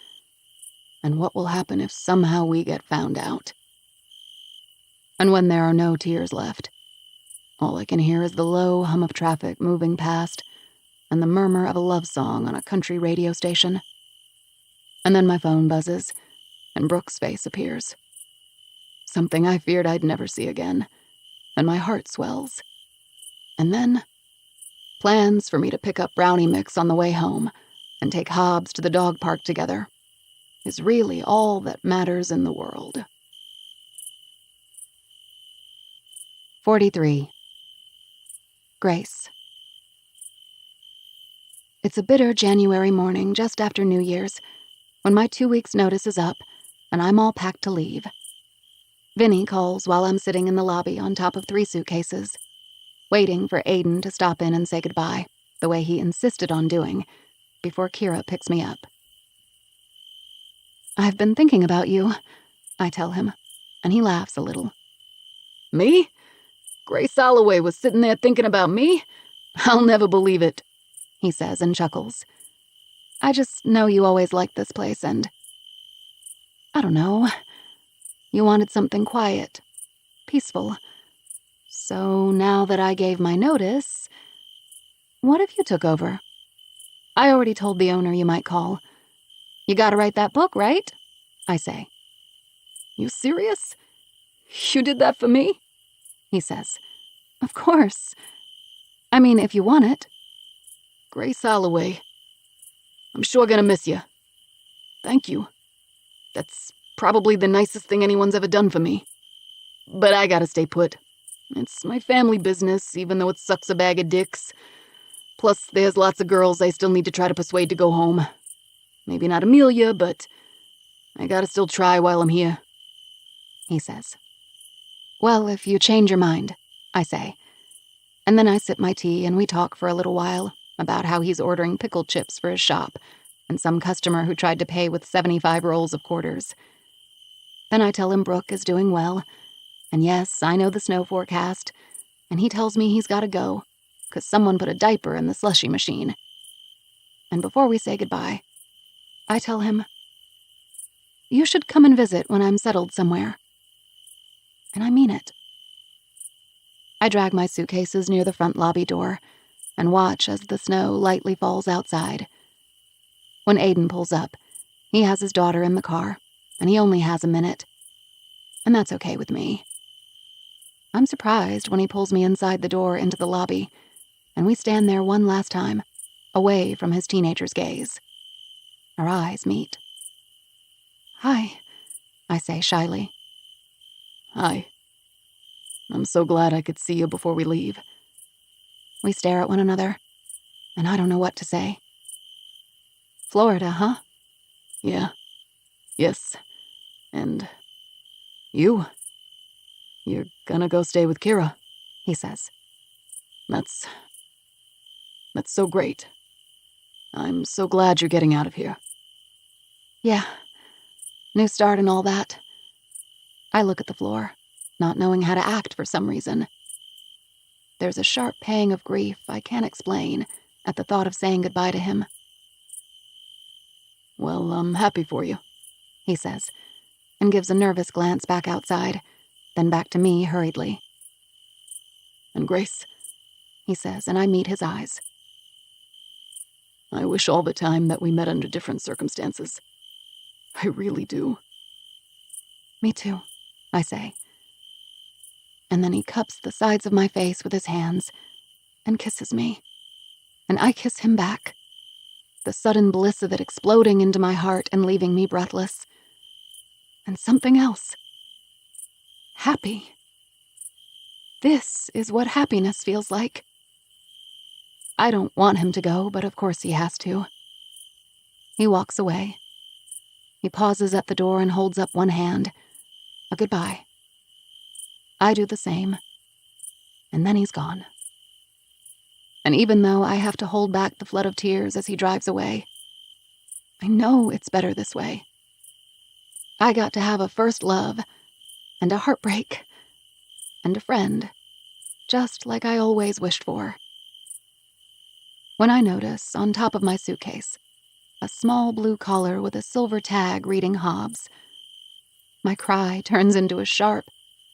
And what will happen if somehow we get found out. And when there are no tears left, all I can hear is the low hum of traffic moving past and the murmur of a love song on a country radio station. And then my phone buzzes, and Brooke's face appears. Something I feared I'd never see again, and my heart swells. And then, plans for me to pick up brownie mix on the way home and take Hobbs to the dog park together is really all that matters in the world. 43. Grace. It's a bitter January morning just after New Year's, when my 2 weeks' notice is up and I'm all packed to leave. Vinny calls while I'm sitting in the lobby on top of 3 suitcases, waiting for Aiden to stop in and say goodbye, the way he insisted on doing, before Kira picks me up. I've been thinking about you, I tell him, and he laughs a little. Me? Grace Holloway was sitting there thinking about me? I'll never believe it, he says and chuckles. I just know you always liked this place and... I don't know. You wanted something quiet, peaceful. So now that I gave my notice, what if you took over? I already told the owner you might call. You gotta write that book, right? I say. You serious? You did that for me? He says. Of course. I mean, if you want it. Grace Holloway. I'm sure gonna miss you. Thank you. That's probably the nicest thing anyone's ever done for me. But I gotta stay put. It's my family business, even though it sucks a bag of dicks. Plus, there's lots of girls I still need to try to persuade to go home. Maybe not Amelia, but I gotta still try while I'm here," he says. "Well, if you change your mind," I say. And then I sip my tea and we talk for a little while about how he's ordering pickled chips for his shop and some customer who tried to pay with 75 rolls of quarters. Then I tell him Brooke is doing well, and yes, I know the snow forecast, and he tells me he's gotta go, 'cause someone put a diaper in the slushy machine. And before we say goodbye, I tell him, "You should come and visit when I'm settled somewhere." And I mean it. I drag my suitcases near the front lobby door and watch as the snow lightly falls outside. When Aiden pulls up, he has his daughter in the car, and he only has a minute. And that's okay with me. I'm surprised when he pulls me inside the door into the lobby, and we stand there one last time, away from his teenager's gaze. Our eyes meet. "Hi," I say shyly. "Hi. I'm so glad I could see you before we leave." We stare at one another, and I don't know what to say. "Florida, huh?" "Yeah. Yes. And you? You're gonna go stay with Kira," he says. That's so great. I'm so glad you're getting out of here." "Yeah. New start and all that." I look at the floor, not knowing how to act for some reason. There's a sharp pang of grief I can't explain at the thought of saying goodbye to him. "Well, I'm happy for you," he says, and gives a nervous glance back outside, then back to me hurriedly. "And Grace," he says, and I meet his eyes. "I wish all the time that we met under different circumstances. I really do." "Me too," I say. And then he cups the sides of my face with his hands and kisses me. And I kiss him back, the sudden bliss of it exploding into my heart and leaving me breathless. And something else. Happy. This is what happiness feels like. I don't want him to go, but of course he has to. He walks away. He pauses at the door and holds up one hand. A goodbye. I do the same. And then he's gone. And even though I have to hold back the flood of tears as he drives away, I know it's better this way. I got to have a first love, and a heartbreak, and a friend, just like I always wished for. When I notice, on top of my suitcase, a small blue collar with a silver tag reading Hobbs, my cry turns into a sharp,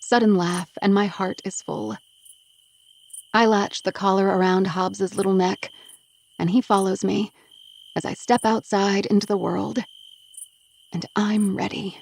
sudden laugh, and my heart is full. I latch the collar around Hobbs's little neck, and he follows me as I step outside into the world. And I'm ready.